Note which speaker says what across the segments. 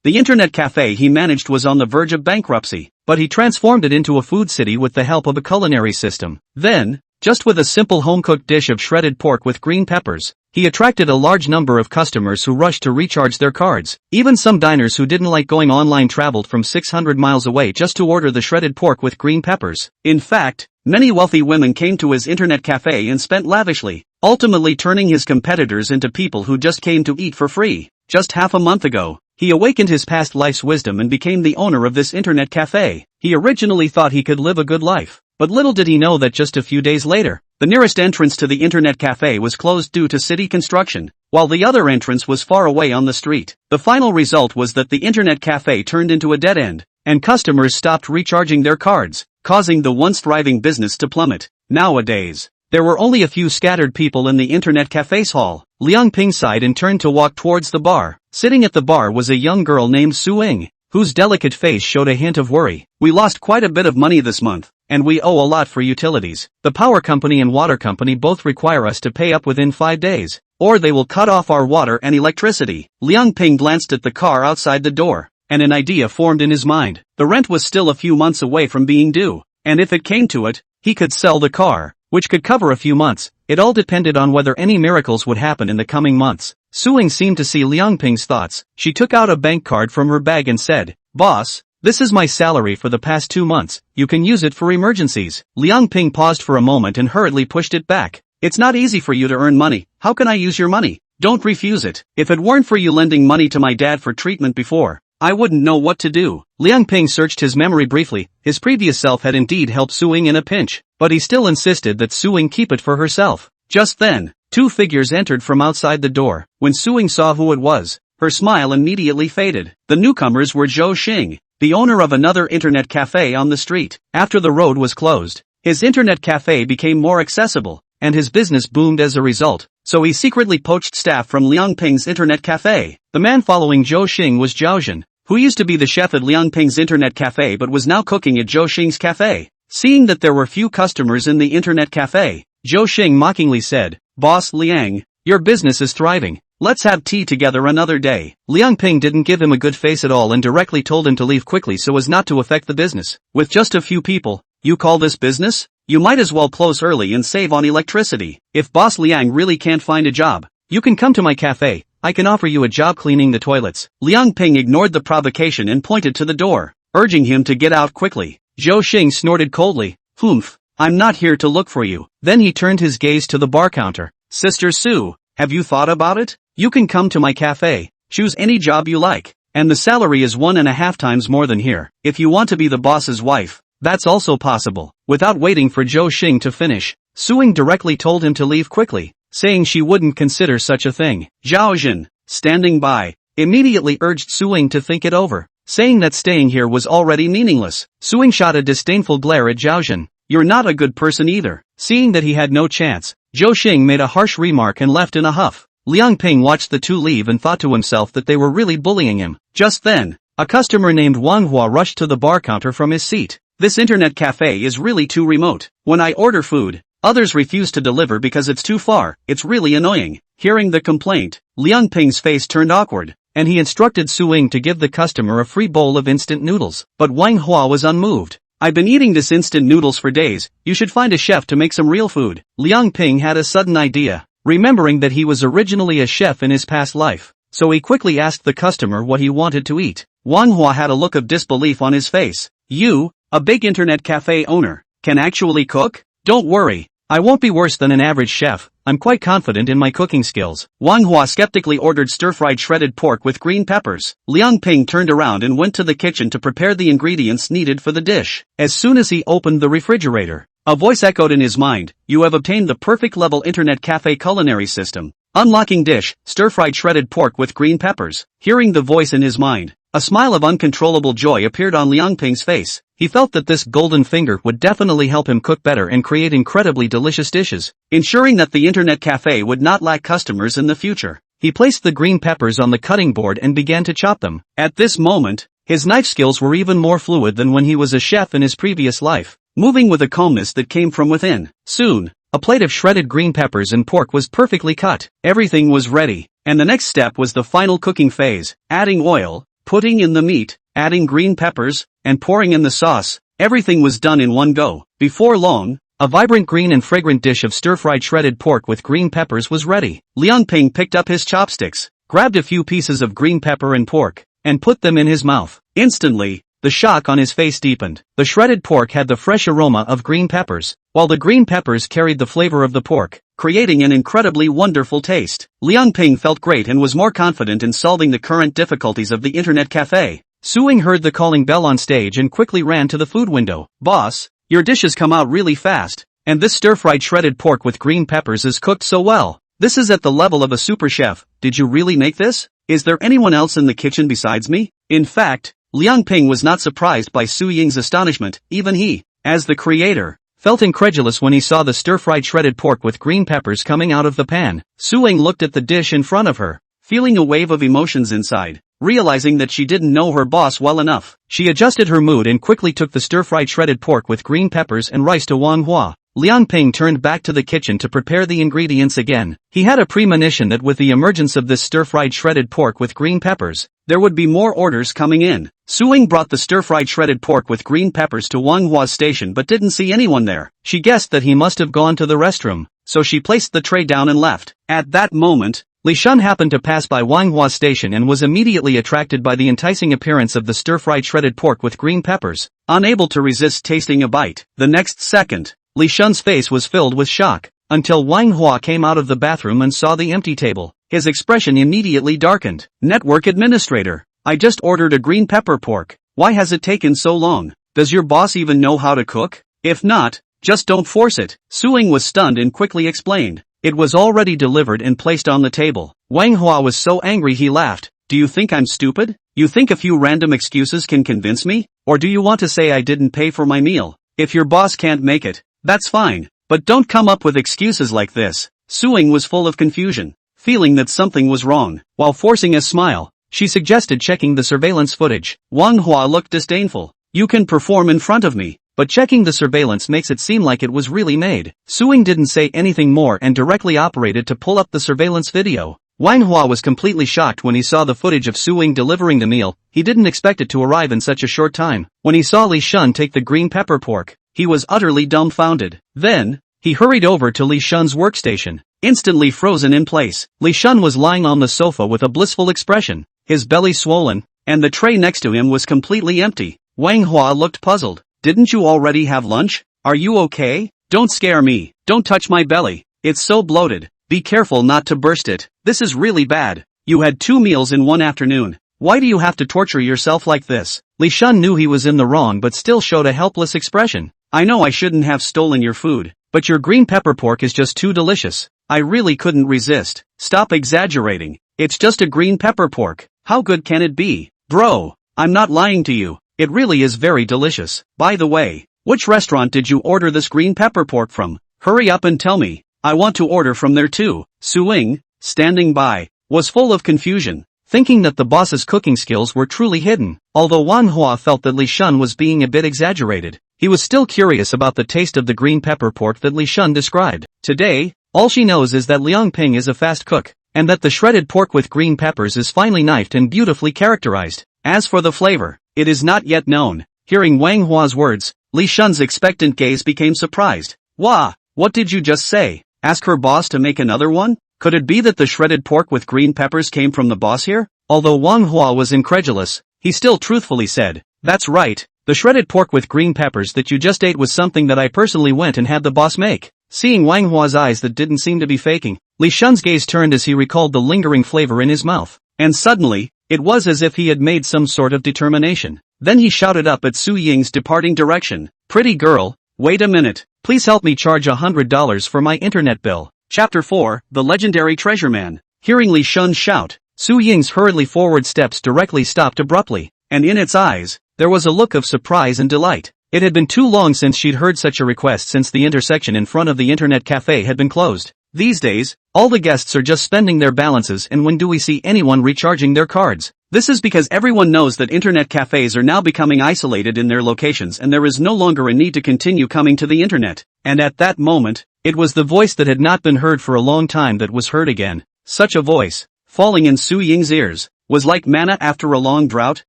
Speaker 1: The internet cafe he managed was on the verge of bankruptcy, but he transformed it into a food city with the help of a culinary system. Then, just with a simple home-cooked dish of shredded pork with green peppers, he attracted a large number of customers who rushed to recharge their cards. Even some diners who didn't like going online traveled from 600 miles away just to order the shredded pork with green peppers. In fact, many wealthy women came to his internet cafe and spent lavishly, ultimately turning his competitors into people who just came to eat for free. Just half a month ago, he awakened his past life's wisdom and became the owner of this internet cafe. He originally thought he could live a good life, but little did he know that just a few days later, the nearest entrance to the internet cafe was closed due to city construction, while the other entrance was far away on the street. The final result was that the internet cafe turned into a dead end, and customers stopped recharging their cards, causing the once thriving business to plummet. Nowadays, there were only a few scattered people in the internet cafe's hall. Liang Ping sighed and turned to walk towards the bar. Sitting at the bar was a young girl named Su Ying, whose delicate face showed a hint of worry. We lost quite a bit of money this month, and we owe a lot for utilities. The power company and water company both require us to pay up within 5 days, or they will cut off our water and electricity. Liang Ping glanced at the car outside the door, and an idea formed in his mind. The rent was still a few months away from being due, and if it came to it, he could sell the car, which could cover a few months. It all depended on whether any miracles would happen in the coming months. Su Ying seemed to see Liang Ping's thoughts. She took out a bank card from her bag and said, "Boss, this is my salary for the past 2 months, you can use it for emergencies." Liang Ping paused for a moment and hurriedly pushed it back. "It's not easy for you to earn money, how can I use your money? Don't refuse it. If it weren't for you lending money to my dad for treatment before, I wouldn't know what to do." Liang Ping searched his memory briefly. His previous self had indeed helped Su Ying in a pinch, but he still insisted that Su Ying keep it for herself. Just then, 2 figures entered from outside the door. When Su Ying saw who it was, her smile immediately faded. The newcomers were Zhou Xing, the owner of another internet cafe on the street. After the road was closed, his internet cafe became more accessible, and his business boomed as a result, so he secretly poached staff from Liang Ping's internet cafe. The man following Zhou Xing was Zhao Zhen, who used to be the chef at Liang Ping's internet cafe but was now cooking at Zhou Xing's cafe. Seeing that there were few customers in the internet cafe, Zhou Xing mockingly said, "Boss Liang, your business is thriving. Let's have tea together another day." Liang Ping didn't give him a good face at all and directly told him to leave quickly so as not to affect the business. "With just a few people, you call this business? You might as well close early and save on electricity. If Boss Liang really can't find a job, you can come to my cafe. I can offer you a job cleaning the toilets." Liang Ping ignored the provocation and pointed to the door, urging him to get out quickly. Zhou Xing snorted coldly, "Humph, I'm not here to look for you." Then he turned his gaze to the bar counter. "Sister Su, have you thought about it? You can come to my cafe, choose any job you like, and the salary is 1.5 times more than here. If you want to be the boss's wife, that's also possible." Without waiting for Zhou Xing to finish, Su Ying directly told him to leave quickly, saying she wouldn't consider such a thing. Zhao Zhen, standing by, immediately urged Su Ying to think it over, saying that staying here was already meaningless. Su Ying shot a disdainful glare at Zhao Zhen. "You're not a good person either." Seeing that he had no chance, Zhou Xing made a harsh remark and left in a huff. Liang Ping watched the two leave and thought to himself that they were really bullying him. Just then, a customer named Manhwa rushed to the bar counter from his seat. "This internet cafe is really too remote. When I order food, others refuse to deliver because it's too far. It's really annoying." Hearing the complaint, Liang Ping's face turned awkward, and he instructed Su Ying to give the customer a free bowl of instant noodles. But Wang Hua was unmoved. "I've been eating this instant noodles for days, you should find a chef to make some real food." Liang Ping had a sudden idea, remembering that he was originally a chef in his past life, so he quickly asked the customer what he wanted to eat. Wang Hua had a look of disbelief on his face. "You, a big internet cafe owner, can actually cook? Don't worry, I won't be worse than an average chef, I'm quite confident in my cooking skills." Wang Hua skeptically ordered stir-fried shredded pork with green peppers. Liang Ping turned around and went to the kitchen to prepare the ingredients needed for the dish. As soon as he opened the refrigerator, a voice echoed in his mind, "You have obtained the perfect level internet cafe culinary system. Unlocking dish, stir-fried shredded pork with green peppers." Hearing the voice in his mind, a smile of uncontrollable joy appeared on Liang Ping's face. He felt that this golden finger would definitely help him cook better and create incredibly delicious dishes, ensuring that the internet cafe would not lack customers in the future. He placed the green peppers on the cutting board and began to chop them. At this moment, his knife skills were even more fluid than when he was a chef in his previous life, moving with a calmness that came from within. Soon, a plate of shredded green peppers and pork was perfectly cut. Everything was ready, and the next step was the final cooking phase, adding oil, putting in the meat, adding green peppers, and pouring in the sauce. Everything was done in one go. Before long, a vibrant green and fragrant dish of stir-fried shredded pork with green peppers was ready. Liang Ping picked up his chopsticks, grabbed a few pieces of green pepper and pork, and put them in his mouth. Instantly, the shock on his face deepened. The shredded pork had the fresh aroma of green peppers, while the green peppers carried the flavor of the pork, creating an incredibly wonderful taste. Liang Ping felt great and was more confident in solving the current difficulties of the internet cafe. Su-Ying heard the calling bell on stage and quickly ran to the food window. "Boss, your dishes come out really fast, and this stir-fried shredded pork with green peppers is cooked so well. This is at the level of a super chef. Did you really make this? Is there anyone else in the kitchen besides me?" In fact, Liang Ping was not surprised by Su-Ying's astonishment. Even he, as the creator, felt incredulous when he saw the stir-fried shredded pork with green peppers coming out of the pan. Su-Ying looked at the dish in front of her, feeling a wave of emotions inside. Realizing that she didn't know her boss well enough, she adjusted her mood and quickly took the stir-fried shredded pork with green peppers and rice to Manhwa. Liang Ping turned back to the kitchen to prepare the ingredients again. He had a premonition that with the emergence of this stir-fried shredded pork with green peppers, there would be more orders coming in. Su-Ying brought the stir-fried shredded pork with green peppers to Manhwa's station but didn't see anyone there. She guessed that he must have gone to the restroom, so she placed the tray down and left. At that moment, Li Shun happened to pass by Wanghua station and was immediately attracted by the enticing appearance of the stir-fried shredded pork with green peppers. Unable to resist tasting a bite, the next second, Li Shun's face was filled with shock, until Wanghua came out of the bathroom and saw the empty table. His expression immediately darkened. "Network administrator, I just ordered a green pepper pork. Why has it taken so long? Does your boss even know how to cook? If not, just don't force it." Su-Ying was stunned and quickly explained. It was already delivered and placed on the table. Wanghua was so angry he laughed. "Do you think I'm stupid? You think a few random excuses can convince me? Or do you want to say I didn't pay for my meal? If your boss can't make it, that's fine. But don't come up with excuses like this." Su-Ying was full of confusion, feeling that something was wrong. While forcing a smile, she suggested checking the surveillance footage. Wanghua looked disdainful. "You can perform in front of me, but checking the surveillance makes it seem like it was really made." Su-Ying didn't say anything more and directly operated to pull up the surveillance video. Wanghua was completely shocked when he saw the footage of Su-Ying delivering the meal. He didn't expect it to arrive in such a short time. When he saw Li Shun take the green pepper pork, he was utterly dumbfounded. Then, he hurried over to Li Shun's workstation. Instantly frozen in place, Li Shun was lying on the sofa with a blissful expression, his belly swollen, and the tray next to him was completely empty. Wanghua looked puzzled. "Didn't you already have lunch? Are you okay? Don't scare me. Don't touch my belly. It's so bloated. Be careful not to burst it. This is really bad. You had 2 meals in one afternoon. Why do you have to torture yourself like this?" Li Shun knew he was in the wrong but still showed a helpless expression. "I know I shouldn't have stolen your food, but your green pepper pork is just too delicious. I really couldn't resist." "Stop exaggerating. It's just a green pepper pork. How good can it be?" "Bro, I'm not lying to you. It really is very delicious. By the way, which restaurant did you order this green pepper pork from? Hurry up and tell me. I want to order from there too." Su-Ying, standing by, was full of confusion, thinking that the boss's cooking skills were truly hidden. Although Wanhua felt that Li Shun was being a bit exaggerated, he was still curious about the taste of the green pepper pork that Li Shun described. Today, all she knows is that Liang Ping is a fast cook, and that the shredded pork with green peppers is finely knifed and beautifully characterized. As for the flavor, it is not yet known. Hearing Wang Hua's words, Li Shun's expectant gaze became surprised. "Wah, what did you just say? Ask her boss to make another one? Could it be that the shredded pork with green peppers came from the boss here?" Although Wang Hua was incredulous, he still truthfully said, "That's right, the shredded pork with green peppers that you just ate was something that I personally went and had the boss make." Seeing Wang Hua's eyes that didn't seem to be faking, Li Shun's gaze turned as he recalled the lingering flavor in his mouth. And suddenly, it was as if he had made some sort of determination. Then he shouted up at Su-Ying's departing direction. "Pretty girl, wait a minute. Please help me charge $100 for my internet bill." Chapter 4, The Legendary Treasure Man. Hearing Li Shun's shout, Su-Ying's hurriedly forward steps directly stopped abruptly, and in its eyes, there was a look of surprise and delight. It had been too long since she'd heard such a request since the intersection in front of the internet cafe had been closed. These days, all the guests are just spending their balances, and when do we see anyone recharging their cards? This is because everyone knows that internet cafes are now becoming isolated in their locations and there is no longer a need to continue coming to the internet. And at that moment, it was the voice that had not been heard for a long time that was heard again. Such a voice, falling in Su-Ying's ears, was like manna after a long drought.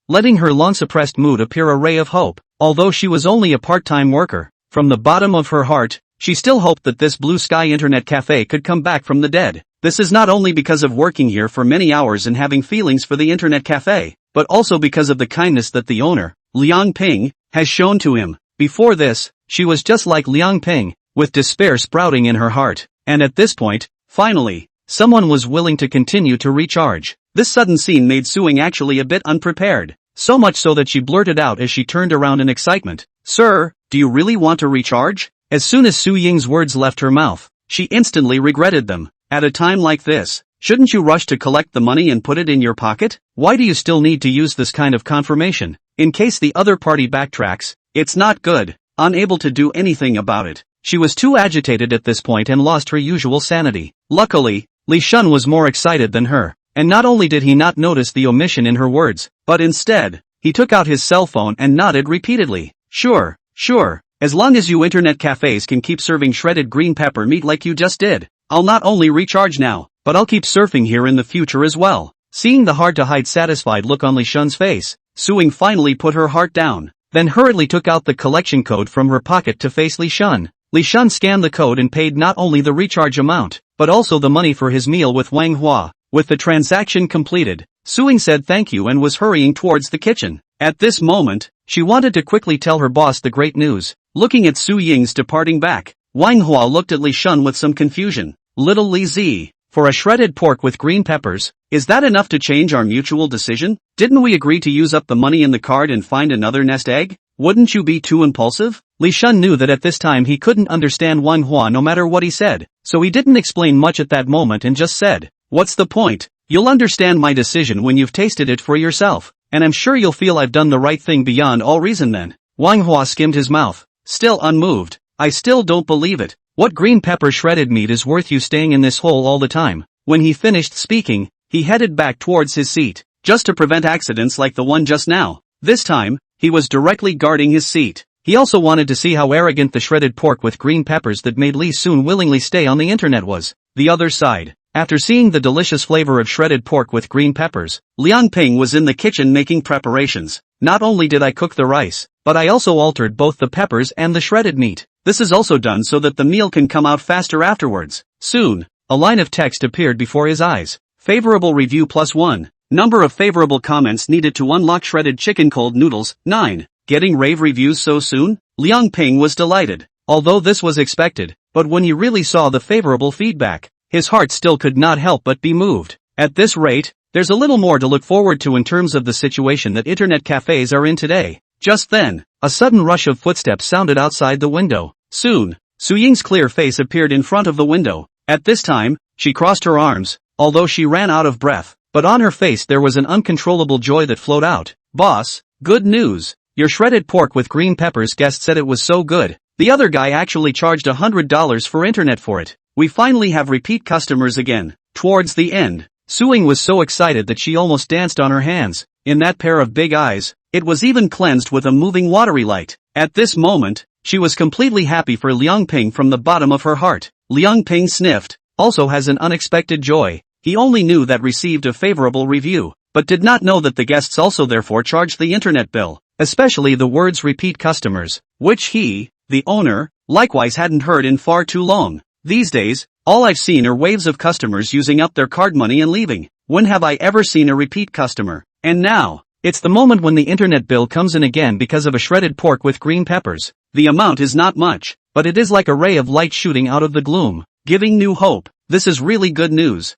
Speaker 1: letting her long-suppressed mood appear a ray of hope. Although she was only a part-time worker, from the bottom of her heart, she still hoped that this blue sky internet cafe could come back from the dead. This is not only because of working here for many hours and having feelings for the internet cafe, but also because of the kindness that the owner, Liang Ping, has shown to him. Before this, she was just like Liang Ping, with despair sprouting in her heart. And at this point, finally, someone was willing to continue to recharge. This sudden scene made Suing actually a bit unprepared. So much so that she blurted out as she turned around in excitement, "Sir, do you really want to recharge?" As soon as Su Ying's words left her mouth, she instantly regretted them. At a time like this, shouldn't you rush to collect the money and put it in your pocket? Why do you still need to use this kind of confirmation? In case the other party backtracks, it's not good. Unable to do anything about it, she was too agitated at this point and lost her usual sanity. Luckily, Li Shun was more excited than her. And not only did he not notice the omission in her words, but instead, he took out his cell phone and nodded repeatedly. Sure, as long as you internet cafes can keep serving shredded green pepper meat like you just did, I'll not only recharge now, but I'll keep surfing here in the future as well. Seeing the hard-to-hide satisfied look on Li Shun's face, Suing finally put her heart down, then hurriedly took out the collection code from her pocket to face Li Shun. Li Shun scanned the code and paid not only the recharge amount, but also the money for his meal with Manhwa. With the transaction completed, Suing said thank you and was hurrying towards the kitchen. At this moment, she wanted to quickly tell her boss the great news. Looking at Su Ying's departing back, Wang Hua looked at Li Shun with some confusion. Little Li Zi, for a shredded pork with green peppers, is that enough to change our mutual decision? Didn't we agree to use up the money in the card and find another nest egg? Wouldn't you be too impulsive? Li Shun knew that at this time he couldn't understand Wang Hua no matter what he said, so he didn't explain much at that moment and just said, "What's the point? You'll understand my decision when you've tasted it for yourself, and I'm sure you'll feel I've done the right thing beyond all reason then." Wang Hua skimmed his mouth, still unmoved. "I still don't believe it. What green pepper shredded meat is worth you staying in this hole all the time?" When he finished speaking, he headed back towards his seat, just to prevent accidents like the one just now. This time, he was directly guarding his seat. He also wanted to see how arrogant the shredded pork with green peppers that made Li Sun willingly stay on the internet was. The other side. After seeing the delicious flavor of shredded pork with green peppers, Liang Ping was in the kitchen making preparations. "Not only did I cook the rice, but I also altered both the peppers and the shredded meat. This is also done so that the meal can come out faster afterwards." Soon, a line of text appeared before his eyes. Favorable review +1. Number of favorable comments needed to unlock shredded chicken cold noodles, 9. Getting rave reviews so soon? Liang Ping was delighted. Although this was expected, but when he really saw the favorable feedback, his heart still could not help but be moved. At this rate, there's a little more to look forward to in terms of the situation that internet cafes are in today. Just then, a sudden rush of footsteps sounded outside the window. Soon, Su Ying's clear face appeared in front of the window. At this time, she crossed her arms, although she ran out of breath, but on her face there was an uncontrollable joy that flowed out. "Boss, good news. Your shredded pork with green peppers guest said it was so good. The other guy actually charged $100 for internet for it. We finally have repeat customers again." Towards the end, Suing was so excited that she almost danced on her hands. In that pair of big eyes, it was even cleansed with a moving watery light. At this moment, she was completely happy for Liang Ping from the bottom of her heart. Liang Ping sniffed, also has an unexpected joy. He only knew that received a favorable review, but did not know that the guests also therefore charged the internet bill, especially the words repeat customers, which he, the owner, likewise hadn't heard in far too long. These days, all I've seen are waves of customers using up their card money and leaving. When have I ever seen a repeat customer? And now, it's the moment when the internet bill comes in again because of a shredded pork with green peppers. The amount is not much, but it is like a ray of light shooting out of the gloom, giving new hope. This is really good news.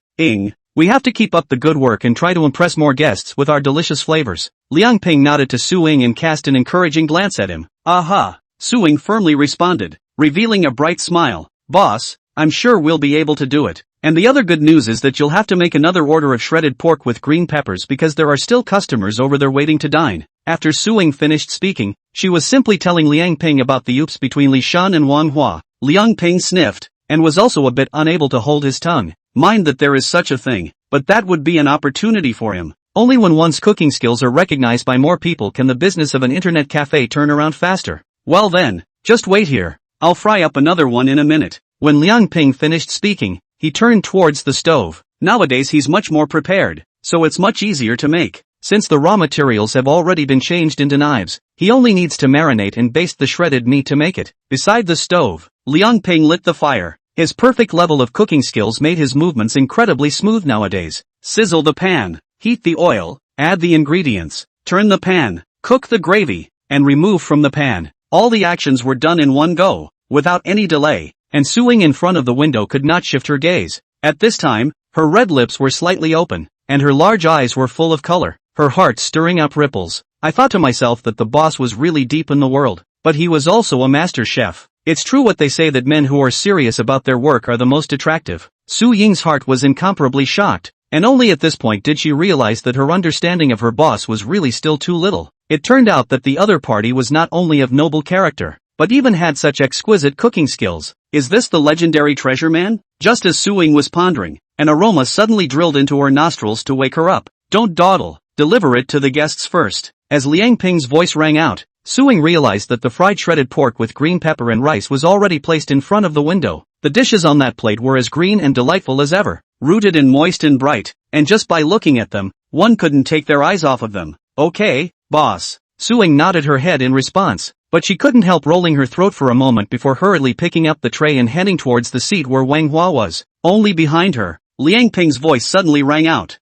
Speaker 1: We have to keep up the good work and try to impress more guests with our delicious flavors. Liang Ping nodded to Su Ying and cast an encouraging glance at him. "Aha!" Su Ying firmly responded, revealing a bright smile. "Boss, I'm sure we'll be able to do it. And the other good news is that you'll have to make another order of shredded pork with green peppers because there are still customers over there waiting to dine." After Su Ying finished speaking, she was simply telling Liang Ping about the oops between Li Shun and Wang Hua. Liang Ping sniffed, and was also a bit unable to hold his tongue. Mind that there is such a thing, but that would be an opportunity for him. Only when one's cooking skills are recognized by more people can the business of an internet cafe turn around faster. "Well then, just wait here. I'll fry up another one in a minute." When Liang Ping finished speaking, he turned towards the stove. Nowadays he's much more prepared, so it's much easier to make. since the raw materials have already been changed into knives. He only needs to marinate and baste the shredded meat to make it. Beside the stove, Liang Ping lit the fire. His perfect level of cooking skills made his movements incredibly smooth nowadays. Sizzle the pan, heat the oil, add the ingredients, turn the pan, cook the gravy, and remove from the pan. All the actions were done in one go, without any delay, and Suing in front of the window could not shift her gaze. At this time, her red lips were slightly open, and her large eyes were full of color, her heart stirring up ripples. I thought to myself that the boss was really deep in the world, but he was also a master chef. It's true what they say that men who are serious about their work are the most attractive. Su Ying's heart was incomparably shocked, and only at this point did she realize that her understanding of her boss was really still too little. It turned out that the other party was not only of noble character, but even had such exquisite cooking skills. Is this the legendary treasure man? Just as Su Ying was pondering, an aroma suddenly drilled into her nostrils to wake her up. Don't dawdle, deliver it to the guests first. As Liang Ping's voice rang out, Su Ying realized that the fried shredded pork with green pepper and rice was already placed in front of the window. The dishes on that plate were as green and delightful as ever, rooted and moist and bright, and just by looking at them, one couldn't take their eyes off of them. Okay, boss. Su Ying nodded her head in response, but she couldn't help rolling her throat for a moment before hurriedly picking up the tray and heading towards the seat where Manhwa was. Only behind her, Liang Ping's voice suddenly rang out.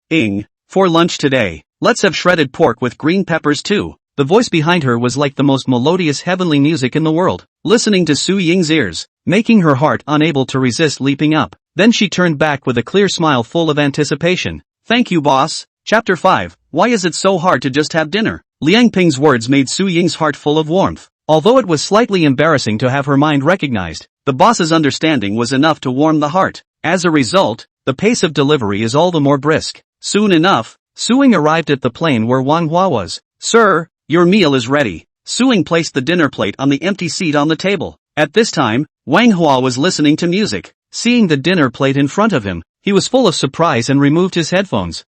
Speaker 1: For lunch today, let's have shredded pork with green peppers too. The voice behind her was like the most melodious heavenly music in the world, listening to Su Ying's ears, making her heart unable to resist leaping up. Then she turned back with a clear smile full of anticipation. Thank you, boss. Chapter 5. Why is it so hard to just have dinner? Liang Ping's words made Su Ying's heart full of warmth. Although it was slightly embarrassing to have her mind recognized, the boss's understanding was enough to warm the heart. As a result, the pace of delivery is all the more brisk. Soon enough, Su Ying arrived at the plane where Manhwa was. Sir, your meal is ready. Su Ying placed the dinner plate on the empty seat on the table. At this time, Manhwa was listening to music. Seeing the dinner plate in front of him, he was full of surprise and removed his headphones.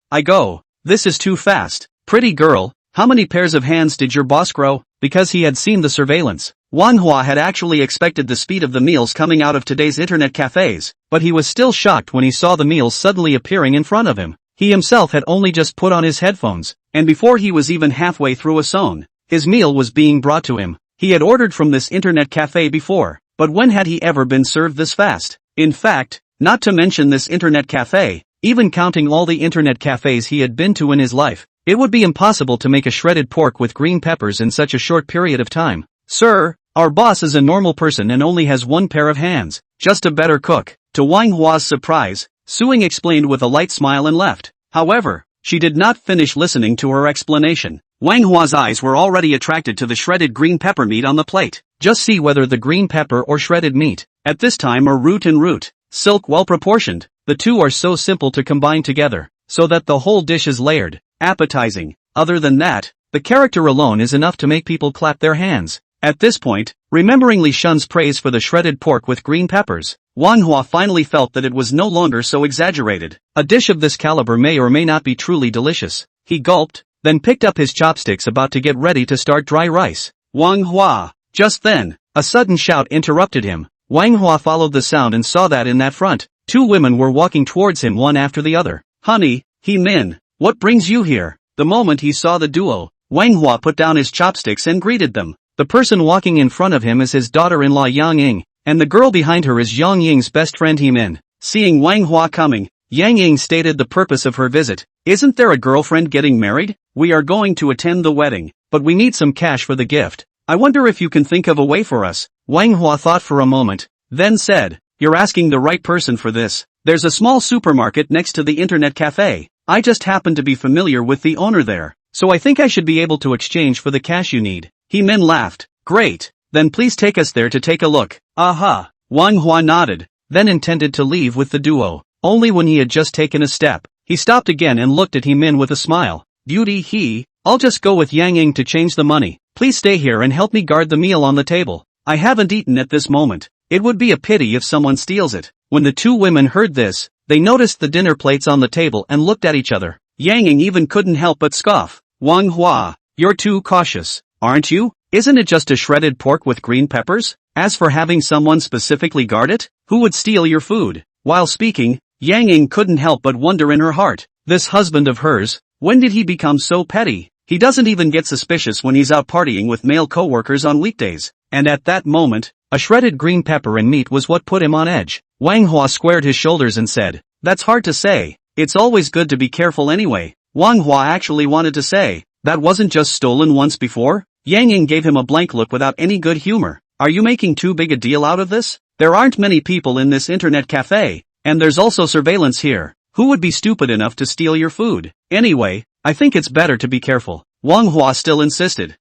Speaker 1: This is too fast. Pretty girl, how many pairs of hands did your boss grow? Because he had seen the surveillance, Manhwa had actually expected the speed of the meals coming out of today's internet cafes, but he was still shocked when he saw the meals suddenly appearing in front of him. He himself had only just put on his headphones, and before he was even halfway through a song, his meal was being brought to him. He had ordered from this internet cafe before, but when had he ever been served this fast? In fact, not to mention this internet cafe, even counting all the internet cafes he had been to in his life, it would be impossible to make a shredded pork with green peppers in such a short period of time. Sir, our boss is a normal person and only has one pair of hands, just a better cook. To Manhwa's surprise, Su Ying explained with a light smile and left. However, she did not finish listening to her explanation. Manhwa's eyes were already attracted to the shredded green pepper meat on the plate. Just see whether the green pepper or shredded meat, at this time are root and root, silk well proportioned. The two are so simple to combine together, so that the whole dish is layered, appetizing. Other than that, the character alone is enough to make people clap their hands. At this point, remembering Li Shun's praise for the shredded pork with green peppers, Manhwa finally felt that it was no longer so exaggerated. A dish of this caliber may or may not be truly delicious. He gulped, then picked up his chopsticks about to get ready to start dry rice. Manhwa! Just then, a sudden shout interrupted him. Manhwa followed the sound and saw that in that front, two women were walking towards him one after the other. Honey, He-min, what brings you here? The moment he saw the duo, Manhwa put down his chopsticks and greeted them. The person walking in front of him is his daughter-in-law Yang Ying, and the girl behind her is Yang Ying's best friend He-min. Seeing Manhwa coming, Yang Ying stated the purpose of her visit. Isn't there a girlfriend getting married? We are going to attend the wedding, but we need some cash for the gift. I wonder if you can think of a way for us. Manhwa thought for a moment, then said, You're asking the right person for this. There's a small supermarket next to the internet cafe. I just happen to be familiar with the owner there, so I think I should be able to exchange for the cash you need. He-min laughed. Great, then please take us there to take a look. Aha. Manhwa nodded, then intended to leave with the duo. Only when he had just taken a step, he stopped again and looked at He-min with a smile. Beauty I'll just go with Yang Ying to change the money. Please stay here and help me guard the meal on the table. I haven't eaten at this moment. It would be a pity if someone steals it. When the two women heard this, they noticed the dinner plates on the table and looked at each other. Yang Ying even couldn't help but scoff. Manhwa, you're too cautious, aren't you? Isn't it just a shredded pork with green peppers? As for having someone specifically guard it, who would steal your food? While speaking, Yang Ying couldn't help but wonder in her heart. This husband of hers, When did he become so petty? He doesn't even get suspicious when he's out partying with male coworkers on weekdays. And at that moment, a shredded green pepper and meat was what put him on edge. Manhwa squared his shoulders and said, "That's hard to say. It's always good to be careful anyway." Manhwa actually wanted to say, "That wasn't just stolen once before?" Yang Ying gave him a blank look without any good humor. "Are you making too big a deal out of this? There aren't many people in this internet cafe, and there's also surveillance here. Who would be stupid enough to steal your food? Anyway, I think it's better to be careful." Wang Hua still insisted.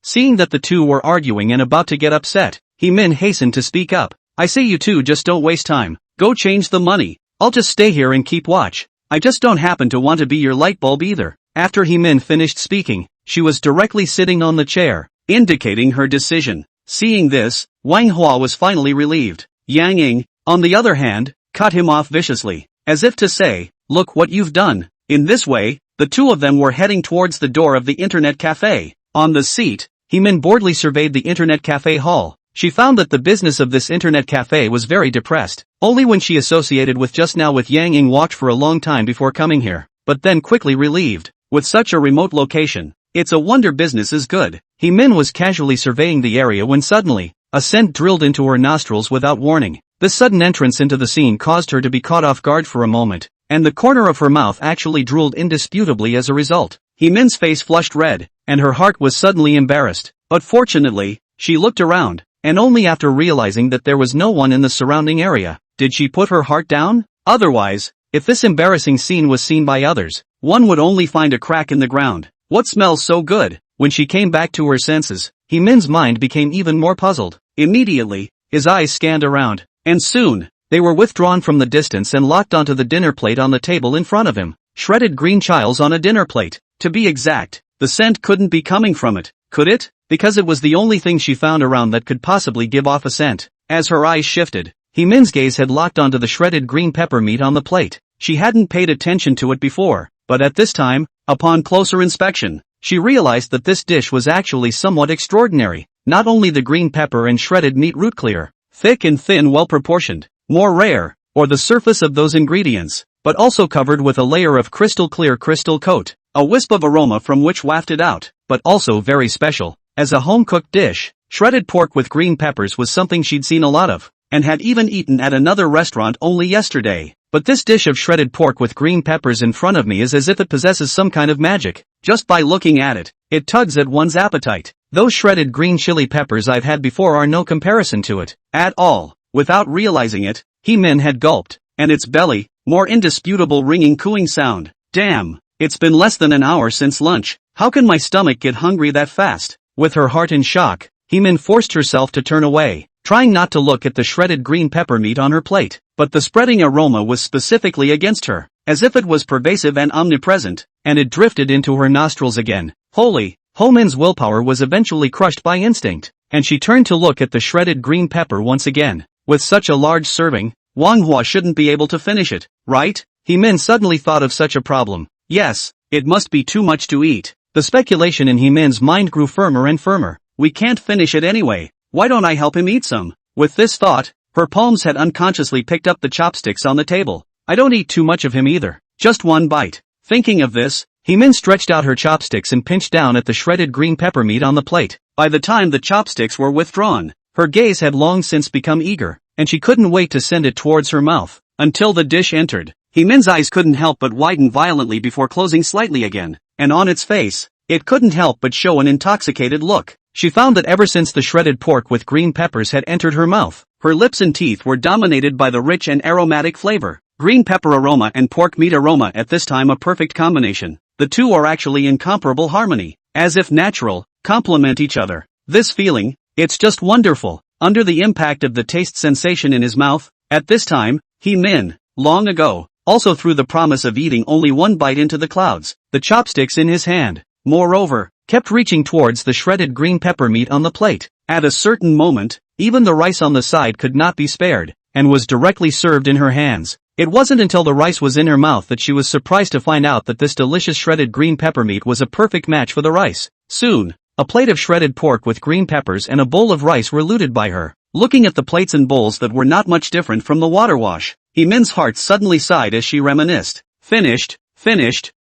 Speaker 1: Seeing that the two were arguing and about to get upset, He Min hastened to speak up. "I say you two just don't waste time. Go change the money. I'll just stay here and keep watch. I just don't happen to want to be your light bulb either." After He Min finished speaking, she was directly sitting on the chair, indicating her decision. Seeing this, Wang Hua was finally relieved. Yang Ying, on the other hand, cut him off viciously, as if to say, "Look what you've done." In this way, the two of them were heading towards the door of the internet cafe. On the seat, He Min boredly surveyed the internet cafe hall. She found that the business of this internet cafe was very depressed. Only when she associated with just now with Yang Ying walked for a long time before coming here, but then quickly relieved. With such a remote location, it's a wonder business is good. He Min was casually surveying the area when suddenly, a scent drilled into her nostrils without warning. This sudden entrance into the scene caused her to be caught off guard for a moment, and the corner of her mouth actually drooled indisputably as a result. He Min's face flushed red, and her heart was suddenly embarrassed. But fortunately, she looked around, and only after realizing that there was no one in the surrounding area, did she put her heart down. Otherwise, if this embarrassing scene was seen by others, one would only find a crack in the ground. What smells so good? When she came back to her senses, He Min's mind became even more puzzled. Immediately, his eyes scanned around, and soon, they were withdrawn from the distance and locked onto the dinner plate on the table in front of him. Shredded green chiles on a dinner plate. To be exact, the scent couldn't be coming from it, could it? Because it was the only thing she found around that could possibly give off a scent. As her eyes shifted, He Min's gaze had locked onto the shredded green pepper meat on the plate. She hadn't paid attention to it before, but at this time, upon closer inspection, she realized that this dish was actually somewhat extraordinary. Not only the green pepper and shredded meat root clear, thick and thin, well proportioned, more rare, or the surface of those ingredients, but also covered with a layer of crystal clear crystal coat, a wisp of aroma from which wafted out, but also very special. As a home-cooked dish, shredded pork with green peppers was something she'd seen a lot of, and had even eaten at another restaurant only yesterday. But this dish of shredded pork with green peppers in front of me is as if it possesses some kind of magic. Just by looking at it, it tugs at one's appetite. Those shredded green chili peppers I've had before are no comparison to it, at all. Without realizing it, He Min had gulped, and its belly, more indisputable ringing cooing sound. Damn, it's been less than an hour since lunch. How can my stomach get hungry that fast? With her heart in shock, He Min forced herself to turn away, trying not to look at the shredded green pepper meat on her plate. But the spreading aroma was specifically against her, as if it was pervasive and omnipresent, and it drifted into her nostrils again. Ho Min's willpower was eventually crushed by instinct, and she turned to look at the shredded green pepper once again. With such a large serving, Wang Hua shouldn't be able to finish it, right? He Min suddenly thought of such a problem. Yes, it must be too much to eat. The speculation in He Min's mind grew firmer and firmer. We can't finish it anyway. Why don't I help him eat some? With this thought, her palms had unconsciously picked up the chopsticks on the table. I don't eat too much of him either. Just one bite. Thinking of this, He Min stretched out her chopsticks and pinched down at the shredded green pepper meat on the plate. By the time the chopsticks were withdrawn, her gaze had long since become eager, and she couldn't wait to send it towards her mouth. Until the dish entered, He Min's eyes couldn't help but widen violently before closing slightly again, and on its face, it couldn't help but show an intoxicated look. She found that ever since the shredded pork with green peppers had entered her mouth, her lips and teeth were dominated by the rich and aromatic flavor. Green pepper aroma and pork meat aroma, at this time a perfect combination. The two are actually in comparable harmony, as if natural, complement each other. This feeling, it's just wonderful. Under the impact of the taste sensation in his mouth, at this time, He Min, long ago, also threw the promise of eating only one bite into the clouds, the chopsticks in his hand. Moreover, kept reaching towards the shredded green pepper meat on the plate. At a certain moment, even the rice on the side could not be spared, and was directly served in her hands. It wasn't until the rice was in her mouth that she was surprised to find out that this delicious shredded green pepper meat was a perfect match for the rice. Soon, a plate of shredded pork with green peppers and a bowl of rice were looted by her. Looking at the plates and bowls that were not much different from the water wash, He Min's heart suddenly sighed as she reminisced. Finished,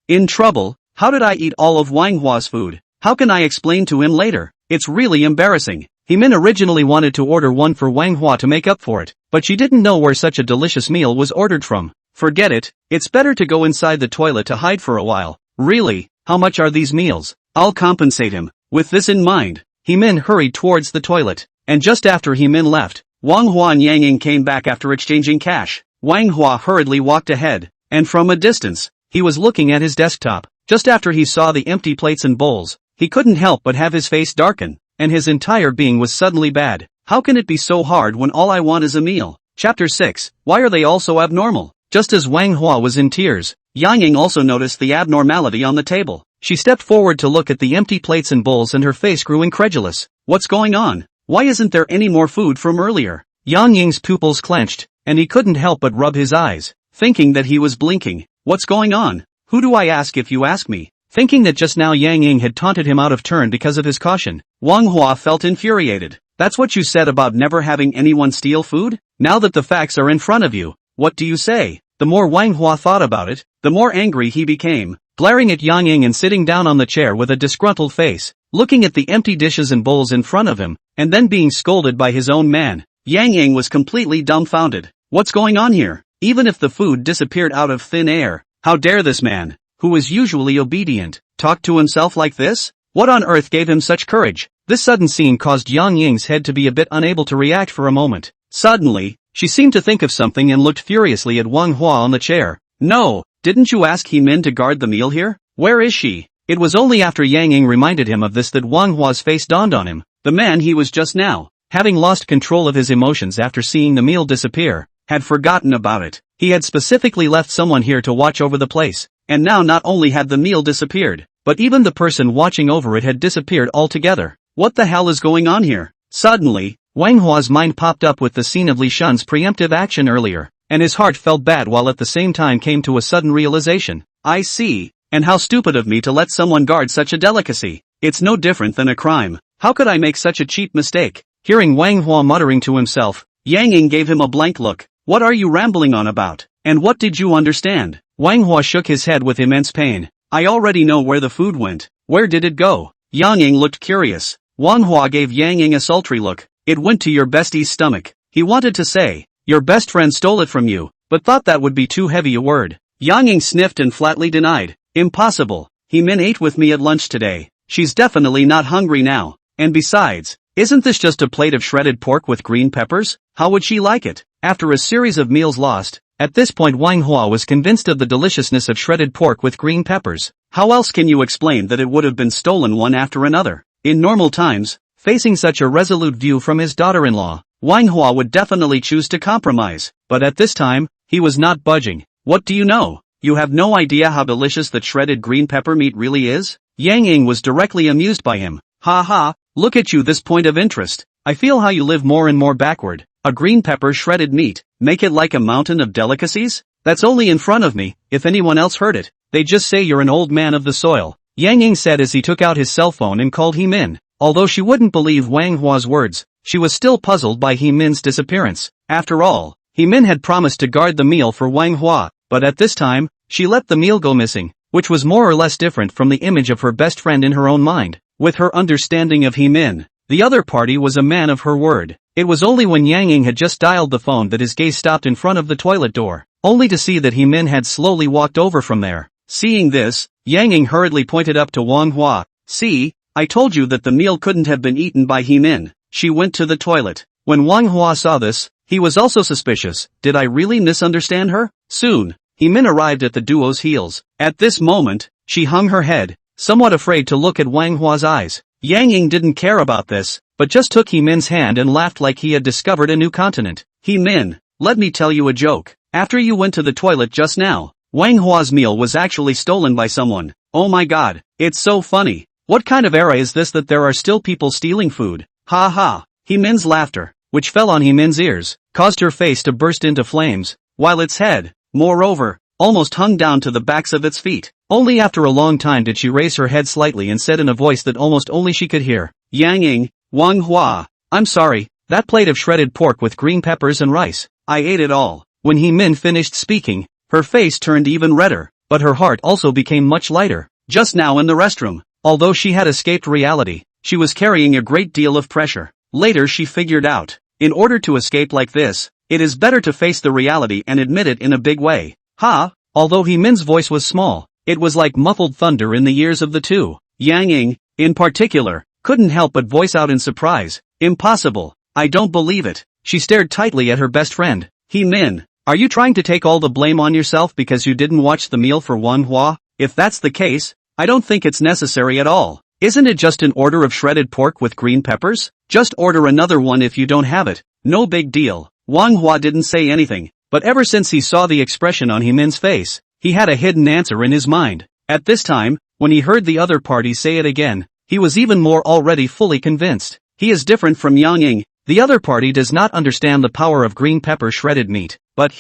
Speaker 1: In trouble? How did I eat all of Manhwa's food? How can I explain to him later? It's really embarrassing. Hemin originally wanted to order one for Manhwa to make up for it, but she didn't know where such a delicious meal was ordered from. Forget it, it's better to go inside the toilet to hide for a while. Really, how much are these meals? I'll compensate him. With this in mind, Hemin hurried towards the toilet, and just after Hemin left, Manhwa and Yang Ying came back after exchanging cash. Manhwa hurriedly walked ahead, and from a distance, he was looking at his desktop. Just after he saw the empty plates and bowls, he couldn't help but have his face darken, and his entire being was suddenly bad. How can it be so hard when all I want is a meal? Chapter 6, Why are they all so abnormal? Just as Manhwa was in tears, Yang Ying also noticed the abnormality on the table. She stepped forward to look at the empty plates and bowls and her face grew incredulous. What's going on? Why isn't there any more food from earlier? Yang Ying's pupils clenched, and he couldn't help but rub his eyes, thinking that he was blinking. What's going on? Who do I ask if you ask me? Thinking that just now Yang Ying had taunted him out of turn because of his caution, Manhwa felt infuriated. That's what you said about never having anyone steal food? Now that the facts are in front of you, what do you say? The more Manhwa thought about it, the more angry he became, glaring at Yang Ying and sitting down on the chair with a disgruntled face, looking at the empty dishes and bowls in front of him, and then being scolded by his own man. Yang Ying was completely dumbfounded. What's going on here? Even if the food disappeared out of thin air, how dare this man, who was usually obedient, talk to himself like this? What on earth gave him such courage? This sudden scene caused Yang Ying's head to be a bit unable to react for a moment. Suddenly, she seemed to think of something and looked furiously at Manhwa on the chair. No, didn't you ask Hemin to guard the meal here? Where is she? It was only after Yang Ying reminded him of this that Manhwa's face dawned on him. The man he was just now, having lost control of his emotions after seeing the meal disappear, had forgotten about it. He had specifically left someone here to watch over the place, and now not only had the meal disappeared, but even the person watching over it had disappeared altogether. What the hell is going on here? Suddenly, Manhwa's mind popped up with the scene of Li Shun's preemptive action earlier, and his heart felt bad while at the same time came to a sudden realization. I see, and how stupid of me to let someone guard such a delicacy. It's no different than a crime. How could I make such a cheap mistake? Hearing Manhwa muttering to himself, Yang Ying gave him a blank look. What are you rambling on about? And what did you understand? Manhwa shook his head with immense pain. I already know where the food went. Where did it go? Yang Ying looked curious. Manhwa gave Yang Ying a sultry look. It went to your bestie's stomach. He wanted to say, your best friend stole it from you, but thought that would be too heavy a word. Yang Ying sniffed and flatly denied. Impossible. Hemin ate with me at lunch today. She's definitely not hungry now. And besides, isn't this just a plate of shredded pork with green peppers? How would she like it? After a series of meals lost, at this point Manhwa was convinced of the deliciousness of shredded pork with green peppers. How else can you explain that it would have been stolen one after another? In normal times, facing such a resolute view from his daughter-in-law, Manhwa would definitely choose to compromise, but at this time, he was not budging. What do you know? You have no idea how delicious that shredded green pepper meat really is? Yang Ying was directly amused by him. Ha ha, look at you, this point of interest. I feel how you live more and more backward. A green pepper shredded meat, make it like a mountain of delicacies? That's only in front of me. If anyone else heard it, they'd just say you're an old man of the soil. Yang Ying said as he took out his cell phone and called Hemin. Although she wouldn't believe Manhwa's words, she was still puzzled by Hemin's disappearance. After all, Hemin had promised to guard the meal for Manhwa, but at this time, she let the meal go missing, which was more or less different from the image of her best friend in her own mind. With her understanding of Hemin, the other party was a man of her word. It was only when Yang Ying had just dialed the phone that his gaze stopped in front of the toilet door, only to see that Hemin had slowly walked over from there. Seeing this, Yang Ying hurriedly pointed up to Manhwa. See, I told you that the meal couldn't have been eaten by Hemin. She went to the toilet. When Manhwa saw this, he was also suspicious. Did I really misunderstand her? Soon, Hemin arrived at the duo's heels. At this moment, she hung her head, somewhat afraid to look at Manhwa's eyes. Yang Ying didn't care about this, but just took Hemin's hand and laughed like he had discovered a new continent. Hemin, let me tell you a joke. After you went to the toilet just now, Manhwa's meal was actually stolen by someone. Oh my god, it's so funny. What kind of era is this that there are still people stealing food? Ha ha. Hemin's laughter, which fell on Hemin's ears, caused her face to burst into flames, while its head, moreover, almost hung down to the backs of its feet. Only after a long time did she raise her head slightly and said in a voice that almost only she could hear, Yang Ying, Manhwa, I'm sorry, that plate of shredded pork with green peppers and rice, I ate it all. When Hemin finished speaking, her face turned even redder. but her heart also became much lighter. Just now in the restroom, although she had escaped reality, she was carrying a great deal of pressure. Later she figured out, in order to escape like this, it is better to face the reality and admit it in a big way. Although Hemin's voice was small, it was like muffled thunder in the ears of the two. Yang Ying, in particular, couldn't help but voice out in surprise, "Impossible, I don't believe it." She stared tightly at her best friend. "Hemin, are you trying to take all the blame on yourself because you didn't watch the meal for Manhwa? If that's the case, I don't think it's necessary at all. Isn't it just an order of shredded pork with green peppers? Just order another one if you don't have it. No big deal." Manhwa didn't say anything, but ever since he saw the expression on Hemin's face, he had a hidden answer in his mind. At this time, when he heard the other party say it again, he was even more already fully convinced. He is different from Yang Ying. The other party does not understand the power of green pepper shredded meat, but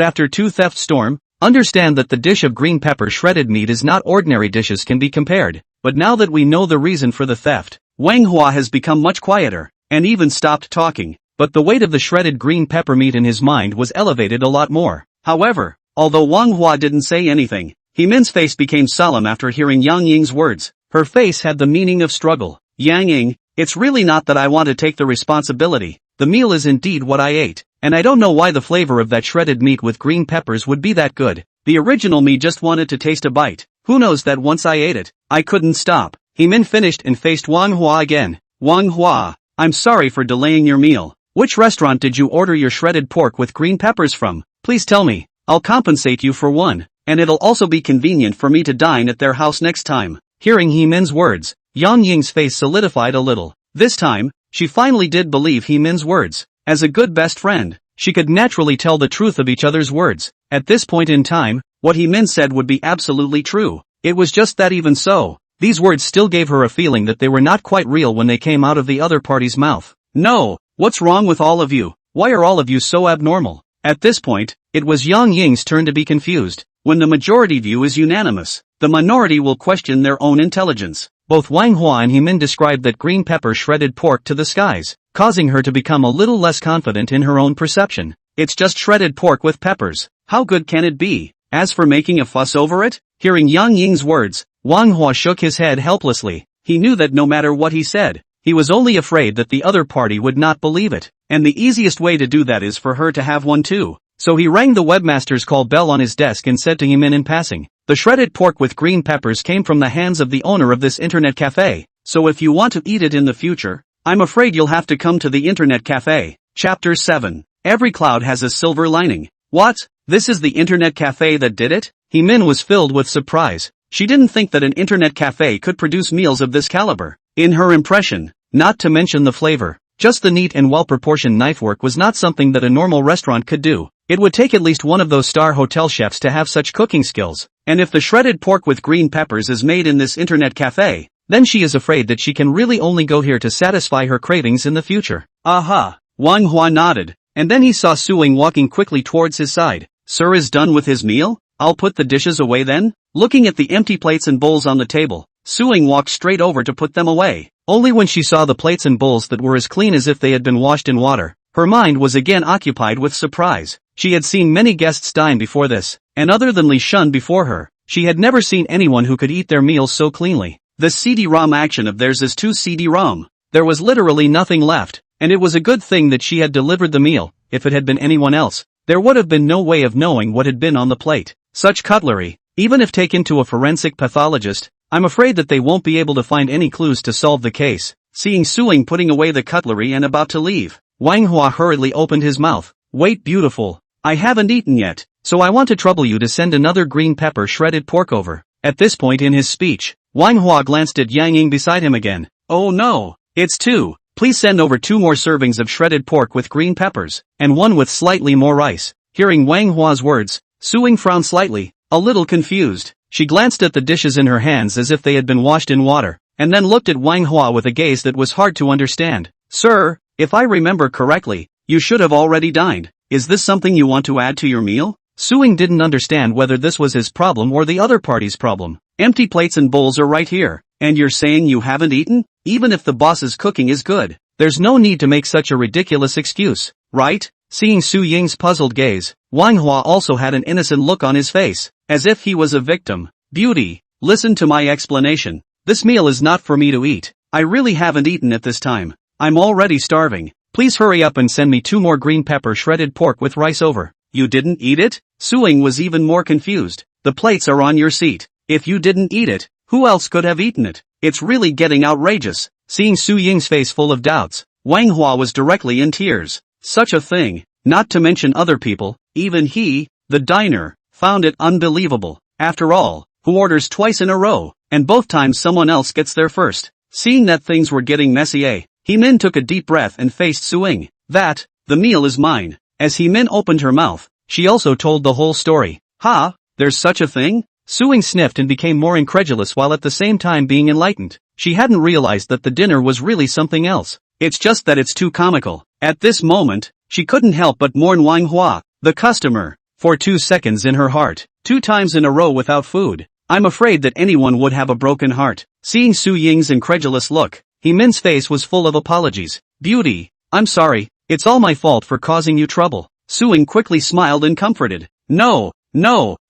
Speaker 1: after two theft storm, understand that the dish of green pepper shredded meat is not ordinary dishes can be compared. But now that we know the reason for the theft, Manhwa has become much quieter, and even stopped talking. But the weight of the shredded green pepper meat in his mind was elevated a lot more. However, although Manhwa didn't say anything, Hemin's face became solemn after hearing Yang Ying's words. Her face had the meaning of struggle. "Yang Ying, it's really not that I want to take the responsibility. The meal is indeed what I ate, and I don't know why the flavor of that shredded meat with green peppers would be that good. The original me just wanted to taste a bite. Who knows that once I ate it, I couldn't stop." Hemin finished and faced Manhwa again. "Manhwa, I'm sorry for delaying your meal. Which restaurant did you order your shredded pork with green peppers from? Please tell me. I'll compensate you for one, and it'll also be convenient for me to dine at their house next time." Hearing Hemin's words, Yang Ying's face solidified a little. This time, she finally did believe Hemin's words. As a good best friend, she could naturally tell the truth of each other's words. At this point in time, what Hemin said would be absolutely true. It was just that even so, these words still gave her a feeling that they were not quite real when they came out of the other party's mouth. "No, what's wrong with all of you? Why are all of you so abnormal?" At this point, it was Yang Ying's turn to be confused. When the majority view is unanimous, the minority will question their own intelligence. Both Manhwa and Hemin described that green pepper shredded pork to the skies, causing her to become a little less confident in her own perception. "It's just shredded pork with peppers. How good can it be? As for making a fuss over it?" Hearing Yang Ying's words, Manhwa shook his head helplessly. He knew that no matter what he said, he was only afraid that the other party would not believe it, and the easiest way to do that is for her to have one too. So he rang the webmaster's call bell on his desk and said to him in passing, "The shredded pork with green peppers came from the hands of the owner of this internet cafe, so if you want to eat it in the future, I'm afraid you'll have to come to the internet cafe." Chapter 7. Every cloud has a silver lining. What? This is the internet cafe that did it? Hemin was filled with surprise. She didn't think that an internet cafe could produce meals of this caliber. In her impression, not to mention the flavor, just the neat and well-proportioned knife work was not something that a normal restaurant could do. It would take at least one of those star hotel chefs to have such cooking skills. And if the shredded pork with green peppers is made in this internet cafe, then she is afraid that she can really only go here to satisfy her cravings in the future. Aha! Wang Hua nodded, and then he saw Suing walking quickly towards his side. "Sir is done with his meal? I'll put the dishes away then?" Looking at the empty plates and bowls on the table, Suing walked straight over to put them away. Only when she saw the plates and bowls that were as clean as if they had been washed in water, her mind was again occupied with surprise. She had seen many guests dine before this, and other than Li Shun before her, she had never seen anyone who could eat their meals so cleanly. This CD-ROM action of theirs is too CD-ROM. There was literally nothing left, and it was a good thing that she had delivered the meal. If it had been anyone else, there would have been no way of knowing what had been on the plate. Such cutlery, even if taken to a forensic pathologist, I'm afraid that they won't be able to find any clues to solve the case. Seeing Suing putting away the cutlery and about to leave, Wang Hua hurriedly opened his mouth. "Wait, beautiful. I haven't eaten yet, so I want to trouble you to send another green pepper shredded pork over." At this point in his speech, Wang Hua glanced at Yang Ying beside him again. "Oh no, it's two. Please send over 2 more servings of shredded pork with green peppers, and one with slightly more rice." Hearing Wang Hua's words, Suing frowned slightly, a little confused. She glanced at the dishes in her hands as if they had been washed in water, and then looked at Wang Hua with a gaze that was hard to understand. "Sir, if I remember correctly, you should have already dined. Is this something you want to add to your meal?" Suing didn't understand whether this was his problem or the other party's problem. "Empty plates and bowls are right here, and you're saying you haven't eaten? Even if the boss's cooking is good, there's no need to make such a ridiculous excuse, right?" Seeing Su Ying's puzzled gaze, Wang Hua also had an innocent look on his face. as if he was a victim. Beauty, listen to my explanation. This meal is not for me to eat. I really haven't eaten at this time. I'm already starving. Please hurry up and send me 2 more green pepper shredded pork with rice over. You didn't eat it? Suing was even more confused. The plates are on your seat. If you didn't eat it, who else could have eaten it? It's really getting outrageous. Seeing Su Ying's face full of doubts, Manhwa was directly in tears. Such a thing, not to mention other people, even he, the diner, found it unbelievable. After all, who orders twice in a row, and both times someone else gets there first? Seeing that things were getting messy, Hemin took a deep breath and faced Suing. The meal is mine. As Hemin opened her mouth, she also told the whole story. Ha, there's such a thing? Suing sniffed and became more incredulous while at the same time being enlightened. She hadn't realized that the dinner was really something else. It's just that it's too comical. At this moment, she couldn't help but mourn Wang Hua, the customer, for 2 seconds in her heart. 2 times in a row without food. I'm afraid that anyone would have a broken heart. Seeing Su Ying's incredulous look, Hemin's face was full of apologies. Beauty, I'm sorry, it's all my fault for causing you trouble. Suing quickly smiled and comforted. No,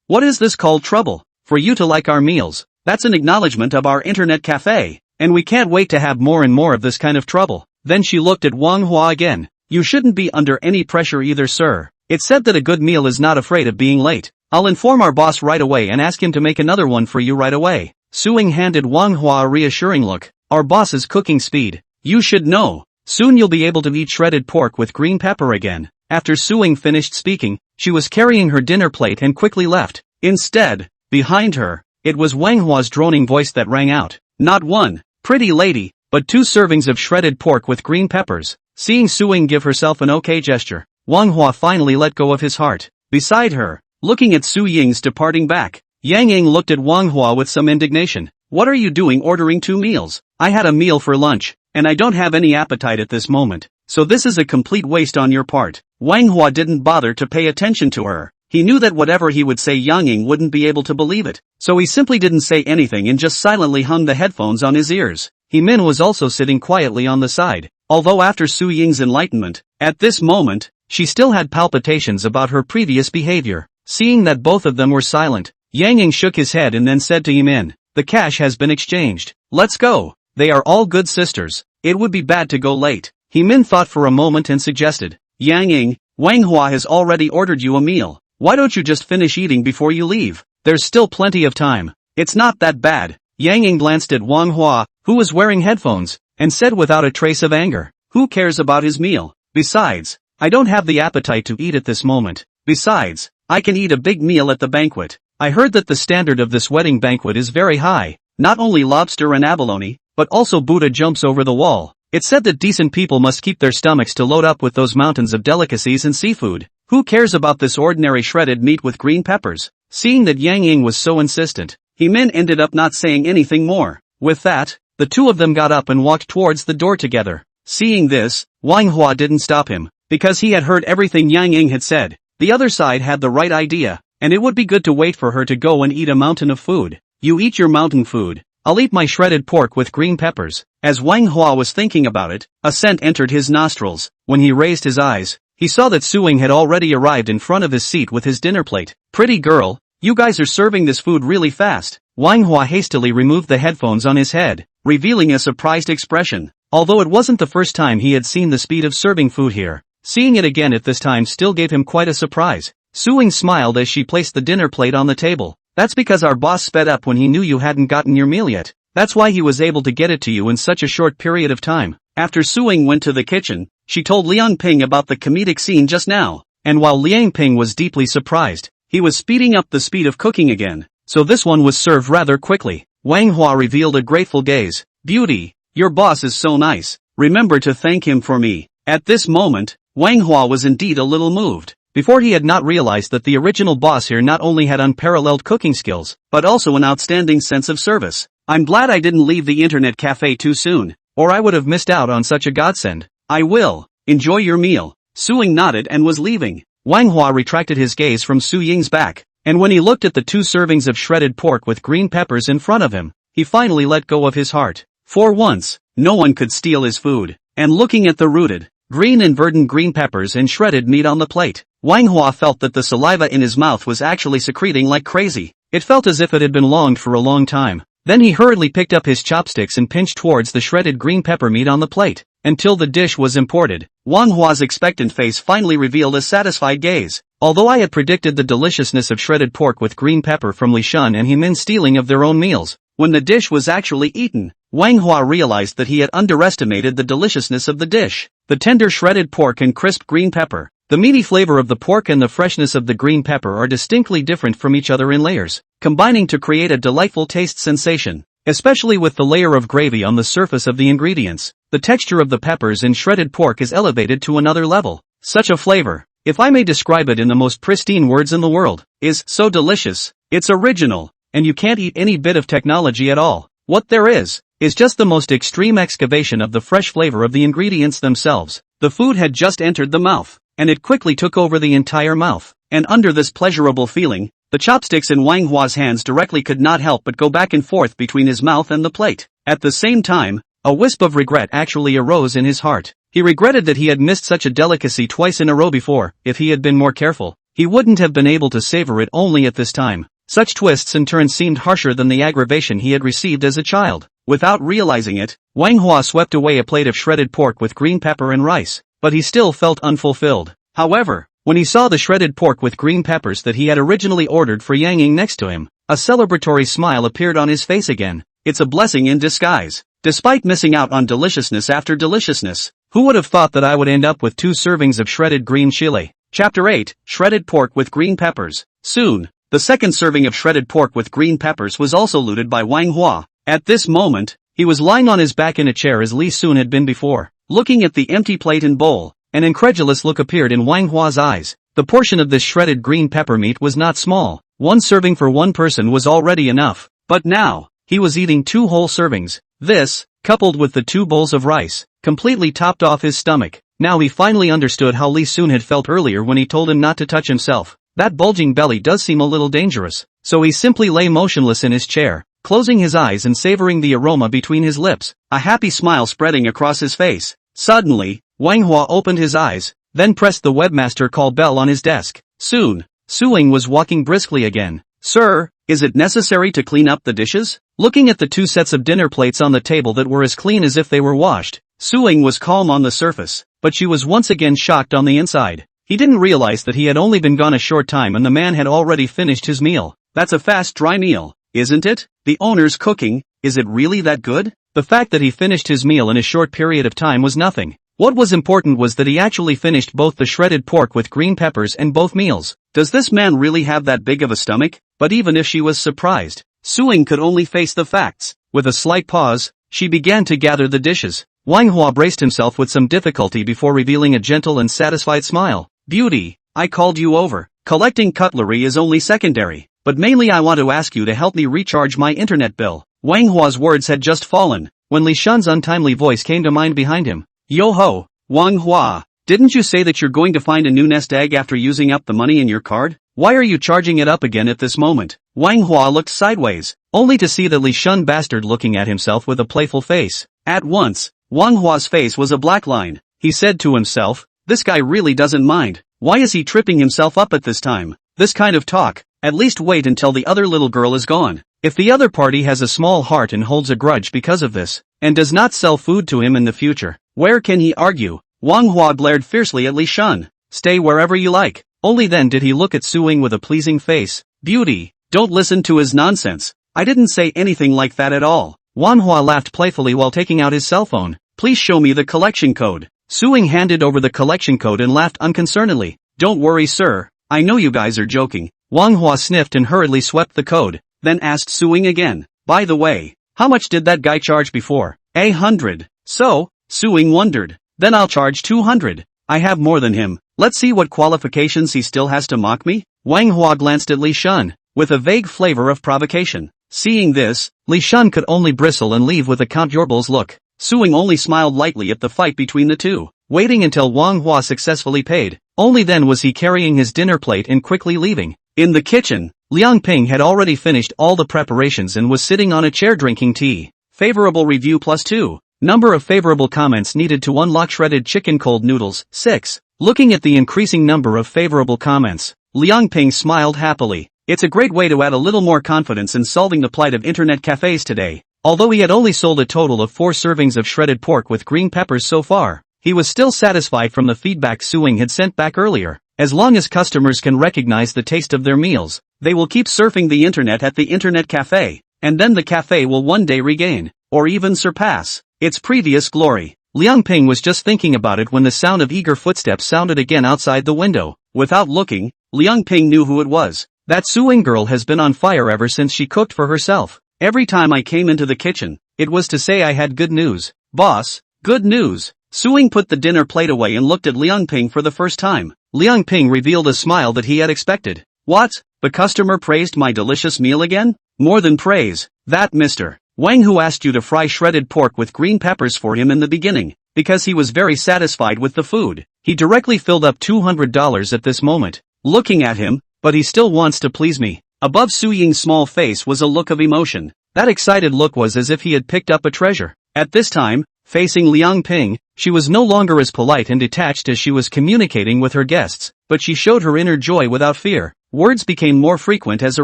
Speaker 1: what is this called trouble? For you to like our meals, that's an acknowledgement of our internet cafe, and we can't wait to have more and more of this kind of trouble. Then she looked at Wang Hua again. You shouldn't be under any pressure either, sir. It's said that a good meal is not afraid of being late. I'll inform our boss right away and ask him to make another one for you right away. Suing handed Wang Hua a reassuring look. Our boss's cooking speed. You should know. Soon you'll be able to eat shredded pork with green pepper again. After Suing finished speaking, she was carrying her dinner plate and quickly left. Instead, behind her, it was Wang Hua's droning voice that rang out. Not 1, pretty lady, but 2 servings of shredded pork with green peppers. Seeing Suing give herself an okay gesture, Wang Hua finally let go of his heart. Beside her, looking at Su Ying's departing back, Yang Ying looked at Wang Hua with some indignation. What are you doing ordering 2 meals? I had a meal for lunch, and I don't have any appetite at this moment, so this is a complete waste on your part. Wang Hua didn't bother to pay attention to her. He knew that whatever he would say Yang Ying wouldn't be able to believe it, so he simply didn't say anything and just silently hummed the headphones on his ears. Hemin was also sitting quietly on the side, although after Su Ying's enlightenment, at this moment, she still had palpitations about her previous behavior. Seeing that both of them were silent, Yang Ying shook his head and then said to Hemin, the cash has been exchanged. Let's go. They are all good sisters. It would be bad to go late. Hemin thought for a moment and suggested, Yang Ying, Wang Hua has already ordered you a meal. Why don't you just finish eating before you leave? There's still plenty of time. It's not that bad. Yang Ying glanced at Wang Hua, who was wearing headphones, and said without a trace of anger, who cares about his meal? Besides, I don't have the appetite to eat at this moment. Besides, I can eat a big meal at the banquet. I heard that the standard of this wedding banquet is very high. Not only lobster and abalone, but also Buddha jumps over the wall. It's said that decent people must keep their stomachs to load up with those mountains of delicacies and seafood. Who cares about this ordinary shredded meat with green peppers? Seeing that Yang Ying was so insistent, Hemin ended up not saying anything more. With that, the 2 of them got up and walked towards the door together. Seeing this, Wang Hua didn't stop him, because he had heard everything Yang Ying had said. The other side had the right idea, and it would be good to wait for her to go and eat a mountain of food. You eat your mountain food. I'll eat my shredded pork with green peppers. As Wang Hua was thinking about it, a scent entered his nostrils. When he raised his eyes, he saw that Suing had already arrived in front of his seat with his dinner plate. Pretty girl, you guys are serving this food really fast. Wang Hua hastily removed the headphones on his head, revealing a surprised expression. Although it wasn't the first time he had seen the speed of serving food here, seeing it again at this time still gave him quite a surprise. Suing smiled as she placed the dinner plate on the table. That's because our boss sped up when he knew you hadn't gotten your meal yet. That's why he was able to get it to you in such a short period of time. After Suing went to the kitchen, she told Liang Ping about the comedic scene just now, and while Liang Ping was deeply surprised, he was speeding up the speed of cooking again, so this one was served rather quickly. Wang Hua revealed a grateful gaze. Beauty, your boss is so nice. Remember to thank him for me. At this moment, Wang Hua was indeed a little moved. Before he had not realized that the original boss here not only had unparalleled cooking skills, but also an outstanding sense of service. I'm glad I didn't leave the internet cafe too soon, or I would have missed out on such a godsend. I will. Enjoy your meal. Suing nodded and was leaving. Wang Hua retracted his gaze from Su Ying's back, and when he looked at the 2 servings of shredded pork with green peppers in front of him, he finally let go of his heart. For once, no one could steal his food. And looking at the rooted, green and verdant green peppers and shredded meat on the plate. Manhwa felt that the saliva in his mouth was actually secreting like crazy. It felt as if it had been longed for a long time. Then he hurriedly picked up his chopsticks and pinched towards the shredded green pepper meat on the plate. Until the dish was imported, Manhwa's expectant face finally revealed a satisfied gaze. Although I had predicted the deliciousness of shredded pork with green pepper from Li Shun and Hemin's stealing of their own meals, when the dish was actually eaten, Manhwa realized that he had underestimated the deliciousness of the dish. The tender shredded pork and crisp green pepper, the meaty flavor of the pork and the freshness of the green pepper are distinctly different from each other in layers, combining to create a delightful taste sensation. Especially with the layer of gravy on the surface of the ingredients, the texture of the peppers and shredded pork is elevated to another level. Such a flavor, if I may describe it in the most pristine words in the world, is so delicious. It's original, and you can't eat any bit of technology at all. What there is just the most extreme excavation of the fresh flavor of the ingredients themselves. The food had just entered the mouth, and it quickly took over the entire mouth. And under this pleasurable feeling, the chopsticks in Manhwa's hands directly could not help but go back and forth between his mouth and the plate. At the same time, a wisp of regret actually arose in his heart. He regretted that he had missed such a delicacy twice in a row before. If he had been more careful, he wouldn't have been able to savor it only at this time. Such twists and turns seemed harsher than the aggravation he had received as a child. Without realizing it, Manhwa swept away a plate of shredded pork with green pepper and rice, but he still felt unfulfilled. However, when he saw the shredded pork with green peppers that he had originally ordered for Yang next to him, a celebratory smile appeared on his face again. It's a blessing in disguise. Despite missing out on deliciousness after deliciousness, who would have thought that I would end up with 2 servings of shredded green chili? Chapter 8, Shredded Pork with Green Peppers. Soon, the second serving of shredded pork with green peppers was also looted by Manhwa. At this moment, he was lying on his back in a chair as Li Sun had been before, looking at the empty plate and bowl. An incredulous look appeared in Manhwa's eyes. The portion of this shredded green pepper meat was not small. 1 serving for 1 person was already enough. But now, he was eating 2 whole servings. This, coupled with the 2 bowls of rice, completely topped off his stomach. Now he finally understood how Li Sun had felt earlier when he told him not to touch himself. That bulging belly does seem a little dangerous. So he simply lay motionless in his chair, closing his eyes and savoring the aroma between his lips, a happy smile spreading across his face. Suddenly, Manhwa opened his eyes, then pressed the webmaster call bell on his desk. Soon, Suing was walking briskly again. Sir, is it necessary to clean up the dishes? Looking at the 2 sets of dinner plates on the table that were as clean as if they were washed, Suing was calm on the surface, but she was once again shocked on the inside. He didn't realize that he had only been gone a short time and the man had already finished his meal. That's a fast dry meal, isn't it? The owner's cooking, is it really that good? The fact that he finished his meal in a short period of time was nothing. What was important was that he actually finished both the shredded pork with green peppers and both meals. Does this man really have that big of a stomach? But even if she was surprised, Suing could only face the facts. With a slight pause, she began to gather the dishes. Manhwa braced himself with some difficulty before revealing a gentle and satisfied smile. Beauty, I called you over. Collecting cutlery is only secondary, but mainly I want to ask you to help me recharge my internet bill. Manhwa's words had just fallen, when Li Shun's untimely voice came to mind behind him. Yo-ho, Manhwa, didn't you say that you're going to find a new nest egg after using up the money in your card? Why are you charging it up again at this moment? Manhwa looked sideways, only to see the Li Shun bastard looking at himself with a playful face. At once, Manhwa's face was a black line. He said to himself, this guy really doesn't mind. Why is he tripping himself up at this time? This kind of talk, at least wait until the other little girl is gone. If the other party has a small heart and holds a grudge because of this, and does not sell food to him in the future, where can he argue? Manhwa glared fiercely at Li Shun. Stay wherever you like. Only then did he look at Suing with a pleasing face. Beauty, don't listen to his nonsense. I didn't say anything like that at all. Manhwa laughed playfully while taking out his cell phone. Please show me the collection code. Suing handed over the collection code and laughed unconcernedly. Don't worry, sir. I know you guys are joking. Manhwa sniffed and hurriedly swept the code, then asked Suing again. By the way, how much did that guy charge before? 100. So? Suing wondered. Then I'll charge 200. I have more than him. Let's see what qualifications he still has to mock me. Manhwa glanced at Li Shun, with a vague flavor of provocation. Seeing this, Li Shun could only bristle and leave with a count your balls look. Suing only smiled lightly at the fight between the two, waiting until Manhwa successfully paid. Only then was he carrying his dinner plate and quickly leaving. In the kitchen, Liang Ping had already finished all the preparations and was sitting on a chair drinking tea. Favorable review +2. Number of favorable comments needed to unlock shredded chicken cold noodles, 6. Looking at the increasing number of favorable comments, Liang Ping smiled happily. It's a great way to add a little more confidence in solving the plight of internet cafes today. Although he had only sold a total of 4 servings of shredded pork with green peppers so far, he was still satisfied from the feedback Suing had sent back earlier. As long as customers can recognize the taste of their meals, they will keep surfing the internet at the internet cafe, and then the cafe will one day regain, or even surpass, its previous glory. Liang Ping was just thinking about it when the sound of eager footsteps sounded again outside the window. Without looking, Liang Ping knew who it was. That Suing girl has been on fire ever since she cooked for herself. Every time I came into the kitchen, it was to say I had good news. Boss, good news. Suing put the dinner plate away and looked at Liang Ping for the first time. Liang Ping revealed a smile that he had expected. What? The customer praised my delicious meal again? More than praise. That Mr. Wang who asked you to fry shredded pork with green peppers for him in the beginning, because he was very satisfied with the food. He directly filled up $200 at this moment. Looking at him, but he still wants to please me. Above Su Ying's small face was a look of emotion. That excited look was as if he had picked up a treasure. At this time, facing Liang Ping, she was no longer as polite and detached as she was communicating with her guests, but she showed her inner joy without fear. Words became more frequent as a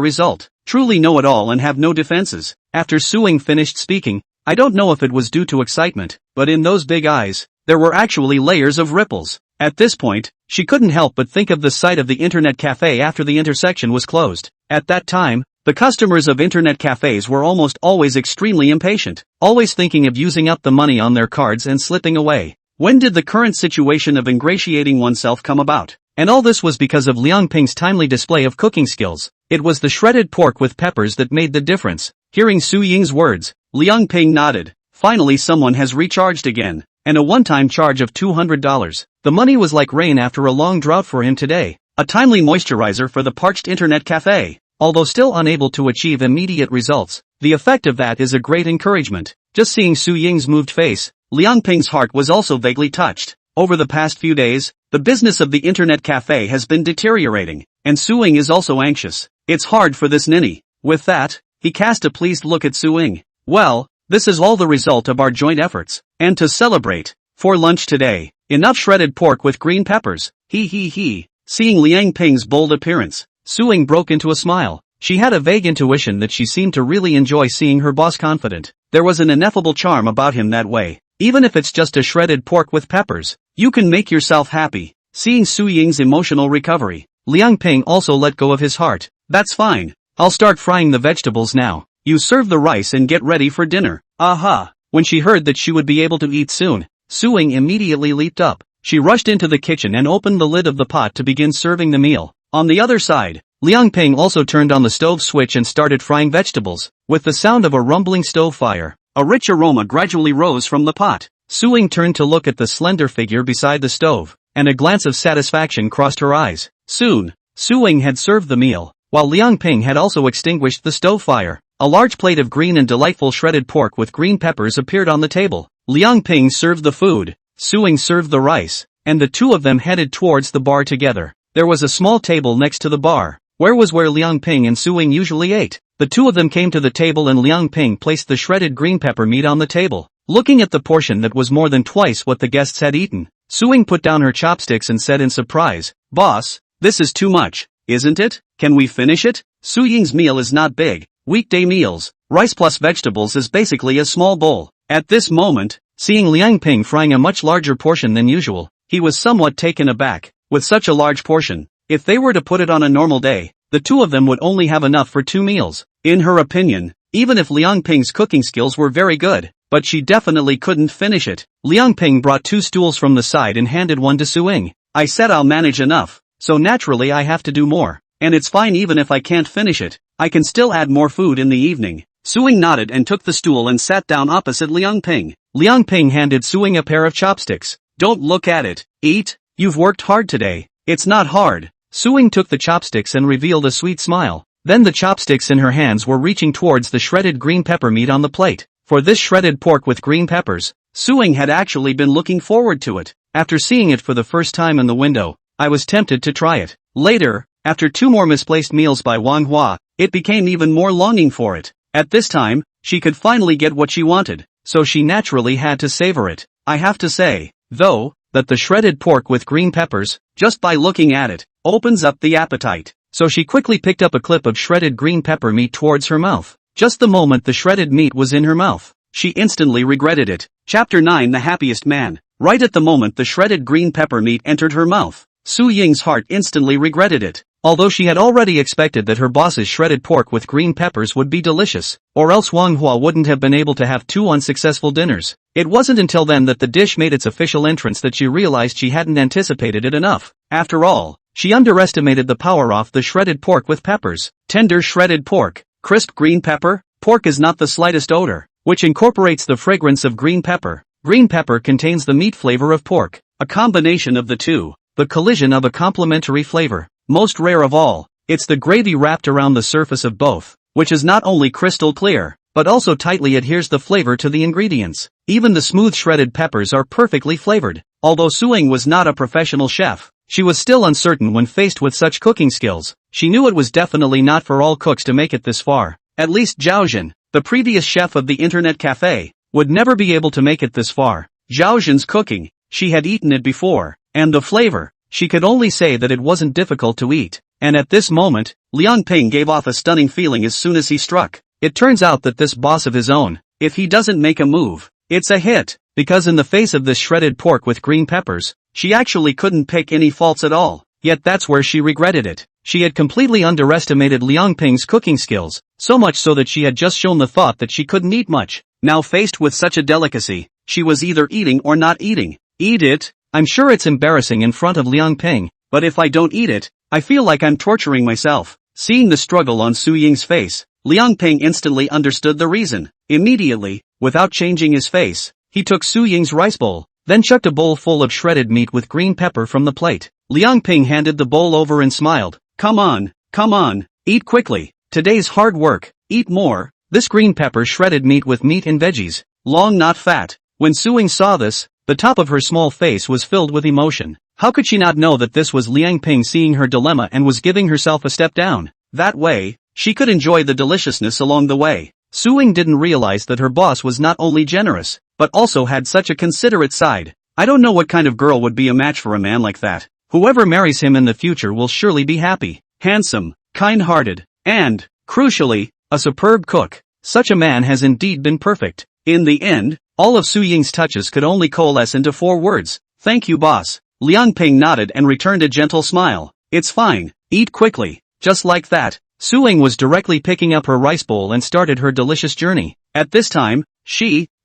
Speaker 1: result. Truly know it all and have no defenses. After Suing finished speaking, I don't know if it was due to excitement, but in those big eyes, there were actually layers of ripples. At this point, she couldn't help but think of the sight of the internet cafe after the intersection was closed. At that time, the customers of internet cafes were almost always extremely impatient, always thinking of using up the money on their cards and slipping away. When did the current situation of ingratiating oneself come about? And all this was because of Liang Ping's timely display of cooking skills. It was the shredded pork with peppers that made the difference. Hearing Su Ying's words, Liang Ping nodded. Finally someone has recharged again. And a one-time charge of $200. The money was like rain after a long drought for him today. A timely moisturizer for the parched internet cafe. Although still unable to achieve immediate results, the effect of that is a great encouragement. Just seeing Su Ying's moved face, Liang Ping's heart was also vaguely touched. Over the past few days, the business of the internet cafe has been deteriorating, and Suing is also anxious. It's hard for this ninny. With that, he cast a pleased look at Suing. Well, this is all the result of our joint efforts. And to celebrate, for lunch today, enough shredded pork with green peppers. He. Seeing Liang Ping's bold appearance, Suing broke into a smile. She had a vague intuition that she seemed to really enjoy seeing her boss confident. There was an ineffable charm about him that way. Even if it's just a shredded pork with peppers, you can make yourself happy. Seeing Su Ying's emotional recovery, Liang Ping also let go of his heart. That's fine. I'll start frying the vegetables now. You serve the rice and get ready for dinner. Aha! When she heard that she would be able to eat soon, Suing immediately leaped up. She rushed into the kitchen and opened the lid of the pot to begin serving the meal. On the other side, Liang Ping also turned on the stove switch and started frying vegetables. With the sound of a rumbling stove fire, a rich aroma gradually rose from the pot. Suing turned to look at the slender figure beside the stove, and a glance of satisfaction crossed her eyes. Soon, Suing had served the meal, while Liang Ping had also extinguished the stove fire. A large plate of green and delightful shredded pork with green peppers appeared on the table. Liang Ping served the food, Suing served the rice, and the two of them headed towards the bar together. There was a small table next to the bar, where Liang Ping and Suing usually ate. The two of them came to the table and Liang Ping placed the shredded green pepper meat on the table. Looking at the portion that was more than twice what the guests had eaten, Suing put down her chopsticks and said in surprise, "Boss, this is too much, isn't it? Can we finish it?" Su Ying's meal is not big. Weekday meals, rice plus vegetables is basically a small bowl. At this moment, seeing Liang Ping frying a much larger portion than usual, he was somewhat taken aback. With such a large portion, if they were to put it on a normal day, the two of them would only have enough for 2 meals. In her opinion, even if Liang Ping's cooking skills were very good, but she definitely couldn't finish it. Liang Ping brought 2 stools from the side and handed one to Suing. I said I'll manage enough, so naturally I have to do more. And it's fine even if I can't finish it. I can still add more food in the evening. Suing nodded and took the stool and sat down opposite Liang Ping. Liang Ping handed Suing a pair of chopsticks. Don't look at it. Eat. You've worked hard today. It's not hard. Suing took the chopsticks and revealed a sweet smile. Then the chopsticks in her hands were reaching towards the shredded green pepper meat on the plate. For this shredded pork with green peppers, Suing had actually been looking forward to it. After seeing it for the first time in the window, I was tempted to try it. Later, after 2 more misplaced meals by Manhwa, it became even more longing for it. At this time, she could finally get what she wanted. so she naturally had to savor it. I have to say, though, that the shredded pork with green peppers, just by looking at it, opens up the appetite. So she quickly picked up a clip of shredded green pepper meat towards her mouth. Just the moment the shredded meat was in her mouth, she instantly regretted it. Chapter 9: The Happiest Man. Right at the moment the shredded green pepper meat entered her mouth, Su Ying's heart instantly regretted it. Although she had already expected that her boss's shredded pork with green peppers would be delicious, or else Manhwa wouldn't have been able to have 2 unsuccessful dinners. It wasn't until then that the dish made its official entrance that she realized she hadn't anticipated it enough. After all, she underestimated the power of the shredded pork with peppers. Tender shredded pork, crisp green pepper. Pork is not the slightest odor, which incorporates the fragrance of green pepper. Green pepper contains the meat flavor of pork, a combination of the two, the collision of a complementary flavor. Most rare of all, it's the gravy wrapped around the surface of both, which is not only crystal clear, but also tightly adheres the flavor to the ingredients. Even the smooth shredded peppers are perfectly flavored. Although Su Ying was not a professional chef, she was still uncertain when faced with such cooking skills. She knew it was definitely not for all cooks to make it this far. At least Zhao Jin, the previous chef of the internet cafe, would never be able to make it this far. Zhao Jin's cooking, she had eaten it before, and the flavor, she could only say that it wasn't difficult to eat. And at this moment, Liang Ping gave off a stunning feeling as soon as he struck. It turns out that this boss of his own, if he doesn't make a move, it's a hit, because in the face of this shredded pork with green peppers, she actually couldn't pick any faults at all. Yet that's where she regretted it. She had completely underestimated Liang Ping's cooking skills, so much so that she had just shown the thought that she couldn't eat much. Now faced with such a delicacy, she was either eating or not eating. Eat it? I'm sure it's embarrassing in front of Liang Ping, but if I don't eat it, I feel like I'm torturing myself. Seeing the struggle on Su Ying's face, Liang Ping instantly understood the reason. Immediately, without changing his face, he took Su Ying's rice bowl, then chucked a bowl full of shredded meat with green pepper from the plate. Liang Ping handed the bowl over and smiled. Come on, eat quickly. Today's hard work, eat more. This green pepper shredded meat with meat and veggies, long not fat. When Su Ying saw this, the top of her small face was filled with emotion. How could she not know that this was Liang Ping seeing her dilemma and was giving herself a step down? That way, she could enjoy the deliciousness along the way. Su Ying didn't realize that her boss was not only generous, but also had such a considerate side. I don't know what kind of girl would be a match for a man like that. Whoever marries him in the future will surely be happy, handsome, kind-hearted, and, crucially, a superb cook. Such a man has indeed been perfect. In the end, all of Su Ying's touches could only coalesce into 4 words. Thank you, boss. Liang Ping nodded and returned a gentle smile. It's fine, eat quickly. Just like that, Su Ying was directly picking up her rice bowl and started her delicious journey. At this time,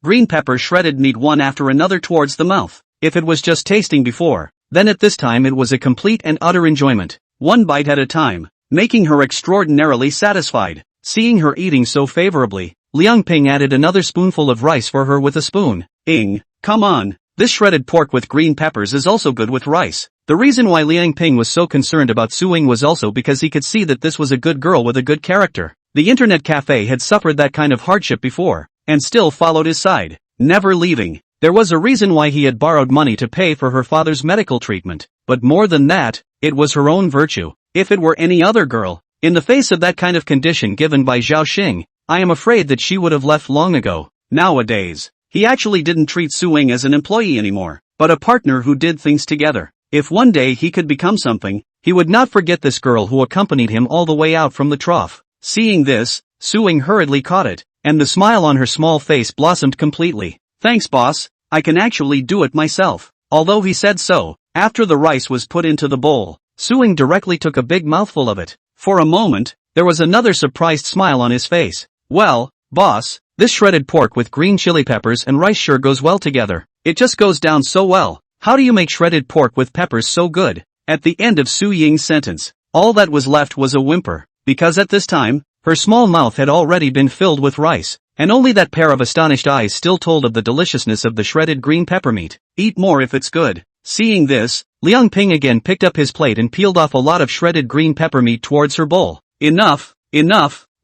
Speaker 1: green pepper shredded meat one after another towards the mouth. If it was just tasting before, then at this time it was a complete and utter enjoyment. One bite at a time, making her extraordinarily satisfied. Seeing her eating so favorably, Liang Ping added another spoonful of rice for her with a spoon. Come on, this shredded pork with green peppers is also good with rice. The reason why Liang Ping was so concerned about Su Ying was also because he could see that this was a good girl with a good character. The internet cafe had suffered that kind of hardship before, and still followed his side, never leaving. There was a reason why he had borrowed money to pay for her father's medical treatment, but more than that, it was her own virtue. If it were any other girl, in the face of that kind of condition given by Zhao Xing, I am afraid that she would have left long ago. Nowadays, he actually didn't treat Su Ying as an employee anymore, but a partner who did things together. If one day he could become something, he would not forget this girl who accompanied him all the way out from the trough. Seeing this, Su Ying hurriedly caught it, and the smile on her small face blossomed completely. Thanks, boss, I can actually do it myself. Although he said so, after the rice was put into the bowl, Su Ying directly took a big mouthful of it. For a moment, there was another surprised smile on his face. Well, boss, this shredded pork with green chili peppers and rice sure goes well together. It just goes down so well. How do you make shredded pork with peppers so good? At the end of Su Ying's sentence, all that was left was a whimper, because at this time, her small mouth had already been filled with rice, and only that pair of astonished eyes still told of the deliciousness of the shredded green pepper meat. Eat more if it's good. Seeing this, Liang Ping again picked up his plate and peeled off a lot of shredded green pepper meat towards her bowl. Enough,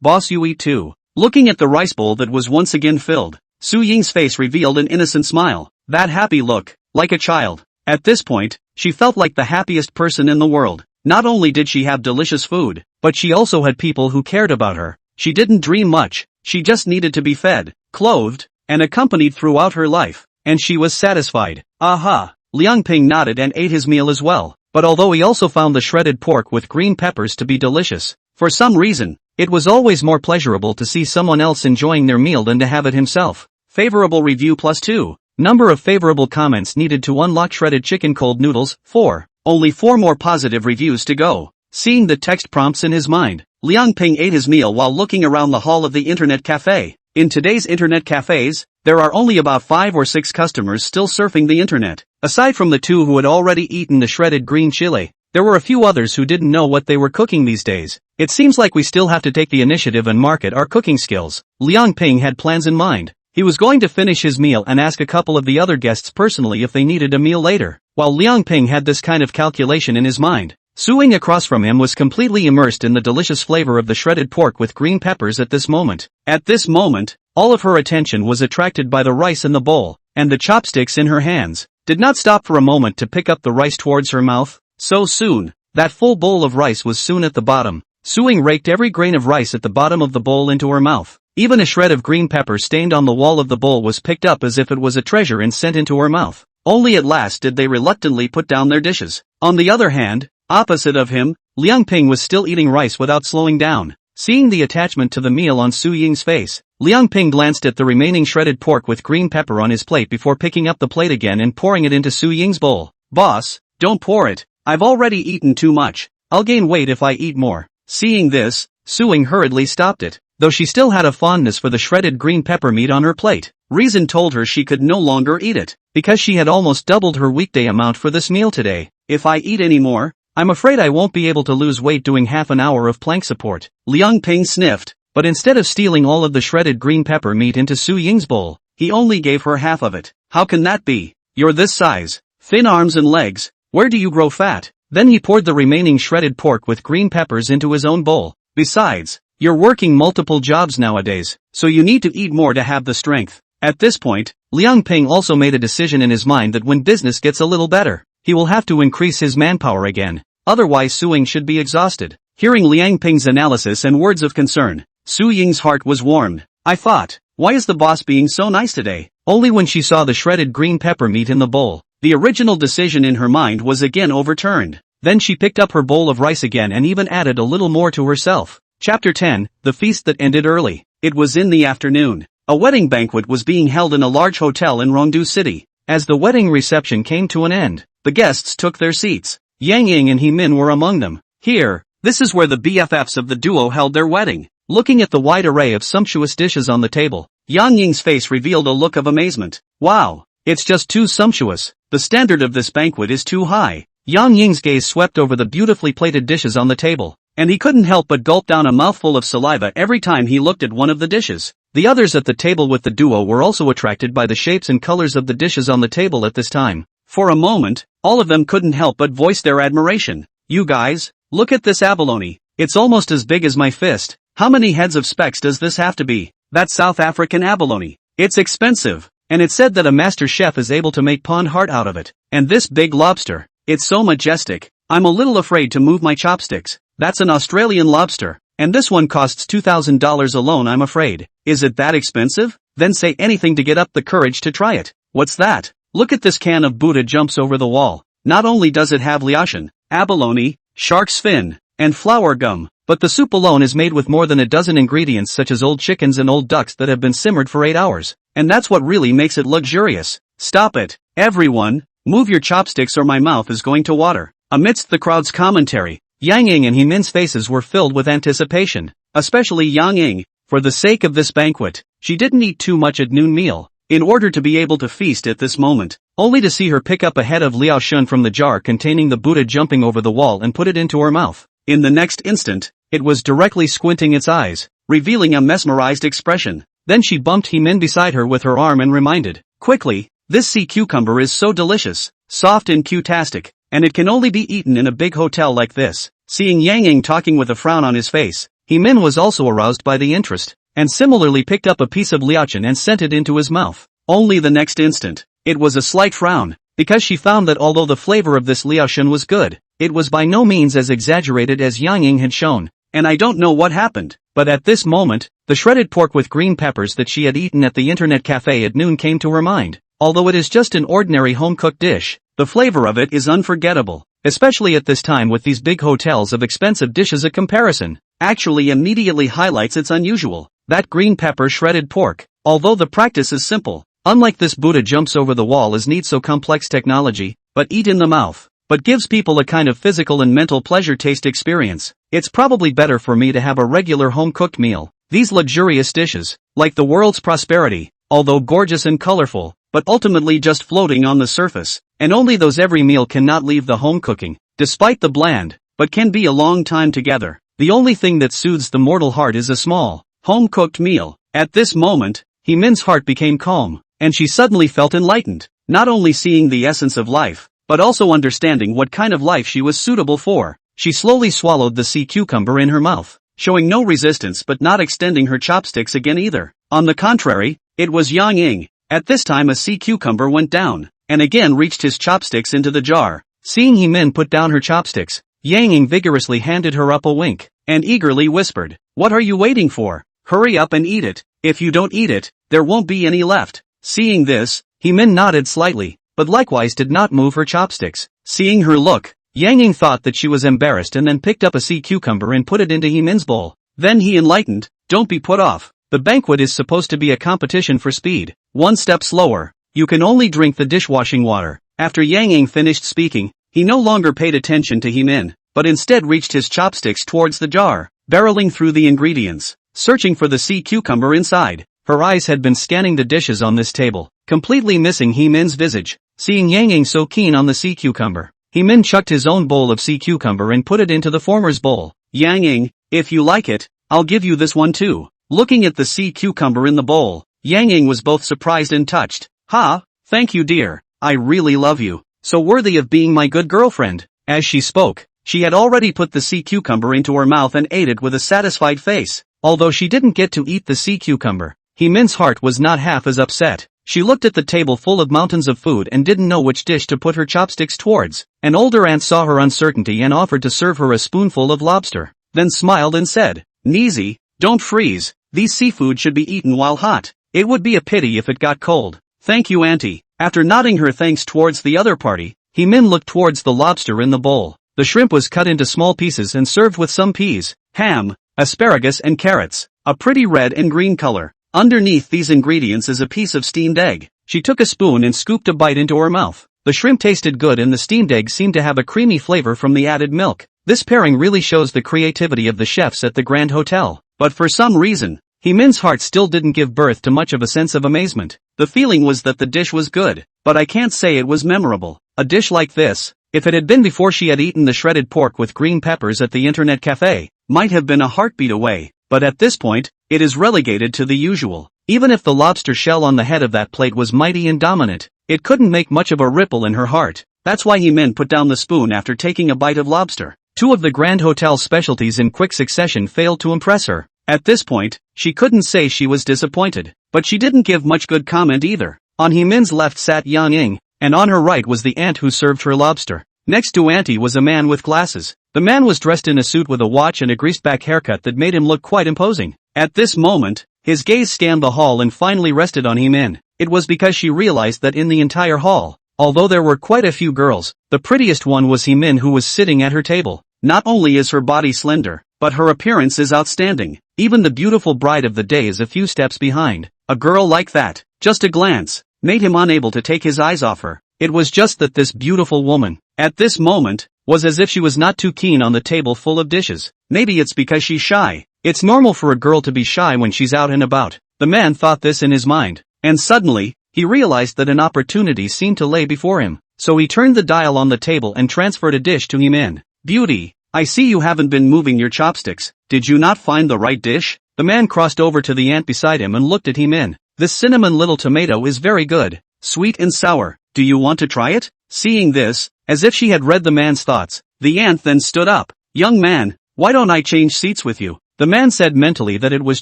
Speaker 1: boss, you eat too. Looking at the rice bowl that was once again filled, Su Ying's face revealed an innocent smile. That happy look, like a child. At this point, she felt like the happiest person in the world. Not only did she have delicious food, but she also had people who cared about her. She didn't dream much, she just needed to be fed, clothed, and accompanied throughout her life, and she was satisfied. Aha! Liang Ping nodded and ate his meal as well, but although he also found the shredded pork with green peppers to be delicious, for some reason, it was always more pleasurable to see someone else enjoying their meal than to have it himself. Favorable review +2. Number of favorable comments needed to unlock shredded chicken cold noodles, 4. Only 4 more positive reviews to go. Seeing the text prompts in his mind, Liang Ping ate his meal while looking around the hall of the internet cafe. In today's internet cafes, there are only about 5 or 6 customers still surfing the internet. Aside from the 2 who had already eaten the shredded green chili, there were a few others who didn't know what they were cooking these days. It seems like we still have to take the initiative and market our cooking skills. Liang Ping had plans in mind. He was going to finish his meal and ask a couple of the other guests personally if they needed a meal later. While Liang Ping had this kind of calculation in his mind, Suing across from him was completely immersed in the delicious flavor of the shredded pork with green peppers at this moment. At this moment, all of her attention was attracted by the rice in the bowl, and the chopsticks in her hands. Did not stop for a moment to pick up the rice towards her mouth. So soon, that full bowl of rice was soon at the bottom. Suing raked every grain of rice at the bottom of the bowl into her mouth. Even a shred of green pepper stained on the wall of the bowl was picked up as if it was a treasure and sent into her mouth. Only at last did they reluctantly put down their dishes. On the other hand, opposite of him, Liang Ping was still eating rice without slowing down. Seeing the attachment to the meal on Su Ying's face, Liang Ping glanced at the remaining shredded pork with green pepper on his plate before picking up the plate again and pouring it into Su Ying's bowl. Boss, don't pour it. I've already eaten too much. I'll gain weight if I eat more. Seeing this, Su Ying hurriedly stopped it. Though she still had a fondness for the shredded green pepper meat on her plate, reason told her she could no longer eat it, because she had almost doubled her weekday amount for this meal today. If I eat any more, I'm afraid I won't be able to lose weight doing half an hour of plank support. Liang Ping sniffed, but instead of stealing all of the shredded green pepper meat into Su Ying's bowl, he only gave her half of it. How can that be? You're this size, thin arms and legs, where do you grow fat? Then he poured the remaining shredded pork with green peppers into his own bowl. Besides, you're working multiple jobs nowadays, so you need to eat more to have the strength. At this point, Liang Ping also made a decision in his mind that when business gets a little better, he will have to increase his manpower again. Otherwise Su Ying should be exhausted. Hearing Liang Ping's analysis and words of concern, Su Ying's heart was warmed. I thought, why is the boss being so nice today? Only when she saw the shredded green pepper meat in the bowl, the original decision in her mind was again overturned. Then she picked up her bowl of rice again and even added a little more to herself. Chapter 10, The Feast That Ended Early. It was in the afternoon. A wedding banquet was being held in a large hotel in Rongdu City. As the wedding reception came to an end, the guests took their seats. Yang Ying and He Min were among them. This is where the BFFs of the duo held their wedding. Looking at the wide array of sumptuous dishes on the table, Yang Ying's face revealed a look of amazement. Wow, it's just too sumptuous. The standard of this banquet is too high. Yang Ying's gaze swept over the beautifully plated dishes on the table, and he couldn't help but gulp down a mouthful of saliva every time he looked at one of the dishes. The others at the table with the duo were also attracted by the shapes and colors of the dishes on the table at this time. For a moment, all of them couldn't help but voice their admiration. You guys, look at this abalone. It's almost as big as my fist. How many heads of specks does this have to be? That South African abalone. It's expensive, and it's said that a master chef is able to make pond heart out of it. And this big lobster. It's so majestic. I'm a little afraid to move my chopsticks. That's an Australian lobster, and this one costs $2,000 alone, I'm afraid. Is it that expensive? Then say anything to get up the courage to try it. What's that? Look at this can of Buddha jumps over the wall. Not only does it have liaoshan, abalone, shark's fin, and flour gum, but the soup alone is made with more than a dozen ingredients such as old chickens and old ducks that have been simmered for 8 hours. And that's what really makes it luxurious. Stop it, everyone. Move your chopsticks or my mouth is going to water. Amidst the crowd's commentary, Yang Ying and He Min's faces were filled with anticipation, especially Yang Ying. For the sake of this banquet, she didn't eat too much at noon meal, in order to be able to feast at this moment, only to see her pick up a head of liaoshan from the jar containing the Buddha jumping over the wall and put it into her mouth. In the next instant, it was directly squinting its eyes, revealing a mesmerized expression. Then she bumped He Min beside her with her arm and reminded, quickly, this sea cucumber is so delicious, soft and cutastic, and it can only be eaten in a big hotel like this. Seeing Yang Ying talking with a frown on his face, He Min was also aroused by the interest, and similarly picked up a piece of liaoshan and sent it into his mouth. Only the next instant, it was a slight frown, because she found that although the flavor of this liaoshan was good, it was by no means as exaggerated as Yang Ying had shown, and I don't know what happened. But at this moment, the shredded pork with green peppers that she had eaten at the internet cafe at noon came to her mind. Although it is just an ordinary home-cooked dish, the flavor of it is unforgettable, especially at this time with these big hotels of expensive dishes. A comparison actually immediately highlights its unusual. That green pepper shredded pork, although the practice is simple, unlike this Buddha jumps over the wall is neat so complex technology, but eat in the mouth, but gives people a kind of physical and mental pleasure taste experience. It's probably better for me to have a regular home-cooked meal. These luxurious dishes, like the world's prosperity, although gorgeous and colorful, but ultimately just floating on the surface, and only those every meal cannot leave the home cooking, despite the bland, but can be a long time together. The only thing that soothes the mortal heart is a small, home-cooked meal. At this moment, Hemin's heart became calm, and she suddenly felt enlightened, not only seeing the essence of life, but also understanding what kind of life she was suitable for. She slowly swallowed the sea cucumber in her mouth, showing no resistance but not extending her chopsticks again either. On the contrary, it was Yang Ying. At this time a sea cucumber went down, and again reached his chopsticks into the jar. Seeing Hemin put down her chopsticks, Yang Ying vigorously handed her up a wink, and eagerly whispered, "What are you waiting for? Hurry up and eat it. If you don't eat it, there won't be any left." Seeing this, Hemin nodded slightly, but likewise did not move her chopsticks. Seeing her look, Yang Ying thought that she was embarrassed and then picked up a sea cucumber and put it into Hemin's bowl. Then he enlightened, "Don't be put off. The banquet is supposed to be a competition for speed. One step slower, you can only drink the dishwashing water." After Yang Ying finished speaking, he no longer paid attention to Hemin, but instead reached his chopsticks towards the jar, barreling through the ingredients, searching for the sea cucumber inside. Her eyes had been scanning the dishes on this table, completely missing Hemin's visage. Seeing Yang Ying so keen on the sea cucumber, Hemin chucked his own bowl of sea cucumber and put it into the former's bowl. "Yang Ying, if you like it, I'll give you this one too." Looking at the sea cucumber in the bowl, Yang Ying was both surprised and touched. "Ha, thank you dear, I really love you, so worthy of being my good girlfriend." As she spoke, she had already put the sea cucumber into her mouth and ate it with a satisfied face. Although she didn't get to eat the sea cucumber, Hemin's heart was not half as upset. She looked at the table full of mountains of food and didn't know which dish to put her chopsticks towards. An older aunt saw her uncertainty and offered to serve her a spoonful of lobster, then smiled and said, "Nizi, don't freeze, these seafood should be eaten while hot. It would be a pity if it got cold." "Thank you auntie." After nodding her thanks towards the other party, Hemin looked towards the lobster in the bowl. The shrimp was cut into small pieces and served with some peas, ham, asparagus and carrots, a pretty red and green color. Underneath these ingredients is a piece of steamed egg. She took a spoon and scooped a bite into her mouth. The shrimp tasted good and the steamed egg seemed to have a creamy flavor from the added milk. This pairing really shows the creativity of the chefs at the Grand Hotel. But for some reason, Hemin's heart still didn't give birth to much of a sense of amazement. The feeling was that the dish was good, but I can't say it was memorable. A dish like this, if it had been before she had eaten the shredded pork with green peppers at the internet cafe, might have been a heartbeat away. But at this point, it is relegated to the usual. Even if the lobster shell on the head of that plate was mighty and dominant, it couldn't make much of a ripple in her heart. That's why Hemin put down the spoon after taking a bite of lobster. Two of the Grand Hotel's specialties in quick succession failed to impress her. At this point, she couldn't say she was disappointed, but she didn't give much good comment either. On Hemin's left sat Yang Ying, and on her right was the aunt who served her lobster. Next to Auntie was a man with glasses. The man was dressed in a suit with a watch and a greased-back haircut that made him look quite imposing. At this moment, his gaze scanned the hall and finally rested on Hemin. It was because she realized that in the entire hall, although there were quite a few girls, the prettiest one was Hemin, who was sitting at her table. Not only is her body slender, but her appearance is outstanding. Even the beautiful bride of the day is a few steps behind. A girl like that, just a glance, made him unable to take his eyes off her. It was just that this beautiful woman, at this moment, was as if she was not too keen on the table full of dishes. Maybe it's because she's shy. It's normal for a girl to be shy when she's out and about. The man thought this in his mind, and suddenly, he realized that an opportunity seemed to lay before him. So he turned the dial on the table and transferred a dish to Hemin. "Beauty, I see you haven't been moving your chopsticks. Did you not find the right dish?" The man crossed over to the aunt beside him and looked at Hemin. "This cinnamon little tomato is very good, sweet and sour. Do you want to try it?" Seeing this, as if she had read the man's thoughts, the aunt then stood up. "Young man, why don't I change seats with you?" The man said mentally that it was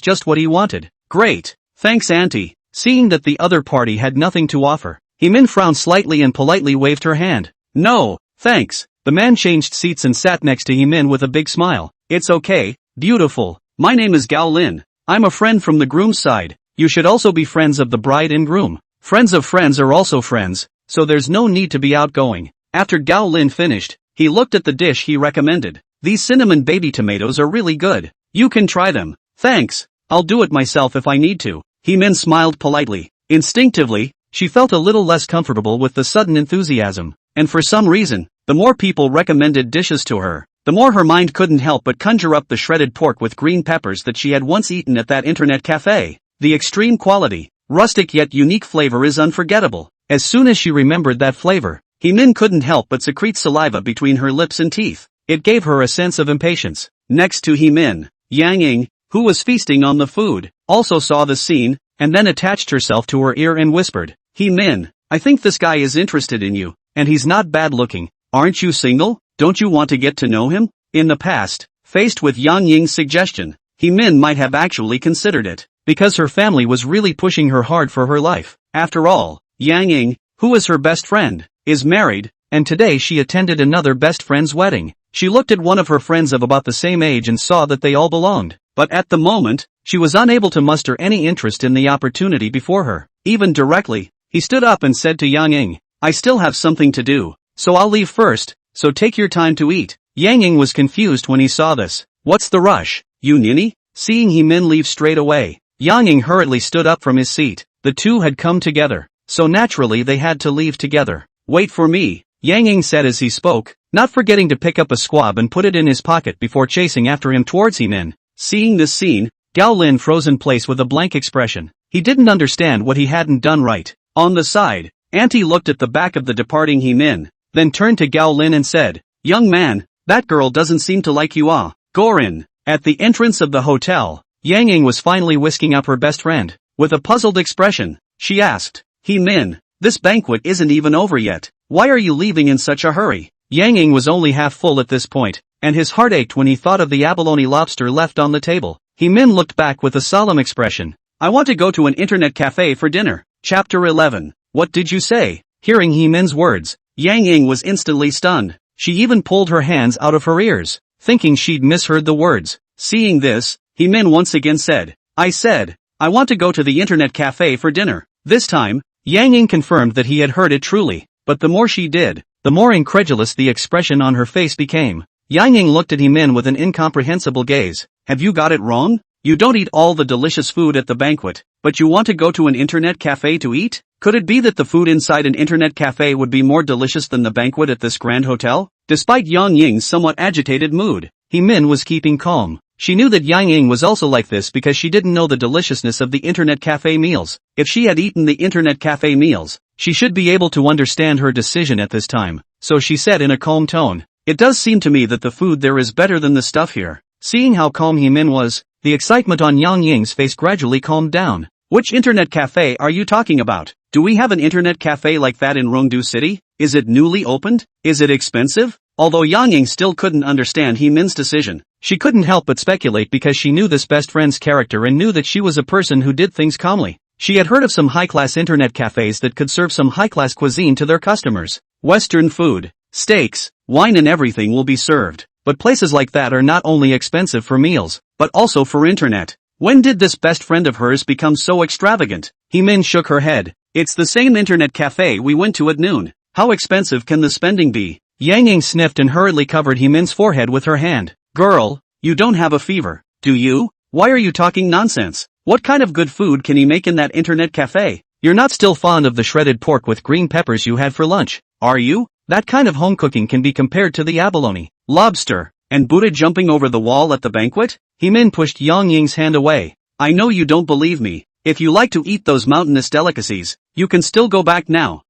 Speaker 1: just what he wanted. "Great, thanks auntie." Seeing that the other party had nothing to offer, Hemin frowned slightly and politely waved her hand. "No, thanks." The man changed seats and sat next to Hemin with a big smile. "It's okay, Beautiful. My name is Gao Lin. I'm a friend from the groom's side. You should also be friends of the bride and groom. Friends of friends are also friends, so there's no need to be outgoing. After Gao Lin finished, he looked at the dish he recommended. These cinnamon baby tomatoes are really good. You can try them. Thanks. I'll do it myself if I need to. Heemin smiled politely. Instinctively, she felt a little less comfortable with the sudden enthusiasm, and for some reason, the more people recommended dishes to her, the more her mind couldn't help but conjure up the shredded pork with green peppers that she had once eaten at that internet cafe. The extreme quality, rustic yet unique flavor is unforgettable. As soon as she remembered that flavor, Heemin couldn't help but secrete saliva between her lips and teeth. It gave her a sense of impatience. Next to Heemin, Yang Ying, who was feasting on the food, also saw the scene, and then attached herself to her ear and whispered, Heemin, I think this guy is interested in you, and he's not bad looking. Aren't you single? Don't you want to get to know him? In the past, faced with Yang Ying's suggestion, Heemin might have actually considered it, because her family was really pushing her hard for her life. After all, Yang Ying, who is her best friend, is married, and today she attended another best friend's wedding. She looked at one of her friends of about the same age and saw that they all belonged, but at the moment, she was unable to muster any interest in the opportunity before her. Even directly, he stood up and said to Yang Ying, I still have something to do, so I'll leave first, so take your time to eat. Yang Ying was confused when he saw this. What's the rush, you ninny? Seeing Heemin leave straight away, Yang Ying hurriedly stood up from his seat. The two had come together, so naturally they had to leave together. Wait for me, Yang Ying said as he spoke, not forgetting to pick up a squab and put it in his pocket before chasing after him towards Heemin. Seeing this scene, Gao Lin froze in place with a blank expression. He didn't understand what he hadn't done right. On the side, Auntie looked at the back of the departing Heemin, then turned to Gao Lin and said, Young man, that girl doesn't seem to like you Gorin. At the entrance of the hotel, Yang Ying was finally whisking up her best friend. With a puzzled expression, she asked, Heemin, this banquet isn't even over yet. Why are you leaving in such a hurry? Yang Ying was only half full at this point, and his heart ached when he thought of the abalone lobster left on the table. Heemin looked back with a solemn expression. I want to go to an internet cafe for dinner. Chapter 11. What did you say? Hearing Heemin's words, Yang Ying was instantly stunned. She even pulled her hands out of her ears, thinking she'd misheard the words. Seeing this, Heemin once again said, I want to go to the internet cafe for dinner. This time, Yang Ying confirmed that he had heard it truly, but the more she did, the more incredulous the expression on her face became. Yang Ying looked at Heemin with an incomprehensible gaze. Have you got it wrong? You don't eat all the delicious food at the banquet, but you want to go to an internet cafe to eat? Could it be that the food inside an internet cafe would be more delicious than the banquet at this grand hotel? Despite Yang Ying's somewhat agitated mood, Heemin was keeping calm. She knew that Yang Ying was also like this because she didn't know the deliciousness of the internet cafe meals. If she had eaten the internet cafe meals, she should be able to understand her decision at this time, so she said in a calm tone, It does seem to me that the food there is better than the stuff here. Seeing how calm Heemin was, the excitement on Yang Ying's face gradually calmed down. Which internet cafe are you talking about? Do we have an internet cafe like that in Rongdu City? Is it newly opened? Is it expensive? Although Yang Ying still couldn't understand Heemin's decision, she couldn't help but speculate because she knew this best friend's character and knew that she was a person who did things calmly. She had heard of some high-class internet cafes that could serve some high-class cuisine to their customers. Western food, steaks, wine and everything will be served, but places like that are not only expensive for meals, but also for internet. When did this best friend of hers become so extravagant? Heemin shook her head. It's the same internet cafe we went to at noon. How expensive can the spending be? Yang Ying sniffed and hurriedly covered Heemin's forehead with her hand. Girl, you don't have a fever, do you? Why are you talking nonsense? What kind of good food can he make in that internet cafe? You're not still fond of the shredded pork with green peppers you had for lunch, are you? That kind of home cooking can be compared to the abalone, lobster, and Buddha jumping over the wall at the banquet? Heemin pushed Yang Ying's hand away. I know you don't believe me. If you like to eat those mountainous delicacies, you can still go back now.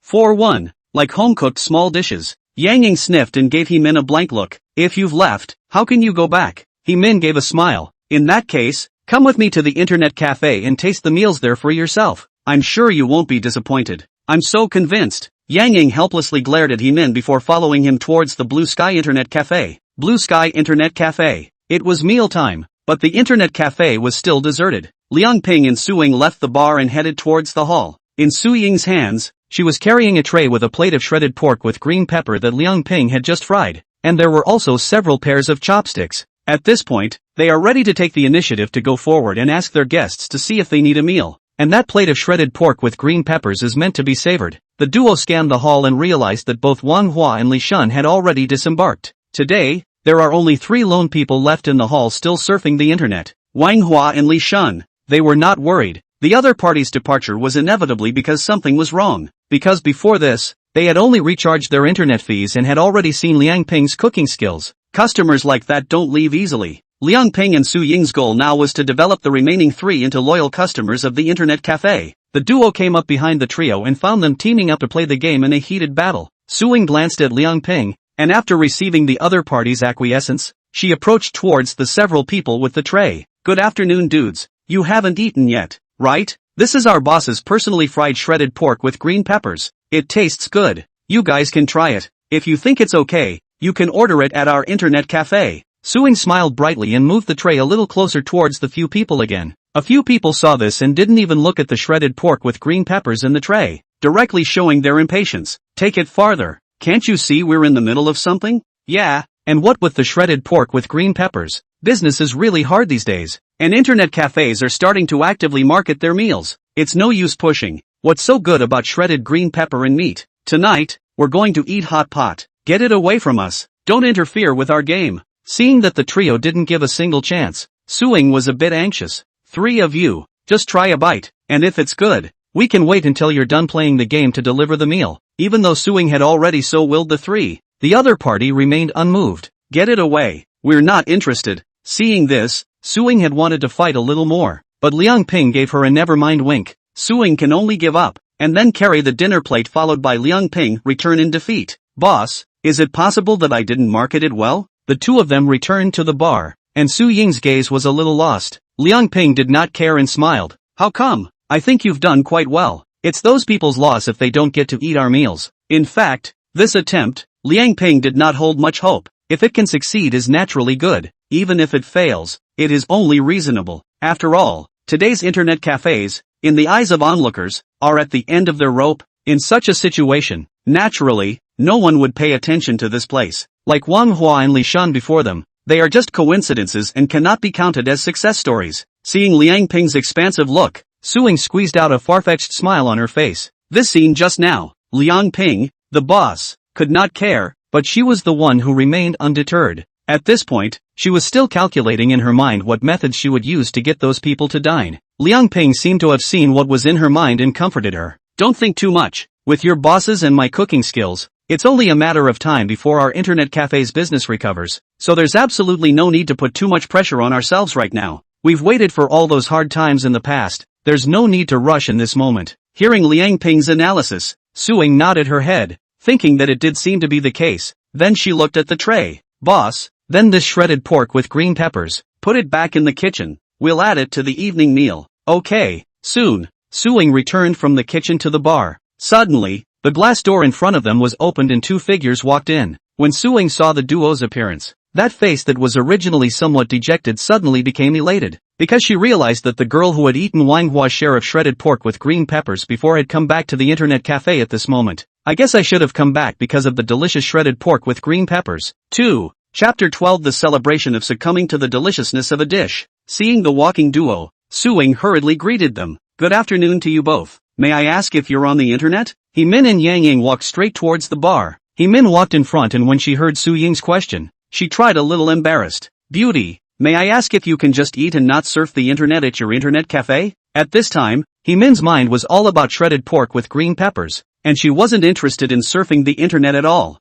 Speaker 1: For one, like home-cooked small dishes. Yang Ying sniffed and gave Heemin a blank look. If you've left, how can you go back? Heemin gave a smile. In that case, come with me to the internet cafe and taste the meals there for yourself. I'm sure you won't be disappointed. I'm so convinced. Yang Ying helplessly glared at Heemin before following him towards the Blue Sky Internet Cafe. Blue Sky Internet Cafe. It was mealtime, but the internet cafe was still deserted. Liang Ping and Su Ying left the bar and headed towards the hall. In Su Ying's hands, she was carrying a tray with a plate of shredded pork with green pepper that Liang Ping had just fried, and there were also several pairs of chopsticks. At this point, they are ready to take the initiative to go forward and ask their guests to see if they need a meal. And that plate of shredded pork with green peppers is meant to be savored. The duo scanned the hall and realized that both Manhwa and Li Shun had already disembarked. Today, there are only 3 lone people left in the hall still surfing the internet. Manhwa and Li Shun. They were not worried. The other party's departure was inevitably because something was wrong. Because before this, they had only recharged their internet fees and had already seen Liang Ping's cooking skills. Customers like that don't leave easily. Liang Ping and Su Ying's goal now was to develop the remaining 3 into loyal customers of the internet cafe. The duo came up behind the trio and found them teaming up to play the game in a heated battle. Su Ying glanced at Liang Ping, and after receiving the other party's acquiescence, she approached towards the several people with the tray. Good afternoon, dudes. You haven't eaten yet, right? This is our boss's personally fried shredded pork with green peppers. It tastes good. You guys can try it. If you think it's okay, you can order it at our internet cafe. Su Ying smiled brightly and moved the tray a little closer towards the few people again. A few people saw this and didn't even look at the shredded pork with green peppers in the tray, directly showing their impatience. Take it farther. Can't you see we're in the middle of something? Yeah, and what with the shredded pork with green peppers? Business is really hard these days, and internet cafes are starting to actively market their meals. It's no use pushing. What's so good about shredded green pepper and meat? Tonight, we're going to eat hot pot. Get it away from us. Don't interfere with our game. Seeing that the trio didn't give a single chance, Su Ying was a bit anxious. 3 of you, just try a bite, and if it's good, we can wait until you're done playing the game to deliver the meal. Even though Su Ying had already so willed the 3, the other party remained unmoved. Get it away. We're not interested. Seeing this, Su Ying had wanted to fight a little more, but Liang Ping gave her a never mind wink. Su Ying can only give up, and then carry the dinner plate followed by Liang Ping return in defeat. Boss, is it possible that I didn't market it well? The 2 of them returned to the bar, and Su Ying's gaze was a little lost. Liang Ping did not care and smiled. How come? I think you've done quite well. It's those people's loss if they don't get to eat our meals. In fact, this attempt, Liang Ping did not hold much hope. If it can succeed is naturally good. Even if it fails, it is only reasonable. After all, today's internet cafes, in the eyes of onlookers, are at the end of their rope. In such a situation, naturally, no one would pay attention to this place. Like Wang Hua and Li Shun before them, they are just coincidences and cannot be counted as success stories. Seeing Liang Ping's expansive look, Su Ying squeezed out a far-fetched smile on her face. This scene just now, Liang Ping, the boss, could not care, but she was the one who remained undeterred. At this point, she was still calculating in her mind what methods she would use to get those people to dine. Liang Ping seemed to have seen what was in her mind and comforted her. Don't think too much. With your bosses and my cooking skills, it's only a matter of time before our internet cafe's business recovers, so there's absolutely no need to put too much pressure on ourselves right now. We've waited for all those hard times in the past, there's no need to rush in this moment. Hearing Liang Ping's analysis, Su Ying nodded her head, thinking that it did seem to be the case. Then she looked at the tray. Boss, then this shredded pork with green peppers, put it back in the kitchen. We'll add it to the evening meal. Okay, soon. Su Ying returned from the kitchen to the bar. Suddenly, the glass door in front of them was opened and 2 figures walked in. When Su Ying saw the duo's appearance, that face that was originally somewhat dejected suddenly became elated, because she realized that the girl who had eaten Wang Hua's share of shredded pork with green peppers before had come back to the internet cafe at this moment. I guess I should have come back because of the delicious shredded pork with green peppers. 2. Chapter 12 The celebration of succumbing to the deliciousness of a dish. Seeing the walking duo, Su Ying hurriedly greeted them. Good afternoon to you both. May I ask if you're on the internet? Hemin and Yang Ying walked straight towards the bar. Hemin walked in front, and when she heard Su Ying's question, she tried a little embarrassed. Beauty, may I ask if you can just eat and not surf the internet at your internet cafe? At this time, Hemin's mind was all about shredded pork with green peppers, and she wasn't interested in surfing the internet at all.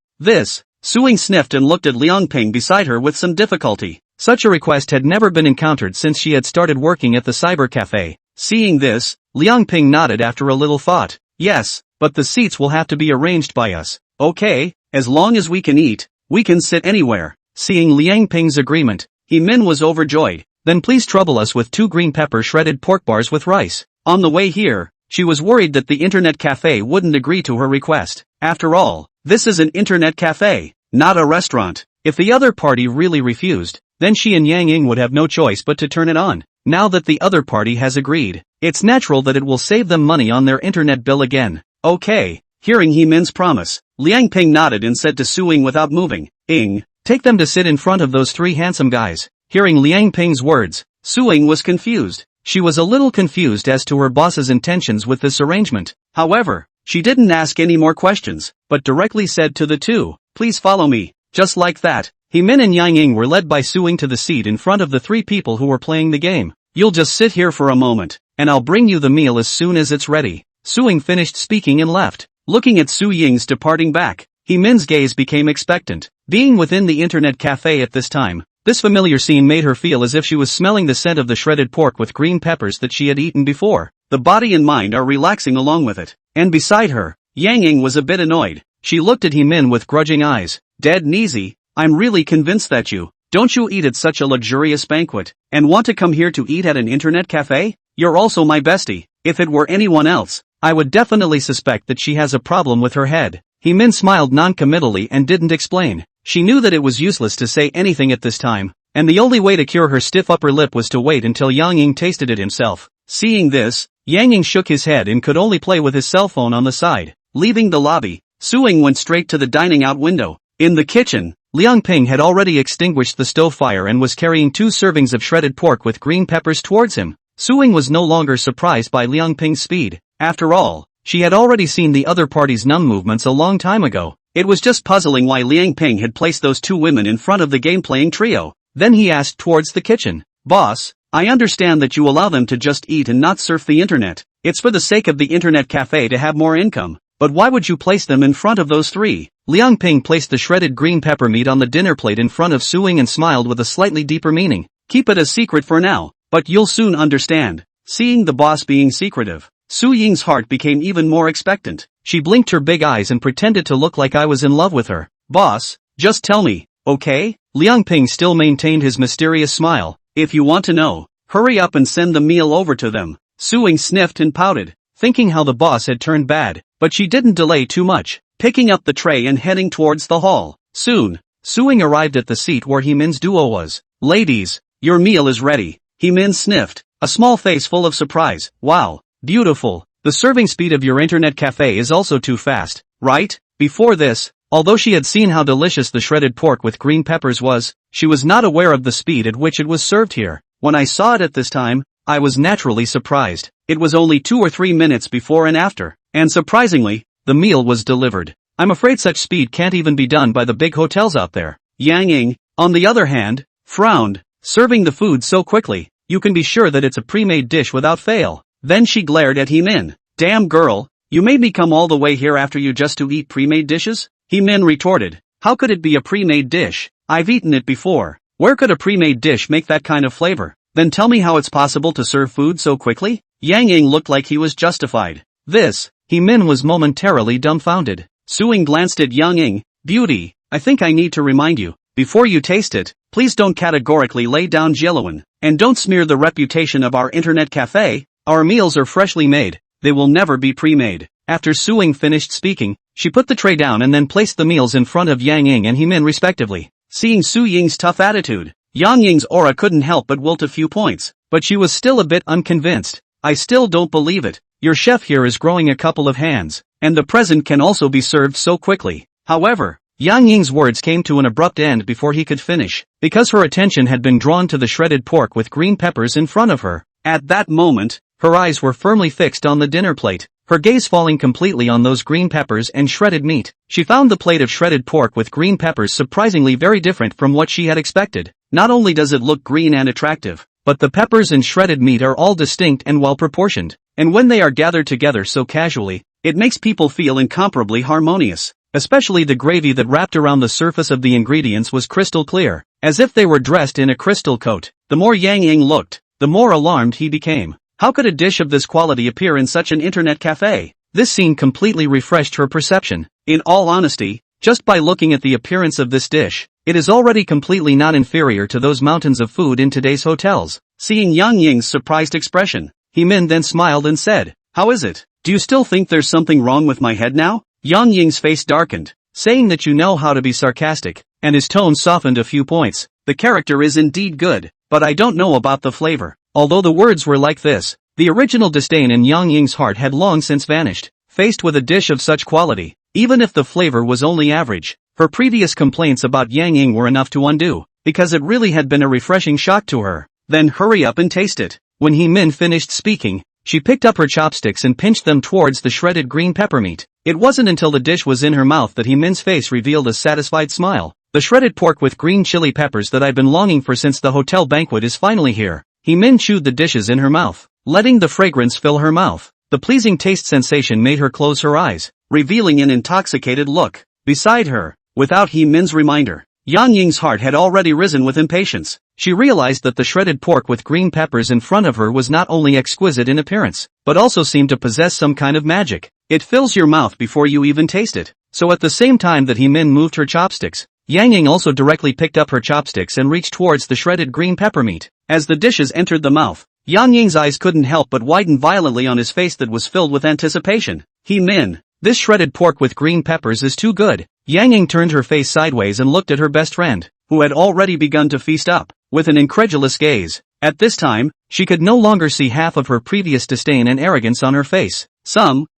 Speaker 1: Su Ying sniffed and looked at Liang Ping beside her with some difficulty. Such a request had never been encountered since she had started working at the cyber cafe. Seeing this, Liang Ping nodded after a little thought. Yes, but the seats will have to be arranged by us. Okay, as long as we can eat, we can sit anywhere. Seeing Liang Ping's agreement, Hemin was overjoyed. Then please trouble us with 2 green pepper shredded pork bars with rice. On the way here, she was worried that the internet cafe wouldn't agree to her request. After all, this is an internet cafe, not a restaurant. If the other party really refused, then she and Yang Ying would have no choice but to turn it on. Now that the other party has agreed, it's natural that it will save them money on their internet bill again. Okay. Hearing Hemin's promise, Liang Ping nodded and said to Su Ying without moving, Ying, Take them to sit in front of those three handsome guys. Hearing Liang Ping's words, Su-ying was confused. She was a little confused as to her boss's intentions with this arrangement. However, she didn't ask any more questions, but directly said to the two, "Please follow me." Just like that, He-min and Yang Ying were led by Su-ying to the seat in front of the three people who were playing the game. "You'll just sit here for a moment, and I'll bring you the meal as soon as it's ready." Su-ying finished speaking and left. Looking at Su-ying's departing back, He-min's gaze became expectant. Being within the internet cafe at this time, this familiar scene made her feel as if she was smelling the scent of the shredded pork with green peppers that she had eaten before. The body and mind are relaxing along with it. And beside her, Yang Ying was a bit annoyed. She looked at He-min with grudging eyes. "Dead Neezy, I'm really convinced that you don't you eat at such a luxurious banquet, and want to come here to eat at an internet cafe? You're also my bestie. If it were anyone else, I would definitely suspect that she has a problem with her head." He-min smiled non-committally and didn't explain. She knew that it was useless to say anything at this time, and the only way to cure her stiff upper lip was to wait until Yang Ying tasted it himself. Seeing this, Yang Ying shook his head and could only play with his cell phone on the side. Leaving the lobby, Su-ying went straight to the dining out window. In the kitchen, Liang Ping had already extinguished the stove fire and was carrying 2 servings of shredded pork with green peppers towards him. Su-ying was no longer surprised by Liang Ping's speed. After all, she had already seen the other party's numb movements a long time ago. It was just puzzling why Liang Ping had placed those 2 women in front of the game-playing trio. Then he asked towards the kitchen, "Boss, I understand that you allow them to just eat and not surf the internet. It's for the sake of the internet cafe to have more income. But why would you place them in front of those 3? Liang Ping placed the shredded green pepper meat on the dinner plate in front of Su-ying and smiled with a slightly deeper meaning. "Keep it a secret for now, but you'll soon understand." Seeing the boss being secretive, Su-ying's heart became even more expectant. She blinked her big eyes and pretended to look like I was in love with her. "Boss, just tell me, okay?" Liang Ping still maintained his mysterious smile. "If you want to know, hurry up and send the meal over to them." Su-ying sniffed and pouted, thinking how the boss had turned bad, but she didn't delay too much, picking up the tray and heading towards the hall. Soon, Su-ying arrived at the seat where He-min's duo was. "Ladies, your meal is ready." He-min sniffed, a small face full of surprise. "Wow, beautiful. The serving speed of your internet cafe is also too fast, right?" Before this, although she had seen how delicious the shredded pork with green peppers was, she was not aware of the speed at which it was served here. "When I saw it at this time, I was naturally surprised. It was only 2 or 3 minutes before and after, and surprisingly, the meal was delivered. I'm afraid such speed can't even be done by the big hotels out there." Yang Ying, on the other hand, frowned, serving the food so quickly, you can be sure that it's a pre-made dish without fail. Then she glared at He-min. "Damn girl, you made me come all the way here after you just to eat pre-made dishes?" He-min retorted. "How could it be a pre-made dish? I've eaten it before. Where could a pre-made dish make that kind of flavor? Then tell me how it's possible to serve food so quickly?" Yang Ying looked like he was justified. This, He-min was momentarily dumbfounded. Su-ying glanced at Yang Ying. "Beauty, I think I need to remind you, before you taste it, please don't categorically lay down Jeloin, and don't smear the reputation of our internet cafe. Our meals are freshly made, they will never be pre-made." After Su-ying finished speaking, she put the tray down and then placed the meals in front of Yang Ying and He-min respectively. Seeing Su-ying's tough attitude, Yang Ying's aura couldn't help but wilt a few points, but she was still a bit unconvinced. "I still don't believe it. Your chef here is growing a couple of hands, and the present can also be served so quickly." However, Yang Ying's words came to an abrupt end before he could finish, because her attention had been drawn to the shredded pork with green peppers in front of her. At that moment, her eyes were firmly fixed on the dinner plate, her gaze falling completely on those green peppers and shredded meat. She found the plate of shredded pork with green peppers surprisingly very different from what she had expected. Not only does it look green and attractive, but the peppers and shredded meat are all distinct and well proportioned, and when they are gathered together so casually, it makes people feel incomparably harmonious. Especially the gravy that wrapped around the surface of the ingredients was crystal clear, as if they were dressed in a crystal coat. The more Yang Ying looked, the more alarmed he became. How could a dish of this quality appear in such an internet cafe? This scene completely refreshed her perception. In all honesty, just by looking at the appearance of this dish, it is already completely not inferior to those mountains of food in today's hotels. Seeing Yang Ying's surprised expression, He-min then smiled and said, "How is it? Do you still think there's something wrong with my head now?" Yang Ying's face darkened, saying that you know how to be sarcastic, and his tone softened a few points. "The character is indeed good, but I don't know about the flavor." Although the words were like this, the original disdain in Yang Ying's heart had long since vanished. Faced with a dish of such quality, even if the flavor was only average, Her previous complaints about Yang Ying were enough to undo, because it really had been a refreshing shock to her. Then hurry up and taste it. When He Min finished speaking, she picked up her chopsticks and pinched them towards the shredded green pepper meat. It wasn't until the dish was in her mouth that He Min's face revealed a satisfied smile. The shredded pork with green chili peppers that I've been longing for since the hotel banquet is finally here. He Min chewed the dishes in her mouth, letting the fragrance fill her mouth. The pleasing taste sensation made her close her eyes, revealing an intoxicated look. Beside her, without He Min's reminder, Yang Ying's heart had already risen with impatience. She realized that the shredded pork with green peppers in front of her was not only exquisite in appearance, but also seemed to possess some kind of magic. It fills your mouth before you even taste it. So at the same time that He Min moved her chopsticks, Yang Ying also directly picked up her chopsticks and reached towards the shredded green pepper meat. As the dishes entered the mouth, Yang Ying's eyes couldn't help but widen violently on his face that was filled with anticipation. He Min, this shredded pork with green peppers is too good. Yang Ying turned her face sideways and looked at her best friend, who had already begun to feast up, with an incredulous gaze. At this time, she could no longer see half of her previous disdain and arrogance on her face.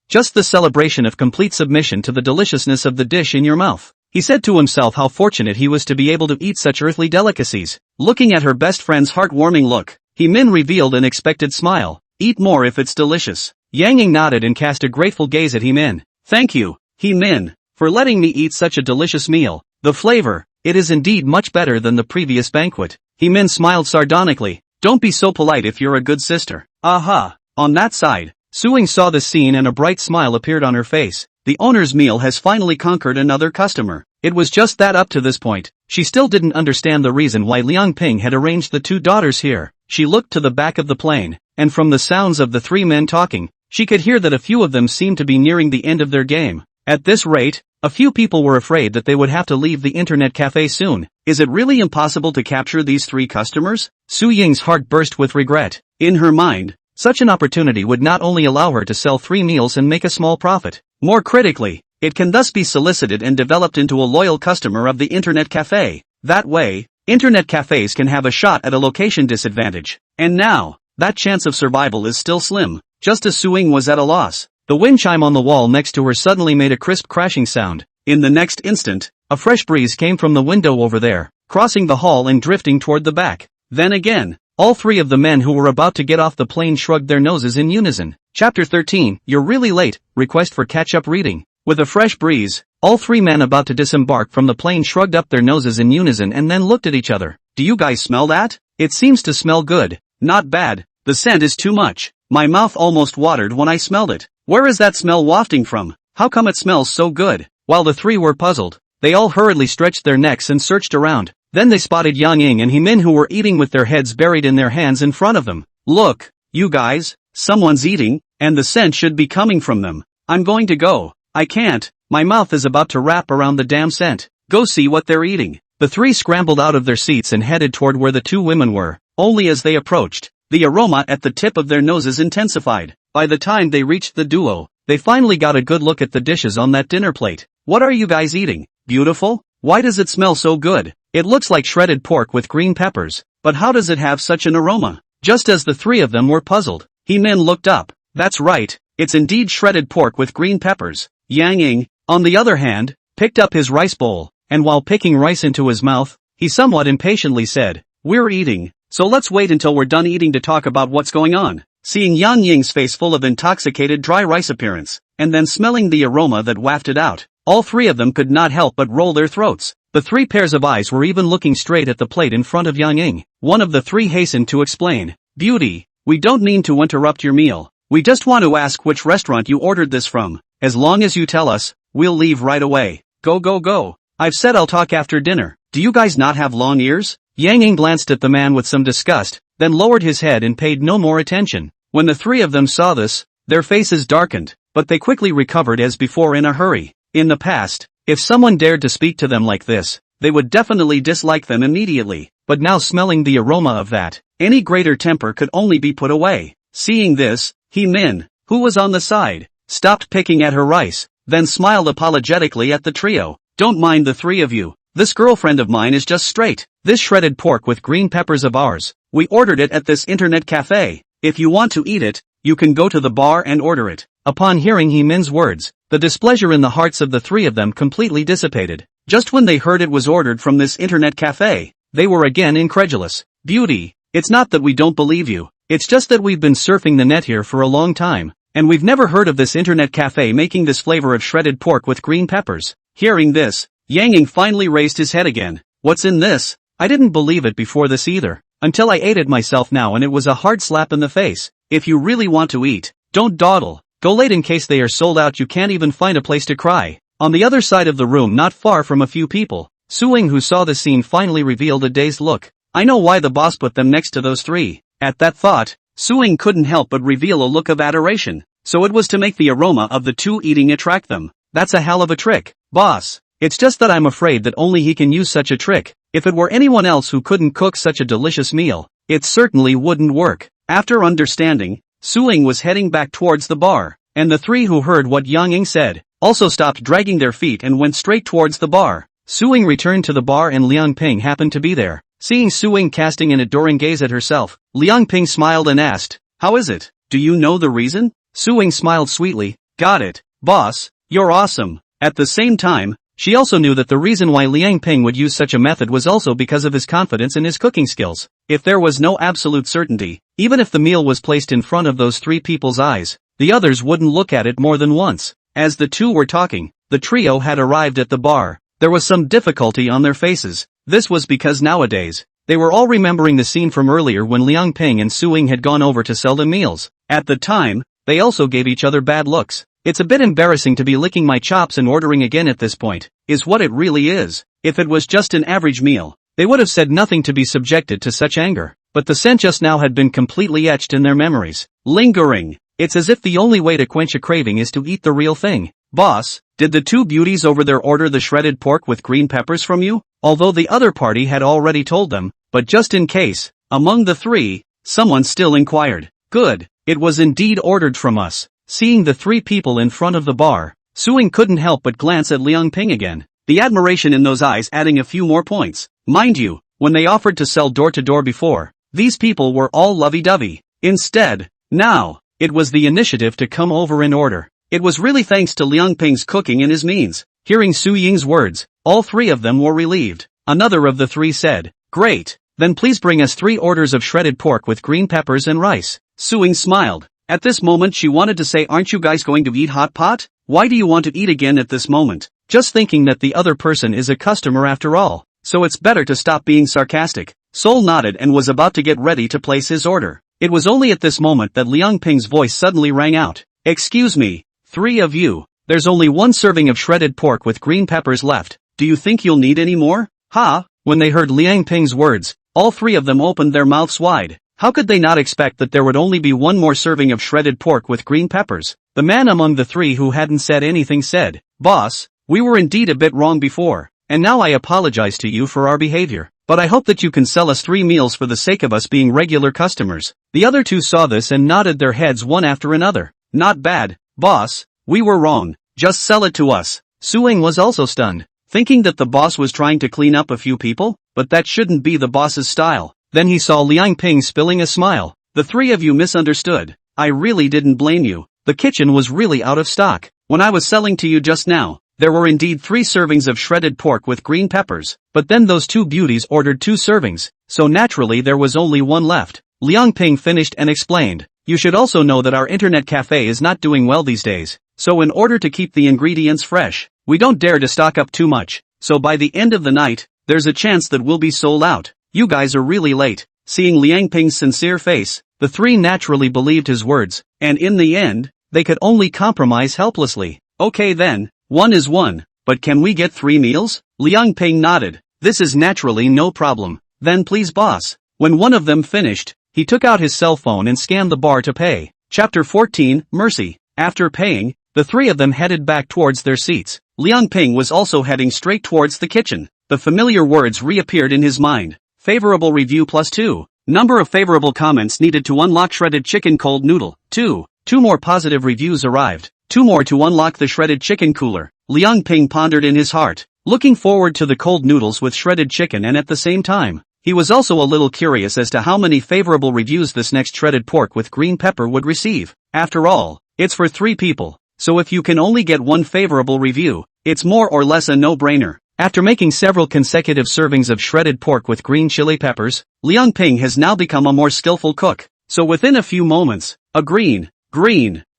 Speaker 1: Just the celebration of complete submission to the deliciousness of the dish in your mouth. He said to himself how fortunate he was to be able to eat such earthly delicacies. Looking at her best friend's heartwarming look, He Min revealed an expected smile. Eat more if it's delicious. Yang Ying nodded and cast a grateful gaze at He Min. Thank you, He Min, for letting me eat such a delicious meal. The flavor, it is indeed much better than the previous banquet. He Min smiled sardonically. Don't be so polite if you're a good sister. Aha. On that side, Su Ying saw the scene and a bright smile appeared on her face. The owner's meal has finally conquered another customer. It was just that up to this point, she still didn't understand the reason why Liang Ping had arranged the two daughters here. She looked to the back of the plane, and from the sounds of the three men talking, she could hear that a few of them seemed to be nearing the end of their game. At this rate, a few people were afraid that they would have to leave the internet cafe soon. Is it really impossible to capture these three customers? Su Ying's heart burst with regret. In her mind, such an opportunity would not only allow her to sell 3 meals and make a small profit. More critically, it can thus be solicited and developed into a loyal customer of the internet cafe. That way, internet cafes can have a shot at a location disadvantage. And now, that chance of survival is still slim. Just as Su Ying was at a loss, the wind chime on the wall next to her suddenly made a crisp crashing sound. In the next instant, a fresh breeze came from the window over there, crossing the hall and drifting toward the back. Then again, all 3 of the men who were about to get off the plane shrugged their noses in unison. Chapter 13, You're really late, request for catch-up reading. With a fresh breeze, all 3 men about to disembark from the plane shrugged up their noses in unison and then looked at each other. Do you guys smell that? It seems to smell good. Not bad. The scent is too much. My mouth almost watered when I smelled it. Where is that smell wafting from? How come it smells so good? While the 3 were puzzled, they all hurriedly stretched their necks and searched around. Then they spotted Yang Ying and He Min who were eating with their heads buried in their hands in front of them. Look, you guys, someone's eating, and the scent should be coming from them. I'm going to go. I can't, my mouth is about to wrap around the damn scent. Go see what they're eating. The 3 scrambled out of their seats and headed toward where the 2 women were. Only as they approached, the aroma at the tip of their noses intensified. By the time they reached the duo, they finally got a good look at the dishes on that dinner plate. What are you guys eating? Beautiful? Why does it smell so good? It looks like shredded pork with green peppers, but how does it have such an aroma? Just as the 3 of them were puzzled, He Min looked up. That's right, it's indeed shredded pork with green peppers. Yang Ying, on the other hand, picked up his rice bowl, and while picking rice into his mouth, he somewhat impatiently said, We're eating, so let's wait until we're done eating to talk about what's going on. Seeing Yang Ying's face full of intoxicated dry rice appearance, and then smelling the aroma that wafted out, all 3 of them could not help but roll their throats. The 3 pairs of eyes were even looking straight at the plate in front of Yang Ying. One of the 3 hastened to explain. Beauty, we don't mean to interrupt your meal. We just want to ask which restaurant you ordered this from. As long as you tell us, we'll leave right away. Go go go. I've said I'll talk after dinner. Do you guys not have long ears? Yang Ying glanced at the man with some disgust, then lowered his head and paid no more attention. When the 3 of them saw this, their faces darkened, but they quickly recovered as before in a hurry. In the past, if someone dared to speak to them like this, they would definitely dislike them immediately, but now smelling the aroma of that, any greater temper could only be put away. Seeing this, He Min, who was on the side, stopped picking at her rice, then smiled apologetically at the trio. Don't mind the 3 of you. This girlfriend of mine is just straight. This shredded pork with green peppers of ours, we ordered it at this internet cafe. If you want to eat it, you can go to the bar and order it. Upon hearing He Min's words, the displeasure in the hearts of the 3 of them completely dissipated. Just when they heard it was ordered from this internet cafe, they were again incredulous. Beauty, it's not that we don't believe you, it's just that we've been surfing the net here for a long time, and we've never heard of this internet cafe making this flavor of shredded pork with green peppers. Hearing this, Yang Ying finally raised his head again. What's in this? I didn't believe it before this either, until I ate it myself now, and it was a hard slap in the face. If you really want to eat, don't dawdle. Go late in case they are sold out. You can't even find a place to cry. On the other side of the room, not far from a few people, Suing, who saw the scene, finally revealed a dazed look. I know why the boss put them next to those three. At that thought, Suing couldn't help but reveal a look of adoration. So it was to make the aroma of the two eating attract them. That's a hell of a trick, boss. It's just that I'm afraid that only he can use such a trick. If it were anyone else who couldn't cook such a delicious meal, it certainly wouldn't work. After understanding, Suing was heading back towards the bar, and the three who heard what Yang Ying said also stopped dragging their feet and went straight towards the bar. Suing returned to the bar and Liang Ping happened to be there. Seeing Suing casting an adoring gaze at herself, Liang Ping smiled and asked, "How is it? Do you know the reason?" Suing smiled sweetly, "Got it, boss, you're awesome." At the same time, she also knew that the reason why Liang Ping would use such a method was also because of his confidence in his cooking skills. If there was no absolute certainty, even if the meal was placed in front of those three people's eyes, the others wouldn't look at it more than once. As the two were talking, the trio had arrived at the bar. There was some difficulty on their faces. This was because nowadays, they were all remembering the scene from earlier when Liang Ping and Suing had gone over to sell them meals. At the time, they also gave each other bad looks. It's a bit embarrassing to be licking my chops and ordering again at this point, is what it really is. If it was just an average meal, they would have said nothing to be subjected to such anger. But the scent just now had been completely etched in their memories. Lingering. It's as if the only way to quench a craving is to eat the real thing. Boss, did the two beauties over there order the shredded pork with green peppers from you? Although the other party had already told them, but just in case, among the three, someone still inquired. Good, it was indeed ordered from us. Seeing the three people in front of the bar, Suing couldn't help but glance at Liang Ping again, the admiration in those eyes adding a few more points. Mind you, when they offered to sell door to door before, these people were all lovey-dovey. Instead, now, it was the initiative to come over in order. It was really thanks to Liang Ping's cooking and his means. Hearing Su Ying's words, all three of them were relieved. Another of the three said, "Great, then please bring us 3 orders of shredded pork with green peppers and rice." Su Ying smiled. At this moment she wanted to say, "Aren't you guys going to eat hot pot? Why do you want to eat again at this moment?" Just thinking that the other person is a customer after all, so it's better to stop being sarcastic. Sol nodded and was about to get ready to place his order. It was only at this moment that Liang Ping's voice suddenly rang out. "Excuse me, 3 of you, there's only 1 serving of shredded pork with green peppers left. Do you think you'll need any more?" Ha! When they heard Liang Ping's words, all 3 of them opened their mouths wide. How could they not expect that there would only be 1 more serving of shredded pork with green peppers? The man among the 3 who hadn't said anything said, "Boss, we were indeed a bit wrong before, and now I apologize to you for our behavior. But I hope that you can sell us 3 meals for the sake of us being regular customers." The other 2 saw this and nodded their heads one after another. "Not bad, boss, we were wrong, just sell it to us." Su Ying was also stunned, thinking that the boss was trying to clean up a few people, but that shouldn't be the boss's style. Then he saw Liang Ping spilling a smile. "The 3 of you misunderstood. I really didn't blame you. The kitchen was really out of stock. When I was selling to you just now, there were indeed 3 servings of shredded pork with green peppers, but then those 2 beauties ordered 2 servings, so naturally there was only 1 left." Liang Ping finished and explained, "You should also know that our internet cafe is not doing well these days, so in order to keep the ingredients fresh, we don't dare to stock up too much, so by the end of the night, there's a chance that we'll be sold out. You guys are really late." Seeing Liang Ping's sincere face, the 3 naturally believed his words, and in the end, they could only compromise helplessly. "Okay then, 1 is 1, but can we get 3 meals?" Liang Ping nodded. "This is naturally no problem. Then please boss." When one of them finished, he took out his cell phone and scanned the bar to pay. Chapter 14, Mercy. After paying, the 3 of them headed back towards their seats. Liang Ping was also heading straight towards the kitchen. The familiar words reappeared in his mind. Favorable review +2. Number of favorable comments needed to unlock shredded chicken cold noodle. 2. 2 more positive reviews arrived. 2 more to unlock the shredded chicken cooler. Liang Ping pondered in his heart, looking forward to the cold noodles with shredded chicken, and at the same time, he was also a little curious as to how many favorable reviews this next shredded pork with green pepper would receive. After all, it's for 3 people, so if you can only get 1 favorable review, it's more or less a no-brainer. After making several consecutive servings of shredded pork with green chili peppers, Liang Ping has now become a more skillful cook. So within a few moments, a green,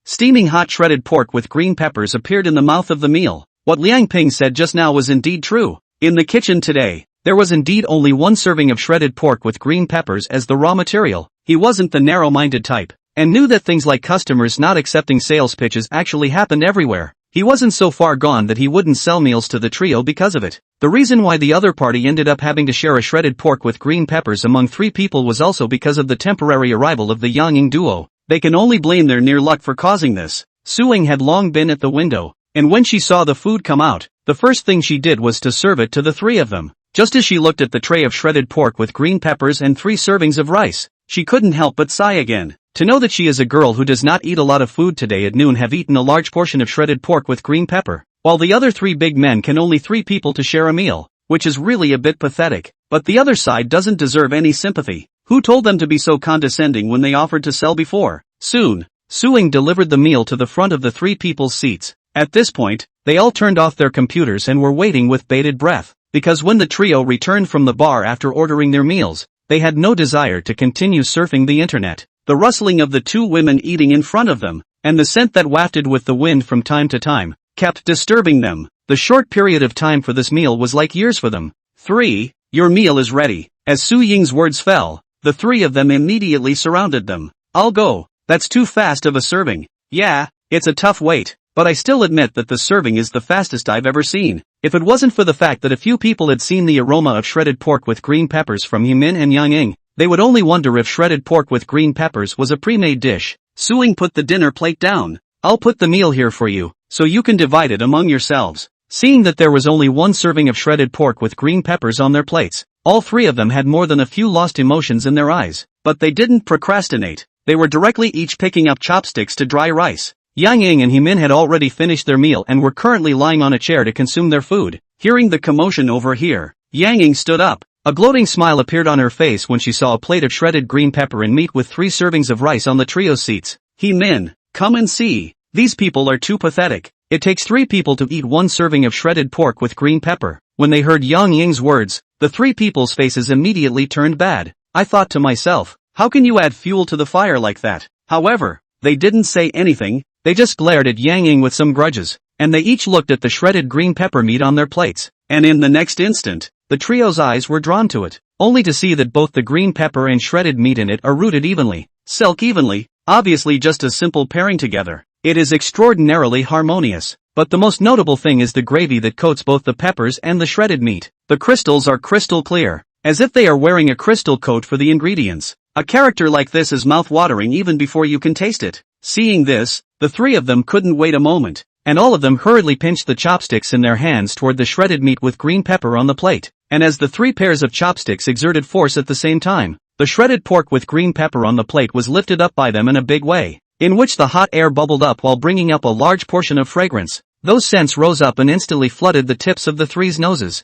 Speaker 1: steaming hot shredded pork with green peppers appeared in the mouth of the meal. What Liang Ping said just now was indeed true. In the kitchen today, there was indeed only one serving of shredded pork with green peppers as the raw material. He wasn't the narrow-minded type, and knew that things like customers not accepting sales pitches actually happened everywhere. He wasn't so far gone that he wouldn't sell meals to the trio because of it. The reason why the other party ended up having to share a shredded pork with green peppers among 3 people was also because of the temporary arrival of the Yang Ying duo. They can only blame their near luck for causing this. Su Ying had long been at the window, and when she saw the food come out, the first thing she did was to serve it to the 3 of them. Just as she looked at the tray of shredded pork with green peppers and 3 servings of rice, she couldn't help but sigh again. To know that she is a girl who does not eat a lot of food today at noon have eaten a large portion of shredded pork with green pepper, while the other 3 big men can only 3 people to share a meal, which is really a bit pathetic. But the other side doesn't deserve any sympathy. Who told them to be so condescending when they offered to sell before? Soon, Su Ying delivered the meal to the front of the 3 people's seats. At this point, they all turned off their computers and were waiting with bated breath, because when the trio returned from the bar after ordering their meals, they had no desire to continue surfing the internet. The rustling of the 2 women eating in front of them, and the scent that wafted with the wind from time to time, kept disturbing them. The short period of time for this meal was like years for them. 3, your meal is ready. As Su Ying's words fell, the 3 of them immediately surrounded them. I'll go. That's too fast of a serving. Yeah, it's a tough wait, but I still admit that the serving is the fastest I've ever seen. If it wasn't for the fact that a few people had seen the aroma of shredded pork with green peppers from Yimin and Yang Ying, they would only wonder if shredded pork with green peppers was a pre-made dish. Su Ying put the dinner plate down. I'll put the meal here for you, so you can divide it among yourselves. Seeing that there was only one serving of shredded pork with green peppers on their plates, all 3 of them had more than a few lost emotions in their eyes. But they didn't procrastinate. They were directly each picking up chopsticks to dry rice. Yang Ying and Yimin had already finished their meal and were currently lying on a chair to consume their food. Hearing the commotion over here, Yang Ying stood up. A gloating smile appeared on her face when she saw a plate of shredded green pepper and meat with 3 servings of rice on the trio's seats. Yimin, come and see. These people are too pathetic. It takes 3 people to eat 1 serving of shredded pork with green pepper. When they heard Yang Ying's words, the 3 people's faces immediately turned bad. I thought to myself, how can you add fuel to the fire like that? However, they didn't say anything, they just glared at Yang Ying with some grudges, and they each looked at the shredded green pepper meat on their plates, and in the next instant, the trio's eyes were drawn to it, only to see that both the green pepper and shredded meat in it are rooted evenly, silk evenly, obviously just a simple pairing together. It is extraordinarily harmonious, but the most notable thing is the gravy that coats both the peppers and the shredded meat. The crystals are crystal clear, as if they are wearing a crystal coat for the ingredients. A character like this is mouth-watering even before you can taste it. Seeing this, the 3 of them couldn't wait a moment, and all of them hurriedly pinched the chopsticks in their hands toward the shredded meat with green pepper on the plate. And as the 3 pairs of chopsticks exerted force at the same time, the shredded pork with green pepper on the plate was lifted up by them in a big way, in which the hot air bubbled up while bringing up a large portion of fragrance. Those scents rose up and instantly flooded the tips of the 3's noses.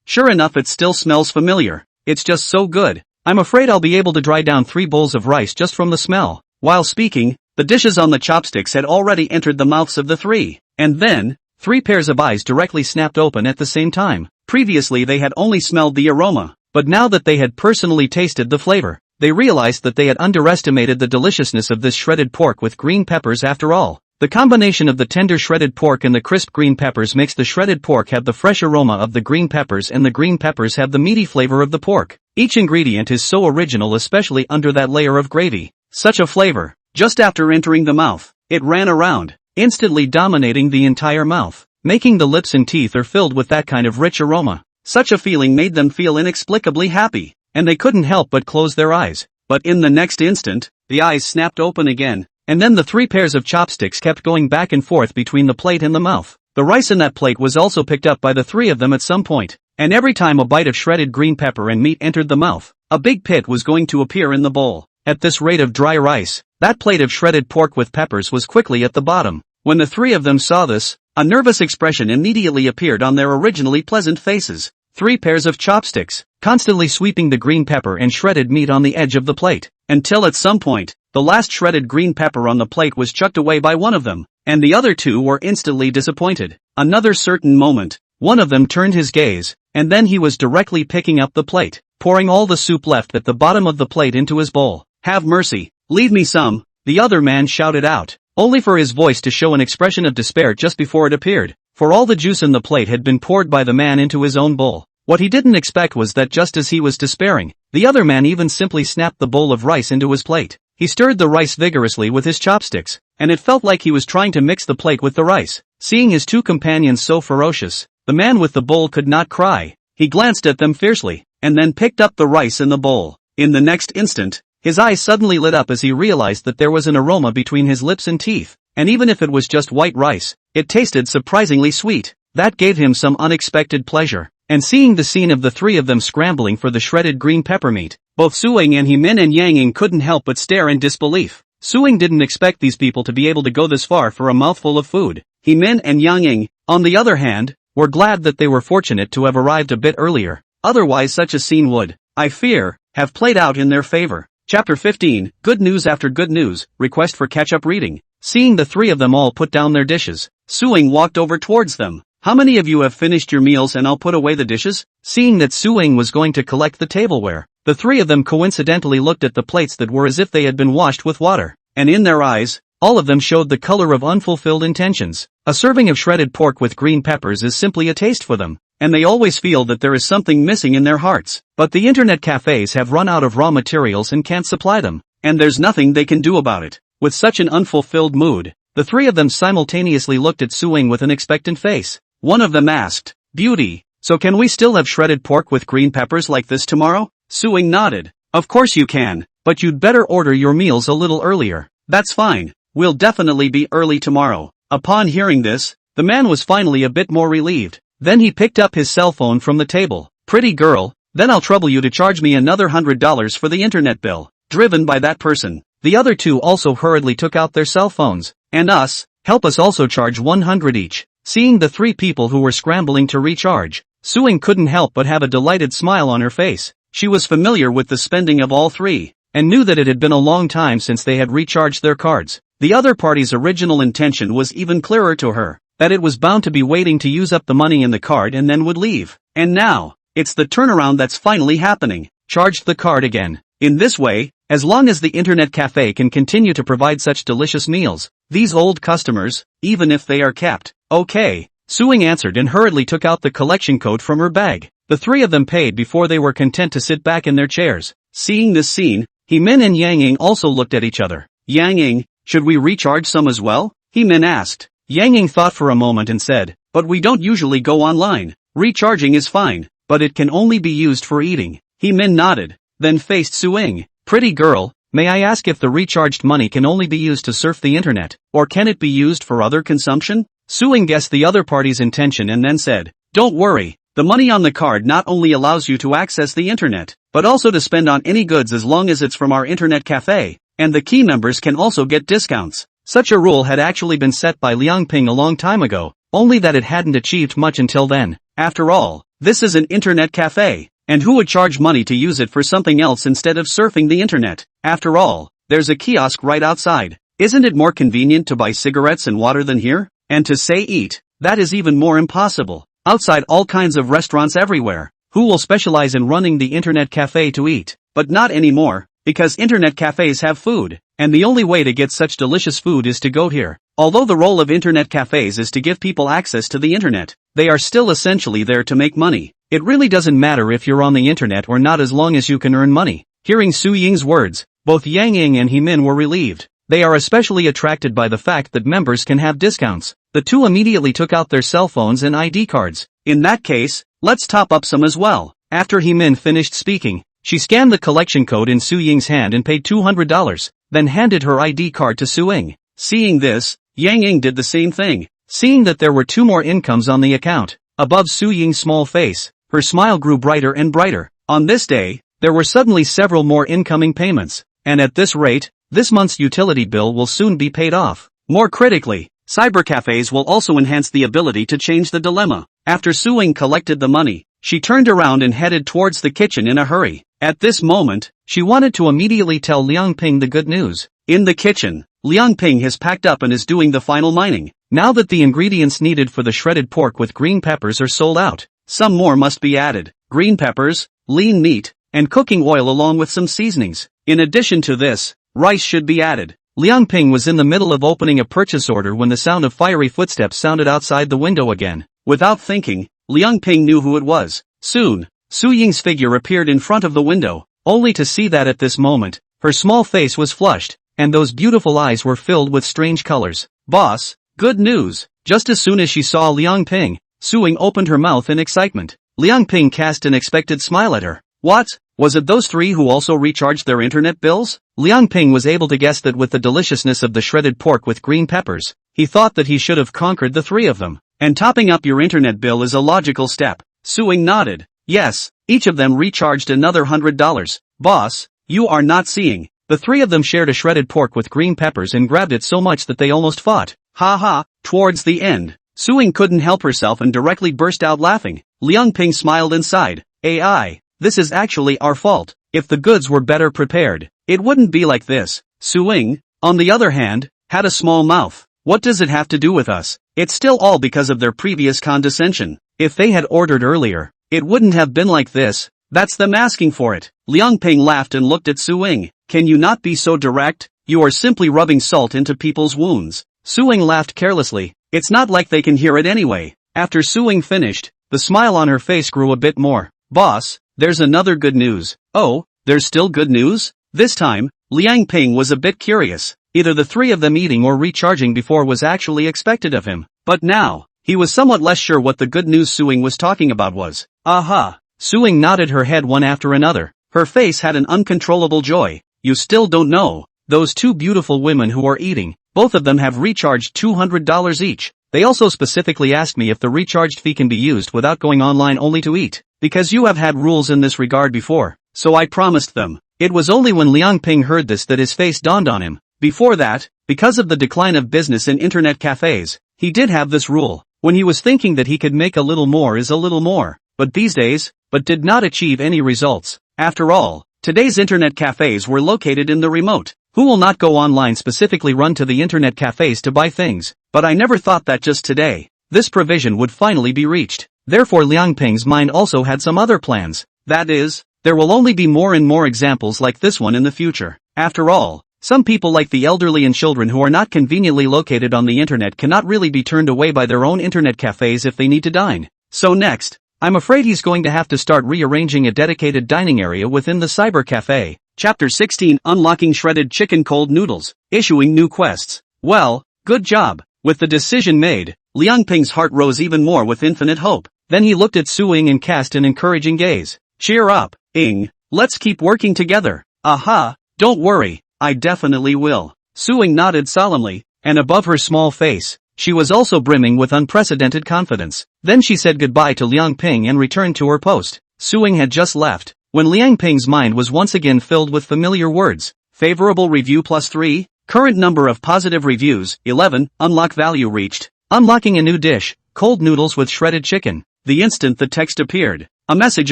Speaker 1: Sure enough, it still smells familiar. It's just so good. I'm afraid I'll be able to dry down 3 bowls of rice just from the smell. While speaking, the dishes on the chopsticks had already entered the mouths of the 3, and then, 3 pairs of eyes directly snapped open at the same time. Previously they had only smelled the aroma, but now that they had personally tasted the flavor, they realized that they had underestimated the deliciousness of this shredded pork with green peppers after all. The combination of the tender shredded pork and the crisp green peppers makes the shredded pork have the fresh aroma of the green peppers and the green peppers have the meaty flavor of the pork. Each ingredient is so original, especially under that layer of gravy. Such a flavor. Just after entering the mouth, it ran around, instantly dominating the entire mouth, making the lips and teeth are filled with that kind of rich aroma. Such a feeling made them feel inexplicably happy, and they couldn't help but close their eyes. But in the next instant, the eyes snapped open again, and then the 3 pairs of chopsticks kept going back and forth between the plate and the mouth. The rice in that plate was also picked up by the 3 of them at some point, and every time a bite of shredded green pepper and meat entered the mouth, a big pit was going to appear in the bowl. At this rate of dry rice, that plate of shredded pork with peppers was quickly at the bottom. When the 3 of them saw this, a nervous expression immediately appeared on their originally pleasant faces. 3 pairs of chopsticks, constantly sweeping the green pepper and shredded meat on the edge of the plate, until at some point, the last shredded green pepper on the plate was chucked away by one of them, and the other 2 were instantly disappointed. Another certain moment, One of them turned his gaze, and then he was directly picking up the plate, pouring all the soup left at the bottom of the plate into his bowl. "Have mercy, leave me some," the other man shouted out, only for his voice to show an expression of despair just before it appeared, for all the juice in the plate had been poured by the man into his own bowl. What he didn't expect was that just as he was despairing, the other man even simply snapped the bowl of rice into his plate. He stirred the rice vigorously with his chopsticks, and it felt like he was trying to mix the plate with the rice. Seeing his two companions so ferocious, the man with the bowl could not cry. He glanced at them fiercely, and then picked up the rice in the bowl. In the next instant, his eyes suddenly lit up as he realized that there was an aroma between his lips and teeth, and even if it was just white rice, it tasted surprisingly sweet. That gave him some unexpected pleasure. And seeing the scene of the three of them scrambling for the shredded green pepper meat, both Suing and Hemin and Yang couldn't help but stare in disbelief. Suing didn't expect these people to be able to go this far for a mouthful of food. Hemin and Yang, on the other hand, were glad that they were fortunate to have arrived a bit earlier. Otherwise such a scene would, I fear, have played out in their favor. Chapter 15, Good News After Good News, Request for Catch-Up Reading. Seeing the three of them all put down their dishes, Suing walked over towards them. "How many of you have finished your meals and I'll put away the dishes?" Seeing that Suing was going to collect the tableware, the three of them coincidentally looked at the plates that were as if they had been washed with water, and in their eyes, all of them showed the color of unfulfilled intentions. A serving of shredded pork with green peppers is simply a taste for them, and they always feel that there is something missing in their hearts. But the internet cafes have run out of raw materials and can't supply them, and there's nothing they can do about it. With such an unfulfilled mood, the three of them simultaneously looked at Suing with an expectant face. One of them asked, "Beauty, so can we still have shredded pork with green peppers like this tomorrow?" Suing nodded. "Of course you can, but you'd better order your meals a little earlier." "That's fine, we'll definitely be early tomorrow." Upon hearing this, the man was finally a bit more relieved. Then he picked up his cell phone from the table. "Pretty girl, then I'll trouble you to charge me another $100 for the internet bill, driven by that person." The other two also hurriedly took out their cell phones. "And us, help us also charge 100 each. Seeing the three people who were scrambling to recharge, Suing couldn't help but have a delighted smile on her face. She was familiar with the spending of all three, and knew that it had been a long time since they had recharged their cards. The other party's original intention was even clearer to her, that it was bound to be waiting to use up the money in the card and then would leave. And now, it's the turnaround that's finally happening. Charged the card again. In this way, as long as the internet cafe can continue to provide such delicious meals, these old customers, even if they are kept. "Okay," Suing answered and hurriedly took out the collection code from her bag. The three of them paid before they were content to sit back in their chairs. Seeing this scene, Hemin and Yang also looked at each other. "Yang, should we recharge some as well?" Hemin asked. Yang thought for a moment and said, "But we don't usually go online. Recharging is fine, but it can only be used for eating." Hemin nodded, then faced Suing. "Pretty girl, may I ask if the recharged money can only be used to surf the internet, or can it be used for other consumption?" Suing guessed the other party's intention and then said, "Don't worry, the money on the card not only allows you to access the internet, but also to spend on any goods as long as it's from our internet cafe, and the key members can also get discounts." Such a rule had actually been set by Liang Ping a long time ago, only that it hadn't achieved much until then. After all, this is an internet cafe, and who would charge money to use it for something else instead of surfing the internet? After all, there's a kiosk right outside. Isn't it more convenient to buy cigarettes and water than here? And to say eat, that is even more impossible. Outside all kinds of restaurants everywhere. Who will specialize in running the internet cafe to eat? But not anymore, because internet cafes have food, and the only way to get such delicious food is to go here. Although the role of internet cafes is to give people access to the internet, they are still essentially there to make money. It really doesn't matter if you're on the internet or not as long as you can earn money. Hearing Su Ying's words, both Yang and Hemin were relieved. They are especially attracted by the fact that members can have discounts. The two immediately took out their cell phones and ID cards. "In that case, let's top up some as well." After Hemin finished speaking, she scanned the collection code in Su Ying's hand and paid $200, then handed her ID card to Su Ying. Seeing this, Yang Ying did the same thing. Seeing that there were two more incomes on the account, above Su Ying's small face, her smile grew brighter and brighter. On this day, there were suddenly several more incoming payments, and at this rate, this month's utility bill will soon be paid off. More critically, cybercafes will also enhance the ability to change the dilemma. After Su Ying collected the money, she turned around and headed towards the kitchen in a hurry. At this moment, she wanted to immediately tell Liang Ping the good news. In the kitchen, Liang Ping has packed up and is doing the final mining. Now that the ingredients needed for the shredded pork with green peppers are sold out, some more must be added. Green peppers, lean meat, and cooking oil along with some seasonings. In addition to this, rice should be added. Liang Ping was in the middle of opening a purchase order when the sound of fiery footsteps sounded outside the window again. Without thinking, Liang Ping knew who it was. Soon, Su Ying's figure appeared in front of the window, only to see that at this moment, her small face was flushed, and those beautiful eyes were filled with strange colors. Boss, good news! Just as soon as she saw Liang Ping, Su Ying opened her mouth in excitement. Liang Ping cast an expected smile at her. What? Was it those three who also recharged their internet bills? Liang Ping was able to guess that with the deliciousness of the shredded pork with green peppers, he thought that he should have conquered the three of them. And topping up your internet bill is a logical step. Su Ying nodded. Yes, each of them recharged another $100. Boss, you are not seeing. The three of them shared a shredded pork with green peppers and grabbed it so much that they almost fought. Ha ha, towards the end, Su Ying couldn't help herself and directly burst out laughing. Liang Ping smiled inside. AI, this is actually our fault. If the goods were better prepared, it wouldn't be like this. Su Ying, on the other hand, had a small mouth. What does it have to do with us? It's still all because of their previous condescension. If they had ordered earlier, it wouldn't have been like this. That's them asking for it. Liang Ping laughed and looked at Su Ying. Can you not be so direct? You are simply rubbing salt into people's wounds. Su Ying laughed carelessly. It's not like they can hear it anyway. After Su Ying finished, the smile on her face grew a bit more. Boss, there's another good news. Oh, there's still good news? This time, Liang Ping was a bit curious. Either the three of them eating or recharging before was actually expected of him. But now, he was somewhat less sure what the good news Su Ying was talking about was. Aha! Su Ying nodded her head one after another. Her face had an uncontrollable joy. You still don't know. Those two beautiful women who are eating, both of them have recharged $200 each. They also specifically asked me if the recharged fee can be used without going online only to eat. Because you have had rules in this regard before. So I promised them. It was only when Liang Ping heard this that his face dawned on him. Before that, because of the decline of business in internet cafes, he did have this rule. When he was thinking that he could make a little more is a little more. But these days, did not achieve any results. After all, today's internet cafes were located in the remote. Who will not go online specifically run to the internet cafes to buy things? But I never thought that just today, this provision would finally be reached. Therefore Liang Ping's mind also had some other plans. That is, there will only be more and more examples like this one in the future. After all, some people like the elderly and children who are not conveniently located on the internet cannot really be turned away by their own internet cafes if they need to dine. So next, I'm afraid he's going to have to start rearranging a dedicated dining area within the cyber cafe. Chapter 16 Unlocking Shredded Chicken Cold Noodles, Issuing New Quests. Well, good job. With the decision made, Liang Ping's heart rose even more with infinite hope. Then he looked at Su Ying and cast an encouraging gaze. Cheer up, Ying. Let's keep working together. Aha, don't worry. I definitely will. Su Ying nodded solemnly, and above her small face, she was also brimming with unprecedented confidence. Then she said goodbye to Liang Ping and returned to her post. Su Ying had just left, when Liang Ping's mind was once again filled with familiar words. Favorable review +3, current number of positive reviews, 11, unlock value reached. Unlocking a new dish, cold noodles with shredded chicken. The instant the text appeared, a message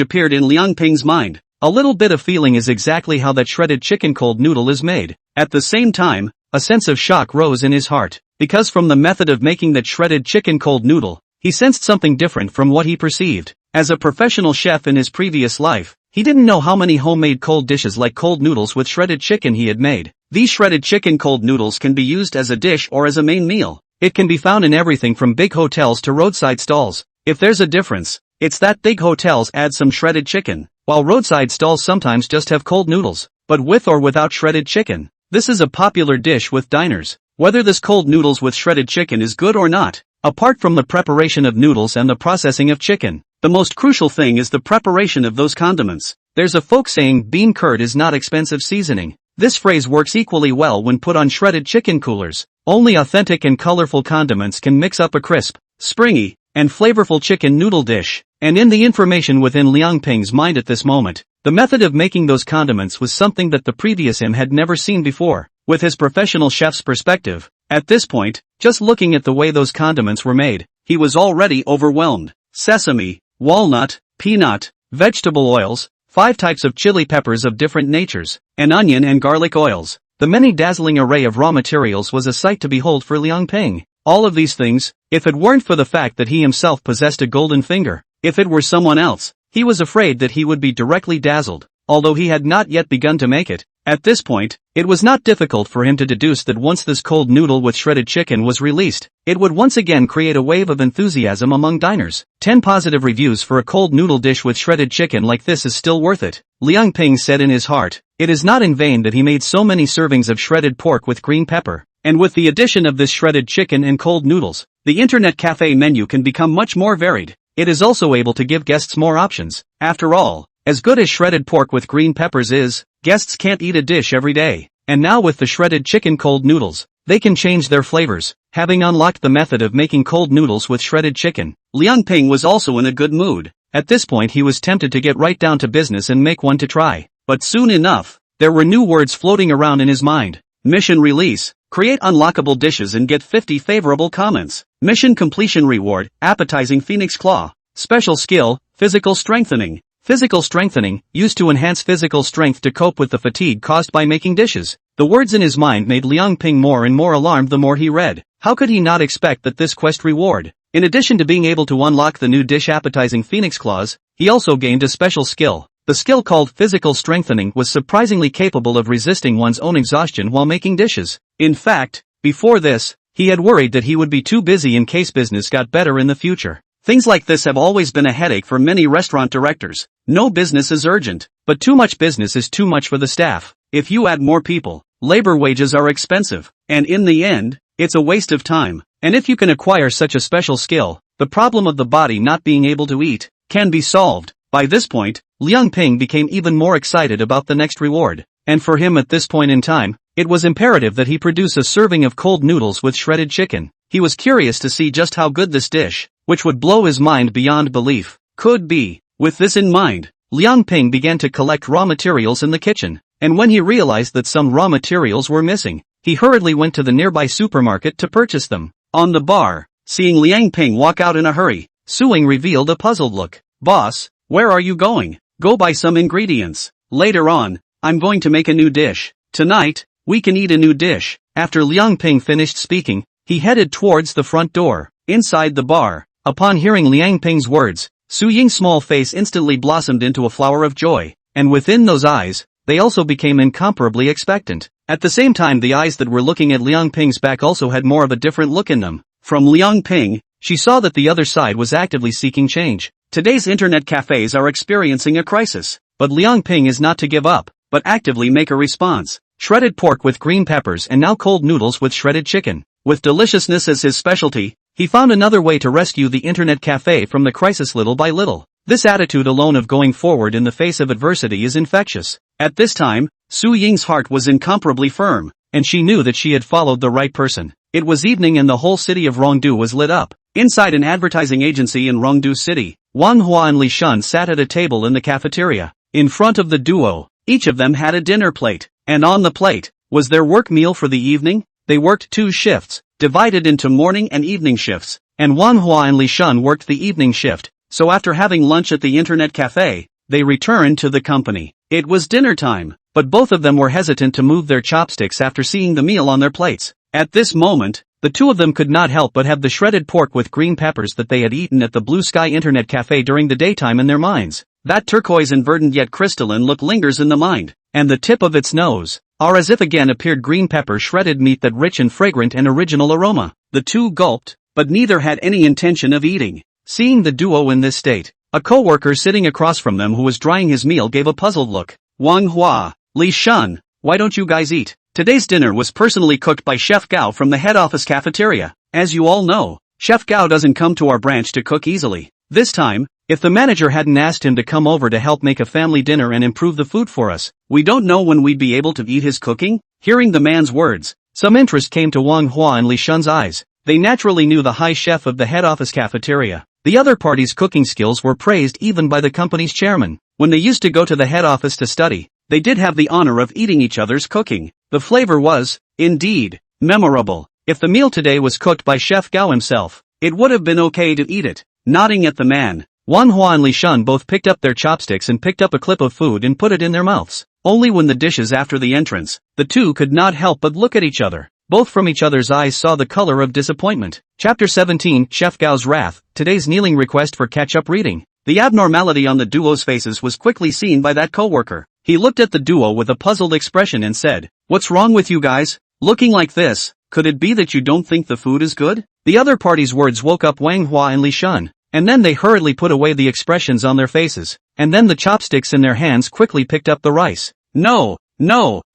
Speaker 1: appeared in Liang Ping's mind. A little bit of feeling is exactly how that shredded chicken cold noodle is made. At the same time, a sense of shock rose in his heart, because from the method of making that shredded chicken cold noodle, he sensed something different from what he perceived. As a professional chef in his previous life, he didn't know how many homemade cold dishes like cold noodles with shredded chicken he had made. These shredded chicken cold noodles can be used as a dish or as a main meal. It can be found in everything from big hotels to roadside stalls. If there's a difference, it's that big hotels add some shredded chicken, while roadside stalls sometimes just have cold noodles, but with or without shredded chicken. This is a popular dish with diners. Whether this cold noodles with shredded chicken is good or not, apart from the preparation of noodles and the processing of chicken, the most crucial thing is the preparation of those condiments. There's a folk saying bean curd is not expensive seasoning. This phrase works equally well when put on shredded chicken coolers. Only authentic and colorful condiments can mix up a crisp, springy, and flavorful chicken noodle dish. And in the information within Liang Ping's mind at this moment, the method of making those condiments was something that the previous him had never seen before. With his professional chef's perspective, at this point, just looking at the way those condiments were made, he was already overwhelmed. Sesame, walnut, peanut, vegetable oils, 5 types of chili peppers of different natures, and onion and garlic oils. The many dazzling array of raw materials was a sight to behold for Liang Ping. all of these things, if it weren't for the fact that he himself possessed a golden finger. If it were someone else, he was afraid that he would be directly dazzled, although he had not yet begun to make it. At this point, it was not difficult for him to deduce that once this cold noodle with shredded chicken was released, it would once again create a wave of enthusiasm among diners. 10 positive reviews for a cold noodle dish with shredded chicken like this is still worth it. Liang Ping said in his heart. It is not in vain that he made so many servings of shredded pork with green pepper. And with the addition of this shredded chicken and cold noodles, the internet cafe menu can become much more varied. It is also able to give guests more options. After all, as good as shredded pork with green peppers is, guests can't eat a dish every day. And now with the shredded chicken cold noodles, they can change their flavors. Having unlocked the method of making cold noodles with shredded chicken, Liang Ping was also in a good mood. At this point he was tempted to get right down to business and make one to try. But soon enough, there were new words floating around in his mind. Mission release. Create unlockable dishes and get 50 favorable comments. Mission completion reward, appetizing phoenix claw. Special skill, physical strengthening. Physical strengthening, used to enhance physical strength to cope with the fatigue caused by making dishes. The words in his mind made Liang Ping more and more alarmed the more he read. How could he not expect that this quest reward, in addition to being able to unlock the new dish appetizing phoenix claws, he also gained a special skill. The skill called physical strengthening was surprisingly capable of resisting one's own exhaustion while making dishes. In fact, before this, he had worried that he would be too busy in case business got better in the future. Things like this have always been a headache for many restaurant directors. No business is urgent, but too much business is too much for the staff. If you add more people, labor wages are expensive, and in the end, it's a waste of time. And if you can acquire such a special skill, the problem of the body not being able to eat can be solved. By this point, Liang Ping became even more excited about the next reward. And for him at this point in time, it was imperative that he produce a serving of cold noodles with shredded chicken. He was curious to see just how good this dish, which would blow his mind beyond belief, could be. With this in mind, Liang Ping began to collect raw materials in the kitchen, and when he realized that some raw materials were missing, he hurriedly went to the nearby supermarket to purchase them. On the bar, seeing Liang Ping walk out in a hurry, Su Ying revealed a puzzled look. Boss, where are you going? Go buy some ingredients. Later on, I'm going to make a new dish. Tonight, we can eat a new dish. After Liang Ping finished speaking, he headed towards the front door. Inside the bar, upon hearing Liang Ping's words, Su Ying's small face instantly blossomed into a flower of joy, and within those eyes, they also became incomparably expectant. At the same time the eyes that were looking at Liang Ping's back also had more of a different look in them. From Liang Ping, she saw that the other side was actively seeking change. Today's internet cafes are experiencing a crisis, but Liang Ping is not to give up, but actively make a response. Shredded pork with green peppers and now cold noodles with shredded chicken. With deliciousness as his specialty, he found another way to rescue the internet cafe from the crisis little by little. This attitude alone of going forward in the face of adversity is infectious. At this time, Su Ying's heart was incomparably firm, and she knew that she had followed the right person. It was evening and the whole city of Rongdu was lit up. Inside an advertising agency in Rongdu City, Manhwa and Li Shun sat at a table in the cafeteria. In front of the duo, each of them had a dinner plate, and on the plate was their work meal for the evening. They worked 2 shifts, divided into morning and evening shifts, and Manhwa and Li Shun worked the evening shift, so after having lunch at the internet cafe, they returned to the company. It was dinner time, but both of them were hesitant to move their chopsticks after seeing the meal on their plates. At this moment, the two of them could not help but have the shredded pork with green peppers that they had eaten at the Blue Sky Internet Cafe during the daytime in their minds. That turquoise and verdant yet crystalline look lingers in the mind, and the tip of its nose, are as if again appeared green pepper shredded meat, that rich and fragrant and original aroma. The two gulped, but neither had any intention of eating. Seeing the duo in this state, a co-worker sitting across from them who was drying his meal gave a puzzled look. Wang Hua, Li Shun, why don't you guys eat? Today's dinner was personally cooked by Chef Gao from the head office cafeteria. As you all know, Chef Gao doesn't come to our branch to cook easily. This time, if the manager hadn't asked him to come over to help make a family dinner and improve the food for us, we don't know when we'd be able to eat his cooking. Hearing the man's words, some interest came to Wang Hua and Li Shun's eyes. They naturally knew the high chef of the head office cafeteria. The other party's cooking skills were praised even by the company's chairman. When they used to go to the head office to study, they did have the honor of eating each other's cooking. The flavor was, indeed, memorable. If the meal today was cooked by Chef Gao himself, it would have been okay to eat it. Nodding at the man, Wan Hua and Li Shun both picked up their chopsticks and picked up a clip of food and put it in their mouths. Only when the dishes after the entrance, the two could not help but look at each other. Both from each other's eyes saw the color of disappointment. Chapter 17, Chef Gao's Wrath. Today's kneeling request for catch-up reading. The abnormality on the duo's faces was quickly seen by that coworker. He looked at the duo with a puzzled expression and said, "What's wrong with you guys? Looking like this, could it be that you don't think the food is good?" The other party's words woke up Manhwa and Li Shun, and then they hurriedly put away the expressions on their faces, and then the chopsticks in their hands quickly picked up the rice. No,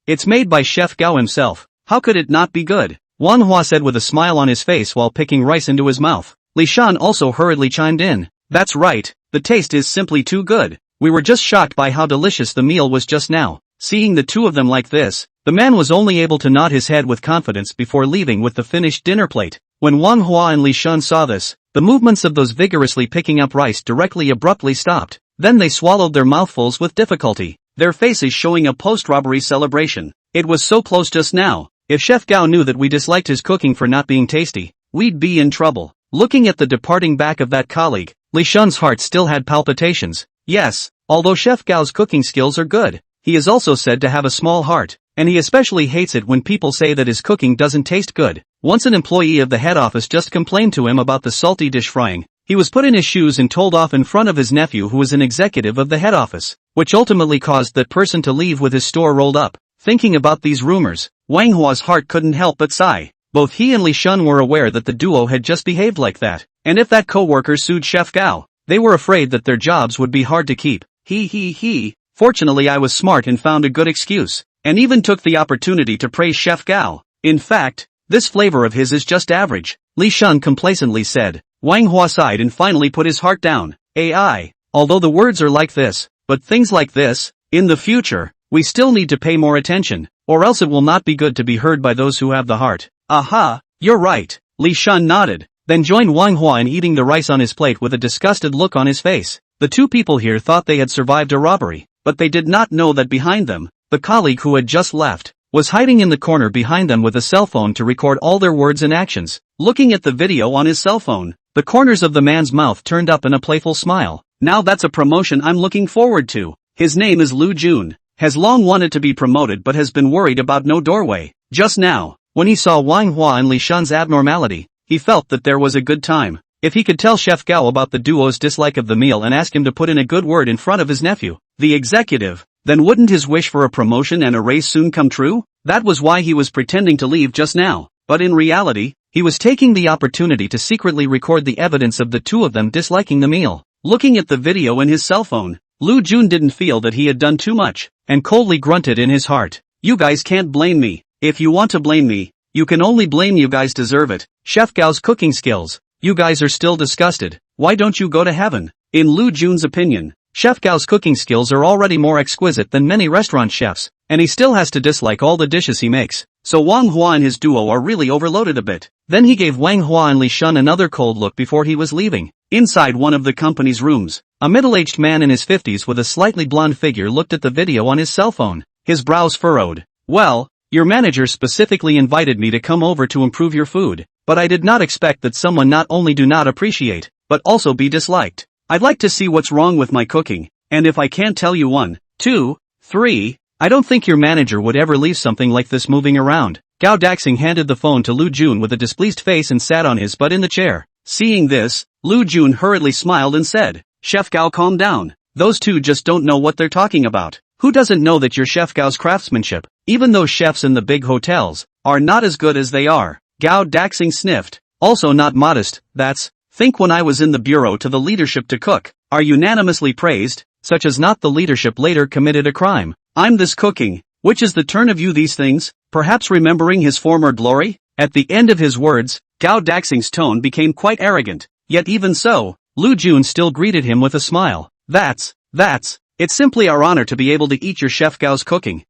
Speaker 1: it's made by Chef Gao himself. How could it not be good? Manhwa said with a smile on his face while picking rice into his mouth. Li Shun also hurriedly chimed in. That's right, the taste is simply too good. We were just shocked by how delicious the meal was just now. Seeing the two of them like this, the man was only able to nod his head with confidence before leaving with the finished dinner plate. When Manhwa and Li Shun saw this, the movements of those vigorously picking up rice abruptly stopped. Then they swallowed their mouthfuls with difficulty, their faces showing a post-robbery celebration. It was so close just now. If Chef Gao knew that we disliked his cooking for not being tasty, we'd be in trouble. Looking at the departing back of that colleague, Li Shun's heart still had palpitations. Yes, although Chef Gao's cooking skills are good, he is also said to have a small heart, and he especially hates it when people say that his cooking doesn't taste good. Once an employee of the head office just complained to him about the salty dish frying. He was put in his shoes and told off in front of his nephew who was an executive of the head office, which ultimately caused that person to leave with his store rolled up. Thinking about these rumors, Wang Hua's heart couldn't help but sigh. Both he and Li Shun were aware that the duo had just behaved like that, and if that co-worker sued Chef Gao, they were afraid that their jobs would be hard to keep. Fortunately I was smart and found a good excuse, and even took the opportunity to praise Chef Gao. In fact, this flavor of his is just average, Li Shun complacently said. Wang Hua sighed and finally put his heart down. Although the words are like this, but things like this, in the future, we still need to pay more attention, or else it will not be good to be heard by those who have the heart. Aha, you're right, Li Shun nodded, then joined Wang Hua in eating the rice on his plate with a disgusted look on his face. The two people here thought they had survived a robbery, but they did not know that behind them, the colleague who had just left, was hiding in the corner behind them with a cell phone to record all their words and actions. Looking at the video on his cell phone, the corners of the man's mouth turned up in a playful smile. Now that's a promotion I'm looking forward to. His name is Lu Jun. Has long wanted to be promoted but has been worried about no doorway. Just now, when he saw Wang Hua and Li Shun's abnormality, he felt that there was a good time. If he could tell Chef Gao about the duo's dislike of the meal and ask him to put in a good word in front of his nephew, the executive, then wouldn't his wish for a promotion and a raise soon come true? That was why he was pretending to leave just now, but in reality, he was taking the opportunity to secretly record the evidence of the two of them disliking the meal. Looking at the video in his cell phone, Lu Jun didn't feel that he had done too much, and coldly grunted in his heart. You guys can't blame me. If you want to blame me, you can only blame you guys deserve it. Chef Gao's cooking skills. You guys are still disgusted. Why don't you go to heaven? In Lu Jun's opinion, Chef Gao's cooking skills are already more exquisite than many restaurant chefs, and he still has to dislike all the dishes he makes. So Wang Hua and his duo are really overloaded a bit. Then he gave Wang Hua and Li Shun another cold look before he was leaving. Inside one of the company's rooms, a middle-aged man in his 50s with a slightly blonde figure looked at the video on his cell phone, his brows furrowed. Well, your manager specifically invited me to come over to improve your food, but I did not expect that someone not only do not appreciate, but also be disliked. I'd like to see what's wrong with my cooking, and if I can't tell you 1, 2, 3, I don't think your manager would ever leave something like this moving around. Gao Daxing handed the phone to Lu Jun with a displeased face and sat on his butt in the chair. Seeing this, Lu Jun hurriedly smiled and said, Chef Gao, calm down. Those two just don't know what they're talking about. Who doesn't know that your Chef Gao's craftsmanship, even those chefs in the big hotels, are not as good as they are? Gao Daxing sniffed. Also not modest, think when I was in the bureau to the leadership to cook, are unanimously praised, such as not the leadership later committed a crime. I'm this cooking, which is the turn of you these things, perhaps remembering his former glory? At the end of his words, Gao Daxing's tone became quite arrogant, yet even so, Lu Jun still greeted him with a smile. It's simply our honor to be able to eat your Chef Gao's cooking.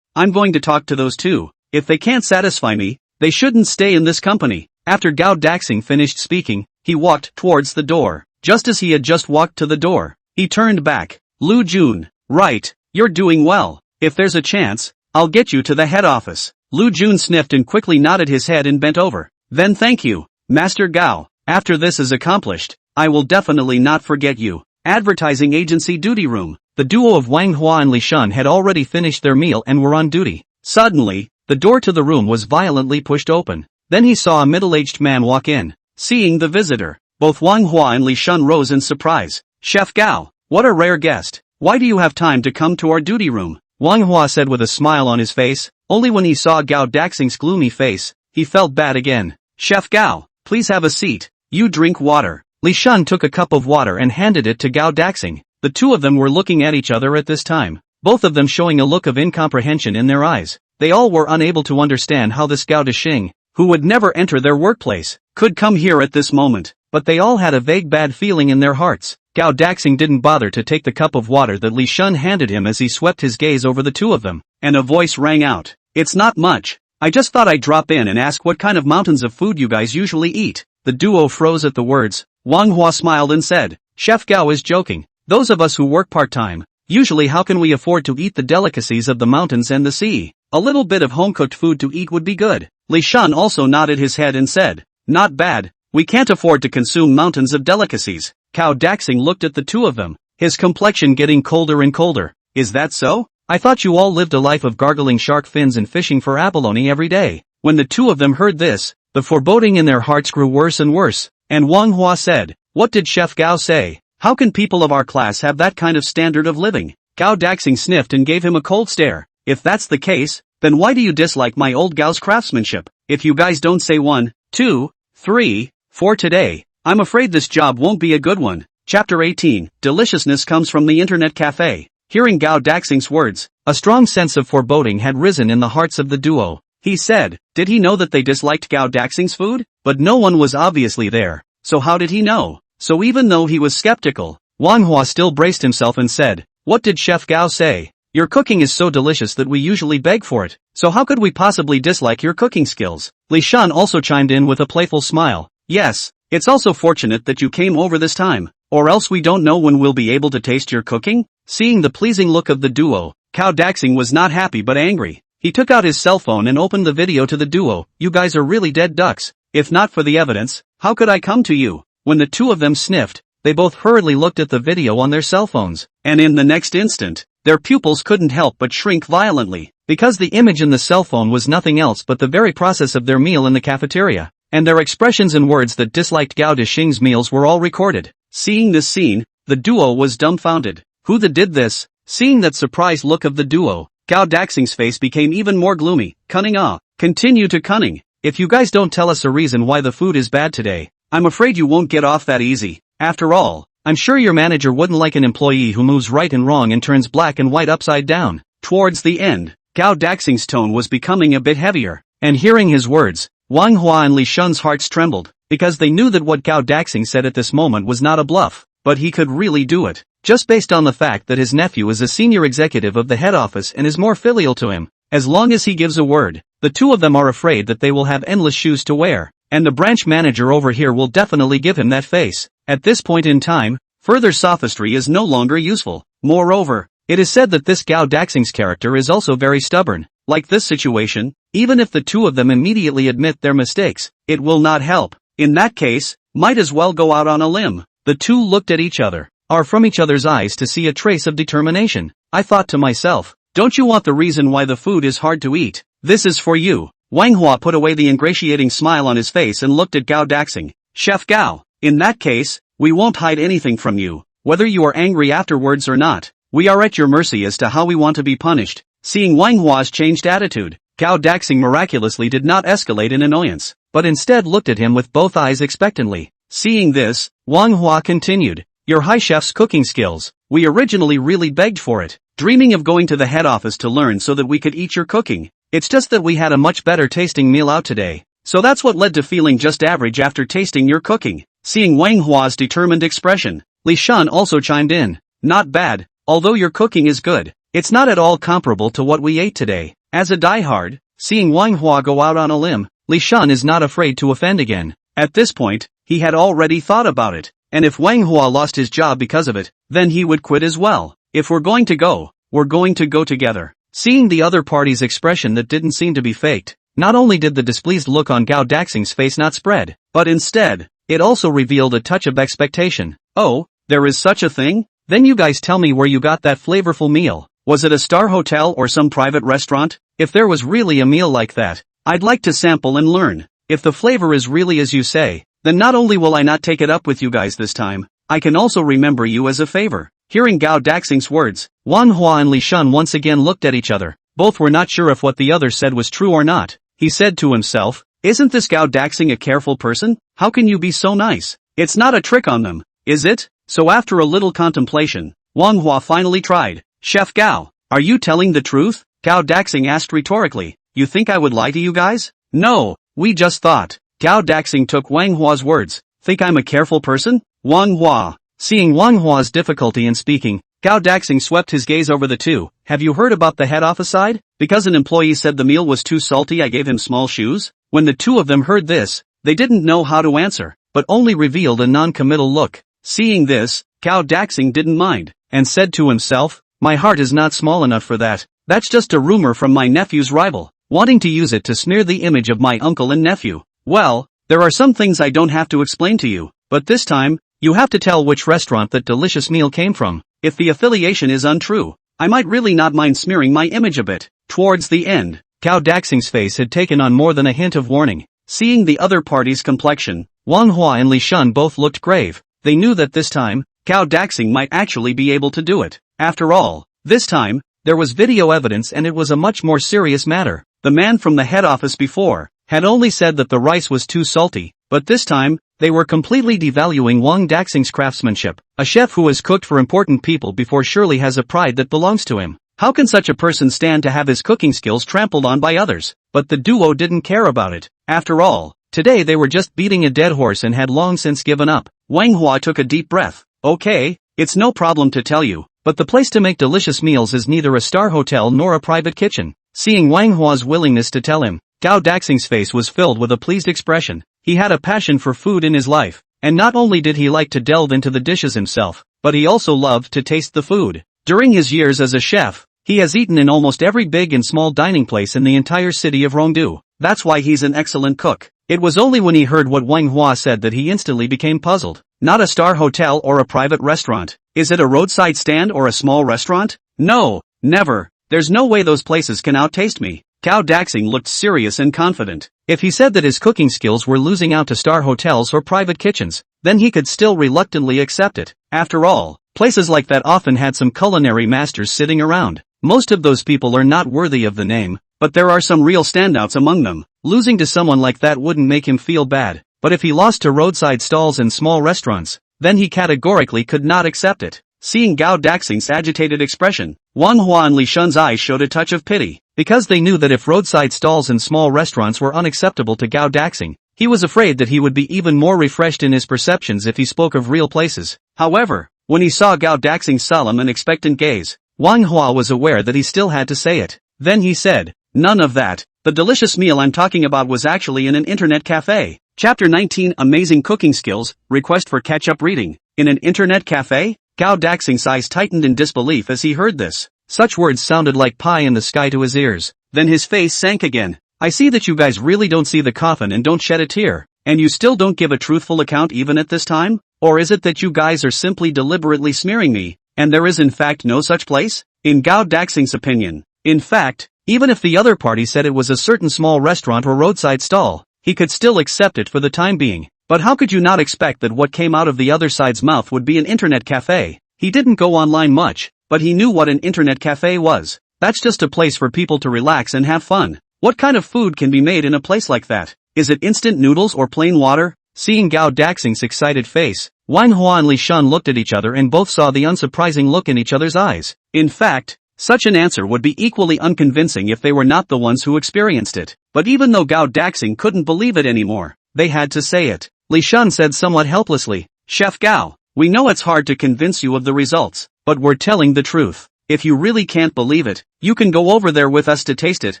Speaker 1: I'm going to talk to those two. If they can't satisfy me, they shouldn't stay in this company. After Gao Daxing finished speaking, he walked towards the door. Just as he had just walked to the door, he turned back. Lu Jun, right, you're doing well. If there's a chance, I'll get you to the head office. Lu Jun sniffed and quickly nodded his head and bent over. Then thank you, Master Gao. After this is accomplished, I will definitely not forget you. Advertising agency duty room. The duo of Wang Hua and Li Shun had already finished their meal and were on duty. Suddenly, the door to the room was violently pushed open. Then he saw a middle-aged man walk in. Seeing the visitor, both Wang Hua and Li Shun rose in surprise. "Chef Gao, what a rare guest. Why do you have time to come to our duty room?" Wang Hua said with a smile on his face. Only when he saw Gao Daxing's gloomy face, he felt bad again. "Chef Gao, please have a seat. You drink water." Li Shun took a cup of water and handed it to Gao Daxing. The two of them were looking at each other at this time, both of them showing a look of incomprehension in their eyes. They all were unable to understand how this Gao Daxing, who would never enter their workplace, could come here at this moment, but they all had a vague bad feeling in their hearts. Gao Daxing didn't bother to take the cup of water that Li Shun handed him as he swept his gaze over the two of them, and a voice rang out. "It's not much. I just thought I'd drop in and ask what kind of mountains of food you guys usually eat." The duo froze at the words. Wang Hua smiled and said, "Chef Gao is joking. Those of us who work part-time, usually how can we afford to eat the delicacies of the mountains and the sea? A little bit of home-cooked food to eat would be good." Li Shun also nodded his head and said, "Not bad. We can't afford to consume mountains of delicacies." Gao Daxing looked at the two of them, his complexion getting colder and colder. "Is that so? I thought you all lived a life of gargling shark fins and fishing for abalone every day." When the two of them heard this, the foreboding in their hearts grew worse and worse, and Wang Hua said, "What did Chef Gao say? How can people of our class have that kind of standard of living?" Gao Daxing sniffed and gave him a cold stare. "If that's the case, then why do you dislike my old Gao's craftsmanship? If you guys don't say 1, 2, 3, 4 today, I'm afraid this job won't be a good one." Chapter 18, Deliciousness comes from the internet cafe. Hearing Gao Daxing's words, a strong sense of foreboding had risen in the hearts of the duo. He said, did he know that they disliked Gao Daxing's food? But no one was obviously there, so how did he know? So even though he was skeptical, Wang Hua still braced himself and said, "What did Chef Gao say? Your cooking is so delicious that we usually beg for it, so how could we possibly dislike your cooking skills?" Li Shun also chimed in with a playful smile. "Yes, it's also fortunate that you came over this time, or else we don't know when we'll be able to taste your cooking." Seeing the pleasing look of the duo, Gao Daxing was not happy but angry. He took out his cell phone and opened the video to the duo. "You guys are really dead ducks. If not for the evidence, how could I come to you?" When the two of them sniffed, they both hurriedly looked at the video on their cell phones, and in the next instant, their pupils couldn't help but shrink violently, because the image in the cell phone was nothing else but the very process of their meal in the cafeteria, and their expressions and words that disliked Gao Daxing's meals were all recorded. Seeing this scene, the duo was dumbfounded. Who did this? Seeing that surprised look of the duo, Gao Daxing's face became even more gloomy. "Cunning continue to cunning. If you guys don't tell us a reason why the food is bad today, I'm afraid you won't get off that easy. After all, I'm sure your manager wouldn't like an employee who moves right and wrong and turns black and white upside down." Towards the end, Gao Daxing's tone was becoming a bit heavier, and hearing his words, Wang Hua and Li Shun's hearts trembled, because they knew that what Gao Daxing said at this moment was not a bluff, but he could really do it, just based on the fact that his nephew is a senior executive of the head office and is more filial to him. As long as he gives a word, the two of them are afraid that they will have endless shoes to wear, and the branch manager over here will definitely give him that face. At this point in time, further sophistry is no longer useful. Moreover, it is said that this Gao Daxing's character is also very stubborn. Like this situation, even if the two of them immediately admit their mistakes, it will not help. In that case, might as well go out on a limb. The two looked at each other, or from each other's eyes to see a trace of determination. I thought to myself, don't you want the reason why the food is hard to eat? This is for you. Wang Hua put away the ingratiating smile on his face and looked at Gao Daxing. Chef Gao, in that case, we won't hide anything from you, whether you are angry afterwards or not. We are at your mercy as to how we want to be punished. Seeing Wang Hua's changed attitude, Gao Daxing miraculously did not escalate in annoyance, but instead looked at him with both eyes expectantly. Seeing this, Wang Hua continued, your high chef's cooking skills, we originally really begged for it, dreaming of going to the head office to learn so that we could eat your cooking. It's just that we had a much better tasting meal out today, so that's what led to feeling just average after tasting your cooking. Seeing Wang Hua's determined expression, Li Shun also chimed in, not bad, although your cooking is good, it's not at all comparable to what we ate today. As a diehard, seeing Wang Hua go out on a limb, Li Shun is not afraid to offend again. At this point, he had already thought about it, and if Wang Hua lost his job because of it, then he would quit as well. If we're going to go, we're going to go together. Seeing the other party's expression that didn't seem to be faked, not only did the displeased look on Gao Daxing's face not spread, but instead, it also revealed a touch of expectation. Oh, there is such a thing? Then you guys tell me where you got that flavorful meal. Was it a star hotel or some private restaurant? If there was really a meal like that, I'd like to sample and learn. If the flavor is really as you say, then not only will I not take it up with you guys this time, I can also remember you as a favor." Hearing Gao Daxing's words, Manhwa and Li Shun once again looked at each other. Both were not sure if what the other said was true or not. He said to himself, "Isn't this Gao Daxing a careful person? How can you be so nice? It's not a trick on them, is it?" So after a little contemplation, Manhwa finally tried. "Chef Gao, are you telling the truth?" Gao Daxing asked rhetorically. "You think I would lie to you guys?" "No, we just thought." Gao Daxing took Wang Hua's words. "Think I'm a careful person?" Wang Hua. Seeing Wang Hua's difficulty in speaking, Gao Daxing swept his gaze over the two. "Have you heard about the head office side? Because an employee said the meal was too salty, I gave him small shoes." When the two of them heard this, they didn't know how to answer, but only revealed a non-committal look. Seeing this, Gao Daxing didn't mind, and said to himself, "My heart is not small enough for that. That's just a rumor from my nephew's rival, wanting to use it to smear the image of my uncle and nephew. Well, there are some things I don't have to explain to you, but this time, you have to tell which restaurant that delicious meal came from. If the affiliation is untrue, I might really not mind smearing my image a bit." Towards the end, Gao Daxing's face had taken on more than a hint of warning. Seeing the other party's complexion, Wang Hua and Li Shun both looked grave. They knew that this time, Gao Daxing might actually be able to do it. After all, this time, there was video evidence and it was a much more serious matter. The man from the head office before had only said that the rice was too salty, but this time, they were completely devaluing Wang Daxing's craftsmanship. A chef who has cooked for important people before surely has a pride that belongs to him. How can such a person stand to have his cooking skills trampled on by others? But the duo didn't care about it. After all, today they were just beating a dead horse and had long since given up. Wang Hua took a deep breath. "Okay, it's no problem to tell you, but the place to make delicious meals is neither a star hotel nor a private kitchen." Seeing Wang Hua's willingness to tell him, Gao Daxing's face was filled with a pleased expression. He had a passion for food in his life, and not only did he like to delve into the dishes himself, but he also loved to taste the food. During his years as a chef, he has eaten in almost every big and small dining place in the entire city of Rongdu. That's why he's an excellent cook. It was only when he heard what Wang Hua said that he instantly became puzzled. Not a star hotel or a private restaurant. Is it a roadside stand or a small restaurant? No, never. There's no way those places can outtaste me. Gao Daxing looked serious and confident. If he said that his cooking skills were losing out to star hotels or private kitchens, then he could still reluctantly accept it. After all, places like that often had some culinary masters sitting around. Most of those people are not worthy of the name, but there are some real standouts among them. Losing to someone like that wouldn't make him feel bad, but if he lost to roadside stalls and small restaurants, then he categorically could not accept it. Seeing Gao Daxing's agitated expression, Wang Hua and Li Shun's eyes showed a touch of pity, because they knew that if roadside stalls and small restaurants were unacceptable to Gao Daxing, he was afraid that he would be even more refreshed in his perceptions if he spoke of real places. However, when he saw Gao Daxing's solemn and expectant gaze, Wang Hua was aware that he still had to say it. Then he said, "None of that. The delicious meal I'm talking about was actually in an internet cafe." Chapter 19 Amazing Cooking Skills, Request for Catch-up Reading. In an internet cafe? Gao Daxing's eyes tightened in disbelief as he heard this. Such words sounded like pie in the sky to his ears. Then his face sank again. "I see that you guys really don't see the coffin and don't shed a tear, and you still don't give a truthful account even at this time? Or is it that you guys are simply deliberately smearing me, and there is in fact no such place?" In Gao Daxing's opinion, in fact, even if the other party said it was a certain small restaurant or roadside stall, he could still accept it for the time being. But how could you not expect that what came out of the other side's mouth would be an internet cafe? He didn't go online much, but he knew what an internet cafe was. That's just a place for people to relax and have fun. What kind of food can be made in a place like that? Is it instant noodles or plain water? Seeing Gao Daxing's excited face, Wang Hua and Li Shun looked at each other and both saw the unsurprising look in each other's eyes. In fact, such an answer would be equally unconvincing if they were not the ones who experienced it. But even though Gao Daxing couldn't believe it anymore, they had to say it. Li Shun said somewhat helplessly, "Chef Gao, we know it's hard to convince you of the results, but we're telling the truth. If you really can't believe it, you can go over there with us to taste it,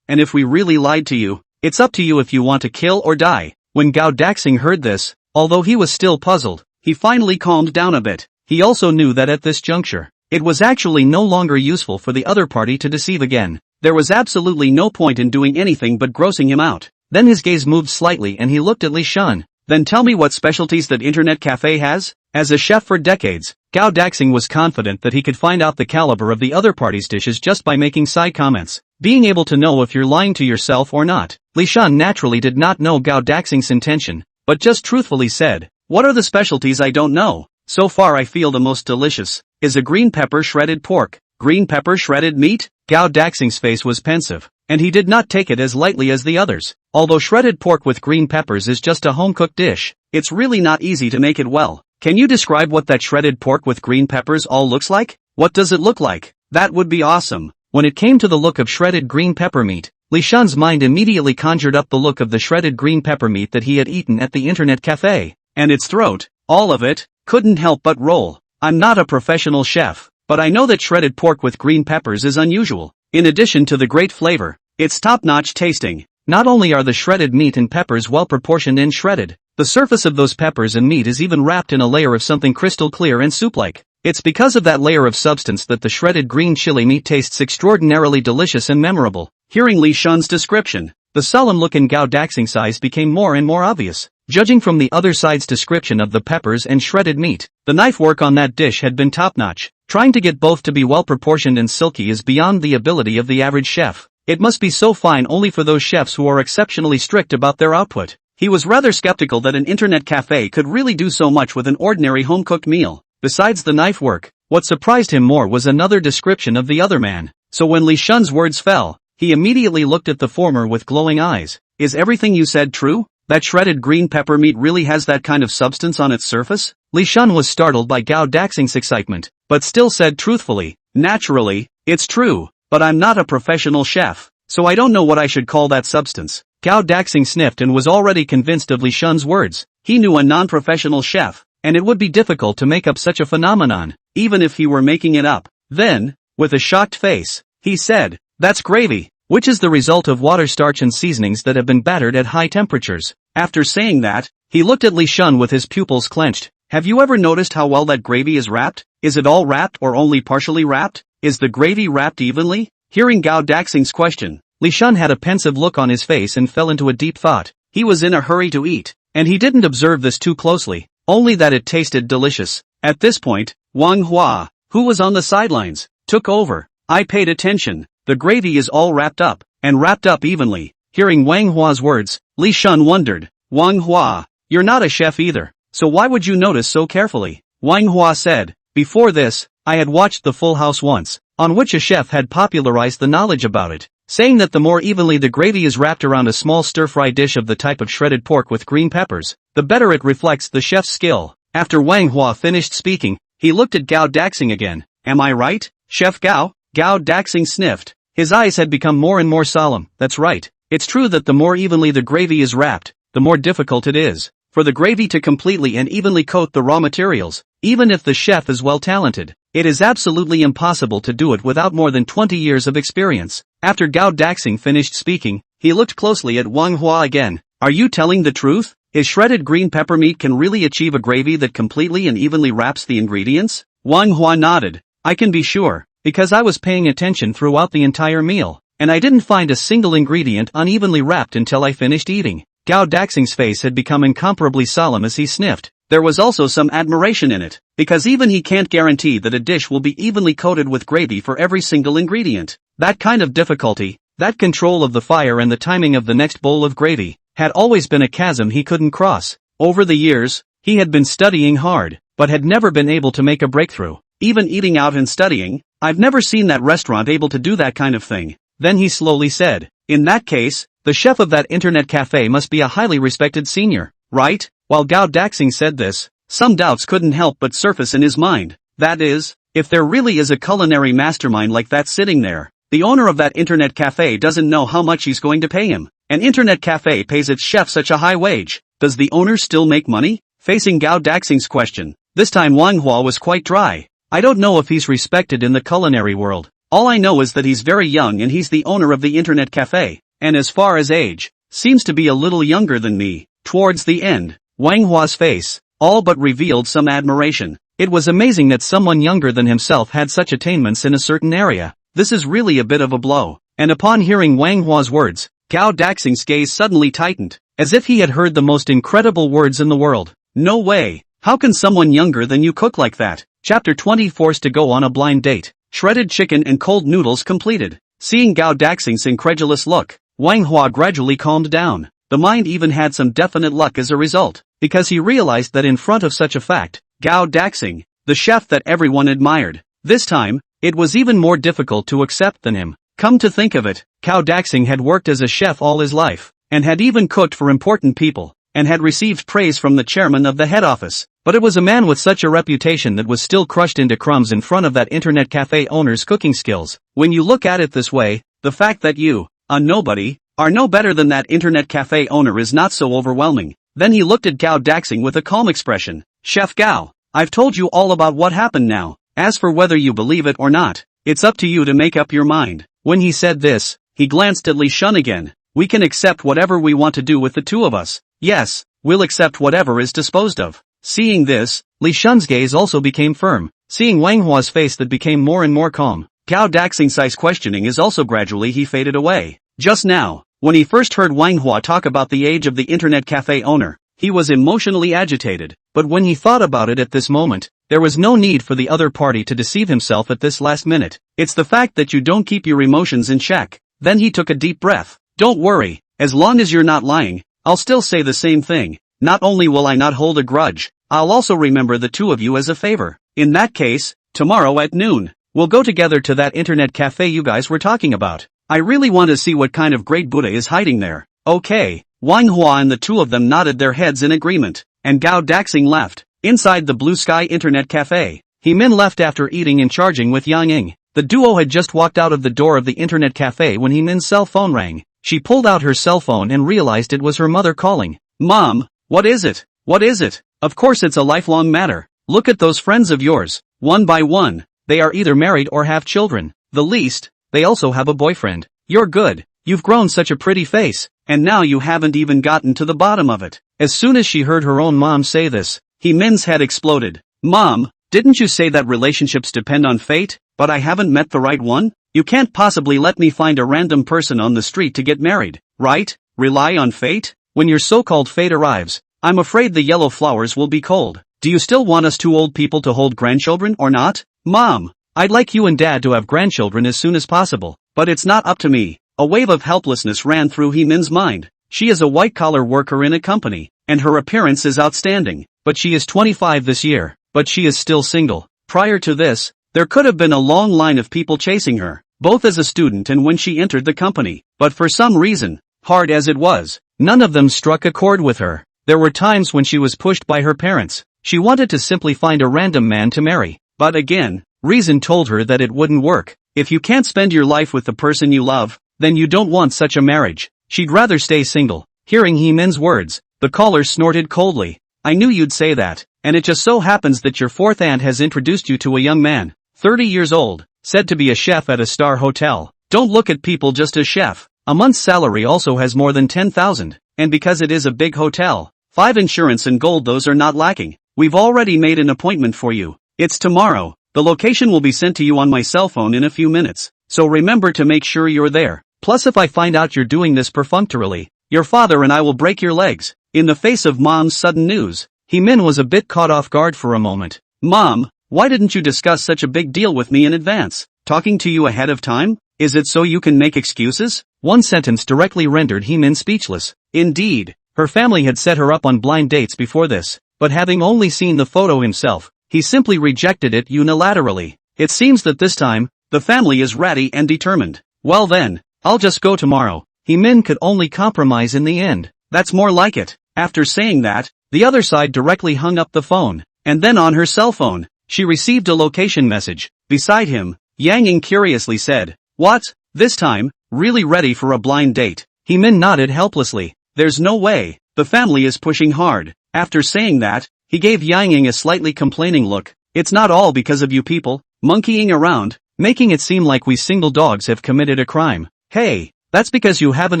Speaker 1: and if we really lied to you, it's up to you if you want to kill or die." When Gao Daxing heard this, although he was still puzzled, he finally calmed down a bit. He also knew that at this juncture, it was actually no longer useful for the other party to deceive again. There was absolutely no point in doing anything but grossing him out. Then his gaze moved slightly and he looked at Li Shun. "Then tell me what specialties that internet cafe has?" As a chef for decades, Gao Daxing was confident that he could find out the caliber of the other party's dishes just by making side comments. being able to know if you're lying to yourself or not. Li Shan naturally did not know Gao Daxing's intention, but just truthfully said, "What are the specialties I don't know? So far I feel the most delicious is a green pepper shredded pork." Green pepper shredded meat? Gao Daxing's face was pensive, and he did not take it as lightly as the others. Although shredded pork with green peppers is just a home-cooked dish, it's really not easy to make it well. Can you describe what that shredded pork with green peppers all looks like? What does it look like? That would be awesome. When it came to the look of shredded green pepper meat, Li Shan's mind immediately conjured up the look of the shredded green pepper meat that he had eaten at the internet cafe. And its throat, all of it, couldn't help but roll. I'm not a professional chef, but I know that shredded pork with green peppers is unusual. In addition to the great flavor, it's top-notch tasting. Not only are the shredded meat and peppers well proportioned and shredded, the surface of those peppers and meat is even wrapped in a layer of something crystal clear and soup-like. It's because of that layer of substance that the shredded green chili meat tastes extraordinarily delicious and memorable. Hearing Li Shan's description, the solemn look in Gao Daxing's eyes became more and more obvious. Judging from the other side's description of the peppers and shredded meat, the knife work on that dish had been top-notch. Trying to get both to be well-proportioned and silky is beyond the ability of the average chef. It must be so fine only for those chefs who are exceptionally strict about their output. He was rather skeptical that an internet cafe could really do so much with an ordinary home-cooked meal. Besides the knife work, what surprised him more was another description of the other man. So when Li Shan's words fell, he immediately looked at the former with glowing eyes. "Is everything you said true? That shredded green pepper meat really has that kind of substance on its surface?" Li Shan was startled by Gao Daxing's excitement, but still said truthfully, "Naturally, it's true, but I'm not a professional chef, so I don't know what I should call that substance." Gao Daxing sniffed and was already convinced of Li Shan's words. He knew a non-professional chef, and it would be difficult to make up such a phenomenon, even if he were making it up. Then, with a shocked face, he said, "That's gravy, which is the result of water, starch and seasonings that have been battered at high temperatures." After saying that, he looked at Li Shan with his pupils clenched. "Have you ever noticed how well that gravy is wrapped? Is it all wrapped or only partially wrapped? Is the gravy wrapped evenly?" Hearing Gao Daxing's question, Li Shan had a pensive look on his face and fell into a deep thought. He was in a hurry to eat, and he didn't observe this too closely, only that it tasted delicious. At this point, Wang Hua, who was on the sidelines, took over. "I paid attention. The gravy is all wrapped up, and wrapped up evenly." Hearing Wang Hua's words, Li Shan wondered, "Wang Hua, you're not a chef either, so why would you notice so carefully?" Wang Hua said, "Before this, I had watched The Full House once, on which a chef had popularized the knowledge about it, saying that the more evenly the gravy is wrapped around a small stir-fry dish of the type of shredded pork with green peppers, the better it reflects the chef's skill." After Wang Hua finished speaking, he looked at Gao Daxing again. "Am I right, Chef Gao?" Gao Daxing sniffed. His eyes had become more and more solemn. "That's right. It's true that the more evenly the gravy is wrapped, the more difficult it is for the gravy to completely and evenly coat the raw materials. Even if the chef is well talented, it is absolutely impossible to do it without more than 20 years of experience." After Gao Daxing finished speaking, he looked closely at Wang Hua again. "Are you telling the truth? Is shredded green pepper meat can really achieve a gravy that completely and evenly wraps the ingredients?" Wang Hua nodded. "I can be sure, because I was paying attention throughout the entire meal, and I didn't find a single ingredient unevenly wrapped until I finished eating." Gao Daxing's face had become incomparably solemn as he sniffed. There was also some admiration in it, because even he can't guarantee that a dish will be evenly coated with gravy for every single ingredient. That kind of difficulty, that control of the fire and the timing of the next bowl of gravy, had always been a chasm he couldn't cross. Over the years, he had been studying hard, but had never been able to make a breakthrough. Even eating out and studying, I've never seen that restaurant able to do that kind of thing. Then he slowly said, "In that case, the chef of that internet cafe must be a highly respected senior, right?" While Gao Daxing said this, some doubts couldn't help but surface in his mind. That is, if there really is a culinary mastermind like that sitting there, the owner of that internet cafe doesn't know how much he's going to pay him. An internet cafe pays its chef such a high wage. Does the owner still make money? Facing Gao Daxing's question, this time Wang Hua was quite dry. "I don't know if he's respected in the culinary world. All I know is that he's very young and he's the owner of the internet cafe, and as far as age, seems to be a little younger than me." Towards the end, Wang Hua's face all but revealed some admiration. It was amazing that someone younger than himself had such attainments in a certain area. This is really a bit of a blow. And upon hearing Wang Hua's words, Gao Daxing's gaze suddenly tightened, as if he had heard the most incredible words in the world. "No way! How can someone younger than you cook like that?" Chapter 20 Forced to go on a blind date. Shredded chicken and cold noodles completed. Seeing Gao Daxing's incredulous look, Wang Hua gradually calmed down. The mind even had some definite luck as a result, because he realized that in front of such a fact, Gao Daxing, the chef that everyone admired, this time, it was even more difficult to accept than him. Come to think of it, Gao Daxing had worked as a chef all his life, and had even cooked for important people, and had received praise from the chairman of the head office. But it was a man with such a reputation that was still crushed into crumbs in front of that internet cafe owner's cooking skills. When you look at it this way, the fact that you, a nobody, are no better than that internet cafe owner is not so overwhelming. Then he looked at Gao Daxing with a calm expression. Chef Gao, I've told you all about what happened now. As for whether you believe it or not, it's up to you to make up your mind. When he said this, he glanced at Li Shun again. We can accept whatever we want to do with the two of us. Yes, we'll accept whatever is disposed of. Seeing this, Li Shun's gaze also became firm. Seeing Wang Hua's face that became more and more calm, Gao Daxing's questioning is also gradually he faded away. Just now, when he first heard Wang Hua talk about the age of the internet cafe owner, he was emotionally agitated, but when he thought about it at this moment, there was no need for the other party to deceive himself at this last minute. It's the fact that you don't keep your emotions in check. Then he took a deep breath. Don't worry, as long as you're not lying, I'll still say the same thing. Not only will I not hold a grudge, I'll also remember the two of you as a favor. In that case, tomorrow at noon, we'll go together to that internet cafe you guys were talking about. I really want to see what kind of great Buddha is hiding there. Okay. Wang Hua and the two of them nodded their heads in agreement, and Gao Daxing left. Inside the Blue Sky Internet Cafe, He Min left after eating and charging with Yang Ying. The duo had just walked out of the door of the Internet Cafe when He Min's cell phone rang. She pulled out her cell phone and realized it was her mother calling. Mom, what is it? What is it? Of course it's a lifelong matter. Look at those friends of yours. One by one, they are either married or have children. The least, they also have a boyfriend. You're good. You've grown such a pretty face, and now you haven't even gotten to the bottom of it. As soon as she heard her own mom say this, He Min's head exploded. Mom, didn't you say that relationships depend on fate, but I haven't met the right one? You can't possibly let me find a random person on the street to get married, right? Rely on fate? When your so-called fate arrives, I'm afraid the yellow flowers will be cold. Do you still want us two old people to hold grandchildren or not? Mom, I'd like you and Dad to have grandchildren as soon as possible, but it's not up to me. A wave of helplessness ran through He Min's mind. She is a white-collar worker in a company, and her appearance is outstanding, but she is 25 this year, but she is still single. Prior to this, there could have been a long line of people chasing her, both as a student and when she entered the company, but for some reason, hard as it was, none of them struck a chord with her. There were times when she was pushed by her parents. She wanted to simply find a random man to marry, but again, reason told her that it wouldn't work. If you can't spend your life with the person you love, then you don't want such a marriage. She'd rather stay single. Hearing He Min's words, the caller snorted coldly. I knew you'd say that, and it just so happens that your fourth aunt has introduced you to a young man, 30 years old, said to be a chef at a star hotel. Don't look at people just as chef. A month's salary also has more than 10,000, and because it is a big hotel, 5 insurance and gold those are not lacking. We've already made an appointment for you. It's tomorrow. The location will be sent to you on my cell phone in a few minutes, so remember to make sure you're there. Plus if I find out you're doing this perfunctorily, your father and I will break your legs. In the face of Mom's sudden news, He Min was a bit caught off guard for a moment. Mom, why didn't you discuss such a big deal with me in advance? Talking to you ahead of time? Is it so you can make excuses? One sentence directly rendered He Min speechless. Indeed, her family had set her up on blind dates before this, but having only seen the photo himself, he simply rejected it unilaterally. It seems that this time, the family is ratty and determined. Well then, I'll just go tomorrow. He Min could only compromise in the end. That's more like it. After saying that, the other side directly hung up the phone, and then on her cell phone, she received a location message. Beside him, Yang Ying curiously said, What? This time, really ready for a blind date? He Min nodded helplessly. There's no way. The family is pushing hard. After saying that, he gave Yang Ying a slightly complaining look. It's not all because of you people, monkeying around, making it seem like we single dogs have committed a crime. Hey, that's because you haven't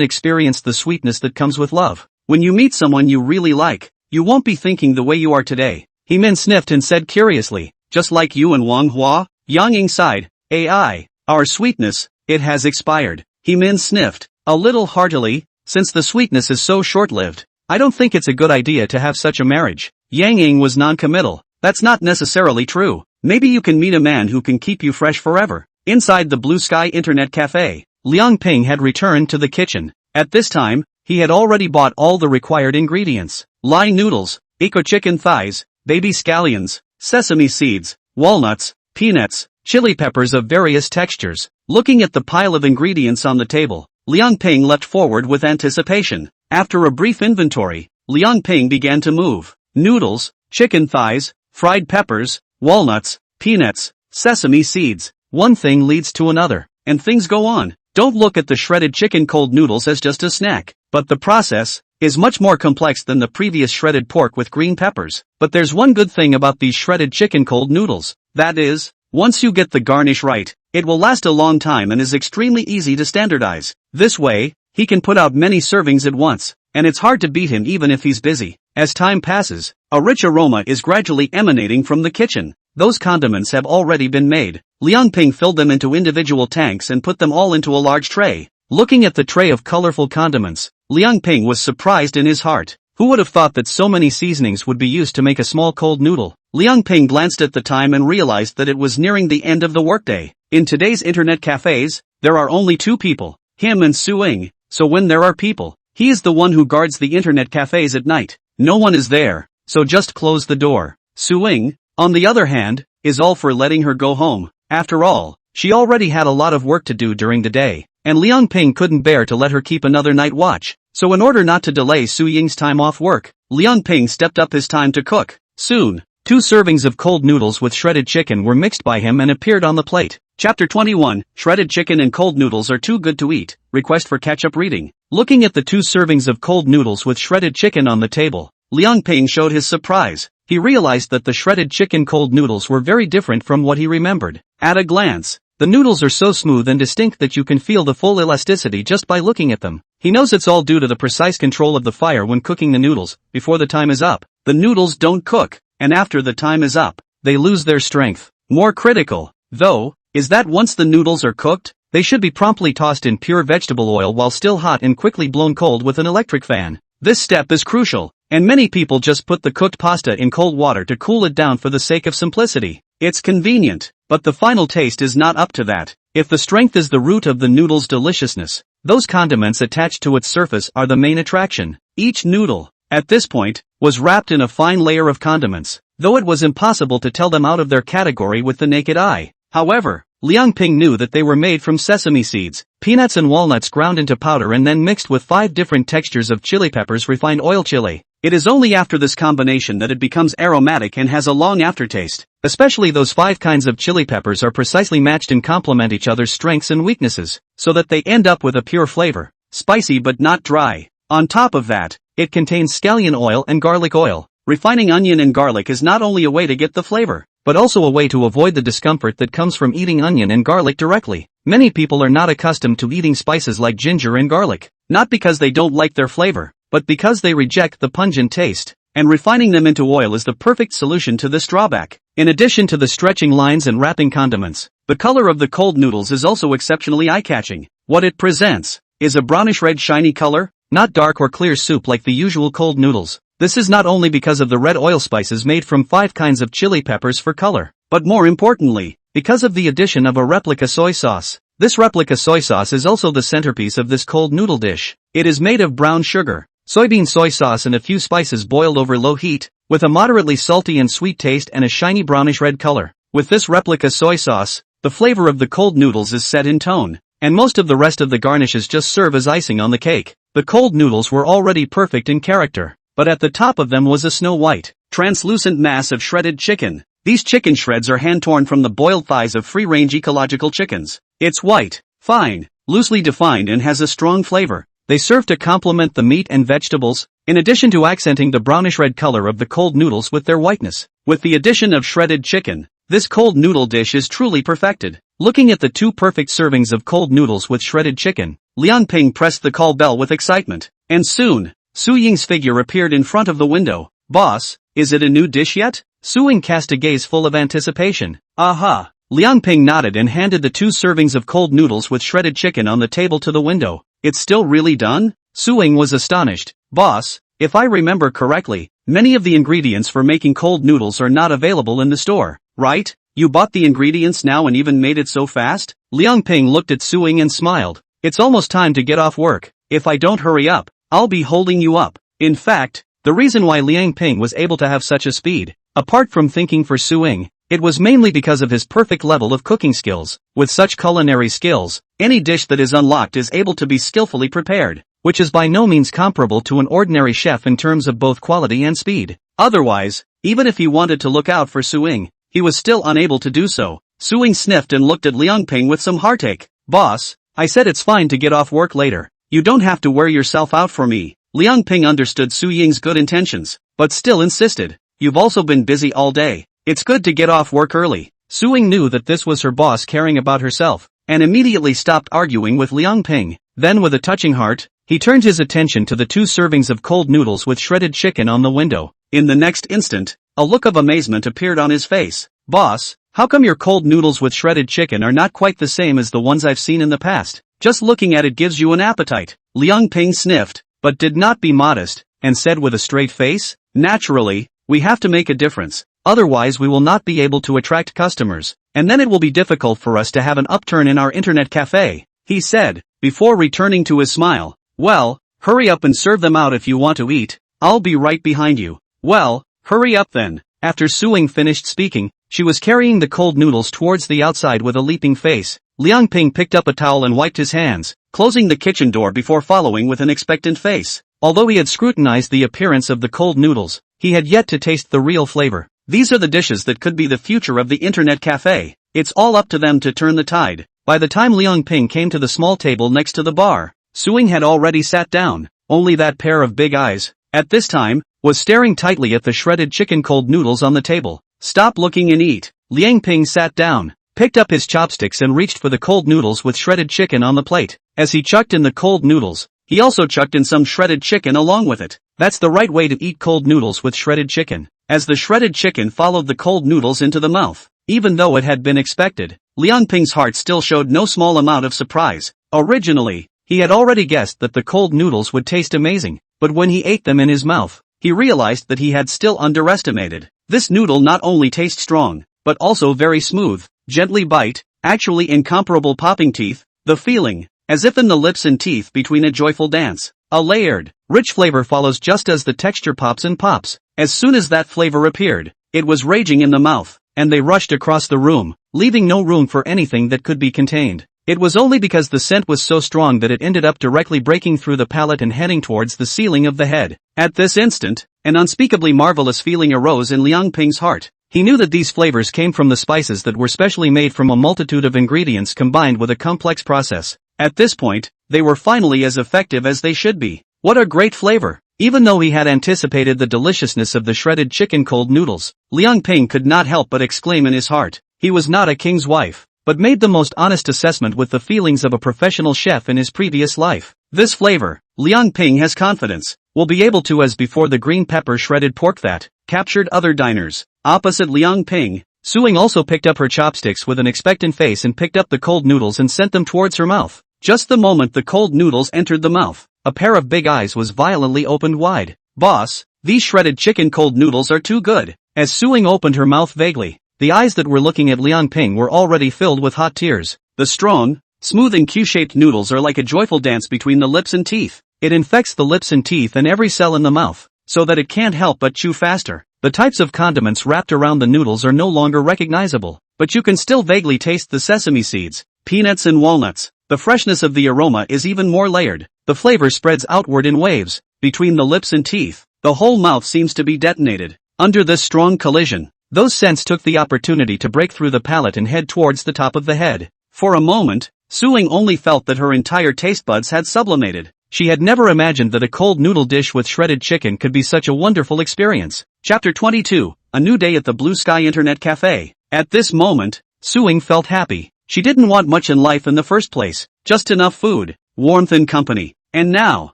Speaker 1: experienced the sweetness that comes with love. When you meet someone you really like, you won't be thinking the way you are today. He Min sniffed and said curiously, just like you and Wang Hua? Yang Ying sighed. AI, our sweetness, it has expired. He Min sniffed, a little heartily, since the sweetness is so short-lived. I don't think it's a good idea to have such a marriage. Yang Ying was non-committal. That's not necessarily true. Maybe you can meet a man who can keep you fresh forever. Inside the Blue Sky Internet Cafe, Liang Ping had returned to the kitchen. At this time, he had already bought all the required ingredients: lye noodles, eco chicken thighs, baby scallions, sesame seeds, walnuts, peanuts, chili peppers of various textures. Looking at the pile of ingredients on the table, Liang Ping leapt forward with anticipation. After a brief inventory, Liang Ping began to move. Noodles, chicken thighs, fried peppers, walnuts, peanuts, sesame seeds. One thing leads to another, and things go on. Don't look at the shredded chicken cold noodles as just a snack, but the process is much more complex than the previous shredded pork with green peppers. But there's one good thing about these shredded chicken cold noodles. That is, once you get the garnish right, it will last a long time and is extremely easy to standardize. This way, he can put out many servings at once, and it's hard to beat him even if he's busy. As time passes, a rich aroma is gradually emanating from the kitchen. Those condiments have already been made. Liang Ping filled them into individual tanks and put them all into a large tray. Looking at the tray of colorful condiments, Liang Ping was surprised in his heart. Who would have thought that so many seasonings would be used to make a small cold noodle? Liang Ping glanced at the time and realized that it was nearing the end of the workday. In today's internet cafes, there are only two people, him and Su Ying. So when there are people, he is the one who guards the internet cafes at night. No one is there, so just close the door. Su Ying, on the other hand, is all for letting her go home. After all, she already had a lot of work to do during the day, and Liang Ping couldn't bear to let her keep another night watch. So in order not to delay Su Ying's time off work, Liang Ping stepped up his time to cook. Soon, 2 servings of cold noodles with shredded chicken were mixed by him and appeared on the plate. Chapter 21, Shredded chicken and cold noodles are too good to eat. Request for catch-up reading. Looking at the 2 servings of cold noodles with shredded chicken on the table, Liang Ping showed his surprise. He realized that the shredded chicken cold noodles were very different from what he remembered. At a glance, the noodles are so smooth and distinct that you can feel the full elasticity just by looking at them. He knows it's all due to the precise control of the fire when cooking the noodles. Before the time is up, the noodles don't cook, and after the time is up, they lose their strength. More critical, though, is that once the noodles are cooked, they should be promptly tossed in pure vegetable oil while still hot and quickly blown cold with an electric fan. This step is crucial, and many people just put the cooked pasta in cold water to cool it down for the sake of simplicity. It's convenient, but the final taste is not up to that. If the strength is the root of the noodle's deliciousness, those condiments attached to its surface are the main attraction. Each noodle, at this point, was wrapped in a fine layer of condiments, though it was impossible to tell them out of their category with the naked eye. However, Liang Ping knew that they were made from sesame seeds, peanuts and walnuts ground into powder and then mixed with 5 different textures of chili peppers, refined oil chili. It is only after this combination that it becomes aromatic and has a long aftertaste. Especially those 5 kinds of chili peppers are precisely matched and complement each other's strengths and weaknesses, so that they end up with a pure flavor, spicy but not dry. On top of that, it contains scallion oil and garlic oil. Refining onion and garlic is not only a way to get the flavor, but also a way to avoid the discomfort that comes from eating onion and garlic directly. Many people are not accustomed to eating spices like ginger and garlic, not because they don't like their flavor, but because they reject the pungent taste, and refining them into oil is the perfect solution to this drawback. In addition to the stretching lines and wrapping condiments, the color of the cold noodles is also exceptionally eye-catching. What it presents is a brownish-red shiny color, not dark or clear soup like the usual cold noodles. This is not only because of the red oil spices made from 5 kinds of chili peppers for color, but more importantly, because of the addition of a replica soy sauce. This replica soy sauce is also the centerpiece of this cold noodle dish. It is made of brown sugar, soybean soy sauce and a few spices boiled over low heat, with a moderately salty and sweet taste and a shiny brownish red color. With this replica soy sauce, the flavor of the cold noodles is set in tone, and most of the rest of the garnishes just serve as icing on the cake. The cold noodles were already perfect in character, but at the top of them was a snow-white, translucent mass of shredded chicken. These chicken shreds are hand-torn from the boiled thighs of free-range ecological chickens. It's white, fine, loosely defined and has a strong flavor. They serve to complement the meat and vegetables, in addition to accenting the brownish-red color of the cold noodles with their whiteness. With the addition of shredded chicken, this cold noodle dish is truly perfected. Looking at the 2 perfect servings of cold noodles with shredded chicken, Liang Ping pressed the call bell with excitement. And soon, Su Ying's figure appeared in front of the window. "Boss, is it a new dish yet?" Su Ying cast a gaze full of anticipation. "Aha." Liang Ping nodded and handed the 2 servings of cold noodles with shredded chicken on the table to the window. "It's still really done?" Su Ying was astonished. "Boss, if I remember correctly, many of the ingredients for making cold noodles are not available in the store, right? You bought the ingredients now and even made it so fast?" Liang Ping looked at Su Ying and smiled. It's almost time to get off work. If I don't hurry up, I'll be holding you up. In fact, the reason why Liang Ping was able to have such a speed, apart from thinking for Su Ying, it was mainly because of his perfect level of cooking skills. With such culinary skills, any dish that is unlocked is able to be skillfully prepared, which is by no means comparable to an ordinary chef in terms of both quality and speed. Otherwise, even if he wanted to look out for Su Ying, he was still unable to do so. Su Ying sniffed and looked at Liang Ping with some heartache. Boss, I said it's fine to get off work later. You don't have to wear yourself out for me. Liang Ping understood Su Ying's good intentions, but still insisted. You've also been busy all day. It's good to get off work early. Su Ying knew that this was her boss caring about herself, and immediately stopped arguing with Liang Ping. Then with a touching heart, he turned his attention to the 2 servings of cold noodles with shredded chicken on the window. In the next instant, a look of amazement appeared on his face. Boss, how come your cold noodles with shredded chicken are not quite the same as the ones I've seen in the past? Just looking at it gives you an appetite. Liang Ping sniffed, but did not be modest, and said with a straight face, naturally, we have to make a difference. Otherwise we will not be able to attract customers, and then it will be difficult for us to have an upturn in our internet cafe, he said, before returning to his smile. Well, hurry up and serve them out if you want to eat. I'll be right behind you. Well, hurry up then. After Su Ying finished speaking, she was carrying the cold noodles towards the outside with a leaping face. Liang Ping picked up a towel and wiped his hands, closing the kitchen door before following with an expectant face. Although he had scrutinized the appearance of the cold noodles, he had yet to taste the real flavor. These are the dishes that could be the future of the internet cafe. It's all up to them to turn the tide. By the time Liang Ping came to the small table next to the bar, Su Ying had already sat down. Only that pair of big eyes, at this time, was staring tightly at the shredded chicken cold noodles on the table. Stop looking and eat. Liang Ping sat down, picked up his chopsticks and reached for the cold noodles with shredded chicken on the plate. As he chucked in the cold noodles, he also chucked in some shredded chicken along with it. That's the right way to eat cold noodles with shredded chicken. As the shredded chicken followed the cold noodles into the mouth, even though it had been expected, Liang Ping's heart still showed no small amount of surprise. Originally, he had already guessed that the cold noodles would taste amazing, but when he ate them in his mouth, he realized that he had still underestimated. This noodle not only tastes strong, but also very smooth, gently bite, actually incomparable popping teeth, the feeling, as if in the lips and teeth between a joyful dance. A layered, rich flavor follows just as the texture pops and pops. As soon as that flavor appeared, it was raging in the mouth, and they rushed across the room, leaving no room for anything that could be contained. It was only because the scent was so strong that it ended up directly breaking through the palate and heading towards the ceiling of the head. At this instant, an unspeakably marvelous feeling arose in Liang Ping's heart. He knew that these flavors came from the spices that were specially made from a multitude of ingredients combined with a complex process. At this point, they were finally as effective as they should be. What a great flavor! Even though he had anticipated the deliciousness of the shredded chicken cold noodles, Liang Ping could not help but exclaim in his heart. He was not a king's wife, but made the most honest assessment with the feelings of a professional chef in his previous life. This flavor, Liang Ping has confidence, will be able to, as before the green pepper shredded pork fat, captured other diners. Opposite Liang Ping, Su Ying also picked up her chopsticks with an expectant face and picked up the cold noodles and sent them towards her mouth. Just the moment the cold noodles entered the mouth, a pair of big eyes was violently opened wide. Boss, these shredded chicken cold noodles are too good. As Su Ying opened her mouth vaguely, the eyes that were looking at Liang Ping were already filled with hot tears. The strong, smooth and Q-shaped noodles are like a joyful dance between the lips and teeth. It infects the lips and teeth and every cell in the mouth, so that it can't help but chew faster. The types of condiments wrapped around the noodles are no longer recognizable, but you can still vaguely taste the sesame seeds, peanuts and walnuts. The freshness of the aroma is even more layered. The flavor spreads outward in waves, between the lips and teeth. The whole mouth seems to be detonated. Under this strong collision, those scents took the opportunity to break through the palate and head towards the top of the head. For a moment, Su Ying only felt that her entire taste buds had sublimated. She had never imagined that a cold noodle dish with shredded chicken could be such a wonderful experience. Chapter 22, A New Day at the Blue Sky Internet Cafe. At this moment, Su Ying felt happy. She didn't want much in life in the first place, just enough food, warmth and company. And now,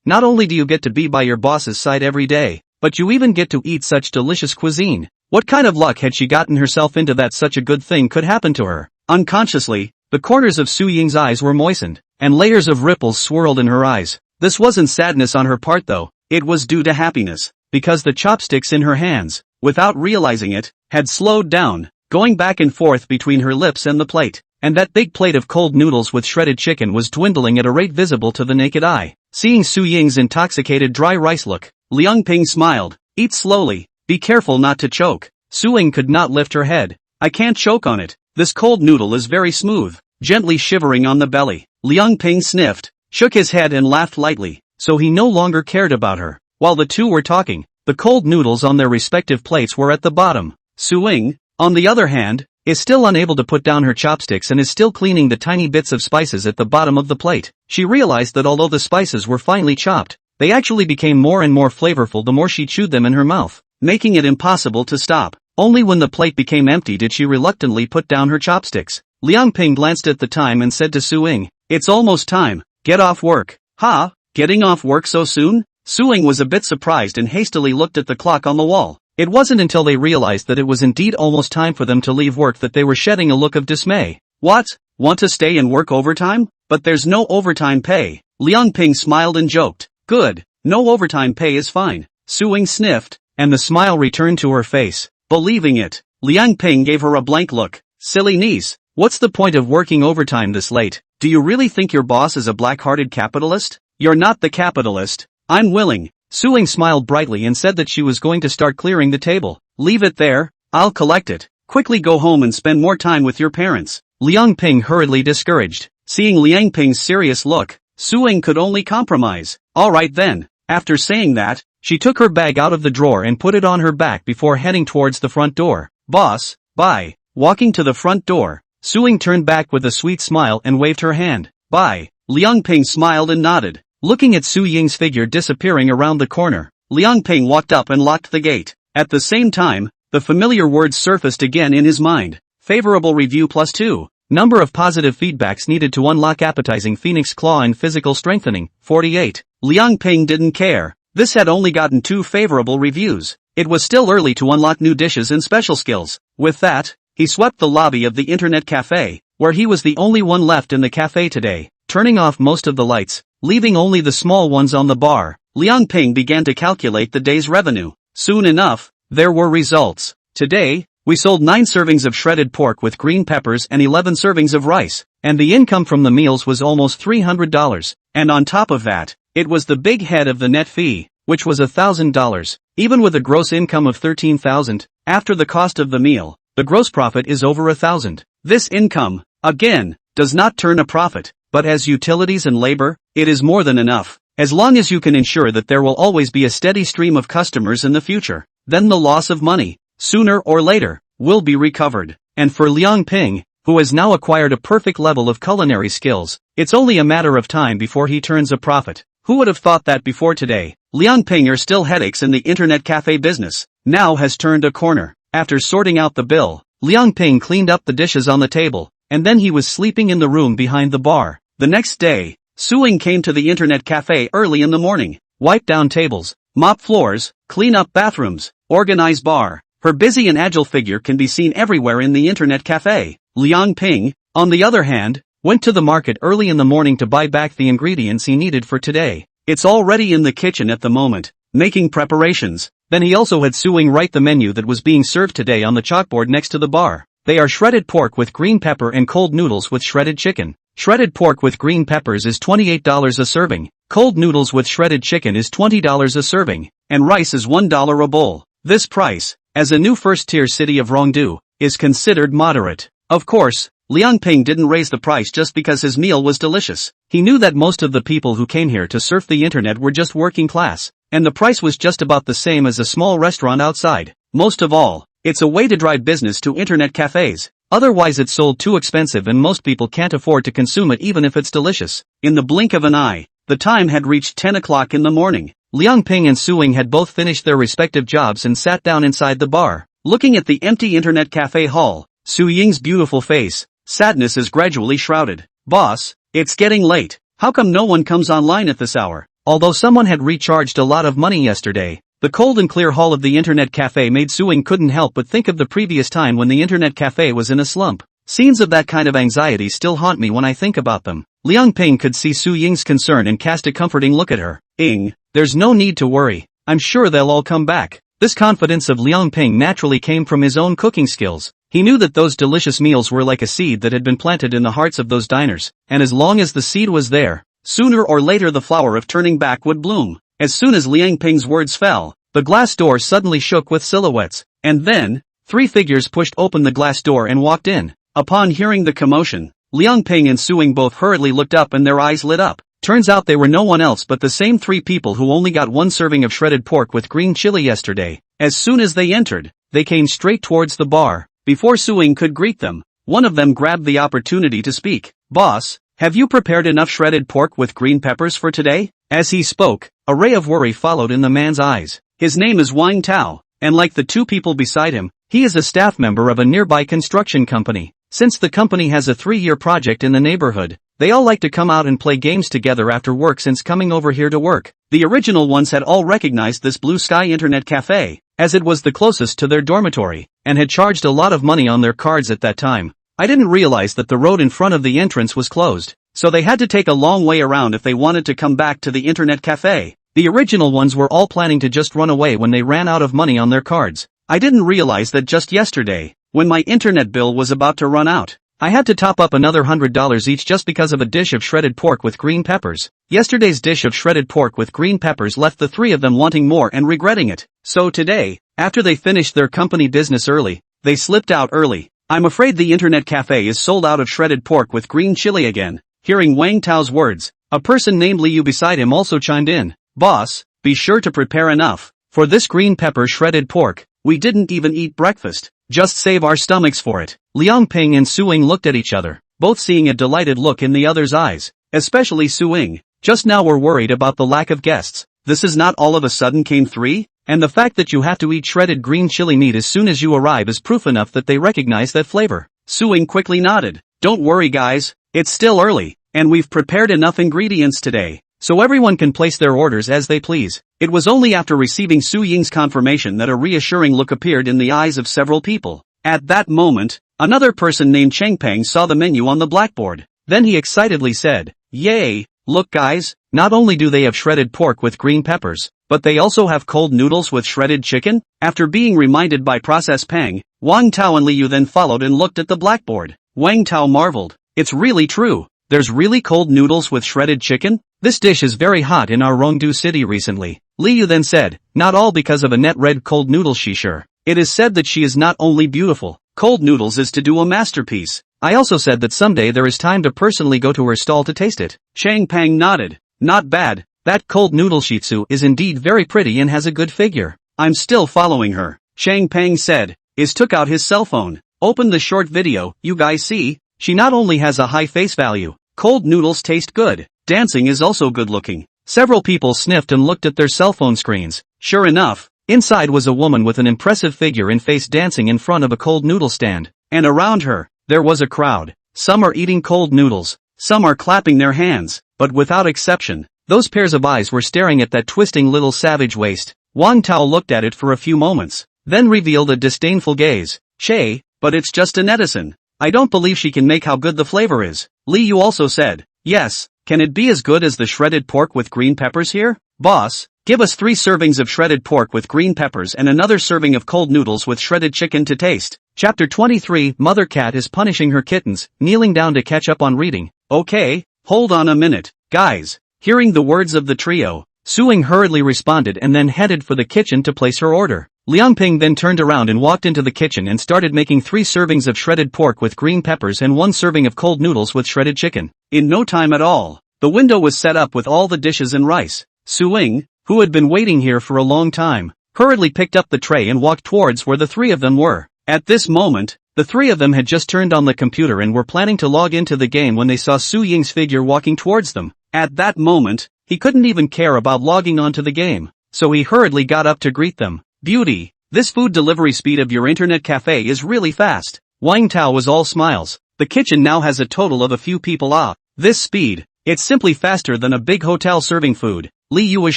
Speaker 1: not only do you get to be by your boss's side every day, but you even get to eat such delicious cuisine. What kind of luck had she gotten herself into that such a good thing could happen to her? Unconsciously, the corners of Su Ying's eyes were moistened, and layers of ripples swirled in her eyes. This wasn't sadness on her part though, it was due to happiness, because the chopsticks in her hands, without realizing it, had slowed down, going back and forth between her lips and the plate. and that big plate of cold noodles with shredded chicken was dwindling at a rate visible to the naked eye. Seeing Su Ying's intoxicated dry rice look, Liang Ping smiled. Eat slowly, be careful not to choke. Su Ying could not lift her head. I can't choke on it. This cold noodle is very smooth, gently shivering on the belly. Liang Ping sniffed, shook his head and laughed lightly, so he no longer cared about her. While the two were talking, the cold noodles on their respective plates were at the bottom. Su Ying, on the other hand, is still unable to put down her chopsticks and is still cleaning the tiny bits of spices at the bottom of the plate. She realized that although the spices were finely chopped, they actually became more and more flavorful the more she chewed them in her mouth, making it impossible to stop. Only when the plate became empty did she reluctantly put down her chopsticks. Liang Ping glanced at the time and said to Su Ying, "It's almost time. Get off work." "Ha? Getting off work so soon?" Su Ying was a bit surprised and hastily looked at the clock on the wall. It wasn't until they realized that it was indeed almost time for them to leave work that they were shedding a look of dismay. "What? Want to stay and work overtime? But there's no overtime pay." Liang Ping smiled and joked. "Good, no overtime pay is fine." Su Ying sniffed, and the smile returned to her face. Believing it, Liang Ping gave her a blank look. "Silly niece, what's the point of working overtime this late? Do you really think your boss is a black-hearted capitalist? You're not the capitalist." "I'm willing." Su Ying smiled brightly and said that she was going to start clearing the table. "Leave it there, I'll collect it. Quickly go home and spend more time with your parents." Liang Ping hurriedly discouraged. Seeing Liang Ping's serious look, Su Ying could only compromise. "All right then." After saying that, she took her bag out of the drawer and put it on her back before heading towards the front door. "Boss, bye." Walking to the front door, Su Ying turned back with a sweet smile and waved her hand. "Bye." Liang Ping smiled and nodded. Looking at Su Ying's figure disappearing around the corner, Liang Ping walked up and locked the gate. At the same time, the familiar words surfaced again in his mind. Favorable review +2. Number of positive feedbacks needed to unlock appetizing phoenix claw and physical strengthening, 48. Liang Ping didn't care. This had only gotten 2 favorable reviews. It was still early to unlock new dishes and special skills. With that, he swept the lobby of the internet cafe, where he was the only one left in the cafe today. Turning off most of the lights, leaving only the small ones on the bar, Liang Ping began to calculate the day's revenue. Soon enough, there were results. Today, we sold 9 servings of shredded pork with green peppers and 11 servings of rice, and the income from the meals was almost $300. And on top of that, it was the big head of the net fee, which was $1,000. Even with a gross income of $13,000, after the cost of the meal, the gross profit is over $1,000. This income, again, does not turn a profit, but as utilities and labor, it is more than enough. As long as you can ensure that there will always be a steady stream of customers in the future, then the loss of money, sooner or later, will be recovered. And for Liang Ping, who has now acquired a perfect level of culinary skills, it's only a matter of time before he turns a profit. Who would have thought that before today? Liang Ping, are still headaches in the internet cafe business, now has turned a corner. After sorting out the bill, Liang Ping cleaned up the dishes on the table, and then he was sleeping in the room behind the bar. The next day, Su Ying came to the internet cafe early in the morning, wipe down tables, mop floors, clean up bathrooms, organize bar. Her busy and agile figure can be seen everywhere in the internet cafe. Liang Ping, on the other hand, went to the market early in the morning to buy back the ingredients he needed for today. It's already in the kitchen at the moment, making preparations. Then he also had Su Ying write the menu that was being served today on the chalkboard next to the bar. They are shredded pork with green pepper and cold noodles with shredded chicken. Shredded pork with green peppers is $28 a serving, cold noodles with shredded chicken is $20 a serving, and rice is $1 a bowl. This price, as a new first-tier city of Rongdu, is considered moderate. Of course, Liang Ping didn't raise the price just because his meal was delicious. He knew that most of the people who came here to surf the internet were just working class, and the price was just about the same as a small restaurant outside. Most of all, it's a way to drive business to internet cafes. Otherwise it's sold too expensive and most people can't afford to consume it even if it's delicious. In the blink of an eye, the time had reached 10 o'clock in the morning. Liang Ping and Su Ying had both finished their respective jobs and sat down inside the bar. Looking at the empty internet cafe hall, Su Ying's beautiful face, sadness is gradually shrouded. "Boss, it's getting late. How come no one comes online at this hour?" Although someone had recharged a lot of money yesterday, the cold and clear hall of the internet cafe made Su Ying couldn't help but think of the previous time when the internet cafe was in a slump. Scenes of that kind of anxiety still haunt me when I think about them. Liang Ping could see Su Ying's concern and cast a comforting look at her. "Ying, there's no need to worry. I'm sure they'll all come back." This confidence of Liang Ping naturally came from his own cooking skills. He knew that those delicious meals were like a seed that had been planted in the hearts of those diners, and as long as the seed was there, sooner or later the flower of turning back would bloom. As soon as Liang Ping's words fell, the glass door suddenly shook with silhouettes, and then, 3 figures pushed open the glass door and walked in. Upon hearing the commotion, Liang Ping and Su Ying both hurriedly looked up and their eyes lit up. Turns out they were no one else but the same 3 people who only got 1 serving of shredded pork with green chili yesterday. As soon as they entered, they came straight towards the bar. Before Su Ying could greet them, one of them grabbed the opportunity to speak. "Boss, have you prepared enough shredded pork with green peppers for today?" As he spoke, a ray of worry followed in the man's eyes. His name is Wang Tao, and like the 2 people beside him, he is a staff member of a nearby construction company. Since the company has a 3-year project in the neighborhood, they all like to come out and play games together after work since coming over here to work. The original ones had all recognized this Blue Sky Internet Cafe, as it was the closest to their dormitory, and had charged a lot of money on their cards at that time. I didn't realize that the road in front of the entrance was closed, so they had to take a long way around if they wanted to come back to the Internet Cafe. The original ones were all planning to just run away when they ran out of money on their cards. I didn't realize that just yesterday, when my internet bill was about to run out, I had to top up another $100 each just because of a dish of shredded pork with green peppers. Yesterday's dish of shredded pork with green peppers left the 3 of them wanting more and regretting it. So today, after they finished their company business early, they slipped out early. "I'm afraid the internet cafe is sold out of shredded pork with green chili again." Hearing Wang Tao's words, a person named Liu beside him also chimed in. "Boss, be sure to prepare enough for this green pepper shredded pork. We didn't even eat breakfast. Just save our stomachs for it." Liang Ping and Su Ying looked at each other, both seeing a delighted look in the other's eyes, especially Su Ying. Just now we're worried about the lack of guests. This is not all of a sudden came 3? And the fact that you have to eat shredded green chili meat as soon as you arrive is proof enough that they recognize that flavor. Su Ying quickly nodded. "Don't worry guys, it's still early, and we've prepared enough ingredients today, so everyone can place their orders as they please." It was only after receiving Su Ying's confirmation that a reassuring look appeared in the eyes of several people. At that moment, another person named Chengpeng saw the menu on the blackboard. Then he excitedly said, "Yay, look guys, not only do they have shredded pork with green peppers, but they also have cold noodles with shredded chicken." After being reminded by Process Peng, Wang Tao and Liu then followed and looked at the blackboard. Wang Tao marveled. "It's really true. There's really cold noodles with shredded chicken? This dish is very hot in our Rongdu city recently." Liu then said, "Not all because of a net red cold noodle she sure. It is said that she is not only beautiful, cold noodles is to do a masterpiece. I also said that someday there is time to personally go to her stall to taste it." Chang Pang nodded. "Not bad, that cold noodle Shih Tzu is indeed very pretty and has a good figure. I'm still following her." Chang Pang said, took out his cell phone. "Open the short video, you guys see? She not only has a high face value, cold noodles taste good, dancing is also good looking." Several people sniffed and looked at their cell phone screens. Sure enough, inside was a woman with an impressive figure and face dancing in front of a cold noodle stand. And around her, there was a crowd. Some are eating cold noodles, some are clapping their hands, but without exception, those pairs of eyes were staring at that twisting little savage waist. Wang Tao looked at it for a few moments, then revealed a disdainful gaze. "Che, but it's just an Edison. I don't believe she can make how good the flavor is." Li Yu also said, "Yes, can it be as good as the shredded pork with green peppers here? Boss, give us 3 servings of shredded pork with green peppers and another serving of cold noodles with shredded chicken to taste." Chapter 23, Mother Cat is punishing her kittens, kneeling down to catch up on reading. "Okay, hold on a minute, guys." Hearing the words of the trio, Su Ying hurriedly responded and then headed for the kitchen to place her order. Liang Ping then turned around and walked into the kitchen and started making 3 servings of shredded pork with green peppers and 1 serving of cold noodles with shredded chicken. In no time at all, the window was set up with all the dishes and rice. Su Ying, who had been waiting here for a long time, hurriedly picked up the tray and walked towards where the 3 of them were. At this moment, the 3 of them had just turned on the computer and were planning to log into the game when they saw Su Ying's figure walking towards them. At that moment, he couldn't even care about logging onto the game, so he hurriedly got up to greet them. "Beauty, this food delivery speed of your internet cafe is really fast." Wang Tao was all smiles. "The kitchen now has a total of a few people. This speed, it's simply faster than a big hotel serving food." Li Yu was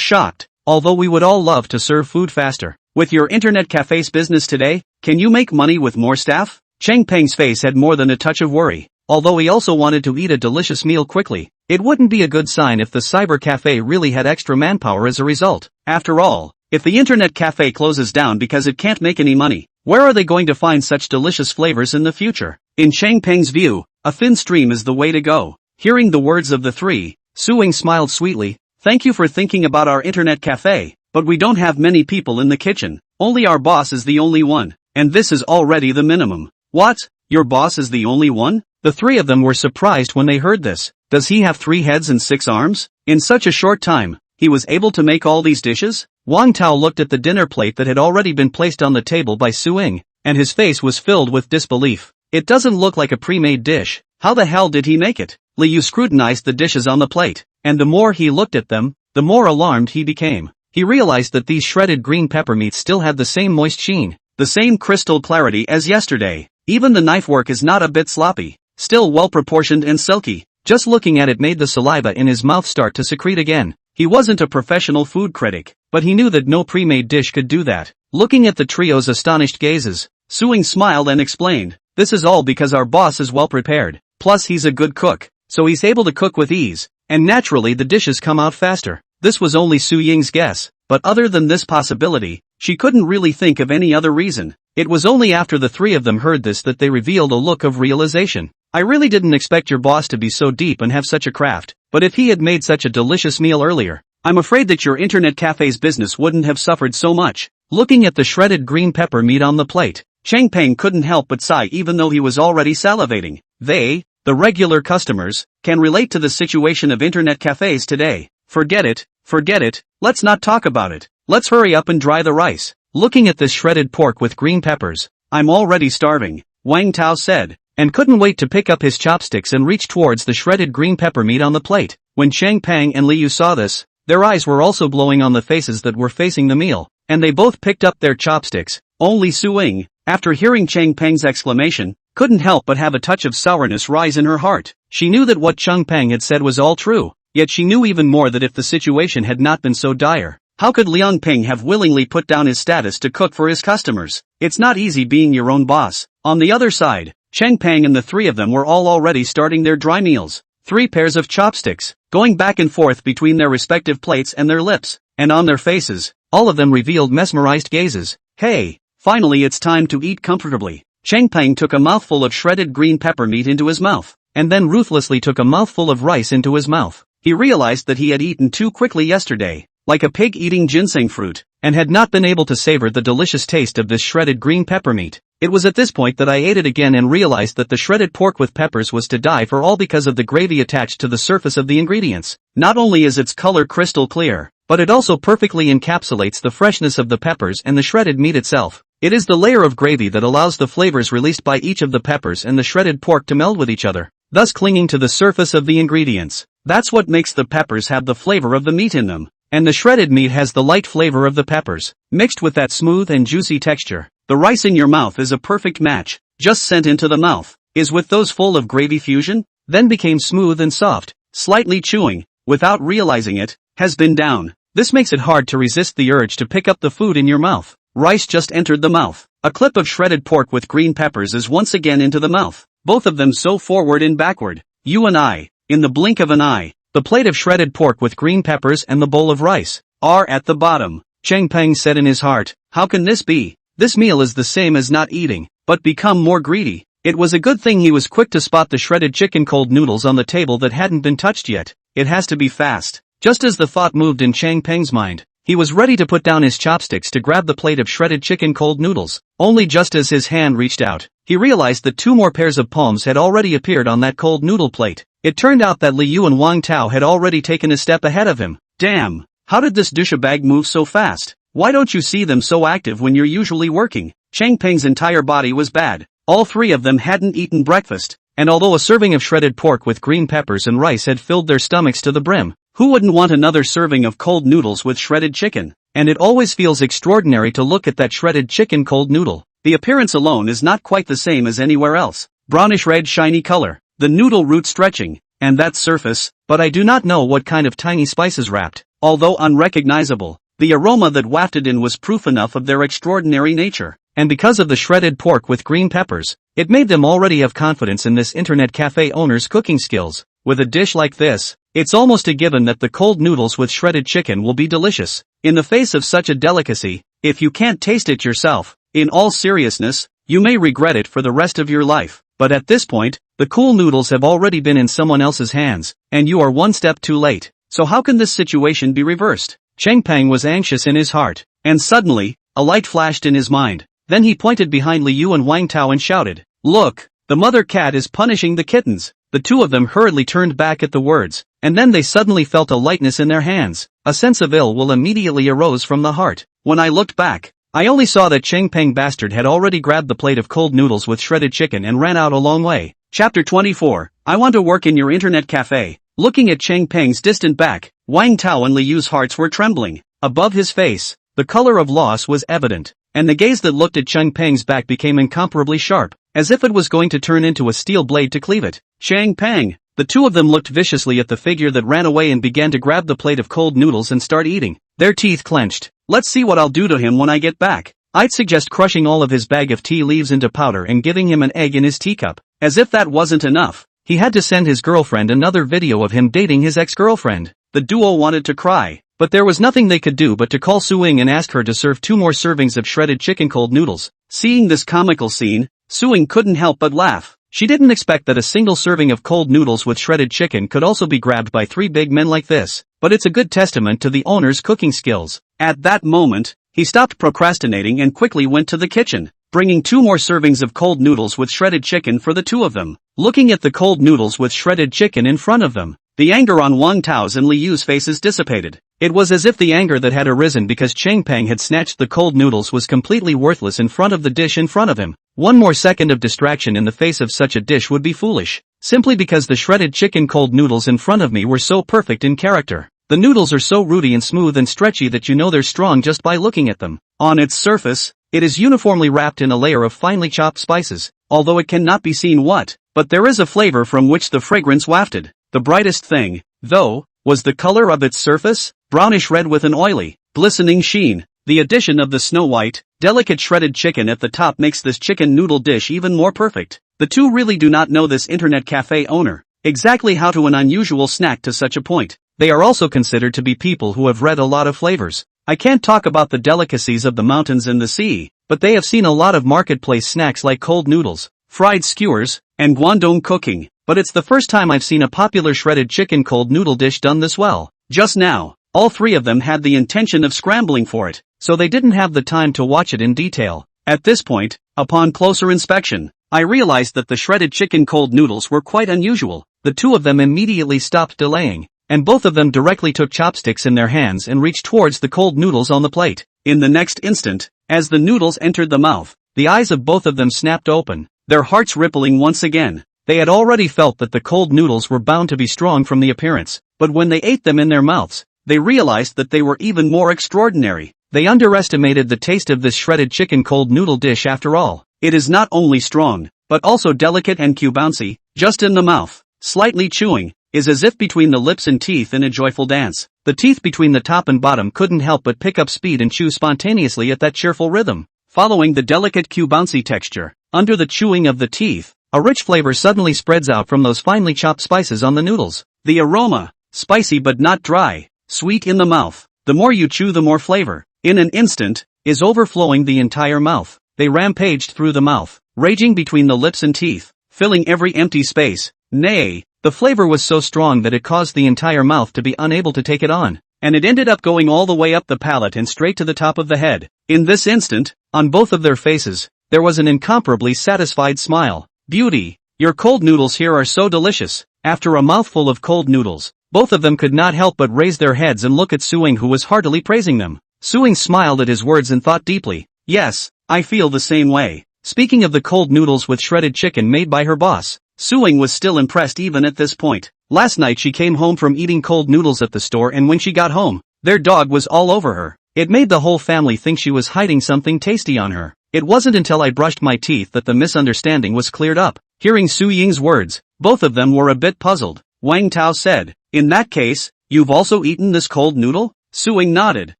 Speaker 1: shocked. "Although we would all love to serve food faster. With your internet cafe's business today, can you make money with more staff?" Cheng Peng's face had more than a touch of worry. Although he also wanted to eat a delicious meal quickly, it wouldn't be a good sign if the cyber cafe really had extra manpower as a result. After all, if the internet cafe closes down because it can't make any money, Where are they going to find such delicious flavors in the future? In Chang Peng's view, a thin stream is the way to go. Hearing the words of the three, Su-Ying smiled sweetly. Thank you for thinking about our internet cafe, but we don't have many people in the kitchen. Only our boss is the only one, and this is already the minimum. What? Your boss is the only one? The three of them were surprised when they heard this. Does he have 3 heads and 6 arms? In such a short time, he was able to make all these dishes? Wang Tao looked at the dinner plate that had already been placed on the table by Su-Ying, and his face was filled with disbelief. It doesn't look like a pre-made dish. How the hell did he make it? Li Yu scrutinized the dishes on the plate, and the more he looked at them, the more alarmed he became. He realized that these shredded green pepper meats still had the same moist sheen, the same crystal clarity as yesterday. Even the knife work is not a bit sloppy, still well proportioned and silky. Just looking at it made the saliva in his mouth start to secrete again. He wasn't a professional food critic, but he knew that no pre-made dish could do that. Looking at the trio's astonished gazes, Su-Ying smiled and explained, this is all because our boss is well prepared, plus he's a good cook, so he's able to cook with ease, and naturally the dishes come out faster. This was only Su-Ying's guess, but other than this possibility, she couldn't really think of any other reason. It was only after the three of them heard this that they revealed a look of realization. I really didn't expect your boss to be so deep and have such a craft, but if he had made such a delicious meal earlier, I'm afraid that your internet cafe's business wouldn't have suffered so much. Looking at the shredded green pepper meat on the plate, Chang Peng couldn't help but sigh even though he was already salivating. They, the regular customers, can relate to the situation of internet cafes today. Forget it, let's not talk about it. Let's hurry up and dry the rice. Looking at this shredded pork with green peppers, I'm already starving, Wang Tao said, and couldn't wait to pick up his chopsticks and reach towards the shredded green pepper meat on the plate. When Chang Peng and Li Yu saw this, their eyes were also glowing on the faces that were facing the meal, and they both picked up their chopsticks. Only Su-Ying, after hearing Chang Peng's exclamation, couldn't help but have a touch of sourness rise in her heart. She knew that what Chang Peng had said was all true, yet she knew even more that if the situation had not been so dire, how could Liang Ping have willingly put down his status to cook for his customers? It's not easy being your own boss. On the other side, Chang Peng and the three of them were all already starting their dry meals. 3 pairs of chopsticks, going back and forth between their respective plates and their lips, and on their faces, all of them revealed mesmerized gazes. Hey, finally it's time to eat comfortably. Chang Peng took a mouthful of shredded green pepper meat into his mouth, and then ruthlessly took a mouthful of rice into his mouth. He realized that he had eaten too quickly yesterday, like a pig eating ginseng fruit, and had not been able to savor the delicious taste of this shredded green pepper meat. It was at this point that I ate it again and realized that the shredded pork with peppers was to die for all because of the gravy attached to the surface of the ingredients. Not only is its color crystal clear, but it also perfectly encapsulates the freshness of the peppers and the shredded meat itself. It is the layer of gravy that allows the flavors released by each of the peppers and the shredded pork to meld with each other, thus clinging to the surface of the ingredients. That's what makes the peppers have the flavor of the meat in them, and the shredded meat has the light flavor of the peppers, mixed with that smooth and juicy texture. The rice in your mouth is a perfect match, just sent into the mouth, is with those full of gravy fusion, then became smooth and soft, slightly chewing, without realizing it, has been down. This makes it hard to resist the urge to pick up the food in your mouth. Rice just entered the mouth. A clip of shredded pork with green peppers is once again into the mouth, both of them so forward and backward. You and I, in the blink of an eye, the plate of shredded pork with green peppers and the bowl of rice are at the bottom. Chang Peng said in his heart, how can this be? This meal is the same as not eating, but become more greedy. It was a good thing he was quick to spot the shredded chicken cold noodles on the table that hadn't been touched yet. It has to be fast. Just as the thought moved in Chang Peng's mind, he was ready to put down his chopsticks to grab the plate of shredded chicken cold noodles. Only just as his hand reached out, he realized that 2 more pairs of palms had already appeared on that cold noodle plate. It turned out that Li Yu and Wang Tao had already taken a step ahead of him. Damn, how did this douchebag move so fast? Why don't you see them so active when you're usually working? Chang Peng's entire body was bad. All 3 of them hadn't eaten breakfast, and although a serving of shredded pork with green peppers and rice had filled their stomachs to the brim, who wouldn't want another serving of cold noodles with shredded chicken? And it always feels extraordinary to look at that shredded chicken cold noodle. The appearance alone is not quite the same as anywhere else. Brownish red shiny color, the noodle root stretching, and that surface, but I do not know what kind of tiny spices wrapped. Although unrecognizable, the aroma that wafted in was proof enough of their extraordinary nature. And because of the shredded pork with green peppers, it made them already have confidence in this internet cafe owner's cooking skills. With a dish like this, it's almost a given that the cold noodles with shredded chicken will be delicious. In the face of such a delicacy, if you can't taste it yourself, In all seriousness, you may regret it for the rest of your life, but at this point, the cool noodles have already been in someone else's hands, and you are one step too late. So how can this situation be reversed? Changpeng was anxious in his heart, and suddenly, a light flashed in his mind. Then he pointed behind Liu and Wang Tao and shouted, "Look, the mother cat is punishing the kittens." The two of them hurriedly turned back at the words, and then they suddenly felt a lightness in their hands. A sense of ill will immediately arose from the heart. When I looked back, I only saw that Changpeng bastard had already grabbed the plate of cold noodles with shredded chicken and ran out a long way. Chapter 24. I want to work in your internet cafe. Looking at Changpeng's distant back, Wang Tao and Liu's hearts were trembling. Above his face, the color of loss was evident, and the gaze that looked at Changpeng's back became incomparably sharp, as if it was going to turn into a steel blade to cleave it. Changpeng! The two of them looked viciously at the figure that ran away and began to grab the plate of cold noodles and start eating. Their teeth clenched. Let's see what I'll do to him when I get back. I'd suggest crushing all of his bag of tea leaves into powder and giving him an egg in his teacup. As if that wasn't enough, he had to send his girlfriend another video of him dating his ex-girlfriend. The duo wanted to cry, but there was nothing they could do but to call Suing and ask her to serve 2 more servings of shredded chicken cold noodles. Seeing this comical scene, Suing couldn't help but laugh. She didn't expect that a single serving of cold noodles with shredded chicken could also be grabbed by 3 big men like this, but it's a good testament to the owner's cooking skills. At that moment, he stopped procrastinating and quickly went to the kitchen, bringing 2 more servings of cold noodles with shredded chicken for the two of them. Looking at the cold noodles with shredded chicken in front of them, the anger on Wang Tao's and Liu's faces dissipated. It was as if the anger that had arisen because Changpeng had snatched the cold noodles was completely worthless in front of the dish in front of him. One more second of distraction in the face of such a dish would be foolish, simply because the shredded chicken cold noodles in front of me were so perfect in character. The noodles are so rooty and smooth and stretchy that you know they're strong just by looking at them. On its surface, it is uniformly wrapped in a layer of finely chopped spices, although it cannot be seen what, but there is a flavor from which the fragrance wafted. The brightest thing, though, was the color of its surface, brownish red with an oily, glistening sheen. The addition of the snow-white, delicate shredded chicken at the top makes this chicken noodle dish even more perfect. The two really do not know this internet cafe owner exactly how to an unusual snack to such a point. They are also considered to be people who have read a lot of flavors. I can't talk about the delicacies of the mountains and the sea, but they have seen a lot of marketplace snacks like cold noodles, fried skewers, and Guangdong cooking, but it's the first time I've seen a popular shredded chicken cold noodle dish done this well. Just now, all 3 of them had the intention of scrambling for it, so they didn't have the time to watch it in detail. At this point, upon closer inspection, I realized that the shredded chicken cold noodles were quite unusual. The two of them immediately stopped delaying, and both of them directly took chopsticks in their hands and reached towards the cold noodles on the plate. In the next instant, as the noodles entered the mouth, the eyes of both of them snapped open, their hearts rippling once again. They had already felt that the cold noodles were bound to be strong from the appearance, but when they ate them in their mouths, they realized that they were even more extraordinary. They underestimated the taste of this shredded chicken cold noodle dish after all. It is not only strong, but also delicate and bouncy, just in the mouth, slightly chewing, is as if between the lips and teeth in a joyful dance. The teeth between the top and bottom couldn't help but pick up speed and chew spontaneously at that cheerful rhythm. Following the delicate bouncy texture, under the chewing of the teeth, a rich flavor suddenly spreads out from those finely chopped spices on the noodles. The aroma, spicy but not dry, sweet in the mouth. The more you chew the more flavor, in an instant, is overflowing the entire mouth. They rampaged through the mouth, raging between the lips and teeth, filling every empty space. Nay, the flavor was so strong that it caused the entire mouth to be unable to take it on, and it ended up going all the way up the palate and straight to the top of the head. In this instant, on both of their faces, there was an incomparably satisfied smile. Beauty, your cold noodles here are so delicious. After a mouthful of cold noodles, both of them could not help but raise their heads and look at Suing, who was heartily praising them. Suing smiled at his words and thought deeply. Yes, I feel the same way. Speaking of the cold noodles with shredded chicken made by her boss, Suing was still impressed even at this point. Last night she came home from eating cold noodles at the store, and when she got home, their dog was all over her. It made the whole family think she was hiding something tasty on her. It wasn't until I brushed my teeth that the misunderstanding was cleared up. Hearing Su Ying's words, both of them were a bit puzzled. Wang Tao said, in that case, you've also eaten this cold noodle? Suing nodded.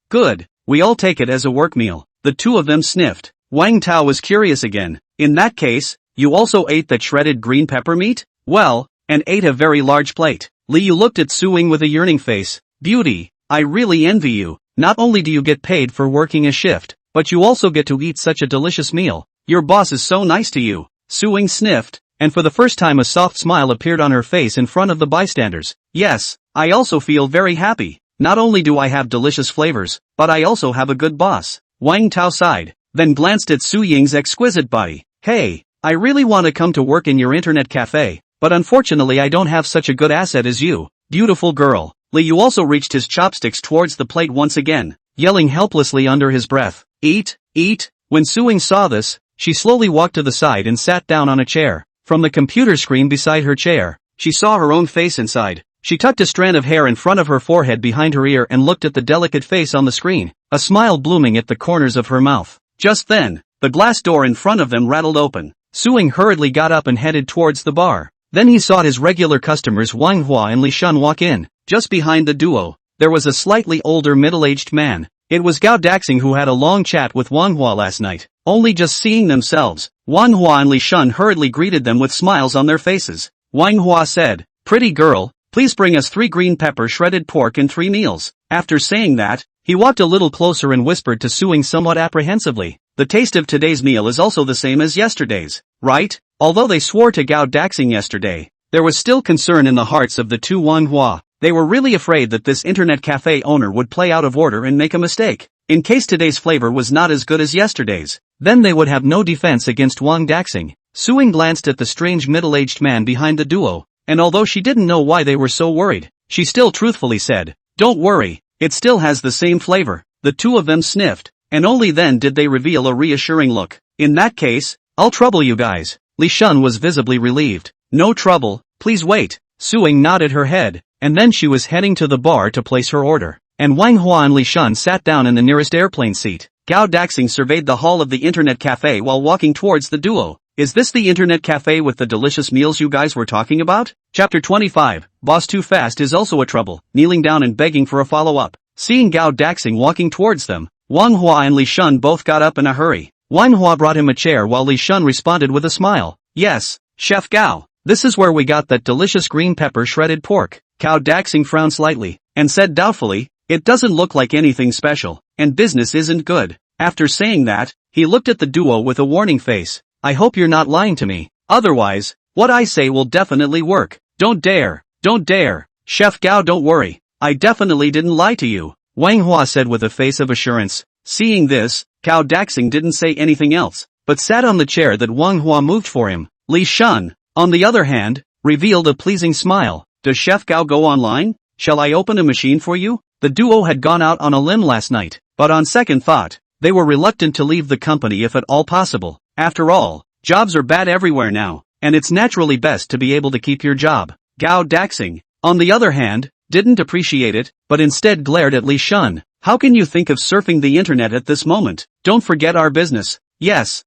Speaker 1: Good, we all take it as a work meal. The two of them sniffed. Wang Tao was curious again. In that case, you also ate that shredded green pepper meat? Well, and ate a very large plate. Liu looked at Suing with a yearning face. Beauty, I really envy you. Not only do you get paid for working a shift, but you also get to eat such a delicious meal. Your boss is so nice to you. Su-ying sniffed, and for the first time a soft smile appeared on her face in front of the bystanders. Yes, I also feel very happy. Not only do I have delicious flavors, but I also have a good boss. Wang Tao sighed, then glanced at Su-ying's exquisite body. Hey, I really want to come to work in your internet cafe, but unfortunately I don't have such a good asset as you. Beautiful girl. Li Yu also reached his chopsticks towards the plate once again, yelling helplessly under his breath. Eat, eat. When Su-ying saw this, she slowly walked to the side and sat down on a chair. From the computer screen beside her chair, she saw her own face inside. She tucked a strand of hair in front of her forehead behind her ear and looked at the delicate face on the screen, a smile blooming at the corners of her mouth. Just then, the glass door in front of them rattled open. Su-ying hurriedly got up and headed towards the bar. Then he saw his regular customers Wang Hua and Li Shun walk in. Just behind the duo, there was a slightly older middle-aged man. It was Gao Daxing who had a long chat with Wang Hua last night. Only just seeing themselves, Wang Hua and Li Shun hurriedly greeted them with smiles on their faces. Wang Hua said, "Pretty girl, please bring us 3 green pepper shredded pork and 3 meals." After saying that, he walked a little closer and whispered to Su-ying somewhat apprehensively, "The taste of today's meal is also the same as yesterday's, right?" Although they swore to Gao Daxing yesterday, there was still concern in the hearts of the two Wang Hua. They were really afraid that this internet cafe owner would play out of order and make a mistake. In case today's flavor was not as good as yesterday's, then they would have no defense against Wang Daxing. Su-ying glanced at the strange middle-aged man behind the duo, and although she didn't know why they were so worried, she still truthfully said, "Don't worry, it still has the same flavor." The two of them sniffed, and only then did they reveal a reassuring look. "In that case, I'll trouble you guys." Li Shun was visibly relieved. "No trouble, please wait." Su-ying nodded her head, and then she was heading to the bar to place her order. And Wang Hua and Li Shun sat down in the nearest airplane seat. Gao Daxing surveyed the hall of the internet cafe while walking towards the duo. "Is this the internet cafe with the delicious meals you guys were talking about?" Chapter 25, Boss Too Fast is also a trouble, kneeling down and begging for a follow-up. Seeing Gao Daxing walking towards them, Wang Hua and Li Shun both got up in a hurry. Wang Hua brought him a chair while Li Shun responded with a smile. "Yes, Chef Gao, this is where we got that delicious green pepper shredded pork." Gao Daxing frowned slightly, and said doubtfully, "It doesn't look like anything special, and business isn't good." After saying that, he looked at the duo with a warning face. "I hope you're not lying to me. Otherwise, what I say will definitely work. Don't dare, don't dare." "Chef Gao, don't worry. I definitely didn't lie to you," Wang Hua said with a face of assurance. Seeing this, Gao Daxing didn't say anything else, but sat on the chair that Wang Hua moved for him. Li Shun, on the other hand, revealed a pleasing smile. "Does Chef Gao go online? Shall I open a machine for you?" The duo had gone out on a limb last night, but on second thought, they were reluctant to leave the company if at all possible. After all, jobs are bad everywhere now, and it's naturally best to be able to keep your job. Gao Daxing, on the other hand, didn't appreciate it, but instead glared at Li Shun. "How can you think of surfing the internet at this moment? Don't forget our business." Yes,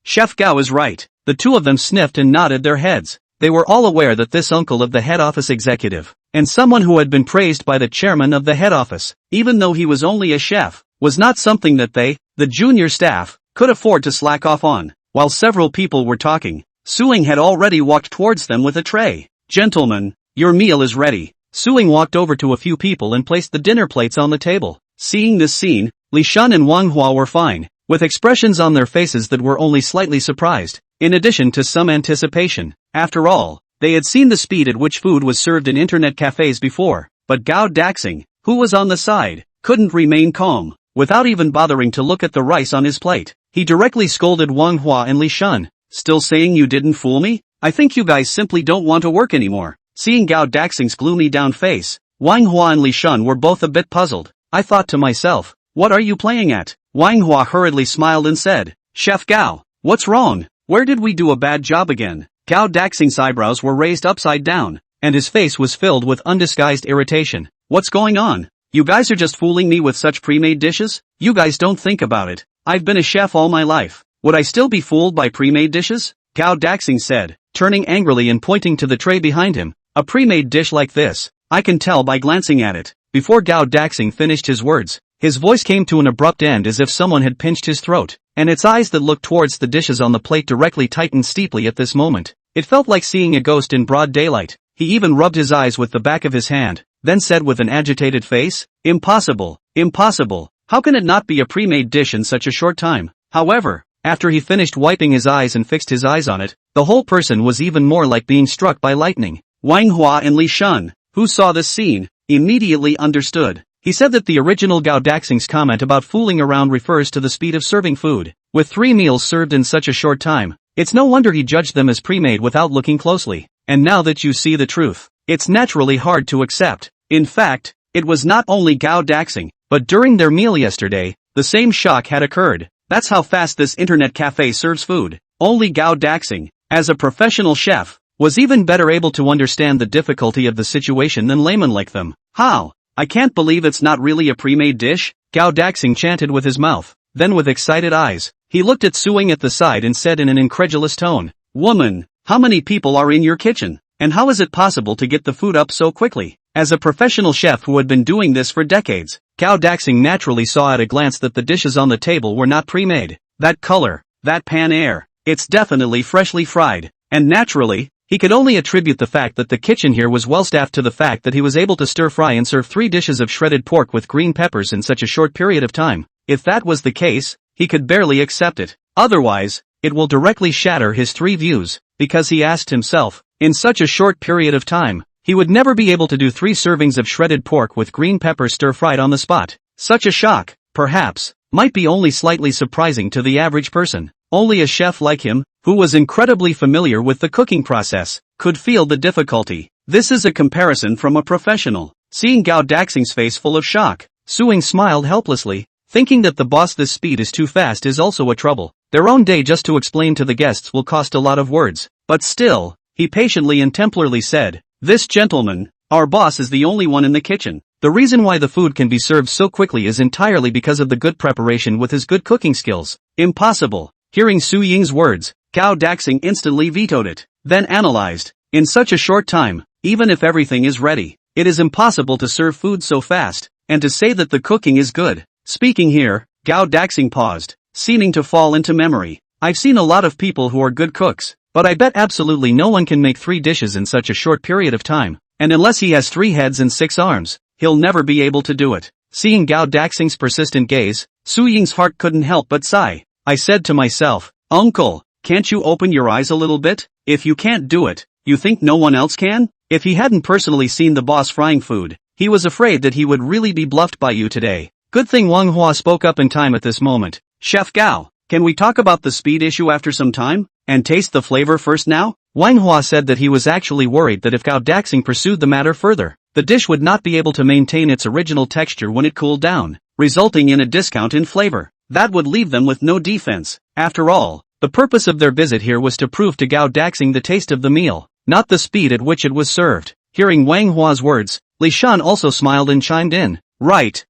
Speaker 1: Chef Gao is right." The two of them sniffed and nodded their heads. They were all aware that this uncle of the head office executive, and someone who had been praised by the chairman of the head office, even though he was only a chef, was not something that they, the junior staff, could afford to slack off on. While several people were talking, Su-ying had already walked towards them with a tray. "Gentlemen, your meal is ready." Su-ying walked over to a few people and placed the dinner plates on the table. Seeing this scene, Li Shun and Wang Hua were fine, with expressions on their faces that were only slightly surprised, in addition to some anticipation. After all, they had seen the speed at which food was served in internet cafes before, but Gao Daxing, who was on the side, couldn't remain calm. Without even bothering to look at the rice on his plate, he directly scolded Wang Hua and Li Shun. "Still saying you didn't fool me? I think you guys simply don't want to work anymore." Seeing Gao Daxing's gloomy down face, Wang Hua and Li Shun were both a bit puzzled. "I thought to myself, what are you playing at?" Wang Hua hurriedly smiled and said, "Chef Gao, what's wrong? Where did we do a bad job again?" Gao Daxing's eyebrows were raised upside down, and his face was filled with undisguised irritation. "What's going on? You guys are just fooling me with such pre-made dishes? You guys don't think about it. I've been a chef all my life. Would I still be fooled by pre-made dishes?" Gao Daxing said, turning angrily and pointing to the tray behind him. "A pre-made dish like this, I can tell by glancing at it." Before Gao Daxing finished his words, his voice came to an abrupt end as if someone had pinched his throat, and its eyes that looked towards the dishes on the plate directly tightened steeply at this moment. It felt like seeing a ghost in broad daylight. He even rubbed his eyes with the back of his hand, then said with an agitated face, "Impossible, impossible." How can it not be a pre-made dish in such a short time? However, after he finished wiping his eyes and fixed his eyes on it, the whole person was even more like being struck by lightning. Manhwa and Li Shun, who saw this scene, immediately understood. He said that the original Gao Daxing's comment about fooling around refers to the speed of serving food. With 3 meals served in such a short time, it's no wonder he judged them as pre-made without looking closely. And now that you see the truth, it's naturally hard to accept. In fact, it was not only Gao Daxing, but during their meal yesterday, the same shock had occurred. That's how fast this internet cafe serves food. Only Gao Daxing, as a professional chef, was even better able to understand the difficulty of the situation than laymen like them. How? I can't believe it's not really a pre-made dish, Gao Daxing chanted with his mouth. Then with excited eyes, he looked at Suing at the side and said in an incredulous tone, "Woman, how many people are in your kitchen? And how is it possible to get the food up so quickly?" As a professional chef who had been doing this for decades, Gao Daxing naturally saw at a glance that the dishes on the table were not pre-made. That color, that pan air, it's definitely freshly fried. And naturally, he could only attribute the fact that the kitchen here was well staffed to the fact that he was able to stir-fry and serve 3 dishes of shredded pork with green peppers in such a short period of time. If that was the case, he could barely accept it. Otherwise, it will directly shatter his 3 views, because he asked himself, in such a short period of time, he would never be able to do 3 servings of shredded pork with green pepper stir-fried on the spot. Such a shock, perhaps, might be only slightly surprising to the average person. Only a chef like him, who was incredibly familiar with the cooking process, could feel the difficulty. This is a comparison from a professional. Seeing Gao Daxing's face full of shock, Suing smiled helplessly, thinking that the boss this speed is too fast is also a trouble. Their own day just to explain to the guests will cost a lot of words. But still, he patiently and temporarily said, "This gentleman, our boss, is the only one in the kitchen. The reason why the food can be served so quickly is entirely because of the good preparation with his good cooking skills." Impossible. Hearing Su Ying's words, Gao Daxing instantly vetoed it, then analyzed. In such a short time, even if everything is ready, it is impossible to serve food so fast, and to say that the cooking is good. Speaking here, Gao Daxing paused, seeming to fall into memory. I've seen a lot of people who are good cooks, but I bet absolutely no one can make 3 dishes in such a short period of time, and unless he has 3 heads and 6 arms, he'll never be able to do it. Seeing Gao Daxing's persistent gaze, Su Ying's heart couldn't help but sigh. I said to myself, "Uncle, can't you open your eyes a little bit? If you can't do it, you think no one else can?" If he hadn't personally seen the boss frying food, he was afraid that he would really be bluffed by you today. Good thing Wang Hua spoke up in time at this moment. "Chef Gao, can we talk about the speed issue after some time, and taste the flavor first now?" Wang Hua said that he was actually worried that if Gao Daxing pursued the matter further, the dish would not be able to maintain its original texture when it cooled down, resulting in a discount in flavor. That would leave them with no defense. After all, the purpose of their visit here was to prove to Gao Daxing the taste of the meal, not the speed at which it was served. Hearing Wang Hua's words, Li Shan also smiled and chimed in. Right,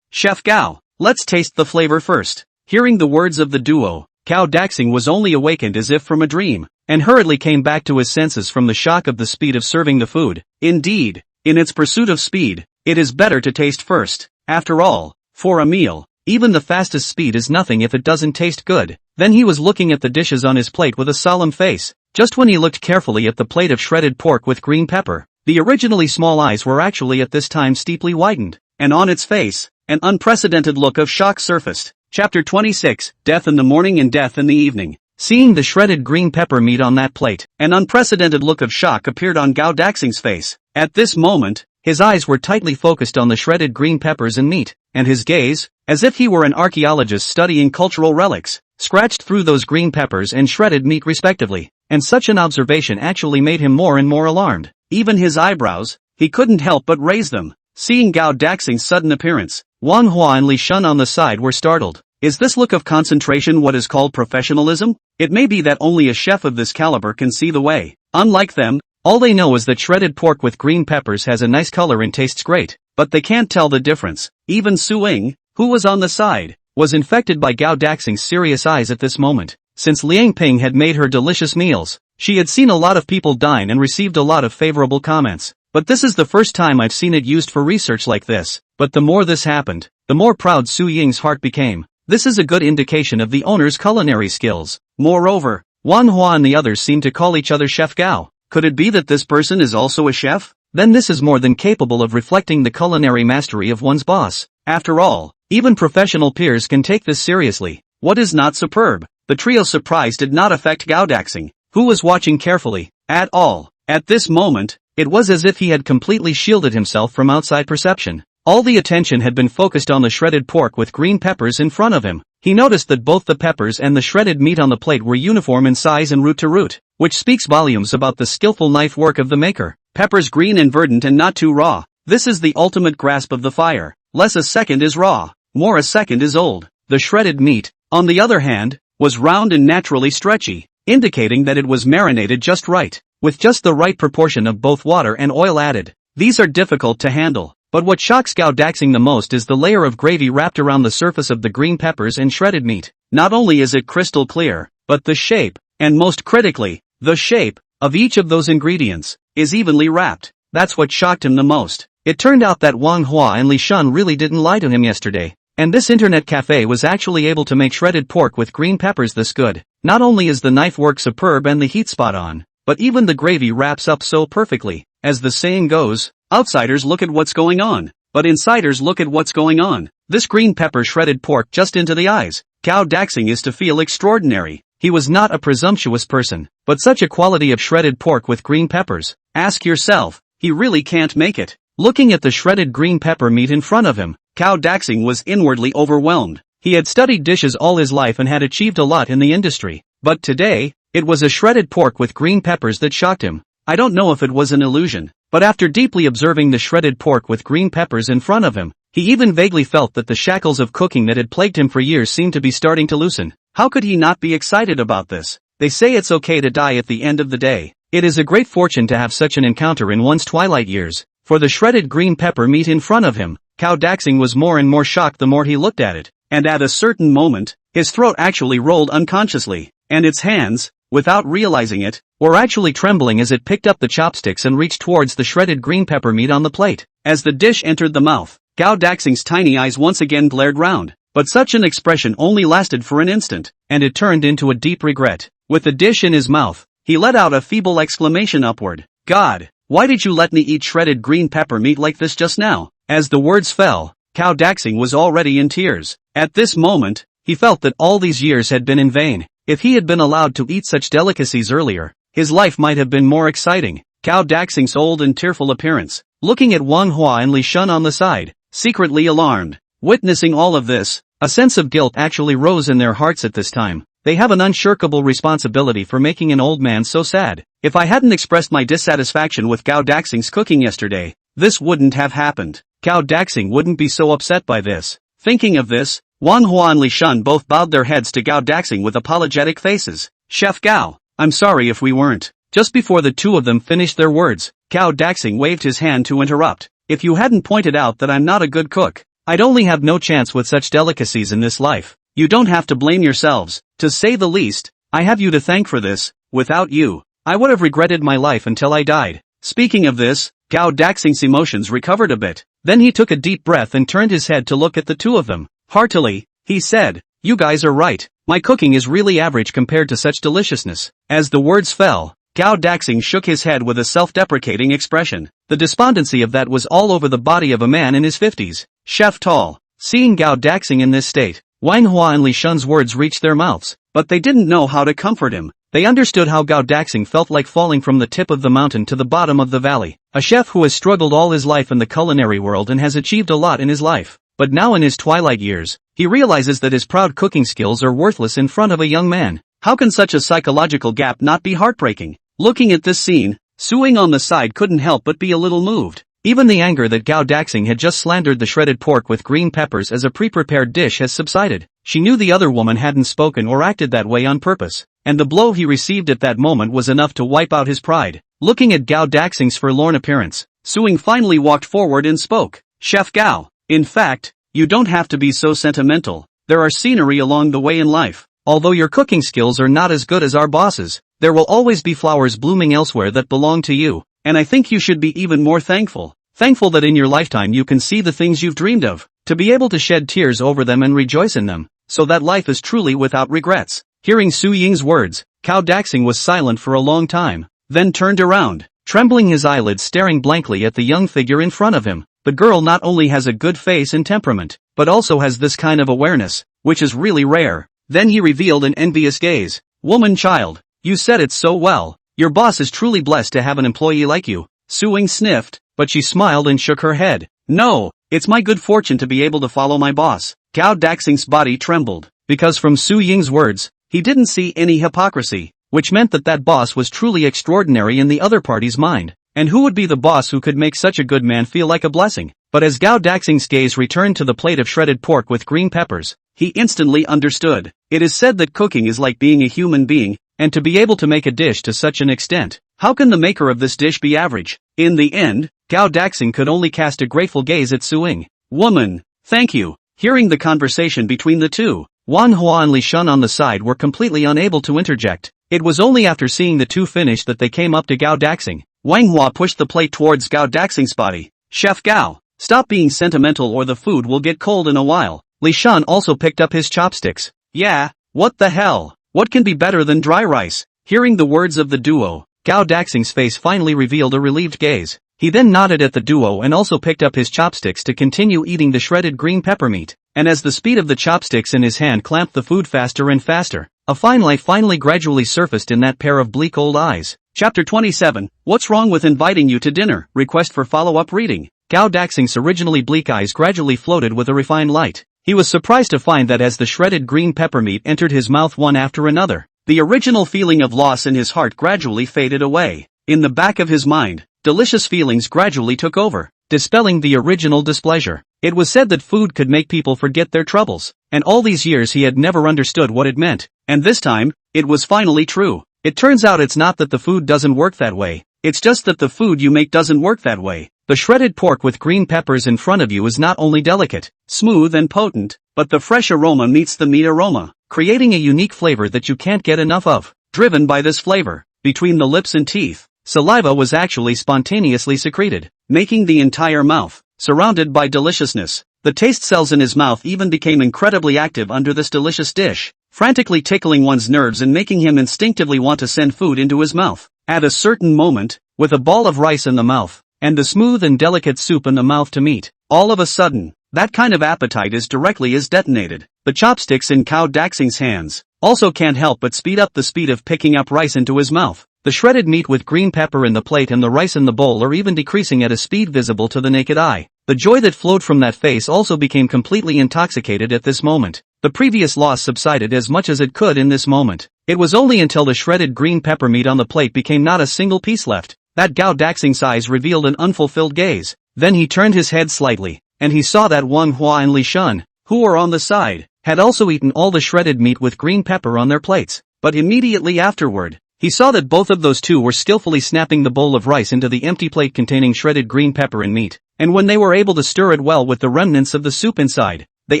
Speaker 1: Chef Gao, let's taste the flavor first." Hearing the words of the duo, Gao Daxing was only awakened as if from a dream, and hurriedly came back to his senses from the shock of the speed of serving the food. Indeed, in its pursuit of speed, it is better to taste first. After all, for a meal, even the fastest speed is nothing if it doesn't taste good. Then he was looking at the dishes on his plate with a solemn face. Just when he looked carefully at the plate of shredded pork with green pepper, the originally small eyes were actually at this time steeply widened, and on its face, an unprecedented look of shock surfaced. Chapter 26, Death in the Morning and Death in the Evening. Seeing the shredded green pepper meat on that plate, an unprecedented look of shock appeared on Gao Daxing's face. At this moment, his eyes were tightly focused on the shredded green peppers and meat, and his gaze, as if he were an archaeologist studying cultural relics, scratched through those green peppers and shredded meat respectively, and such an observation actually made him more and more alarmed. Even his eyebrows, he couldn't help but raise them. Seeing Gao Daxing's sudden appearance, Wang Hua and Li Shun on the side were startled. Is this look of concentration what is called professionalism? It may be that only a chef of this caliber can see the way. Unlike them, all they know is that shredded pork with green peppers has a nice color and tastes great, but they can't tell the difference. Even Su Ying, who was on the side, was infected by Gao Daxing's serious eyes at this moment. Since Liang Ping had made her delicious meals, she had seen a lot of people dine and received a lot of favorable comments. But this is the first time I've seen it used for research like this. But the more this happened, the more proud Su Ying's heart became. This is a good indication of the owner's culinary skills. Moreover, Wang Hua and the others seem to call each other Chef Gao. Could it be that this person is also a chef? Then this is more than capable of reflecting the culinary mastery of one's boss. After all, Even professional peers can take this seriously. What is not superb? The trio's surprise did not affect Gao Daxing, who was watching carefully, at all. At this moment, it was as if he had completely shielded himself from outside perception. All the attention had been focused on the shredded pork with green peppers in front of him. He noticed that both the peppers and the shredded meat on the plate were uniform in size and root to root, which speaks volumes about the skillful knife work of the maker. Peppers green and verdant and not too raw. This is the ultimate grasp of the fire. Less a second is raw, more a second is old. The shredded meat, on the other hand, was round and naturally stretchy, indicating that it was marinated just right, with just the right proportion of both water and oil added. These are difficult to handle, but what shocks Gao Daxing the most is the layer of gravy wrapped around the surface of the green peppers and shredded meat. Not only is it crystal clear, but the shape, and most critically, the shape, of each of those ingredients, is evenly wrapped. That's what shocked him the most. It turned out that Wang Hua and Li Shun really didn't lie to him yesterday, and this internet cafe was actually able to make shredded pork with green peppers this good. Not only is the knife work superb and the heat spot on, but even the gravy wraps up so perfectly. As the saying goes, outsiders look at what's going on, but insiders look at what's going on. This green pepper shredded pork just into the eyes. Gao Daxing is to feel extraordinary. He was not a presumptuous person, but such a quality of shredded pork with green peppers. Ask yourself, he really can't make it. Looking at the shredded green pepper meat in front of him, Gao Daxing was inwardly overwhelmed. He had studied dishes all his life and had achieved a lot in the industry, but today, it was a shredded pork with green peppers that shocked him. I don't know if it was an illusion, but after deeply observing the shredded pork with green peppers in front of him, he even vaguely felt that the shackles of cooking that had plagued him for years seemed to be starting to loosen. How could he not be excited about this? They say it's okay to die at the end of the day. It is a great fortune to have such an encounter in one's twilight years. For the shredded green pepper meat in front of him, Gao Daxing was more and more shocked the more he looked at it, and at a certain moment, his throat actually rolled unconsciously, and its hands, without realizing it, were actually trembling as it picked up the chopsticks and reached towards the shredded green pepper meat on the plate. As the dish entered the mouth, Gao Daxing's tiny eyes once again glared round, but such an expression only lasted for an instant, and it turned into a deep regret. With the dish in his mouth, he let out a feeble exclamation upward. God, why did you let me eat shredded green pepper meat like this just now? As the words fell, Gao Daxing was already in tears. At this moment, he felt that all these years had been in vain. If he had been allowed to eat such delicacies earlier, his life might have been more exciting. Gao Daxing's old and tearful appearance, looking at Wang Hua and Li Shun on the side, secretly alarmed. Witnessing all of this, a sense of guilt actually rose in their hearts at this time. They have an unshirkable responsibility for making an old man so sad. If I hadn't expressed my dissatisfaction with Gao Daxing's cooking yesterday, this wouldn't have happened. Gao Daxing wouldn't be so upset by this. Thinking of this, Wang Hua and Li Shun both bowed their heads to Gao Daxing with apologetic faces. Chef Gao, I'm sorry if we weren't. Just before the two of them finished their words, Gao Daxing waved his hand to interrupt. If you hadn't pointed out that I'm not a good cook, I'd only have no chance with such delicacies in this life. You don't have to blame yourselves. To say the least, I have you to thank for this. Without you, I would have regretted my life until I died. Speaking of this, Gao Daxing's emotions recovered a bit. Then he took a deep breath and turned his head to look at the two of them. Heartily, he said, you guys are right. My cooking is really average compared to such deliciousness. As the words fell, Gao Daxing shook his head with a self-deprecating expression. The despondency of that was all over the body of a man in his 50s. Chef Tall. Seeing Gao Daxing in this state, Wang Hua and Li Shun's words reached their mouths, but they didn't know how to comfort him. They understood how Gao Daxing felt like falling from the tip of the mountain to the bottom of the valley. A chef who has struggled all his life in the culinary world and has achieved a lot in his life. But now in his twilight years, he realizes that his proud cooking skills are worthless in front of a young man. How can such a psychological gap not be heartbreaking? Looking at this scene, Suing on the side couldn't help but be a little moved. Even the anger that Gao Daxing had just slandered the shredded pork with green peppers as a pre-prepared dish has subsided. She knew the other woman hadn't spoken or acted that way on purpose, and the blow he received at that moment was enough to wipe out his pride. Looking at Gao Daxing's forlorn appearance, Suing finally walked forward and spoke. Chef Gao, in fact, you don't have to be so sentimental. There are scenery along the way in life. Although your cooking skills are not as good as our boss's, there will always be flowers blooming elsewhere that belong to you. And I think you should be even more thankful. Thankful that in your lifetime you can see the things you've dreamed of, to be able to shed tears over them and rejoice in them, so that life is truly without regrets. Hearing Su Ying's words, Gao Daxing was silent for a long time, then turned around, trembling his eyelids staring blankly at the young figure in front of him. the girl not only has a good face and temperament, but also has this kind of awareness, which is really rare. Then he revealed an envious gaze. Woman child, you said it so well. Your boss is truly blessed to have an employee like you. Su-Ying sniffed, but she smiled and shook her head. No, it's my good fortune to be able to follow my boss. Gao Daxing's body trembled, because from Su-Ying's words, he didn't see any hypocrisy, which meant that boss was truly extraordinary in the other party's mind. And who would be the boss who could make such a good man feel like a blessing? But as Gao Daxing's gaze returned to the plate of shredded pork with green peppers, he instantly understood. It is said that cooking is like being a human being, and to be able to make a dish to such an extent, how can the maker of this dish be average? In the end, Gao Daxing could only cast a grateful gaze at Su-Ying. Woman, thank you. Hearing the conversation between the two, Manhwa and Li Shun on the side were completely unable to interject. It was only after seeing the two finish that they came up to Gao Daxing. Manhwa pushed the plate towards Gao Daxing's body. Chef Gao, stop being sentimental or the food will get cold in a while. Li Shun also picked up his chopsticks. Yeah, what the hell? What can be better than dry rice? Hearing the words of the duo, Gao Daxing's face finally revealed a relieved gaze. He then nodded at the duo and also picked up his chopsticks to continue eating the shredded green pepper meat. And as the speed of the chopsticks in his hand clamped the food faster and faster, a fine light finally gradually surfaced in that pair of bleak old eyes. Chapter 27, What's wrong with inviting you to dinner? Request for follow-up reading. Gao Daxing's originally bleak eyes gradually floated with a refined light. He was surprised to find that as the shredded green pepper meat entered his mouth one after another, the original feeling of loss in his heart gradually faded away. In the back of his mind, delicious feelings gradually took over, dispelling the original displeasure. It was said that food could make people forget their troubles, and all these years he had never understood what it meant, and this time, it was finally true. It turns out it's not that the food doesn't work that way, it's just that the food you make doesn't work that way. The shredded pork with green peppers in front of you is not only delicate, smooth and potent, but the fresh aroma meets the meat aroma, creating a unique flavor that you can't get enough of. Driven by this flavor, between the lips and teeth, saliva was actually spontaneously secreted, making the entire mouth surrounded by deliciousness. The taste cells in his mouth even became incredibly active under this delicious dish, frantically tickling one's nerves and making him instinctively want to send food into his mouth. At a certain moment, with a ball of rice in the mouth, and the smooth and delicate soup in the mouth to meet, all of a sudden, that kind of appetite is detonated. The chopsticks in Gao Daxing's hands also can't help but speed up the speed of picking up rice into his mouth. The shredded meat with green pepper in the plate and the rice in the bowl are even decreasing at a speed visible to the naked eye. The joy that flowed from that face also became completely intoxicated at this moment. The previous loss subsided as much as it could in this moment. It was only until the shredded green pepper meat on the plate became not a single piece left, that Gao Daxing's eyes revealed an unfulfilled gaze. Then he turned his head slightly, and he saw that Manhwa and Li Shun, who were on the side, had also eaten all the shredded meat with green pepper on their plates. But immediately afterward, he saw that both of those two were skillfully snapping the bowl of rice into the empty plate containing shredded green pepper and meat, and when they were able to stir it well with the remnants of the soup inside, they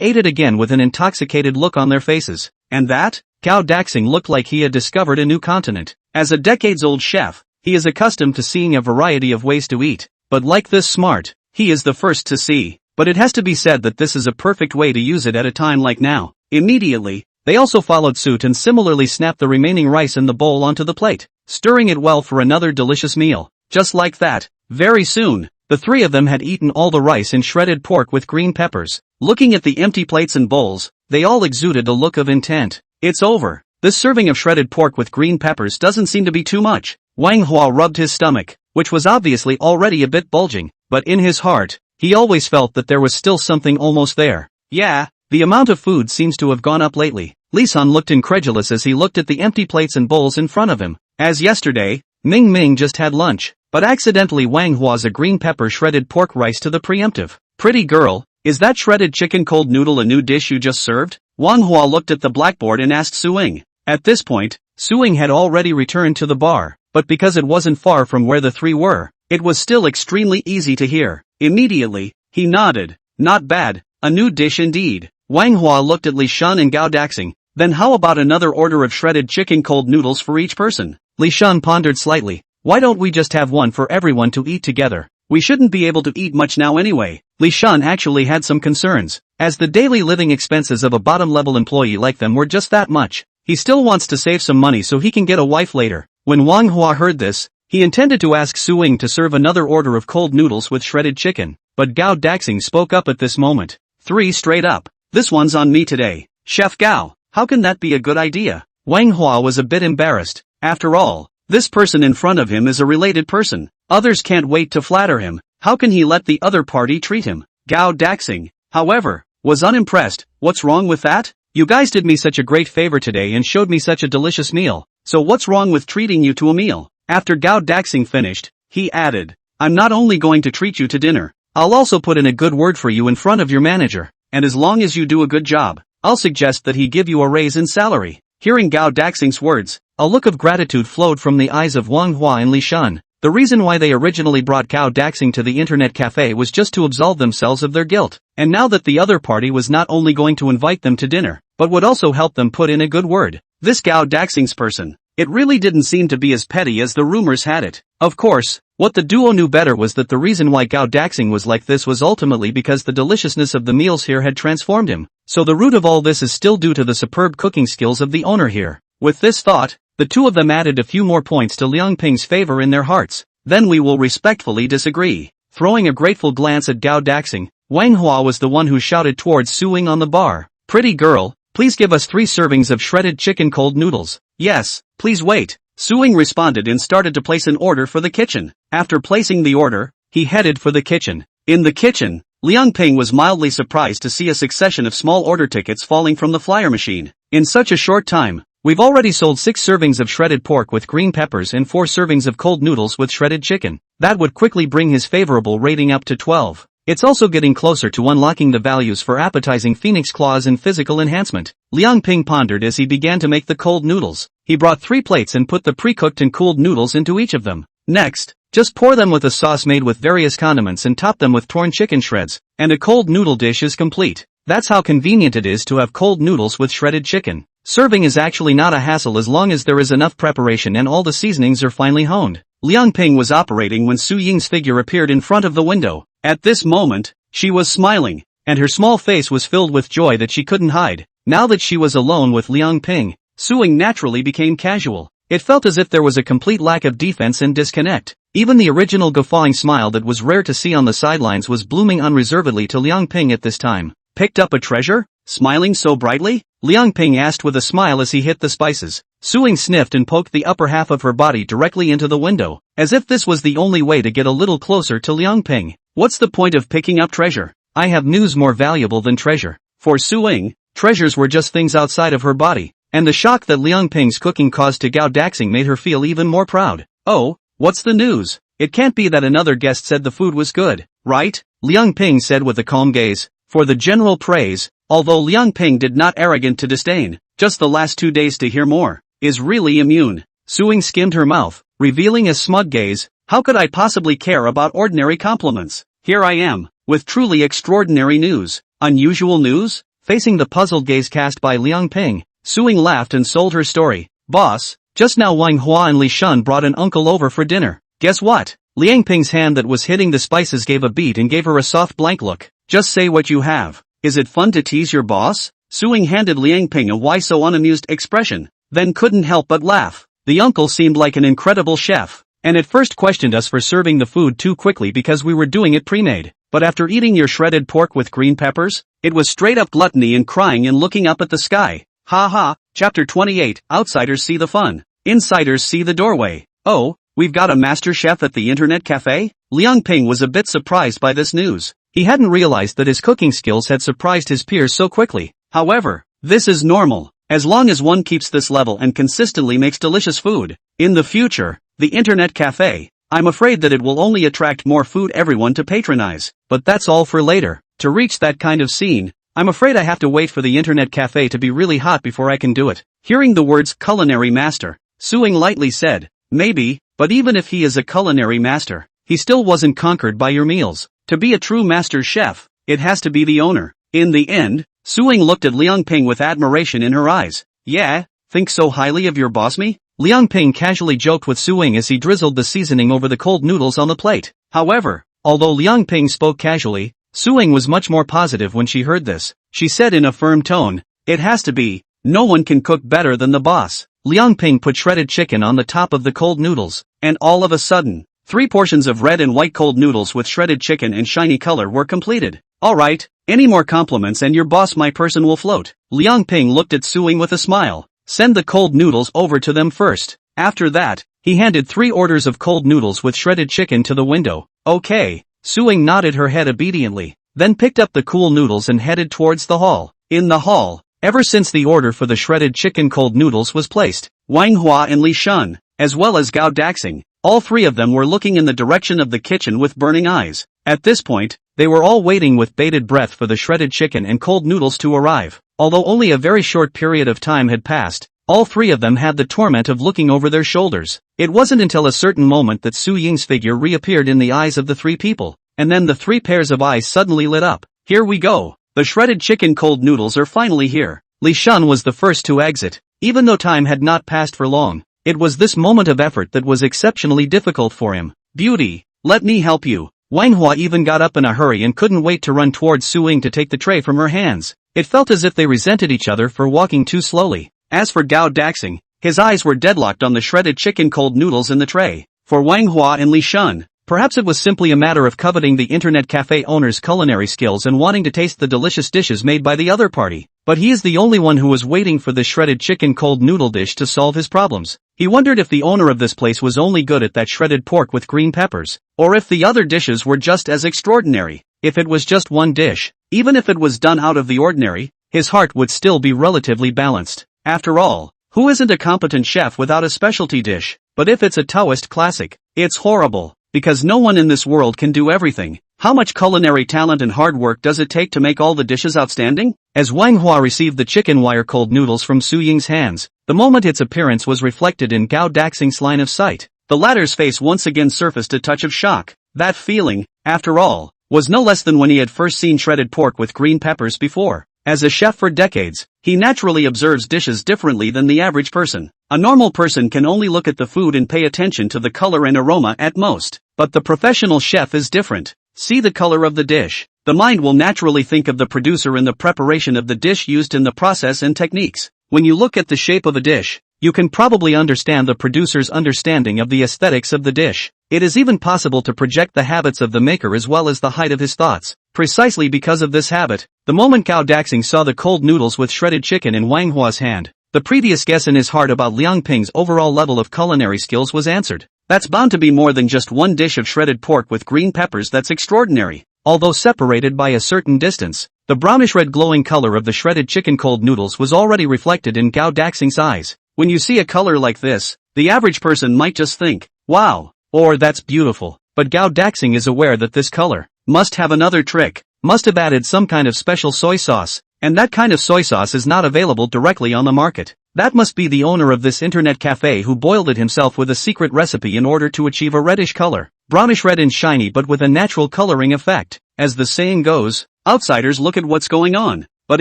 Speaker 1: ate it again with an intoxicated look on their faces. And that? Gao Daxing looked like he had discovered a new continent. As a decades-old chef, he is accustomed to seeing a variety of ways to eat, but like this smart, he is the first to see. But it has to be said that this is a perfect way to use it at a time like now. Immediately, they also followed suit and similarly snapped the remaining rice in the bowl onto the plate, stirring it well for another delicious meal. Just like that, very soon, the three of them had eaten all the rice and shredded pork with green peppers. Looking at the empty plates and bowls, they all exuded a look of intent. It's over. This serving of shredded pork with green peppers doesn't seem to be too much. Manhwa rubbed his stomach, which was obviously already a bit bulging, but in his heart, he always felt that there was still something almost there. Yeah, the amount of food seems to have gone up lately. Li Shun looked incredulous as he looked at the empty plates and bowls in front of him. As yesterday, Ming Ming just had lunch, but accidentally Manhwa's a green pepper shredded pork rice to the preemptive. Pretty girl, is that shredded chicken cold noodle a new dish you just served? Manhwa looked at the blackboard and asked Su-Ying. At this point, Su-Ying had already returned to the bar, but because it wasn't far from where the three were, it was still extremely easy to hear. Immediately, he nodded. Not bad, a new dish indeed. Manhwa looked at Li Shun and Gao Daxing. Then how about another order of shredded chicken cold noodles for each person? Li Shun pondered slightly. Why don't we just have one for everyone to eat together? We shouldn't be able to eat much now anyway. Li Shun actually had some concerns, as the daily living expenses of a bottom-level employee like them were just that much. He still wants to save some money so he can get a wife later. When Manhwa heard this, he intended to ask Su-Ying to serve another order of cold noodles with shredded chicken, but Gao Daxing spoke up at this moment. 3 straight up. This one's on me today. Chef Gao, how can that be a good idea? Wang Hua was a bit embarrassed. After all, this person in front of him is a related person. Others can't wait to flatter him. How can he let the other party treat him? Gao Daxing, however, was unimpressed. What's wrong with that? You guys did me such a great favor today and showed me such a delicious meal, so what's wrong with treating you to a meal? After Gao Daxing finished, he added, I'm not only going to treat you to dinner, I'll also put in a good word for you in front of your manager, and as long as you do a good job, I'll suggest that he give you a raise in salary. Hearing Gao Daxing's words, a look of gratitude flowed from the eyes of Wang Hua and Li Shun. The reason why they originally brought Gao Daxing to the internet cafe was just to absolve themselves of their guilt, and now that the other party was not only going to invite them to dinner, but would also help them put in a good word. This Gao Daxing's person, it really didn't seem to be as petty as the rumors had it. Of course, what the duo knew better was that the reason why Gao Daxing was like this was ultimately because the deliciousness of the meals here had transformed him, so the root of all this is still due to the superb cooking skills of the owner here. With this thought, the two of them added a few more points to Liang Ping's favor in their hearts. Then we will respectfully disagree. Throwing a grateful glance at Gao Daxing, Wang Hua was the one who shouted towards Su Ying on the bar. Pretty girl, please give us 3 servings of shredded chicken cold noodles. Yes, please wait. Su Ying responded and started to place an order for the kitchen. After placing the order, he headed for the kitchen. In the kitchen, Liang Ping was mildly surprised to see a succession of small order tickets falling from the flyer machine. In such a short time, we've already sold 6 servings of shredded pork with green peppers and 4 servings of cold noodles with shredded chicken. That would quickly bring his favorable rating up to 12. It's also getting closer to unlocking the values for appetizing phoenix claws and physical enhancement. Liang Ping pondered as he began to make the cold noodles. He brought 3 plates and put the pre-cooked and cooled noodles into each of them. Next, just pour them with a sauce made with various condiments and top them with torn chicken shreds, and a cold noodle dish is complete. That's how convenient it is to have cold noodles with shredded chicken. Serving is actually not a hassle as long as there is enough preparation and all the seasonings are finely honed. Liang Ping was operating when Su Ying's figure appeared in front of the window. At this moment, she was smiling, and her small face was filled with joy that she couldn't hide. Now that she was alone with Liang Ping, Su Ying naturally became casual. It felt as if there was a complete lack of defense and disconnect. Even the original guffawing smile that was rare to see on the sidelines was blooming unreservedly to Liang Ping at this time. Picked up a treasure? Smiling so brightly? Liang Ping asked with a smile as he hit the spices. Su Ying sniffed and poked the upper half of her body directly into the window, as if this was the only way to get a little closer to Liang Ping. What's the point of picking up treasure? I have news more valuable than treasure. For Su Ying, treasures were just things outside of her body, and the shock that Liang Ping's cooking caused to Gao Daxing made her feel even more proud. Oh, what's the news? It can't be that another guest said the food was good, right? Liang Ping said with a calm gaze. For the general praise, although Liang Ping did not arrogant to disdain, just the last 2 days to hear more, is really immune. Su Ying skimmed her mouth, revealing a smug gaze. How could I possibly care about ordinary compliments? Here I am, with truly extraordinary news. Unusual news? Facing the puzzled gaze cast by Liang Ping, Su Ying laughed and sold her story. Boss, just now Wang Hua and Li Shun brought an uncle over for dinner. Guess what? Liang Ping's hand that was hitting the spices gave a beat and gave her a soft blank look. Just say what you have. Is it fun to tease your boss? Su Ying handed Liang Ping a why so unamused expression, then couldn't help but laugh. The uncle seemed like an incredible chef, and at first questioned us for serving the food too quickly because we were doing it pre-made. But after eating your shredded pork with green peppers, it was straight up gluttony and crying and looking up at the sky. Ha ha. Chapter 28. Outsiders see the fun. Insiders see the doorway. Oh, we've got a master chef at the internet cafe? Liang Ping was a bit surprised by this news. He hadn't realized that his cooking skills had surprised his peers so quickly. However, this is normal, as long as one keeps this level and consistently makes delicious food. In the future, the internet cafe, I'm afraid that it will only attract more food everyone to patronize, but that's all for later. To reach that kind of scene, I'm afraid I have to wait for the internet cafe to be really hot before I can do it. Hearing the words culinary master, Su Ying lightly said, maybe, but even if he is a culinary master, he still wasn't conquered by your meals. To be a true master chef, it has to be the owner. In the end, Su Ying looked at Liang Ping with admiration in her eyes. Yeah, think so highly of your boss me? Liang Ping casually joked with Su Ying as he drizzled the seasoning over the cold noodles on the plate. However, although Liang Ping spoke casually, Su Ying was much more positive when she heard this. She said in a firm tone, it has to be. No one can cook better than the boss. Liang Ping put shredded chicken on the top of the cold noodles, and all of a sudden, 3 portions of red and white cold noodles with shredded chicken and shiny color were completed. Alright, any more compliments and your boss my person will float. Liang Ping looked at Su Ying with a smile. Send the cold noodles over to them first. After that, he handed 3 orders of cold noodles with shredded chicken to the window. Okay. Su Ying nodded her head obediently, then picked up the cool noodles and headed towards the hall. In the hall, ever since the order for the shredded chicken cold noodles was placed, Wang Hua and Li Shun, as well as Gao Daxing, all 3 of them were looking in the direction of the kitchen with burning eyes. At this point, they were all waiting with bated breath for the shredded chicken and cold noodles to arrive. Although only a very short period of time had passed, all 3 of them had the torment of looking over their shoulders. It wasn't until a certain moment that Su Ying's figure reappeared in the eyes of the 3 people, and then the 3 pairs of eyes suddenly lit up. Here we go. The shredded chicken cold noodles are finally here. Li Shun was the first to exit. Even though time had not passed for long, it was this moment of effort that was exceptionally difficult for him. Beauty, let me help you. Wang Hua even got up in a hurry and couldn't wait to run towards Su Ying to take the tray from her hands. It felt as if they resented each other for walking too slowly. As for Gao Daxing, his eyes were deadlocked on the shredded chicken cold noodles in the tray. For Wang Hua and Li Shun, perhaps it was simply a matter of coveting the internet cafe owner's culinary skills and wanting to taste the delicious dishes made by the other party. But he is the only one who was waiting for the shredded chicken cold noodle dish to solve his problems. He wondered if the owner of this place was only good at that shredded pork with green peppers, or if the other dishes were just as extraordinary. If it was just one dish, even if it was done out of the ordinary, his heart would still be relatively balanced. After all, who isn't a competent chef without a specialty dish? But if it's a Taoist classic, it's horrible, because no one in this world can do everything. How much culinary talent and hard work does it take to make all the dishes outstanding? As Wang Hua received the chicken wire cold noodles from Su Ying's hands, the moment its appearance was reflected in Gao Daxing's line of sight, the latter's face once again surfaced a touch of shock. That feeling, after all, was no less than when he had first seen shredded pork with green peppers before. As a chef for decades, he naturally observes dishes differently than the average person. A normal person can only look at the food and pay attention to the color and aroma at most. But the professional chef is different. See the color of the dish. The mind will naturally think of the producer in the preparation of the dish used in the process and techniques. When you look at the shape of a dish, you can probably understand the producer's understanding of the aesthetics of the dish. It is even possible to project the habits of the maker as well as the height of his thoughts. Precisely because of this habit, the moment Gao Daxing saw the cold noodles with shredded chicken in Wang Hua's hand, the previous guess in his heart about Liang Ping's overall level of culinary skills was answered. That's bound to be more than just one dish of shredded pork with green peppers that's extraordinary. Although separated by a certain distance, the brownish-red glowing color of the shredded chicken cold noodles was already reflected in Gao Daxing's eyes. When you see a color like this, the average person might just think, wow, or that's beautiful. But Gao Daxing is aware that this color must have another trick, must have added some kind of special soy sauce, and that kind of soy sauce is not available directly on the market. That must be the owner of this internet cafe who boiled it himself with a secret recipe in order to achieve a reddish color, brownish red and shiny but with a natural coloring effect. As the saying goes, outsiders look at what's going on, but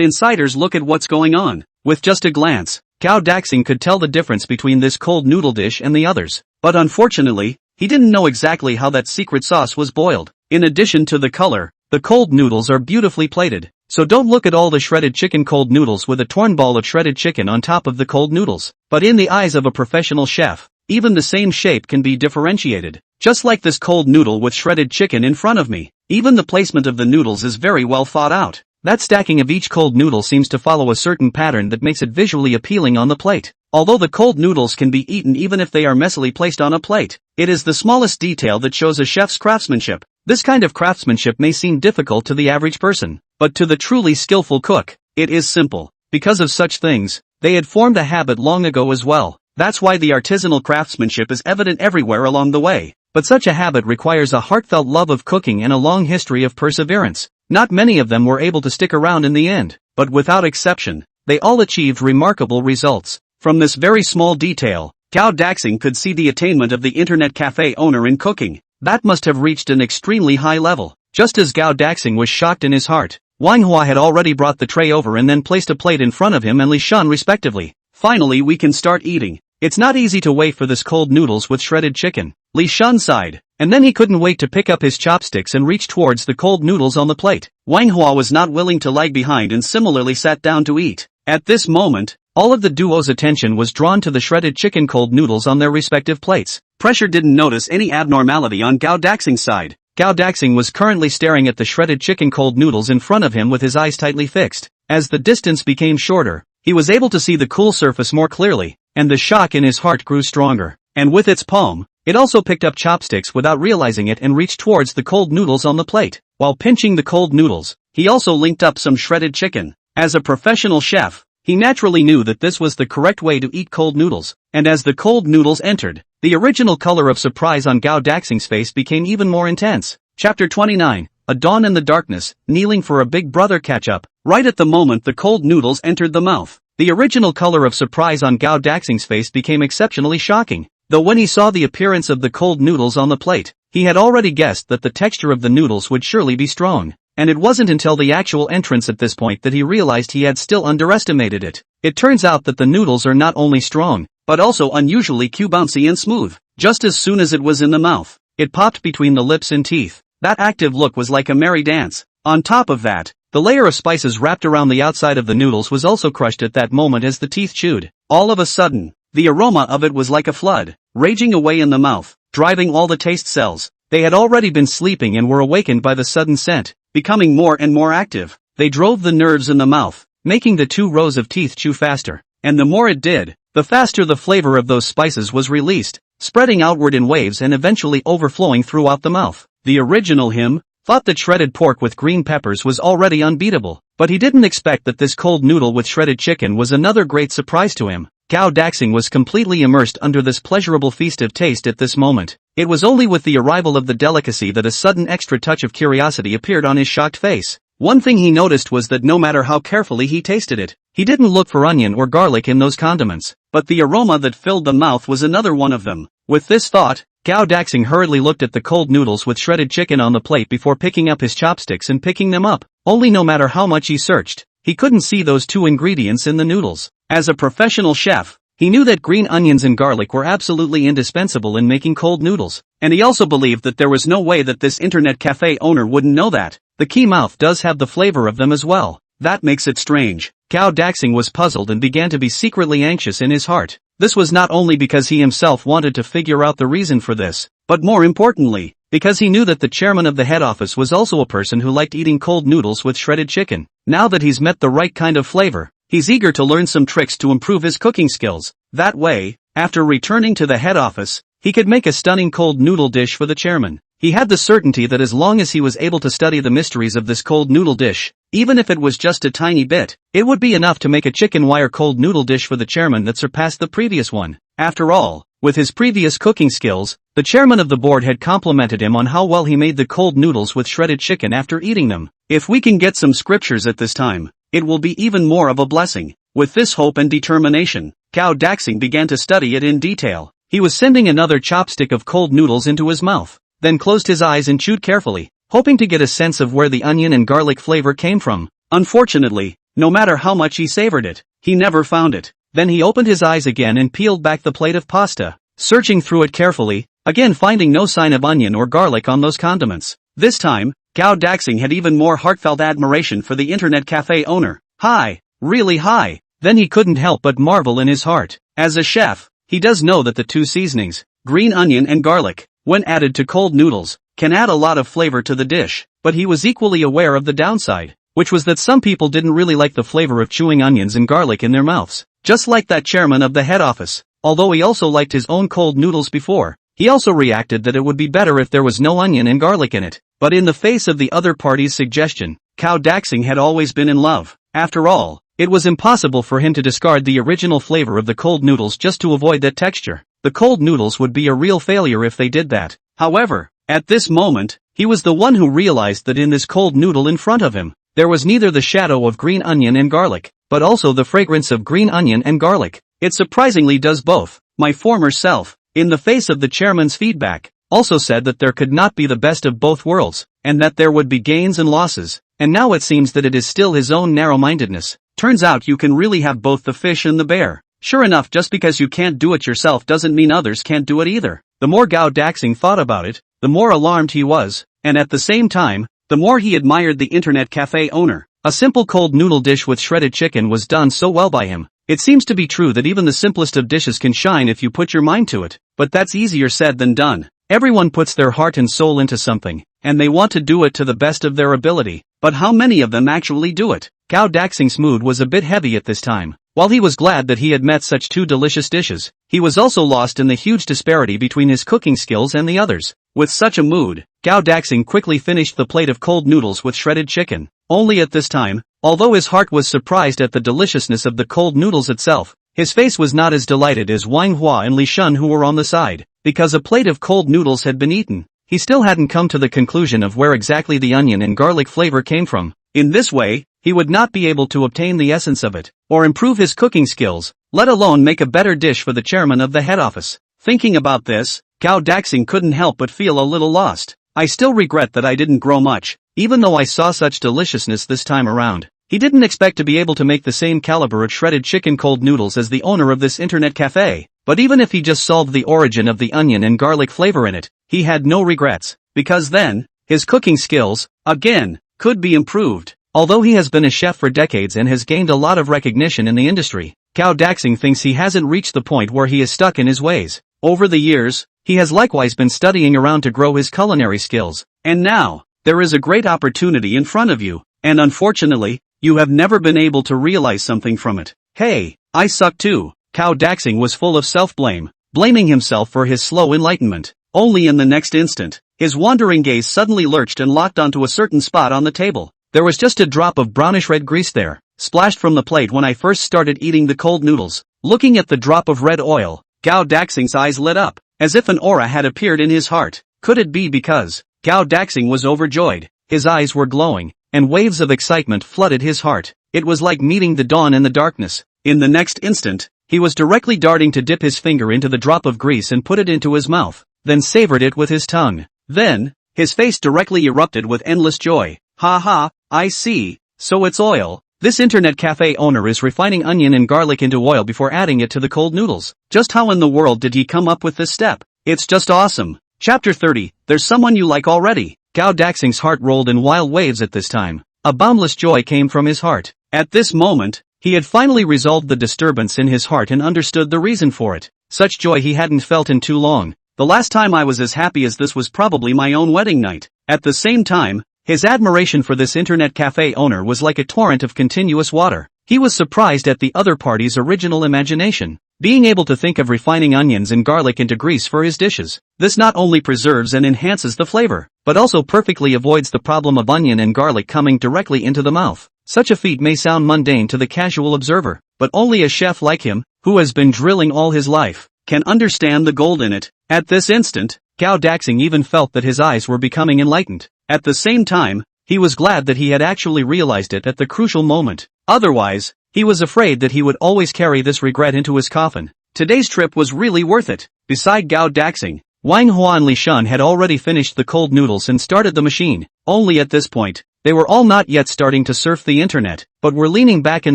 Speaker 1: insiders look at what's going on. With just a glance, Gao Daxing could tell the difference between this cold noodle dish and the others. But unfortunately, he didn't know exactly how that secret sauce was boiled. In addition to the color, the cold noodles are beautifully plated. So don't look at all the shredded chicken cold noodles with a torn ball of shredded chicken on top of the cold noodles. But in the eyes of a professional chef, even the same shape can be differentiated. Just like this cold noodle with shredded chicken in front of me. Even the placement of the noodles is very well thought out. That stacking of each cold noodle seems to follow a certain pattern that makes it visually appealing on the plate. Although the cold noodles can be eaten even if they are messily placed on a plate, it is the smallest detail that shows a chef's craftsmanship. This kind of craftsmanship may seem difficult to the average person, but to the truly skillful cook, it is simple. Because of such things, they had formed a habit long ago as well. That's why the artisanal craftsmanship is evident everywhere along the way. But such a habit requires a heartfelt love of cooking and a long history of perseverance. Not many of them were able to stick around in the end, but without exception, they all achieved remarkable results. From this very small detail, Gao Daxing could see the attainment of the internet cafe owner in cooking. That must have reached an extremely high level. Just as Gao Daxing was shocked in his heart, Wang Hua had already brought the tray over and then placed a plate in front of him and Li Shun respectively. Finally we can start eating. It's not easy to wait for this cold noodles with shredded chicken. Li Shun sighed, and then he couldn't wait to pick up his chopsticks and reach towards the cold noodles on the plate. Wang Hua was not willing to lag behind and similarly sat down to eat. At this moment, all of the duo's attention was drawn to the shredded chicken cold noodles on their respective plates. Pressure didn't notice any abnormality on Gao Daxing's side. Gao Daxing was currently staring at the shredded chicken cold noodles in front of him with his eyes tightly fixed. As the distance became shorter, he was able to see the cool surface more clearly, and the shock in his heart grew stronger. And with its palm, it also picked up chopsticks without realizing it and reached towards the cold noodles on the plate. While pinching the cold noodles, he also linked up some shredded chicken. As a professional chef, he naturally knew that this was the correct way to eat cold noodles, and as the cold noodles entered, the original color of surprise on Gao Daxing's face became even more intense. Chapter 29, A Dawn in the Darkness, Kneeling for a Big Brother Catch-Up. Right at the moment the cold noodles entered the mouth, the original color of surprise on Gao Daxing's face became exceptionally shocking. Though when he saw the appearance of the cold noodles on the plate, he had already guessed that the texture of the noodles would surely be strong. And it wasn't until the actual entrance at this point that he realized he had still underestimated it. It turns out that the noodles are not only strong, but also unusually bouncy and smooth. Just as soon as it was in the mouth, it popped between the lips and teeth. That active look was like a merry dance. On top of that, the layer of spices wrapped around the outside of the noodles was also crushed at that moment as the teeth chewed. All of a sudden, the aroma of it was like a flood, raging away in the mouth, driving all the taste cells. They had already been sleeping and were awakened by the sudden scent, becoming more and more active. They drove the nerves in the mouth, making the 2 rows of teeth chew faster. And the more it did, the faster the flavor of those spices was released, spreading outward in waves and eventually overflowing throughout the mouth. The original him thought that shredded pork with green peppers was already unbeatable, but he didn't expect that this cold noodle with shredded chicken was another great surprise to him. Gao Daxing was completely immersed under this pleasurable feast of taste at this moment. It was only with the arrival of the delicacy that a sudden extra touch of curiosity appeared on his shocked face. One thing he noticed was that no matter how carefully he tasted it, he didn't look for onion or garlic in those condiments, but the aroma that filled the mouth was another one of them. With this thought, Gao Daxing hurriedly looked at the cold noodles with shredded chicken on the plate before picking up his chopsticks and picking them up. Only no matter how much he searched, he couldn't see those 2 ingredients in the noodles. As a professional chef, he knew that green onions and garlic were absolutely indispensable in making cold noodles, and he also believed that there was no way that this internet cafe owner wouldn't know that. The key mouth does have the flavor of them as well. That makes it strange. Gao Daxing was puzzled and began to be secretly anxious in his heart. This was not only because he himself wanted to figure out the reason for this, but more importantly, because he knew that the chairman of the head office was also a person who liked eating cold noodles with shredded chicken. Now that he's met the right kind of flavor, he's eager to learn some tricks to improve his cooking skills. That way, after returning to the head office, he could make a stunning cold noodle dish for the chairman. He had the certainty that as long as he was able to study the mysteries of this cold noodle dish, even if it was just a tiny bit, it would be enough to make a chicken wire cold noodle dish for the chairman that surpassed the previous one. After all, with his previous cooking skills, the chairman of the board had complimented him on how well he made the cold noodles with shredded chicken after eating them. If we can get some scriptures at this time, it will be even more of a blessing. With this hope and determination, Gao Daxing began to study it in detail. He was sending another chopstick of cold noodles into his mouth, then closed his eyes and chewed carefully, hoping to get a sense of where the onion and garlic flavor came from. Unfortunately, no matter how much he savored it, he never found it. Then he opened his eyes again and peeled back the plate of pasta, searching through it carefully, again finding no sign of onion or garlic on those condiments. This time, Gao Daxing had even more heartfelt admiration for the internet cafe owner. High, really high. Then he couldn't help but marvel in his heart. As a chef, he does know that the 2 seasonings, green onion and garlic, when added to cold noodles, can add a lot of flavor to the dish, but he was equally aware of the downside, which was that some people didn't really like the flavor of chewing onions and garlic in their mouths. Just like that chairman of the head office, although he also liked his own cold noodles before, he also reacted that it would be better if there was no onion and garlic in it. But in the face of the other party's suggestion, Gao Daxing had always been in love. After all, it was impossible for him to discard the original flavor of the cold noodles just to avoid that texture. The cold noodles would be a real failure if they did that. However, at this moment, he was the one who realized that in this cold noodle in front of him, there was neither the shadow of green onion and garlic, but also the fragrance of green onion and garlic. It surprisingly does both. My former self, in the face of the chairman's feedback, also said that there could not be the best of both worlds, and that there would be gains and losses, and now it seems that it is still his own narrow-mindedness. Turns out you can really have both the fish and the bear. Sure enough, just because you can't do it yourself doesn't mean others can't do it either. The more Gao Daxing thought about it, the more alarmed he was, and at the same time, the more he admired the internet cafe owner. A simple cold noodle dish with shredded chicken was done so well by him, It seems to be true that even the simplest of dishes can shine if you put your mind to it, but that's easier said than done. Everyone puts their heart and soul into something, and they want to do it to the best of their ability, but how many of them actually do it? Gao Daxing's mood was a bit heavy at this time. While he was glad that he had met such two delicious dishes, he was also lost in the huge disparity between his cooking skills and the others. With such a mood, Gao Daxing quickly finished the plate of cold noodles with shredded chicken. Only at this time, although his heart was surprised at the deliciousness of the cold noodles itself, his face was not as delighted as Manhwa and Li Shun, who were on the side. Because a plate of cold noodles had been eaten, he still hadn't come to the conclusion of where exactly the onion and garlic flavor came from. In this way, he would not be able to obtain the essence of it, or improve his cooking skills, let alone make a better dish for the chairman of the head office. Thinking about this, Gao Daxing couldn't help but feel a little lost. I still regret that I didn't grow much, even though I saw such deliciousness this time around. He didn't expect to be able to make the same caliber of shredded chicken cold noodles as the owner of this internet cafe, but even if he just solved the origin of the onion and garlic flavor in it, he had no regrets, because then, his cooking skills, again, could be improved. Although he has been a chef for decades and has gained a lot of recognition in the industry, Gao Daxing thinks he hasn't reached the point where he is stuck in his ways. Over the years, he has likewise been studying around to grow his culinary skills, and now, there is a great opportunity in front of you, and unfortunately, you have never been able to realize something from it. Hey, I suck too. Gao Daxing was full of self-blame, blaming himself for his slow enlightenment. Only in the next instant, his wandering gaze suddenly lurched and locked onto a certain spot on the table. There was just a drop of brownish-red grease there, splashed from the plate when I first started eating the cold noodles. Looking at the drop of red oil, Gao Daxing's eyes lit up, as if an aura had appeared in his heart. Could it be because Gao Daxing was overjoyed? His eyes were glowing, and waves of excitement flooded his heart. It was like meeting the dawn in the darkness. In the next instant, he was directly darting to dip his finger into the drop of grease and put it into his mouth, then savored it with his tongue. Then, his face directly erupted with endless joy. Ha ha, I see, so it's oil. This internet cafe owner is refining onion and garlic into oil before adding it to the cold noodles. Just how in the world did he come up with this step? It's just awesome. Chapter 30, There's Someone You Like Already. Gao Daxing's heart rolled in wild waves at this time. A boundless joy came from his heart. At this moment, he had finally resolved the disturbance in his heart and understood the reason for it. Such joy he hadn't felt in too long. The last time I was as happy as this was probably my own wedding night. At the same time, his admiration for this internet cafe owner was like a torrent of continuous water. He was surprised at the other party's original imagination, being able to think of refining onions and garlic into grease for his dishes. This not only preserves and enhances the flavor, but also perfectly avoids the problem of onion and garlic coming directly into the mouth. Such a feat may sound mundane to the casual observer, but only a chef like him, who has been drilling all his life, can understand the gold in it. At this instant, Gao Daxing even felt that his eyes were becoming enlightened. At the same time, he was glad that he had actually realized it at the crucial moment. Otherwise, he was afraid that he would always carry this regret into his coffin. Today's trip was really worth it. Beside Gao Daxing, Wang Hua and Li Shun had already finished the cold noodles and started the machine. Only at this point, they were all not yet starting to surf the internet, but were leaning back in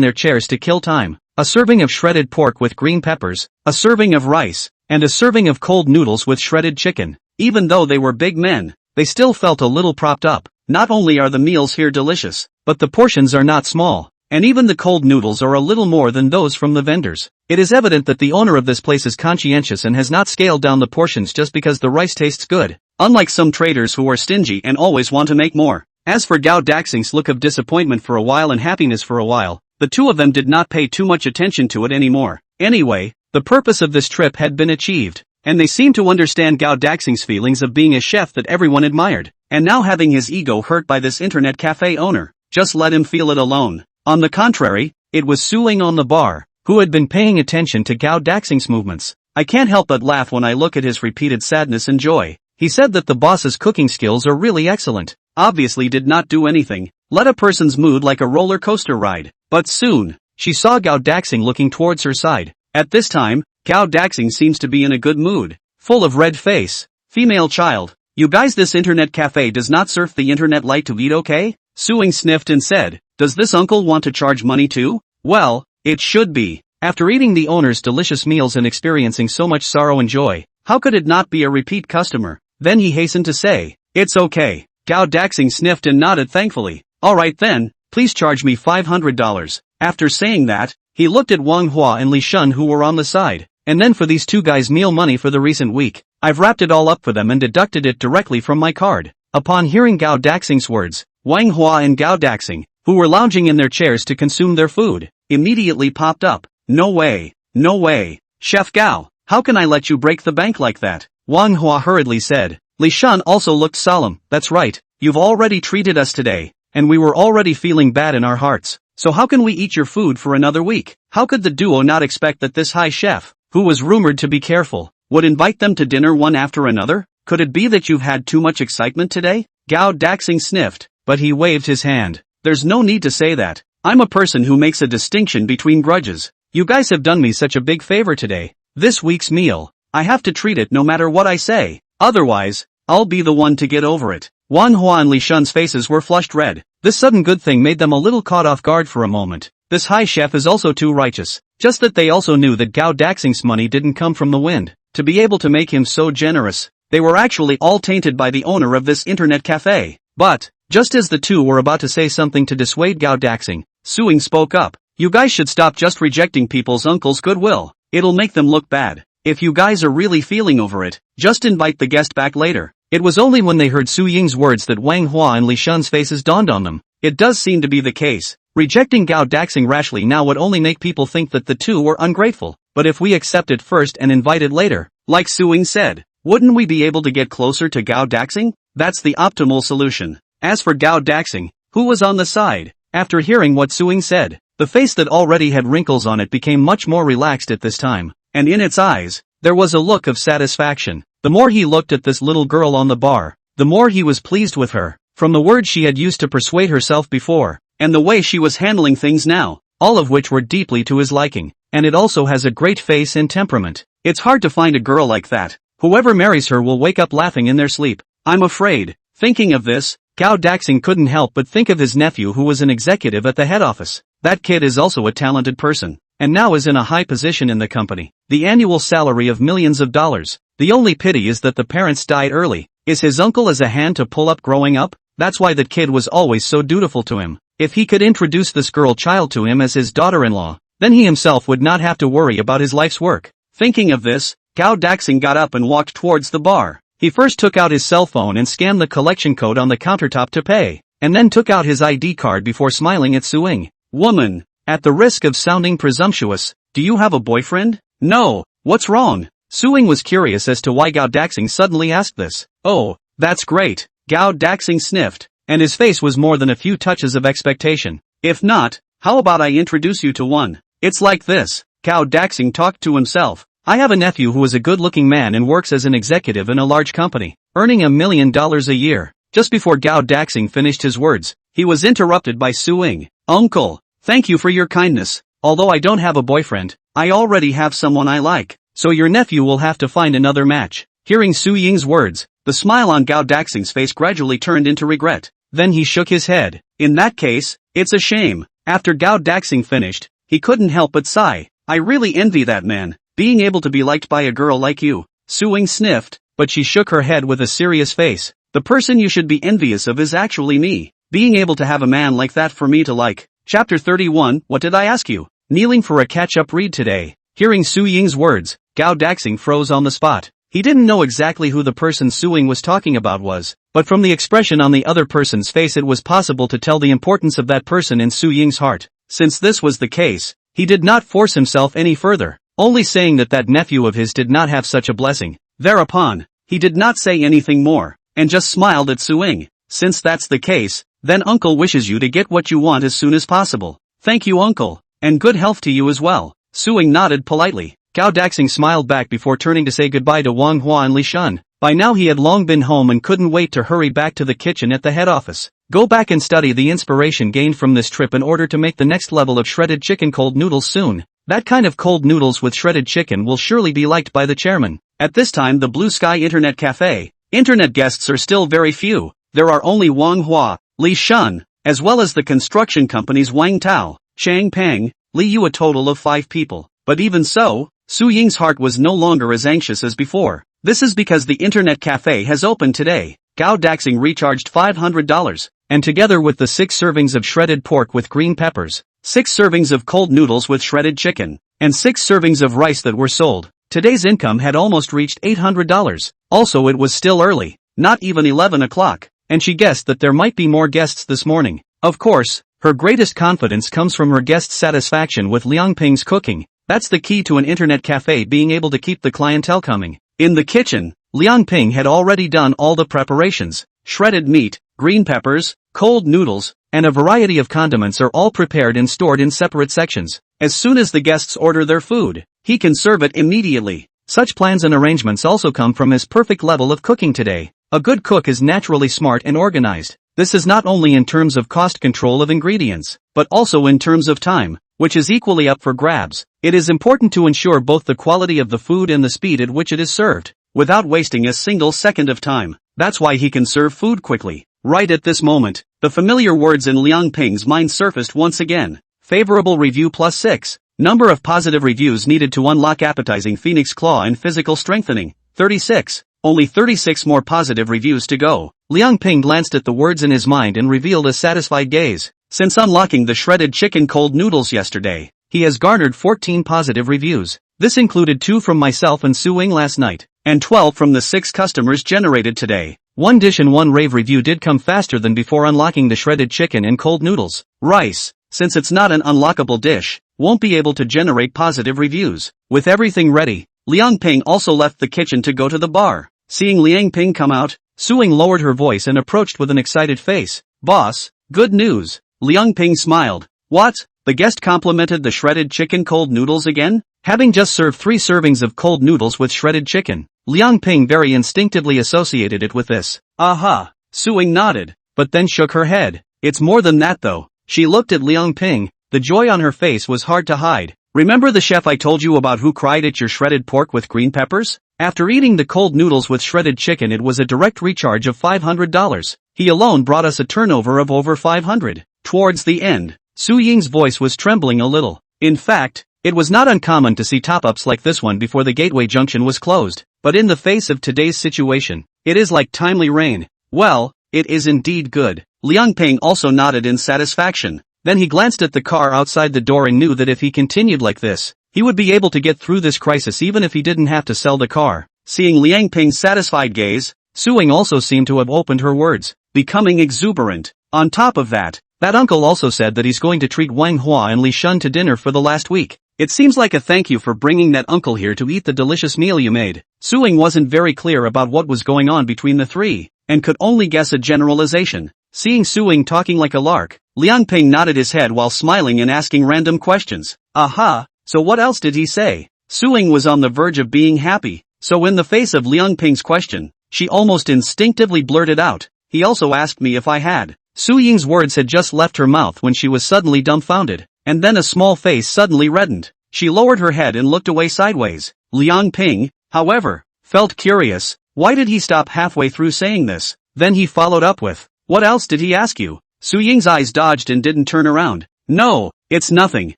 Speaker 1: their chairs to kill time. A serving of shredded pork with green peppers, a serving of rice, and a serving of cold noodles with shredded chicken. Even though they were big men, they still felt a little propped up. Not only are the meals here delicious, but the portions are not small, and even the cold noodles are a little more than those from the vendors. It is evident that the owner of this place is conscientious and has not scaled down the portions just because the rice tastes good, unlike some traders who are stingy and always want to make more. As for Gao Daxing's look of disappointment for a while and happiness for a while, the two of them did not pay too much attention to it anymore. Anyway, the purpose of this trip had been achieved, and they seemed to understand Gao Daxing's feelings of being a chef that everyone admired, and now having his ego hurt by this internet cafe owner, just let him feel it alone. On the contrary, it was Su Ling on the bar, who had been paying attention to Gao Daxing's movements. I can't help but laugh when I look at his repeated sadness and joy. He said that the boss's cooking skills are really excellent. Obviously did not do anything, let a person's mood like a roller coaster ride. But soon, she saw Gao Daxing looking towards her side. At this time, Gao Daxing seems to be in a good mood, full of red face. Female child, you guys, this internet cafe does not surf the internet light to eat, okay? Su Ling sniffed and said, does this uncle want to charge money too? Well, it should be. After eating the owner's delicious meals and experiencing so much sorrow and joy, how could it not be a repeat customer? Then he hastened to say, it's okay. Gao Daxing sniffed and nodded thankfully. Alright then, please charge me $500. After saying that, He looked at Wang Hua and Li Shun who were on the side. And then for these two guys' meal money for the recent week, I've wrapped it all up for them and deducted it directly from my card. Upon hearing Gao Daxing's words, Wang Hua and Gao Daxing, who were lounging in their chairs to consume their food, immediately popped up. No way, no way. Chef Gao, how can I let you break the bank like that? Wang Hua hurriedly said. Li Shun also looked solemn. That's right, you've already treated us today, and we were already feeling bad in our hearts. So how can we eat your food for another week? How could the duo not expect that this high chef, who was rumored to be careful, would invite them to dinner one after another? Could it be that you've had too much excitement today? Gao Daxing sniffed, but he waved his hand. There's no need to say that. I'm a person who makes a distinction between grudges. You guys have done me such a big favor today. This week's meal, I have to treat it no matter what I say. Otherwise, I'll be the one to get over it. Wang Hua and Li Shun's faces were flushed red. This sudden good thing made them a little caught off guard for a moment. This high chef is also too righteous. Just that they also knew that Gao Daxing's money didn't come from the wind. To be able to make him so generous, they were actually all tainted by the owner of this internet cafe. But, just as the two were about to say something to dissuade Gao Daxing, Suing spoke up. You guys should stop just rejecting people's uncle's goodwill. It'll make them look bad. If you guys are really feeling over it, just invite the guest back later. It was only when they heard Su Ying's words that Wang Hua and Li Shun's faces dawned on them. It does seem to be the case. Rejecting Gao Daxing rashly now would only make people think that the two were ungrateful. But if we accept it first and invite it later, like Su Ying said, wouldn't we be able to get closer to Gao Daxing? That's the optimal solution. As for Gao Daxing, who was on the side, after hearing what Su Ying said, the face that already had wrinkles on it became much more relaxed at this time, and in its eyes, there was a look of satisfaction. The more he looked at this little girl on the bar, the more he was pleased with her, from the words she had used to persuade herself before, and the way she was handling things now, all of which were deeply to his liking, and it also has a great face and temperament. It's hard to find a girl like that. Whoever marries her will wake up laughing in their sleep. I'm afraid. Thinking of this, Gao Daxing couldn't help but think of his nephew who was an executive at the head office. That kid is also a talented person, and now is in a high position in the company. The annual salary of millions of dollars. The only pity is that the parents died early. Is his uncle as a hand to pull up growing up? That's why that kid was always so dutiful to him. If he could introduce this girl child to him as his daughter-in-law, then he himself would not have to worry about his life's work. Thinking of this, Gao Daxing got up and walked towards the bar. He first took out his cell phone and scanned the collection code on the countertop to pay, and then took out his ID card before smiling at Su Ying. Woman, at the risk of sounding presumptuous, do you have a boyfriend? No, what's wrong? Su Ying was curious as to why Gao Daxing suddenly asked this. Oh, that's great. Gao Daxing sniffed, and his face was more than a few touches of expectation. If not, how about I introduce you to one? It's like this. Gao Daxing talked to himself. I have a nephew who is a good-looking man and works as an executive in a large company, earning $1 million a year. Just before Gao Daxing finished his words, he was interrupted by Su Ying. Uncle, thank you for your kindness. Although I don't have a boyfriend, I already have someone I like, so your nephew will have to find another match. Hearing Su Ying's words, the smile on Gao Daxing's face gradually turned into regret. Then he shook his head. In that case, it's a shame. After Gao Daxing finished, he couldn't help but sigh. I really envy that man, being able to be liked by a girl like you. Su Ying sniffed, but she shook her head with a serious face. The person you should be envious of is actually me. Being able to have a man like that for me to like. Chapter 31, What did I ask you? Kneeling for a catch-up read today. Hearing Su Ying's words, Gao Daxing froze on the spot. He didn't know exactly who the person Su Ying was talking about was, but from the expression on the other person's face it was possible to tell the importance of that person in Su Ying's heart. Since this was the case, he did not force himself any further, only saying that nephew of his did not have such a blessing. Thereupon, he did not say anything more, and just smiled at Su Ying. Since that's the case, then uncle wishes you to get what you want as soon as possible. Thank you uncle, and good health to you as well. Su Ying nodded politely. Gao Daxing smiled back before turning to say goodbye to Wang Hua and Li Shun. By now he had long been home and couldn't wait to hurry back to the kitchen at the head office. Go back and study the inspiration gained from this trip in order to make the next level of shredded chicken cold noodles soon. That kind of cold noodles with shredded chicken will surely be liked by the chairman. At this time the Blue Sky Internet Cafe. Internet guests are still very few. There are only Wang Hua, Li Shun, as well as the construction companies Wang Tao, Chang Peng, Li Yu, a total of 5 people. But even so, Su Ying's heart was no longer as anxious as before. This is because the internet cafe has opened today. Gao Daxing recharged $500, and together with the 6 servings of shredded pork with green peppers, 6 servings of cold noodles with shredded chicken, and 6 servings of rice that were sold. Today's income had almost reached $800. Also, it was still early, not even 11 o'clock, and she guessed that there might be more guests this morning. Of course, her greatest confidence comes from her guests' satisfaction with Liang Ping's cooking. That's the key to an internet cafe being able to keep the clientele coming. In the kitchen, Liang Ping had already done all the preparations. Shredded meat, green peppers, cold noodles, and a variety of condiments are all prepared and stored in separate sections. As soon as the guests order their food, he can serve it immediately. Such plans and arrangements also come from his perfect level of cooking today. A good cook is naturally smart and organized. This is not only in terms of cost control of ingredients, but also in terms of time, which is equally up for grabs. It is important to ensure both the quality of the food and the speed at which it is served, without wasting a single second of time. That's why he can serve food quickly. Right at this moment, the familiar words in Liang Ping's mind surfaced once again. Favorable review +6. Number of positive reviews needed to unlock appetizing phoenix claw and physical strengthening, 36. Only 36 more positive reviews to go. Liang Ping glanced at the words in his mind and revealed a satisfied gaze. Since unlocking the shredded chicken cold noodles yesterday, he has garnered 14 positive reviews. This included 2 from myself and Su Ying last night, and 12 from the 6 customers generated today. 1 dish and 1 rave review did come faster than before unlocking the shredded chicken and cold noodles. Rice, since it's not an unlockable dish, won't be able to generate positive reviews. With everything ready, Liang Ping also left the kitchen to go to the bar. Seeing Liang Ping come out, Su Ying lowered her voice and approached with an excited face. Boss, good news. Liang Ping smiled. What? The guest complimented the shredded chicken cold noodles again? Having just served 3 servings of cold noodles with shredded chicken, Liang Ping very instinctively associated it with this. Aha! Su Ying nodded, but then shook her head. It's more than that though. She looked at Liang Ping. The joy on her face was hard to hide. Remember the chef I told you about who cried at your shredded pork with green peppers? After eating the cold noodles with shredded chicken, it was a direct recharge of $500. He alone brought us a turnover of over 500. Towards the end, Su Ying's voice was trembling a little. In fact, it was not uncommon to see top-ups like this one before the gateway junction was closed. But in the face of today's situation, it is like timely rain. Well, it is indeed good. Liang Ping also nodded in satisfaction. Then he glanced at the car outside the door and knew that if he continued like this, he would be able to get through this crisis even if he didn't have to sell the car. Seeing Liang Ping's satisfied gaze, Su Ying also seemed to have opened her words, becoming exuberant. On top of that uncle also said that he's going to treat Wang Hua and Li Shun to dinner for the last week. It seems like a thank you for bringing that uncle here to eat the delicious meal you made. Su Ying wasn't very clear about what was going on between the three, and could only guess a generalization. Seeing Su Ying talking like a lark, Liang Ping nodded his head while smiling and asking random questions. Aha, so what else did he say? Su Ying was on the verge of being happy, so in the face of Liang Ping's question, she almost instinctively blurted out, he also asked me if I had. Su Ying's words had just left her mouth when she was suddenly dumbfounded, and then a small face suddenly reddened. She lowered her head and looked away sideways. Liang Ping, however, felt curious. Why did he stop halfway through saying this? Then he followed up with, what else did he ask you? Su Ying's eyes dodged and didn't turn around. No, it's nothing.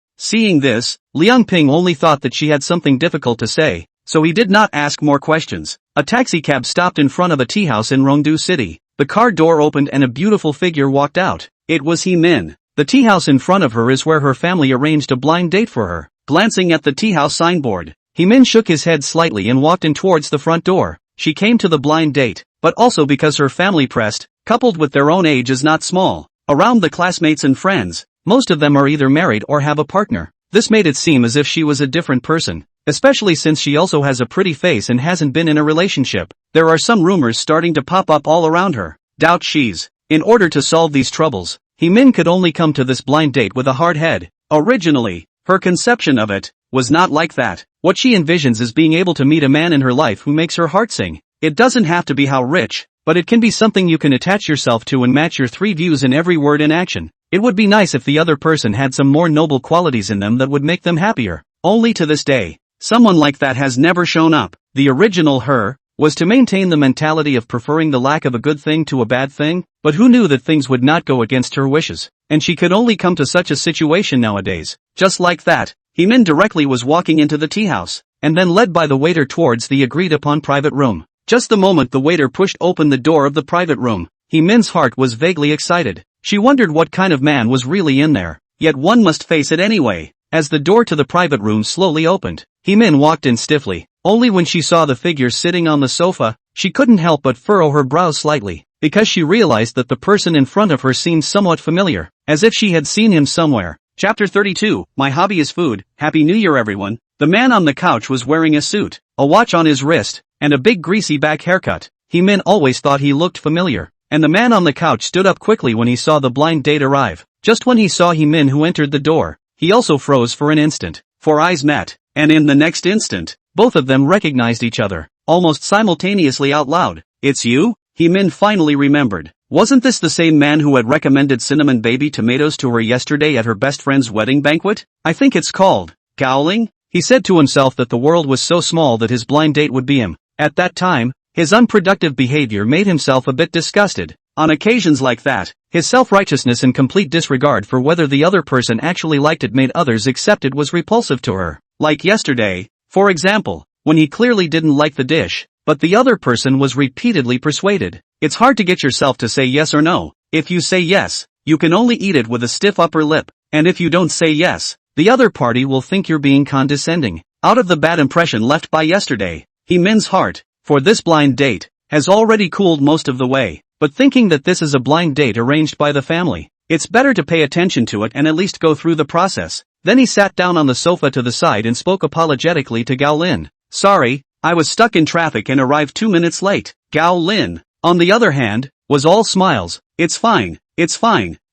Speaker 1: Seeing this, Liang Ping only thought that she had something difficult to say, so he did not ask more questions. A taxicab stopped in front of a tea house in Rongdu City. The car door opened and a beautiful figure walked out. It was He Min. The tea house in front of her is where her family arranged a blind date for her. Glancing at the tea house signboard, He Min shook his head slightly and walked in towards the front door. She came to the blind date, but also because her family pressed, coupled with their own age is not small. Around the classmates and friends, most of them are either married or have a partner. This made it seem as if she was a different person, especially since she also has a pretty face and hasn't been in a relationship. There are some rumors starting to pop up all around her. Doubt she's. In order to solve these troubles, He Min could only come to this blind date with a hard head. Originally, her conception of it was not like that. What she envisions is being able to meet a man in her life who makes her heart sing. It doesn't have to be how rich, but it can be something you can attach yourself to and match your 3 views in every word and action. It would be nice if the other person had some more noble qualities in them that would make them happier. Only to this day, someone like that has never shown up. The original her was to maintain the mentality of preferring the lack of a good thing to a bad thing, but who knew that things would not go against her wishes, and she could only come to such a situation nowadays. Just like that, He Min directly was walking into the tea house, and then led by the waiter towards the agreed-upon private room. Just the moment the waiter pushed open the door of the private room, He Min's heart was vaguely excited. She wondered what kind of man was really in there. yet one must face it anyway. As the door to the private room slowly opened, Heemin walked in stiffly. Only when she saw the figure sitting on the sofa, she couldn't help but furrow her brows slightly, because she realized that the person in front of her seemed somewhat familiar, as if she had seen him somewhere. Chapter 32, My Hobby is Food. Happy New Year everyone. The man on the couch was wearing a suit, a watch on his wrist, and a big greasy back haircut. Heemin always thought he looked familiar, and the man on the couch stood up quickly when he saw the blind date arrive. Just when he saw Heemin who entered the door, he also froze for an instant, for eyes met, and in the next instant, both of them recognized each other, almost simultaneously out loud. It's you? Heemin finally remembered. Wasn't this the same man who had recommended cinnamon baby tomatoes to her yesterday at her best friend's wedding banquet? I think it's called Gowling? He said to himself that the world was so small that his blind date would be him. At that time, his unproductive behavior made himself a bit disgusted. On occasions like that, his self-righteousness and complete disregard for whether the other person actually liked it made others accept it was repulsive to her. Like yesterday, for example, when he clearly didn't like the dish, but the other person was repeatedly persuaded. It's hard to get yourself to say yes or no. If you say yes, you can only eat it with a stiff upper lip, and if you don't say yes, the other party will think you're being condescending. Out of the bad impression left by yesterday, Heemin's heart, for this blind date, has already cooled most of the way. But thinking that this is a blind date arranged by the family, it's better to pay attention to it and at least go through the process. Then he sat down on the sofa to the side and spoke apologetically to Gao Lin. Sorry, I was stuck in traffic and arrived 2 minutes late. Gao Lin, on the other hand, was all smiles. It's fine,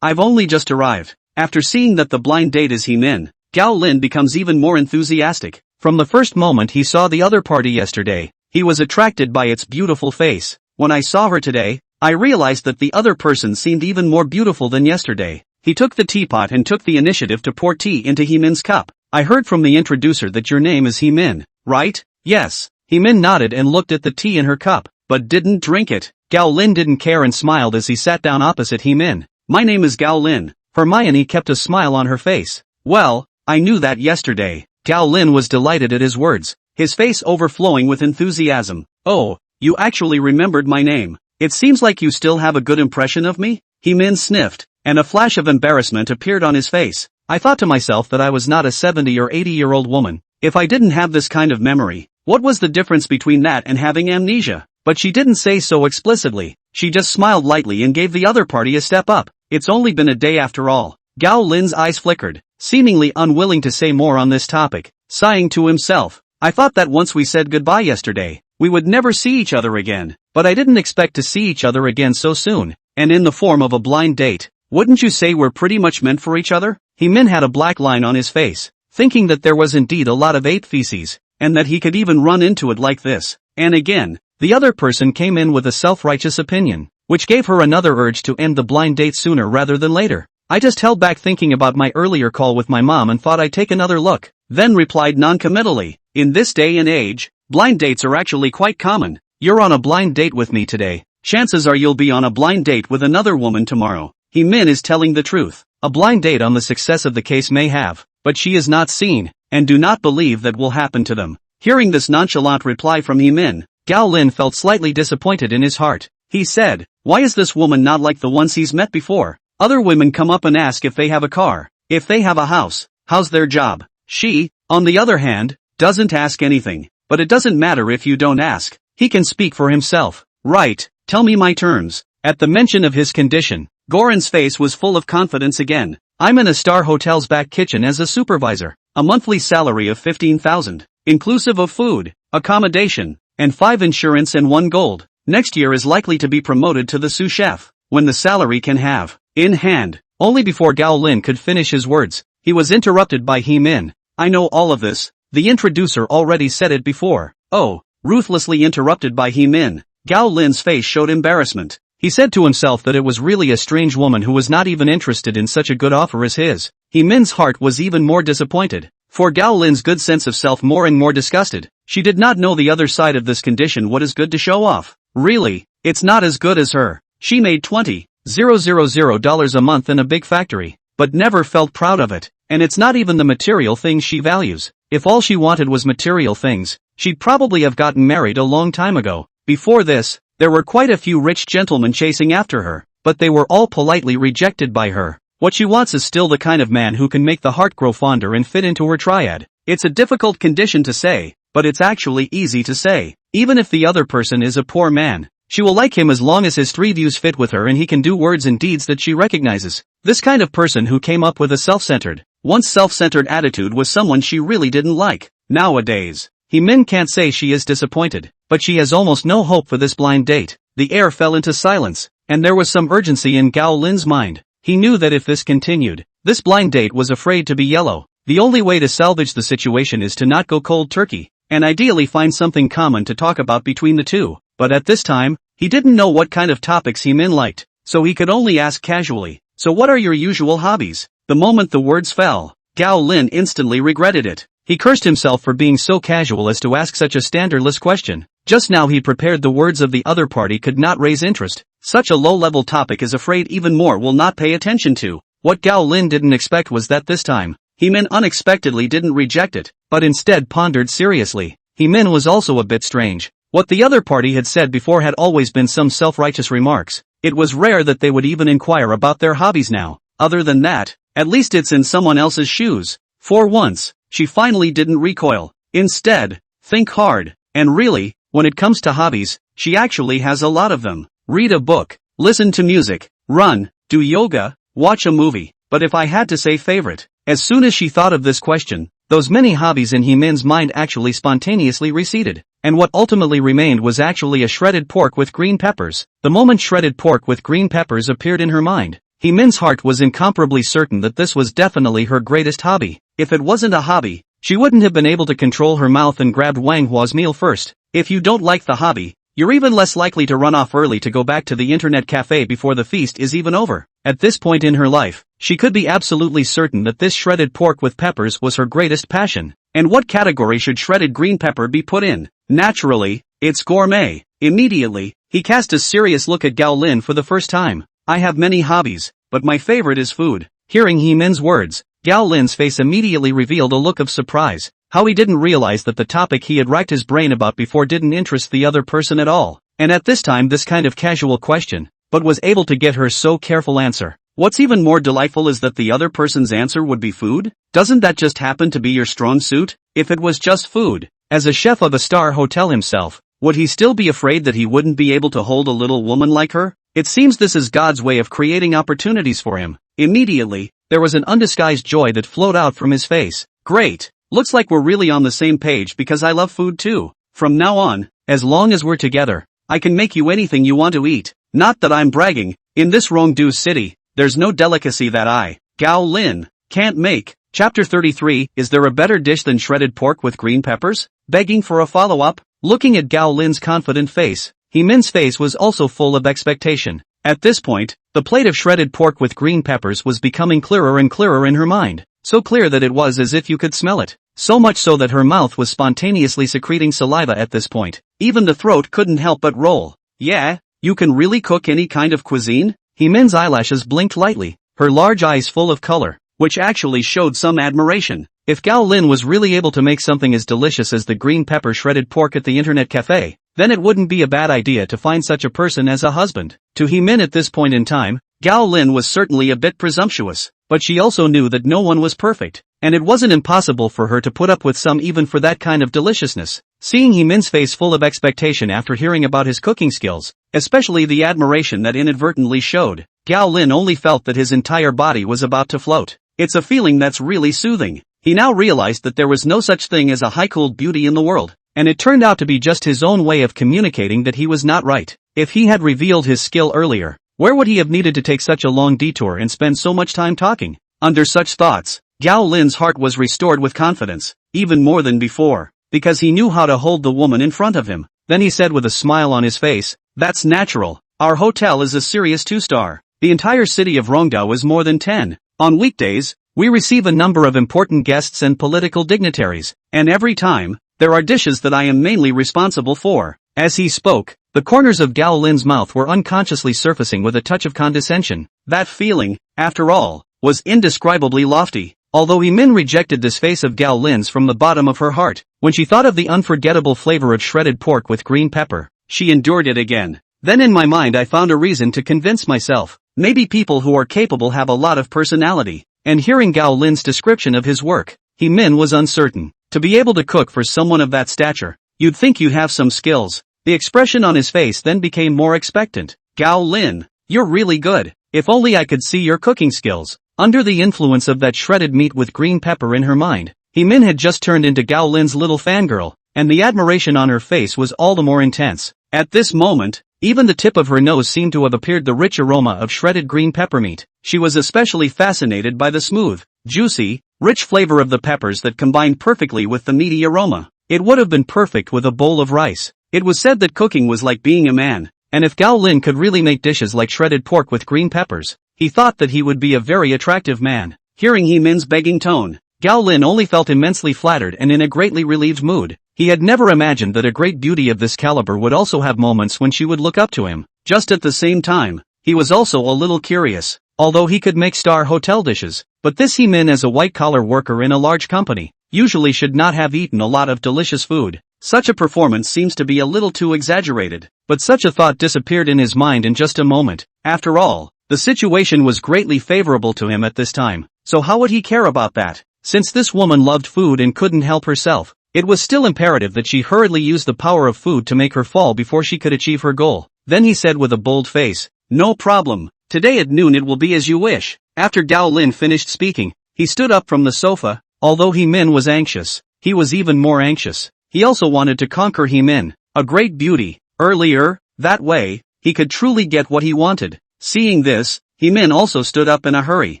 Speaker 1: I've only just arrived. After seeing that the blind date is Heemin, Gao Lin becomes even more enthusiastic. From the first moment he saw the other party yesterday, he was attracted by its beautiful face. When I saw her today, I realized that the other person seemed even more beautiful than yesterday. He took the teapot and took the initiative to pour tea into Heemin's cup. I heard from the introducer that your name is Heemin, right? Yes. Heemin nodded and looked at the tea in her cup, but didn't drink it. Gao Lin didn't care and smiled as he sat down opposite Heemin. My name is Gao Lin. Hermione kept a smile on her face. Well, I knew that yesterday. Gao Lin was delighted at his words, his face overflowing with enthusiasm. Oh, you actually remembered my name. It seems like you still have a good impression of me? Heemin sniffed, and a flash of embarrassment appeared on his face. I thought to myself that I was not a 70 or 80-year-old woman. If I didn't have this kind of memory, what was the difference between that and having amnesia? But she didn't say so explicitly. She just smiled lightly and gave the other party a step up. It's only been a day after all. Gao Lin's eyes flickered, seemingly unwilling to say more on this topic, sighing to himself. I thought that once we said goodbye yesterday, we would never see each other again. But I didn't expect to see each other again so soon, and in the form of a blind date. Wouldn't you say we're pretty much meant for each other? Heemin had a black line on his face, thinking that there was indeed a lot of ape feces, and that he could even run into it like this. And again, the other person came in with a self-righteous opinion, which gave her another urge to end the blind date sooner rather than later. I just held back thinking about my earlier call with my mom and thought I'd take another look, then replied non-committally. In this day and age, blind dates are actually quite common. You're on a blind date with me today. Chances are you'll be on a blind date with another woman tomorrow. Heemin is telling the truth. A blind date on the success of the case may have, but she is not seen, and do not believe that will happen to them. Hearing this nonchalant reply from Heemin, Gao Lin felt slightly disappointed in his heart. He said, why is this woman not like the ones he's met before? Other women come up and ask if they have a car, if they have a house, how's their job. She, on the other hand, doesn't ask anything. But it doesn't matter if you don't ask. He can speak for himself. Right, tell me my terms. At the mention of his condition, Goran's face was full of confidence again. I'm in a star hotel's back kitchen as a supervisor. A monthly salary of 15,000, inclusive of food, accommodation, and 5 insurance and 1 gold. Next year is likely to be promoted to the sous chef, when the salary can have, in hand. Only before Gao Lin could finish his words, he was interrupted by Heemin. I know all of this. The introducer already said it before. Oh, ruthlessly interrupted by Heemin. Gao Lin's face showed embarrassment. He said to himself that it was really a strange woman who was not even interested in such a good offer as his. Heemin's heart was even more disappointed. For Gao Lin's good sense of self more and more disgusted. She did not know the other side of this condition. What is good to show off? Really, it's not as good as her. She made $20,000 a month in a big factory, but never felt proud of it. And it's not even the material things she values. If all she wanted was material things, she'd probably have gotten married a long time ago. Before this, there were quite a few rich gentlemen chasing after her, but they were all politely rejected by her. What she wants is still the kind of man who can make the heart grow fonder and fit into her triad. It's a difficult condition to say, but it's actually easy to say. Even if the other person is a poor man, she will like him as long as his three views fit with her and he can do words and deeds that she recognizes. This kind of person who came up with a once self-centered attitude was someone she really didn't like. Nowadays, Min can't say she is disappointed, but she has almost no hope for this blind date. The air fell into silence, and there was some urgency in Gao Lin's mind. He knew that if this continued, this blind date was afraid to be yellow. The only way to salvage the situation is to not go cold turkey, and ideally find something common to talk about between the two. But at this time, he didn't know what kind of topics Min liked, so he could only ask casually, "So what are your usual hobbies?" The moment the words fell, Gao Lin instantly regretted it. He cursed himself for being so casual as to ask such a standardless question. Just now he prepared the words of the other party could not raise interest. Such a low-level topic is afraid even more will not pay attention to. What Gao Lin didn't expect was that this time, Min unexpectedly didn't reject it, but instead pondered seriously. Min was also a bit strange. What the other party had said before had always been some self-righteous remarks. It was rare that they would even inquire about their hobbies now. Other than that, at least it's in someone else's shoes. For once, she finally didn't recoil. Instead, think hard. And really, when it comes to hobbies, she actually has a lot of them. Read a book, listen to music, run, do yoga, watch a movie. But if I had to say favorite, as soon as she thought of this question, those many hobbies in Min's mind actually spontaneously receded. And what ultimately remained was actually a shredded pork with green peppers. The moment shredded pork with green peppers appeared in her mind, Min's heart was incomparably certain that this was definitely her greatest hobby. If it wasn't a hobby, she wouldn't have been able to control her mouth and grabbed Wang Hua's meal first. If you don't like the hobby, you're even less likely to run off early to go back to the internet cafe before the feast is even over. At this point in her life, she could be absolutely certain that this shredded pork with peppers was her greatest passion. And what category should shredded green pepper be put in? Naturally, it's gourmet. Immediately, he cast a serious look at Gao Lin for the first time. I have many hobbies, but my favorite is food. Hearing Min's words, Gao Lin's face immediately revealed a look of surprise. How he didn't realize that the topic he had racked his brain about before didn't interest the other person at all. And at this time this kind of casual question, but was able to get her so careful answer. What's even more delightful is that the other person's answer would be food? Doesn't that just happen to be your strong suit? If it was just food, as a chef of a star hotel himself, would he still be afraid that he wouldn't be able to hold a little woman like her? It seems this is God's way of creating opportunities for him. Immediately, there was an undisguised joy that flowed out from his face. Great! Looks like we're really on the same page because I love food too. From now on, as long as we're together, I can make you anything you want to eat. Not that I'm bragging, in this Rongdu city, there's no delicacy that I, Gao Lin, can't make. Chapter 33, Is there a better dish than shredded pork with green peppers? Begging for a follow-up? Looking at Gao Lin's confident face, Min's face was also full of expectation. At this point, the plate of shredded pork with green peppers was becoming clearer and clearer in her mind. So clear that it was as if you could smell it. So much so that her mouth was spontaneously secreting saliva at this point. Even the throat couldn't help but roll. Yeah, you can really cook any kind of cuisine? Min's eyelashes blinked lightly, her large eyes full of color, which actually showed some admiration. If Gao Lin was really able to make something as delicious as the green pepper shredded pork at the internet cafe, then it wouldn't be a bad idea to find such a person as a husband. To Min at this point in time, Gao Lin was certainly a bit presumptuous, but she also knew that no one was perfect, and it wasn't impossible for her to put up with some even for that kind of deliciousness. Seeing Min's face full of expectation after hearing about his cooking skills, especially the admiration that inadvertently showed, Gao Lin only felt that his entire body was about to float. It's a feeling that's really soothing. He now realized that there was no such thing as a high-cooled beauty in the world, and it turned out to be just his own way of communicating that he was not right. If he had revealed his skill earlier, where would he have needed to take such a long detour and spend so much time talking? Under such thoughts, Gao Lin's heart was restored with confidence, even more than before, because he knew how to hold the woman in front of him. Then he said with a smile on his face, "That's natural. Our hotel is a serious 2-star. The entire city of Rongdao is more than 10. On weekdays, we receive a number of important guests and political dignitaries, and every time, there are dishes that I am mainly responsible for." As he spoke, the corners of Gao Lin's mouth were unconsciously surfacing with a touch of condescension. That feeling, after all, was indescribably lofty. Although Min rejected this face of Gao Lin's from the bottom of her heart, when she thought of the unforgettable flavor of shredded pork with green pepper, she endured it again. Then in my mind I found a reason to convince myself. Maybe people who are capable have a lot of personality. And hearing Gao Lin's description of his work, Min was uncertain. To be able to cook for someone of that stature, you'd think you'd have some skills. The expression on his face then became more expectant. Gao Lin, you're really good. If only I could see your cooking skills. Under the influence of that shredded meat with green pepper in her mind, Min had just turned into Gao Lin's little fangirl, and the admiration on her face was all the more intense. At this moment, even the tip of her nose seemed to have appeared the rich aroma of shredded green pepper meat. She was especially fascinated by the smooth, juicy, rich flavor of the peppers that combined perfectly with the meaty aroma. It would have been perfect with a bowl of rice. It was said that cooking was like being a man, and if Gao Lin could really make dishes like shredded pork with green peppers, he thought that he would be a very attractive man. Hearing Min's begging tone, Gao Lin only felt immensely flattered and in a greatly relieved mood. He had never imagined that a great beauty of this caliber would also have moments when she would look up to him. Just at the same time, he was also a little curious. Although he could make star hotel dishes, but this Min as a white-collar worker in a large company, usually should not have eaten a lot of delicious food. Such a performance seems to be a little too exaggerated, but such a thought disappeared in his mind in just a moment. After all, the situation was greatly favorable to him at this time, so how would he care about that? Since this woman loved food and couldn't help herself, it was still imperative that she hurriedly use the power of food to make her fall before she could achieve her goal. Then he said with a bold face, "No problem. Today at noon it will be as you wish." After Gao Lin finished speaking, he stood up from the sofa. Although Min was anxious, he was even more anxious. He also wanted to conquer Min, a great beauty. Earlier, that way, he could truly get what he wanted. Seeing this, Min also stood up in a hurry.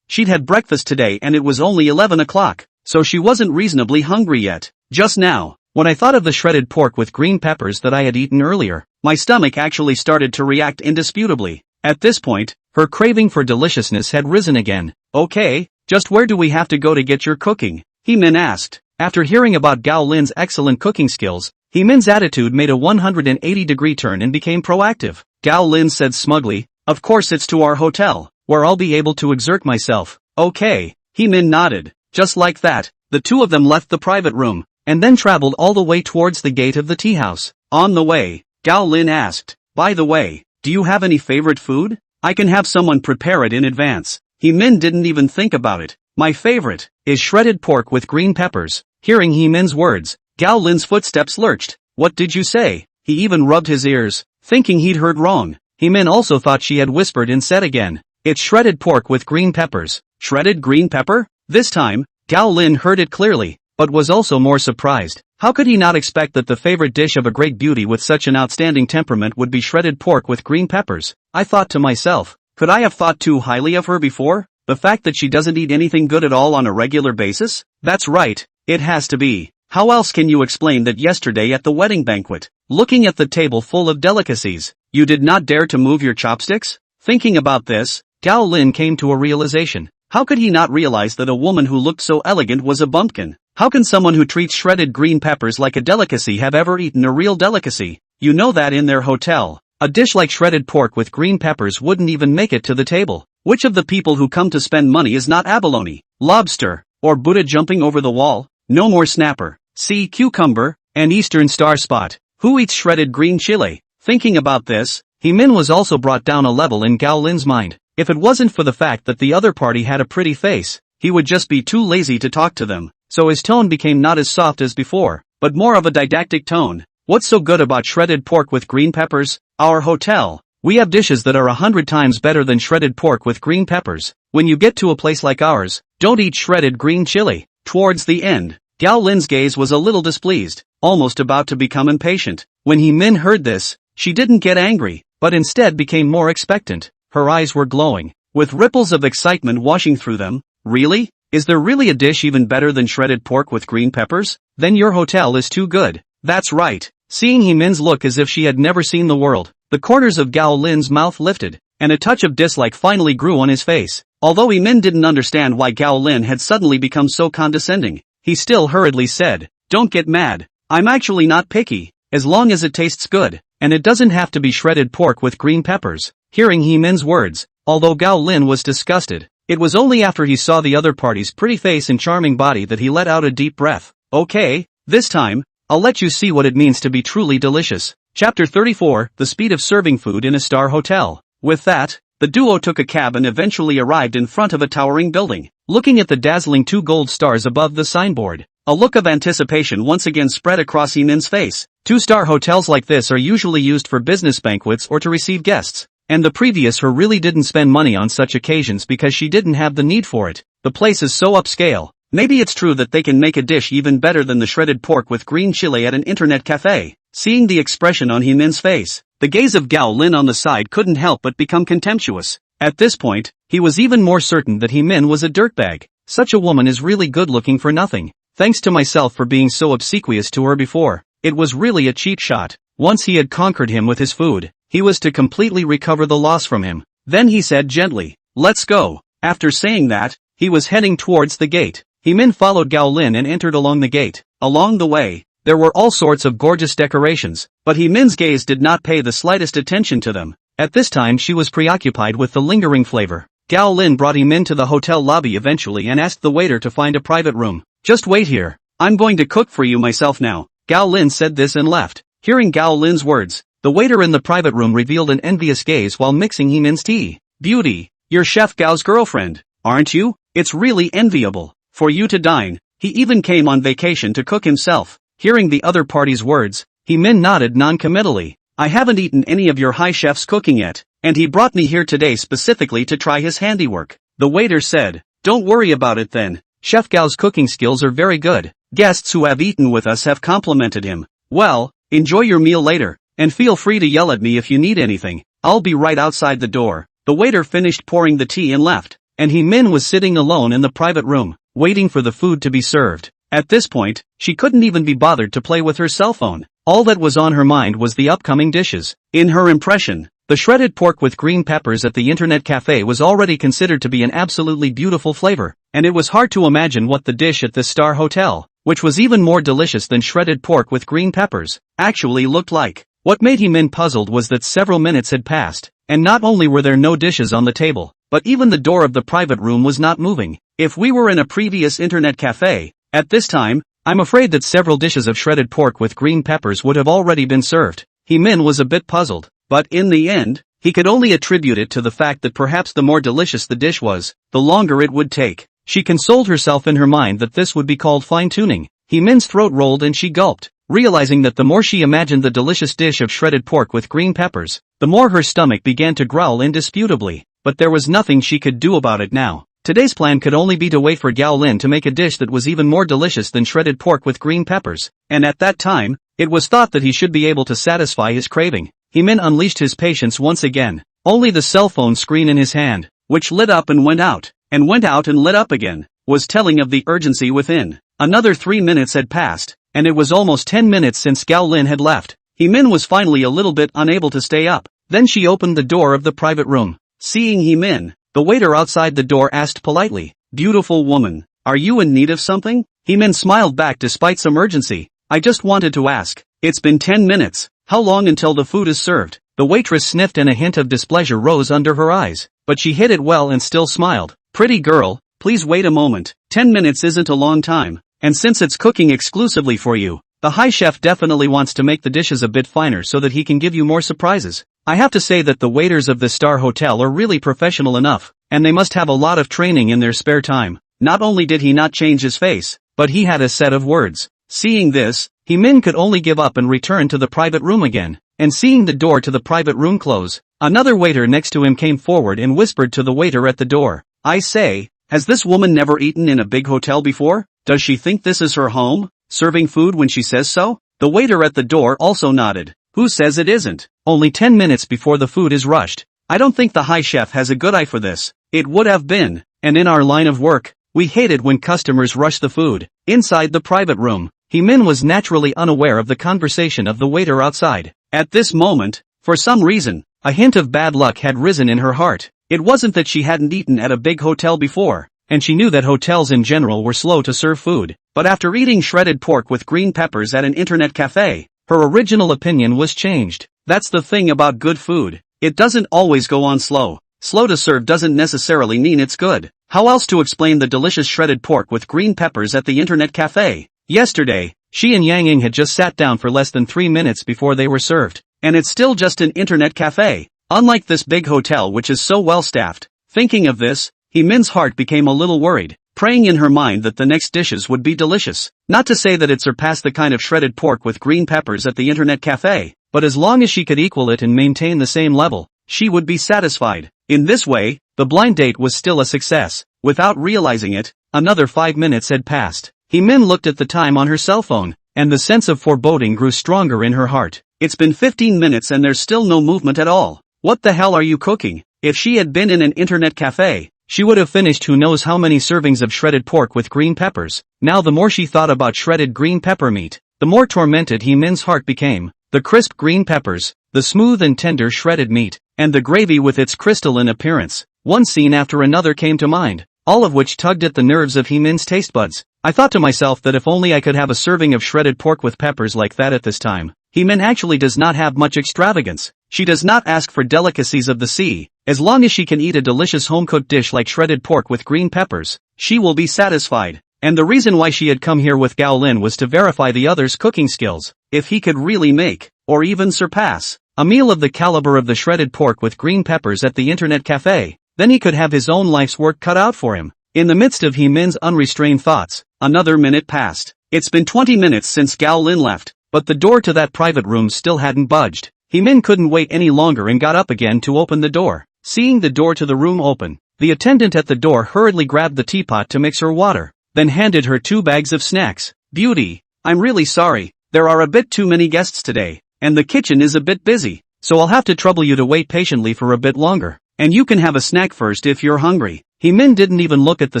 Speaker 1: She'd had breakfast today and it was only 11 o'clock, so she wasn't reasonably hungry yet. Just now, when I thought of the shredded pork with green peppers that I had eaten earlier, my stomach actually started to react indisputably. At this point, her craving for deliciousness had risen again. "Okay, just where do we have to go to get your cooking?" Min asked. After hearing about Gao Lin's excellent cooking skills, Min's attitude made a 180-degree turn and became proactive. Gao Lin said smugly, "Of course it's to our hotel, where I'll be able to exert myself." "Okay." Min nodded. Just like that, the two of them left the private room, and then traveled all the way towards the gate of the tea house. On the way, Gao Lin asked, "By the way, do you have any favorite food? I can have someone prepare it in advance." Min didn't even think about it. "My favorite is shredded pork with green peppers." Hearing Min's words, Gao Lin's footsteps lurched. "What did you say?" He even rubbed his ears, thinking he'd heard wrong. Min also thought she had whispered and said again, "It's shredded pork with green peppers." Shredded green pepper? This time, Gao Lin heard it clearly, but was also more surprised. How could he not expect that the favorite dish of a great beauty with such an outstanding temperament would be shredded pork with green peppers? I thought to myself, could I have thought too highly of her before? The fact that she doesn't eat anything good at all on a regular basis? That's right, it has to be. How else can you explain that yesterday at the wedding banquet, looking at the table full of delicacies, you did not dare to move your chopsticks? Thinking about this, Gao Lin came to a realization. How could he not realize that a woman who looked so elegant was a bumpkin? How can someone who treats shredded green peppers like a delicacy have ever eaten a real delicacy? You know that in their hotel, a dish like shredded pork with green peppers wouldn't even make it to the table. Which of the people who come to spend money is not abalone, lobster, or Buddha jumping over the wall? No more snapper, sea cucumber, and eastern star spot. Who eats shredded green chile? Thinking about this, Min was also brought down a level in Gao Lin's mind. If it wasn't for the fact that the other party had a pretty face, he would just be too lazy to talk to them, so his tone became not as soft as before, but more of a didactic tone. "What's so good about shredded pork with green peppers? Our hotel, we have dishes that are 100 times better than shredded pork with green peppers. When you get to a place like ours, don't eat shredded green chili." Towards the end, Gao Lin's gaze was a little displeased, almost about to become impatient. When Min heard this, she didn't get angry, but instead became more expectant. Her eyes were glowing, with ripples of excitement washing through them. "Really? Is there really a dish even better than shredded pork with green peppers? Then your hotel is too good." "That's right." Seeing Min's look as if she had never seen the world, the corners of Gao Lin's mouth lifted, and a touch of dislike finally grew on his face. Although Min didn't understand why Gao Lin had suddenly become so condescending, he still hurriedly said, "Don't get mad. I'm actually not picky, as long as it tastes good, and it doesn't have to be shredded pork with green peppers." Hearing Min's words, although Gao Lin was disgusted, it was only after he saw the other party's pretty face and charming body that he let out a deep breath. "Okay, this time, I'll let you see what it means to be truly delicious." Chapter 34, The Speed of Serving Food in a Star Hotel. With that, the duo took a cab and eventually arrived in front of a towering building. Looking at the dazzling 2 gold stars above the signboard, a look of anticipation once again spread across Heemin's face. 2-star hotels like this are usually used for business banquets or to receive guests, and the previous her really didn't spend money on such occasions because she didn't have the need for it. The place is so upscale. Maybe it's true that they can make a dish even better than the shredded pork with green chili at an internet cafe. Seeing the expression on Heemin's face, the gaze of Gao Lin on the side couldn't help but become contemptuous. At this point, he was even more certain that Heemin was a dirtbag. Such a woman is really good looking for nothing. Thanks to myself for being so obsequious to her before. It was really a cheap shot. Once he had conquered him with his food, he was to completely recover the loss from him. Then he said gently, "Let's go." After saying that, he was heading towards the gate. Heemin followed Gao Lin and entered along the gate. Along the way, there were all sorts of gorgeous decorations, but Heemin's gaze did not pay the slightest attention to them. At this time she was preoccupied with the lingering flavor. Gao Lin brought Heemin to the hotel lobby eventually and asked the waiter to find a private room. "Just wait here. I'm going to cook for you myself now." Gao Lin said this and left. Hearing Gao Lin's words, the waiter in the private room revealed an envious gaze while mixing Heemin's tea. "Beauty, you're Chef Gao's girlfriend, aren't you? It's really enviable. For you to dine, he even came on vacation to cook himself." Hearing the other party's words, Heemin nodded non-committally. "I haven't eaten any of your high chef's cooking yet, and he brought me here today specifically to try his handiwork." The waiter said, "Don't worry about it then. Chef Gao's cooking skills are very good. Guests who have eaten with us have complimented him. Well, enjoy your meal later, and feel free to yell at me if you need anything. I'll be right outside the door." The waiter finished pouring the tea and left, and Heemin was sitting alone in the private room, waiting for the food to be served. At this point, she couldn't even be bothered to play with her cell phone. All that was on her mind was the upcoming dishes. In her impression, the shredded pork with green peppers at the internet cafe was already considered to be an absolutely beautiful flavor, and it was hard to imagine what the dish at the Star Hotel, which was even more delicious than shredded pork with green peppers, actually looked like. What made Heemin puzzled was that several minutes had passed, and not only were there no dishes on the table, but even the door of the private room was not moving. If we were in a previous internet cafe, at this time, I'm afraid that several dishes of shredded pork with green peppers would have already been served. Heemin was a bit puzzled, but in the end, he could only attribute it to the fact that perhaps the more delicious the dish was, the longer it would take. She consoled herself in her mind that this would be called fine-tuning. Heemin's throat rolled and she gulped, realizing that the more she imagined the delicious dish of shredded pork with green peppers, the more her stomach began to growl indisputably. But there was nothing she could do about it now. Today's plan could only be to wait for Gao Lin to make a dish that was even more delicious than shredded pork with green peppers, and at that time, it was thought that he should be able to satisfy his craving. Heemin unleashed his patience once again. Only the cell phone screen in his hand, which lit up and went out and lit up again, was telling of the urgency within. Another 3 minutes had passed, and it was almost 10 minutes since Gao Lin had left. Heemin was finally a little bit unable to stay up. Then she opened the door of the private room. Seeing Heemin, the waiter outside the door asked politely, "Beautiful woman, are you in need of something?" Heemin smiled back despite some urgency. "I just wanted to ask, it's been 10 minutes, how long until the food is served?" The waitress sniffed and a hint of displeasure rose under her eyes, but she hid it well and still smiled. "Pretty girl, please wait a moment. 10 minutes isn't a long time, and since it's cooking exclusively for you, the high chef definitely wants to make the dishes a bit finer so that he can give you more surprises. I have to say that the waiters of the Star Hotel are really professional enough, and they must have a lot of training in their spare time." Not only did he not change his face, but he had a set of words. Seeing this, Heemin could only give up and return to the private room again, and seeing the door to the private room close, another waiter next to him came forward and whispered to the waiter at the door, "I say, has this woman never eaten in a big hotel before? Does she think this is her home, serving food when she says so?" The waiter at the door also nodded. "Who says it isn't? Only 10 minutes before the food is rushed. I don't think the high chef has a good eye for this. It would have been, and in our line of work, we hate it when customers rush the food." Inside the private room, Heemin was naturally unaware of the conversation of the waiter outside. At this moment, for some reason, a hint of bad luck had risen in her heart. It wasn't that she hadn't eaten at a big hotel before, and she knew that hotels in general were slow to serve food, but after eating shredded pork with green peppers at an internet cafe, her original opinion was changed. That's the thing about good food. It doesn't always go on slow. Slow to serve doesn't necessarily mean it's good. How else to explain the delicious shredded pork with green peppers at the internet cafe? Yesterday, she and Yang Ying had just sat down for less than 3 minutes before they were served. And it's still just an internet cafe. Unlike this big hotel which is so well staffed. Thinking of this, Min's heart became a little worried, praying in her mind that the next dishes would be delicious. Not to say that it surpassed the kind of shredded pork with green peppers at the internet cafe, but as long as she could equal it and maintain the same level, she would be satisfied. In this way, the blind date was still a success. Without realizing it, another 5 minutes had passed. Min looked at the time on her cell phone, and the sense of foreboding grew stronger in her heart. It's been 15 minutes and there's still no movement at all. What the hell are you cooking? If she had been in an internet cafe, she would have finished who knows how many servings of shredded pork with green peppers. Now the more she thought about shredded green pepper meat, the more tormented Min's heart became. The crisp green peppers, the smooth and tender shredded meat, and the gravy with its crystalline appearance. One scene after another came to mind, all of which tugged at the nerves of Min's taste buds. I thought to myself that if only I could have a serving of shredded pork with peppers like that at this time. Min actually does not have much extravagance. She does not ask for delicacies of the sea. As long as she can eat a delicious home-cooked dish like shredded pork with green peppers, she will be satisfied. And the reason why she had come here with Gao Lin was to verify the other's cooking skills. If he could really make, or even surpass, a meal of the caliber of the shredded pork with green peppers at the internet cafe, then he could have his own life's work cut out for him. In the midst of Min's unrestrained thoughts, another minute passed. It's been 20 minutes since Gao Lin left, but the door to that private room still hadn't budged. Min couldn't wait any longer and got up again to open the door. Seeing the door to the room open, the attendant at the door hurriedly grabbed the teapot to mix her water, then handed her 2 bags of snacks. "Beauty, I'm really sorry, there are a bit too many guests today, and the kitchen is a bit busy, so I'll have to trouble you to wait patiently for a bit longer, and you can have a snack first if you're hungry." Min didn't even look at the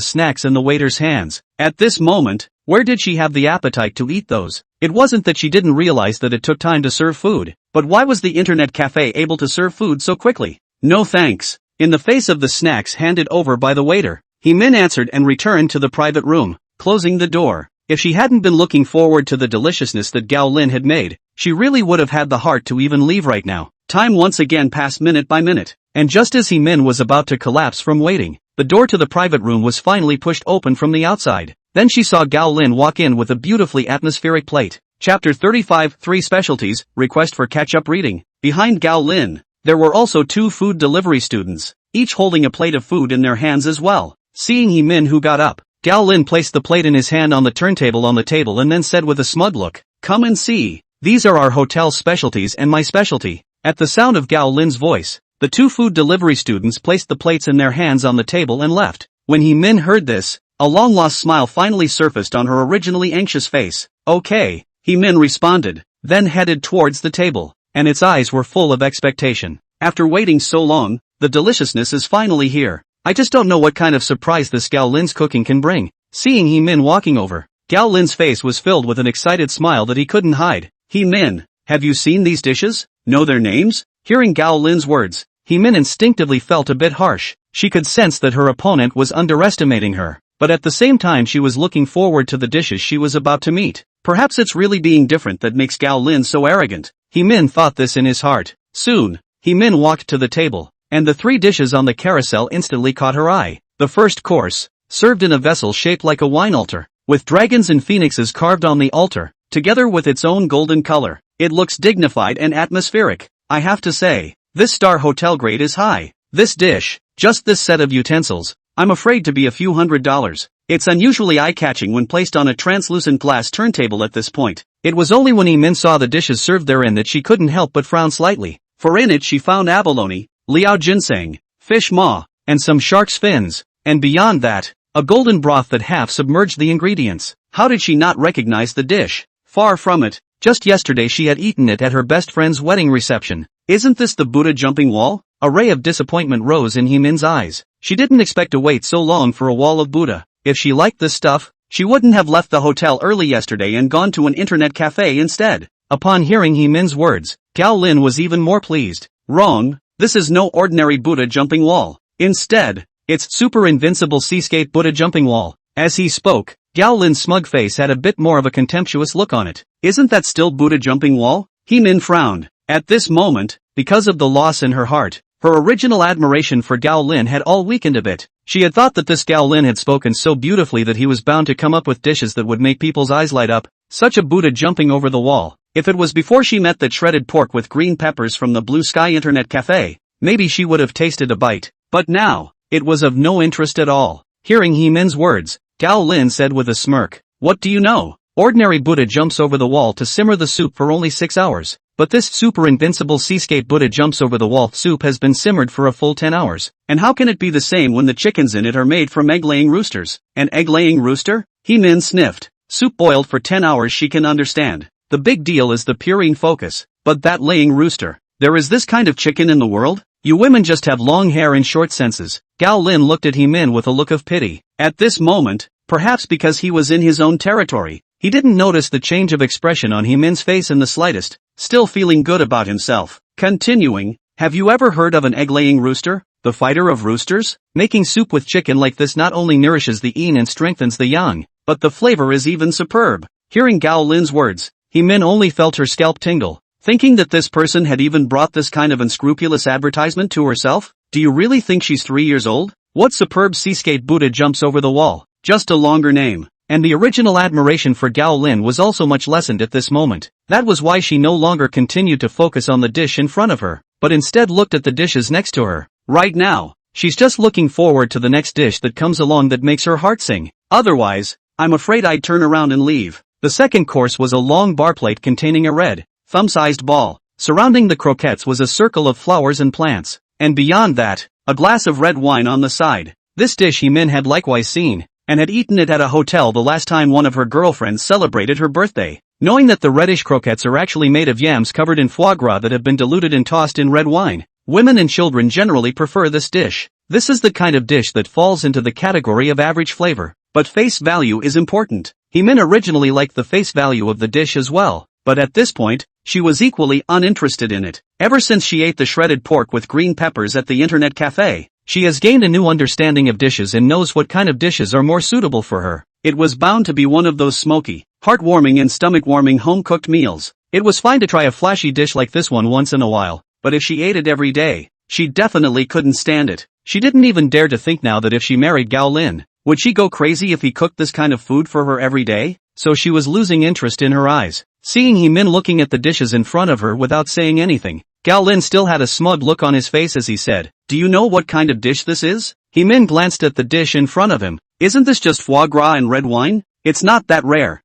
Speaker 1: snacks in the waiter's hands. At this moment, where did she have the appetite to eat those? It wasn't that she didn't realize that it took time to serve food, but why was the internet cafe able to serve food so quickly? "No thanks." In the face of the snacks handed over by the waiter, Min answered and returned to the private room, closing the door. If she hadn't been looking forward to the deliciousness that Gao Lin had made, she really would have had the heart to even leave right now. Time once again passed minute by minute, and just as Min was about to collapse from waiting, the door to the private room was finally pushed open from the outside. Then she saw Gao Lin walk in with a beautifully atmospheric plate. Chapter 35 3 Specialties, Request for Catch-up Reading. Behind Gao Lin, there were also 2 food delivery students, each holding a plate of food in their hands as well. Seeing Min who got up, Gao Lin placed the plate in his hand on the turntable on the table and then said with a smug look, "Come and see. These are our hotel specialties and my specialty." At the sound of Gao Lin's voice, the 2 food delivery students placed the plates in their hands on the table and left. When Min heard this, a long-lost smile finally surfaced on her originally anxious face. "Okay," Min responded, then headed towards the table, and its eyes were full of expectation. "After waiting so long, the deliciousness is finally here. I just don't know what kind of surprise this Gao Lin's cooking can bring." Seeing Min walking over, Gao Lin's face was filled with an excited smile that he couldn't hide. "Min, have you seen these dishes? Know their names?" Hearing Gao Lin's words, Min instinctively felt a bit harsh. She could sense that her opponent was underestimating her, but at the same time she was looking forward to the dishes she was about to meet. Perhaps it's really being different that makes Gao Lin so arrogant. Min thought this in his heart. Soon, Min walked to the table, and the 3 dishes on the carousel instantly caught her eye. The first course, served in a vessel shaped like a wine altar, with dragons and phoenixes carved on the altar, together with its own golden color. It looks dignified and atmospheric. I have to say, this star hotel grade is high. This dish, just this set of utensils, I'm afraid to be a few $100s. It's unusually eye-catching when placed on a translucent glass turntable at this point. It was only when Min saw the dishes served therein that she couldn't help but frown slightly, for in it she found abalone, liao ginseng, fish maw, and some shark's fins, and beyond that, a golden broth that half submerged the ingredients. How did she not recognize the dish? Far from it. Just yesterday she had eaten it at her best friend's wedding reception. Isn't this the Buddha jumping wall? A ray of disappointment rose in Min's eyes. She didn't expect to wait so long for a wall of Buddha. If she liked this stuff, she wouldn't have left the hotel early yesterday and gone to an internet cafe instead. Upon hearing Min's words, Gao Lin was even more pleased. Wrong, this is no ordinary Buddha jumping wall. Instead, it's super invincible seascape Buddha jumping wall. As he spoke, Gao Lin's smug face had a bit more of a contemptuous look on it. Isn't that still Buddha jumping wall? Min frowned. At this moment, because of the loss in her heart, her original admiration for Gao Lin had all weakened a bit. She had thought that this Gao Lin had spoken so beautifully that he was bound to come up with dishes that would make people's eyes light up. Such a Buddha jumping over the wall. If it was before she met that shredded pork with green peppers from the Blue Sky Internet Cafe, maybe she would have tasted a bite. But now, it was of no interest at all. Hearing He-min's words, Gao Lin said with a smirk, "What do you know? Ordinary Buddha jumps over the wall to simmer the soup for only 6 hours. But this super invincible seascape Buddha jumps over the wall. Soup has been simmered for a full 10 hours. And how can it be the same when the chickens in it are made from egg-laying roosters?" "An egg-laying rooster?" He-min sniffed. "Soup boiled for 10 hours she can understand. The big deal is the purine focus. But that laying rooster. There is this kind of chicken in the world? You women just have long hair and short senses." Gao Lin looked at He-min with a look of pity. At this moment, perhaps because he was in his own territory, he didn't notice the change of expression on He-min's face in the slightest, still feeling good about himself. Continuing, "Have you ever heard of an egg-laying rooster? The fighter of roosters? Making soup with chicken like this not only nourishes the yin and strengthens the yang, but the flavor is even superb." Hearing Gao Lin's words, He-min only felt her scalp tingle, thinking that this person had even brought this kind of unscrupulous advertisement to herself. Do you really think she's 3 years old? What superb seascape Buddha jumps over the wall? Just a longer name. And the original admiration for Gao Lin was also much lessened at this moment. That was why she no longer continued to focus on the dish in front of her, but instead looked at the dishes next to her. Right now, she's just looking forward to the next dish that comes along that makes her heart sing. Otherwise, I'm afraid I'd turn around and leave. The second course was a long bar plate containing a red, thumb-sized ball. Surrounding the croquettes was a circle of flowers and plants, and beyond that, a glass of red wine on the side. This dish He-min had likewise seen, and had eaten it at a hotel the last time one of her girlfriends celebrated her birthday. Knowing that the reddish croquettes are actually made of yams covered in foie gras that have been diluted and tossed in red wine, women and children generally prefer this dish. This is the kind of dish that falls into the category of average flavor. But face value is important. He-min originally liked the face value of the dish as well, but at this point, she was equally uninterested in it. Ever since she ate the shredded pork with green peppers at the internet cafe, she has gained a new understanding of dishes and knows what kind of dishes are more suitable for her. It was bound to be one of those smoky, heartwarming and stomach-warming home-cooked meals. It was fine to try a flashy dish like this one once in a while, but if she ate it every day, she definitely couldn't stand it. She didn't even dare to think now that if she married Gao Lin, would she go crazy if he cooked this kind of food for her every day? So she was losing interest in her eyes. Seeing He-min looking at the dishes in front of her without saying anything, Gao Lin still had a smug look on his face as he said, "Do you know what kind of dish this is?" He-min glanced at the dish in front of him. "Isn't this just foie gras and red wine? It's not that rare.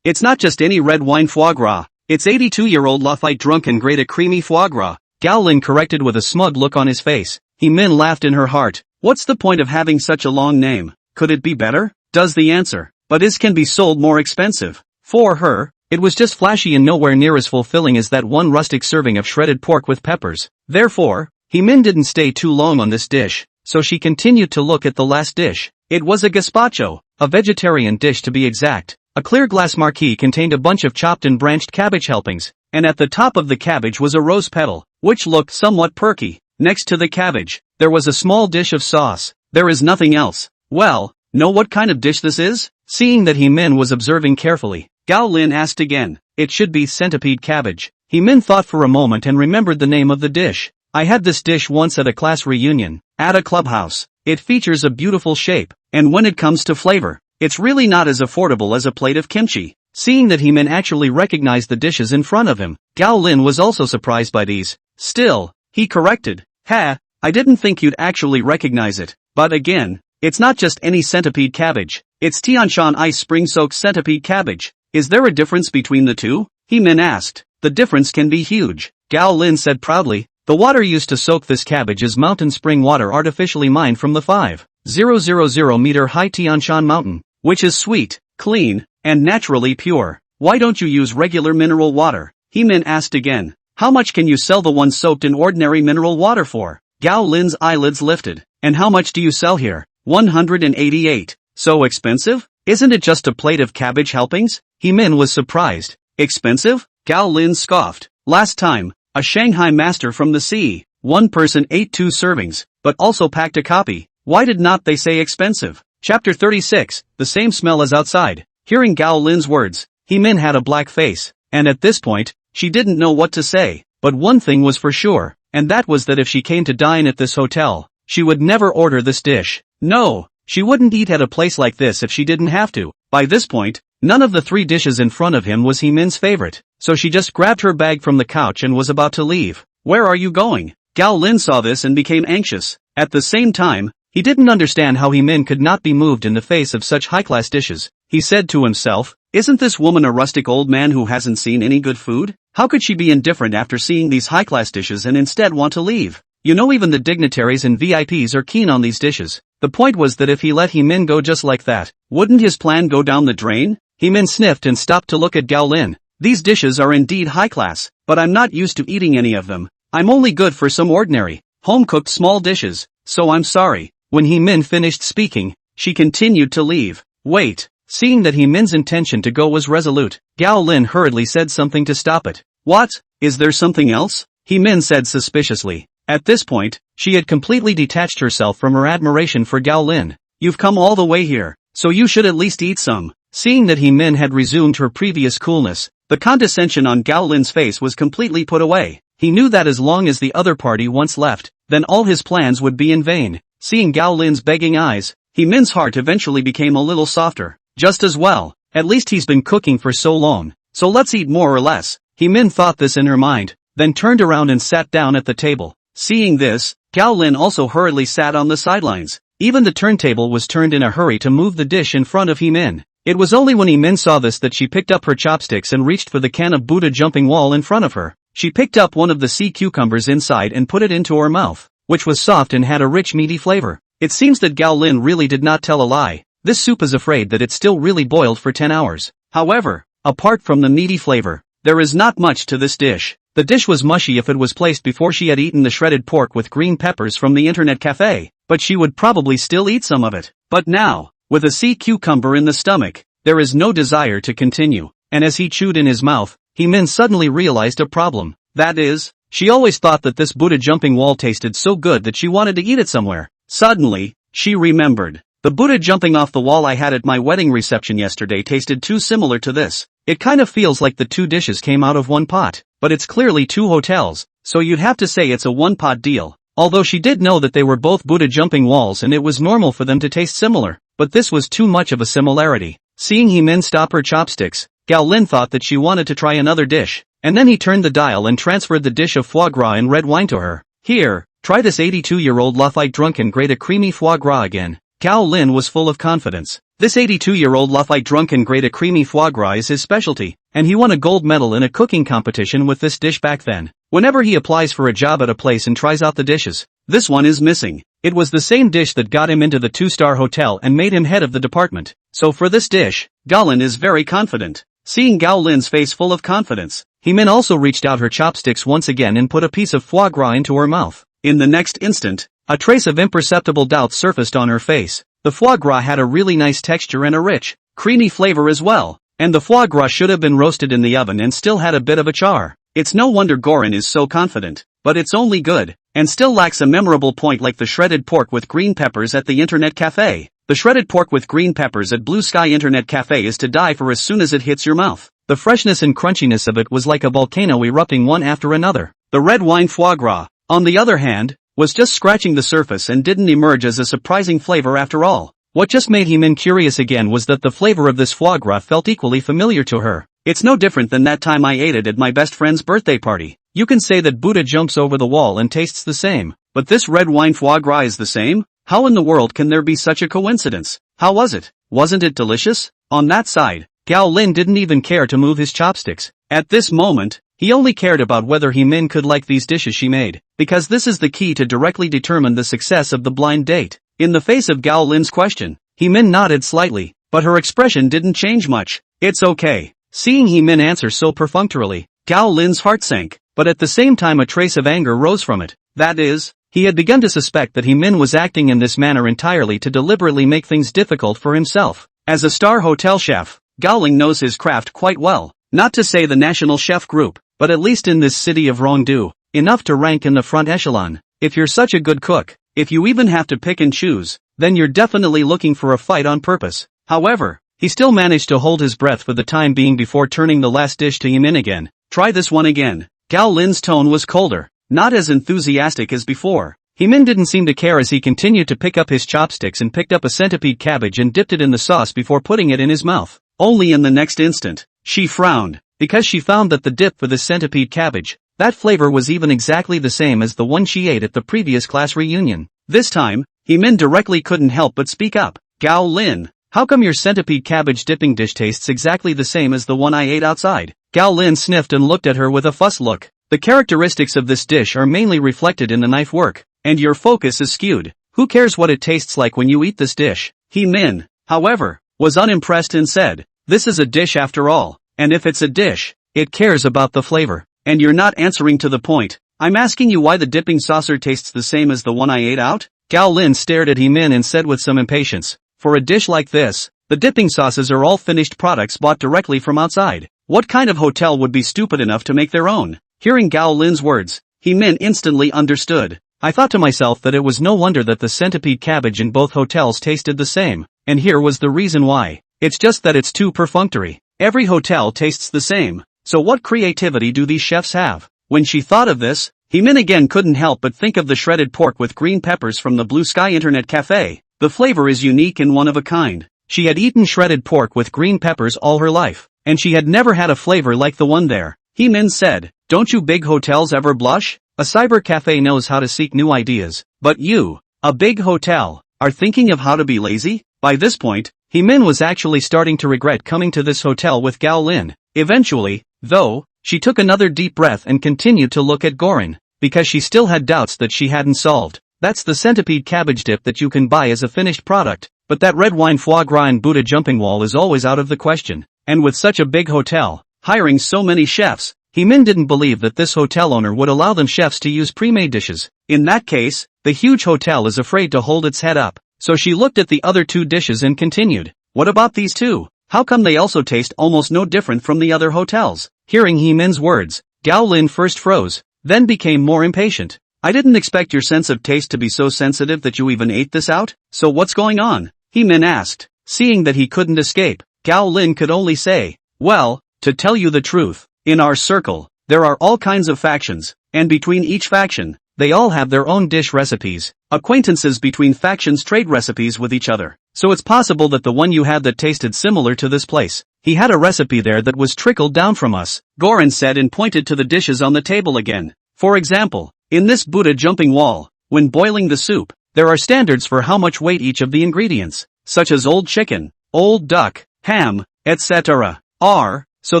Speaker 1: It's not just any red wine foie gras. It's 82-year-old Lafite drunken grade a creamy foie gras." Gao Lin corrected with a smug look on his face. He-min laughed in her heart. What's the point of having such a long name? Could it be better? Does the answer. But it can be sold more expensive. For her, it was just flashy and nowhere near as fulfilling as that one rustic serving of shredded pork with peppers. Therefore, He-min didn't stay too long on this dish, so she continued to look at the last dish. It was a gazpacho, a vegetarian dish to be exact. A clear glass marquee contained a bunch of chopped and branched cabbage helpings, and at the top of the cabbage was a rose petal, which looked somewhat perky. Next to the cabbage, there was a small dish of sauce. There is nothing else. Well, know what kind of dish this is? Seeing that He-min was observing carefully, Gao Lin asked again. It should be centipede cabbage. He-min thought for a moment and remembered the name of the dish. I had this dish once at a class reunion, at a clubhouse. It features a beautiful shape, and when it comes to flavor, it's really not as affordable as a plate of kimchi. Seeing that He-min actually recognized the dishes in front of him, Gao Lin was also surprised by these. Still, he corrected. I didn't think you'd actually recognize it. But again, it's not just any centipede cabbage. It's Tianshan ice spring-soaked centipede cabbage. Is there a difference between the two? He-min asked. The difference can be huge. Gao Lin said proudly. The water used to soak this cabbage is mountain spring water artificially mined from the 5,000 meter high Tianshan mountain, which is sweet, clean, and naturally pure. Why don't you use regular mineral water? He-min asked again. How much can you sell the one soaked in ordinary mineral water for? Gao Lin's eyelids lifted. And how much do you sell here? 188. So expensive? Isn't it just a plate of cabbage helpings? He-min was surprised. Expensive? Gao Lin scoffed. Last time, a Shanghai master from the sea, one person ate 2 servings, but also packed a copy. Why did not they say expensive? Chapter 36, the same smell as outside. Hearing Gao Lin's words, He-min had a black face, and at this point, she didn't know what to say. But one thing was for sure, and that was that if she came to dine at this hotel, she would never order this dish. No, she wouldn't eat at a place like this if she didn't have to. By this point, none of the 3 dishes in front of him was He-min's favorite, so she just grabbed her bag from the couch and was about to leave. Where are you going? Gao Lin saw this and became anxious. At the same time, he didn't understand how Min could not be moved in the face of such high-class dishes. He said to himself, "Isn't this woman a rustic old man who hasn't seen any good food? How could she be indifferent after seeing these high-class dishes and instead want to leave? You know, even the dignitaries and VIPs are keen on these dishes." The point was that if he let Min go just like that, wouldn't his plan go down the drain? Min sniffed and stopped to look at Gao Lin. "These dishes are indeed high-class, but I'm not used to eating any of them. I'm only good for some ordinary, home-cooked small dishes, so I'm sorry." When Min finished speaking, she continued to leave. "Wait." Seeing that Min's intention to go was resolute, Gao Lin hurriedly said something to stop it. "What? Is there something else?" Min said suspiciously. At this point, she had completely detached herself from her admiration for Gao Lin. "You've come all the way here, so you should at least eat some." Seeing that Min had resumed her previous coolness, the condescension on Gao Lin's face was completely put away. He knew that as long as the other party once left, then all his plans would be in vain. Seeing Gao Lin's begging eyes, Min's heart eventually became a little softer. Just as well, at least he's been cooking for so long, so let's eat more or less. Min thought this in her mind, then turned around and sat down at the table. Seeing this, Gao Lin also hurriedly sat on the sidelines. Even the turntable was turned in a hurry to move the dish in front of Min. It was only when Min saw this that she picked up her chopsticks and reached for the can of Buddha jumping wall in front of her. She picked up one of the sea cucumbers inside and put it into her mouth, which was soft and had a rich meaty flavor. It seems that Gao Lin really did not tell a lie. This soup is afraid that it still really boiled for 10 hours. However, apart from the meaty flavor, there is not much to this dish. The dish was mushy if it was placed before she had eaten the shredded pork with green peppers from the internet cafe, but she would probably still eat some of it. But now, with a sea cucumber in the stomach, there is no desire to continue. And as he chewed in his mouth, Min suddenly realized a problem. That is, she always thought that this Buddha jumping wall tasted so good that she wanted to eat it somewhere. Suddenly, she remembered. The Buddha jumping off the wall I had at my wedding reception yesterday tasted too similar to this. It kind of feels like the two dishes came out of one pot, but it's clearly two hotels, so you'd have to say it's a one-pot deal. Although she did know that they were both Buddha jumping walls and it was normal for them to taste similar, but this was too much of a similarity. Seeing Min stop her chopsticks, Gao Lin thought that she wanted to try another dish, and then he turned the dial and transferred the dish of foie gras and red wine to her. "Here, try this 82-year-old Lafite drunken grade a creamy foie gras again." Gao Lin was full of confidence. This 82-year-old Lafite drunken grade a creamy foie gras is his specialty, and he won a gold medal in a cooking competition with this dish back then. Whenever he applies for a job at a place and tries out the dishes, this one is missing. It was the same dish that got him into the 2-star hotel and made him head of the department. So for this dish, Gao Lin is very confident. Seeing Gao Lin's face full of confidence, Min also reached out her chopsticks once again and put a piece of foie gras into her mouth. In the next instant, a trace of imperceptible doubt surfaced on her face. The foie gras had a really nice texture and a rich, creamy flavor as well, and the foie gras should have been roasted in the oven and still had a bit of a char. It's no wonder Goran is so confident, but it's only good, and still lacks a memorable point like the shredded pork with green peppers at the internet cafe. The shredded pork with green peppers at Blue Sky Internet Cafe is to die for as soon as it hits your mouth. The freshness and crunchiness of it was like a volcano erupting one after another. The red wine foie gras, on the other hand, was just scratching the surface and didn't emerge as a surprising flavor after all. What just made Min curious again was that the flavor of this foie gras felt equally familiar to her. It's no different than that time I ate it at my best friend's birthday party. You can say that Buddha jumps over the wall and tastes the same, but this red wine foie gras is the same? How in the world can there be such a coincidence? How was it? Wasn't it delicious? On that side, Gao Lin didn't even care to move his chopsticks. At this moment, he only cared about whether Min could like these dishes she made, because this is the key to directly determine the success of the blind date. In the face of Gao Lin's question, Min nodded slightly, but her expression didn't change much. It's okay. Seeing Min answer so perfunctorily, Gao Lin's heart sank, but at the same time a trace of anger rose from it. That is, he had begun to suspect that Min was acting in this manner entirely to deliberately make things difficult for himself. As a star hotel chef, Gao Ling knows his craft quite well, not to say the national chef group, but at least in this city of Rongdu, enough to rank in the front echelon. If you're such a good cook, if you even have to pick and choose, then you're definitely looking for a fight on purpose. However, he still managed to hold his breath for the time being before turning the last dish to Min again. Try this one again. Gao Lin's tone was colder, not as enthusiastic as before. Min didn't seem to care as he continued to pick up his chopsticks and picked up a centipede cabbage and dipped it in the sauce before putting it in his mouth. Only in the next instant, she frowned, because she found that the dip for the centipede cabbage That flavor was even exactly the same as the one she ate at the previous class reunion. This time, Heemin directly couldn't help but speak up. Gao Lin, how come your centipede cabbage dipping dish tastes exactly the same as the one I ate outside? Gao Lin sniffed and looked at her with a fussed look. The characteristics of this dish are mainly reflected in the knife work, and your focus is skewed. Who cares what it tastes like when you eat this dish? Heemin, however, was unimpressed and said, this is a dish after all, and if it's a dish, it cares about the flavor. And you're not answering to the point. I'm asking you why the dipping saucer tastes the same as the one I ate out? Gao Lin stared at Heemin and said with some impatience, for a dish like this, the dipping sauces are all finished products bought directly from outside. What kind of hotel would be stupid enough to make their own? Hearing Gao Lin's words, Heemin instantly understood. I thought to myself that it was no wonder that the centipede cabbage in both hotels tasted the same, and here was the reason why. It's just that it's too perfunctory. Every hotel tastes the same, so what creativity do these chefs have? When she thought of this, Heemin again couldn't help but think of the shredded pork with green peppers from the Blue Sky Internet Cafe. The flavor is unique and one of a kind. She had eaten shredded pork with green peppers all her life, and she had never had a flavor like the one there. Heemin said, don't you big hotels ever blush? A cyber cafe knows how to seek new ideas, but you, a big hotel, are thinking of how to be lazy? By this point, Heemin was actually starting to regret coming to this hotel with Gao Lin. Eventually, though, she took another deep breath and continued to look at Gorin, because she still had doubts that she hadn't solved. That's the centipede cabbage dip that you can buy as a finished product, but that red wine foie gras and Buddha jumping wall is always out of the question. And with such a big hotel, hiring so many chefs, Heemin didn't believe that this hotel owner would allow them chefs to use pre-made dishes. In that case, the huge hotel is afraid to hold its head up, so she looked at the other two dishes and continued, what about these two? How come they also taste almost no different from the other hotels? Hearing Heemin's words, Gao Lin first froze, then became more impatient. I didn't expect your sense of taste to be so sensitive that you even ate this out, so what's going on? Heemin asked. Seeing that he couldn't escape, Gao Lin could only say, well, to tell you the truth, in our circle, there are all kinds of factions, and between each faction, they all have their own dish recipes. Acquaintances between factions trade recipes with each other, so it's possible that the one you had that tasted similar to this place, he had a recipe there that was trickled down from us, Gorin said and pointed to the dishes on the table again. For example, in this Buddha jumping wall, when boiling the soup, there are standards for how much weight each of the ingredients, such as old chicken, old duck, ham, etc., are, so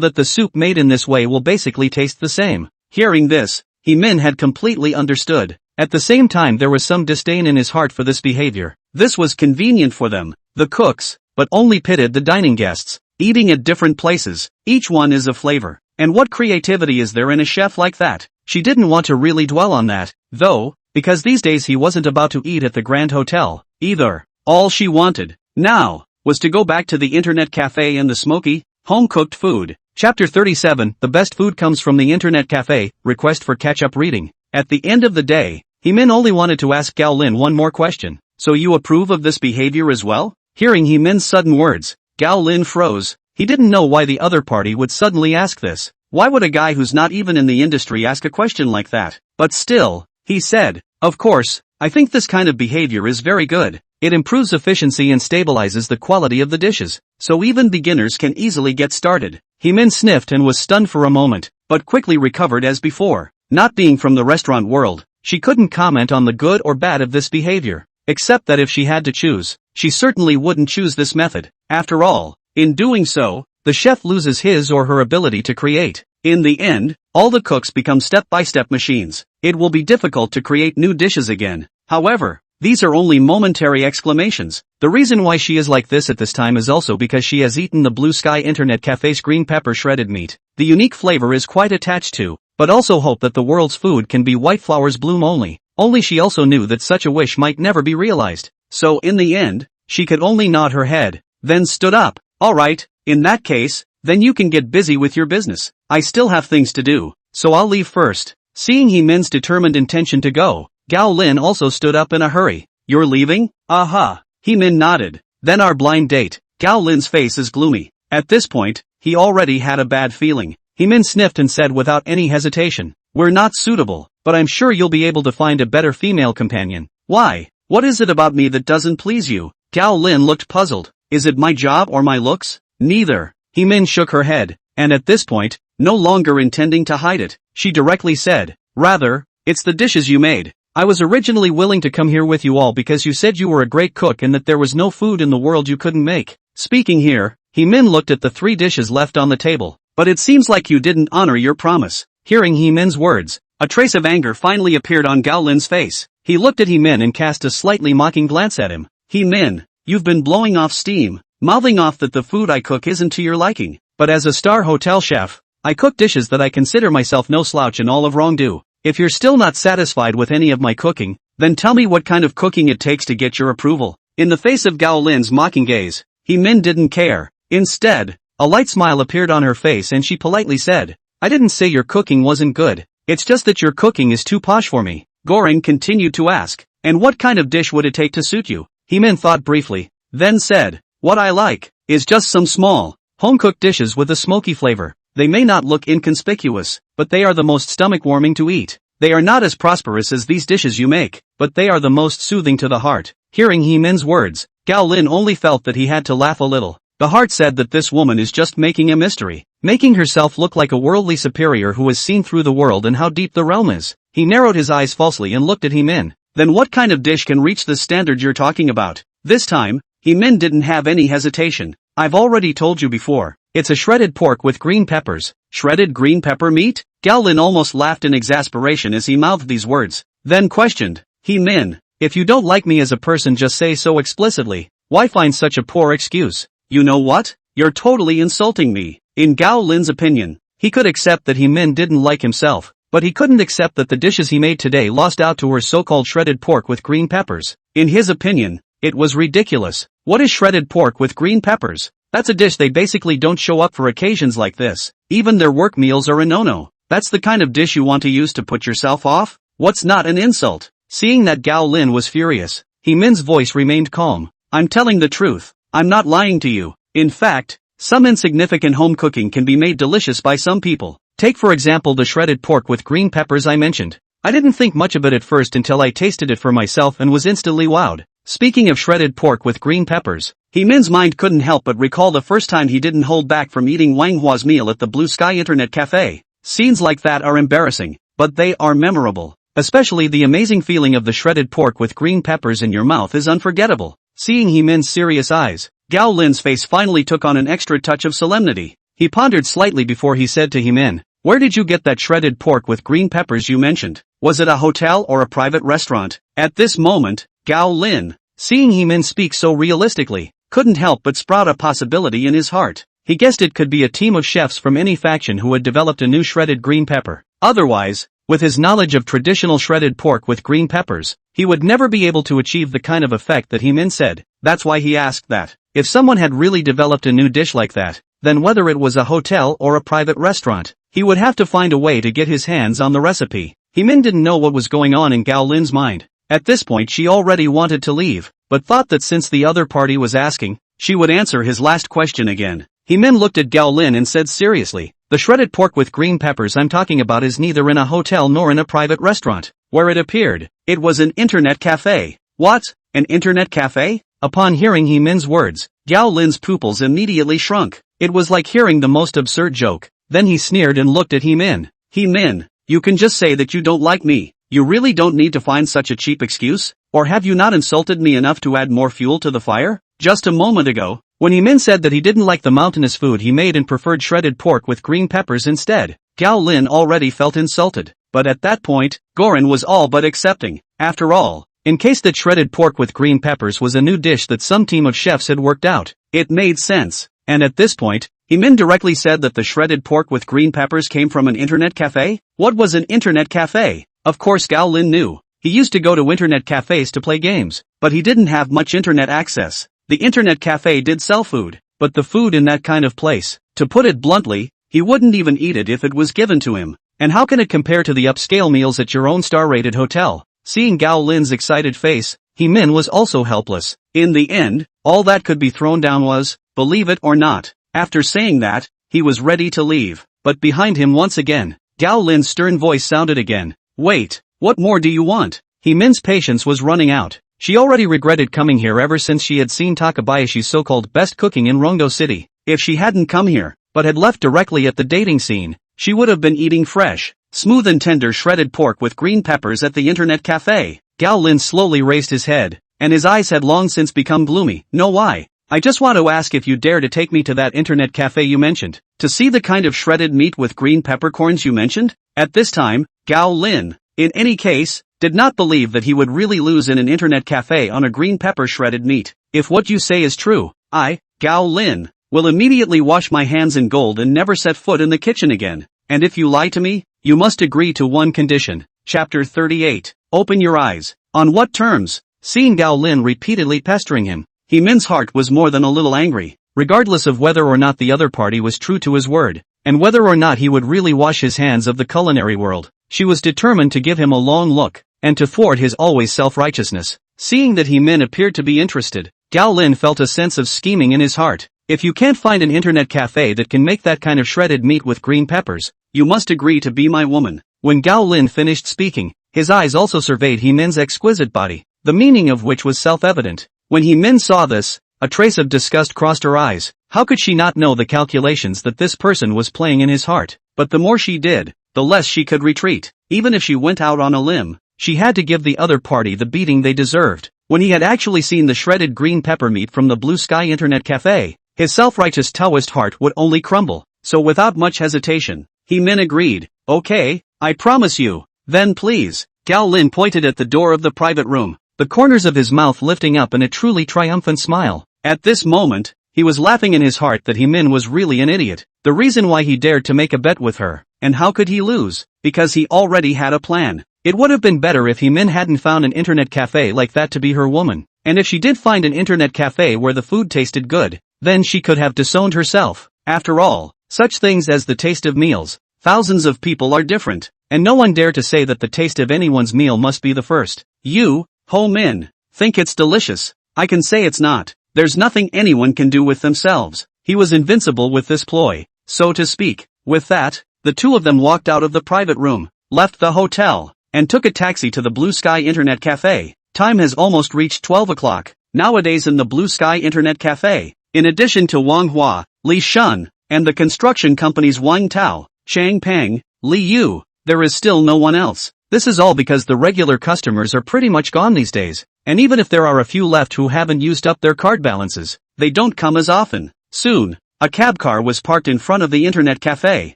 Speaker 1: that the soup made in this way will basically taste the same. Hearing this, Heemin had completely understood. At the same time there was some disdain in his heart for this behavior. This was convenient for them, the cooks, but only pitted the dining guests, eating at different places. Each one is a flavor. And what creativity is there in a chef like that? She didn't want to really dwell on that, though, because these days he wasn't about to eat at the Grand Hotel, either. All she wanted, now, was to go back to the internet cafe and the smoky, home-cooked food. Chapter 37, The best food comes from the internet cafe, request for catch-up reading. At the end of the day, Heemin only wanted to ask Gao Lin one more question. So you approve of this behavior as well? Hearing Heemin's sudden words, Gao Lin froze. He didn't know why the other party would suddenly ask this. Why would a guy who's not even in the industry ask a question like that? But still, he said, of course, I think this kind of behavior is very good. It improves efficiency and stabilizes the quality of the dishes, so even beginners can easily get started. Heemin sniffed and was stunned for a moment, but quickly recovered as before. Not being from the restaurant world, she couldn't comment on the good or bad of this behavior, except that if she had to choose, she certainly wouldn't choose this method. After all, in doing so, the chef loses his or her ability to create. In the end, all the cooks become step-by-step machines. It will be difficult to create new dishes again. However, these are only momentary exclamations. The reason why she is like this at this time is also because she has eaten the Blue Sky Internet Cafe's green pepper shredded meat. The unique flavor is quite attached to, but also hope that the world's food can be white flowers bloom only. Only she also knew that such a wish might never be realized. So in the end, she could only nod her head, then stood up. Alright, in that case, then you can get busy with your business. I still have things to do, so I'll leave first. Seeing Heemin's determined intention to go, Gao Lin also stood up in a hurry. You're leaving? Aha. Heemin nodded. Then our blind date. Gao Lin's face is gloomy. At this point, he already had a bad feeling. Heemin sniffed and said without any hesitation, we're not suitable, but I'm sure you'll be able to find a better female companion. Why? What is it about me that doesn't please you? Gao Lin looked puzzled. Is it my job or my looks? Neither. Heemin shook her head, and at this point, no longer intending to hide it, she directly said. Rather, it's the dishes you made. I was originally willing to come here with you all because you said you were a great cook and that there was no food in the world you couldn't make. Speaking here, Heemin looked at the 3 dishes left on the table. But it seems like you didn't honor your promise. Hearing Heemin's words, a trace of anger finally appeared on Gao Lin's face. He looked at Heemin and cast a slightly mocking glance at him. Heemin, you've been blowing off steam, mouthing off that the food I cook isn't to your liking. But as a star hotel chef, I cook dishes that I consider myself no slouch in all of Rongdu. If you're still not satisfied with any of my cooking, then tell me what kind of cooking it takes to get your approval. In the face of Gao Lin's mocking gaze, Heemin didn't care. Instead, a light smile appeared on her face and she politely said, I didn't say your cooking wasn't good. It's just that your cooking is too posh for me. Goring continued to ask, and what kind of dish would it take to suit you? Heemin thought briefly, then said, what I like is just some small, home-cooked dishes with a smoky flavor. They may not look inconspicuous, but they are the most stomach-warming to eat. They are not as prosperous as these dishes you make, but they are the most soothing to the heart. Hearing Heemin's words, Gao Lin only felt that he had to laugh a little. The heart said that this woman is just making a mystery, making herself look like a worldly superior who has seen through the world and how deep the realm is. He narrowed his eyes falsely and looked at Heemin. Then what kind of dish can reach the standard you're talking about? This time, Heemin didn't have any hesitation. I've already told you before. It's a shredded pork with green peppers. Shredded green pepper meat? Gao Lin almost laughed in exasperation as he mouthed these words, then questioned, Heemin, if you don't like me as a person just say so explicitly. Why find such a poor excuse? You know what? You're totally insulting me. In Gao Lin's opinion, he could accept that Heemin didn't like himself, but he couldn't accept that the dishes he made today lost out to her so-called shredded pork with green peppers. In his opinion, it was ridiculous. What is shredded pork with green peppers? That's a dish they basically don't show up for occasions like this. Even their work meals are a no-no. That's the kind of dish you want to use to put yourself off? What's not an insult? Seeing that Gao Lin was furious, Heemin's voice remained calm. I'm telling the truth. I'm not lying to you. In fact, some insignificant home cooking can be made delicious by some people. Take for example the shredded pork with green peppers I mentioned. I didn't think much of it at first until I tasted it for myself and was instantly wowed. Speaking of shredded pork with green peppers, Heemin's mind couldn't help but recall the first time he didn't hold back from eating Wang Hua's meal at the Blue Sky Internet Cafe. Scenes like that are embarrassing, but they are memorable. Especially the amazing feeling of the shredded pork with green peppers in your mouth is unforgettable. Seeing Heemin's serious eyes, Gao Lin's face finally took on an extra touch of solemnity. He pondered slightly before he said to Heemin, where did you get that shredded pork with green peppers you mentioned? Was it a hotel or a private restaurant? At this moment, Gao Lin, seeing Heemin speak so realistically, couldn't help but sprout a possibility in his heart. He guessed it could be a team of chefs from any faction who had developed a new shredded green pepper. Otherwise, with his knowledge of traditional shredded pork with green peppers, he would never be able to achieve the kind of effect that Heemin said. That's why he asked that. If someone had really developed a new dish like that, then whether it was a hotel or a private restaurant, he would have to find a way to get his hands on the recipe. Heemin didn't know what was going on in Gao Lin's mind. At this point she already wanted to leave, but thought that since the other party was asking, she would answer his last question again. Heemin looked at Gao Lin and said seriously, the shredded pork with green peppers I'm talking about is neither in a hotel nor in a private restaurant. Where it appeared, it was an internet cafe. What? An internet cafe? Upon hearing Heemin's words, Gao Lin's pupils immediately shrunk. It was like hearing the most absurd joke. Then he sneered and looked at Heemin. Heemin, you can just say that you don't like me. You really don't need to find such a cheap excuse? Or have you not insulted me enough to add more fuel to the fire? Just a moment ago, when Heemin said that he didn't like the mountainous food he made and preferred shredded pork with green peppers instead, Gao Lin already felt insulted. But at that point, Gorin was all but accepting. After all, in case that shredded pork with green peppers was a new dish that some team of chefs had worked out, it made sense. And at this point, Heemin directly said that the shredded pork with green peppers came from an internet cafe? What was an internet cafe? Of course Gao Lin knew. He used to go to internet cafes to play games, but he didn't have much internet access. The internet cafe did sell food, but the food in that kind of place, to put it bluntly, he wouldn't even eat it if it was given to him. And how can it compare to the upscale meals at your own star-rated hotel? Seeing Gao Lin's excited face, Heemin was also helpless. In the end, all that could be thrown down was, believe it or not. After saying that, he was ready to leave, but behind him once again, Gao Lin's stern voice sounded again. Wait, what more do you want? Heemin's patience was running out. She already regretted coming here ever since she had seen Takabayashi's so-called best cooking in Rongdo City. If she hadn't come here, but had left directly at the dating scene, she would have been eating fresh. smooth and tender shredded pork with green peppers at the internet cafe. Gao Lin slowly raised his head, and his eyes had long since become gloomy. No, why? I just want to ask if you dare to take me to that internet cafe you mentioned, to see the kind of shredded meat with green peppercorns you mentioned? At this time, Gao Lin, in any case, did not believe that he would really lose in an internet cafe on a green pepper shredded meat. If what you say is true, I, Gao Lin, will immediately wash my hands in gold and never set foot in the kitchen again. And if you lie to me, you must agree to one condition. Chapter 38. Open your eyes. On what terms? Seeing Gao Lin repeatedly pestering him, He Min's heart was more than a little angry, regardless of whether or not the other party was true to his word, and whether or not he would really wash his hands of the culinary world. She was determined to give him a long look, and to thwart his always self-righteousness. Seeing that He Min appeared to be interested, Gao Lin felt a sense of scheming in his heart. If you can't find an internet cafe that can make that kind of shredded meat with green peppers, you must agree to be my woman. When Gao Lin finished speaking, his eyes also surveyed He Min's exquisite body, the meaning of which was self-evident. When He Min saw this, a trace of disgust crossed her eyes. How could she not know the calculations that this person was playing in his heart? But the more she did, the less she could retreat. Even if she went out on a limb, she had to give the other party the beating they deserved. When he had actually seen the shredded green pepper meat from the Blue Sky Internet Cafe, his self-righteous Taoist heart would only crumble. So without much hesitation, He Min agreed. Okay, I promise you. Then please. Gao Lin pointed at the door of the private room, the corners of his mouth lifting up in a truly triumphant smile. At this moment, he was laughing in his heart that He Min was really an idiot. The reason why he dared to make a bet with her, and how could he lose? Because he already had a plan. It would have been better if He Min hadn't found an internet cafe like that to be her woman. And if she did find an internet cafe where the food tasted good, then she could have disowned herself. After all, such things as the taste of meals, thousands of people are different, and no one dare to say that the taste of anyone's meal must be the first. You, Ho Min, think it's delicious. I can say it's not. There's nothing anyone can do with themselves. He was invincible with this ploy, so to speak. With that, the two of them walked out of the private room, left the hotel, and took a taxi to the Blue Sky Internet Cafe. Time has almost reached 12 o'clock. Nowadays in the Blue Sky Internet Cafe, in addition to Wang Hua, Li Shun, and the construction companies Wang Tao, Chang Peng, Li Yu, there is still no one else. This is all because the regular customers are pretty much gone these days, and even if there are a few left who haven't used up their card balances, they don't come as often. Soon, a cab car was parked in front of the internet cafe.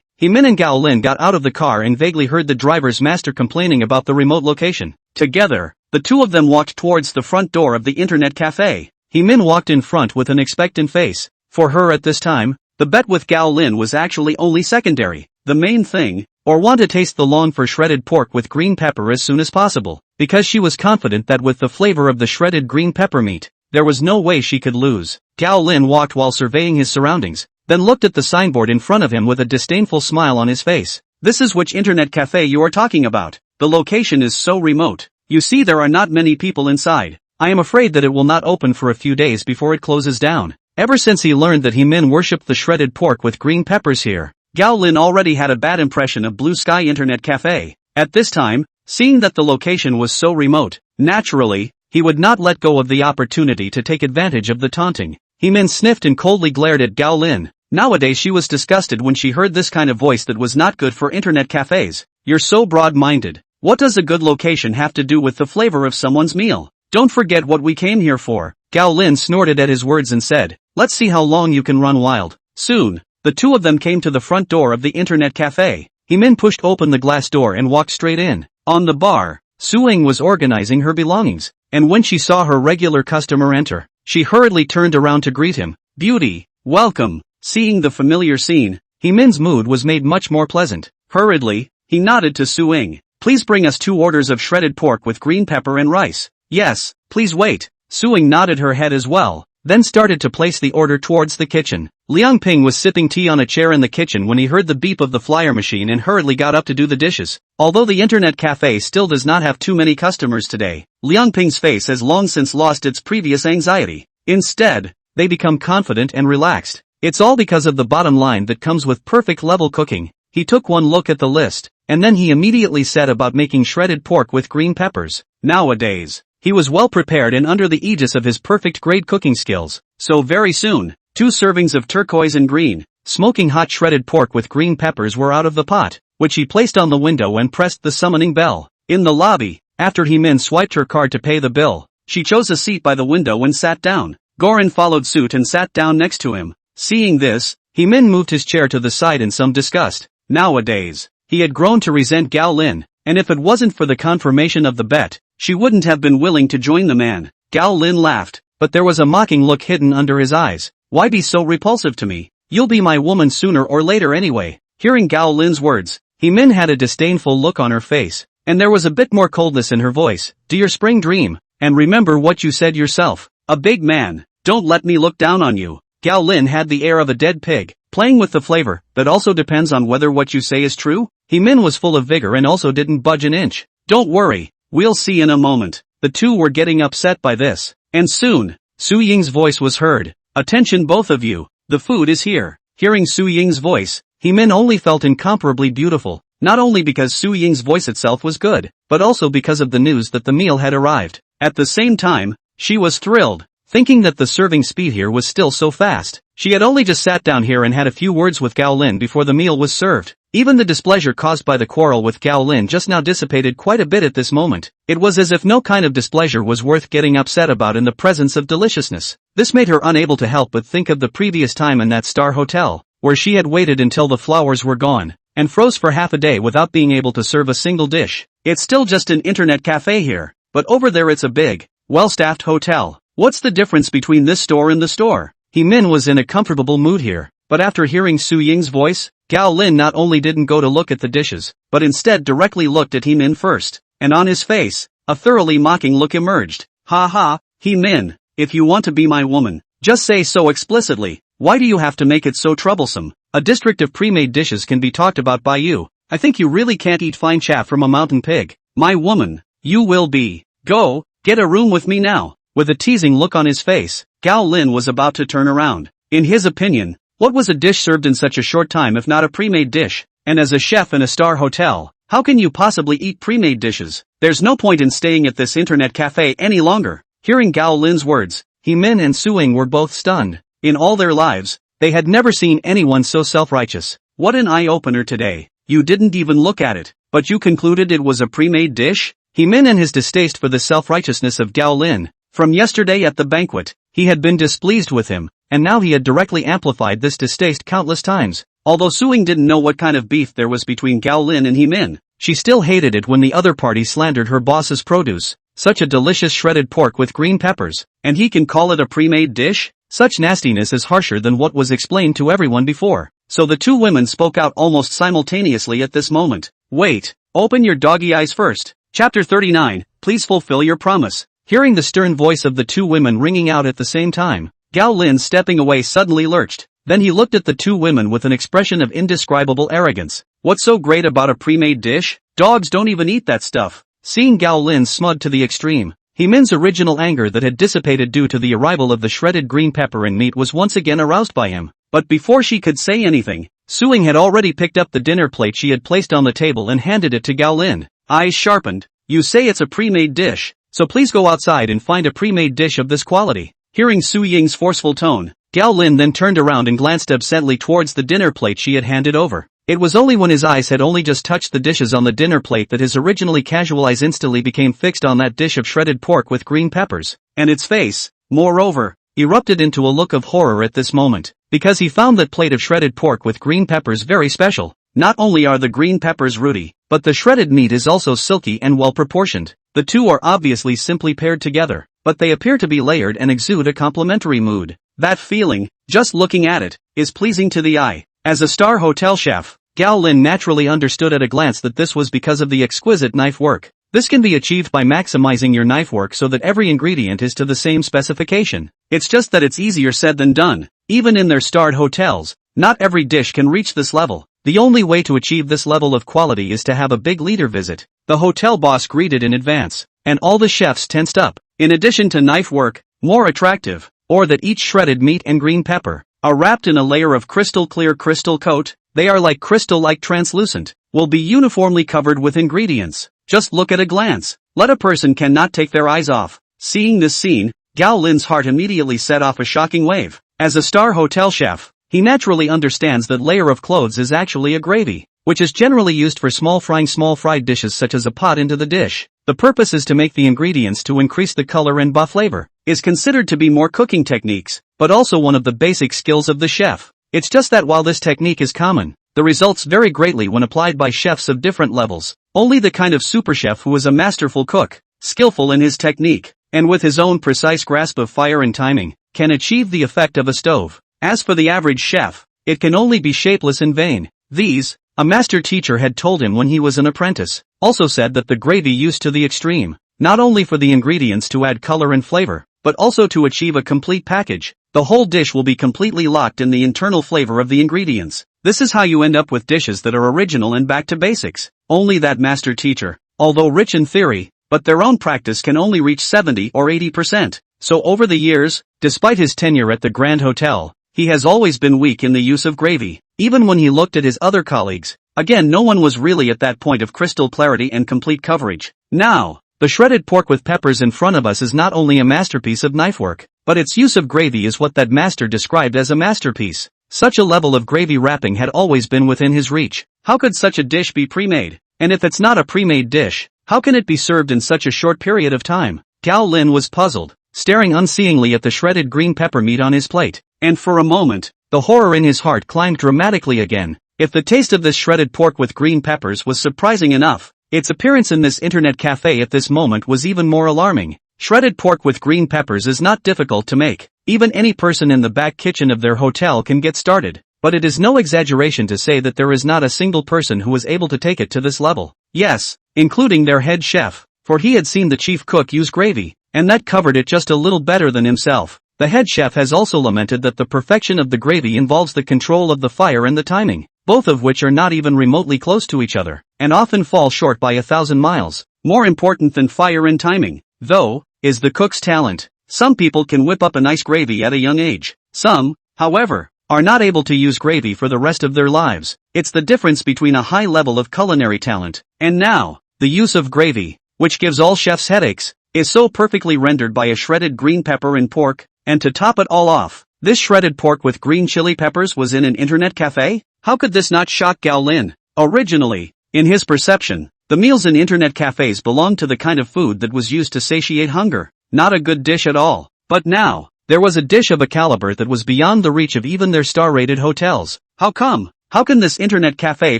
Speaker 1: He Min and Gao Lin got out of the car and vaguely heard the driver's master complaining about the remote location. Together, the two of them walked towards the front door of the internet cafe. He Min walked in front with an expectant face. For her at this time, the bet with Gao Lin was actually only secondary. The main thing, or want to taste the long for shredded pork with green pepper as soon as possible, because she was confident that with the flavor of the shredded green pepper meat, there was no way she could lose. Gao Lin walked while surveying his surroundings, then looked at the signboard in front of him with a disdainful smile on his face. This is which internet cafe you are talking about. The location is so remote. You see, there are not many people inside. I am afraid that it will not open for a few days before it closes down. Ever since he learned that He Min worshipped the shredded pork with green peppers here, Gao Lin already had a bad impression of Blue Sky Internet Cafe. At this time, seeing that the location was so remote, naturally, he would not let go of the opportunity to take advantage of the taunting. He Min sniffed and coldly glared at Gao Lin. Nowadays she was disgusted when she heard this kind of voice that was not good for internet cafes. You're so broad-minded. What does a good location have to do with the flavor of someone's meal? Don't forget what we came here for. Gao Lin snorted at his words and said, let's see how long you can run wild. Soon, the two of them came to the front door of the internet cafe. He Min pushed open the glass door and walked straight in. On the bar, Su Ying was organizing her belongings, and when she saw her regular customer enter, she hurriedly turned around to greet him. Beauty, welcome. Seeing the familiar scene, He Min's mood was made much more pleasant. Hurriedly, he nodded to Su Ying. Please bring us 2 orders of shredded pork with green pepper and rice. Yes, please wait. Su Ying nodded her head as well, then started to place the order towards the kitchen. Liang Ping was sipping tea on a chair in the kitchen when he heard the beep of the flyer machine and hurriedly got up to do the dishes. Although the internet cafe still does not have too many customers today, Liang Ping's face has long since lost its previous anxiety. Instead, they become confident and relaxed. It's all because of the bottom line that comes with perfect level cooking. He took one look at the list, and then he immediately set about making shredded pork with green peppers. Nowadays, he was well prepared and under the aegis of his perfect grade cooking skills. So very soon, 2 servings of turquoise and green, smoking hot shredded pork with green peppers were out of the pot. which he placed on the window and pressed the summoning bell. In the lobby, after Heemin swiped her card to pay the bill, she chose a seat by the window and sat down. Gorin followed suit and sat down next to him. Seeing this, Heemin moved his chair to the side in some disgust. Nowadays, he had grown to resent Gao Lin, and if it wasn't for the confirmation of the bet, she wouldn't have been willing to join the man. Gao Lin laughed, but there was a mocking look hidden under his eyes. Why be so repulsive to me? You'll be my woman sooner or later anyway. Hearing Gao Lin's words, Heemin had a disdainful look on her face, and there was a bit more coldness in her voice. Do your spring dream, and remember what you said yourself. A big man, don't let me look down on you. Gao Lin had the air of a dead pig, playing with the flavor, but also depends on whether what you say is true. Heemin was full of vigor and also didn't budge an inch. Don't worry, we'll see in a moment. The two were getting upset by this, and soon, Su Ying's voice was heard. Attention both of you, the food is here. Hearing Su Ying's voice, Heemin only felt incomparably beautiful, not only because Su Ying's voice itself was good, but also because of the news that the meal had arrived. At the same time, she was thrilled, thinking that the serving speed here was still so fast. She had only just sat down here and had a few words with Gao Lin before the meal was served. Even the displeasure caused by the quarrel with Gao Lin just now dissipated quite a bit at this moment. It was as if no kind of displeasure was worth getting upset about in the presence of deliciousness. This made her unable to help but think of the previous time in that star hotel, where she had waited until the flowers were gone, and froze for half a day without being able to serve a single dish. It's still just an internet cafe here, but over there it's a big, well-staffed hotel. What's the difference between this store and the store? Heemin was in a comfortable mood here, but after hearing Su Ying's voice, Gao Lin not only didn't go to look at the dishes, but instead directly looked at Heemin first, and on his face, a thoroughly mocking look emerged. Ha ha, Heemin, if you want to be my woman, just say so explicitly. Why do you have to make it so troublesome? A district of pre-made dishes can be talked about by you. I think you really can't eat fine chaff from a mountain pig. My woman, you will be. Go, get a room with me now. With a teasing look on his face, Gao Lin was about to turn around. In his opinion, what was a dish served in such a short time if not a pre-made dish? And as a chef in a star hotel, how can you possibly eat pre-made dishes? There's no point in staying at this internet cafe any longer. Hearing Gao Lin's words, Heemin and Su Ying were both stunned. In all their lives, they had never seen anyone so self-righteous. What an eye-opener today. You didn't even look at it, but you concluded it was a pre-made dish? Heemin and his distaste for the self-righteousness of Gao Lin. From yesterday at the banquet, he had been displeased with him, and now he had directly amplified this distaste countless times. Although Su Ying didn't know what kind of beef there was between Gao Lin and Heemin, she still hated it when the other party slandered her boss's produce. Such a delicious shredded pork with green peppers, and he can call it a pre-made dish? Such nastiness is harsher than what was explained to everyone before. So the two women spoke out almost simultaneously at this moment. Wait, open your doggy eyes first. Chapter 39, please fulfill your promise. Hearing the stern voice of the two women ringing out at the same time, Gao Lin stepping away suddenly lurched. Then he looked at the two women with an expression of indescribable arrogance. What's so great about a pre-made dish? Dogs don't even eat that stuff. Seeing Gao Lin smug to the extreme, Heemin's original anger that had dissipated due to the arrival of the shredded green pepper and meat was once again aroused by him. But before she could say anything, Su Ying had already picked up the dinner plate she had placed on the table and handed it to Gao Lin. Eyes sharpened. You say it's a pre-made dish, so please go outside and find a pre-made dish of this quality. Hearing Su Ying's forceful tone, Gao Lin then turned around and glanced absently towards the dinner plate she had handed over. It was only when his eyes had only just touched the dishes on the dinner plate that his originally casual eyes instantly became fixed on that dish of shredded pork with green peppers, and its face, moreover, erupted into a look of horror at this moment, because he found that plate of shredded pork with green peppers very special. Not only are the green peppers rooty, but the shredded meat is also silky and well proportioned. The two are obviously simply paired together, but they appear to be layered and exude a complementary mood. That feeling, just looking at it, is pleasing to the eye. As a star hotel chef, Gao Lin naturally understood at a glance that this was because of the exquisite knife work. This can be achieved by maximizing your knife work so that every ingredient is to the same specification. It's just that it's easier said than done. Even in their starred hotels, not every dish can reach this level. The only way to achieve this level of quality is to have a big leader visit. The hotel boss greeted in advance, and all the chefs tensed up. In addition to knife work, more attractive, or that each shredded meat and green pepper are wrapped in a layer of crystal clear crystal coat. They are like crystal-like translucent, will be uniformly covered with ingredients. Just look at a glance. Let a person cannot take their eyes off. Seeing this scene, Gao Lin's heart immediately set off a shocking wave. As a star hotel chef, he naturally understands that layer of clothes is actually a gravy. which is generally used for small fried dishes such as a pot into the dish. The purpose is to make the ingredients to increase the color and buff flavor. Is considered to be more cooking techniques, but also one of the basic skills of the chef. It's just that while this technique is common, the results vary greatly when applied by chefs of different levels. Only the kind of super chef who is a masterful cook, skillful in his technique, and with his own precise grasp of fire and timing, can achieve the effect of a stove. As for the average chef, it can only be shapeless and vain. These, a master teacher had told him when he was an apprentice, also said that the gravy used to the extreme, not only for the ingredients to add color and flavor, but also to achieve a complete package. The whole dish will be completely locked in the internal flavor of the ingredients. This is how you end up with dishes that are original and back to basics. Only that master teacher, although rich in theory, but their own practice can only reach 70 or 80%. So over the years, despite his tenure at the Grand Hotel, he has always been weak in the use of gravy. Even when he looked at his other colleagues, again no one was really at that point of crystal clarity and complete coverage. Now, the shredded pork with peppers in front of us is not only a masterpiece of knife work, but its use of gravy is what that master described as a masterpiece. Such a level of gravy wrapping had always been within his reach. How could such a dish be pre-made? And if it's not a pre-made dish, how can it be served in such a short period of time? Gao Lin was puzzled, staring unseeingly at the shredded green pepper meat on his plate. And for a moment, the horror in his heart climbed dramatically again. If the taste of this shredded pork with green peppers was surprising enough, its appearance in this internet cafe at this moment was even more alarming. Shredded pork with green peppers is not difficult to make. Even any person in the back kitchen of their hotel can get started. But it is no exaggeration to say that there is not a single person who was able to take it to this level. Yes, including their head chef, for he had seen the chief cook use gravy, and that covered it just a little better than himself. The head chef has also lamented that the perfection of the gravy involves the control of the fire and the timing, both of which are not even remotely close to each other, and often fall short by 1,000 miles. More important than fire and timing, though, is the cook's talent. Some people can whip up a nice gravy at a young age. Some, however, are not able to use gravy for the rest of their lives. It's the difference between a high level of culinary talent, and now, the use of gravy, which gives all chefs headaches, is so perfectly rendered by a shredded green pepper and pork. And to top it all off, this shredded pork with green chili peppers was in an internet cafe? How could this not shock Gao Lin? Originally, in his perception, the meals in internet cafes belonged to the kind of food that was used to satiate hunger, not a good dish at all. But now, there was a dish of a caliber that was beyond the reach of even their star-rated hotels. How come? How can this internet cafe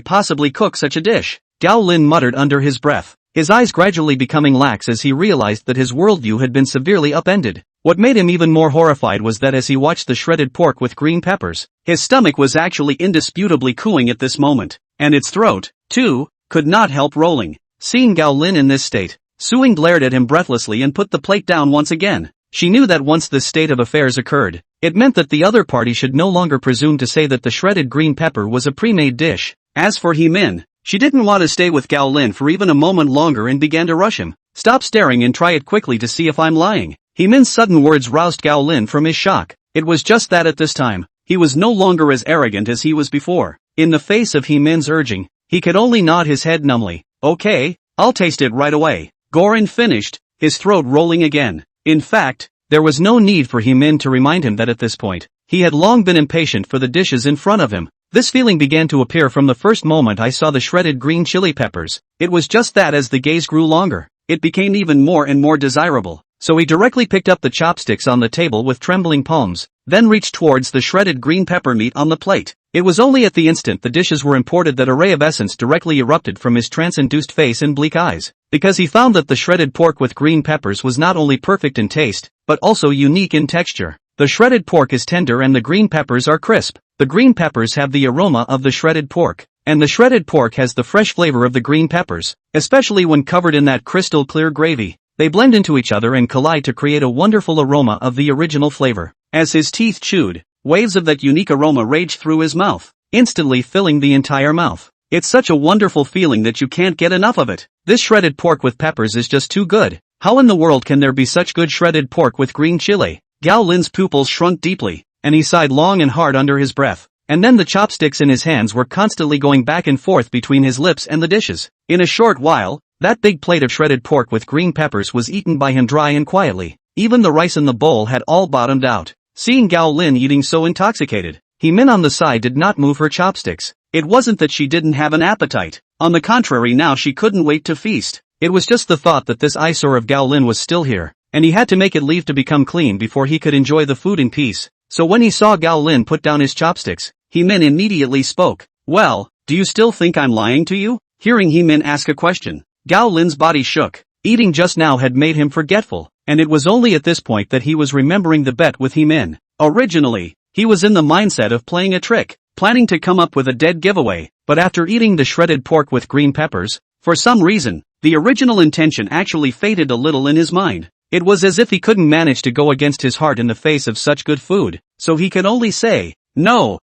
Speaker 1: possibly cook such a dish? Gao Lin muttered under his breath, his eyes gradually becoming lax as he realized that his worldview had been severely upended. What made him even more horrified was that as he watched the shredded pork with green peppers, his stomach was actually indisputably cooing at this moment, and its throat, too, could not help rolling. Seeing Gao Lin in this state, Suing glared at him breathlessly and put the plate down once again. She knew that once this state of affairs occurred, it meant that the other party should no longer presume to say that the shredded green pepper was a pre-made dish. As for He Min, she didn't want to stay with Gao Lin for even a moment longer and began to rush him. Stop staring and try it quickly to see if I'm lying. He Min's sudden words roused Gao Lin from his shock. It was just that at this time, he was no longer as arrogant as he was before. In the face of He Min's urging, he could only nod his head numbly. Okay, I'll taste it right away. Gorin finished, his throat rolling again. In fact, there was no need for He Min to remind him that at this point, he had long been impatient for the dishes in front of him. This feeling began to appear from the first moment I saw the shredded green chili peppers. It was just that as the gaze grew longer, it became even more and more desirable. So he directly picked up the chopsticks on the table with trembling palms, then reached towards the shredded green pepper meat on the plate. It was only at the instant the dishes were imported that a ray of essence directly erupted from his trance-induced face and bleak eyes, because he found that the shredded pork with green peppers was not only perfect in taste, but also unique in texture. The shredded pork is tender and the green peppers are crisp. The green peppers have the aroma of the shredded pork, and the shredded pork has the fresh flavor of the green peppers, especially when covered in that crystal clear gravy. They blend into each other and collide to create a wonderful aroma of the original flavor. As his teeth chewed, waves of that unique aroma raged through his mouth, instantly filling the entire mouth. It's such a wonderful feeling that you can't get enough of it. This shredded pork with peppers is just too good. How in the world can there be such good shredded pork with green chili? Gao Lin's pupils shrunk deeply, and he sighed long and hard under his breath. And then the chopsticks in his hands were constantly going back and forth between his lips and the dishes. In a short while, that big plate of shredded pork with green peppers was eaten by him dry and quietly. Even the rice in the bowl had all bottomed out. Seeing Gao Lin eating so intoxicated, He Min on the side did not move her chopsticks. It wasn't that she didn't have an appetite. On the contrary, now she couldn't wait to feast. It was just the thought that this eyesore of Gao Lin was still here, and he had to make it leave to become clean before he could enjoy the food in peace. So when he saw Gao Lin put down his chopsticks, He-min immediately spoke. Well, do you still think I'm lying to you? Hearing He-min ask a question, Gao Lin's body shook. Eating just now had made him forgetful, and it was only at this point that he was remembering the bet with He-min. Originally, he was in the mindset of playing a trick, planning to come up with a dead giveaway, but after eating the shredded pork with green peppers, for some reason, the original intention actually faded a little in his mind. It was as if he couldn't manage to go against his heart in the face of such good food, so he could only say, no,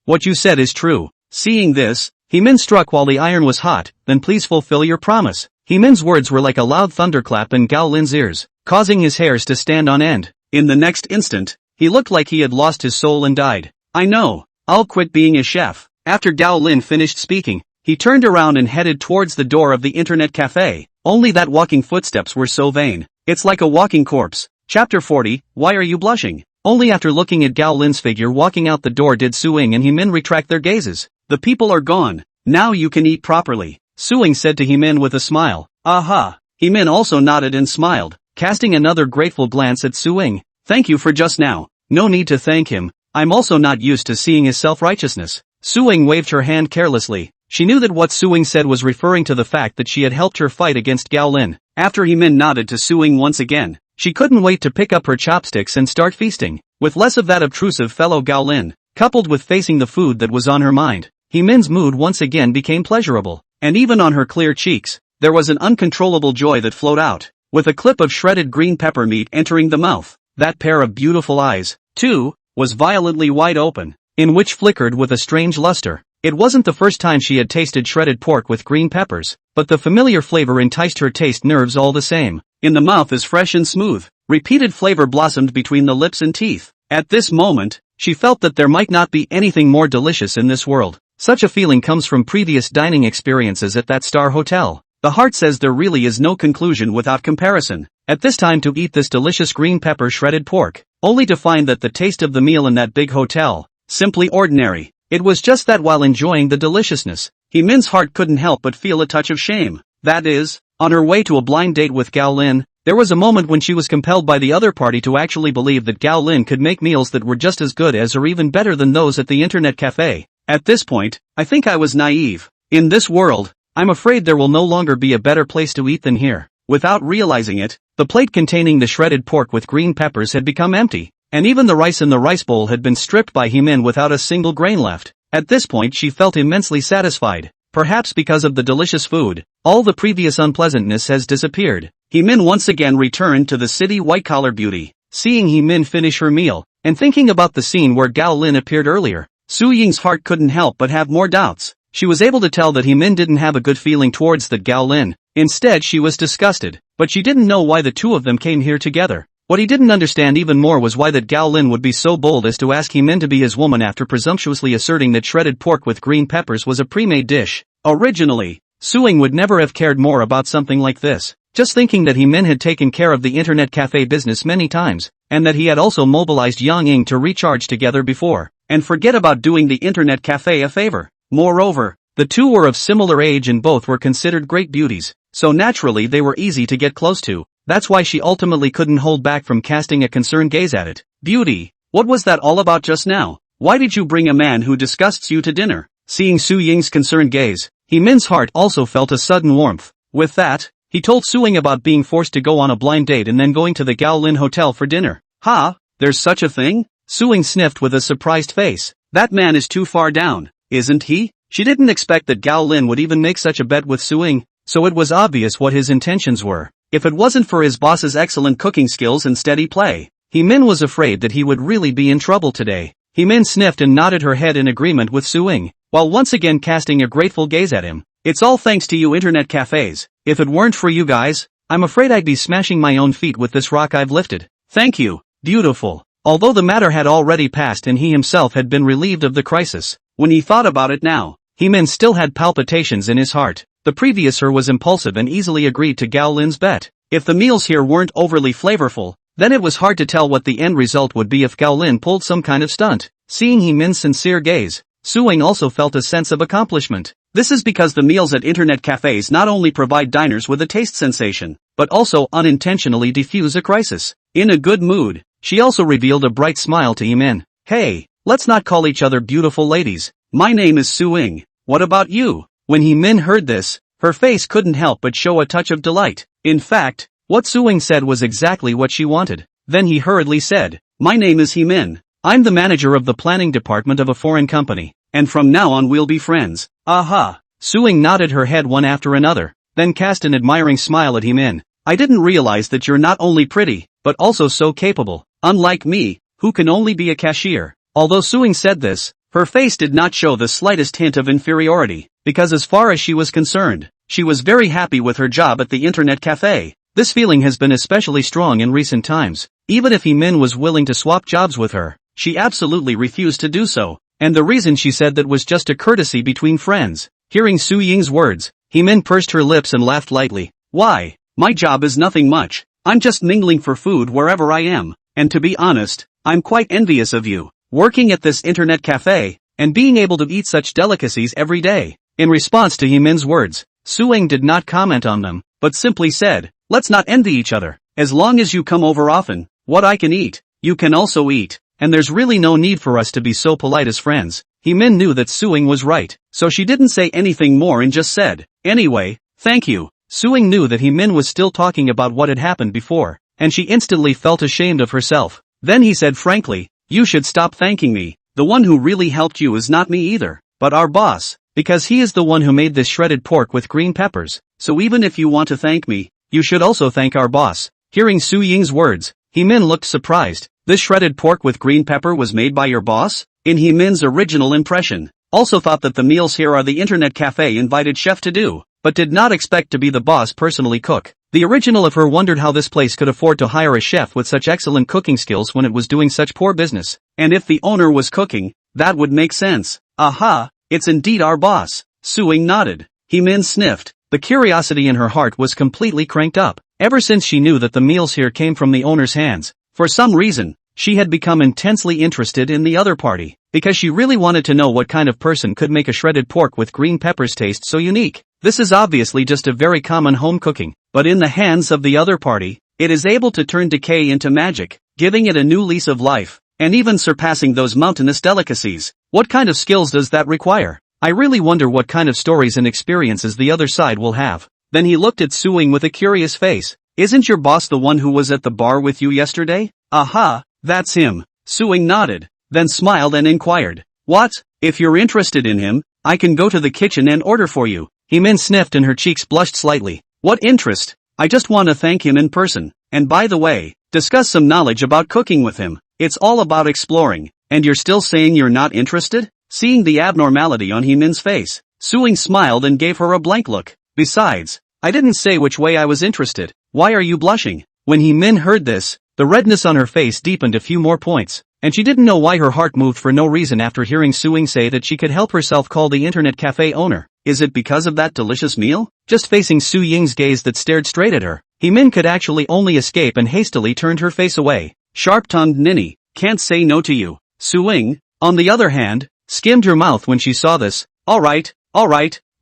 Speaker 1: what you said is true. Seeing this, He-min struck while the iron was hot, then please fulfill your promise. He-min's words were like a loud thunderclap in Gao Lin's ears, causing his hairs to stand on end. In the next instant, he looked like he had lost his soul and died. I know, I'll quit being a chef. After Gao Lin finished speaking, he turned around and headed towards the door of the internet cafe, only that walking footsteps were so vain. It's like a walking corpse. Chapter 40, Why are you blushing? Only after looking at Gao Lin's figure walking out the door did Su-ing and He-min retract their gazes. The people are gone. Now you can eat properly, Su-ing said to He-min with a smile. Aha! He-min also nodded and smiled, casting another grateful glance at Su-ing. Thank you for just now. No need to thank him. I'm also not used to seeing his self-righteousness. Su-ing waved her hand carelessly. She knew that what Su-ing said was referring to the fact that she had helped her fight against Gao Lin. After He-min nodded to Su-ing once again, she couldn't wait to pick up her chopsticks and start feasting. With less of that obtrusive fellow Gao Lin, coupled with facing the food that was on her mind, He-min's mood once again became pleasurable, and even on her clear cheeks, there was an uncontrollable joy that flowed out. With a clip of shredded green pepper meat entering the mouth, that pair of beautiful eyes, too, was violently wide open, in which flickered with a strange luster. It wasn't the first time she had tasted shredded pork with green peppers, but the familiar flavor enticed her taste nerves all the same. In the mouth is fresh and smooth. Repeated flavor blossomed between the lips and teeth. At this moment, she felt that there might not be anything more delicious in this world. Such a feeling comes from previous dining experiences at that star hotel. The heart says there really is no conclusion without comparison. At this time to eat this delicious green pepper shredded pork, only to find that the taste of the meal in that big hotel, simply ordinary. It was just that while enjoying the deliciousness, He-min's heart couldn't help but feel a touch of shame. That is, on her way to a blind date with Gao Lin, there was a moment when she was compelled by the other party to actually believe that Gao Lin could make meals that were just as good as or even better than those at the internet cafe. At this point, I think I was naive. In this world, I'm afraid there will no longer be a better place to eat than here. Without realizing it, the plate containing the shredded pork with green peppers had become empty, and even the rice in the rice bowl had been stripped by He-min without a single grain left. At this point she felt immensely satisfied. Perhaps because of the delicious food, all the previous unpleasantness has disappeared. He-min once again returned to the city white-collar beauty. Seeing He-min finish her meal, and thinking about the scene where Gao Lin appeared earlier, Su-ying's heart couldn't help but have more doubts. She was able to tell that He-min didn't have a good feeling towards that Gao Lin. Instead she was disgusted, but she didn't know why the two of them came here together. What he didn't understand even more was why that Gao Lin would be so bold as to ask He-min to be his woman after presumptuously asserting that shredded pork with green peppers was a pre-made dish. Originally, Su-ing would never have cared more about something like this. Just thinking that He-min had taken care of the internet cafe business many times, and that he had also mobilized Yang Ying to recharge together before, and forget about doing the internet cafe a favor. Moreover, the two were of similar age and both were considered great beauties, so naturally they were easy to get close to. That's why she ultimately couldn't hold back from casting a concerned gaze at it. Beauty, what was that all about just now? Why did you bring a man who disgusts you to dinner? Seeing Su-ying's concerned gaze, He-min's heart also felt a sudden warmth. With that, he told Su-ying about being forced to go on a blind date and then going to the Gao Lin hotel for dinner. Ha, there's such a thing? Su-ying sniffed with a surprised face. That man is too far down, isn't he? She didn't expect that Gao Lin would even make such a bet with Su-ying, so it was obvious what his intentions were. If it wasn't for his boss's excellent cooking skills and steady play, He-min was afraid that he would really be in trouble today. He-min sniffed and nodded her head in agreement with Su-ying, while once again casting a grateful gaze at him. It's all thanks to you internet cafes. If it weren't for you guys, I'm afraid I'd be smashing my own feet with this rock I've lifted. Thank you, beautiful. Although the matter had already passed and he himself had been relieved of the crisis, when he thought about it now, He-min still had palpitations in his heart. The previous her was impulsive and easily agreed to Gao Lin's bet. If the meals here weren't overly flavorful, then it was hard to tell what the end result would be if Gao Lin pulled some kind of stunt. Seeing He-min's sincere gaze, Su-ing also felt a sense of accomplishment. This is because the meals at internet cafes not only provide diners with a taste sensation, but also unintentionally defuse a crisis. In a good mood, she also revealed a bright smile to Hee-min. "Hey, let's not call each other beautiful ladies. My name is Su-ing. What about you?" When Hee-min heard this, her face couldn't help but show a touch of delight. In fact, what Su-ing said was exactly what she wanted. Then he hurriedly said, "My name is Hee-min. I'm the manager of the planning department of a foreign company, and from now on we'll be friends." Aha! Su-ing nodded her head one after another, then cast an admiring smile at Hee-min. "I didn't realize that you're not only pretty, but also so capable, unlike me, who can only be a cashier." Although Su-ing said this, her face did not show the slightest hint of inferiority, because as far as she was concerned, she was very happy with her job at the internet cafe. This feeling has been especially strong in recent times. Even if Hee-min was willing to swap jobs with her, she absolutely refused to do so, and the reason she said that was just a courtesy between friends. Hearing Su-ying's words, Hee-min pursed her lips and laughed lightly. "Why, my job is nothing much. I'm just mingling for food wherever I am, and to be honest, I'm quite envious of you, working at this internet cafe, and being able to eat such delicacies every day." In response to Hee-min's words, Su-ing did not comment on them, but simply said, "Let's not envy each other. As long as you come over often, what I can eat, you can also eat, and there's really no need for us to be so polite as friends." Hee-min knew that Su-ing was right, so she didn't say anything more and just said, "Anyway, thank you." Su-ing knew that Hee-min was still talking about what had happened before, and she instantly felt ashamed of herself. Then he said frankly, "You should stop thanking me. The one who really helped you is not me either, but our boss, because he is the one who made this shredded pork with green peppers. So even if you want to thank me, you should also thank our boss." Hearing Su-ying's words, Hee-min looked surprised. "This shredded pork with green pepper was made by your boss?" In Hee-min's original impression, also thought that the meals here are the internet cafe invited chef to do, but did not expect to be the boss personally cook. The original of her wondered how this place could afford to hire a chef with such excellent cooking skills when it was doing such poor business. And if the owner was cooking, that would make sense. "Aha, it's indeed our boss." Su-ing nodded. Hee-min sniffed. The curiosity in her heart was completely cranked up. Ever since she knew that the meals here came from the owner's hands, for some reason, she had become intensely interested in the other party, because she really wanted to know what kind of person could make a shredded pork with green peppers taste so unique. This is obviously just a very common home cooking, but in the hands of the other party, it is able to turn decay into magic, giving it a new lease of life, and even surpassing those mountainous delicacies. What kind of skills does that require? I really wonder what kind of stories and experiences the other side will have. Then he looked at Su-ing with a curious face. "Isn't your boss the one who was at the bar with you yesterday?" "Aha, that's him." Su-ing nodded, then smiled and inquired, "What? If you're interested in him, I can go to the kitchen and order for you." Hee-min sniffed and her cheeks blushed slightly. "What interest? I just want to thank him in person, and by the way, discuss some knowledge about cooking with him. It's all about exploring, and you're still saying you're not interested?" Seeing the abnormality on Hee-min's face, Su-ing smiled and gave her a blank look. "Besides, I didn't say which way I was interested. Why are you blushing?" When Hee-min heard this, the redness on her face deepened a few more points, and she didn't know why her heart moved for no reason after hearing Su-ing say that she could help herself call the internet cafe owner. Is it because of that delicious meal? Just facing Su-ying's gaze that stared straight at her, Hee-min could actually only escape and hastily turned her face away. Sharp-tongued ninny, can't say no to you. Su-ing, on the other hand, skimmed her mouth when she saw this. Alright,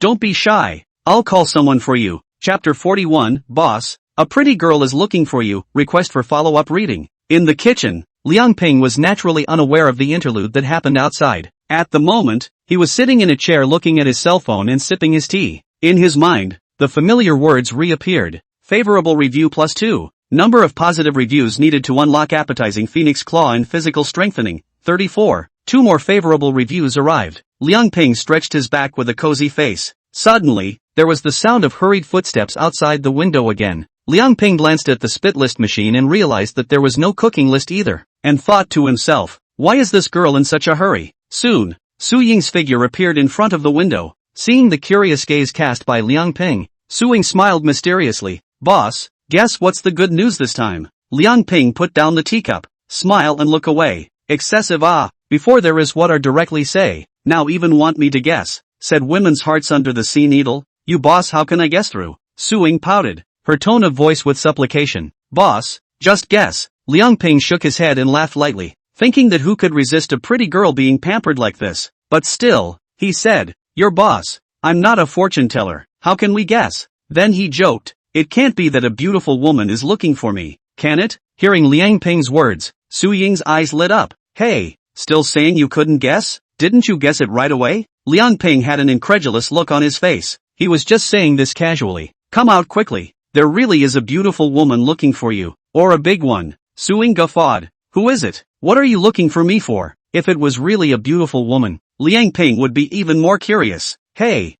Speaker 1: don't be shy. I'll call someone for you. Chapter 41, Boss, a pretty girl is looking for you, request for follow-up reading. In the kitchen, Liang Ping was naturally unaware of the interlude that happened outside. At the moment, he was sitting in a chair looking at his cell phone and sipping his tea. In his mind, the familiar words reappeared. Favorable review +2. Number of positive reviews needed to unlock appetizing phoenix claw and physical strengthening, 34. 2 more favorable reviews arrived. Liang Ping stretched his back with a cozy face. Suddenly, there was the sound of hurried footsteps outside the window again. Liang Ping glanced at the spit list machine and realized that there was no cooking list either, and thought to himself, why is this girl in such a hurry? Soon, Su-ying's figure appeared in front of the window. Seeing the curious gaze cast by Liang Ping, Su-ying smiled mysteriously. Boss, guess what's the good news this time? Liang Ping put down the teacup, smile and look away. Excessive before there is what are directly say, now even want me to guess, said women's hearts under the sea needle. You boss, how can I guess through? Su-ying pouted, her tone of voice with supplication. Boss, just guess. Liang Ping shook his head and laughed lightly, thinking that who could resist a pretty girl being pampered like this. But still, he said, "Your boss. I'm not a fortune teller, how can we guess?" Then he joked, "It can't be that a beautiful woman is looking for me, can it?" Hearing Liang Ping's words, Su Ying's eyes lit up. "Hey, still saying you couldn't guess? Didn't you guess it right away?" Liang Ping had an incredulous look on his face. He was just saying this casually. "Come out quickly. There really is a beautiful woman looking for you. Or a big one." Su Ying guffawed. "Who is it? What are you looking for me for?" If it was really a beautiful woman, Liang Ping would be even more curious. Hey,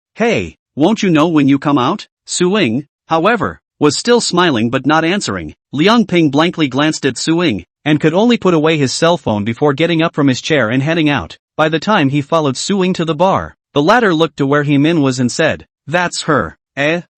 Speaker 1: won't you know when you come out?" Su Ying, however, was still smiling but not answering. Liang Ping blankly glanced at Su Ying, and could only put away his cell phone before getting up from his chair and heading out. By the time he followed Su Ying to the bar, the latter looked to where He-min was and said, "That's her."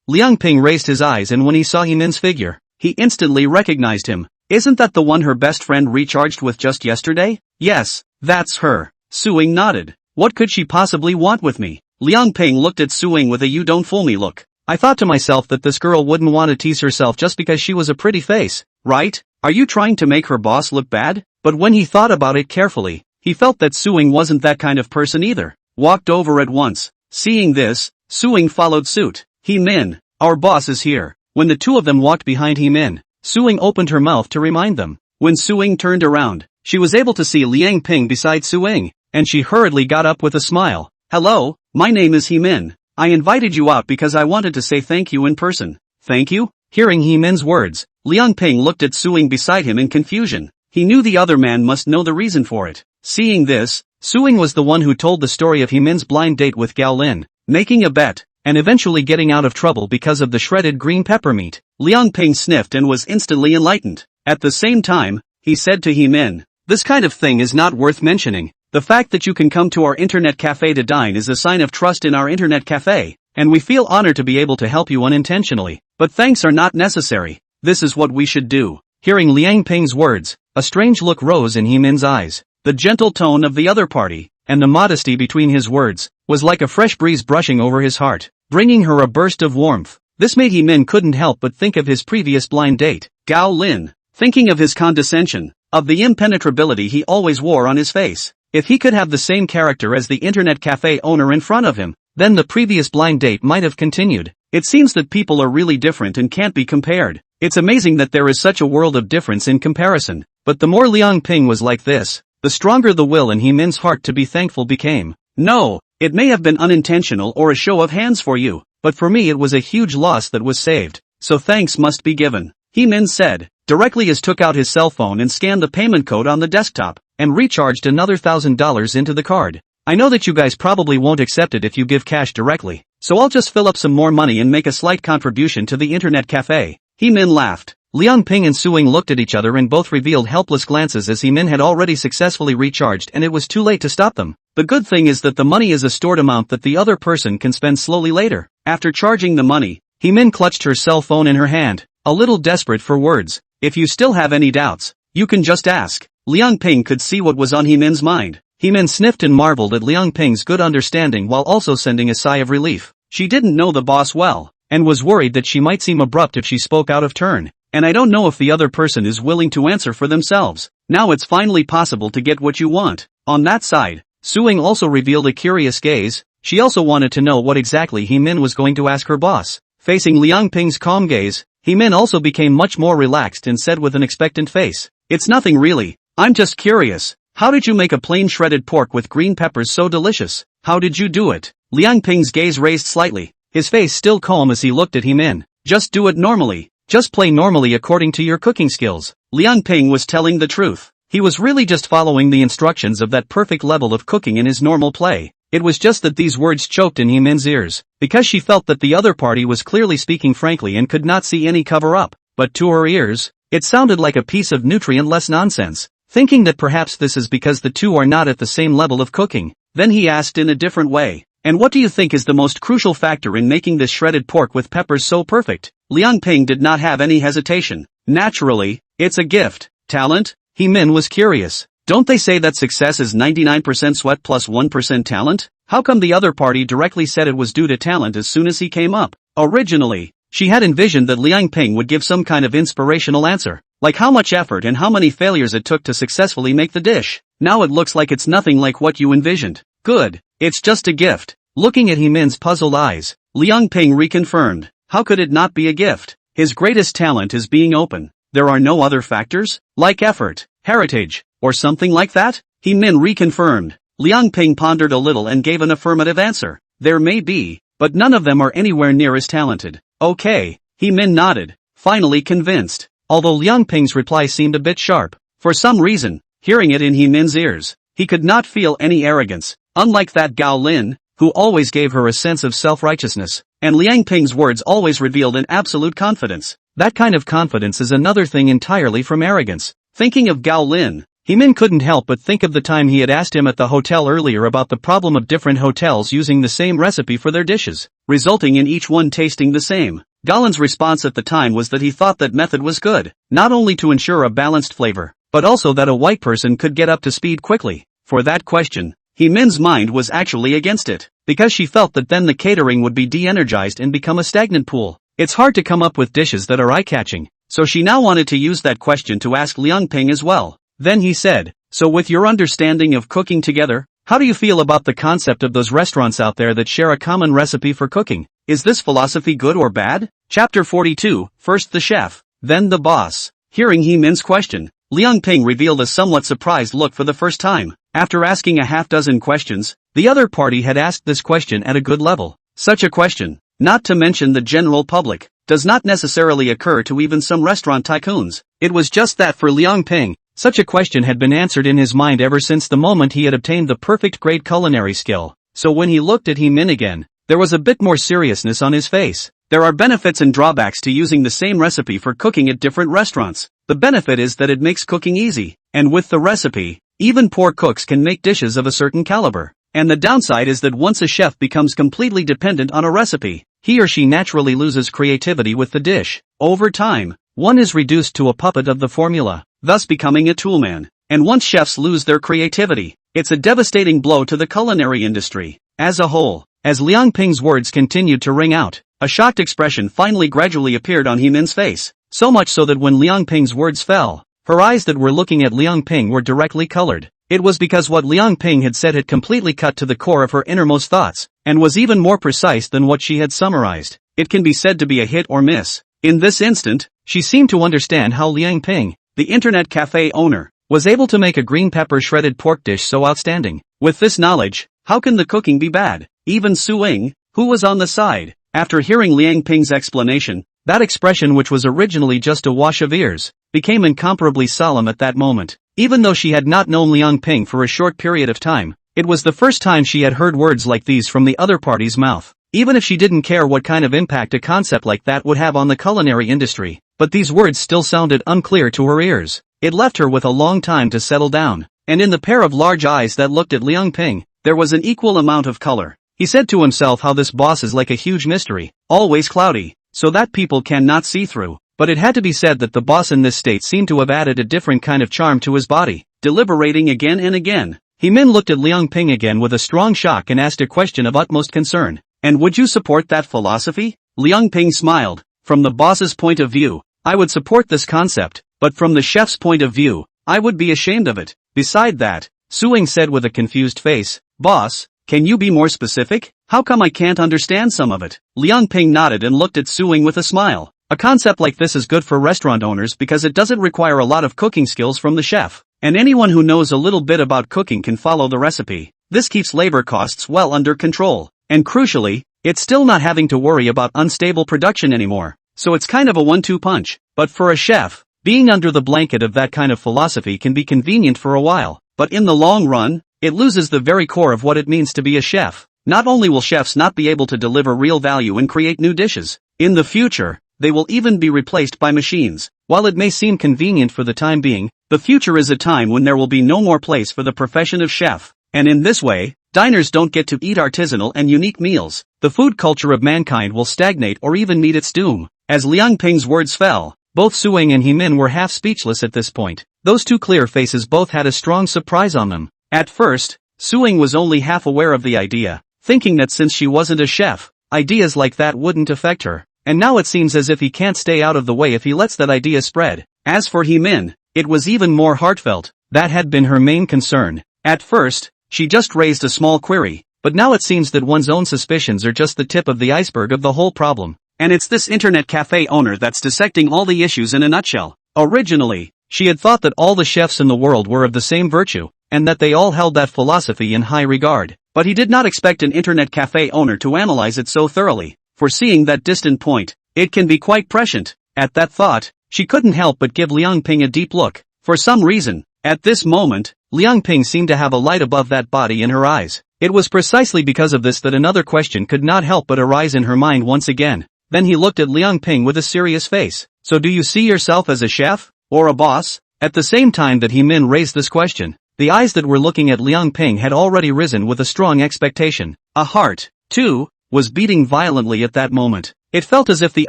Speaker 1: Liang Ping raised his eyes, and when he saw He-min's figure, he instantly recognized him. "Isn't that the one her best friend recharged with just yesterday?" "Yes, that's her." Su Ying nodded. "What could she possibly want with me?" Liang Ping looked at Su Ying with a "you don't fool me" look. "I thought to myself that this girl wouldn't want to tease herself just because she was a pretty face, right? Are you trying to make her boss look bad?" But when he thought about it carefully, he felt that Su Ying wasn't that kind of person either. Walked over at once. Seeing this, Su Ying followed suit. "He-min, our boss is here." When the two of them walked behind He-min, Su Ying opened her mouth to remind them. When Su Ying turned around, she was able to see Liang Ping beside Su Ying, and she hurriedly got up with a smile. "Hello, my name is He-min. I invited you out because I wanted to say thank you in person." "Thank you?" Hearing He-min's words, Liang Ping looked at Su Ying beside him in confusion. He knew the other man must know the reason for it. Seeing this, Su Ying was the one who told the story of He-min's blind date with Gao Lin, making a bet, and eventually getting out of trouble because of the shredded green pepper meat. Liang Ping sniffed and was instantly enlightened. At the same time, he said to He-min, "This kind of thing is not worth mentioning. The fact that you can come to our internet cafe to dine is a sign of trust in our internet cafe, and we feel honored to be able to help you unintentionally, but thanks are not necessary. This is what we should do." Hearing Liang Ping's words, a strange look rose in He-min's eyes. The gentle tone of the other party, and the modesty between his words, was like a fresh breeze brushing over his heart, bringing her a burst of warmth. This made He-min couldn't help but think of his previous blind date, Gao Lin, thinking of his condescension, of the impenetrability he always wore on his face. If he could have the same character as the internet cafe owner in front of him, then the previous blind date might have continued. It seems that people are really different and can't be compared. It's amazing that there is such a world of difference in comparison. But the more Liang Ping was like this, the stronger the will in He-min's heart to be thankful became. "No, it may have been unintentional or a show of hands for you, but for me it was a huge loss that was saved, so thanks must be given," He-min said, directly as took out his cell phone and scanned the payment code on the desktop, and recharged another $1,000 into the card. "I know that you guys probably won't accept it if you give cash directly, so I'll just fill up some more money and make a slight contribution to the internet cafe." He-min laughed. Liang Ping and Su Ying looked at each other and both revealed helpless glances as He-min had already successfully recharged and it was too late to stop them. The good thing is that the money is a stored amount that the other person can spend slowly later. After charging the money, He-min clutched her cell phone in her hand, a little desperate for words. "If you still have any doubts, you can just ask." Liang Ping could see what was on He-min's mind. He-min sniffed and marveled at Liang Ping's good understanding while also sending a sigh of relief. She didn't know the boss well, and was worried that she might seem abrupt if she spoke out of turn. "And I don't know if the other person is willing to answer for themselves. Now it's finally possible to get what you want." On that side, Su Ying also revealed a curious gaze. She also wanted to know what exactly He-min was going to ask her boss. Facing Liang Ping's calm gaze, He-min also became much more relaxed and said with an expectant face, "It's nothing really. I'm just curious. How did you make a plain shredded pork with green peppers so delicious? How did you do it?" Liang Ping's gaze raised slightly, his face still calm as he looked at He-min. "Just do it normally. Just play normally according to your cooking skills." Liang Ping was telling the truth. He was really just following the instructions of that perfect level of cooking in his normal play. It was just that these words choked in He-min's ears, because she felt that the other party was clearly speaking frankly and could not see any cover-up. But to her ears, it sounded like a piece of nutrient-less nonsense. Thinking that perhaps this is because the two are not at the same level of cooking, then he asked in a different way, "And what do you think is the most crucial factor in making this shredded pork with peppers so perfect?" Liang Ping did not have any hesitation. "Naturally, it's a gift." "Talent?" He-min was curious. "Don't they say that success is 99% sweat plus 1% talent? How come the other party directly said it was due to talent as soon as he came up?" Originally, she had envisioned that Liang Ping would give some kind of inspirational answer, like how much effort and how many failures it took to successfully make the dish. Now it looks like it's nothing like what you envisioned. Good, it's just a gift. Looking at Hemin's puzzled eyes, Liang Ping reconfirmed, how could it not be a gift? His greatest talent is being open. There are no other factors, like effort, heritage, or something like that? Hemin reconfirmed. Liang Ping pondered a little and gave an affirmative answer. There may be, but none of them are anywhere near as talented. Okay, Hemin nodded, finally convinced. Although Liang Ping's reply seemed a bit sharp, for some reason, hearing it in Hemin's ears, he could not feel any arrogance, unlike that Gao Lin, who always gave her a sense of self-righteousness, and Liang Ping's words always revealed an absolute confidence. That kind of confidence is another thing entirely from arrogance. Thinking of Gao Lin, Hemin couldn't help but think of the time he had asked him at the hotel earlier about the problem of different hotels using the same recipe for their dishes, resulting in each one tasting the same. Gao Lin's response at the time was that he thought that method was good, not only to ensure a balanced flavor, but also that a white person could get up to speed quickly. For that question, Hemin's mind was actually against it, because she felt that then the catering would be de-energized and become a stagnant pool. It's hard to come up with dishes that are eye-catching, so she now wanted to use that question to ask Liang Ping as well. Then he said, so with your understanding of cooking together, how do you feel about the concept of those restaurants out there that share a common recipe for cooking? Is this philosophy good or bad? Chapter 42, first the chef, then the boss. Hearing Hemin's question, Liang Ping revealed a somewhat surprised look for the first time. After asking a half-dozen questions, the other party had asked this question at a good level. Such a question, not to mention the general public, does not necessarily occur to even some restaurant tycoons. It was just that for Liang Ping, such a question had been answered in his mind ever since the moment he had obtained the perfect great culinary skill. So when he looked at Hemin again, there was a bit more seriousness on his face. There are benefits and drawbacks to using the same recipe for cooking at different restaurants. The benefit is that it makes cooking easy, and with the recipe, even poor cooks can make dishes of a certain caliber. And the downside is that once a chef becomes completely dependent on a recipe, he or she naturally loses creativity with the dish. Over time, one is reduced to a puppet of the formula, thus becoming a toolman. And once chefs lose their creativity, it's a devastating blow to the culinary industry as a whole. As Liang Ping's words continued to ring out, a shocked expression finally gradually appeared on Hemin's face, so much so that when Liang Ping's words fell, her eyes that were looking at Liang Ping were directly colored. It was because what Liang Ping had said had completely cut to the core of her innermost thoughts, and was even more precise than what she had summarized. It can be said to be a hit or miss. In this instant, she seemed to understand how Liang Ping, the internet cafe owner, was able to make a green pepper shredded pork dish so outstanding. With this knowledge, how can the cooking be bad? Even Su Ying, who was on the side, after hearing Liang Ping's explanation, that expression which was originally just a wash of ears, became incomparably solemn at that moment. Even though she had not known Liang Ping for a short period of time, it was the first time she had heard words like these from the other party's mouth. Even if she didn't care what kind of impact a concept like that would have on the culinary industry, but these words still sounded unclear to her ears. It left her with a long time to settle down, and in the pair of large eyes that looked at Liang Ping, there was an equal amount of color. He said to himself how this boss is like a huge mystery, always cloudy, so that people cannot see through. But it had to be said that the boss in this state seemed to have added a different kind of charm to his body. Deliberating again and again, Hemin looked at Liang Ping again with a strong shock and asked a question of utmost concern. And would you support that philosophy? Liang Ping smiled. From the boss's point of view, I would support this concept, but from the chef's point of view, I would be ashamed of it. Beside that, Su Ying said with a confused face, Boss, can you be more specific? How come I can't understand some of it? Liang Ping nodded and looked at Su Ying with a smile. A concept like this is good for restaurant owners because it doesn't require a lot of cooking skills from the chef, and anyone who knows a little bit about cooking can follow the recipe. This keeps labor costs well under control, and crucially, it's still not having to worry about unstable production anymore. So it's kind of a one-two punch. But for a chef, being under the blanket of that kind of philosophy can be convenient for a while, but in the long run, it loses the very core of what it means to be a chef. Not only will chefs not be able to deliver real value and create new dishes, in the future, they will even be replaced by machines. While it may seem convenient for the time being, the future is a time when there will be no more place for the profession of chef. And in this way, diners don't get to eat artisanal and unique meals. The food culture of mankind will stagnate or even meet its doom. As Liang Ping's words fell, both Su Ying and Hemin were half speechless at this point. Those two clear faces both had a strong surprise on them. At first, Su Ying was only half aware of the idea, thinking that since she wasn't a chef, ideas like that wouldn't affect her. And now it seems as if he can't stay out of the way if he lets that idea spread. As for Hemin, it was even more heartfelt. That had been her main concern. At first, she just raised a small query, but now it seems that one's own suspicions are just the tip of the iceberg of the whole problem. And it's this internet cafe owner that's dissecting all the issues in a nutshell. Originally, she had thought that all the chefs in the world were of the same virtue, and that they all held that philosophy in high regard. But he did not expect an internet cafe owner to analyze it so thoroughly. Foreseeing that distant point, it can be quite prescient. At that thought, she couldn't help but give Liang Ping a deep look. For some reason, at this moment, Liang Ping seemed to have a light above that body in her eyes. It was precisely because of this that another question could not help but arise in her mind once again. Then he looked at Liang Ping with a serious face. So do you see yourself as a chef? Or a boss? At the same time that He Min raised this question, the eyes that were looking at Liang Ping had already risen with a strong expectation. A heart, too, was beating violently at that moment. It felt as if the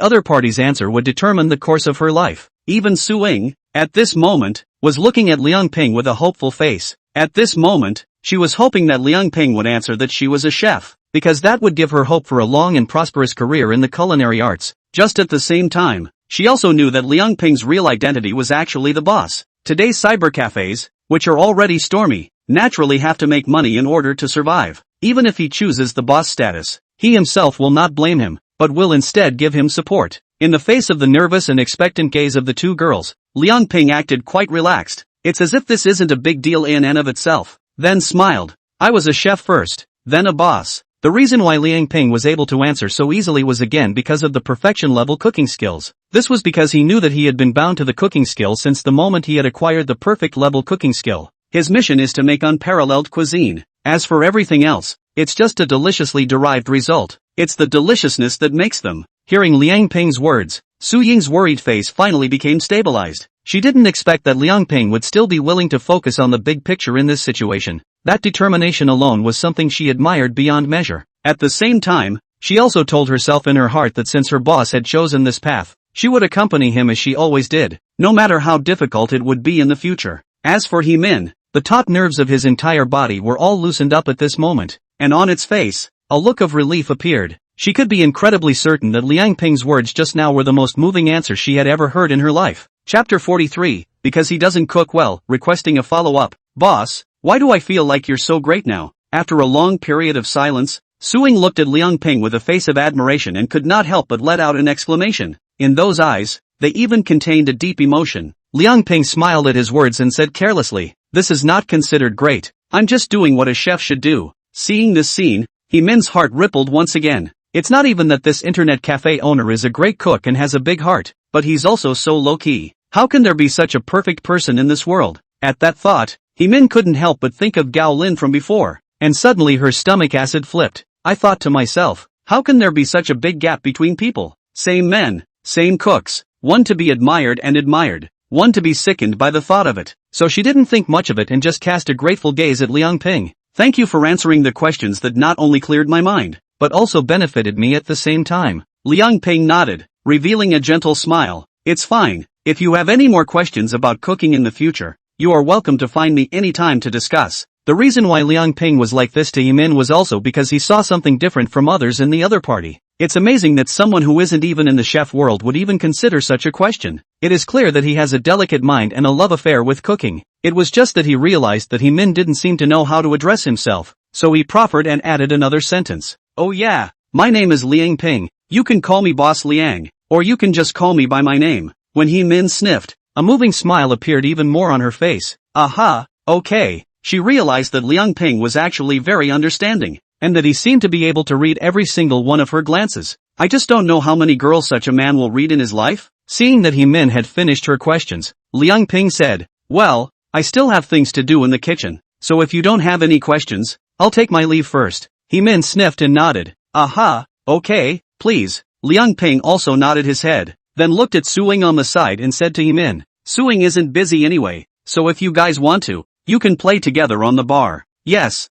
Speaker 1: other party's answer would determine the course of her life. Even Su Ying, at this moment, was looking at Liang Ping with a hopeful face. At this moment, she was hoping that Liang Ping would answer that she was a chef, because that would give her hope for a long and prosperous career in the culinary arts. Just at the same time, she also knew that Liang Ping's real identity was actually the boss. Today's cybercafes, which are already stormy, naturally have to make money in order to survive. Even if he chooses the boss status, he himself will not blame him, but will instead give him support. In the face of the nervous and expectant gaze of the two girls, Liang Ping acted quite relaxed. It's as if this isn't a big deal in and of itself. Then smiled. I was a chef first, then a boss. The reason why Liang Ping was able to answer so easily was again because of the perfection level cooking skills. This was because he knew that he had been bound to the cooking skill since the moment he had acquired the perfect level cooking skill. His mission is to make unparalleled cuisine. As for everything else, it's just a deliciously derived result. It's the deliciousness that makes them. Hearing Liang Ping's words, Su Ying's worried face finally became stabilized. She didn't expect that Liang Ping would still be willing to focus on the big picture in this situation. That determination alone was something she admired beyond measure. At the same time, she also told herself in her heart that since her boss had chosen this path, she would accompany him as she always did, no matter how difficult it would be in the future. As for He Min, the taut nerves of his entire body were all loosened up at this moment, and on its face, a look of relief appeared. She could be incredibly certain that Liang Ping's words just now were the most moving answer she had ever heard in her life. Chapter 43, Because He Doesn't Cook Well, requesting a follow-up. Boss, why do I feel like you're so great now? After a long period of silence, Su Ying looked at Liang Ping with a face of admiration and could not help but let out an exclamation. In those eyes, they even contained a deep emotion. Liang Ping smiled at his words and said carelessly, this is not considered great. I'm just doing what a chef should do. Seeing this scene, He Min's heart rippled once again. It's not even that this internet cafe owner is a great cook and has a big heart, but he's also so low-key. How can there be such a perfect person in this world? At that thought, He Min couldn't help but think of Gao Lin from before, and suddenly her stomach acid flipped. I thought to myself, how can there be such a big gap between people? Same men, same cooks, one to be admired and admired, one to be sickened by the thought of it. So she didn't think much of it and just cast a grateful gaze at Liang Ping. Thank you for answering the questions that not only cleared my mind, but also benefited me at the same time. Liang Ping nodded, revealing a gentle smile. It's fine. If you have any more questions about cooking in the future, you are welcome to find me anytime to discuss. The reason why Liang Ping was like this to He Min was also because he saw something different from others in the other party. It's amazing that someone who isn't even in the chef world would even consider such a question. It is clear that he has a delicate mind and a love affair with cooking. It was just that he realized that He Min didn't seem to know how to address himself, so he proffered and added another sentence. Oh yeah, my name is Liang Ping. You can call me Boss Liang, or you can just call me by my name. When He Min sniffed, a moving smile appeared even more on her face. Aha, okay. She realized that Liang Ping was actually very understanding, and that he seemed to be able to read every single one of her glances. I just don't know how many girls such a man will read in his life. Seeing that He Min had finished her questions, Liang Ping said, well, I still have things to do in the kitchen, so if you don't have any questions, I'll take my leave first. He Min sniffed and nodded. Aha, okay, please. Liang Ping also nodded his head, then looked at Su Ying on the side and said to He Min, Su Ying isn't busy anyway, so if you guys want to, you can play together on the bar. Yes,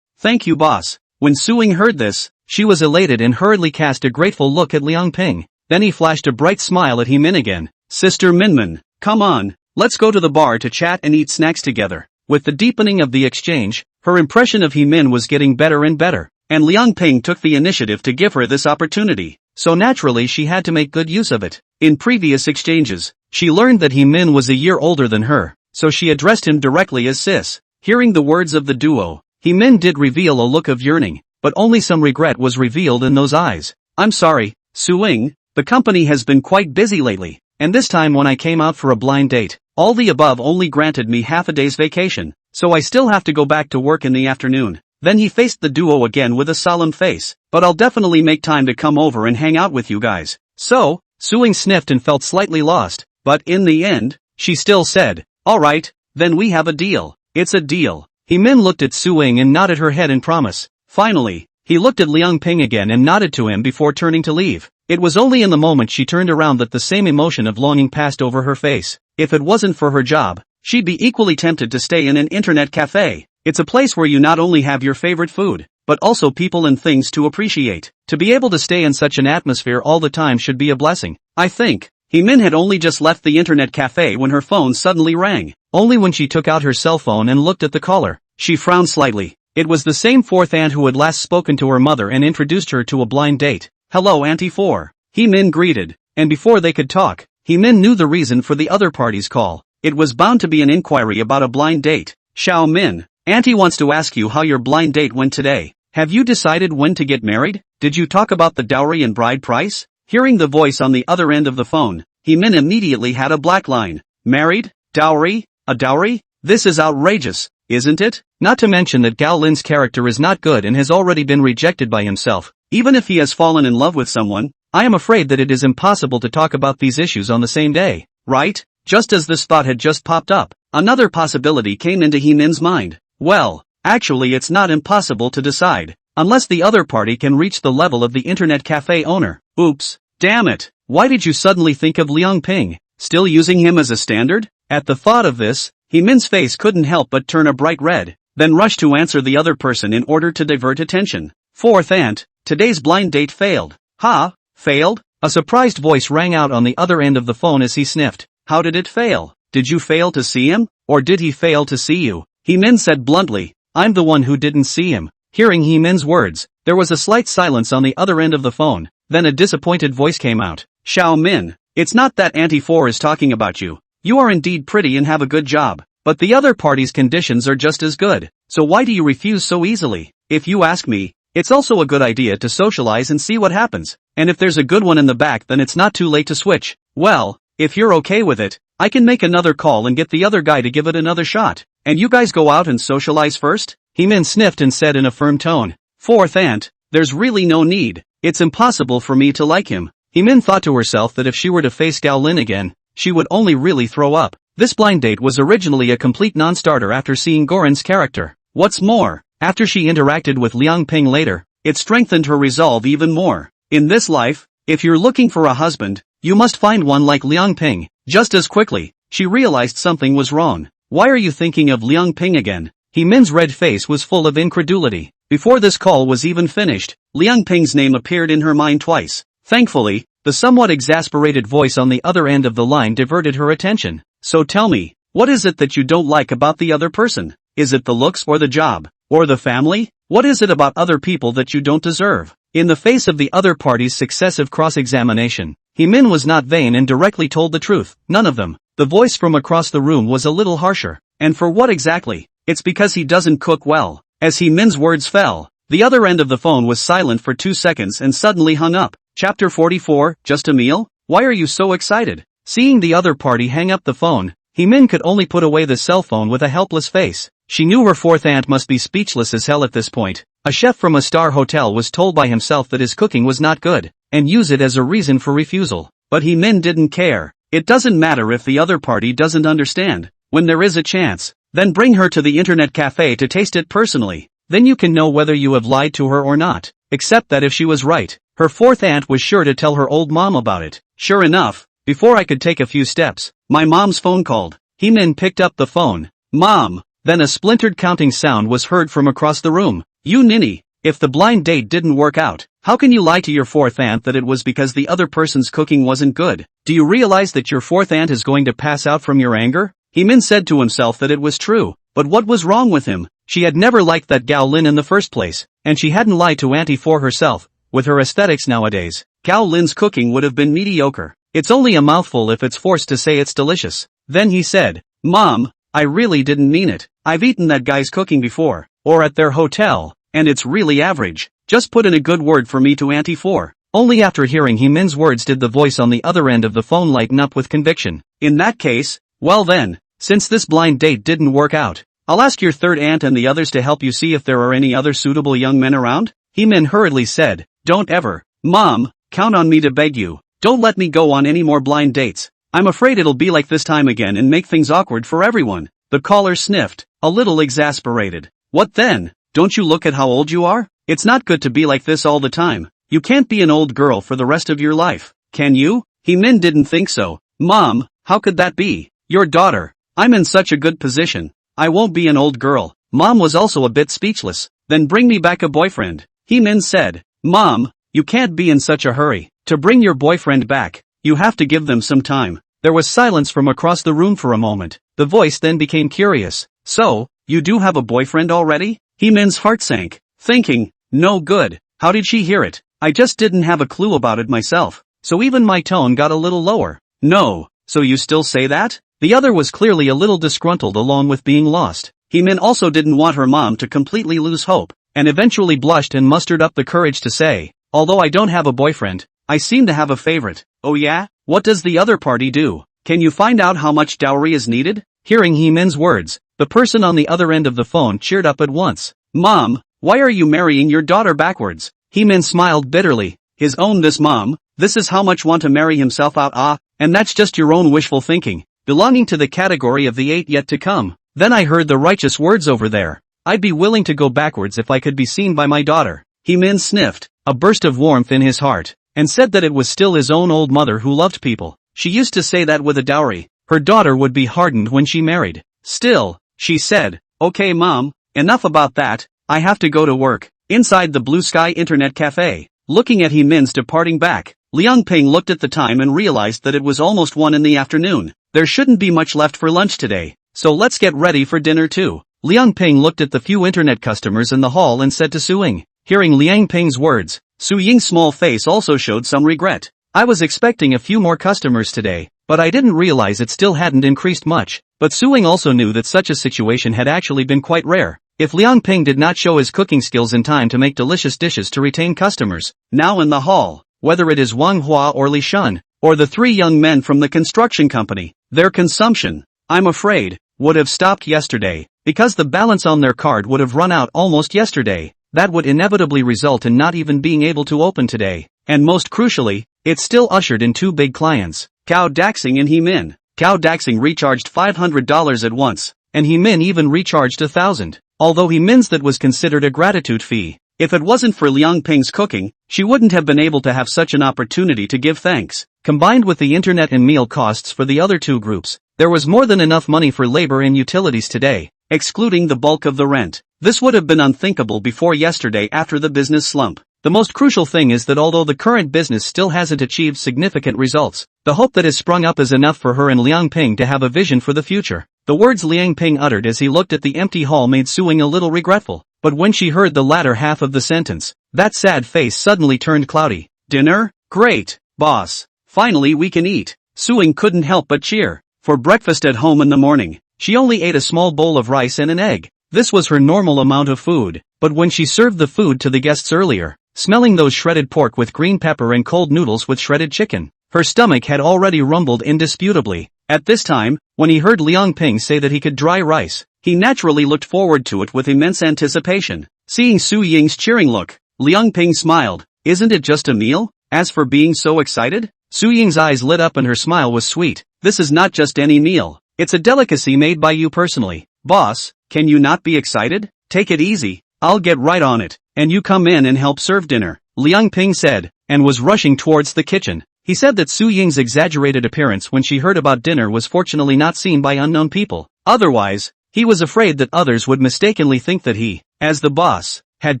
Speaker 1: thank you boss. When Su Ying heard this, she was elated and hurriedly cast a grateful look at Liang Ping. Then he flashed a bright smile at He Min again. Sister Minmin, come on, let's go to the bar to chat and eat snacks together. With the deepening of the exchange, her impression of He Min was getting better and better, and Liang Ping took the initiative to give her this opportunity. So naturally she had to make good use of it. In previous exchanges, she learned that He Min was a year older than her, so she addressed him directly as sis. Hearing the words of the duo, Min did reveal a look of yearning, but only some regret was revealed in those eyes. I'm sorry, Suing, the company has been quite busy lately, and this time when I came out for a blind date, all the above only granted me half a day's vacation, so I still have to go back to work in the afternoon. Then he faced the duo again with a solemn face. But I'll definitely make time to come over and hang out with you guys. So, Suing sniffed and felt slightly lost, but in the end, she still said, alright, then we have a deal. It's a deal. Min looked at Suing and nodded her head in promise. Finally, he looked at Liang Ping again and nodded to him before turning to leave. It was only in the moment she turned around that the same emotion of longing passed over her face. If it wasn't for her job, she'd be equally tempted to stay in an internet cafe. It's a place where you not only have your favorite food, but also people and things to appreciate. To be able to stay in such an atmosphere all the time should be a blessing, I think. Min had only just left the internet cafe when her phone suddenly rang. Only when she took out her cell phone and looked at the caller, she frowned slightly. It was the same fourth aunt who had last spoken to her mother and introduced her to a blind date. Hello Auntie 4. Min greeted, and before they could talk, Min knew the reason for the other party's call. It was bound to be an inquiry about a blind date. Xiao Min, Auntie wants to ask you how your blind date went today. Have you decided when to get married? Did you talk about the dowry and bride price? Hearing the voice on the other end of the phone, Min immediately had a black line. Married? Dowry? A dowry? This is outrageous, isn't it? Not to mention that Gao Lin's character is not good and has already been rejected by himself. Even if he has fallen in love with someone, I am afraid that it is impossible to talk about these issues on the same day, right? Just as this thought had just popped up, another possibility came into Min's mind. Well, actually it's not impossible to decide, unless the other party can reach the level of the internet cafe owner. Oops, damn it, why did you suddenly think of Liang Ping? Still using him as a standard? At the thought of this, Min's face couldn't help but turn a bright red, then rushed to answer the other person in order to divert attention. Fourth aunt, today's blind date failed. Ha, failed? A surprised voice rang out on the other end of the phone as he sniffed. How did it fail? Did you fail to see him? Or did he fail to see you? Min said bluntly, I'm the one who didn't see him. Hearing Min's words, there was a slight silence on the other end of the phone, then a disappointed voice came out. Xiao Min, it's not that Auntie 4 is talking about you. You are indeed pretty and have a good job, but the other party's conditions are just as good, so why do you refuse so easily? If you ask me, it's also a good idea to socialize and see what happens, and if there's a good one in the back then it's not too late to switch. Well, if you're okay with it, I can make another call and get the other guy to give it another shot. And you guys go out and socialize first? Min sniffed and said in a firm tone. Fourth aunt, there's really no need. It's impossible for me to like him. Min thought to herself that if she were to face Gao Lin again, she would only really throw up. This blind date was originally a complete non-starter after seeing Goran's character. What's more, after she interacted with Liang Ping later, it strengthened her resolve even more. In this life, if you're looking for a husband, you must find one like Liang Ping. Just as quickly, she realized something was wrong. Why are you thinking of Liang Ping again? Min's red face was full of incredulity. Before this call was even finished, Liang Ping's name appeared in her mind twice. Thankfully, the somewhat exasperated voice on the other end of the line diverted her attention. So tell me, what is it that you don't like about the other person? Is it the looks or the job? Or the family? What is it about other people that you don't deserve? In the face of the other party's successive cross-examination, Min was not vain and directly told the truth. None of them. The voice from across the room was a little harsher. And for what exactly? It's because he doesn't cook well. As Min's words fell, the other end of the phone was silent for 2 seconds and suddenly hung up. Chapter 44, Just a meal? Why are you so excited? Seeing the other party hang up the phone, Min could only put away the cell phone with a helpless face. She knew her fourth aunt must be speechless as hell at this point. A chef from a star hotel was told by himself that his cooking was not good, and use it as a reason for refusal. But Min didn't care. It doesn't matter if the other party doesn't understand. When there is a chance, then bring her to the internet cafe to taste it personally. Then you can know whether you have lied to her or not. Except that if she was right, her fourth aunt was sure to tell her old mom about it. Sure enough, before I could take a few steps, my mom's phone called. Min picked up the phone. Mom! Then a splintered counting sound was heard from across the room. You ninny, if the blind date didn't work out, how can you lie to your fourth aunt that it was because the other person's cooking wasn't good? Do you realize that your fourth aunt is going to pass out from your anger? Min said to himself that it was true, but what was wrong with him? She had never liked that Gao Lin in the first place, and she hadn't lied to Auntie 4 herself. With her aesthetics nowadays, Gao Lin's cooking would have been mediocre. It's only a mouthful if it's forced to say it's delicious. Then he said, Mom, I really didn't mean it. I've eaten that guy's cooking before. or at their hotel, and it's really average. Just put in a good word for me to Auntie 4. Only after hearing Heemin's words did the voice on the other end of the phone lighten up with conviction. In that case, well then, since this blind date didn't work out, I'll ask your third aunt and the others to help you see if there are any other suitable young men around? Heemin hurriedly said. Don't ever. Mom, count on me to beg you. Don't let me go on any more blind dates. I'm afraid it'll be like this time again and make things awkward for everyone. The caller sniffed, a little exasperated. What then? Don't you look at how old you are? It's not good to be like this all the time. You can't be an old girl for the rest of your life, can you? Heemin didn't think so. Mom, how could that be? Your daughter. I'm in such a good position. I won't be an old girl. Mom was also a bit speechless. Then bring me back a boyfriend. Heemin said. Mom, you can't be in such a hurry. To bring your boyfriend back, you have to give them some time. There was silence from across the room for a moment. The voice then became curious. So, you do have a boyfriend already? Heemin's heart sank, thinking, no good. How did she hear it? I just didn't have a clue about it myself. So even my tone got a little lower. No, so you still say that? The other was clearly a little disgruntled along with being lost. Heemin also didn't want her mom to completely lose hope, and eventually blushed and mustered up the courage to say, although I don't have a boyfriend, I seem to have a favorite. Oh yeah? What does the other party do? Can you find out how much dowry is needed? Hearing Heemin's words, the person on the other end of the phone cheered up at once. Mom, why are you marrying your daughter backwards? Heemin smiled bitterly. His own this mom, this is how much want to marry himself out and that's just your own wishful thinking, belonging to the category of the 8 yet to come. Then I heard the righteous words over there. I'd be willing to go backwards if I could be seen by my daughter. Heemin sniffed, a burst of warmth in his heart, and said that it was still his own old mother who loved people. She used to say that with a dowry, her daughter would be hardened when she married. Still, she said, okay mom, enough about that, I have to go to work. Inside the Blue Sky Internet Cafe, looking at Heemin's departing back, Liang Ping looked at the time and realized that it was almost 1 in the afternoon. There shouldn't be much left for lunch today, so let's get ready for dinner too. Liang Ping looked at the few internet customers in the hall and said to Su Ying. Hearing Liang Ping's words, Su Ying's small face also showed some regret. I was expecting a few more customers today, but I didn't realize it still hadn't increased much. But Su Ying also knew that such a situation had actually been quite rare. If Liang Ping did not show his cooking skills in time to make delicious dishes to retain customers, now in the hall, whether it is Wang Hua or Li Shun, or the 3 young men from the construction company, their consumption, I'm afraid, would have stopped yesterday, because the balance on their card would have run out almost yesterday. That would inevitably result in not even being able to open today, and most crucially, it still ushered in 2 big clients, Cao Daxing and Heemin. Cao Daxing recharged $500 at once, and Heemin even recharged $1,000, although Heemin's that was considered a gratitude fee. If it wasn't for Liang Ping's cooking, she wouldn't have been able to have such an opportunity to give thanks. Combined with the internet and meal costs for the other 2 groups, there was more than enough money for labor and utilities today, excluding the bulk of the rent. This would have been unthinkable before yesterday after the business slump. The most crucial thing is that although the current business still hasn't achieved significant results, the hope that has sprung up is enough for her and Liang Ping to have a vision for the future. The words Liang Ping uttered as he looked at the empty hall made Su Ying a little regretful, but when she heard the latter half of the sentence, that sad face suddenly turned cloudy. Dinner? Great, boss. Finally we can eat. Su Ying couldn't help but cheer. For breakfast at home in the morning, she only ate a small bowl of rice and an egg. This was her normal amount of food, but when she served the food to the guests earlier, smelling those shredded pork with green pepper and cold noodles with shredded chicken, her stomach had already rumbled indisputably. At this time, when he heard Liang Ping say that he could dry rice, he naturally looked forward to it with immense anticipation. Seeing Su Ying's cheering look, Liang Ping smiled. Isn't it just a meal? As for being so excited? Su Ying's eyes lit up and her smile was sweet. This is not just any meal. It's a delicacy made by you personally. Boss, can you not be excited? Take it easy, I'll get right on it, and you come in and help serve dinner, Liang Ping said, and was rushing towards the kitchen. He said that Su Ying's exaggerated appearance when she heard about dinner was fortunately not seen by unknown people. Otherwise, he was afraid that others would mistakenly think that he, as the boss, had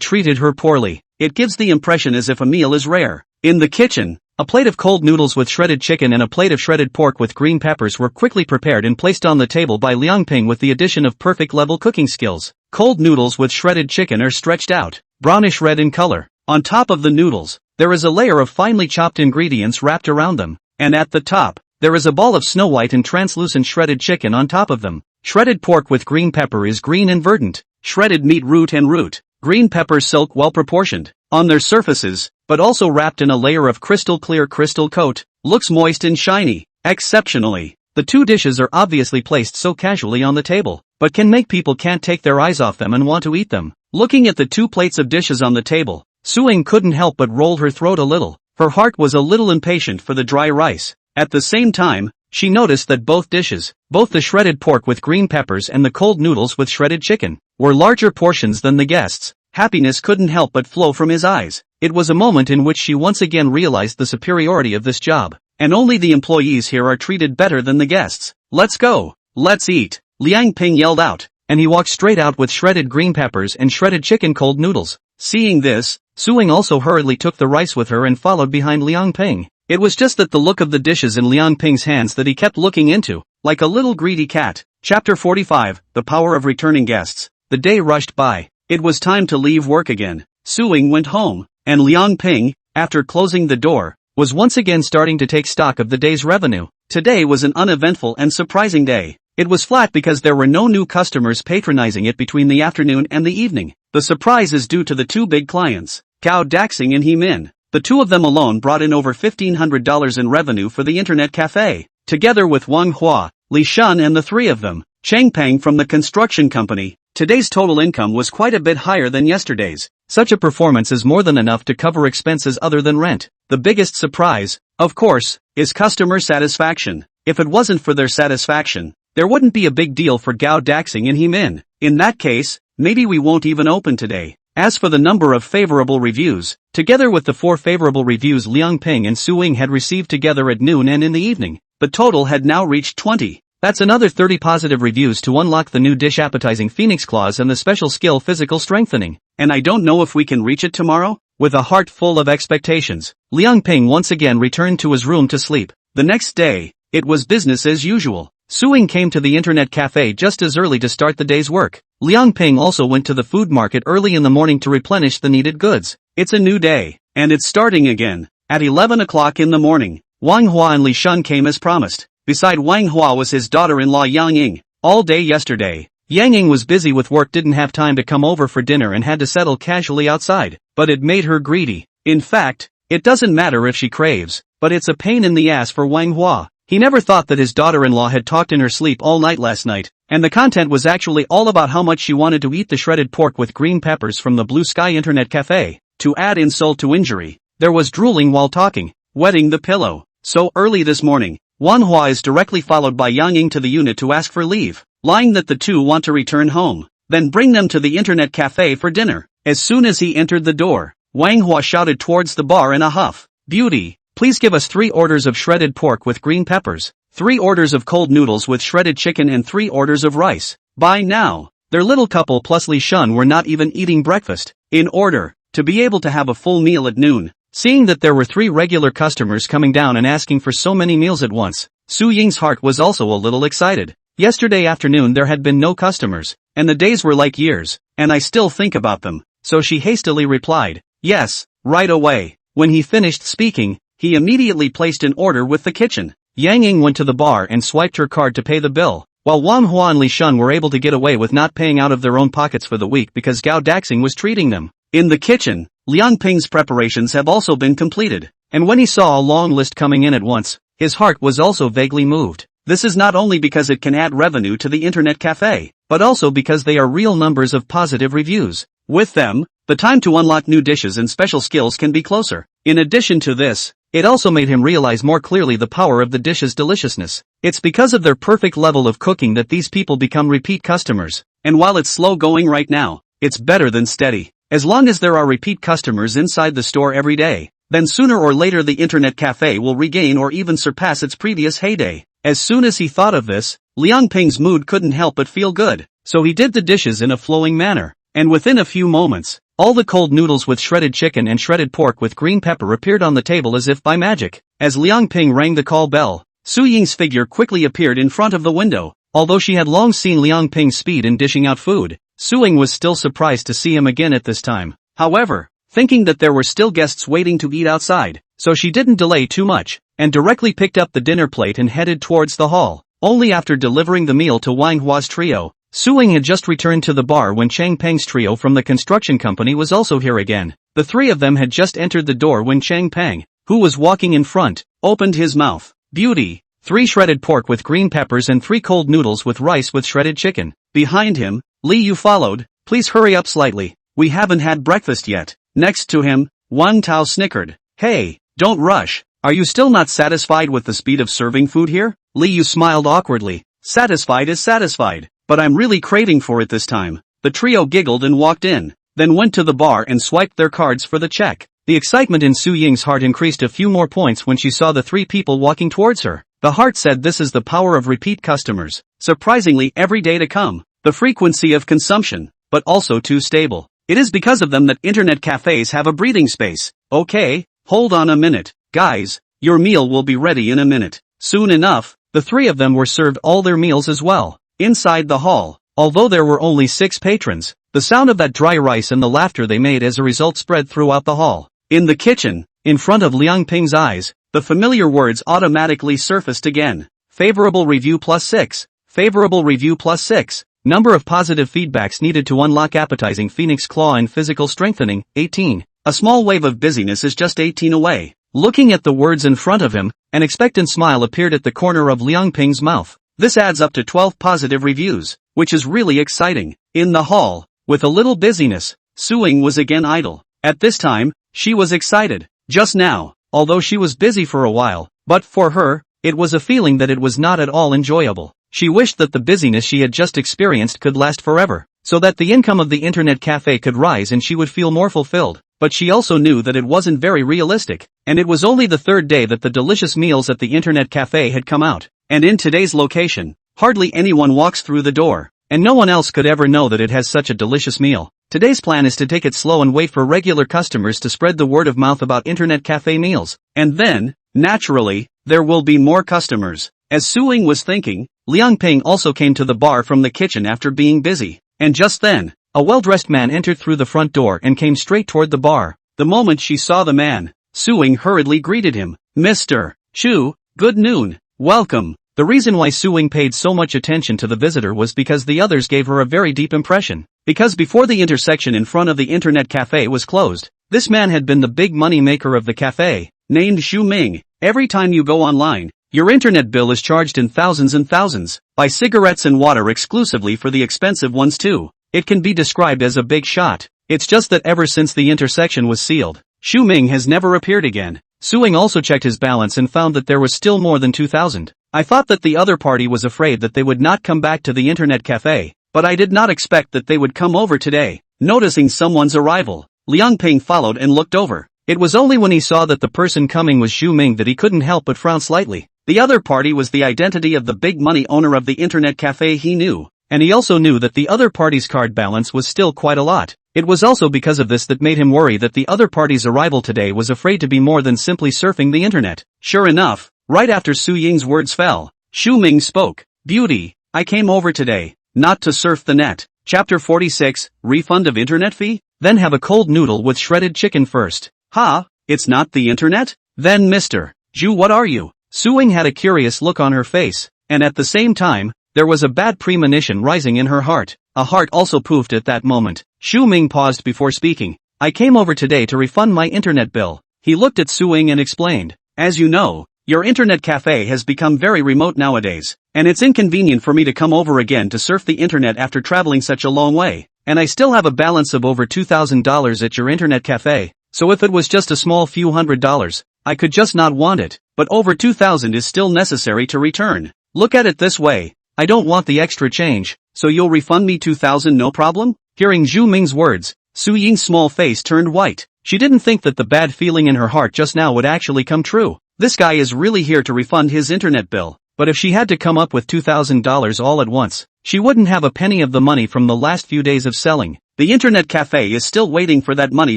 Speaker 1: treated her poorly. It gives the impression as if a meal is rare. In the kitchen, a plate of cold noodles with shredded chicken and a plate of shredded pork with green peppers were quickly prepared and placed on the table by Liang Ping with the addition of perfect level cooking skills. Cold noodles with shredded chicken are stretched out, brownish red in color. On top of the noodles, there is a layer of finely chopped ingredients wrapped around them, and at the top, there is a ball of snow white and translucent shredded chicken on top of them. Shredded pork with green pepper is green and verdant, shredded meat root, green pepper silk well proportioned on their surfaces, but also wrapped in a layer of crystal clear crystal coat, looks moist and shiny, exceptionally. The two dishes are obviously placed so casually on the table, but can make people can't take their eyes off them and want to eat them. Looking at the two plates of dishes on the table, Suing couldn't help but roll her throat a little. Her heart was a little impatient for the dry rice. At the same time, she noticed that both dishes, both the shredded pork with green peppers and the cold noodles with shredded chicken, were larger portions than the guests'. Happiness couldn't help but flow from his eyes. It was a moment in which she once again realized the superiority of this job. And only the employees here are treated better than the guests. Let's go. Let's eat. Liang Ping yelled out, and he walked straight out with shredded green peppers and shredded chicken cold noodles. Seeing this, Suing also hurriedly took the rice with her and followed behind Liang Ping. It was just that the look of the dishes in Liang Ping's hands that he kept looking into, like a little greedy cat. Chapter 45, The Power of Returning Guests. The day rushed by. It was time to leave work again. Suing went home, and Liang Ping, after closing the door, was once again starting to take stock of the day's revenue. Today was an uneventful and surprising day. It was flat because there were no new customers patronizing it between the afternoon and the evening. The surprise is due to the two big clients, Gao Daxing and He Min. The two of them alone brought in over $1,500 in revenue for the internet cafe. Together with Wang Hua, Li Shun and the three of them, Cheng Peng from the construction company, today's total income was quite a bit higher than yesterday's. Such a performance is more than enough to cover expenses other than rent. The biggest surprise, of course, is customer satisfaction. If it wasn't for their satisfaction, there wouldn't be a big deal for Gao Daxing and He Min. In that case, maybe we won't even open today. As for the number of favorable reviews, together with the 4 favorable reviews Liang Ping and Suing had received together at noon and in the evening, the total had now reached 20. That's another 30 positive reviews to unlock the new dish appetizing Phoenix Claws and the special skill physical strengthening. And I don't know if we can reach it tomorrow? With a heart full of expectations, Liang Ping once again returned to his room to sleep. The next day, it was business as usual. Suing came to the internet cafe just as early to start the day's work. Liang Ping also went to the food market early in the morning to replenish the needed goods. It's a new day, and it's starting again. At 11 o'clock in the morning, Wang Hua and Li Shun came as promised. Beside Wang Hua was his daughter-in-law Yang Ying. All day yesterday, Yang Ying was busy with work, didn't have time to come over for dinner and had to settle casually outside, but it made her greedy. In fact, it doesn't matter if she craves, but it's a pain in the ass for Wang Hua. He never thought that his daughter-in-law had talked in her sleep all night last night, and the content was actually all about how much she wanted to eat the shredded pork with green peppers from the Blue Sky Internet Cafe. To add insult to injury, there was drooling while talking, wetting the pillow. So early this morning, Wang Hua is directly followed by Yang Ying to the unit to ask for leave, lying that the two want to return home, then bring them to the internet cafe for dinner. As soon as he entered the door, Wang Hua shouted towards the bar in a huff, "Beauty, please give us 3 orders of shredded pork with green peppers, 3 orders of cold noodles with shredded chicken and 3 orders of rice." By now, their little couple plus Li Shun were not even eating breakfast, in order to be able to have a full meal at noon. Seeing that there were 3 regular customers coming down and asking for so many meals at once, Su Ying's heart was also a little excited. Yesterday afternoon there had been no customers, and the days were like years, and I still think about them, so she hastily replied, "Yes, right away." When he finished speaking, he immediately placed an order with the kitchen. Yang Ying went to the bar and swiped her card to pay the bill, while Wang Hua and Li Shun were able to get away with not paying out of their own pockets for the week because Gao Daxing was treating them. In the kitchen, Liang Ping's preparations have also been completed, and when he saw a long list coming in at once, his heart was also vaguely moved. This is not only because it can add revenue to the internet cafe, but also because they are real numbers of positive reviews. With them, the time to unlock new dishes and special skills can be closer. In addition to this, it also made him realize more clearly the power of the dish's deliciousness. It's because of their perfect level of cooking that these people become repeat customers. And while it's slow going right now, it's better than steady. As long as there are repeat customers inside the store every day, then sooner or later the internet cafe will regain or even surpass its previous heyday. As soon as he thought of this, Liang Ping's mood couldn't help but feel good, so he did the dishes in a flowing manner. And within a few moments, all the cold noodles with shredded chicken and shredded pork with green pepper appeared on the table as if by magic. As Liang Ping rang the call bell, Su Ying's figure quickly appeared in front of the window. Although she had long seen Liang Ping's speed in dishing out food, Su Ying was still surprised to see him again at this time. However, thinking that there were still guests waiting to eat outside, so she didn't delay too much, and directly picked up the dinner plate and headed towards the hall. Only after delivering the meal to Wang Hua's trio, Su-ying had just returned to the bar when Chang Peng's trio from the construction company was also here again. The three of them had just entered the door when Chang Peng, who was walking in front, opened his mouth. Beauty. 3 shredded pork with green peppers and 3 cold noodles with rice with shredded chicken. Behind him, Li Yu followed. Please hurry up slightly. We haven't had breakfast yet. Next to him, Wang Tao snickered. Hey, don't rush. Are you still not satisfied with the speed of serving food here? Li Yu smiled awkwardly. Satisfied is satisfied, but I'm really craving for it this time. The trio giggled and walked in, then went to the bar and swiped their cards for the check. The excitement in Su-ying's heart increased a few more points when she saw the 3 people walking towards her. The heart said this is the power of repeat customers. Surprisingly every day to come. The frequency of consumption, but also too stable. It is because of them that internet cafes have a breathing space. Okay, hold on a minute. Guys, your meal will be ready in a minute. Soon enough, the 3 of them were served all their meals as well. Inside the hall, although there were only 6 patrons, the sound of that dry rice and the laughter they made as a result spread throughout the hall. In the kitchen, in front of Liang Ping's eyes, the familiar words automatically surfaced again. Favorable review +6. Favorable review +6. Number of positive feedbacks needed to unlock appetizing phoenix claw and physical strengthening, 18. A small wave of busyness is just 18 away. Looking at the words in front of him, an expectant smile appeared at the corner of Liang Ping's mouth. This adds up to 12 positive reviews, which is really exciting. In the hall, with a little busyness, Su-ying was again idle. At this time, she was excited. Just now, although she was busy for a while, but for her, it was a feeling that it was not at all enjoyable. She wished that the busyness she had just experienced could last forever, so that the income of the internet cafe could rise and she would feel more fulfilled. But she also knew that it wasn't very realistic, and it was only the 3rd day that the delicious meals at the internet cafe had come out. And in today's location, hardly anyone walks through the door, and no one else could ever know that it has such a delicious meal. Today's plan is to take it slow and wait for regular customers to spread the word of mouth about internet cafe meals. And then, naturally, there will be more customers. As Su-ying was thinking, Liang Ping also came to the bar from the kitchen after being busy. And just then, a well-dressed man entered through the front door and came straight toward the bar. The moment she saw the man, Su-ying hurriedly greeted him. Mr. Chu, good noon. Welcome. The reason why Su-ying paid so much attention to the visitor was because the others gave her a very deep impression. Because before the intersection in front of the internet cafe was closed, this man had been the big money maker of the cafe, named Xu Ming. Every time you go online, your internet bill is charged in thousands and thousands. Buy cigarettes and water exclusively for the expensive ones too. It can be described as a big shot. It's just that ever since the intersection was sealed, Xu Ming has never appeared again. Su-ying also checked his balance and found that there was still more than 2,000. I thought that the other party was afraid that they would not come back to the internet cafe, but I did not expect that they would come over today. Noticing someone's arrival, Liang Ping followed and looked over. It was only when he saw that the person coming was Xu Ming that he couldn't help but frown slightly. The other party was the identity of the big money owner of the internet cafe he knew, and he also knew that the other party's card balance was still quite a lot. It was also because of this that made him worry that the other party's arrival today was afraid to be more than simply surfing the internet. Sure enough, right after Su-ying's words fell, Xu Ming spoke. Beauty, I came over today, not to surf the net. Chapter 46, Refund of Internet Fee? Then have a cold noodle with shredded chicken first. Ha, it's not the internet? Then Mr. Zhu, what are you? Su-ying had a curious look on her face, and at the same time, there was a bad premonition rising in her heart. A heart also poofed at that moment. Xu Ming paused before speaking. I came over today to refund my internet bill. He looked at Su-ying and explained. As you know, your internet cafe has become very remote nowadays, and it's inconvenient for me to come over again to surf the internet after traveling such a long way. And I still have a balance of over $2,000 at your internet cafe, so if it was just a small few $100s, I could just not want it, but over 2,000 is still necessary to return. Look at it this way. I don't want the extra change, so you'll refund me 2,000 no problem? Hearing Xu Ming's words, Su-ying's small face turned white. She didn't think that the bad feeling in her heart just now would actually come true. This guy is really here to refund his internet bill, but if she had to come up with $2,000 all at once, she wouldn't have a penny of the money from the last few days of selling. The internet cafe is still waiting for that money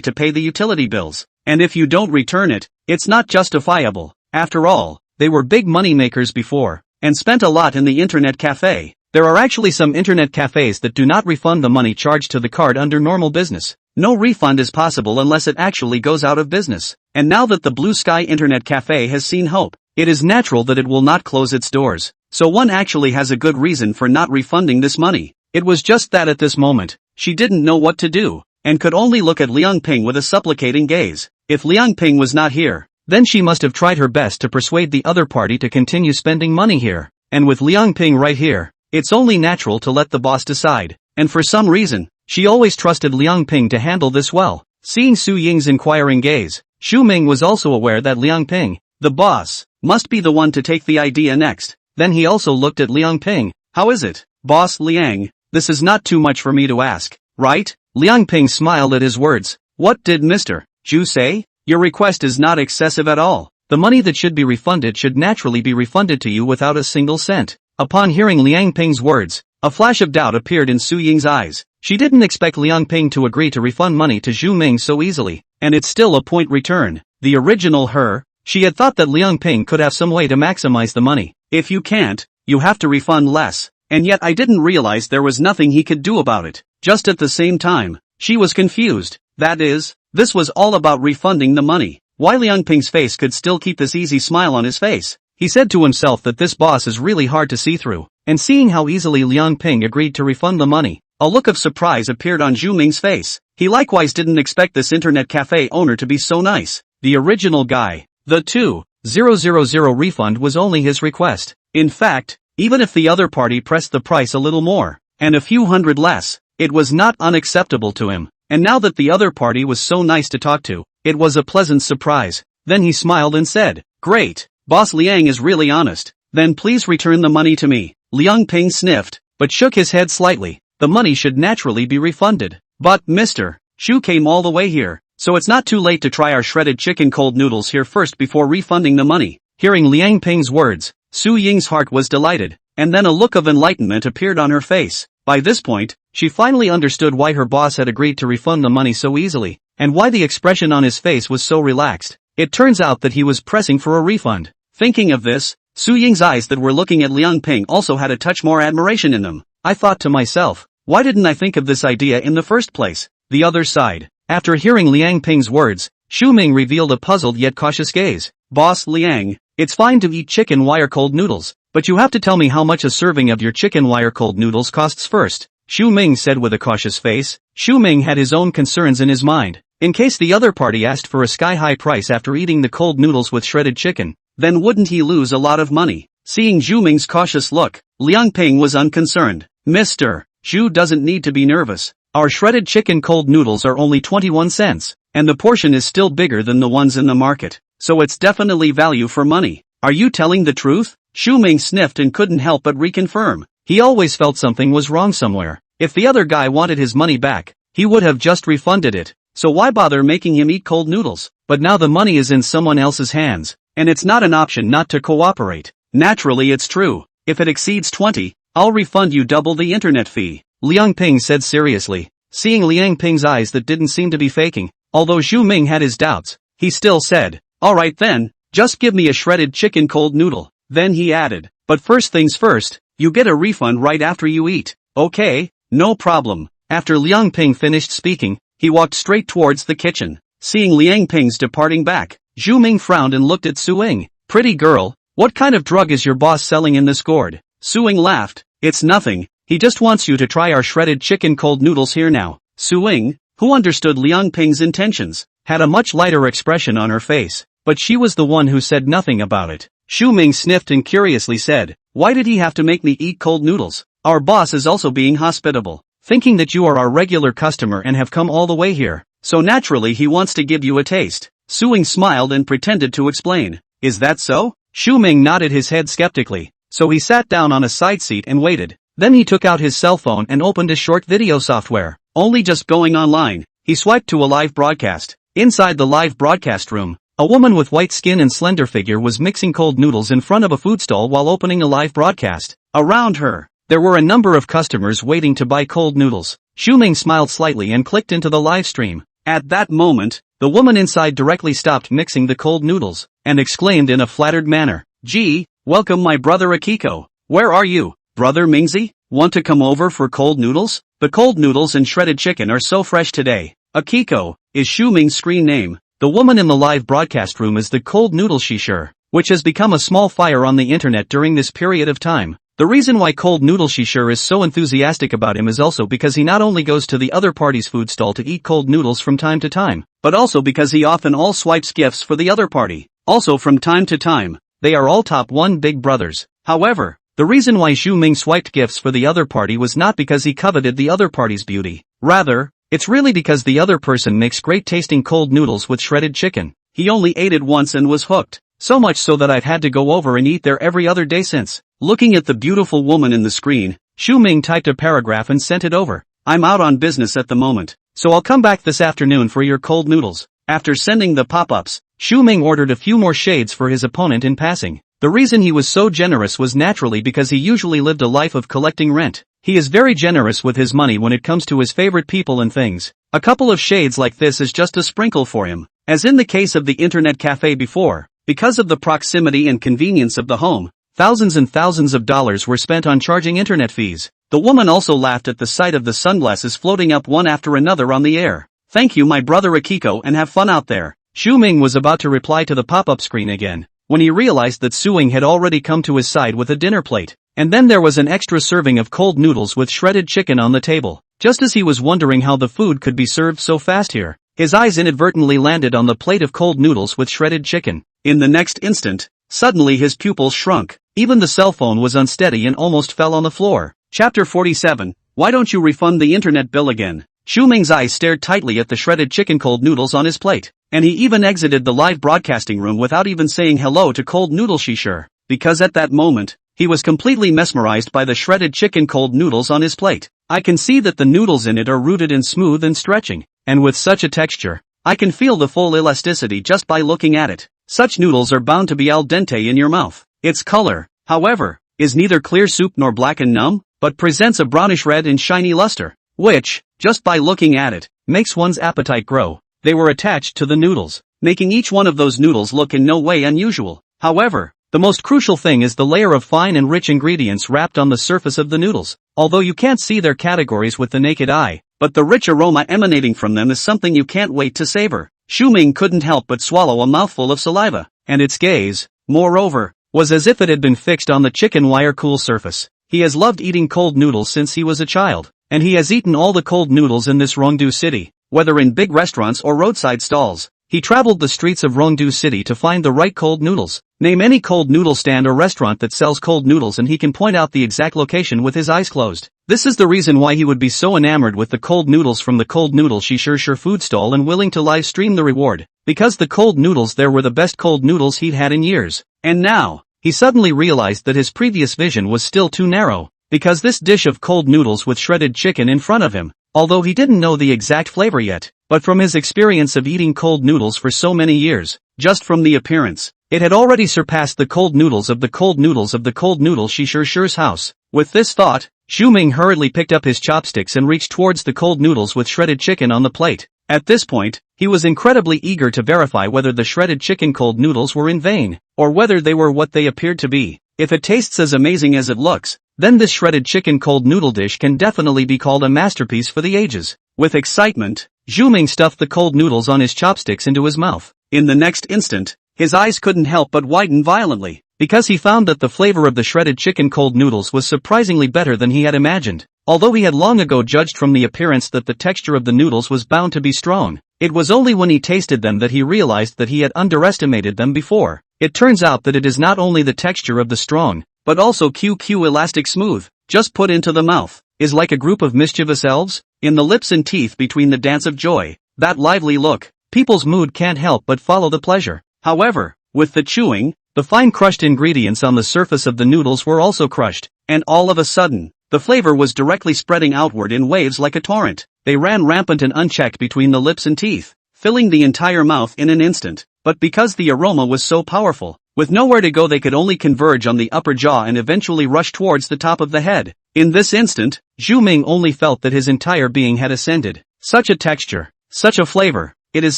Speaker 1: to pay the utility bills, and if you don't return it, it's not justifiable. After all, they were big money makers before, and spent a lot in the internet cafe. There are actually some internet cafes that do not refund the money charged to the card under normal business. No refund is possible unless it actually goes out of business. And now that the Blue Sky Internet Cafe has seen hope, it is natural that it will not close its doors. So one actually has a good reason for not refunding this money. It was just that at this moment, she didn't know what to do, and could only look at Liang Ping with a supplicating gaze. If Liang Ping was not here, then she must have tried her best to persuade the other party to continue spending money here. And with Liang Ping right here, it's only natural to let the boss decide. And for some reason, she always trusted Liang Ping to handle this well. Seeing Su Ying's inquiring gaze, Xu Ming was also aware that Liang Ping, the boss, must be the one to take the idea next. Then he also looked at Liang Ping. How is it, Boss Liang? This is not too much for me to ask, right? Liang Ping smiled at his words. What did Mr. Zhu say? Your request is not excessive at all. The money that should be refunded should naturally be refunded to you without a single cent. Upon hearing Liang Ping's words, a flash of doubt appeared in Su Ying's eyes. She didn't expect Liang Ping to agree to refund money to Xu Ming so easily, and it's still a point return. The original her, she had thought that Liang Ping could have some way to maximize the money. If you can't, you have to refund less. And yet I didn't realize there was nothing he could do about it. Just at the same time, she was confused. That is, this was all about refunding the money. Why Liang Ping's face could still keep this easy smile on his face? He said to himself that this boss is really hard to see through. And seeing how easily Liang Ping agreed to refund the money, a look of surprise appeared on Xu Ming's face. He likewise didn't expect this internet cafe owner to be so nice. The original guy, the 2,000 refund was only his request. In fact, even if the other party pressed the price a little more, and a few hundred less, it was not unacceptable to him. And now that the other party was so nice to talk to, it was a pleasant surprise. Then he smiled and said, Great, Boss Liang is really honest. Then please return the money to me. Liang Ping sniffed, but shook his head slightly. The money should naturally be refunded. But Mr. Xu came all the way here, so it's not too late to try our shredded chicken cold noodles here first before refunding the money. Hearing Liang Ping's words, Su Ying's heart was delighted, and then a look of enlightenment appeared on her face. By this point, she finally understood why her boss had agreed to refund the money so easily, and why the expression on his face was so relaxed. It turns out that he was pressing for a refund. Thinking of this, Su Ying's eyes that were looking at Liang Ping also had a touch more admiration in them. I thought to myself, why didn't I think of this idea in the first place? The other side. After hearing Liang Ping's words, Xu Ming revealed a puzzled yet cautious gaze. Boss Liang, it's fine to eat chicken wire cold noodles, but you have to tell me how much a serving of your chicken wire cold noodles costs first. Xu Ming said with a cautious face. Xu Ming had his own concerns in his mind. In case the other party asked for a sky-high price after eating the cold noodles with shredded chicken, then wouldn't he lose a lot of money? Seeing Xu Ming's cautious look, Liang Ping was unconcerned. Mr. Xu doesn't need to be nervous. Our shredded chicken cold noodles are only 21 cents, and the portion is still bigger than the ones in the market, so it's definitely value for money. Are you telling the truth? Xu Ming sniffed and couldn't help but reconfirm. He always felt something was wrong somewhere. If the other guy wanted his money back, he would have just refunded it. So why bother making him eat cold noodles? But now the money is in someone else's hands, and it's not an option not to cooperate. Naturally it's true. If it exceeds 20, I'll refund you double the internet fee. Liang Ping said seriously. Seeing Liang Ping's eyes that didn't seem to be faking, although Xu Ming had his doubts, he still said, Alright then, just give me a shredded chicken cold noodle. Then he added, but first things first, you get a refund right after you eat. Okay, no problem. After Liang Ping finished speaking, he walked straight towards the kitchen. Seeing Liang Ping's departing back, Xu Ming frowned and looked at Su Ying. Pretty girl, what kind of drug is your boss selling in this gourd? Su Ying laughed. It's nothing, he just wants you to try our shredded chicken cold noodles here now. Su Ying, who understood Liang Ping's intentions, had a much lighter expression on her face, but she was the one who said nothing about it. Xu Ming sniffed and curiously said, Why did he have to make me eat cold noodles? Our boss is also being hospitable, thinking that you are our regular customer and have come all the way here, so naturally he wants to give you a taste. Su Ying smiled and pretended to explain. Is that so? Xu Ming nodded his head skeptically, so he sat down on a side seat and waited. Then he took out his cell phone and opened a short video software. Only just going online, he swiped to a live broadcast. Inside the live broadcast room, a woman with white skin and slender figure was mixing cold noodles in front of a food stall while opening a live broadcast. Around her, there were a number of customers waiting to buy cold noodles. Xu Ming smiled slightly and clicked into the live stream. At that moment, the woman inside directly stopped mixing the cold noodles, and exclaimed in a flattered manner, Gee, welcome my brother Akiko. Where are you, brother Mingzi? Want to come over for cold noodles? The cold noodles and shredded chicken are so fresh today. Akiko is Xu Ming's screen name. The woman in the live broadcast room is the cold noodle Shishir, which has become a small fire on the internet during this period of time. The reason why cold noodle Shishir is so enthusiastic about him is also because he not only goes to the other party's food stall to eat cold noodles from time to time, but also because he often all swipes gifts for the other party. Also from time to time, they are all top 1 big brothers. However, the reason why Xu Ming swiped gifts for the other party was not because he coveted the other party's beauty. Rather, it's really because the other person makes great tasting cold noodles with shredded chicken. He only ate it once and was hooked. So much so that I've had to go over and eat there every other day since. Looking at the beautiful woman in the screen, Xu Ming typed a paragraph and sent it over. I'm out on business at the moment, so I'll come back this afternoon for your cold noodles. After sending the pop-ups, Xu Ming ordered a few more shades for his opponent in passing. The reason he was so generous was naturally because he usually lived a life of collecting rent. He is very generous with his money when it comes to his favorite people and things. A couple of shades like this is just a sprinkle for him. As in the case of the internet cafe before, because of the proximity and convenience of the home, thousands and thousands of dollars were spent on charging internet fees. The woman also laughed at the sight of the sunglasses floating up one after another on the air. Thank you my brother Akiko and have fun out there. Xu Ming was about to reply to the pop-up screen again, when he realized that Suing had already come to his side with a dinner plate. And then there was an extra serving of cold noodles with shredded chicken on the table. Just as he was wondering how the food could be served so fast here, his eyes inadvertently landed on the plate of cold noodles with shredded chicken. In the next instant, suddenly his pupils shrunk. Even the cell phone was unsteady and almost fell on the floor. Chapter 47, Why don't you refund the internet bill again? Xu Ming's eyes stared tightly at the shredded chicken cold noodles on his plate, and he even exited the live broadcasting room without even saying hello to cold noodle Shishir, because at that moment, he was completely mesmerized by the shredded chicken cold noodles on his plate. I can see that the noodles in it are rooted and smooth and stretching, and with such a texture, I can feel the full elasticity just by looking at it. Such noodles are bound to be al dente in your mouth. Its color, however, is neither clear soup nor black and numb, but presents a brownish red and shiny luster, which, just by looking at it, makes one's appetite grow. They were attached to the noodles, making each one of those noodles look in no way unusual. However, the most crucial thing is the layer of fine and rich ingredients wrapped on the surface of the noodles. Although you can't see their categories with the naked eye, but the rich aroma emanating from them is something you can't wait to savor. Xu Ming couldn't help but swallow a mouthful of saliva, and its gaze, moreover, was as if it had been fixed on the chicken wire cool surface. He has loved eating cold noodles since he was a child, and he has eaten all the cold noodles in this Rongdu city, whether in big restaurants or roadside stalls. He traveled the streets of Rongdu City to find the right cold noodles. Name any cold noodle stand or restaurant that sells cold noodles and he can point out the exact location with his eyes closed. This is the reason why he would be so enamored with the cold noodles from the cold noodle Shishir food stall and willing to live stream the reward, because the cold noodles there were the best cold noodles he'd had in years. And now, he suddenly realized that his previous vision was still too narrow, because this dish of cold noodles with shredded chicken in front of him, although he didn't know the exact flavor yet, but from his experience of eating cold noodles for so many years, just from the appearance, it had already surpassed the cold noodles of the cold noodles of the cold noodle Shishir's house. With this thought, Xu Ming hurriedly picked up his chopsticks and reached towards the cold noodles with shredded chicken on the plate. At this point, he was incredibly eager to verify whether the shredded chicken cold noodles were in vain, or whether they were what they appeared to be. If it tastes as amazing as it looks, then this shredded chicken cold noodle dish can definitely be called a masterpiece for the ages. With excitement, Xu Ming stuffed the cold noodles on his chopsticks into his mouth. In the next instant, his eyes couldn't help but widen violently, because he found that the flavor of the shredded chicken cold noodles was surprisingly better than he had imagined. Although he had long ago judged from the appearance that the texture of the noodles was bound to be strong, it was only when he tasted them that he realized that he had underestimated them before. It turns out that it is not only the texture of the strong, but also QQ elastic smooth, just put into the mouth, is like a group of mischievous elves, in the lips and teeth between the dance of joy, that lively look, people's mood can't help but follow the pleasure. However, with the chewing, the fine crushed ingredients on the surface of the noodles were also crushed, and all of a sudden, the flavor was directly spreading outward in waves like a torrent. They ran rampant and unchecked between the lips and teeth, filling the entire mouth in an instant. But because the aroma was so powerful, with nowhere to go they could only converge on the upper jaw and eventually rush towards the top of the head. In this instant, Xu Ming only felt that his entire being had ascended. Such a texture, such a flavor, it is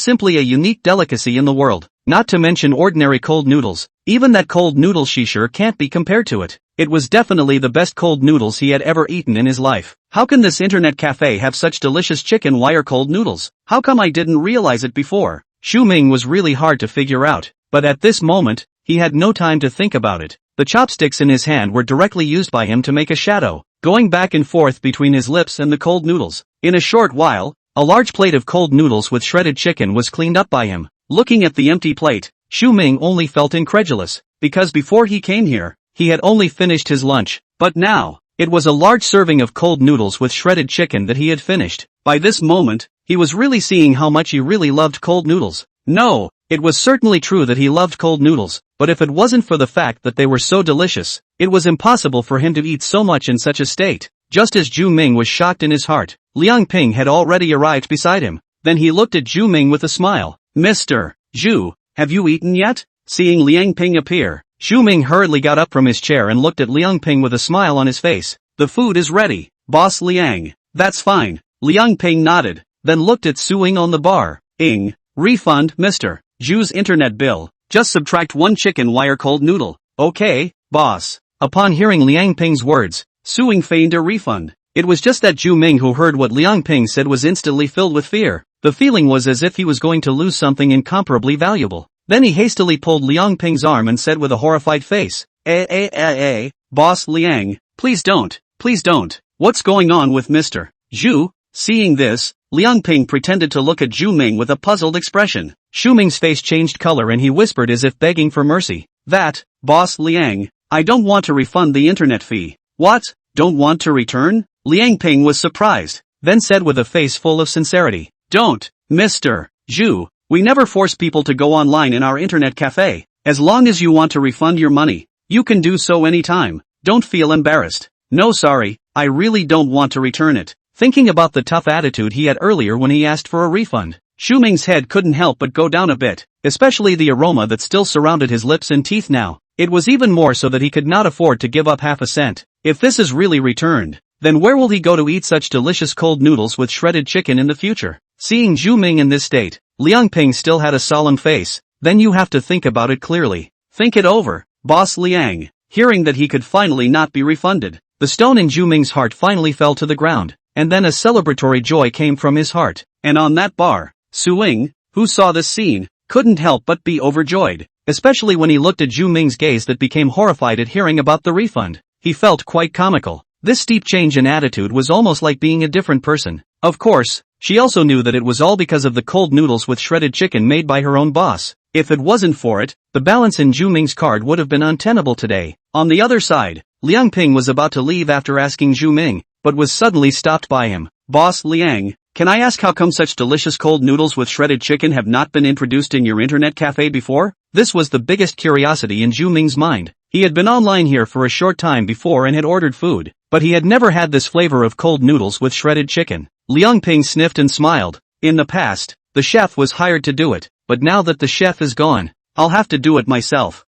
Speaker 1: simply a unique delicacy in the world. Not to mention ordinary cold noodles, even that cold noodle Shishir can't be compared to it. It was definitely the best cold noodles he had ever eaten in his life. How can this internet cafe have such delicious chicken wire cold noodles? How come I didn't realize it before? Xu Ming was really hard to figure out, but at this moment, he had no time to think about it, the chopsticks in his hand were directly used by him to make a shadow, going back and forth between his lips and the cold noodles. In a short while, a large plate of cold noodles with shredded chicken was cleaned up by him. Looking at the empty plate, Xu Ming only felt incredulous, because before he came here, he had only finished his lunch, but now, it was a large serving of cold noodles with shredded chicken that he had finished. By this moment, he was really seeing how much he really loved cold noodles. No, it was certainly true that he loved cold noodles, but if it wasn't for the fact that they were so delicious, it was impossible for him to eat so much in such a state. Just as Zhu Ming was shocked in his heart, Liang Ping had already arrived beside him. Then he looked at Zhu Ming with a smile. Mr. Zhu, have you eaten yet? Seeing Liang Ping appear, Zhu Ming hurriedly got up from his chair and looked at Liang Ping with a smile on his face. The food is ready, Boss Liang. That's fine. Liang Ping nodded, then looked at Su Ying on the bar. Refund, Mr. Zhu's internet bill. Just subtract 1 chicken wire cold noodle. Okay, boss. Upon hearing Liang Ping's words, Su Ying feigned a refund. It was just that Zhu Ming who heard what Liang Ping said was instantly filled with fear. The feeling was as if he was going to lose something incomparably valuable. Then he hastily pulled Liang Ping's arm and said with a horrified face, Boss Liang, please don't. What's going on with Mr. Zhu? Seeing this, Liang Ping pretended to look at Zhu Ming with a puzzled expression. Xu Ming's face changed color and he whispered as if begging for mercy. Boss Liang, I don't want to refund the internet fee. What? Don't want to return? Liang Ping was surprised, then said with a face full of sincerity. Don't, Mr. Zhu, we never force people to go online in our internet cafe. As long as you want to refund your money, you can do so anytime. Don't feel embarrassed. No, sorry, I really don't want to return it. Thinking about the tough attitude he had earlier when he asked for a refund, Xu Ming's head couldn't help but go down a bit, especially the aroma that still surrounded his lips and teeth now. It was even more so that he could not afford to give up half a cent. If this is really returned, then where will he go to eat such delicious cold noodles with shredded chicken in the future? Seeing Zhu Ming in this state, Liang Ping still had a solemn face. Then you have to think about it clearly. Think it over, Boss Liang. Hearing that he could finally not be refunded, the stone in Zhu Ming's heart finally fell to the ground, and then a celebratory joy came from his heart. And on that bar, Su Ying, who saw this scene, couldn't help but be overjoyed, especially when he looked at Zhu Ming's gaze that became horrified at hearing about the refund. He felt quite comical. This steep change in attitude was almost like being a different person. Of course, she also knew that it was all because of the cold noodles with shredded chicken made by her own boss. If it wasn't for it, the balance in Zhu Ming's card would have been untenable today. On the other side, Liang Ping was about to leave after asking Zhu Ming, but was suddenly stopped by him. Boss Liang, can I ask how come such delicious cold noodles with shredded chicken have not been introduced in your internet cafe before? This was the biggest curiosity in Zhu Ming's mind. He had been online here for a short time before and had ordered food, but he had never had this flavor of cold noodles with shredded chicken. Liang Ping sniffed and smiled. In the past, the chef was hired to do it, but now that the chef is gone, I'll have to do it myself.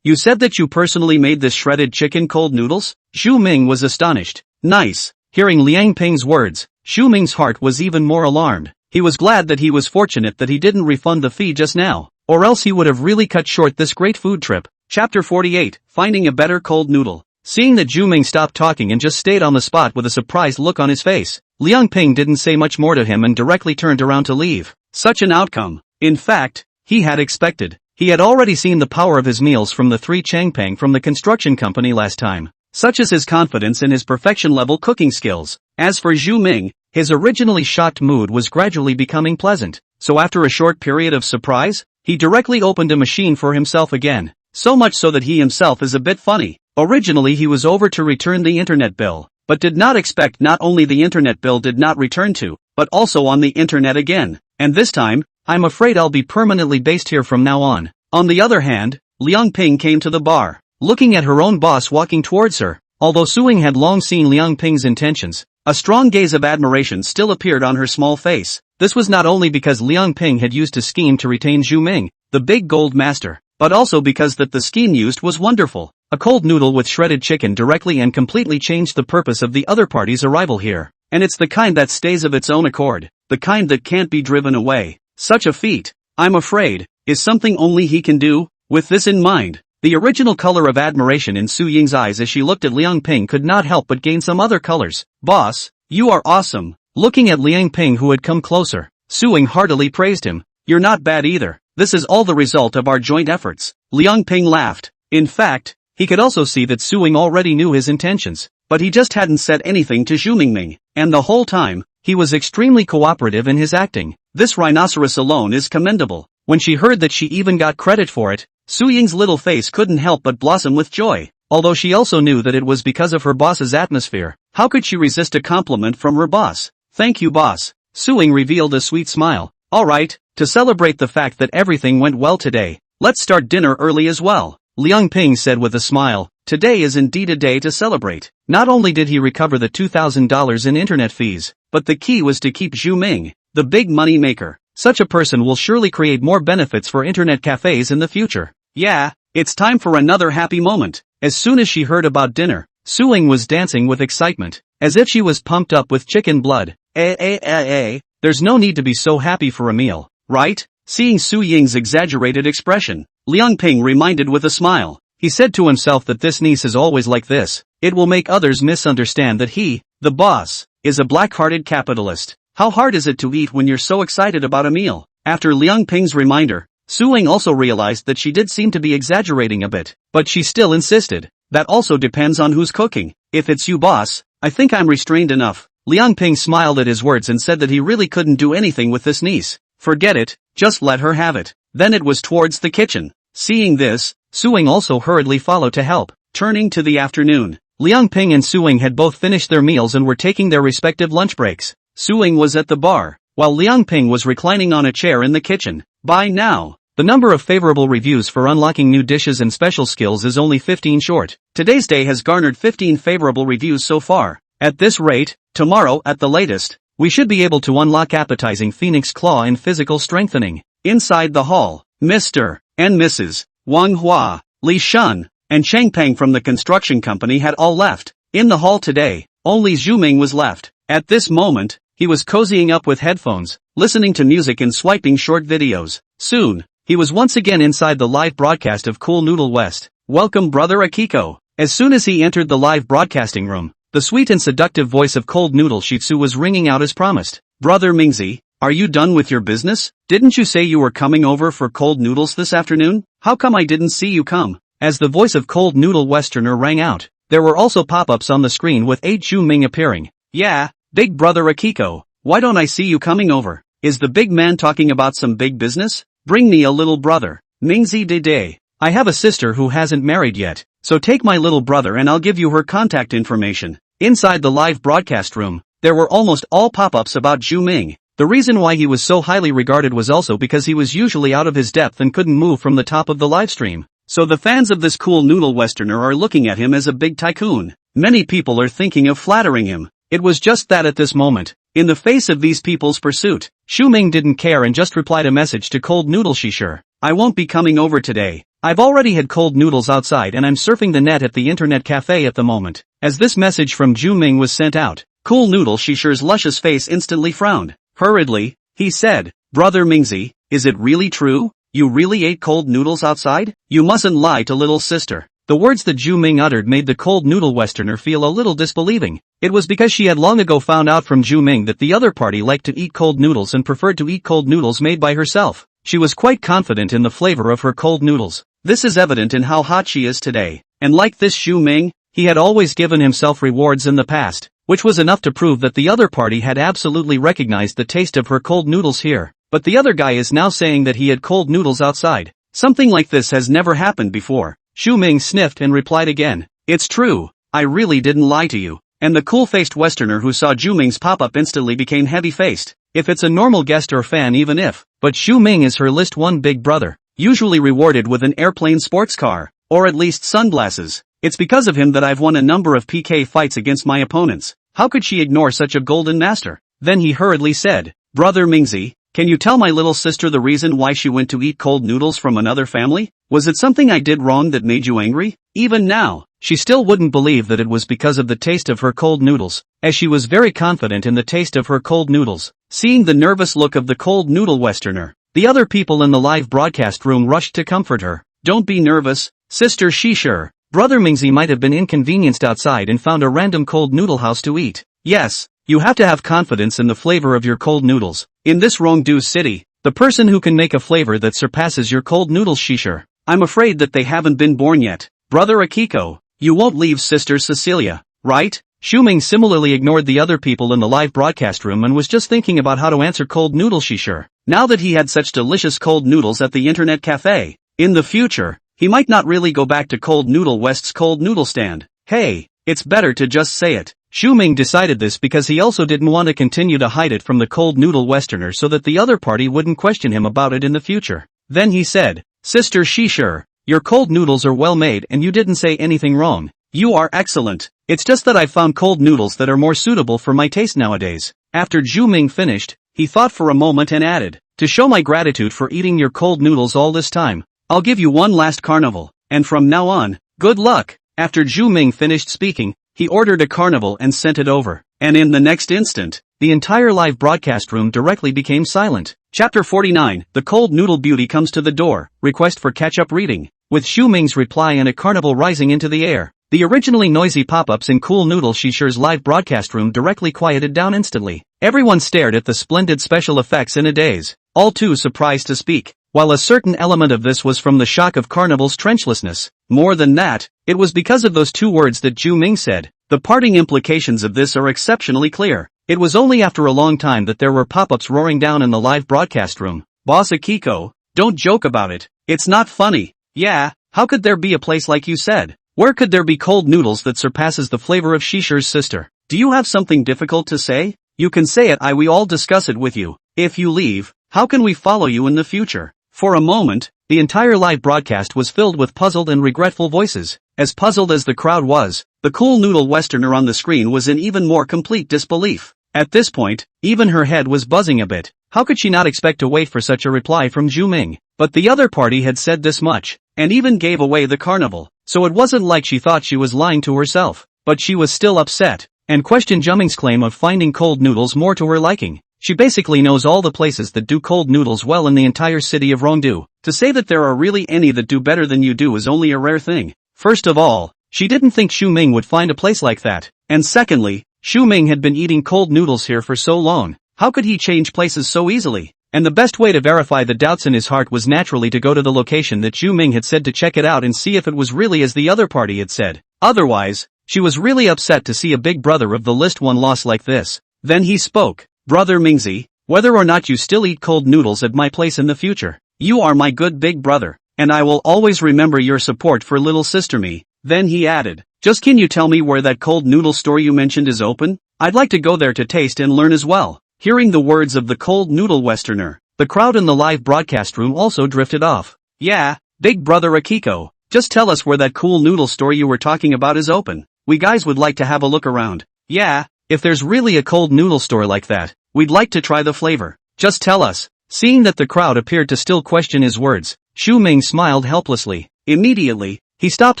Speaker 1: You said that you personally made this shredded chicken cold noodles? Xu Ming was astonished. Nice. Hearing Liang Ping's words, Xu Ming's heart was even more alarmed. He was glad that he was fortunate that he didn't refund the fee just now, or else he would have really cut short this great food trip. Chapter 48, Finding a Better Cold Noodle. Seeing that Zhu Ming stopped talking and just stayed on the spot with a surprised look on his face, Liang Ping didn't say much more to him and directly turned around to leave. Such an outcome, in fact, he had expected. He had already seen the power of his meals from the 3 Changpeng from the construction company last time. Such is his confidence in his perfection-level cooking skills. As for Zhu Ming, his originally shocked mood was gradually becoming pleasant. So after a short period of surprise, he directly opened a machine for himself again. So much so that he himself is a bit funny. Originally he was over to return the internet bill, but did not expect not only the internet bill did not return to, but also on the internet again. And this time, I'm afraid I'll be permanently based here from now on. On the other hand, Liang Ping came to the bar, looking at her own boss walking towards her. Although Su Ying had long seen Liang Ping's intentions, a strong gaze of admiration still appeared on her small face. This was not only because Liang Ping had used a scheme to retain Zhu Ming, the big gold master, but also because that the scheme used was wonderful. A cold noodle with shredded chicken directly and completely changed the purpose of the other party's arrival here. And it's the kind that stays of its own accord, the kind that can't be driven away. Such a feat, I'm afraid, is something only he can do. With this in mind, the original color of admiration in Su Ying's eyes as she looked at Liang Ping could not help but gain some other colors. Boss, you are awesome. Looking at Liang Ping who had come closer, Su Ying heartily praised him. You're not bad either. This is all the result of our joint efforts. Liang Ping laughed. In fact, He could also see that Suing already knew his intentions, but he just hadn't said anything to Zhu Mingming, and the whole time, he was extremely cooperative in his acting. This rhinoceros alone is commendable. When she heard that she even got credit for it, Su Ying's little face couldn't help but blossom with joy, although she also knew that it was because of her boss's atmosphere. How could she resist a compliment from her boss? Thank you, boss. Su Ying revealed a sweet smile. Alright, to celebrate the fact that everything went well today, let's start dinner early as well. Liang Ping said with a smile. Today is indeed a day to celebrate. Not only did he recover the $2,000 in internet fees, but the key was to keep Zhu Ming, the big money maker. Such a person will surely create more benefits for internet cafes in the future. Yeah, it's time for another happy moment. As soon as she heard about dinner, Su Ying was dancing with excitement, as if she was pumped up with chicken blood. There's no need to be so happy for a meal, right? Seeing Su Ying's exaggerated expression, Liang Ping reminded with a smile. He said to himself that this niece is always like this. It will make others misunderstand that he, the boss, is a black-hearted capitalist. How hard is it to eat when you're so excited about a meal? After Liang Ping's reminder, Su Ying also realized that she did seem to be exaggerating a bit, but she still insisted. That also depends on who's cooking. If it's you, boss, I think I'm restrained enough. Liang Ping smiled at his words and said that he really couldn't do anything with this niece. Forget it, just let her have it. Then it was towards the kitchen. Seeing this, Su Ying also hurriedly followed to help. Turning to the afternoon, Liang Ping and Su Ying had both finished their meals and were taking their respective lunch breaks. Su Ying was at the bar, while Liang Ping was reclining on a chair in the kitchen. By now, the number of favorable reviews for unlocking new dishes and special skills is only 15 short. Today's day has garnered 15 favorable reviews so far. At this rate, tomorrow at the latest, we should be able to unlock appetizing Phoenix Claw and physical strengthening. Inside the hall, Mr. and Mrs. Wang Hua, Li Shun, and Cheng Peng from the construction company had all left. In the hall today, only Zhu Ming was left. At this moment, he was cozying up with headphones, listening to music and swiping short videos. Soon, he was once again inside the live broadcast of Cool Noodle West. Welcome, brother Akiko. As soon as he entered the live broadcasting room, the sweet and seductive voice of Cold Noodle Shitsu was ringing out as promised. Brother Mingzi, are you done with your business? Didn't you say you were coming over for cold noodles this afternoon? How come I didn't see you come? As the voice of Cold Noodle Westerner rang out, there were also pop-ups on the screen with Zhu Ming appearing. Yeah, big brother Akiko, why don't I see you coming over? Is the big man talking about some big business? Bring me a little brother. Mingzi Dede. I have a sister who hasn't married yet, so take my little brother and I'll give you her contact information. Inside the live broadcast room, there were almost all pop-ups about Zhu Ming. The reason why he was so highly regarded was also because he was usually out of his depth and couldn't move from the top of the livestream. So the fans of this cool noodle westerner are looking at him as a big tycoon. Many people are thinking of flattering him. It was just that at this moment, in the face of these people's pursuit, Zhu Ming didn't care and just replied a message to Cold Noodle Shishur. I won't be coming over today. I've already had cold noodles outside and I'm surfing the net at the internet cafe at the moment. As this message from Zhu Ming was sent out, Cool Noodle Shishur's luscious face instantly frowned. Hurriedly, he said, Brother Mingzi, is it really true? You really ate cold noodles outside? You mustn't lie to little sister. The words that Zhu Ming uttered made the Cold Noodle Westerner feel a little disbelieving. It was because she had long ago found out from Zhu Ming that the other party liked to eat cold noodles and preferred to eat cold noodles made by herself. She was quite confident in the flavor of her cold noodles. This is evident in how hot she is today. And like this Zhu Ming, he had always given himself rewards in the past, which was enough to prove that the other party had absolutely recognized the taste of her cold noodles here. But the other guy is now saying that he had cold noodles outside. Something like this has never happened before. Zhu Ming sniffed and replied again. It's true, I really didn't lie to you. And the cool-faced westerner who saw Zhu Ming's pop-up instantly became heavy-faced. If it's a normal guest or fan even if, but Zhu Ming is her list one big brother, usually rewarded with an airplane sports car, or at least sunglasses. It's because of him that I've won a number of PK fights against my opponents. How could she ignore such a golden master? Then he hurriedly said, Brother Mingzi, can you tell my little sister the reason why she went to eat cold noodles from another family? Was it something I did wrong that made you angry? Even now, she still wouldn't believe that it was because of the taste of her cold noodles, as she was very confident in the taste of her cold noodles. Seeing the nervous look of the Cold Noodle Westerner, the other people in the live broadcast room rushed to comfort her. Don't be nervous, Sister Shishur. Brother Mingzi might have been inconvenienced outside and found a random cold noodle house to eat. Yes, you have to have confidence in the flavor of your cold noodles. In this Rongdu city, the person who can make a flavor that surpasses your cold noodles Shishur, I'm afraid that they haven't been born yet. Brother Akiko, you won't leave Sister Cecilia, right? Shuming similarly ignored the other people in the live broadcast room and was just thinking about how to answer cold noodles sure. Now that he had such delicious cold noodles at the internet cafe, in the future, he might not really go back to Cold Noodle West's cold noodle stand. Hey, it's better to just say it. Shuming decided this because he also didn't want to continue to hide it from the cold noodle westerner so that the other party wouldn't question him about it in the future. Then he said, Sister Shishir, your cold noodles are well made and you didn't say anything wrong. You are excellent. It's just that I found cold noodles that are more suitable for my taste nowadays. After Shuming finished, he thought for a moment and added, to show my gratitude for eating your cold noodles all this time, I'll give you one last carnival, and from now on, good luck. After Shuming finished speaking, he ordered a carnival and sent it over, and in the next instant, the entire live broadcast room directly became silent. Chapter 49, The Cold Noodle Beauty Comes to the Door, Request for Catch-Up Reading. With Shuming's reply and a carnival rising into the air, the originally noisy pop-ups in Cool Noodle Shishir's live broadcast room directly quieted down instantly. Everyone stared at the splendid special effects in a daze, all too surprised to speak. While a certain element of this was from the shock of Carnival's trenchlessness, more than that, it was because of those two words that Shuming said. The parting implications of this are exceptionally clear. It was only after a long time that there were pop-ups roaring down in the live broadcast room. Boss Akiko, don't joke about it. It's not funny. Yeah, how could there be a place like you said? Where could there be cold noodles that surpasses the flavor of Shishir's sister? Do you have something difficult to say? You can say it. We all discuss it with you. If you leave, how can we follow you in the future? For a moment, the entire live broadcast was filled with puzzled and regretful voices. As puzzled as the crowd was, the cool noodle westerner on the screen was in even more complete disbelief. At this point, even her head was buzzing a bit. How could she not expect to wait for such a reply from Shuming? But the other party had said this much, and even gave away the carnival, so it wasn't like she thought she was lying to herself. But she was still upset, and questioned Shuming's claim of finding cold noodles more to her liking. She basically knows all the places that do cold noodles well in the entire city of Rongdu. To say that there are really any that do better than you do is only a rare thing. First of all, she didn't think Shuming would find a place like that. And secondly, Shuming had been eating cold noodles here for so long. How could he change places so easily? And the best way to verify the doubts in his heart was naturally to go to the location that Shuming had said to check it out and see if it was really as the other party had said. Otherwise, she was really upset to see a big brother of the list one loss like this. Then he spoke. Brother Mingzi, whether or not you still eat cold noodles at my place in the future, you are my good big brother, and I will always remember your support for little sister me. Then he added, just can you tell me where that cold noodle store you mentioned is open? I'd like to go there to taste and learn as well. Hearing the words of the cold noodle westerner, the crowd in the live broadcast room also drifted off. Yeah, big brother Akiko, just tell us where that cool noodle store you were talking about is open. We guys would like to have a look around. Yeah. If there's really a cold noodle store like that, we'd like to try the flavor. Just tell us. Seeing that the crowd appeared to still question his words, Shuming smiled helplessly. Immediately, he stopped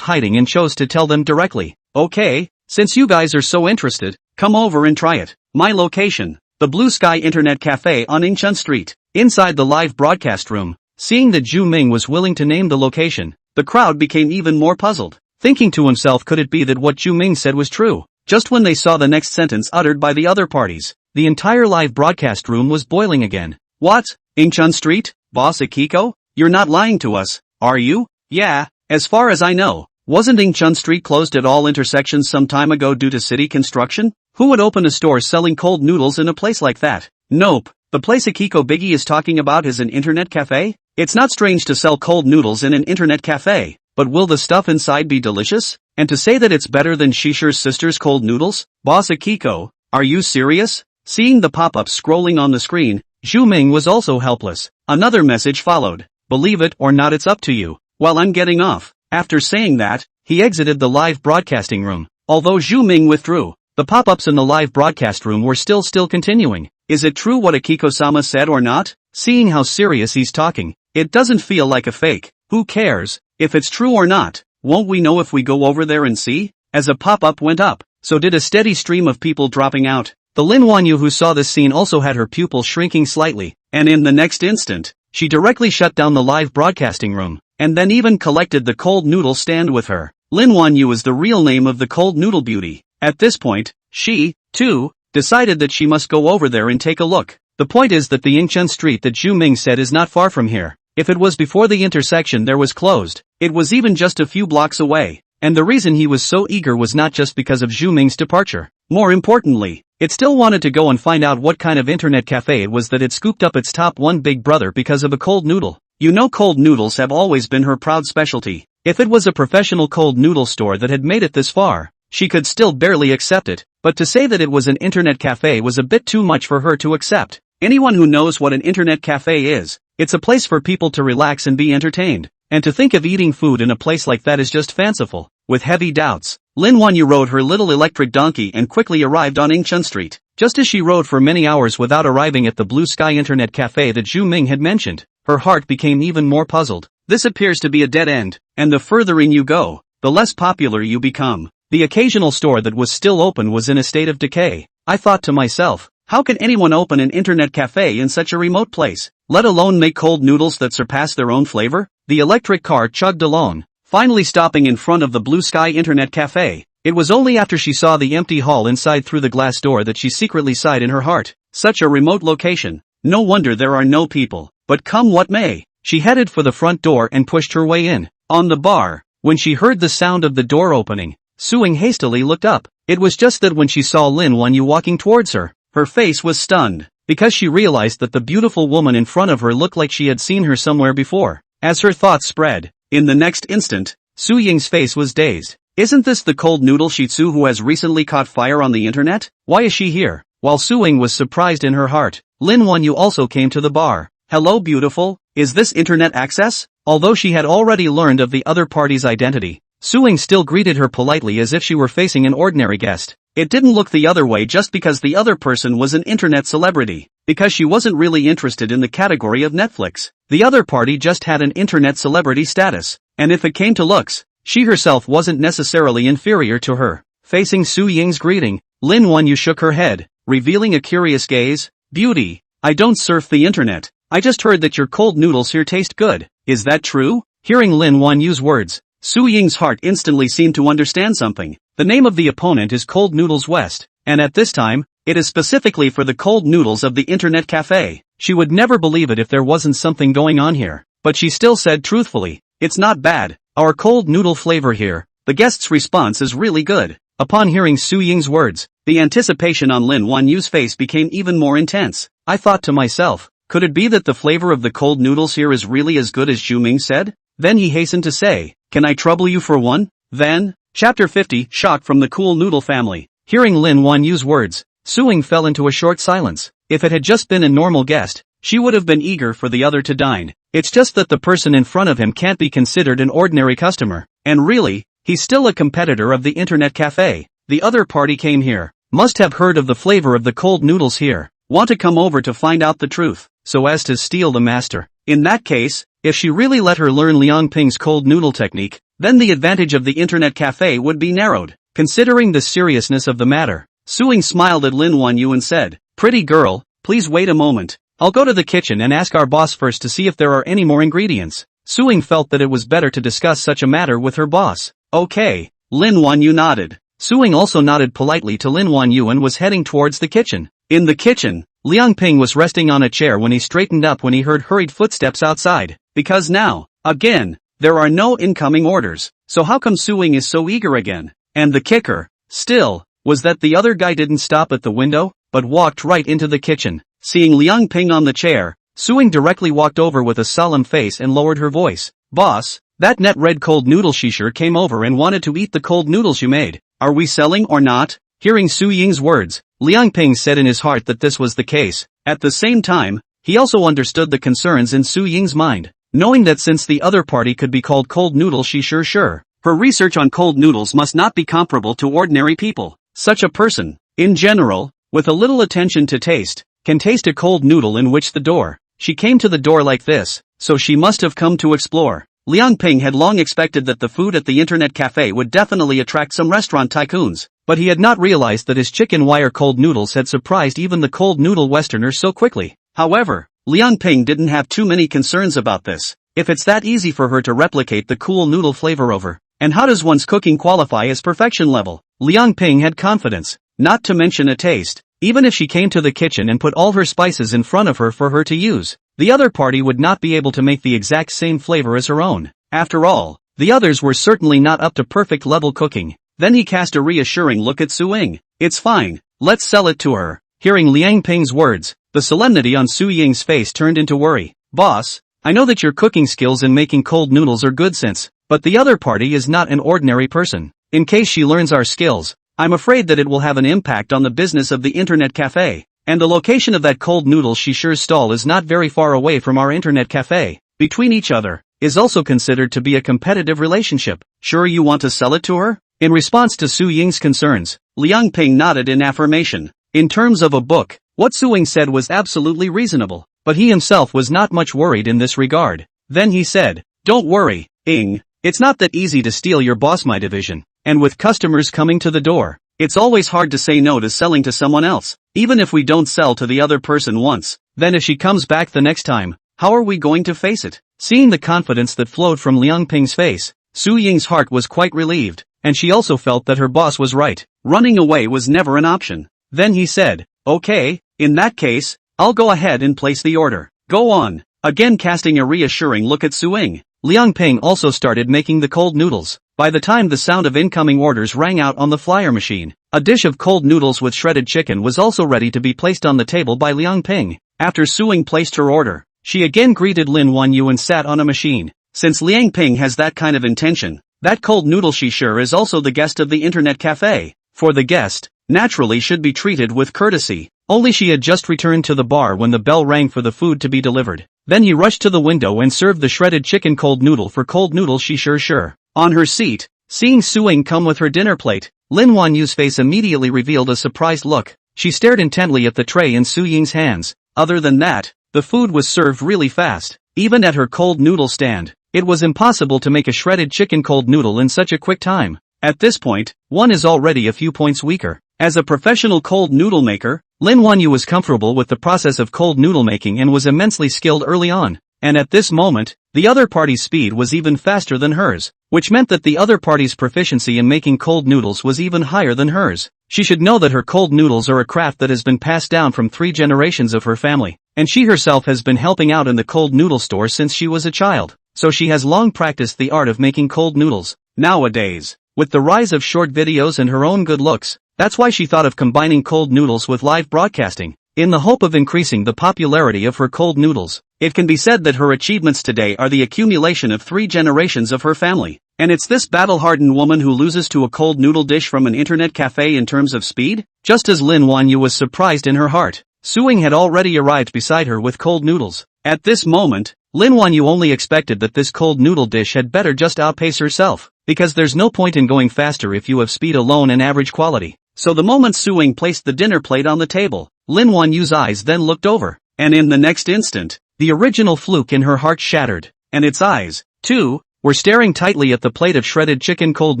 Speaker 1: hiding and chose to tell them directly. Okay, since you guys are so interested, come over and try it. My location, the Blue Sky Internet Cafe on Incheon Street. Inside the live broadcast room, seeing that Shuming was willing to name the location, the crowd became even more puzzled. Thinking to himself, could it be that what Shuming said was true? Just when they saw the next sentence uttered by the other parties, the entire live broadcast room was boiling again. What? Incheon Street? Boss Akiko? You're not lying to us, are you? Yeah, as far as I know. Wasn't Incheon Street closed at all intersections some time ago due to city construction? Who would open a store selling cold noodles in a place like that? Nope, the place Akiko Biggie is talking about is an internet cafe? It's not strange to sell cold noodles in an internet cafe, but will the stuff inside be delicious? And to say that it's better than Shishir's sister's cold noodles? Boss Akiko, are you serious? Seeing the pop-ups scrolling on the screen, Shuming was also helpless. Another message followed. Believe it or not, it's up to you. Well, I'm getting off. After saying that, he exited the live broadcasting room. Although Shuming withdrew, the pop-ups in the live broadcast room were still continuing. Is it true what Akiko-sama said or not? Seeing how serious he's talking, it doesn't feel like a fake. Who cares if it's true or not? Won't we know if we go over there and see? As a pop-up went up, so did a steady stream of people dropping out. The Lin Wanyu who saw this scene also had her pupil shrinking slightly, and in the next instant, she directly shut down the live broadcasting room, and then even collected the cold noodle stand with her. Lin Wanyu is the real name of the cold noodle beauty. At this point, she, too, decided that she must go over there and take a look. The point is that the Incheon Street that Shuming said is not far from here. If it was before the intersection there was closed, it was even just a few blocks away. And the reason he was so eager was not just because of Zhu Ming's departure. More importantly, it still wanted to go and find out what kind of internet cafe it was that had scooped up its top one big brother because of a cold noodle. You know, cold noodles have always been her proud specialty. If it was a professional cold noodle store that had made it this far, she could still barely accept it, but to say that it was an internet cafe was a bit too much for her to accept. Anyone who knows what an internet cafe is, it's a place for people to relax and be entertained. And to think of eating food in a place like that is just fanciful. With heavy doubts, Lin Wanyu rode her little electric donkey and quickly arrived on Ingchun Street. Just as she rode for many hours without arriving at the Blue Sky Internet Cafe that Zhu Ming had mentioned, her heart became even more puzzled. This appears to be a dead end, and the further in you go, the less popular you become. The occasional store that was still open was in a state of decay. I thought to myself, how can anyone open an internet cafe in such a remote place, let alone make cold noodles that surpass their own flavor? The electric car chugged along, finally stopping in front of the Blue Sky Internet Cafe. It was only after she saw the empty hall inside through the glass door that she secretly sighed in her heart. Such a remote location. No wonder there are no people. But come what may, she headed for the front door and pushed her way in. On the bar, when she heard the sound of the door opening, Suing hastily looked up. It was just that when she saw Lin Wanyu walking towards her, her face was stunned, because she realized that the beautiful woman in front of her looked like she had seen her somewhere before. As her thoughts spread, in the next instant, Su Ying's face was dazed. Isn't this the cold noodle Shih Tzu who has recently caught fire on the internet? Why is she here? While Su Ying was surprised in her heart, Lin Wanyu also came to the bar. Hello beautiful, is this internet access? Although she had already learned of the other party's identity, Su Ying still greeted her politely as if she were facing an ordinary guest. It didn't look the other way just because the other person was an internet celebrity, because she wasn't really interested in the category of Netflix. The other party just had an internet celebrity status, and if it came to looks, she herself wasn't necessarily inferior to her. Facing Su Ying's greeting, Lin Wanyu shook her head, revealing a curious gaze. Beauty, I don't surf the internet. I just heard that your cold noodles here taste good. Is that true? Hearing Lin Wanyu's words, Su Ying's heart instantly seemed to understand something. The name of the opponent is Cold Noodles West, and at this time, it is specifically for the cold noodles of the internet cafe. She would never believe it if there wasn't something going on here, but she still said truthfully, it's not bad. Our cold noodle flavor here, the guest's response is really good. Upon hearing Su Ying's words, the anticipation on Lin Wanyu's face became even more intense. I thought to myself, could it be that the flavor of the cold noodles here is really as good as Zhu Ming said? Then he hastened to say, can I trouble you for one? Then, Chapter 50, Shock from the Cool Noodle Family. Hearing Lin Wanyu's words, Su Ying fell into a short silence. If it had just been a normal guest, she would have been eager for the other to dine. It's just that the person in front of him can't be considered an ordinary customer. And really, he's still a competitor of the internet cafe. The other party came here, must have heard of the flavor of the cold noodles here, want to come over to find out the truth, so as to steal the master. In that case, if she really let her learn Liang Ping's cold noodle technique, then the advantage of the internet cafe would be narrowed. Considering the seriousness of the matter, Su Ying smiled at Lin Wanyu and said, pretty girl, please wait a moment. I'll go to the kitchen and ask our boss first to see if there are any more ingredients. Su Ying felt that it was better to discuss such a matter with her boss. Okay, Lin Wanyu nodded. Su Ying also nodded politely to Lin Wanyu and was heading towards the kitchen. In the kitchen, Liang Ping was resting on a chair when he straightened up when he heard hurried footsteps outside. Because now, again, there are no incoming orders. So how come Su Ying is so eager again? And the kicker, still, was that the other guy didn't stop at the window, but walked right into the kitchen. Seeing Liang Ping on the chair, Su Ying directly walked over with a solemn face and lowered her voice. Boss, that net red cold noodle she sure came over and wanted to eat the cold noodles you made. Are we selling or not? Hearing Su Ying's words, Liang Ping said in his heart that this was the case. At the same time, he also understood the concerns in Su Ying's mind. Knowing that since the other party could be called cold noodle she sure. Her research on cold noodles must not be comparable to ordinary people. Such a person, in general, with a little attention to taste, can taste a cold noodle in which the door. She came to the door like this, so she must have come to explore. Liang Ping had long expected that the food at the internet cafe would definitely attract some restaurant tycoons, but he had not realized that his chicken wire cold noodles had surprised even the cold noodle westerners so quickly. However, Liang Ping didn't have too many concerns about this. If it's that easy for her to replicate the cool noodle flavor over, and how does one's cooking qualify as perfection level? Liang Ping had confidence, not to mention a taste. Even if she came to the kitchen and put all her spices in front of her for her to use, the other party would not be able to make the exact same flavor as her own. After all, the others were certainly not up to perfect level cooking. Then he cast a reassuring look at Su Ying. It's fine, let's sell it to her. Hearing Liang Ping's words, the solemnity on Su Ying's face turned into worry. Boss, I know that your cooking skills in making cold noodles are good since, but the other party is not an ordinary person. In case she learns our skills, I'm afraid that it will have an impact on the business of the internet cafe. And the location of that cold noodle she sure's stall is not very far away from our internet cafe. Between each other, is also considered to be a competitive relationship. Sure you want to sell it to her? In response to Su Ying's concerns, Liang Ping nodded in affirmation. In terms of a book, what Su Ying said was absolutely reasonable, but he himself was not much worried in this regard. Then he said, don't worry, Ying, it's not that easy to steal your boss my division, and with customers coming to the door, it's always hard to say no to selling to someone else, even if we don't sell to the other person once, then if she comes back the next time, how are we going to face it? Seeing the confidence that flowed from Liang Ping's face, Su Ying's heart was quite relieved, and she also felt that her boss was right. Running away was never an option. Then he said, okay, in that case, I'll go ahead and place the order. Go on. Again casting a reassuring look at Su Ying, Liang Ping also started making the cold noodles. By the time the sound of incoming orders rang out on the flyer machine, a dish of cold noodles with shredded chicken was also ready to be placed on the table by Liang Ping. After Su Ying placed her order, she again greeted Lin Wanyu and sat on a machine. Since Liang Ping has that kind of intention, that cold noodle she sure is also the guest of the internet cafe. For the guest, naturally should be treated with courtesy. Only she had just returned to the bar when the bell rang for the food to be delivered. Then he rushed to the window and served the shredded chicken cold noodle for cold noodle she sure. On her seat, seeing Su Ying come with her dinner plate, Lin Wanyu's face immediately revealed a surprised look. She stared intently at the tray in Su Ying's hands. Other than that, the food was served really fast. Even at her cold noodle stand, it was impossible to make a shredded chicken cold noodle in such a quick time. At this point, one is already a few points weaker. As a professional cold noodle maker, Lin Wanyu was comfortable with the process of cold noodle making and was immensely skilled early on. And at this moment, the other party's speed was even faster than hers, which meant that the other party's proficiency in making cold noodles was even higher than hers. She should know that her cold noodles are a craft that has been passed down from 3 generations of her family, and she herself has been helping out in the cold noodle store since she was a child, so she has long practiced the art of making cold noodles. Nowadays, with the rise of short videos and her own good looks, that's why she thought of combining cold noodles with live broadcasting, in the hope of increasing the popularity of her cold noodles. It can be said that her achievements today are the accumulation of 3 generations of her family, and it's this battle-hardened woman who loses to a cold noodle dish from an internet cafe in terms of speed? Just as Lin Wanyu was surprised in her heart, Su Ying had already arrived beside her with cold noodles. At this moment, Lin Wanyu only expected that this cold noodle dish had better just outpace herself, because there's no point in going faster if you have speed alone and average quality. So the moment Su Ying placed the dinner plate on the table, Lin Wanyu's eyes then looked over, and in the next instant, the original fluke in her heart shattered, and its eyes, too, were staring tightly at the plate of shredded chicken cold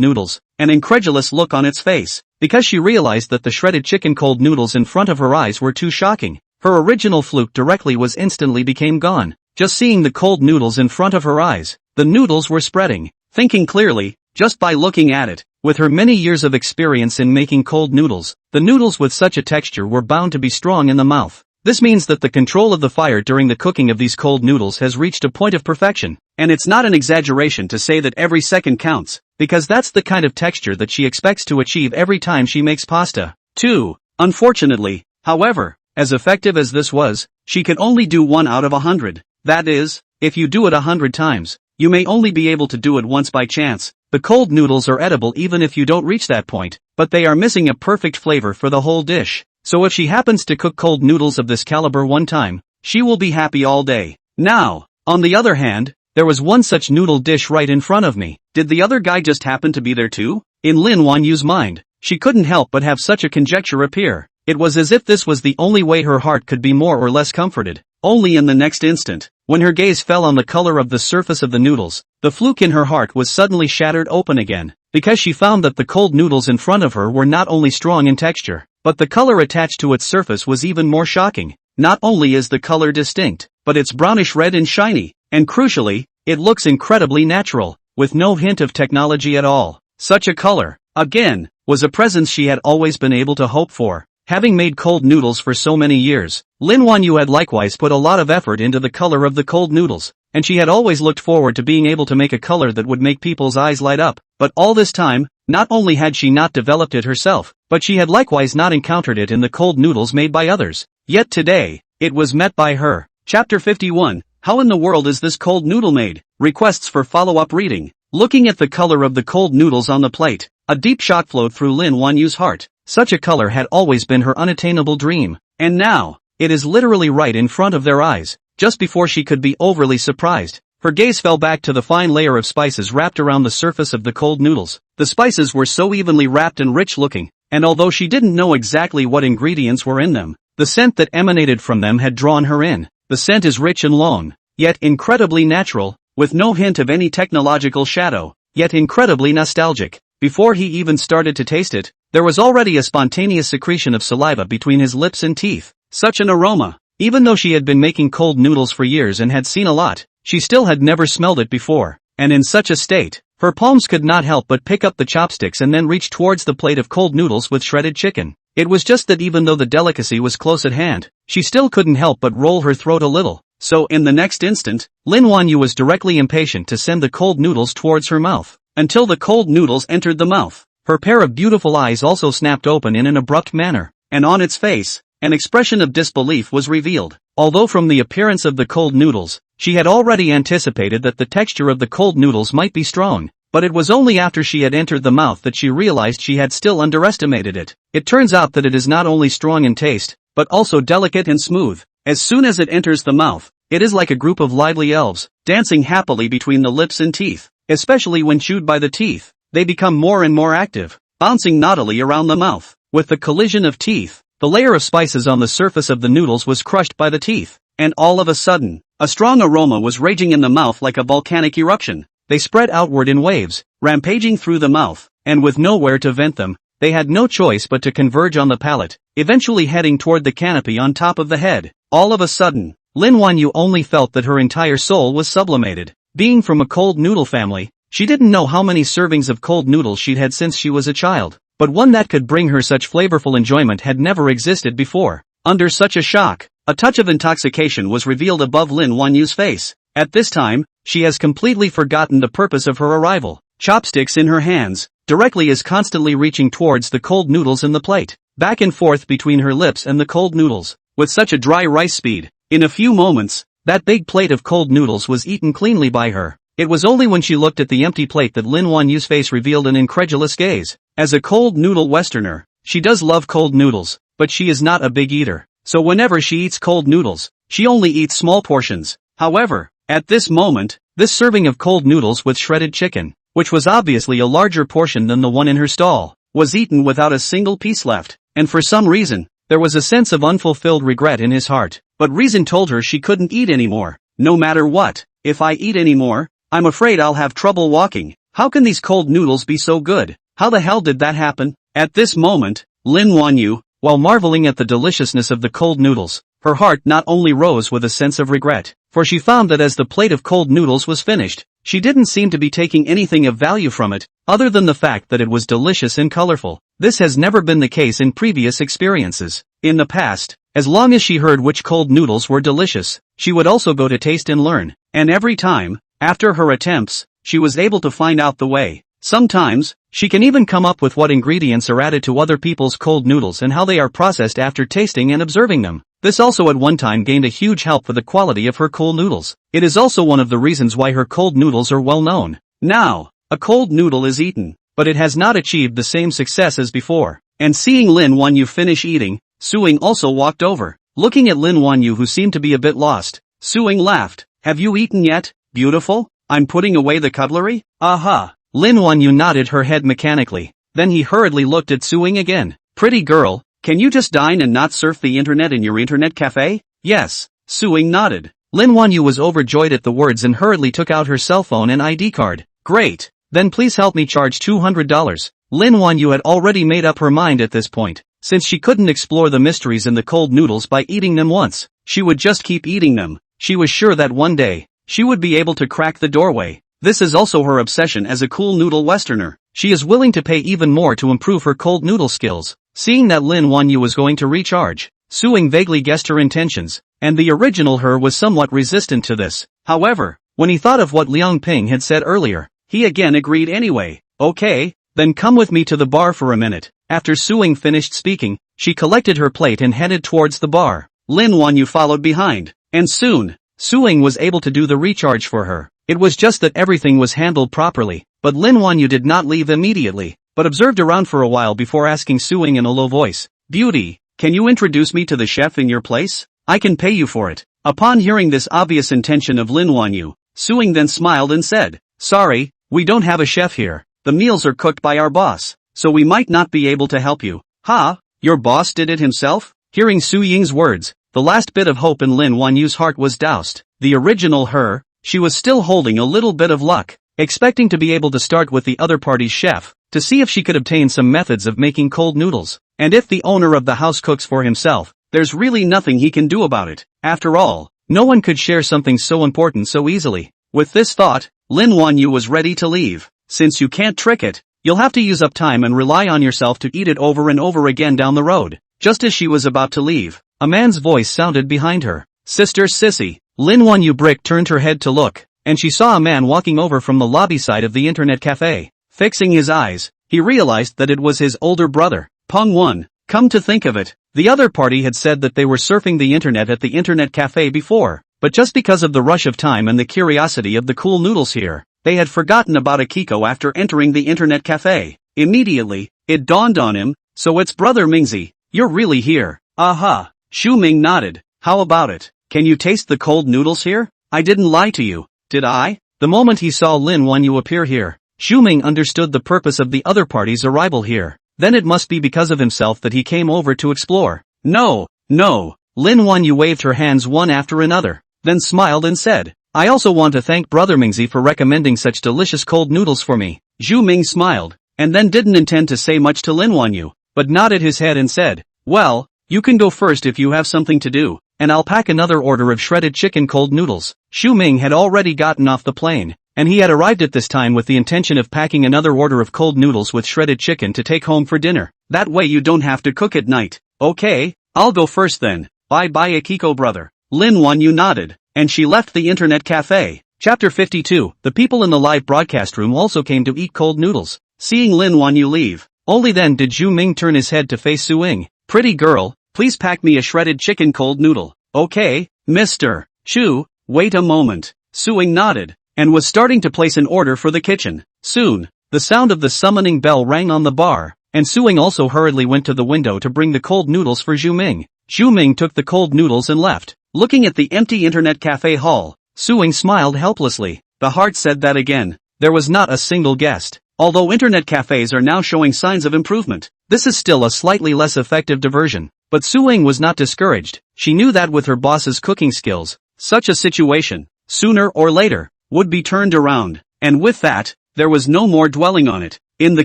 Speaker 1: noodles, an incredulous look on its face, because she realized that the shredded chicken cold noodles in front of her eyes were too shocking. Her original fluke directly was instantly became gone. Just seeing the cold noodles in front of her eyes, the noodles were spreading. Thinking clearly, just by looking at it, with her many years of experience in making cold noodles, the noodles with such a texture were bound to be strong in the mouth. This means that the control of the fire during the cooking of these cold noodles has reached a point of perfection, and it's not an exaggeration to say that every second counts, because that's the kind of texture that she expects to achieve every time she makes pasta. 2. Unfortunately, however, as effective as this was, she could only do 1 out of 100. That is, if you do it 100 times, you may only be able to do it once by chance. The cold noodles are edible even if you don't reach that point, but they are missing a perfect flavor for the whole dish. So if she happens to cook cold noodles of this caliber one time, she will be happy all day. Now, on the other hand, there was one such noodle dish right in front of me. Did the other guy just happen to be there too? In Lin Wanyu's mind, she couldn't help but have such a conjecture appear. It was as if this was the only way her heart could be more or less comforted. Only in the next instant, when her gaze fell on the color of the surface of the noodles, the fluke in her heart was suddenly shattered open again, because she found that the cold noodles in front of her were not only strong in texture, but the color attached to its surface was even more shocking. Not only is the color distinct, but it's brownish red and shiny, and crucially, it looks incredibly natural, with no hint of technology at all. Such a color, again, was a presence she had always been able to hope for. Having made cold noodles for so many years, Lin Wanyu had likewise put a lot of effort into the color of the cold noodles, and she had always looked forward to being able to make a color that would make people's eyes light up. But all this time, not only had she not developed it herself, but she had likewise not encountered it in the cold noodles made by others. Yet today, it was met by her. Chapter 51, How in the world is this cold noodle made? Requests for follow-up reading. Looking at the color of the cold noodles on the plate, a deep shock flowed through Lin Wanyu's heart. Such a color had always been her unattainable dream, and now, it is literally right in front of their eyes. Just before she could be overly surprised, her gaze fell back to the fine layer of spices wrapped around the surface of the cold noodles. The spices were so evenly wrapped and rich-looking, and although she didn't know exactly what ingredients were in them, the scent that emanated from them had drawn her in. The scent is rich and long, yet incredibly natural, with no hint of any technological shadow, yet incredibly nostalgic. Before he even started to taste it, there was already a spontaneous secretion of saliva between his lips and teeth. Such an aroma! Even though she had been making cold noodles for years and had seen a lot, she still had never smelled it before, and in such a state, her palms could not help but pick up the chopsticks and then reach towards the plate of cold noodles with shredded chicken. It was just that even though the delicacy was close at hand, she still couldn't help but roll her throat a little. So in the next instant, Lin Wanyu was directly impatient to send the cold noodles towards her mouth. Until the cold noodles entered the mouth, her pair of beautiful eyes also snapped open in an abrupt manner, and on its face, an expression of disbelief was revealed. Although from the appearance of the cold noodles, she had already anticipated that the texture of the cold noodles might be strong, but it was only after she had entered the mouth that she realized she had still underestimated it. It turns out that it is not only strong in taste, but also delicate and smooth. As soon as it enters the mouth, it is like a group of lively elves, dancing happily between the lips and teeth. Especially when chewed by the teeth, they become more and more active, bouncing naughtily around the mouth. With the collision of teeth, the layer of spices on the surface of the noodles was crushed by the teeth, and all of a sudden, a strong aroma was raging in the mouth like a volcanic eruption. They spread outward in waves, rampaging through the mouth, and with nowhere to vent them, they had no choice but to converge on the palate, eventually heading toward the canopy on top of the head. All of a sudden, Lin Wanyu only felt that her entire soul was sublimated. Being from a cold noodle family, she didn't know how many servings of cold noodles she'd had since she was a child, but one that could bring her such flavorful enjoyment had never existed before. Under such a shock, a touch of intoxication was revealed above Lin Wanyu's face. At this time, she has completely forgotten the purpose of her arrival. Chopsticks in her hands, directly is constantly reaching towards the cold noodles in the plate, back and forth between her lips and the cold noodles, with such a dry rice speed. In a few moments, that big plate of cold noodles was eaten cleanly by her. It was only when she looked at the empty plate that Lin Wanyu's face revealed an incredulous gaze. As a cold noodle Westerner, she does love cold noodles, but she is not a big eater. So whenever she eats cold noodles, she only eats small portions. However, at this moment, this serving of cold noodles with shredded chicken, which was obviously a larger portion than the one in her stall, was eaten without a single piece left, and for some reason, there was a sense of unfulfilled regret in his heart. But reason told her she couldn't eat anymore. No matter what, if I eat anymore, I'm afraid I'll have trouble walking. How can these cold noodles be so good? How the hell did that happen? At this moment, Lin Wanyu, while marveling at the deliciousness of the cold noodles, her heart not only rose with a sense of regret, for she found that as the plate of cold noodles was finished, she didn't seem to be taking anything of value from it, other than the fact that it was delicious and colorful. This has never been the case in previous experiences. In the past, as long as she heard which cold noodles were delicious, she would also go to taste and learn, and every time, after her attempts, she was able to find out the way. Sometimes, she can even come up with what ingredients are added to other people's cold noodles and how they are processed after tasting and observing them. This also at one time gained a huge help for the quality of her cold noodles. It is also one of the reasons why her cold noodles are well known. Now, a cold noodle is eaten, but it has not achieved the same success as before. And seeing Lin Wanyu finish eating, Suing also walked over. Looking at Lin Wanyu, who seemed to be a bit lost, Suing laughed. Have you eaten yet, beautiful? I'm putting away the cutlery? Aha. Lin Wanyu nodded her head mechanically. Then he hurriedly looked at Suing again. Pretty girl, can you just dine and not surf the internet in your internet cafe? Yes. Suing nodded. Lin Wanyu was overjoyed at the words and hurriedly took out her cell phone and ID card. Great. Then please help me charge $200. Lin Wanyu had already made up her mind at this point. Since she couldn't explore the mysteries in the cold noodles by eating them once, she would just keep eating them. She was sure that one day, she would be able to crack the doorway. This is also her obsession as a cool noodle Westerner. She is willing to pay even more to improve her cold noodle skills. Seeing that Lin Wanyu was going to recharge, Suing vaguely guessed her intentions, and the original her was somewhat resistant to this. However, when he thought of what Liang Ping had said earlier, he again agreed anyway. Okay, then come with me to the bar for a minute. After Suing finished speaking, she collected her plate and headed towards the bar. Lin Wanyu followed behind, and soon, Suing was able to do the recharge for her. It was just that everything was handled properly, but Lin Wanyu did not leave immediately, but observed around for a while before asking Suing in a low voice, "Beauty, can you introduce me to the chef in your place? I can pay you for it." Upon hearing this obvious intention of Lin Wanyu, Suing then smiled and said, "Sorry, we don't have a chef here. The meals are cooked by our boss, so we might not be able to help you." "Ha, your boss did it himself?" Hearing Su Ying's words, the last bit of hope in Lin Wanyu's heart was doused. The original her, she was still holding a little bit of luck, expecting to be able to start with the other party's chef, to see if she could obtain some methods of making cold noodles. And if the owner of the house cooks for himself, there's really nothing he can do about it. After all, no one could share something so important so easily. With this thought, Lin Wanyu was ready to leave. Since you can't trick it, you'll have to use up time and rely on yourself to eat it over and over again down the road. Just as she was about to leave, a man's voice sounded behind her. "Sister Sissy." Lin Wanyu Brick turned her head to look, and she saw a man walking over from the lobby side of the internet cafe. Fixing his eyes, he realized that it was his older brother, Peng Wan. Come to think of it, the other party had said that they were surfing the internet at the internet cafe before, but just because of the rush of time and the curiosity of the cool noodles here, they had forgotten about Akiko after entering the internet cafe. Immediately, it dawned on him, so it's brother Mingzi, you're really here. Aha. Xu Ming nodded. How about it? Can you taste the cold noodles here? I didn't lie to you, did I? The moment he saw Lin Wanyu appear here, Xu Ming understood the purpose of the other party's arrival here. Then it must be because of himself that he came over to explore. No. Lin Wanyu waved her hands one after another, then smiled and said, I also want to thank brother Mingzi for recommending such delicious cold noodles for me. Xu Ming smiled, and then didn't intend to say much to Lin Wanyu, but nodded his head and said, well, you can go first if you have something to do, and I'll pack another order of shredded chicken cold noodles. Xu Ming had already gotten off the plane, and he had arrived at this time with the intention of packing another order of cold noodles with shredded chicken to take home for dinner. That way you don't have to cook at night. Okay, I'll go first then. Bye-bye Akiko brother. Lin Wanyu nodded, and she left the internet cafe. Chapter 52. The people in the live broadcast room also came to eat cold noodles. Seeing Lin Wanyu leave, only then did Xu Ming turn his head to face Suing. Pretty girl, please pack me a shredded chicken cold noodle. Okay, Mr. Xu, wait a moment. Suing nodded, and was starting to place an order for the kitchen. Soon, the sound of the summoning bell rang on the bar, and Suing also hurriedly went to the window to bring the cold noodles for Xu Ming. Xu Ming took the cold noodles and left. Looking at the empty internet cafe hall, Suing smiled helplessly. The heart said that again. There was not a single guest. Although internet cafes are now showing signs of improvement, this is still a slightly less effective diversion. But Suing was not discouraged. She knew that with her boss's cooking skills, such a situation, sooner or later, would be turned around. And with that, there was no more dwelling on it. In the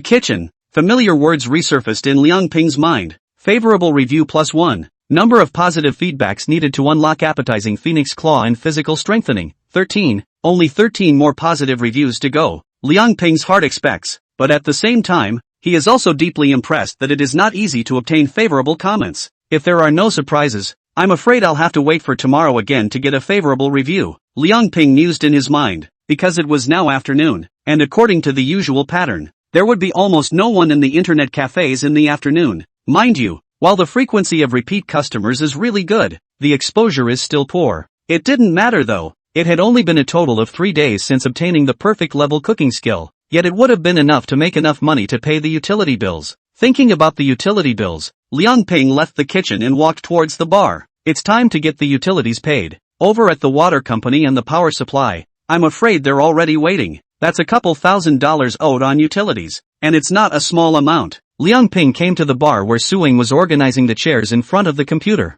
Speaker 1: kitchen, familiar words resurfaced in Liang Ping's mind. Favorable review +1. Number of positive feedbacks needed to unlock appetizing phoenix claw and physical strengthening. 13. Only 13 more positive reviews to go. Liang Ping's heart expects, but at the same time, he is also deeply impressed that it is not easy to obtain favorable comments. If there are no surprises, I'm afraid I'll have to wait for tomorrow again to get a favorable review. Liang Ping mused in his mind, because it was now afternoon, and according to the usual pattern, there would be almost no one in the internet cafes in the afternoon. Mind you, while the frequency of repeat customers is really good, the exposure is still poor. It didn't matter though. It had only been a total of 3 days since obtaining the perfect level cooking skill, yet it would have been enough to make enough money to pay the utility bills. Thinking about the utility bills, Liang Ping left the kitchen and walked towards the bar. It's time to get the utilities paid. Over at the water company and the power supply, I'm afraid they're already waiting. That's a couple $1,000s owed on utilities, and it's not a small amount. Liang Ping came to the bar where Suing was organizing the chairs in front of the computer.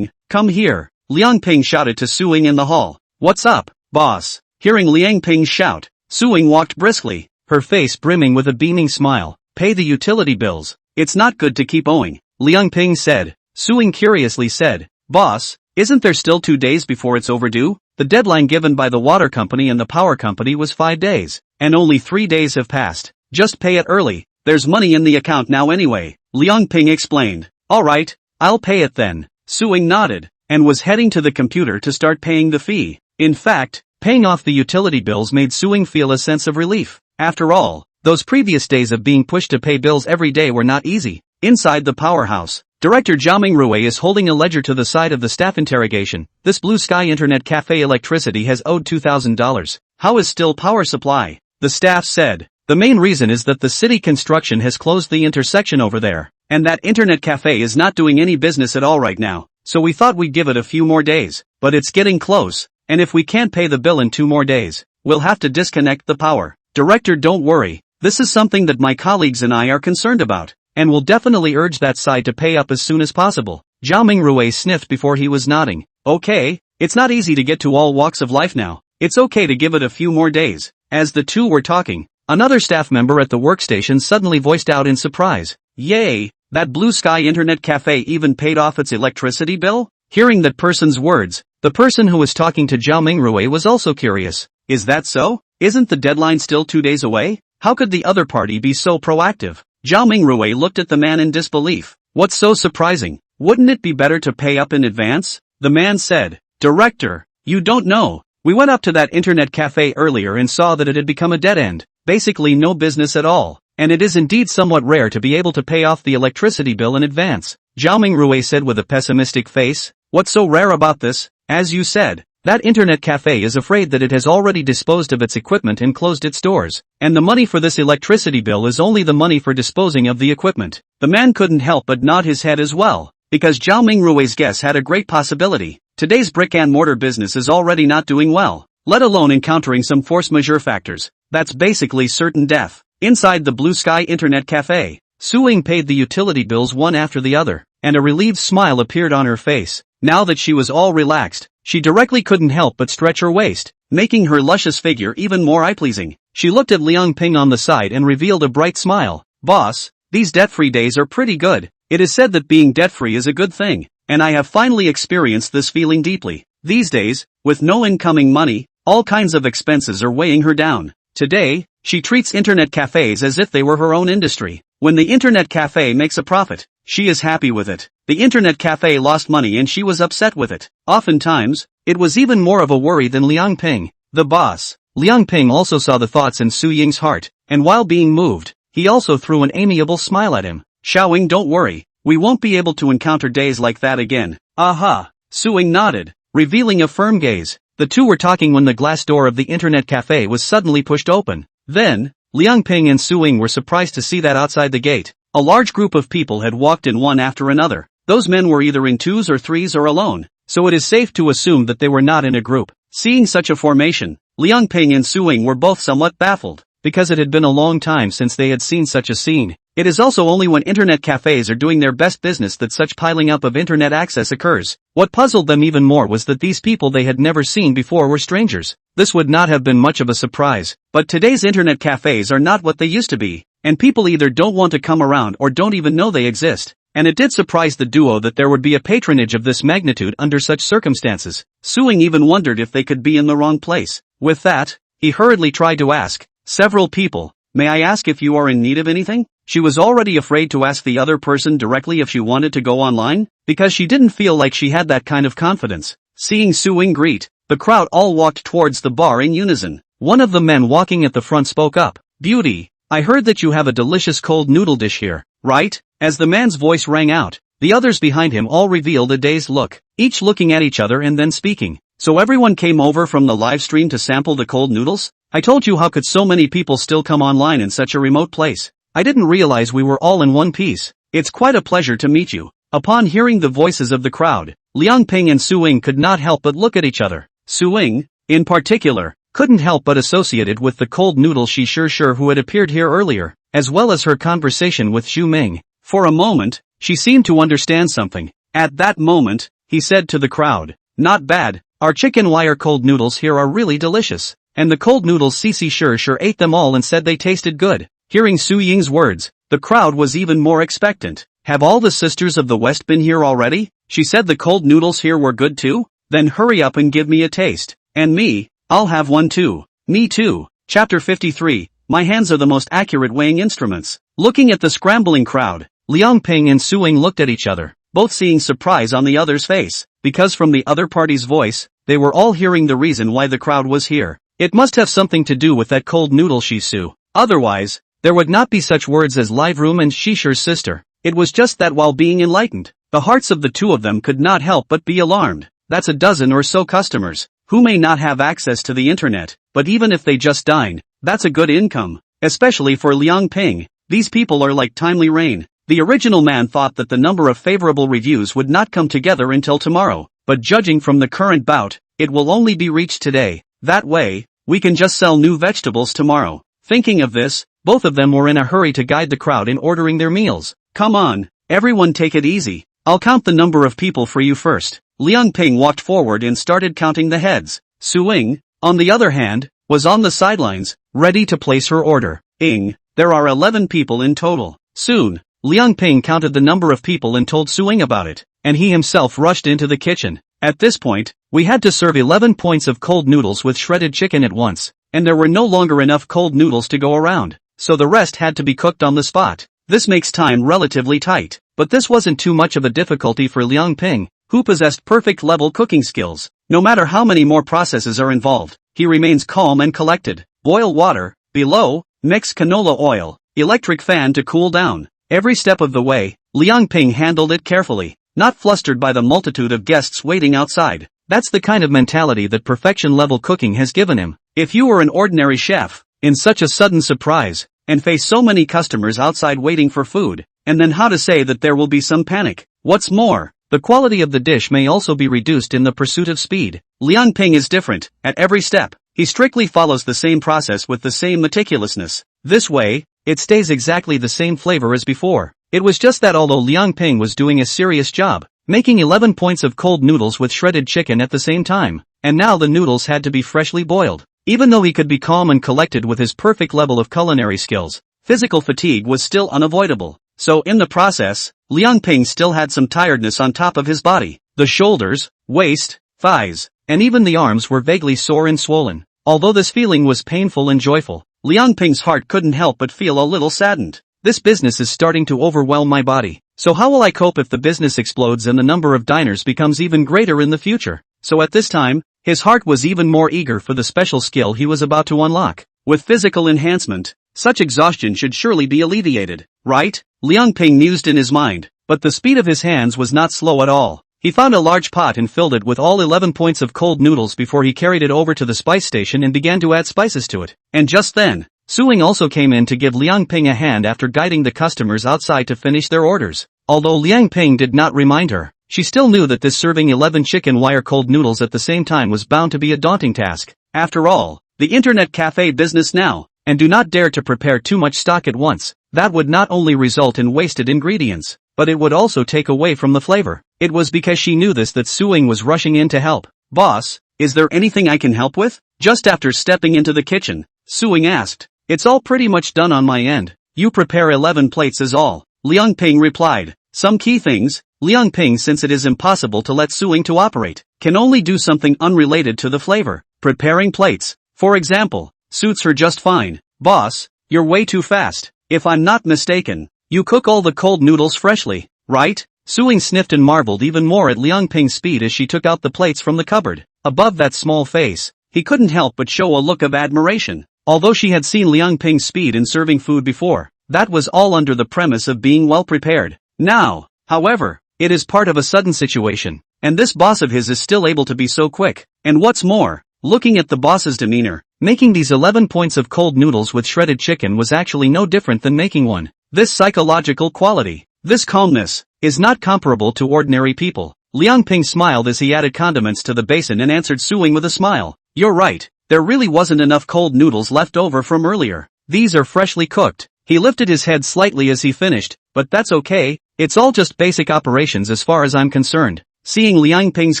Speaker 1: Come here. Liang Ping shouted to Suing in the hall. What's up, boss? Hearing Liang Ping's shout, Suing walked briskly, her face brimming with a beaming smile. Pay the utility bills. It's not good to keep owing, Liang Ping said. Suing curiously said, boss, isn't there still 2 days before it's overdue? The deadline given by the water company and the power company was 5 days, and only 3 days have passed. Just pay it early, there's money in the account now anyway. Liang Ping explained. Alright, I'll pay it then. Suing nodded, and was heading to the computer to start paying the fee. In fact, paying off the utility bills made Suing feel a sense of relief. After all, those previous days of being pushed to pay bills every day were not easy. Inside the powerhouse, Director Jiaming Rui is holding a ledger to the side of the staff interrogation. This Blue Sky Internet Cafe electricity has owed $2,000. How is still power supply? The staff said. The main reason is that the city construction has closed the intersection over there, and that internet cafe is not doing any business at all right now, so we thought we'd give it a few more days, but it's getting close, and if we can't pay the bill in 2 more days, we'll have to disconnect the power. Director, don't worry, this is something that my colleagues and I are concerned about, and will definitely urge that side to pay up as soon as possible. Jiaming Rui sniffed before he was nodding. Okay, it's not easy to get to all walks of life now. It's okay to give it a few more days. As the two were talking, another staff member at the workstation suddenly voiced out in surprise. Yay, that Blue Sky Internet Cafe even paid off its electricity bill? Hearing that person's words, the person who was talking to Jiaming Rui was also curious. Is that so? Isn't the deadline still 2 days away? How could the other party be so proactive? Jiaming Rui looked at the man in disbelief. What's so surprising? Wouldn't it be better to pay up in advance? The man said. Director, you don't know. We went up to that internet cafe earlier and saw that it had become a dead end. Basically no business at all. And it is indeed somewhat rare to be able to pay off the electricity bill in advance. Jiaming Rui said with a pessimistic face. What's so rare about this? As you said, that internet cafe is afraid that it has already disposed of its equipment and closed its doors, and the money for this electricity bill is only the money for disposing of the equipment. The man couldn't help but nod his head as well, because Jiaming Rui's guess had a great possibility. Today's brick and mortar business is already not doing well, let alone encountering some force majeure factors. That's basically certain death. Inside the Blue Sky Internet Cafe, Suing paid the utility bills one after the other, and a relieved smile appeared on her face. Now that she was all relaxed, she directly couldn't help but stretch her waist, making her luscious figure even more eye-pleasing. She looked at Liang Ping on the side and revealed a bright smile. Boss, these debt-free days are pretty good. It is said that being debt-free is a good thing, and I have finally experienced this feeling deeply. These days, with no incoming money, all kinds of expenses are weighing her down. Today, she treats internet cafes as if they were her own industry. When the internet cafe makes a profit, she is happy with it. The internet cafe lost money and she was upset with it. Oftentimes, it was even more of a worry than Liang Ping, the boss. Liang Ping also saw the thoughts in Su Ying's heart, and while being moved, he also threw an amiable smile at him. Xiaoying, don't worry, we won't be able to encounter days like that again. Aha! Su Ying nodded, revealing a firm gaze. The two were talking when the glass door of the internet cafe was suddenly pushed open. Then, Liang Ping and Su Ying were surprised to see that outside the gate, a large group of people had walked in one after another. Those men were either in 2s or 3s or alone, so it is safe to assume that they were not in a group. Seeing such a formation, Liang Ping and Su Ying were both somewhat baffled, because it had been a long time since they had seen such a scene. It is also only when internet cafes are doing their best business that such piling up of internet access occurs. What puzzled them even more was that these people they had never seen before were strangers. This would not have been much of a surprise, but today's internet cafes are not what they used to be, and people either don't want to come around or don't even know they exist. And it did surprise the duo that there would be a patronage of this magnitude under such circumstances. Su Ying even wondered if they could be in the wrong place. With that, he hurriedly tried to ask several people, may I ask if you are in need of anything? She was already afraid to ask the other person directly if she wanted to go online, because she didn't feel like she had that kind of confidence. Seeing Su Ying greet, the crowd all walked towards the bar in unison. One of the men walking at the front spoke up. Beauty, I heard that you have a delicious cold noodle dish here, right? As the man's voice rang out, the others behind him all revealed a dazed look, each looking at each other and then speaking. So everyone came over from the live stream to sample the cold noodles? I told you, how could so many people still come online in such a remote place? I didn't realize we were all in one piece. It's quite a pleasure to meet you. Upon hearing the voices of the crowd, Liang Ping and Su Ying could not help but look at each other. Su Ying, in particular, couldn't help but associate it with the cold noodle she sure who had appeared here earlier, as well as her conversation with Xu Ming. For a moment, she seemed to understand something. At that moment, he said to the crowd, not bad, our chicken wire cold noodles here are really delicious. And the cold noodles Cici sure ate them all and said they tasted good. Hearing Su Ying's words, the crowd was even more expectant. Have all the sisters of the West been here already? She said the cold noodles here were good too? Then hurry up and give me a taste. And me, I'll have one too. Me too. Chapter 53, My hands are the most accurate weighing instruments. Looking at the scrambling crowd, Liang Ping and Su Ying looked at each other, both seeing surprise on the other's face, because from the other party's voice, they were all hearing the reason why the crowd was here. It must have something to do with that cold noodle shisu. Otherwise, there would not be such words as live room and Shisher's sister. It was just that while being enlightened, the hearts of the two of them could not help but be alarmed. That's a dozen or so customers, who may not have access to the internet, but even if they just dined, that's a good income. Especially for Liang Ping, these people are like timely rain. The original man thought that the number of favorable reviews would not come together until tomorrow, but judging from the current bout, it will only be reached today. That way, we can just sell new vegetables tomorrow. Thinking of this, both of them were in a hurry to guide the crowd in ordering their meals. Come on, everyone take it easy. I'll count the number of people for you first. Liang Ping walked forward and started counting the heads. Su Ying, on the other hand, was on the sidelines, ready to place her order. There are 11 people in total. Soon, Liang Ping counted the number of people and told Su Ying about it, and he himself rushed into the kitchen. At this point, we had to serve 11 points of cold noodles with shredded chicken at once, and there were no longer enough cold noodles to go around, so the rest had to be cooked on the spot. This makes time relatively tight, but this wasn't too much of a difficulty for Liang Ping, who possessed perfect level cooking skills. No matter how many more processes are involved, he remains calm and collected. Boil water, below, mix canola oil, electric fan to cool down. Every step of the way, Liang Ping handled it carefully, not flustered by the multitude of guests waiting outside. That's the kind of mentality that perfection-level cooking has given him. If you were an ordinary chef, in such a sudden surprise, and face so many customers outside waiting for food, and then how to say that there will be some panic. What's more, the quality of the dish may also be reduced in the pursuit of speed. Liang Ping is different. At every step, he strictly follows the same process with the same meticulousness. This way, it stays exactly the same flavor as before. It was just that although Liang Ping was doing a serious job, making 11 points of cold noodles with shredded chicken at the same time, and now the noodles had to be freshly boiled. Even though he could be calm and collected with his perfect level of culinary skills, physical fatigue was still unavoidable. So in the process, Liang Ping still had some tiredness on top of his body. The shoulders, waist, thighs, and even the arms were vaguely sore and swollen. Although this feeling was painful and joyful, Liang Ping's heart couldn't help but feel a little saddened. This business is starting to overwhelm my body. So how will I cope if the business explodes and the number of diners becomes even greater in the future? So at this time, his heart was even more eager for the special skill he was about to unlock. With physical enhancement, such exhaustion should surely be alleviated, right? Liang Ping mused in his mind, but the speed of his hands was not slow at all. He found a large pot and filled it with all 11 points of cold noodles before he carried it over to the spice station and began to add spices to it. And just then, Su Ying also came in to give Liang Ping a hand after guiding the customers outside to finish their orders. Although Liang Ping did not remind her, she still knew that this serving 11 chicken wire cold noodles at the same time was bound to be a daunting task. After all, the internet cafe business now, and do not dare to prepare too much stock at once. That would not only result in wasted ingredients, but it would also take away from the flavor. It was because she knew this that Su Ying was rushing in to help. Boss, is there anything I can help with? Just after stepping into the kitchen, Su Ying asked. It's all pretty much done on my end. You prepare 11 plates is all. Liang Ping replied. Some key things, Liang Ping, since it is impossible to let Su Ying to operate, can only do something unrelated to the flavor. Preparing plates, for example, suits her just fine. Boss, you're way too fast. If I'm not mistaken, you cook all the cold noodles freshly, right? Su Ying sniffed and marveled even more at Liang Ping's speed as she took out the plates from the cupboard. Above that small face, he couldn't help but show a look of admiration. Although she had seen Liang Ping's speed in serving food before, that was all under the premise of being well prepared. Now, however, it is part of a sudden situation, and this boss of his is still able to be so quick. And what's more, looking at the boss's demeanor, making these 11 points of cold noodles with shredded chicken was actually no different than making one. This psychological quality, this calmness, is not comparable to ordinary people. Liang Ping smiled as he added condiments to the basin and answered Su Ying with a smile. You're right, there really wasn't enough cold noodles left over from earlier. These are freshly cooked. He lifted his head slightly as he finished, but that's okay, it's all just basic operations as far as I'm concerned. Seeing Liang Ping's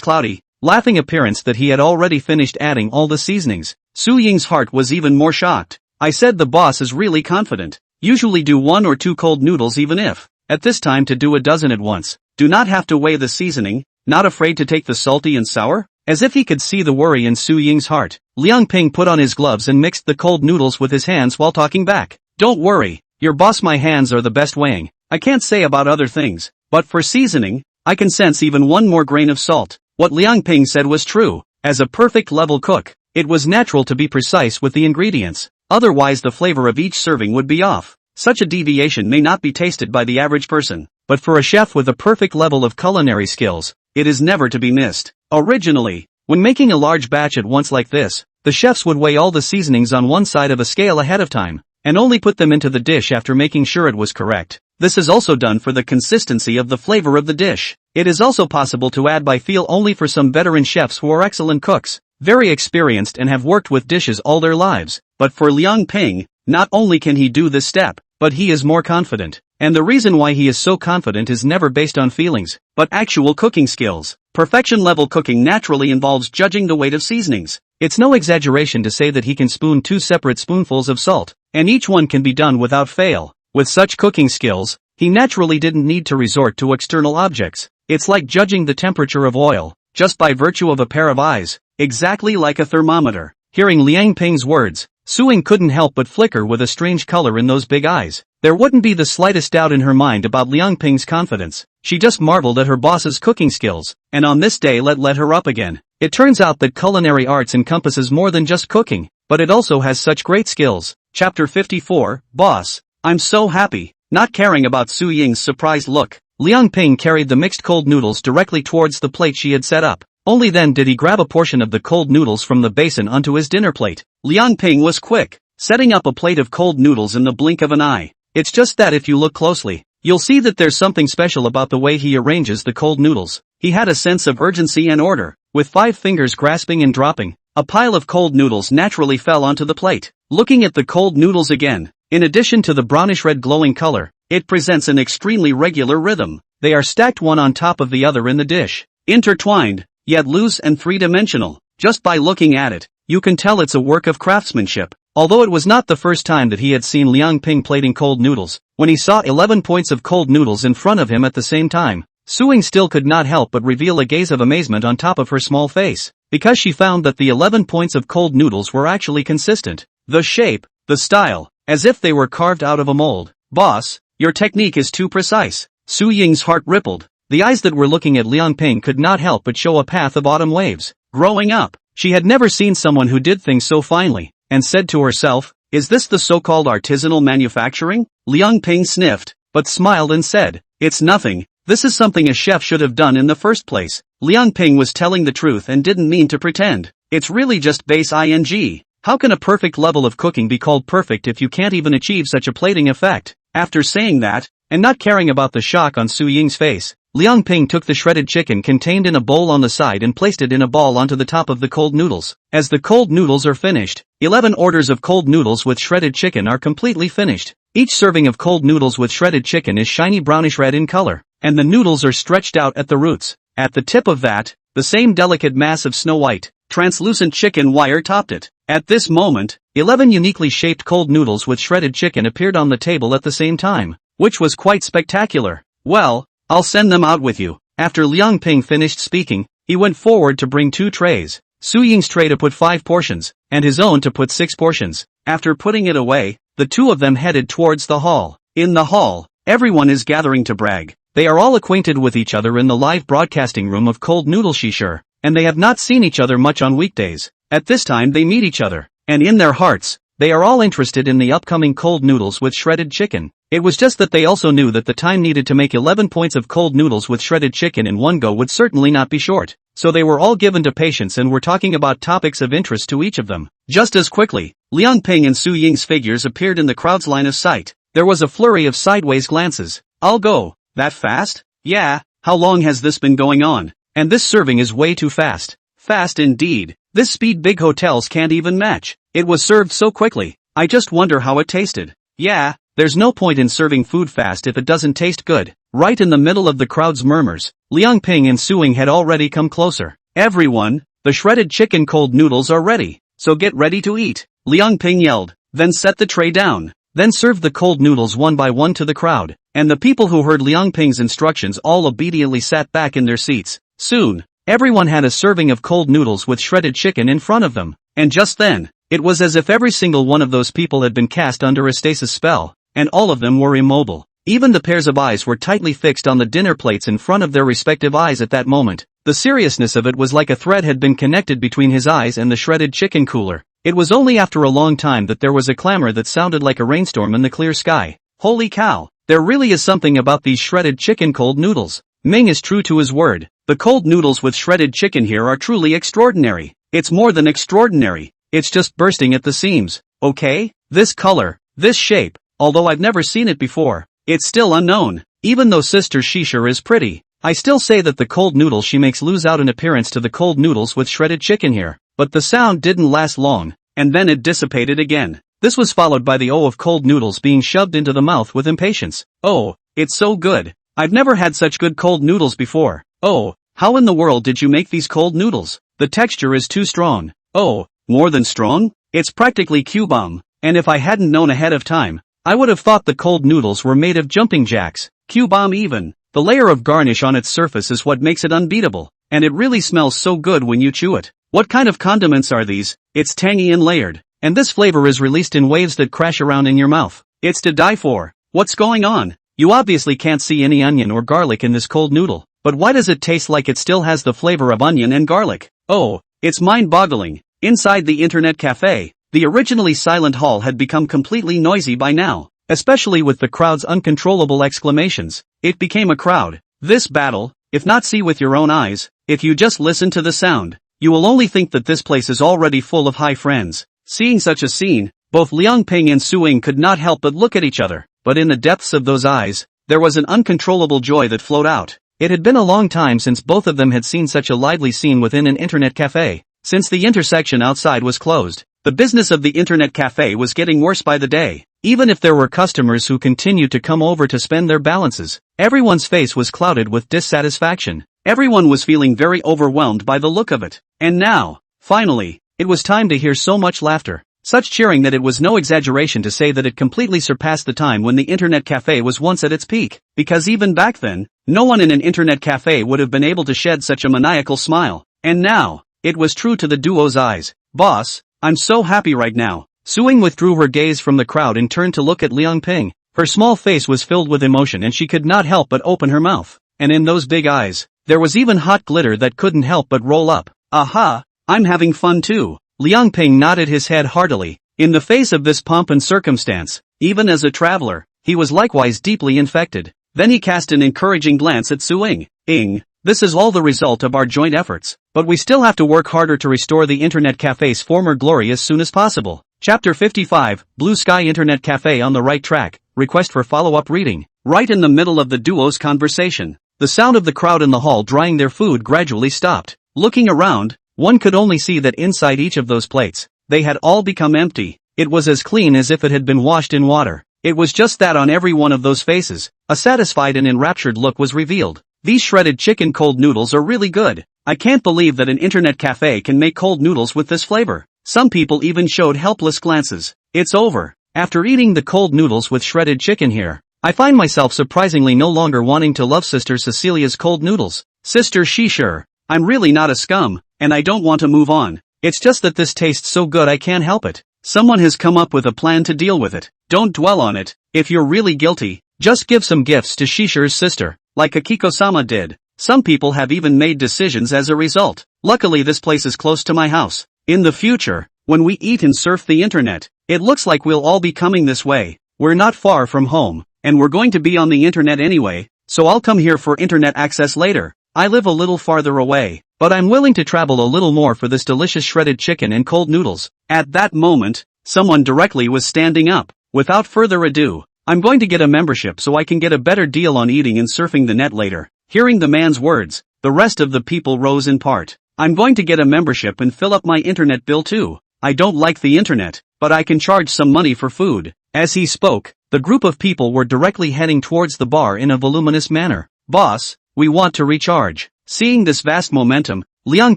Speaker 1: cloudy, laughing appearance that he had already finished adding all the seasonings, Su Ying's heart was even more shocked. I said the boss is really confident. Usually do 1 or 2 cold noodles even if, at this time to do a dozen at once. Do not have to weigh the seasoning, not afraid to take the salty and sour? As if he could see the worry in Su Ying's heart, Liang Ping put on his gloves and mixed the cold noodles with his hands while talking back. Don't worry, your boss, my hands are the best weighing. I can't say about other things, but for seasoning, I can sense even one more grain of salt. What Liang Ping said was true. As a perfect level cook, it was natural to be precise with the ingredients. Otherwise the flavor of each serving would be off. Such a deviation may not be tasted by the average person, but for a chef with a perfect level of culinary skills, it is never to be missed. Originally, when making a large batch at once like this, the chefs would weigh all the seasonings on one side of a scale ahead of time, and only put them into the dish after making sure it was correct. This is also done for the consistency of the flavor of the dish. It is also possible to add by feel only for some veteran chefs who are excellent cooks, very experienced and have worked with dishes all their lives. But for Liang Ping, not only can he do this step, but he is more confident. And the reason why he is so confident is never based on feelings, but actual cooking skills. Perfection level cooking naturally involves judging the weight of seasonings. It's no exaggeration to say that he can spoon 2 separate spoonfuls of salt, and each one can be done without fail. With such cooking skills, he naturally didn't need to resort to external objects. It's like judging the temperature of oil, just by virtue of a pair of eyes, exactly like a thermometer. Hearing Liang Ping's words, Su-ying couldn't help but flicker with a strange color in those big eyes. There wouldn't be the slightest doubt in her mind about Liang Ping's confidence. She just marveled at her boss's cooking skills, and on this day let her up again. It turns out that culinary arts encompasses more than just cooking, but it also has such great skills. Chapter 54, Boss. I'm so happy. Not caring about Su-ying's surprised look, Liang Ping carried the mixed cold noodles directly towards the plate she had set up. Only then did he grab a portion of the cold noodles from the basin onto his dinner plate. Liang Ping was quick, setting up a plate of cold noodles in the blink of an eye. It's just that if you look closely, you'll see that there's something special about the way he arranges the cold noodles. He had a sense of urgency and order. With 5 fingers grasping and dropping, a pile of cold noodles naturally fell onto the plate. Looking at the cold noodles again, in addition to the brownish-red glowing color, it presents an extremely regular rhythm. They are stacked one on top of the other in the dish, intertwined, yet loose and three-dimensional. Just by looking at it, you can tell it's a work of craftsmanship. Although it was not the first time that he had seen Liang Ping plating cold noodles, when he saw 11 points of cold noodles in front of him at the same time, Su-ying still could not help but reveal a gaze of amazement on top of her small face, because she found that the 11 points of cold noodles were actually consistent. The shape, the style, as if they were carved out of a mold. Boss, your technique is too precise. Su-ying's heart rippled. The eyes that were looking at Liang Ping could not help but show a path of autumn waves. Growing up, she had never seen someone who did things so finely, and said to herself, is this the so-called artisanal manufacturing? Liang Ping sniffed, but smiled and said, it's nothing. This is something a chef should have done in the first place. Liang Ping was telling the truth and didn't mean to pretend. It's really just base ing. How can a perfect level of cooking be called perfect if you can't even achieve such a plating effect? After saying that, and not caring about the shock on Su-ying's face, Liang Ping took the shredded chicken contained in a bowl on the side and placed it in a ball onto the top of the cold noodles. As the cold noodles are finished, 11 orders of cold noodles with shredded chicken are completely finished. Each serving of cold noodles with shredded chicken is shiny brownish red in color, and the noodles are stretched out at the roots. At the tip of that, the same delicate mass of snow-white, translucent chicken wire topped it. At this moment, 11 uniquely shaped cold noodles with shredded chicken appeared on the table at the same time, which was quite spectacular. Well, I'll send them out with you. After Liang Ping finished speaking, he went forward to bring 2 trays, Su-ying's tray to put 5 portions, and his own to put 6 portions. After putting it away, the 2 of them headed towards the hall. In the hall, everyone is gathering to brag. They are all acquainted with each other in the live broadcasting room of Cold Noodle Shishir, and they have not seen each other much on weekdays. At this time they meet each other, and in their hearts, they are all interested in the upcoming cold noodles with shredded chicken. It was just that they also knew that the time needed to make 11 points of cold noodles with shredded chicken in one go would certainly not be short. So they were all given to patience and were talking about topics of interest to each of them. Just as quickly, Liang Ping and Su-ying's figures appeared in the crowd's line of sight. There was a flurry of sideways glances. I'll go. That fast? Yeah, how long has this been going on? And this serving is way too fast. Fast indeed. This speed big hotels can't even match. It was served so quickly. I just wonder how it tasted. Yeah, there's no point in serving food fast if it doesn't taste good. Right in the middle of the crowd's murmurs, Liang Ping and Su-ying had already come closer. Everyone, the shredded chicken cold noodles are ready, so get ready to eat. Liang Ping yelled, then set the tray down, then served the cold noodles one by one to the crowd, and the people who heard Liang Ping's instructions all obediently sat back in their seats. Soon, everyone had a serving of cold noodles with shredded chicken in front of them, and just then, it was as if every single one of those people had been cast under a stasis spell, and all of them were immobile. Even the pairs of eyes were tightly fixed on the dinner plates in front of their respective eyes at that moment. The seriousness of it was like a thread had been connected between his eyes and the shredded chicken cooler. It was only after a long time that there was a clamor that sounded like a rainstorm in the clear sky. Holy cow, there really is something about these shredded chicken cold noodles. Ming is true to his word. The cold noodles with shredded chicken here are truly extraordinary. It's more than extraordinary. It's just bursting at the seams. Okay? This color, this shape, although I've never seen it before, it's still unknown. Even though Sister Shisha is pretty, I still say that the cold noodles she makes lose out in appearance to the cold noodles with shredded chicken here. But the sound didn't last long, and then it dissipated again. This was followed by the O of cold noodles being shoved into the mouth with impatience. Oh, it's so good. I've never had such good cold noodles before. Oh, how in the world did you make these cold noodles? The texture is too strong. Oh, more than strong? It's practically Q-bomb. And if I hadn't known ahead of time, I would have thought the cold noodles were made of jumping jacks. Q-bomb even. The layer of garnish on its surface is what makes it unbeatable. And it really smells so good when you chew it. What kind of condiments are these? It's tangy and layered. And this flavor is released in waves that crash around in your mouth. It's to die for. What's going on? You obviously can't see any onion or garlic in this cold noodle. But why does it taste like it still has the flavor of onion and garlic? Oh, it's mind-boggling. Inside the internet cafe, the originally silent hall had become completely noisy by now. Especially with the crowd's uncontrollable exclamations. It became a crowd. This battle, if not see with your own eyes, if you just listen to the sound, you will only think that this place is already full of high friends. Seeing such a scene, both Liang Ping and Su Ying could not help but look at each other, but in the depths of those eyes, there was an uncontrollable joy that flowed out. It had been a long time since both of them had seen such a lively scene within an internet cafe. Since the intersection outside was closed, the business of the internet cafe was getting worse by the day. Even if there were customers who continued to come over to spend their balances, everyone's face was clouded with dissatisfaction. Everyone was feeling very overwhelmed by the look of it. And now, finally, it was time to hear so much laughter. Such cheering that it was no exaggeration to say that it completely surpassed the time when the internet cafe was once at its peak. Because even back then, no one in an internet cafe would have been able to shed such a maniacal smile. And now, it was true to the duo's eyes. Boss, I'm so happy right now. Su Ying withdrew her gaze from the crowd and turned to look at Liang Ping. Her small face was filled with emotion and she could not help but open her mouth. And in those big eyes, there was even hot glitter that couldn't help but roll up. Aha, I'm having fun too. Liang Ping nodded his head heartily. In the face of this pomp and circumstance, even as a traveler, he was likewise deeply infected. Then he cast an encouraging glance at Su Ying. This is all the result of our joint efforts, but we still have to work harder to restore the internet cafe's former glory as soon as possible. Chapter 55, Blue Sky Internet Cafe on the right track, request for follow-up reading. Right in the middle of the duo's conversation, the sound of the crowd in the hall drying their food gradually stopped. Looking around, one could only see that inside each of those plates, they had all become empty. It was as clean as if it had been washed in water. It was just that on every one of those faces, a satisfied and enraptured look was revealed. These shredded chicken cold noodles are really good. I can't believe that an internet cafe can make cold noodles with this flavor. Some people even showed helpless glances. It's over. After eating the cold noodles with shredded chicken here, I find myself surprisingly no longer wanting to love Sister Cecilia's cold noodles. Sister Shisha, I'm really not a scum, and I don't want to move on. It's just that this tastes so good I can't help it. Someone has come up with a plan to deal with it. Don't dwell on it. If you're really guilty, just give some gifts to Shisha's sister, like Akiko-sama did. Some people have even made decisions as a result. Luckily this place is close to my house. In the future, when we eat and surf the internet, it looks like we'll all be coming this way. We're not far from home, and we're going to be on the internet anyway, so I'll come here for internet access later. I live a little farther away, but I'm willing to travel a little more for this delicious shredded chicken and cold noodles. At that moment, someone directly was standing up. Without further ado, I'm going to get a membership so I can get a better deal on eating and surfing the net later. Hearing the man's words, the rest of the people rose in part. I'm going to get a membership and fill up my internet bill too. I don't like the internet, but I can charge some money for food. As he spoke, the group of people were directly heading towards the bar in a voluminous manner. Boss, we want to recharge. Seeing this vast momentum, Liang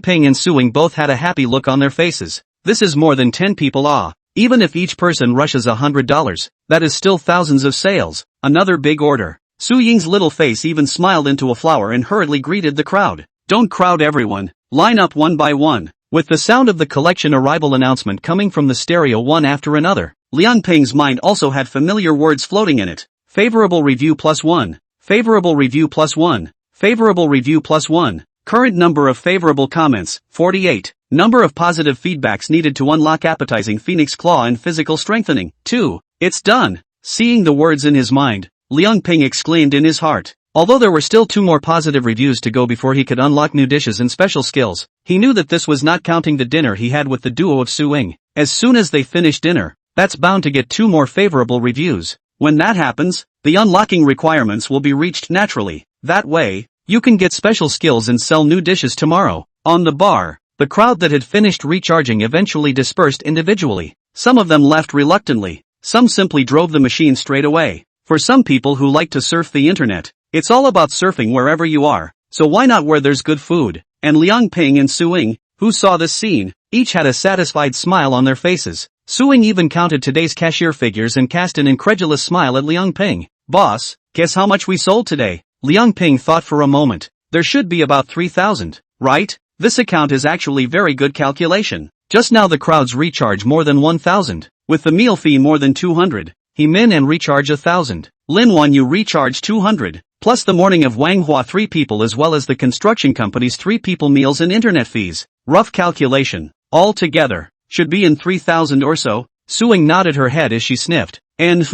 Speaker 1: Ping and Su Ying both had a happy look on their faces. This is more than 10 people. Even if each person rushes $100, that is still thousands of sales. Another big order. Su Ying's little face even smiled into a flower and hurriedly greeted the crowd. Don't crowd everyone. Line up one by one. With the sound of the collection arrival announcement coming from the stereo one after another, Liang Ping's mind also had familiar words floating in it. Favorable review +1. Favorable review +1. Favorable review +1. Current number of favorable comments, 48. Number of positive feedbacks needed to unlock appetizing phoenix claw and physical strengthening, 2. It's done. Seeing the words in his mind, Liang Ping exclaimed in his heart. Although there were still 2 more positive reviews to go before he could unlock new dishes and special skills, he knew that this was not counting the dinner he had with the duo of Su Ying. As soon as they finish dinner, that's bound to get 2 more favorable reviews. When that happens, the unlocking requirements will be reached naturally. That way, you can get special skills and sell new dishes tomorrow. On the bar, the crowd that had finished recharging eventually dispersed individually. Some of them left reluctantly, some simply drove the machine straight away. For some people who like to surf the internet, it's all about surfing wherever you are, so why not where there's good food? And Liang Ping and Su Ying, who saw this scene, each had a satisfied smile on their faces. Su Ying even counted today's cashier figures and cast an incredulous smile at Liang Ping. Boss, guess how much we sold today? Liang Ping thought for a moment. There should be about 3,000, right? This account is actually very good calculation. Just now the crowds recharge more than 1,000. With the meal fee more than 200. He min and recharge 1,000. Lin Wan you recharge 200. Plus the morning of Manhwa 3 people as well as the construction company's 3 people meals and internet fees. Rough calculation. All together, should be in 3,000 or so. Su Ying nodded her head as she sniffed. And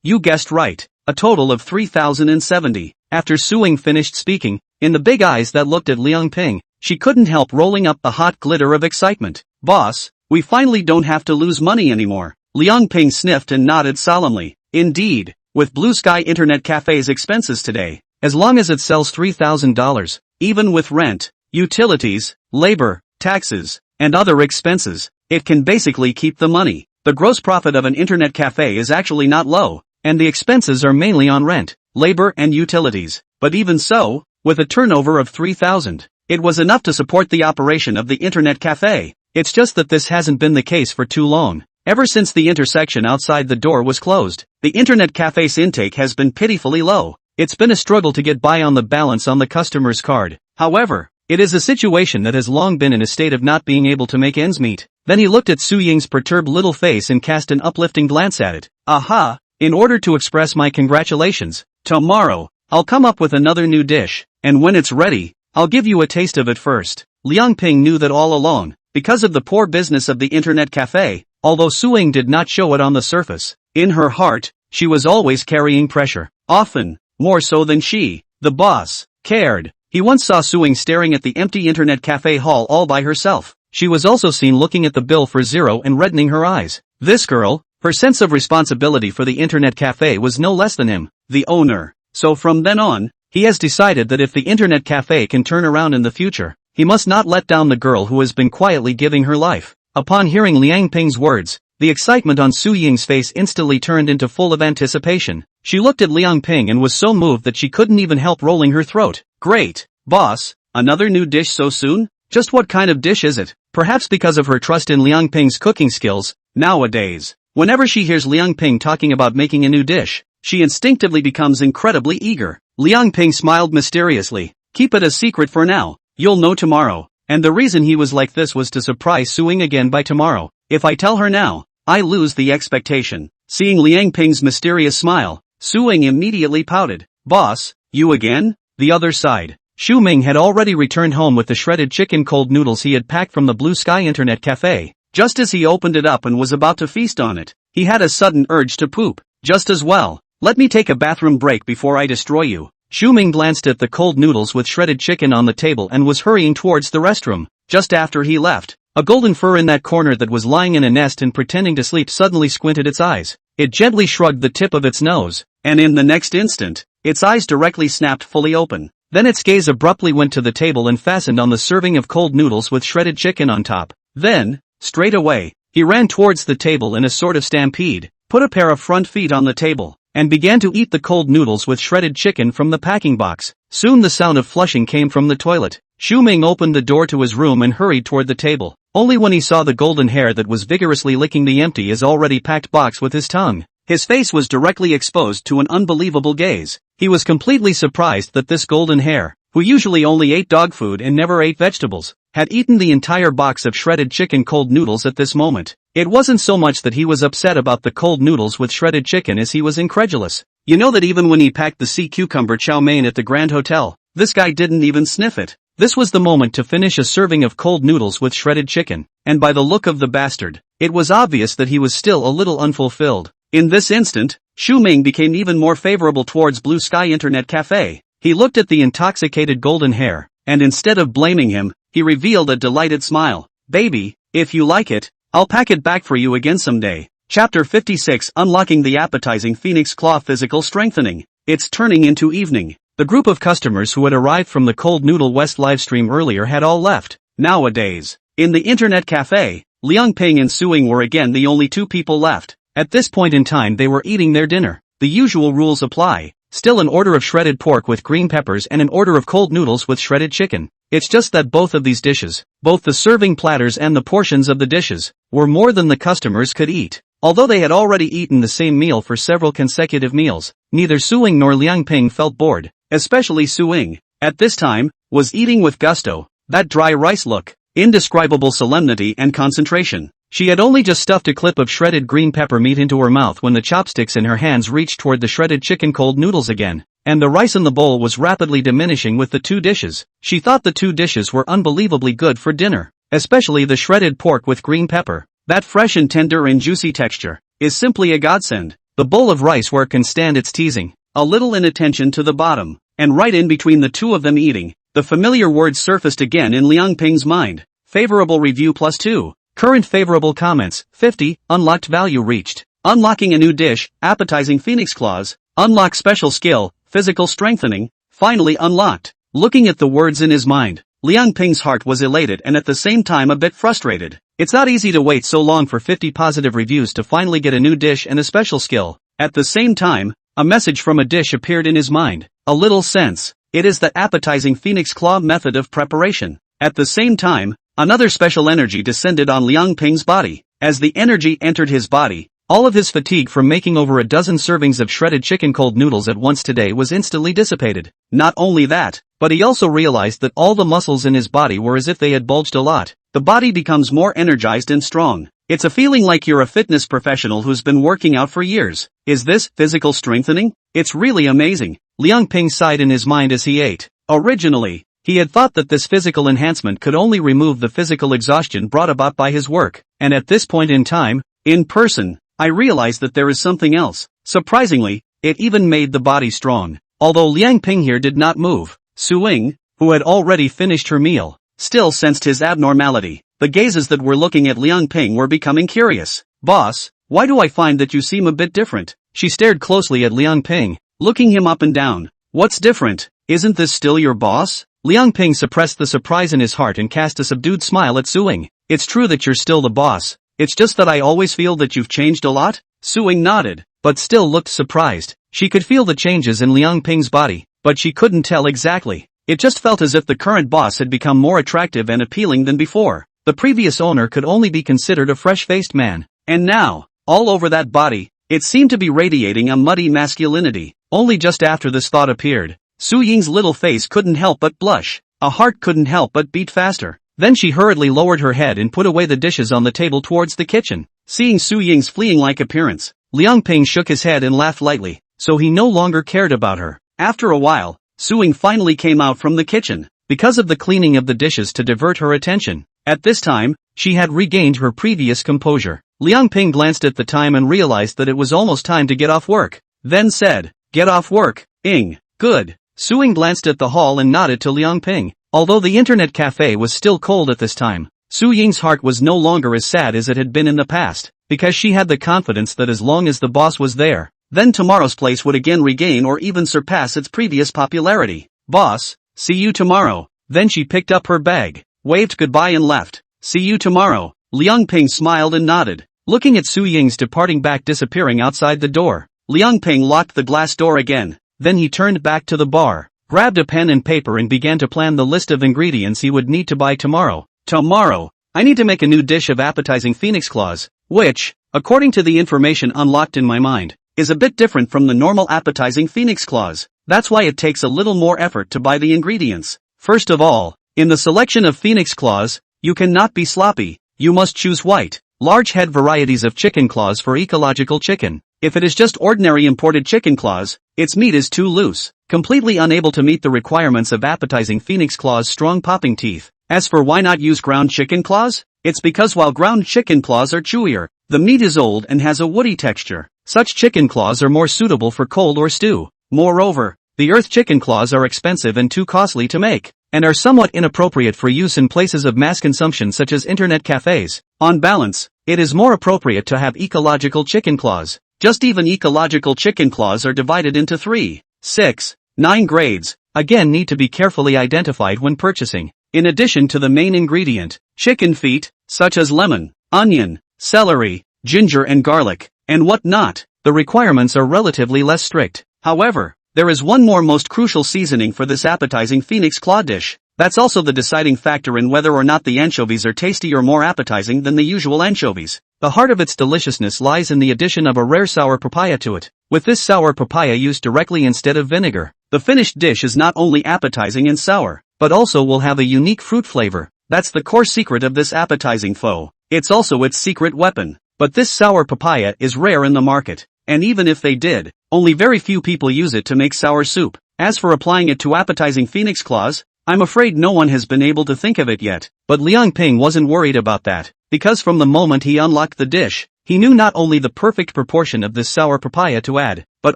Speaker 1: you guessed right. A total of 3,070. After Su Ying finished speaking, in the big eyes that looked at Liang Ping, she couldn't help rolling up the hot glitter of excitement. Boss, we finally don't have to lose money anymore. Liang Ping sniffed and nodded solemnly. Indeed, with Blue Sky Internet Cafe's expenses today, as long as it sells $3,000, even with rent, utilities, labor, taxes, and other expenses, it can basically keep the money. The gross profit of an internet cafe is actually not low, and the expenses are mainly on rent, labor and utilities. But even so, with a turnover of 3,000, it was enough to support the operation of the internet cafe. It's just that this hasn't been the case for too long. Ever since the intersection outside the door was closed, the internet cafe's intake has been pitifully low. It's been a struggle to get by on the balance on the customer's card. However, it is a situation that has long been in a state of not being able to make ends meet. Then he looked at Su Ying's perturbed little face and cast an uplifting glance at it. Aha! In order to express my congratulations, tomorrow, I'll come up with another new dish, and when it's ready, I'll give you a taste of it first. Liang Ping knew that all along, because of the poor business of the internet cafe, although Su Ying did not show it on the surface, in her heart, she was always carrying pressure. Often, more so than she, the boss, cared. He once saw Su Ying staring at the empty internet cafe hall all by herself. She was also seen looking at the bill for zero and reddening her eyes. This girl, her sense of responsibility for the internet cafe was no less than him, the owner. So from then on, he has decided that if the internet cafe can turn around in the future, he must not let down the girl who has been quietly giving her life. Upon hearing Liang Ping's words, the excitement on Su Ying's face instantly turned into full of anticipation. She looked at Liang Ping and was so moved that she couldn't even help rolling her throat. Great, boss, another new dish so soon? Just what kind of dish is it? Perhaps because of her trust in Liang Ping's cooking skills, nowadays, whenever she hears Liang Ping talking about making a new dish, she instinctively becomes incredibly eager. Liang Ping smiled mysteriously. Keep it a secret for now, you'll know tomorrow. And the reason he was like this was to surprise Su Ying again by tomorrow. If I tell her now, I lose the expectation. Seeing Liang Ping's mysterious smile, Su Ying immediately pouted. Boss, you again? The other side. Xu Ming had already returned home with the shredded chicken cold noodles he had packed from the Blue Sky Internet Cafe. Just as he opened it up and was about to feast on it, he had a sudden urge to poop. Just as well. Let me take a bathroom break before I destroy you. Xu Ming glanced at the cold noodles with shredded chicken on the table and was hurrying towards the restroom. Just after he left, a golden fur in that corner that was lying in a nest and pretending to sleep suddenly squinted its eyes. It gently shrugged the tip of its nose, and in the next instant, its eyes directly snapped fully open. Then its gaze abruptly went to the table and fastened on the serving of cold noodles with shredded chicken on top. Then, straight away, he ran towards the table in a sort of stampede, put a pair of front feet on the table, and began to eat the cold noodles with shredded chicken from the packing box. Soon the sound of flushing came from the toilet. Xu Ming opened the door to his room and hurried toward the table. Only when he saw the golden hair that was vigorously licking the empty as already packed box with his tongue. His face was directly exposed to an unbelievable gaze. He was completely surprised that this golden hair, who usually only ate dog food and never ate vegetables, had eaten the entire box of shredded chicken cold noodles at this moment. It wasn't so much that he was upset about the cold noodles with shredded chicken as he was incredulous. You know that even when he packed the sea cucumber chow mein at the Grand Hotel, this guy didn't even sniff it. This was the moment to finish a serving of cold noodles with shredded chicken, and by the look of the bastard, it was obvious that he was still a little unfulfilled. In this instant, Xu Ming became even more favorable towards Blue Sky Internet Cafe. He looked at the intoxicated golden hair, and instead of blaming him, he revealed a delighted smile. Baby, if you like it, I'll pack it back for you again someday. Chapter 56 Unlocking the Appetizing Phoenix Claw Physical Strengthening. It's turning into evening. The group of customers who had arrived from the Cold Noodle West livestream earlier had all left. Nowadays, in the internet cafe, Liang Ping and Su Ying were again the only two people left. At this point in time they were eating their dinner. The usual rules apply. Still an order of shredded pork with green peppers and an order of cold noodles with shredded chicken. It's just that both of these dishes, both the serving platters and the portions of the dishes, were more than the customers could eat. Although they had already eaten the same meal for several consecutive meals, neither Su Ying nor Liang Ping felt bored, especially Su Ying, at this time, was eating with gusto. That dry rice look, indescribable solemnity and concentration. She had only just stuffed a clip of shredded green pepper meat into her mouth when the chopsticks in her hands reached toward the shredded chicken cold noodles again, and the rice in the bowl was rapidly diminishing with the two dishes. She thought the two dishes were unbelievably good for dinner, especially the shredded pork with green pepper. That fresh and tender and juicy texture is simply a godsend. The bowl of rice where it can stand its teasing, a little inattention to the bottom, and right in between the two of them eating, the familiar words surfaced again in Liang Ping's mind. Favorable review +2. Current favorable comments, 50, unlocked value reached. Unlocking a new dish, appetizing phoenix claws. Unlock special skill, physical strengthening, finally unlocked. Looking at the words in his mind, Liang Ping's heart was elated and at the same time a bit frustrated. It's not easy to wait so long for 50 positive reviews to finally get a new dish and a special skill. At the same time, a message from a dish appeared in his mind. A little sense. It is the appetizing phoenix claw method of preparation. At the same time, another special energy descended on Liang Ping's body. As the energy entered his body, all of his fatigue from making over a dozen servings of shredded chicken cold noodles at once today was instantly dissipated. Not only that, but he also realized that all the muscles in his body were as if they had bulged a lot. The body becomes more energized and strong. It's a feeling like you're a fitness professional who's been working out for years. Is this physical strengthening? It's really amazing. Liang Ping sighed in his mind as he ate. Originally, he had thought that this physical enhancement could only remove the physical exhaustion brought about by his work, and at this point in time, in person, I realized that there is something else. Surprisingly, it even made the body strong. Although Liang Ping here did not move, Su Ying, who had already finished her meal, still sensed his abnormality. The gazes that were looking at Liang Ping were becoming curious. Boss, why do I find that you seem a bit different? She stared closely at Liang Ping, looking him up and down. What's different? Isn't this still your boss? Liang Ping suppressed the surprise in his heart and cast a subdued smile at Su Ying. It's true that you're still the boss. It's just that I always feel that you've changed a lot. Su Ying nodded, but still looked surprised. She could feel the changes in Liang Ping's body, but she couldn't tell exactly. It just felt as if the current boss had become more attractive and appealing than before. The previous owner could only be considered a fresh-faced man. And now, all over that body, it seemed to be radiating a muddy masculinity. Only just after this thought appeared, Su Ying's little face couldn't help but blush. A heart couldn't help but beat faster. Then she hurriedly lowered her head and put away the dishes on the table towards the kitchen. Seeing Su Ying's fleeing-like appearance, Liang Ping shook his head and laughed lightly, so he no longer cared about her. After a while, Su Ying finally came out from the kitchen, because of the cleaning of the dishes to divert her attention. At this time, she had regained her previous composure. Liang Ping glanced at the time and realized that it was almost time to get off work. Then said, "Get off work, Ying." Good. Su Ying glanced at the hall and nodded to Liang Ping. Although the internet cafe was still cold at this time, Su Ying's heart was no longer as sad as it had been in the past, because she had the confidence that as long as the boss was there, then tomorrow's place would again regain or even surpass its previous popularity. Boss, see you tomorrow. Then she picked up her bag, waved goodbye and left. See you tomorrow. Liang Ping smiled and nodded, looking at Su Ying's departing back disappearing outside the door. Liang Ping locked the glass door again, then he turned back to the bar, grabbed a pen and paper and began to plan the list of ingredients he would need to buy tomorrow. Tomorrow, I need to make a new dish of appetizing phoenix claws, which, according to the information unlocked in my mind, is a bit different from the normal appetizing phoenix claws. That's why it takes a little more effort to buy the ingredients. First of all, in the selection of phoenix claws, you cannot be sloppy. You must choose white, large head varieties of chicken claws for ecological chicken. If it is just ordinary imported chicken claws, its meat is too loose, completely unable to meet the requirements of appetizing phoenix claws' strong popping teeth. As for why not use ground chicken claws? It's because while ground chicken claws are chewier, the meat is old and has a woody texture. Such chicken claws are more suitable for cold or stew. Moreover, the earth chicken claws are expensive and too costly to make, and are somewhat inappropriate for use in places of mass consumption such as internet cafes. On balance, it is more appropriate to have ecological chicken claws. Just even ecological chicken claws are divided into 3, 6, 9 grades, again need to be carefully identified when purchasing. In addition to the main ingredient, chicken feet, such as lemon, onion, celery, ginger and garlic, and whatnot, the requirements are relatively less strict. However, there is one more most crucial seasoning for this appetizing phoenix claw dish. That's also the deciding factor in whether or not the anchovies are tasty or more appetizing than the usual anchovies. The heart of its deliciousness lies in the addition of a rare sour papaya to it. With this sour papaya used directly instead of vinegar, the finished dish is not only appetizing and sour, but also will have a unique fruit flavor. That's the core secret of this appetizing foe. It's also its secret weapon. But this sour papaya is rare in the market, and even if they did, only very few people use it to make sour soup. As for applying it to appetizing phoenix claws, I'm afraid no one has been able to think of it yet. But Liang Ping wasn't worried about that, because from the moment he unlocked the dish, he knew not only the perfect proportion of this sour papaya to add, but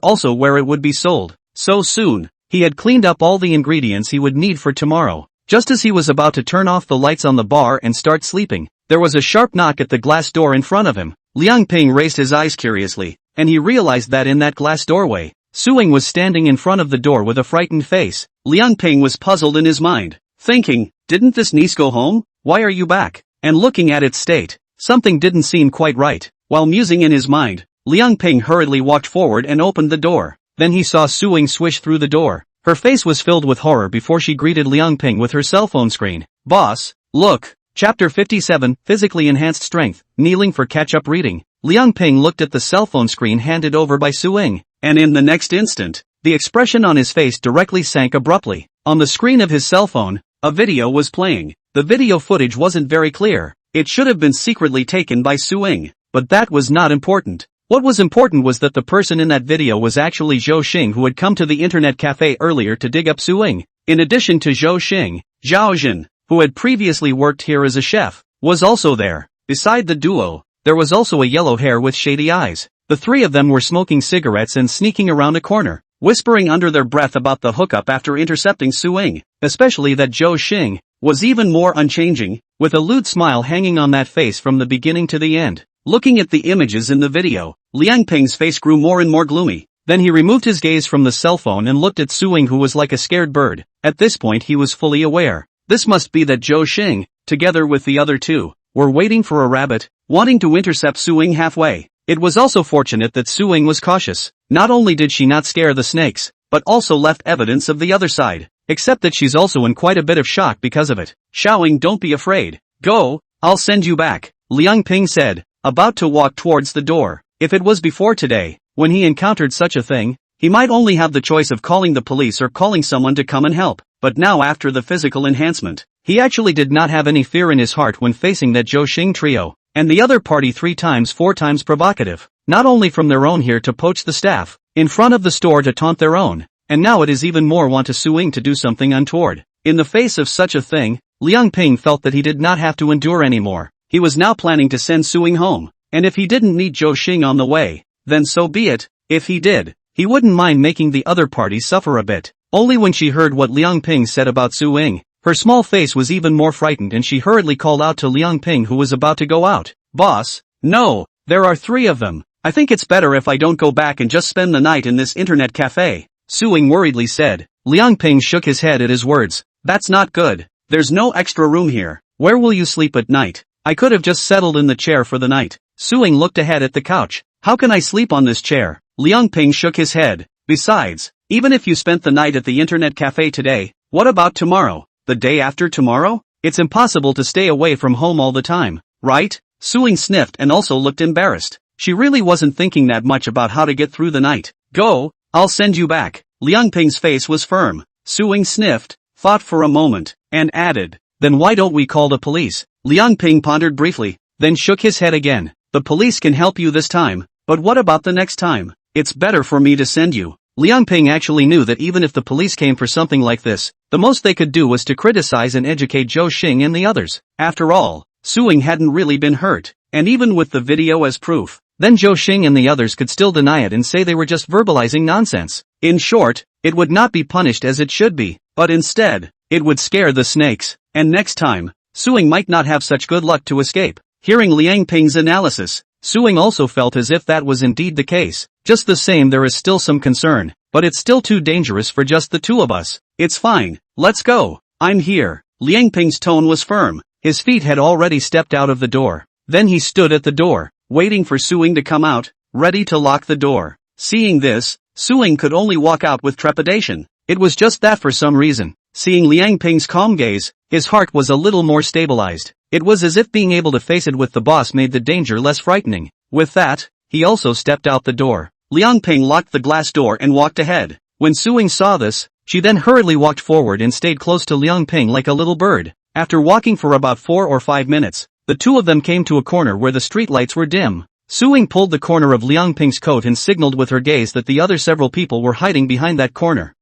Speaker 1: also where it would be sold. So soon, he had cleaned up all the ingredients he would need for tomorrow. Just as he was about to turn off the lights on the bar and start sleeping, there was a sharp knock at the glass door in front of him. Liang Ping raised his eyes curiously, and he realized that in that glass doorway, Suing was standing in front of the door with a frightened face. Liang Ping was puzzled in his mind, thinking, didn't this niece go home? Why are you back? And looking at its state, something didn't seem quite right. While musing in his mind, Liang Ping hurriedly walked forward and opened the door. Then he saw Suing swish through the door. Her face was filled with horror before she greeted Liang Ping with her cell phone screen. Boss, look. Chapter 57, Physically Enhanced Strength, Kneeling for Catch-Up Reading. Liang Ping looked at the cell phone screen handed over by Suing, and in the next instant, the expression on his face directly sank abruptly. On the screen of his cell phone, a video was playing. The video footage wasn't very clear. It should have been secretly taken by Suing, but that was not important. What was important was that the person in that video was actually Zhou Xing, who had come to the internet cafe earlier to dig up Suing. In addition to Zhou Xing, Zhao Jin, who had previously worked here as a chef, was also there. Beside the duo, there was also a yellow hair with shady eyes. The three of them were smoking cigarettes and sneaking around a corner, whispering under their breath about the hookup after intercepting Suing, especially that Zhou Xing was even more unchanging, with a lewd smile hanging on that face from the beginning to the end. Looking at the images in the video, Liang Ping's face grew more and more gloomy. Then he removed his gaze from the cell phone and looked at Suing, who was like a scared bird. At this point he was fully aware. This must be that Zhou Xing, together with the other two, were waiting for a rabbit, wanting to intercept Suing halfway. It was also fortunate that Suing was cautious. Not only did she not scare the snakes, but also left evidence of the other side. Except that she's also in quite a bit of shock because of it. Xiaoing, don't be afraid. Go, I'll send you back, Liang Ping said, about to walk towards the door. If it was before today, when he encountered such a thing, he might only have the choice of calling the police or calling someone to come and help. But now after the physical enhancement, he actually did not have any fear in his heart when facing that Zhou Xing trio, and the other party 3 times 4 times provocative. Not only from their own here to poach the staff, in front of the store to taunt their own, and now it is even more want to Suing to do something untoward. In the face of such a thing, Liang Ping felt that he did not have to endure anymore. He was now planning to send Suing home, and if he didn't meet Zhou Xing on the way, then so be it. If he did, he wouldn't mind making the other party suffer a bit. Only when she heard what Liang Ping said about Suing, her small face was even more frightened and she hurriedly called out to Liang Ping, who was about to go out. Boss, no, there are 3 of them. I think it's better if I don't go back and just spend the night in this internet cafe, Suing worriedly said. Liang Ping shook his head at his words. That's not good. There's no extra room here. Where will you sleep at night? I could have just settled in the chair for the night. Suing looked ahead at the couch. How can I sleep on this chair? Liang Ping shook his head. Besides, even if you spent the night at the internet cafe today, what about tomorrow? The day after tomorrow? It's impossible to stay away from home all the time, right? Suing sniffed and also looked embarrassed. She really wasn't thinking that much about how to get through the night. Go, I'll send you back. Liang Ping's face was firm. Suing sniffed, thought for a moment, and added, then why don't we call the police? Liang Ping pondered briefly, then shook his head again. The police can help you this time, But what about the next time? It's better for me to send you. Liang Ping actually knew that even if the police came for something like this, the most they could do was to criticize and educate Zhou Xing and the others. After all, Suing hadn't really been hurt, and even with the video as proof, then Zhou Xing and the others could still deny it and say they were just verbalizing nonsense. In short, it would not be punished as it should be, but instead, it would scare the snakes, and next time, Suing might not have such good luck to escape. Hearing Liang Ping's analysis, Suing also felt as if that was indeed the case. Just the same, there is still some concern, but it's still too dangerous for just the two of us. It's fine, let's go. I'm here. Liang Ping's tone was firm. His feet had already stepped out of the door. Then he stood at the door, waiting for Suing to come out, ready to lock the door. Seeing this, Suing could only walk out with trepidation. It was just that for some reason, seeing Liang Ping's calm gaze, his heart was a little more stabilized. It was as if being able to face it with the boss made the danger less frightening. With that, he also stepped out the door. Liang Ping locked the glass door and walked ahead. When Suing saw this, she then hurriedly walked forward and stayed close to Liang Ping like a little bird. After walking for about 4 or 5 minutes, the two of them came to a corner where the street lights were dim. Suing pulled the corner of Liang Ping's coat and signaled with her gaze that the other several people were hiding behind that corner.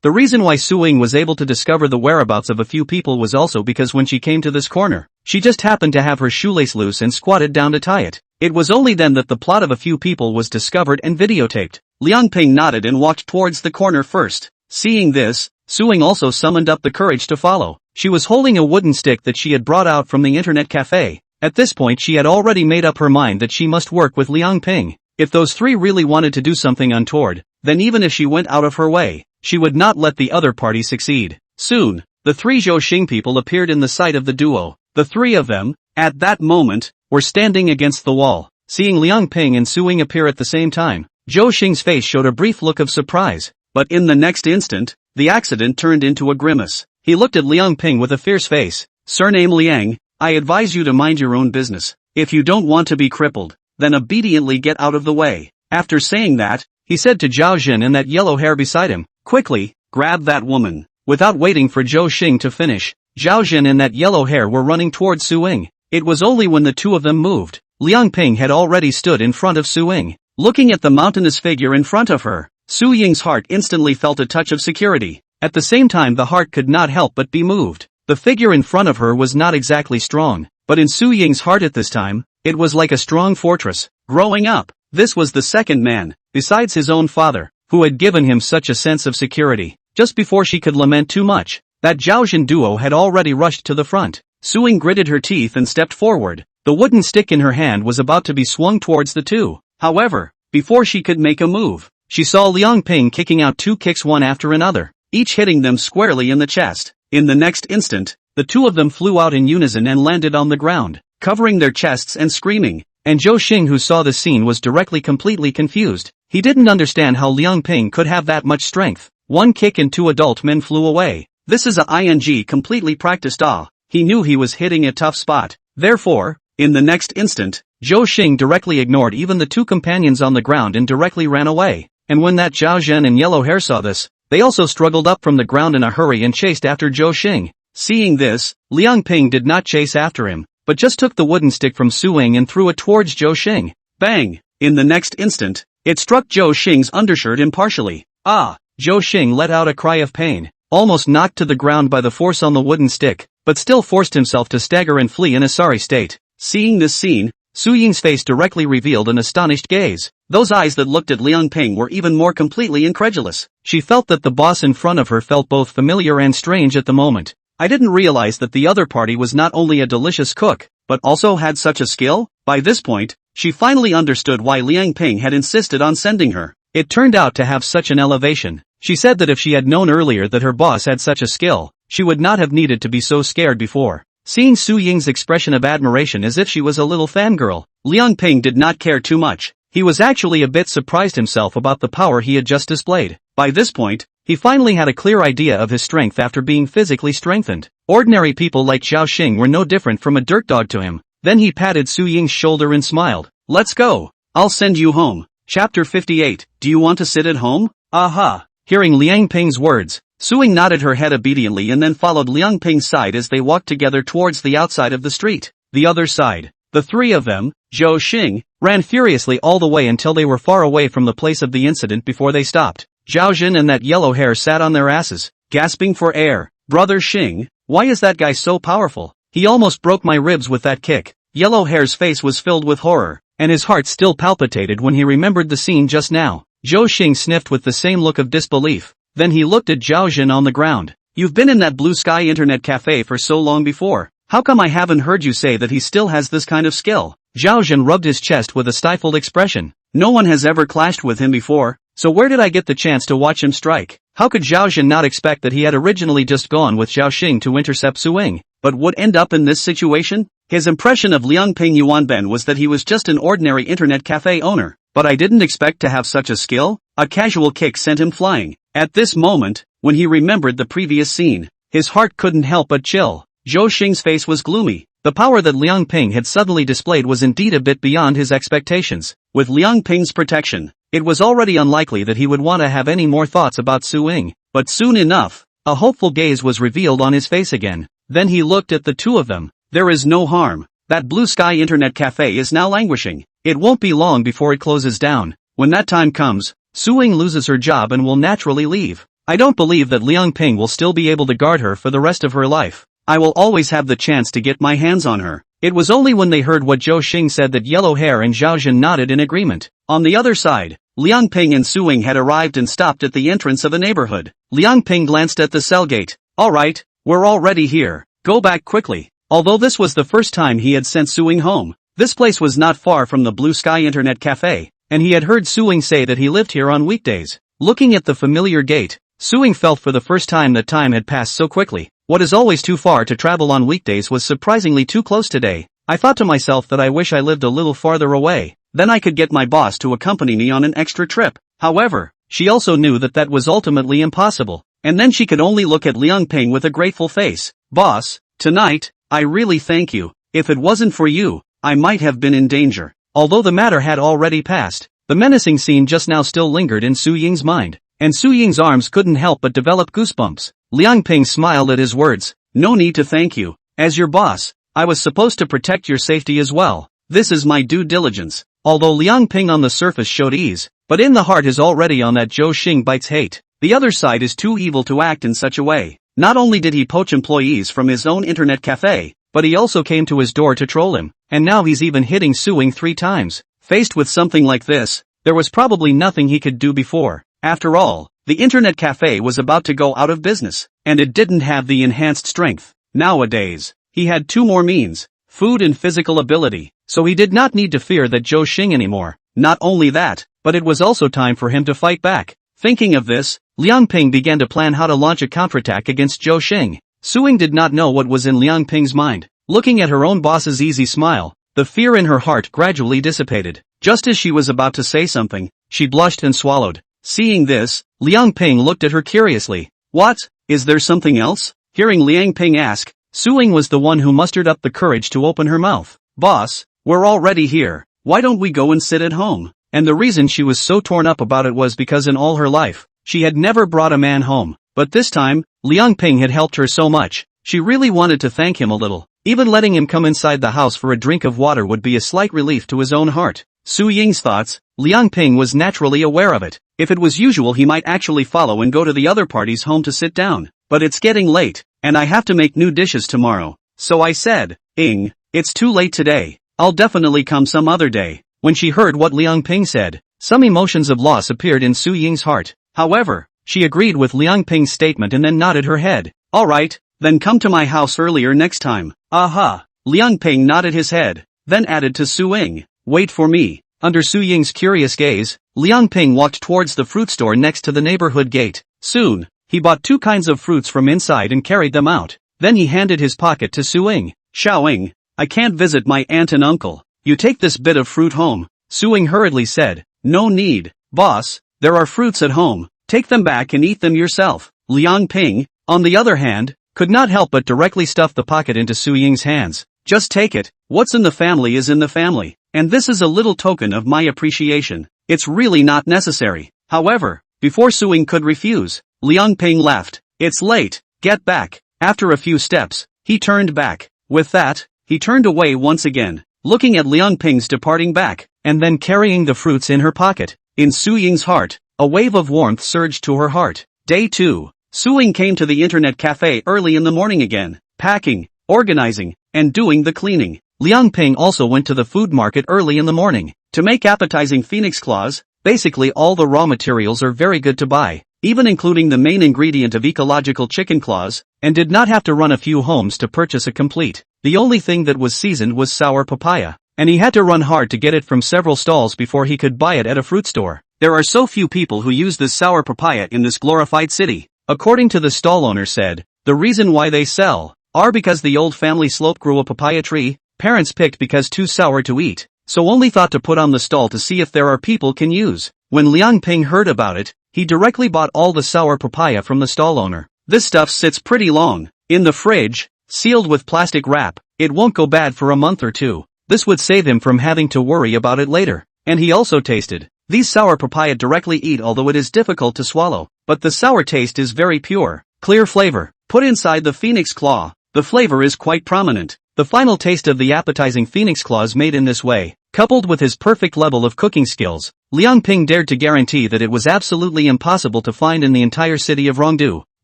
Speaker 1: The reason why Suing was able to discover the whereabouts of a few people was also because when she came to this corner, she just happened to have her shoelace loose and squatted down to tie it. It was only then that the plot of a few people was discovered and videotaped. Liang Ping nodded and walked towards the corner first. Seeing this, Suing also summoned up the courage to follow. She was holding a wooden stick that she had brought out from the internet cafe. At this point she had already made up her mind that she must work with Liang Ping. If those three really wanted to do something untoward, then even if she went out of her way, she would not let the other party succeed. Soon, the three Zhou Xing people appeared in the sight of the duo. The three of them, at that moment, were standing against the wall. Seeing Liang Ping and Suing appear at the same time, Zhou Xing's face showed a brief look of surprise. But in the next instant, the accident turned into a grimace. He looked at Liang Ping with a fierce face. Surname Liang, I advise you to mind your own business. If you don't want to be crippled, then obediently get out of the way. After saying that, he said to Zhao Jin and that yellow hair beside him, quickly, grab that woman. Without waiting for Zhou Xing to finish, Zhao Jin and that yellow hair were running towards Suing. It was only when the two of them moved, Liang Ping had already stood in front of Suing. Looking at the mountainous figure in front of her, Su Ying's heart instantly felt a touch of security. At the same time the heart could not help but be moved. The figure in front of her was not exactly strong, but in Su Ying's heart at this time, it was like a strong fortress. Growing up, this was the second man, besides his own father, who had given him such a sense of security. Just before she could lament too much, that Zhaojin duo had already rushed to the front. Su Ying gritted her teeth and stepped forward. The wooden stick in her hand was about to be swung towards the two. However, before she could make a move, she saw Liang Ping kicking out two kicks one after another, each hitting them squarely in the chest. In the next instant, the two of them flew out in unison and landed on the ground, covering their chests and screaming. And Zhou Xing, who saw the scene, was completely confused. He didn't understand how Liang Ping could have that much strength. One kick and two adult men flew away. This is a ing completely practiced. He knew he was hitting a tough spot. Therefore, in the next instant, Zhou Xing directly ignored even the two companions on the ground and directly ran away. And when that Zhao Zhen and Yellow Hair saw this, they also struggled up from the ground in a hurry and chased after Zhou Xing. Seeing this, Liang Ping did not chase after him, but just took the wooden stick from Su Ying and threw it towards Zhou Xing. Bang! In the next instant, it struck Zhou Xing's undershirt impartially. Zhou Xing let out a cry of pain, almost knocked to the ground by the force on the wooden stick, but still forced himself to stagger and flee in a sorry state. Seeing this scene, Su Ying's face directly revealed an astonished gaze. Those eyes that looked at Liang Ping were even more completely incredulous. She felt that the boss in front of her felt both familiar and strange at the moment. I didn't realize that the other party was not only a delicious cook, but also had such a skill. By this point, she finally understood why Liang Ping had insisted on sending her. It turned out to have such an elevation. She said that if she had known earlier that her boss had such a skill, she would not have needed to be so scared before. Seeing Su Ying's expression of admiration as if she was a little fangirl, Liang Ping did not care too much. He was actually a bit surprised himself about the power he had just displayed. By this point, he finally had a clear idea of his strength after being physically strengthened. Ordinary people like Zhao Xing were no different from a dirt dog to him. Then he patted Su Ying's shoulder and smiled. Let's go. I'll send you home. Chapter 58. Do you want to sit at home? Aha. Hearing Liang Ping's words, Su Ying nodded her head obediently and then followed Liang Ping's side as they walked together towards the outside of the street. The other side. The three of them, Zhou Xing, ran furiously all the way until they were far away from the place of the incident before they stopped. Zhao Jin and that yellow hair sat on their asses, gasping for air. Brother Xing, why is that guy so powerful? He almost broke my ribs with that kick. Yellow hair's face was filled with horror, and his heart still palpitated when he remembered the scene just now. Zhou Xing sniffed with the same look of disbelief. Then he looked at Zhao Jin on the ground. You've been in that blue sky internet cafe for so long before. How come I haven't heard you say that he still has this kind of skill? Zhao Jin rubbed his chest with a stifled expression. No one has ever clashed with him before, so where did I get the chance to watch him strike? How could Zhao Jin not expect that he had originally just gone with Zhao Xing to intercept Su Ying, but would end up in this situation? His impression of Liang Ping Yuanben was that he was just an ordinary internet cafe owner, but I didn't expect to have such a skill. A casual kick sent him flying. At this moment, when he remembered the previous scene, his heart couldn't help but chill. Zhou Xing's face was gloomy. The power that Liang Ping had suddenly displayed was indeed a bit beyond his expectations. With Liang Ping's protection, it was already unlikely that he would want to have any more thoughts about Su Ying, but soon enough, a hopeful gaze was revealed on his face again. Then he looked at the two of them. There is no harm. That blue sky internet cafe is now languishing. It won't be long before it closes down. When that time comes, Su Ying loses her job and will naturally leave. I don't believe that Liang Ping will still be able to guard her for the rest of her life. I will always have the chance to get my hands on her. It was only when they heard what Zhou Xing said that Yellow Hair and Zhao Jin nodded in agreement. On the other side, Liang Ping and Su Ying had arrived and stopped at the entrance of a neighborhood. Liang Ping glanced at the cell gate. Alright, we're already here. Go back quickly. Although this was the first time he had sent Su Ying home, this place was not far from the Blue Sky Internet Cafe, and he had heard Su Ying say that he lived here on weekdays. Looking at the familiar gate, Su Ying felt for the first time that time had passed so quickly. What is always too far to travel on weekdays was surprisingly too close today. I thought to myself that I wish I lived a little farther away, then I could get my boss to accompany me on an extra trip. However, she also knew that that was ultimately impossible, and then she could only look at Liang Ping with a grateful face. Boss, tonight, I really thank you. If it wasn't for you, I might have been in danger. Although the matter had already passed, the menacing scene just now still lingered in Su Ying's mind, and Su Ying's arms couldn't help but develop goosebumps. Liang Ping smiled at his words. No need to thank you. As your boss, I was supposed to protect your safety as well. This is my due diligence. Although Liang Ping on the surface showed ease, but in the heart is already on that Zhou Xing bites hate. The other side is too evil to act in such a way. Not only did he poach employees from his own internet cafe, but he also came to his door to troll him, and now he's even hitting Su Ying 3 times. Faced with something like this, there was probably nothing he could do before. After all, the internet cafe was about to go out of business, and it didn't have the enhanced strength. Nowadays, he had 2 more means, food and physical ability, so he did not need to fear that Zhou Xing anymore. Not only that, but it was also time for him to fight back. Thinking of this, Liang Ping began to plan how to launch a counterattack against Zhou Xing. Su Ying did not know what was in Liang Ping's mind. Looking at her own boss's easy smile, the fear in her heart gradually dissipated. Just as she was about to say something, she blushed and swallowed. Seeing this, Liang Ping looked at her curiously. What? Is there something else? Hearing Liang Ping ask, Su Ying was the one who mustered up the courage to open her mouth. Boss, we're already here. Why don't we go and sit at home? And the reason she was so torn up about it was because in all her life, she had never brought a man home. But this time, Liang Ping had helped her so much, she really wanted to thank him a little. Even letting him come inside the house for a drink of water would be a slight relief to his own heart. Su Ying's thoughts, Liang Ping was naturally aware of it. If it was usual he might actually follow and go to the other party's home to sit down. But it's getting late, and I have to make new dishes tomorrow. So I said, it's too late today. I'll definitely come some other day. When she heard what Liang Ping said, some emotions of loss appeared in Su Ying's heart. However, she agreed with Liang Ping's statement and then nodded her head. Alright, then come to my house earlier next time. Aha! Liang Ping nodded his head, then added to Su Ying, wait for me. Under Su Ying's curious gaze, Liang Ping walked towards the fruit store next to the neighborhood gate. Soon, he bought 2 kinds of fruits from inside and carried them out. Then he handed his pocket to Su Ying. Xiaoying, I can't visit my aunt and uncle. You take this bit of fruit home. Su Ying hurriedly said. No need, boss, there are fruits at home. Take them back and eat them yourself. Liang Ping, on the other hand, could not help but directly stuff the pocket into Su Ying's hands. Just take it. What's in the family is in the family. And this is a little token of my appreciation. It's really not necessary. However, before Su Ying could refuse, Liang Ping laughed. It's late, get back. After a few steps, he turned back. With that, he turned away once again. looking at Liang Ping's departing back, and then carrying the fruits in her pocket. In Su Ying's heart, a wave of warmth surged to her heart. Day 2. Su Ying came to the internet cafe early in the morning again, packing, organizing, and doing the cleaning. Liang Ping also went to the food market early in the morning to make appetizing phoenix claws. Basically all the raw materials are very good to buy, even including the main ingredient of ecological chicken claws, and did not have to run a few homes to purchase a complete. The only thing that was seasoned was sour papaya, and he had to run hard to get it from several stalls before he could buy it at a fruit store. There are so few people who use this sour papaya in this glorified city. According to the stall owner said, the reason why they sell are because the old family slope grew a papaya tree, parents picked because too sour to eat, so only thought to put on the stall to see if there are people can use. When Liang Ping heard about it, he directly bought all the sour papaya from the stall owner. This stuff sits pretty long in the fridge, sealed with plastic wrap. It won't go bad for a month or two. This would save him from having to worry about it later. And he also tasted these sour papaya directly eat, although it is difficult to swallow, but the sour taste is very pure, clear flavor. Put inside the phoenix claw, the flavor is quite prominent. The final taste of the appetizing phoenix claws made in this way, coupled with his perfect level of cooking skills, Liang Ping dared to guarantee that it was absolutely impossible to find in the entire city of Rongdu.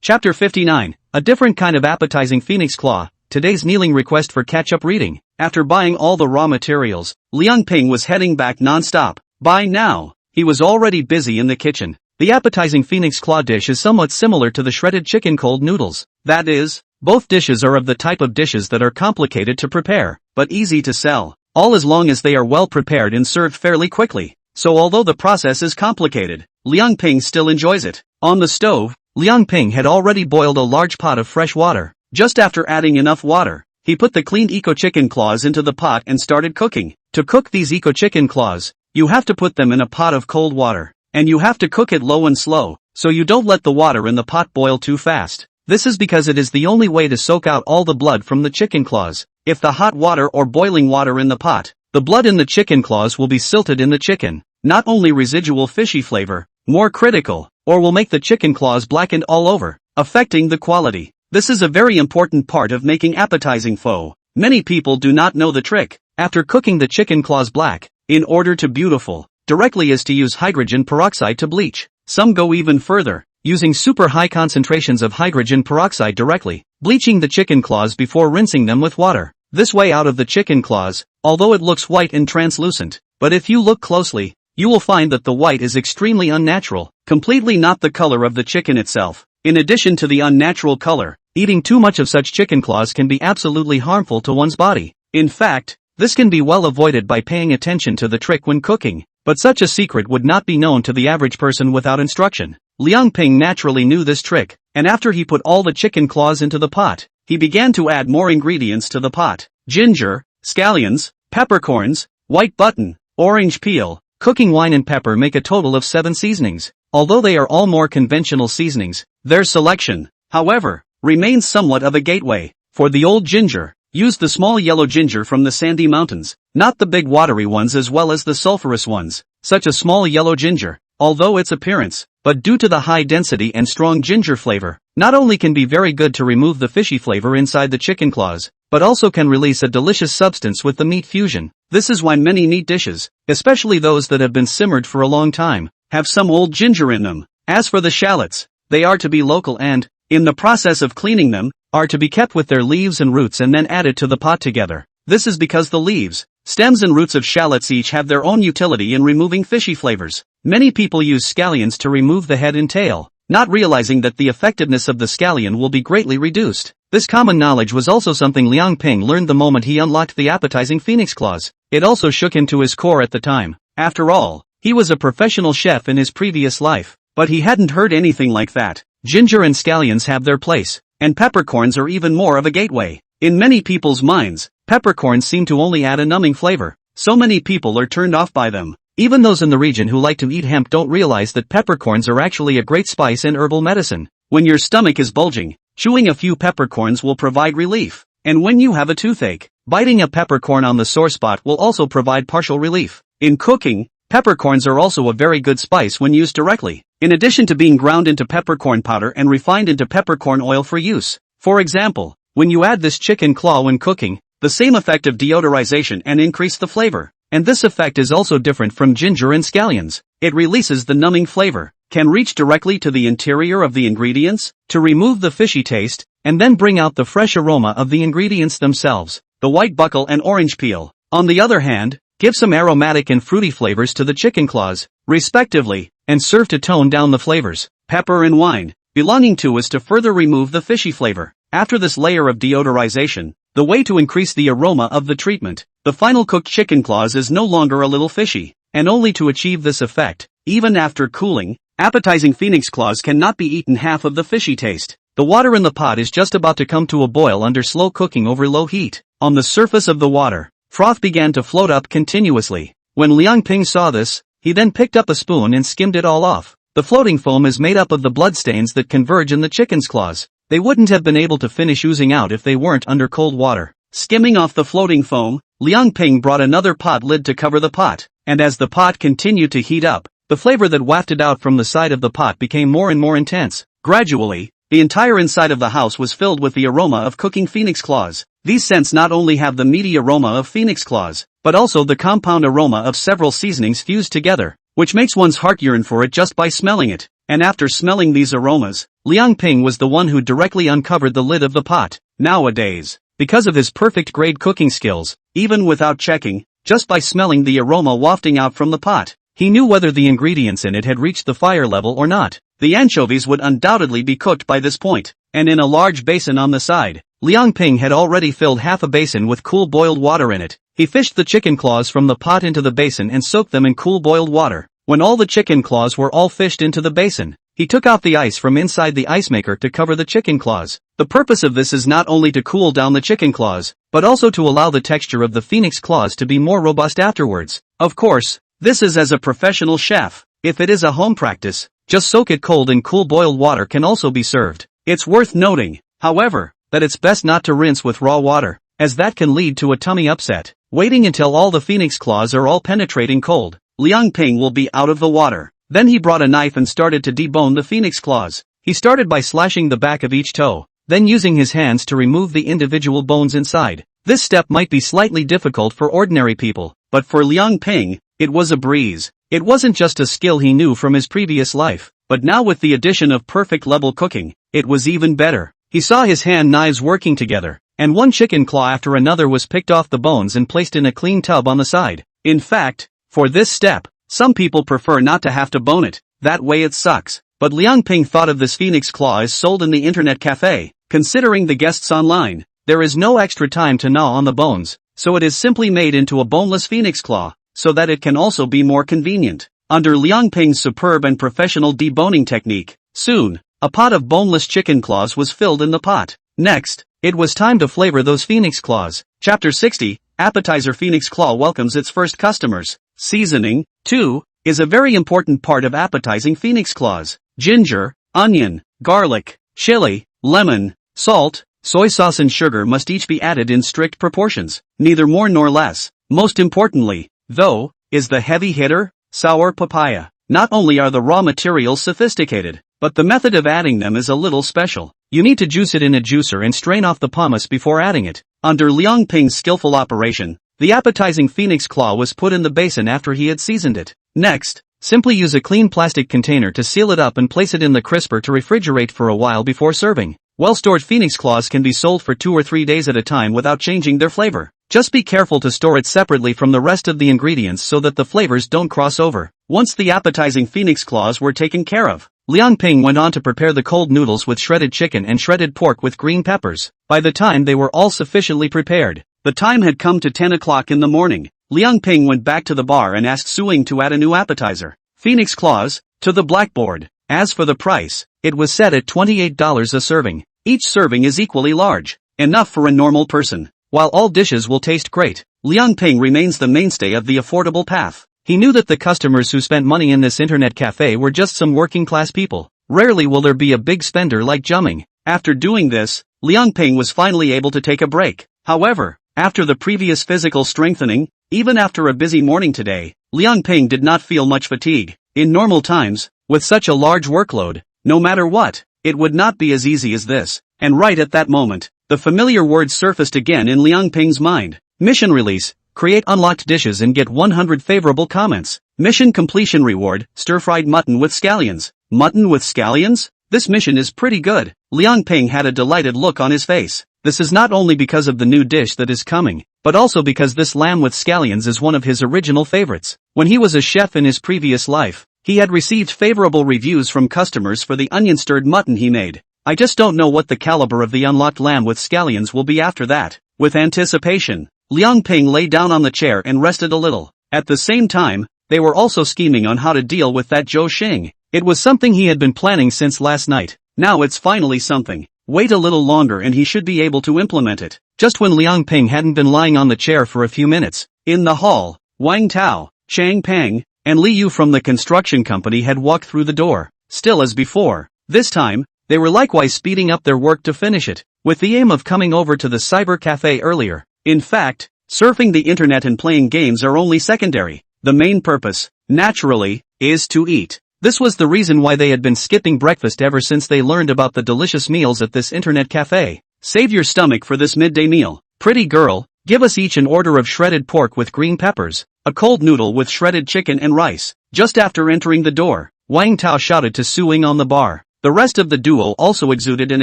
Speaker 1: Chapter 59, a different kind of appetizing phoenix claw. Today's kneeling request for catch-up reading. After buying all the raw materials, Liang Ping was heading back non-stop. By now, he was already busy in the kitchen. The appetizing phoenix claw dish is somewhat similar to the shredded chicken cold noodles. That is, both dishes are of the type of dishes that are complicated to prepare, but easy to sell, all as long as they are well prepared and served fairly quickly. So although the process is complicated, Liang Ping still enjoys it. On the stove, Liang Ping had already boiled a large pot of fresh water. Just after adding enough water, he put the cleaned eco chicken claws into the pot and started cooking. To cook these eco chicken claws, you have to put them in a pot of cold water, and you have to cook it low and slow, so you don't let the water in the pot boil too fast. This is because it is the only way to soak out all the blood from the chicken claws. If the hot water or boiling water in the pot, the blood in the chicken claws will be silted in the chicken, not only residual fishy flavor, more critical, or will make the chicken claws blackened all over, affecting the quality. This is a very important part of making appetizing pho. Many people do not know the trick. After cooking the chicken claws black, in order to beautiful, directly is to use hydrogen peroxide to bleach. Some go even further, using super high concentrations of hydrogen peroxide directly, bleaching the chicken claws before rinsing them with water. This way out of the chicken claws, although it looks white and translucent, but if you look closely, you will find that the white is extremely unnatural, completely not the color of the chicken itself. In addition to the unnatural color, eating too much of such chicken claws can be absolutely harmful to one's body. In fact, this can be well avoided by paying attention to the trick when cooking, but such a secret would not be known to the average person without instruction. Liang Ping naturally knew this trick, and after he put all the chicken claws into the pot, he began to add more ingredients to the pot. Ginger, scallions, peppercorns, white button, orange peel, cooking wine and pepper make a total of 7 seasonings. Although they are all more conventional seasonings, their selection, however, remains somewhat of a gateway. For the old ginger, use the small yellow ginger from the sandy mountains, not the big watery ones as well as the sulfurous ones. Such a small yellow ginger, although its appearance, but due to the high density and strong ginger flavor, not only can be very good to remove the fishy flavor inside the chicken claws, but also can release a delicious substance with the meat fusion. This is why many meat dishes, especially those that have been simmered for a long time, have some old ginger in them. As for the shallots, they are to be local and, in the process of cleaning them, are to be kept with their leaves and roots and then added to the pot together. This is because the leaves, stems and roots of shallots each have their own utility in removing fishy flavors. Many people use scallions to remove the head and tail, not realizing that the effectiveness of the scallion will be greatly reduced. This common knowledge was also something Liang Ping learned the moment he unlocked the appetizing phoenix claws. It also shook him to his core at the time. After all, he was a professional chef in his previous life, but he hadn't heard anything like that. Ginger and scallions have their place, and peppercorns are even more of a gateway. In many people's minds, peppercorns seem to only add a numbing flavor. So many people are turned off by them. Even those in the region who like to eat hemp don't realize that peppercorns are actually a great spice and herbal medicine. When your stomach is bulging, chewing a few peppercorns will provide relief. And when you have a toothache, biting a peppercorn on the sore spot will also provide partial relief. In cooking, peppercorns are also a very good spice when used directly, in addition to being ground into peppercorn powder and refined into peppercorn oil for use. For example, when you add this chicken claw when cooking, the same effect of deodorization and increase the flavor. And this effect is also different from ginger and scallions. It releases the numbing flavor, can reach directly to the interior of the ingredients, to remove the fishy taste, and then bring out the fresh aroma of the ingredients themselves. The white buckle and orange peel, on the other hand, give some aromatic and fruity flavors to the chicken claws, respectively, and serve to tone down the flavors. Pepper and wine, belonging to is to further remove the fishy flavor. After this layer of deodorization, the way to increase the aroma of the treatment, the final cooked chicken claws is no longer a little fishy, and only to achieve this effect, even after cooling, appetizing phoenix claws cannot be eaten half of the fishy taste. The water in the pot is just about to come to a boil under slow cooking over low heat. On the surface of the water, froth began to float up continuously. When Liang Ping saw this, he then picked up a spoon and skimmed it all off. The floating foam is made up of the bloodstains that converge in the chicken's claws. They wouldn't have been able to finish oozing out if they weren't under cold water. Skimming off the floating foam, Liang Ping brought another pot lid to cover the pot, and as the pot continued to heat up, the flavor that wafted out from the side of the pot became more and more intense. Gradually, the entire inside of the house was filled with the aroma of cooking phoenix claws. These scents not only have the meaty aroma of phoenix claws, but also the compound aroma of several seasonings fused together, which makes one's heart yearn for it just by smelling it. And after smelling these aromas, Liang Ping was the one who directly uncovered the lid of the pot. Nowadays, because of his perfect grade cooking skills, even without checking, just by smelling the aroma wafting out from the pot, he knew whether the ingredients in it had reached the fire level or not. The anchovies would undoubtedly be cooked by this point, and in a large basin on the side, Liang Ping had already filled half a basin with cool boiled water in it. He fished the chicken claws from the pot into the basin and soaked them in cool boiled water. When all the chicken claws were all fished into the basin, he took out the ice from inside the ice maker to cover the chicken claws. The purpose of this is not only to cool down the chicken claws, but also to allow the texture of the phoenix claws to be more robust afterwards. Of course, this is as a professional chef. If it is a home practice, just soak it cold in cool boiled water can also be served. It's worth noting, however, that it's best not to rinse with raw water, as that can lead to a tummy upset. Waiting until all the phoenix claws are all penetrating cold, Liang Ping will be out of the water. Then he brought a knife and started to debone the phoenix claws. He started by slashing the back of each toe, then using his hands to remove the individual bones inside. This step might be slightly difficult for ordinary people, but for Liang Ping, it was a breeze. It wasn't just a skill he knew from his previous life, but now with the addition of perfect level cooking, it was even better. He saw his hand knives working together, and one chicken claw after another was picked off the bones and placed in a clean tub on the side. In fact, for this step, some people prefer not to have to bone it, that way it sucks. But Liang Ping thought of this phoenix claw as sold in the internet cafe. Considering the guests online, there is no extra time to gnaw on the bones, so it is simply made into a boneless phoenix claw, so that it can also be more convenient. Under Liang Ping's superb and professional deboning technique, soon, a pot of boneless chicken claws was filled in the pot. Next, it was time to flavor those phoenix claws. Chapter 60, Appetizer Phoenix Claw welcomes its first customers. Seasoning, too, is a very important part of appetizing phoenix claws. Ginger, onion, garlic, chili, lemon, salt, soy sauce and sugar must each be added in strict proportions, neither more nor less. Most importantly, though, is the heavy hitter, sour papaya. Not only are the raw materials sophisticated, but the method of adding them is a little special. You need to juice it in a juicer and strain off the pomace before adding it. Under Liang Ping's skillful operation, the appetizing phoenix claw was put in the basin after he had seasoned it. Next, simply use a clean plastic container to seal it up and place it in the crisper to refrigerate for a while before serving. Well-stored phoenix claws can be sold for 2 or 3 days at a time without changing their flavor. Just be careful to store it separately from the rest of the ingredients so that the flavors don't cross over. Once the appetizing phoenix claws were taken care of, Liang Ping went on to prepare the cold noodles with shredded chicken and shredded pork with green peppers. By the time they were all sufficiently prepared, the time had come to 10 o'clock in the morning. Liang Ping went back to the bar and asked Suing to add a new appetizer, phoenix claws, to the blackboard. As for the price, it was set at $28 a serving. Each serving is equally large, enough for a normal person. While all dishes will taste great, Liang Ping remains the mainstay of the affordable path. He knew that the customers who spent money in this internet cafe were just some working-class people. Rarely will there be a big spender like Jumming. After doing this, Liang Ping was finally able to take a break. However, after the previous physical strengthening, even after a busy morning today, Liang Ping did not feel much fatigue. In normal times, with such a large workload, no matter what, it would not be as easy as this. And right at that moment, the familiar words surfaced again in Liang Ping's mind. Mission release, create unlocked dishes and get 100 favorable comments. Mission completion reward, stir-fried mutton with scallions. Mutton with scallions? This mission is pretty good. Liang Ping had a delighted look on his face. This is not only because of the new dish that is coming, but also because this lamb with scallions is one of his original favorites. When he was a chef in his previous life, he had received favorable reviews from customers for the onion-stirred mutton he made. I just don't know what the caliber of the unlocked lamb with scallions will be after that. With anticipation, Liang Ping lay down on the chair and rested a little. At the same time, they were also scheming on how to deal with that Zhou Xing. It was something he had been planning since last night. Now it's finally something. Wait a little longer and he should be able to implement it. Just when Liang Ping hadn't been lying on the chair for a few minutes, in the hall, Wang Tao, Chang Peng, and Li Yu from the construction company had walked through the door. Still as before, this time, they were likewise speeding up their work to finish it, with the aim of coming over to the cyber cafe earlier. In fact, surfing the internet and playing games are only secondary. The main purpose, naturally, is to eat. This was the reason why they had been skipping breakfast ever since they learned about the delicious meals at this internet cafe. Save your stomach for this midday meal. Pretty girl, give us each an order of shredded pork with green peppers, a cold noodle with shredded chicken and rice. Just after entering the door, Wang Tao shouted to Su Ying on the bar. The rest of the duo also exuded an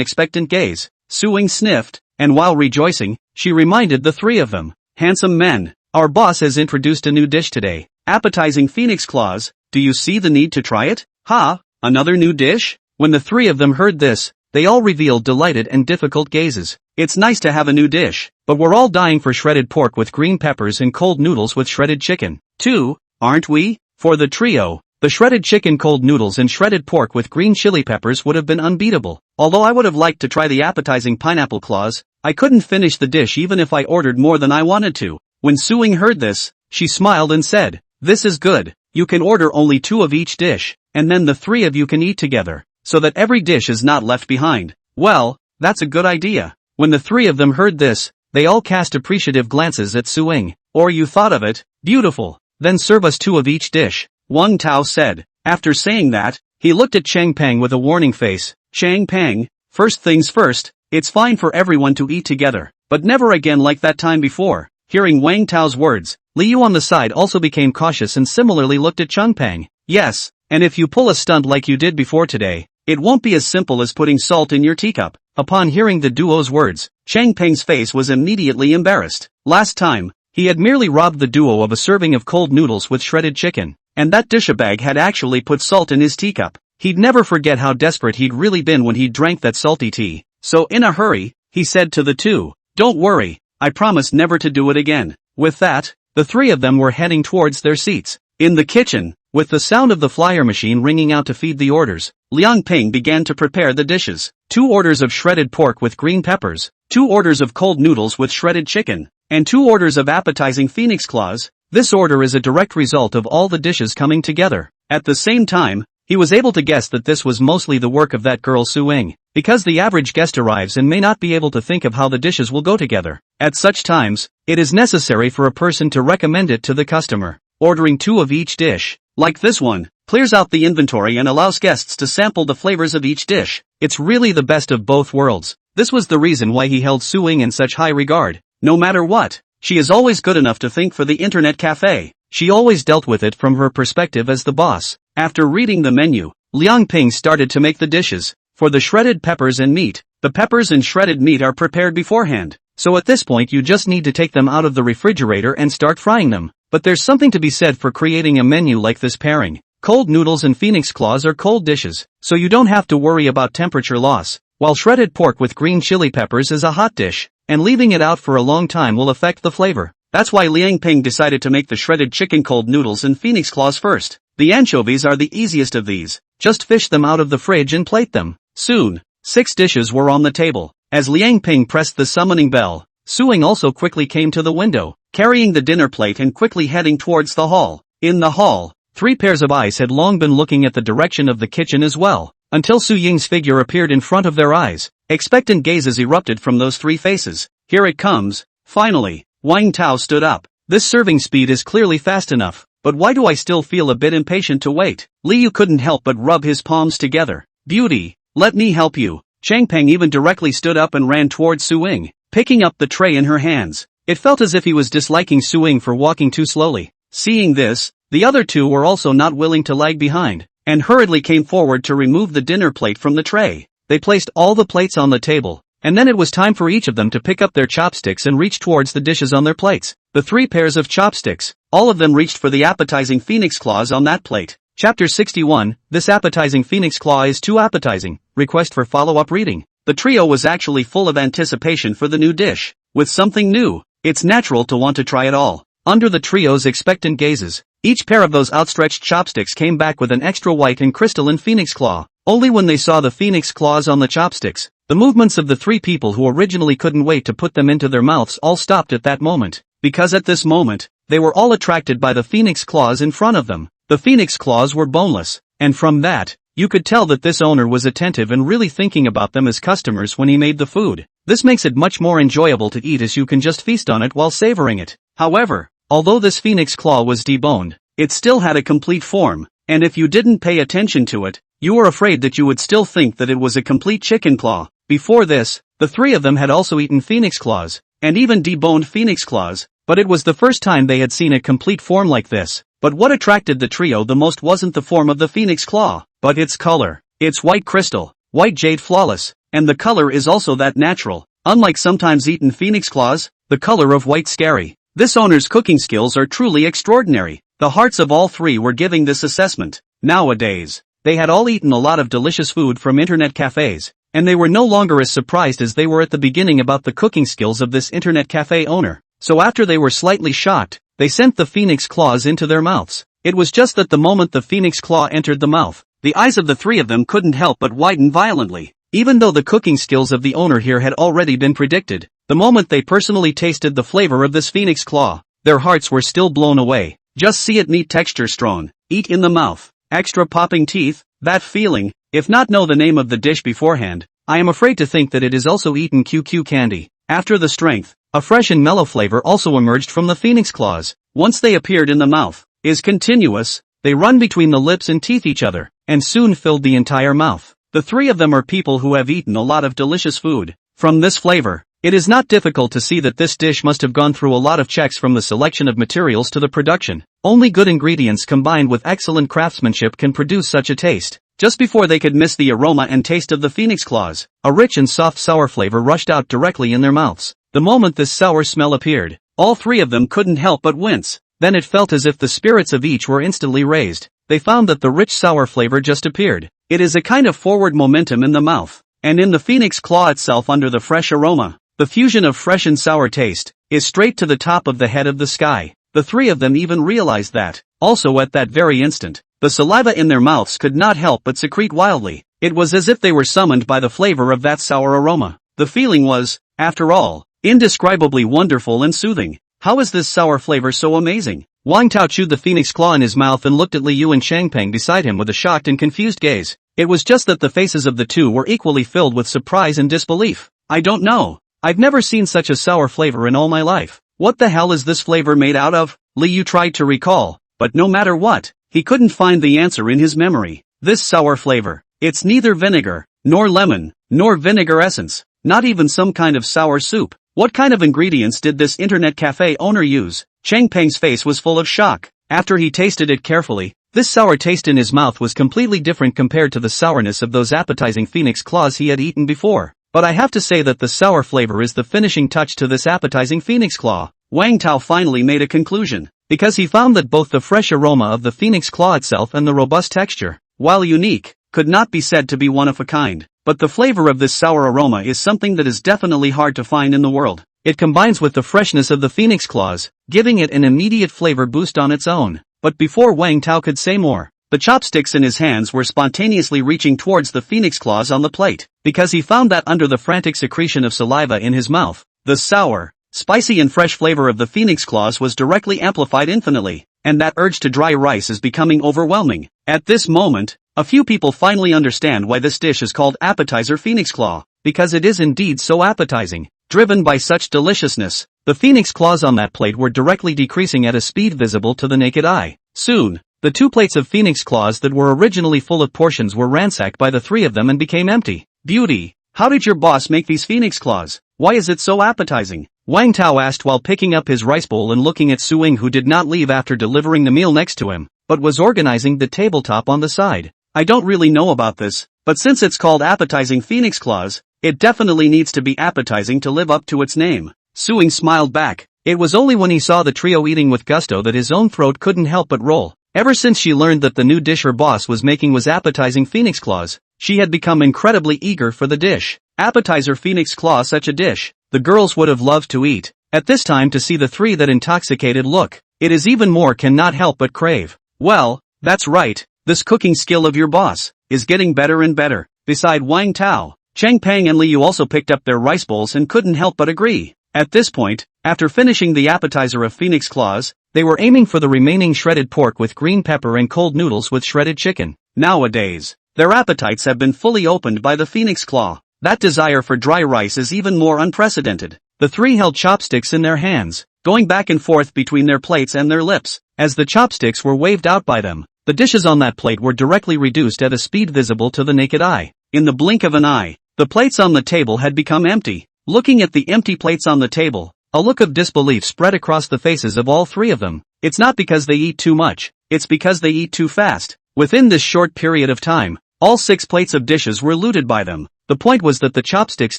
Speaker 1: expectant gaze. Su Ying sniffed, and while rejoicing, she reminded the three of them. Handsome men, our boss has introduced a new dish today. Appetizing phoenix claws. Do you see the need to try it? Ha, another new dish? When the three of them heard this, they all revealed delighted and difficult gazes. It's nice to have a new dish, but we're all dying for shredded pork with green peppers and cold noodles with shredded chicken, too, aren't we? For the trio, the shredded chicken, cold noodles and shredded pork with green chili peppers would have been unbeatable. Although I would have liked to try the appetizing pineapple claws, I couldn't finish the dish even if I ordered more than I wanted to. When Su Ying heard this, she smiled and said, "This is good. You can order only 2 of each dish, and then the 3 of you can eat together, so that every dish is not left behind." Well, that's a good idea. When the 3 of them heard this, they all cast appreciative glances at Su Ying. Or you thought of it, beautiful. Then serve us 2 of each dish, Wang Tao said. After saying that, he looked at Chang Peng with a warning face. Chang Peng, first things first, it's fine for everyone to eat together, but never again like that time before. Hearing Wang Tao's words, Li Yu on the side also became cautious and similarly looked at Chang Peng. Yes, and if you pull a stunt like you did before today, it won't be as simple as putting salt in your teacup. Upon hearing the duo's words, Chang Peng's face was immediately embarrassed. Last time, he had merely robbed the duo of a serving of cold noodles with shredded chicken, and that dish-a-bag had actually put salt in his teacup. He'd never forget how desperate he'd really been when he drank that salty tea. So in a hurry, he said to the two, "Don't worry, I promise never to do it again." With that, the 3 of them were heading towards their seats. In the kitchen, with the sound of the flyer machine ringing out to feed the orders, Liang Ping began to prepare the dishes. 2 orders of shredded pork with green peppers, 2 orders of cold noodles with shredded chicken, and 2 orders of appetizing phoenix claws. This order is a direct result of all the dishes coming together. At the same time, he was able to guess that this was mostly the work of that girl Su Ying, because the average guest arrives and may not be able to think of how the dishes will go together. At such times, it is necessary for a person to recommend it to the customer. Ordering 2 of each dish, like this one, clears out the inventory and allows guests to sample the flavors of each dish. It's really the best of both worlds. This was the reason why he held Su Ying in such high regard. No matter what, she is always good enough to think for the internet cafe. She always dealt with it from her perspective as the boss. After reading the menu, Liang Ping started to make the dishes. For the shredded peppers and meat, the peppers and shredded meat are prepared beforehand. So at this point you just need to take them out of the refrigerator and start frying them. But there's something to be said for creating a menu like this pairing. Cold noodles and phoenix claws are cold dishes, so you don't have to worry about temperature loss, while shredded pork with green chili peppers is a hot dish, and leaving it out for a long time will affect the flavor. That's why Liang Ping decided to make the shredded chicken, cold noodles and phoenix claws first. The anchovies are the easiest of these. Just fish them out of the fridge and plate them. Soon, 6 dishes were on the table. As Liang Ping pressed the summoning bell, Su Ying also quickly came to the window, carrying the dinner plate and quickly heading towards the hall. In the hall, 3 pairs of eyes had long been looking at the direction of the kitchen as well, until Su Ying's figure appeared in front of their eyes. Expectant gazes erupted from those 3 faces. Here it comes. Finally, Wang Tao stood up. This serving speed is clearly fast enough, but why do I still feel a bit impatient to wait? Li Yu couldn't help but rub his palms together. Beauty, let me help you. Changpeng even directly stood up and ran towards Suing, picking up the tray in her hands. It felt as if he was disliking Suing for walking too slowly. Seeing this, the other two were also not willing to lag behind, and hurriedly came forward to remove the dinner plate from the tray. They placed all the plates on the table, and then it was time for each of them to pick up their chopsticks and reach towards the dishes on their plates. The 3 pairs of chopsticks, all of them reached for the appetizing phoenix claws on that plate. Chapter 61, This appetizing phoenix claw is too appetizing, request for follow-up reading. The trio was actually full of anticipation for the new dish. With something new, it's natural to want to try it all. Under the trio's expectant gazes, each pair of those outstretched chopsticks came back with an extra white and crystalline phoenix claw. Only when they saw the phoenix claws on the chopsticks, the movements of the 3 people who originally couldn't wait to put them into their mouths all stopped at that moment. Because at this moment, they were all attracted by the phoenix claws in front of them. The phoenix claws were boneless, and from that, you could tell that this owner was attentive and really thinking about them as customers when he made the food. This makes it much more enjoyable to eat as you can just feast on it while savoring it. However, although this phoenix claw was deboned, it still had a complete form, and if you didn't pay attention to it, you were afraid that you would still think that it was a complete chicken claw. Before this, the 3 of them had also eaten phoenix claws, and even deboned phoenix claws, but it was the first time they had seen a complete form like this. But what attracted the trio the most wasn't the form of the phoenix claw, but its color. It's white crystal, white jade flawless, and the color is also that natural. Unlike sometimes eaten phoenix claws, the color of white scary. This owner's cooking skills are truly extraordinary. The hearts of all 3 were giving this assessment. Nowadays, they had all eaten a lot of delicious food from internet cafes, and they were no longer as surprised as they were at the beginning about the cooking skills of this internet cafe owner. So after they were slightly shocked, they sent the phoenix claws into their mouths. It was just that the moment the phoenix claw entered the mouth, the eyes of the 3 of them couldn't help but widen violently. Even though the cooking skills of the owner here had already been predicted, the moment they personally tasted the flavor of this phoenix claw, their hearts were still blown away. Just see it, neat texture, strong, eat in the mouth, extra popping teeth, that feeling. If not know the name of the dish beforehand, I am afraid to think that it is also eaten QQ candy. After the strength, a fresh and mellow flavor also emerged from the phoenix claws. Once they appeared in the mouth, is continuous, they run between the lips and teeth each other, and soon filled the entire mouth. The 3 of them are people who have eaten a lot of delicious food. From this flavor, it is not difficult to see that this dish must have gone through a lot of checks, from the selection of materials to the production. Only good ingredients combined with excellent craftsmanship can produce such a taste. Just before they could miss the aroma and taste of the phoenix claws, a rich and soft sour flavor rushed out directly in their mouths. The moment this sour smell appeared, all 3 of them couldn't help but wince. Then it felt as if the spirits of each were instantly raised. They found that the rich sour flavor just appeared. It is a kind of forward momentum in the mouth, and in the phoenix claw itself under the fresh aroma. The fusion of fresh and sour taste is straight to the top of the head of the sky. The 3 of them even realized that. Also at that very instant, the saliva in their mouths could not help but secrete wildly. It was as if they were summoned by the flavor of that sour aroma. The feeling was, after all, indescribably wonderful and soothing. How is this sour flavor so amazing? Wang Tao chewed the phoenix claw in his mouth and looked at Li Yu and Changpeng beside him with a shocked and confused gaze. It was just that the faces of the 2 were equally filled with surprise and disbelief. I don't know. I've never seen such a sour flavor in all my life. What the hell is this flavor made out of? Li Yu tried to recall, but no matter what, he couldn't find the answer in his memory. This sour flavor, it's neither vinegar, nor lemon, nor vinegar essence, not even some kind of sour soup. What kind of ingredients did this internet cafe owner use? Changpeng's face was full of shock. After he tasted it carefully, this sour taste in his mouth was completely different compared to the sourness of those appetizing phoenix claws he had eaten before. But I have to say that the sour flavor is the finishing touch to this appetizing phoenix claw. Wang Tao finally made a conclusion, because he found that both the fresh aroma of the phoenix claw itself and the robust texture, while unique, could not be said to be one of a kind. But the flavor of this sour aroma is something that is definitely hard to find in the world. It combines with the freshness of the phoenix claws, giving it an immediate flavor boost on its own. But before Wang Tao could say more, the chopsticks in his hands were spontaneously reaching towards the phoenix claws on the plate, because he found that under the frantic secretion of saliva in his mouth, the sour, spicy and fresh flavor of the phoenix claws was directly amplified infinitely, and that urge to dry rice is becoming overwhelming. At this moment, a few people finally understand why this dish is called appetizer phoenix claw, because it is indeed so appetizing. Driven by such deliciousness, the phoenix claws on that plate were directly decreasing at a speed visible to the naked eye. Soon, the 2 plates of phoenix claws that were originally full of portions were ransacked by the 3 of them and became empty. Beauty, how did your boss make these phoenix claws? Why is it so appetizing? Wang Tao asked while picking up his rice bowl and looking at Su Ying, who did not leave after delivering the meal next to him, but was organizing the tabletop on the side. I don't really know about this, but since it's called appetizing phoenix claws, it definitely needs to be appetizing to live up to its name. Su Ying smiled back. It was only when he saw the trio eating with gusto that his own throat couldn't help but roll. Ever since she learned that the new dish her boss was making was appetizing phoenix claws, she had become incredibly eager for the dish. Appetizer phoenix claw, such a dish the girls would have loved to eat. At this time, to see the three that intoxicated look, it is even more cannot help but crave. Well, that's right, this cooking skill of your boss is getting better and better. Beside Wang Tao, Cheng Peng and Liu also picked up their rice bowls and couldn't help but agree. At this point, after finishing the appetizer of phoenix claws, they were aiming for the remaining shredded pork with green pepper and cold noodles with shredded chicken. Nowadays, their appetites have been fully opened by the phoenix claw. That desire for dry rice is even more unprecedented. The three held chopsticks in their hands, going back and forth between their plates and their lips. As the chopsticks were waved out by them, the dishes on that plate were directly reduced at a speed visible to the naked eye. In the blink of an eye, the plates on the table had become empty. Looking at the empty plates on the table, a look of disbelief spread across the faces of all three of them. It's not because they eat too much, it's because they eat too fast. Within this short period of time, all 6 plates of dishes were looted by them. The point was that the chopsticks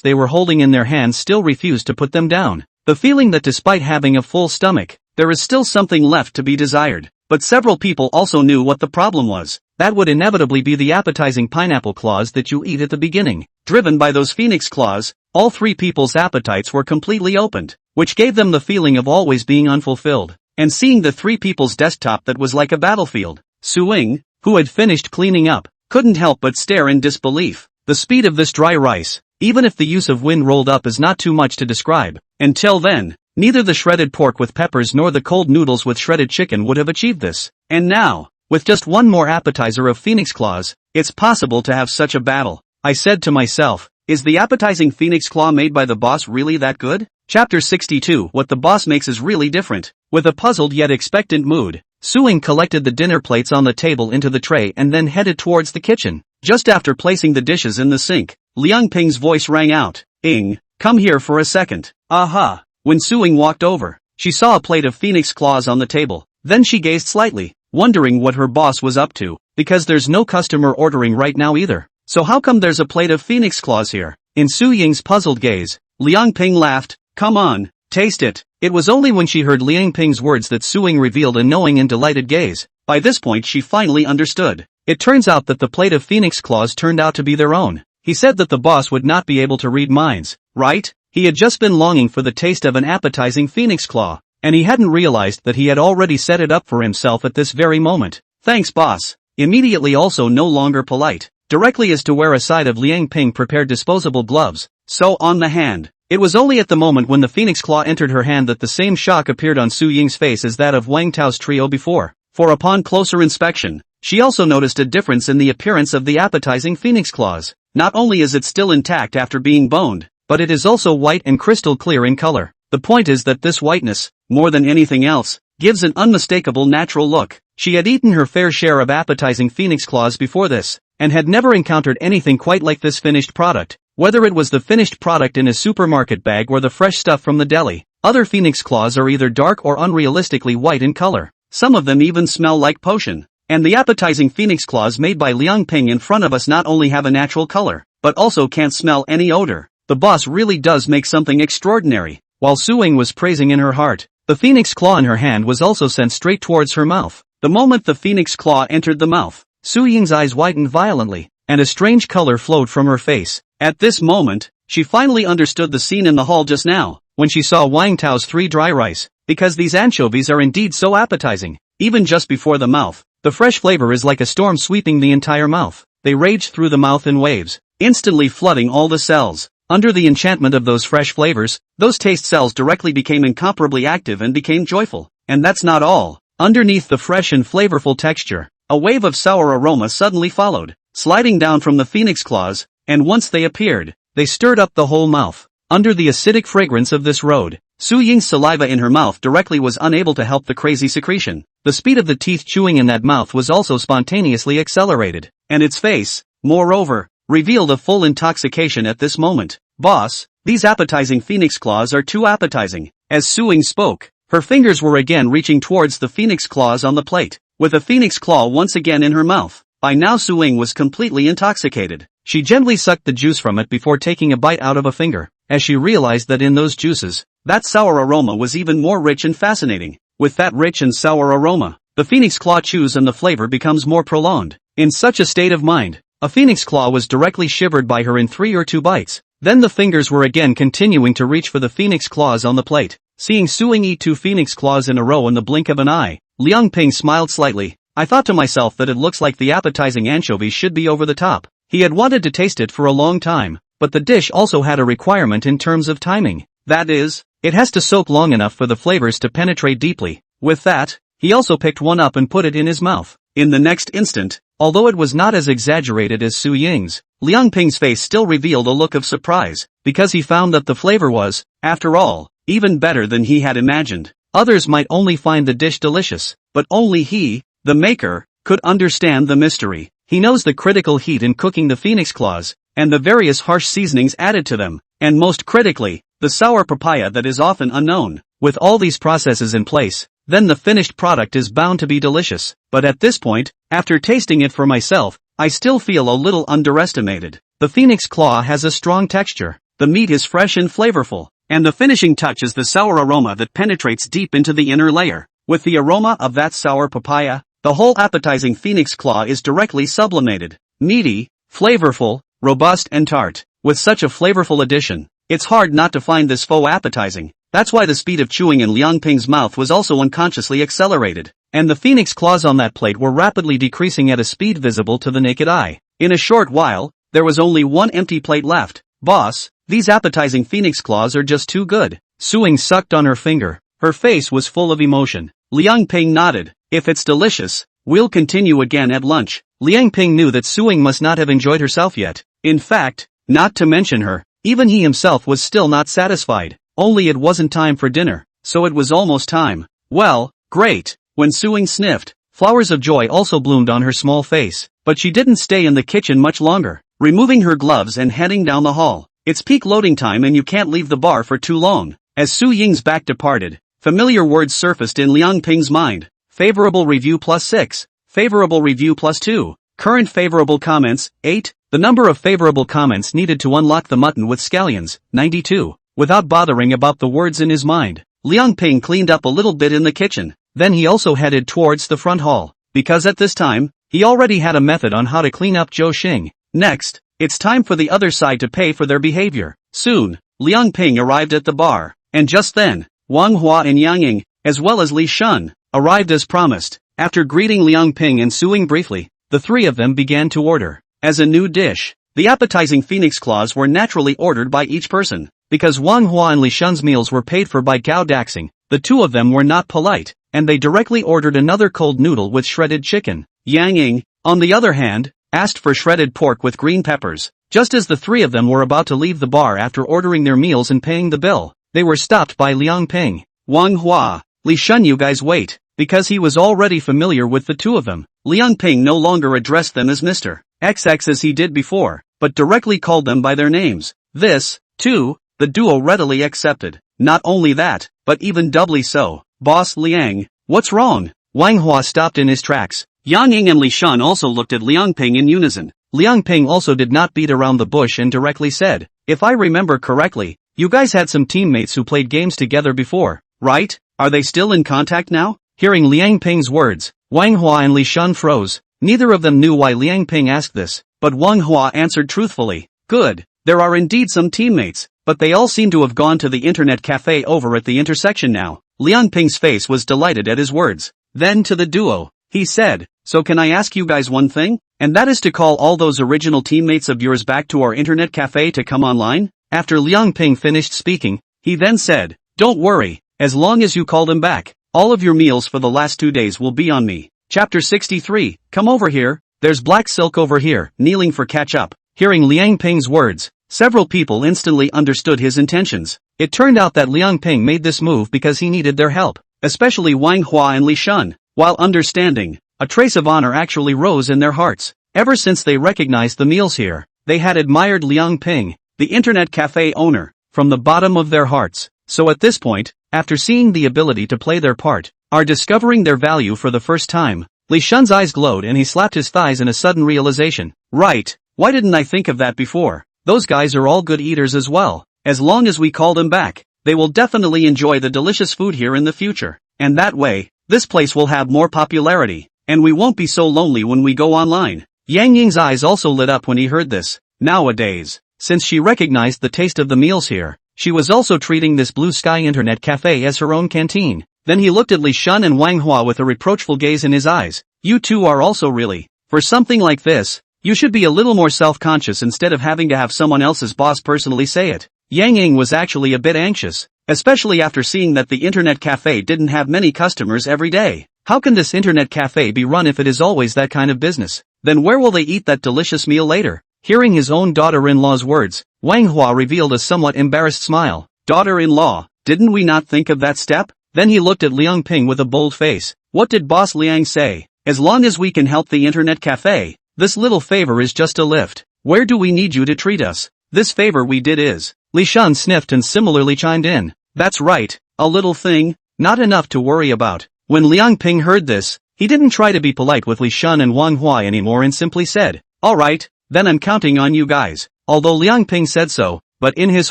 Speaker 1: they were holding in their hands still refused to put them down. The feeling that despite having a full stomach, there is still something left to be desired. But several people also knew what the problem was. That would inevitably be the appetizing pineapple claws that you eat at the beginning. Driven by those phoenix claws, all 3 people's appetites were completely opened, which gave them the feeling of always being unfulfilled. And seeing the 3 people's desktop that was like a battlefield, Su Ying, who had finished cleaning up, couldn't help but stare in disbelief. The speed of this dry rice, even if the use of wind rolled up, is not too much to describe. Until then, neither the shredded pork with peppers nor the cold noodles with shredded chicken would have achieved this. And now, with just one more appetizer of phoenix claws, it's possible to have such a battle. I said to myself, is the appetizing phoenix claw made by the boss really that good? Chapter 62. What the boss makes is really different. With a puzzled yet expectant mood, Su Ying collected the dinner plates on the table into the tray and then headed towards the kitchen. Just after placing the dishes in the sink, Liang Ping's voice rang out. Ying, come here for a second. Aha! When Su Ying walked over, she saw a plate of phoenix claws on the table. Then she gazed slightly, wondering what her boss was up to, because there's no customer ordering right now either. So how come there's a plate of phoenix claws here? In Su Ying's puzzled gaze, Liang Ping laughed. Come on, taste it. It was only when she heard Liang Ping's words that Su Ying revealed a knowing and delighted gaze. By this point she finally understood. It turns out that the plate of phoenix claws turned out to be their own. He said that the boss would not be able to read minds, right? He had just been longing for the taste of an appetizing phoenix claw, and he hadn't realized that he had already set it up for himself at this very moment. Thanks, boss. Immediately, also no longer polite, directly as to where a side of Liang Ping prepared disposable gloves. So on the hand. It was only at the moment when the phoenix claw entered her hand that the same shock appeared on Su Ying's face as that of Wang Tao's trio before. For upon closer inspection, she also noticed a difference in the appearance of the appetizing phoenix claws. Not only is it still intact after being boned, but it is also white and crystal clear in color. The point is that this whiteness, more than anything else, gives an unmistakable natural look. She had eaten her fair share of appetizing phoenix claws before this, and had never encountered anything quite like this finished product. Whether it was the finished product in a supermarket bag or the fresh stuff from the deli, other phoenix claws are either dark or unrealistically white in color. Some of them even smell like potion. And the appetizing phoenix claws made by Liang Ping in front of us not only have a natural color, but also can't smell any odor. The boss really does make something extraordinary. While Su Ying was praising in her heart, the phoenix claw in her hand was also sent straight towards her mouth. The moment the phoenix claw entered the mouth, Su Ying's eyes widened violently, and a strange color flowed from her face. At this moment, she finally understood the scene in the hall just now, when she saw Wang Tao's 3 dry rice, because these anchovies are indeed so appetizing. Even just before the mouth, the fresh flavor is like a storm sweeping the entire mouth. They rage through the mouth in waves, instantly flooding all the cells. Under the enchantment of those fresh flavors, those taste cells directly became incomparably active and became joyful. And that's not all. Underneath the fresh and flavorful texture, a wave of sour aroma suddenly followed, sliding down from the phoenix claws, and once they appeared, they stirred up the whole mouth. Under the acidic fragrance of this road, Su Ying's saliva in her mouth directly was unable to help the crazy secretion. The speed of the teeth chewing in that mouth was also spontaneously accelerated, and its face, moreover, revealed a full intoxication at this moment. "Boss, these appetizing phoenix claws are too appetizing." As Su-Ying spoke, her fingers were again reaching towards the phoenix claws on the plate, with a phoenix claw once again in her mouth. By now Su-Ying was completely intoxicated. She gently sucked the juice from it before taking a bite out of a finger, as she realized that in those juices, that sour aroma was even more rich and fascinating. With that rich and sour aroma, the phoenix claw chews and the flavor becomes more prolonged. In such a state of mind, a phoenix claw was directly shivered by her in 3 or 2 bites. Then the fingers were again continuing to reach for the phoenix claws on the plate. Seeing Su-Ying eat 2 phoenix claws in a row in the blink of an eye, Liang Ping smiled slightly. "I thought to myself that it looks like the appetizing anchovies should be over the top." He had wanted to taste it for a long time, but the dish also had a requirement in terms of timing. That is, it has to soak long enough for the flavors to penetrate deeply. With that, he also picked one up and put it in his mouth. In the next instant, although it was not as exaggerated as Su-Ying's, Liang Ping's face still revealed a look of surprise, because he found that the flavor was, after all, even better than he had imagined. Others might only find the dish delicious, but only he, the maker, could understand the mystery. He knows the critical heat in cooking the phoenix claws, and the various harsh seasonings added to them, and most critically, the sour papaya that is often unknown. With all these processes in place, then the finished product is bound to be delicious. But at this point, after tasting it for myself, I still feel a little underestimated. The phoenix claw has a strong texture, the meat is fresh and flavorful, and the finishing touch is the sour aroma that penetrates deep into the inner layer. With the aroma of that sour papaya, the whole appetizing phoenix claw is directly sublimated. Meaty, flavorful, robust and tart. With such a flavorful addition, it's hard not to find this faux appetizing. That's why the speed of chewing in Liang Ping's mouth was also unconsciously accelerated, and the phoenix claws on that plate were rapidly decreasing at a speed visible to the naked eye. In a short while, there was only one empty plate left. "Boss, these appetizing phoenix claws are just too good." Su-Ying sucked on her finger. Her face was full of emotion. Liang Ping nodded. "If it's delicious, we'll continue again at lunch." Liang Ping knew that Su-Ying must not have enjoyed herself yet. In fact, not to mention her, even he himself was still not satisfied. Only it wasn't time for dinner, so it was almost time. "Well, great." When Su-Ying sniffed, flowers of joy also bloomed on her small face, but she didn't stay in the kitchen much longer. Removing her gloves and heading down the hall. It's peak loading time and you can't leave the bar for too long. As Su-Ying's back departed, familiar words surfaced in Liang Ping's mind. Favorable review +6, favorable review +2, current favorable comments, 8, the number of favorable comments needed to unlock the mutton with scallions, 92. Without bothering about the words in his mind, Liang Ping cleaned up a little bit in the kitchen, then he also headed towards the front hall, because at this time, he already had a method on how to clean up Zhou Xing. Next, it's time for the other side to pay for their behavior. Soon, Liang Ping arrived at the bar, and just then, Wang Hua and Yang Ying, as well as Li Shun, arrived as promised. After greeting Liang Ping and Su-Ying briefly, the 3 of them began to order. As a new dish, the appetizing phoenix claws were naturally ordered by each person. Because Wang Hua and Li Shun's meals were paid for by Gao Daxing, the 2 of them were not polite, and they directly ordered another cold noodle with shredded chicken. Yang Ying, on the other hand, asked for shredded pork with green peppers. Just as the 3 of them were about to leave the bar after ordering their meals and paying the bill, they were stopped by Liang Ping. "Wang Hua, Li Shun, you guys wait." Because he was already familiar with the 2 of them, Liang Ping no longer addressed them as Mr. XX as he did before, but directly called them by their names. This, too, the duo readily accepted. Not only that, but even doubly so. "Boss Liang, what's wrong?" Wang Hua stopped in his tracks. Yang Ying and Li Shun also looked at Liang Ping in unison. Liang Ping also did not beat around the bush and directly said, "If I remember correctly, you guys had some teammates who played games together before, right? Are they still in contact now?" Hearing Liang Ping's words, Wang Hua and Li Shun froze. Neither of them knew why Liang Ping asked this, but Wang Hua answered truthfully. "Good, there are indeed some teammates, but they all seem to have gone to the internet cafe over at the intersection now." Liang Ping's face was delighted at his words. Then to the duo, he said, "So can I ask you guys one thing? And that is to call all those original teammates of yours back to our internet cafe to come online?" After Liang Ping finished speaking, he then said, "Don't worry, as long as you call them back, all of your meals for the last 2 days will be on me." Chapter 63, Come over here, there's black silk over here, kneeling for catch up. Hearing Liang Ping's words, several people instantly understood his intentions. It turned out that Liang Ping made this move because he needed their help, especially Wang Hua and Li Shun. While understanding, a trace of honor actually rose in their hearts. Ever since they recognized the meals here, they had admired Liang Ping, the internet cafe owner, from the bottom of their hearts. So at this point, after seeing the ability to play their part, are discovering their value for the first time, Li Shun's eyes glowed and he slapped his thighs in a sudden realization. Right, why didn't I think of that before? Those guys are all good eaters as well. As long as we call them back, they will definitely enjoy the delicious food here in the future. And that way, this place will have more popularity, and we won't be so lonely when we go online. Yang Ying's eyes also lit up when he heard this. Nowadays, since she recognized the taste of the meals here, she was also treating this blue sky internet cafe as her own canteen. Then he looked at Li Shun and Wang Hua with a reproachful gaze in his eyes. You two are also really, for something like this, you should be a little more self-conscious instead of having to have someone else's boss personally say it. Yang Ying was actually a bit anxious, especially after seeing that the internet cafe didn't have many customers every day. How can this internet cafe be run if it is always that kind of business? Then where will they eat that delicious meal later? Hearing his own daughter-in-law's words, Wang Hua revealed a somewhat embarrassed smile. Daughter-in-law, didn't we not think of that step? Then he looked at Liang Ping with a bold face. What did Boss Liang say? As long as we can help the internet cafe, this little favor is just a lift. Where do we need you to treat us? This favor we did is. Li Shun sniffed and similarly chimed in. That's right, a little thing, not enough to worry about. When Liang Ping heard this, he didn't try to be polite with Li Shun and Wang Hua anymore and simply said, alright, then I'm counting on you guys. Although Liang Ping said so, but in his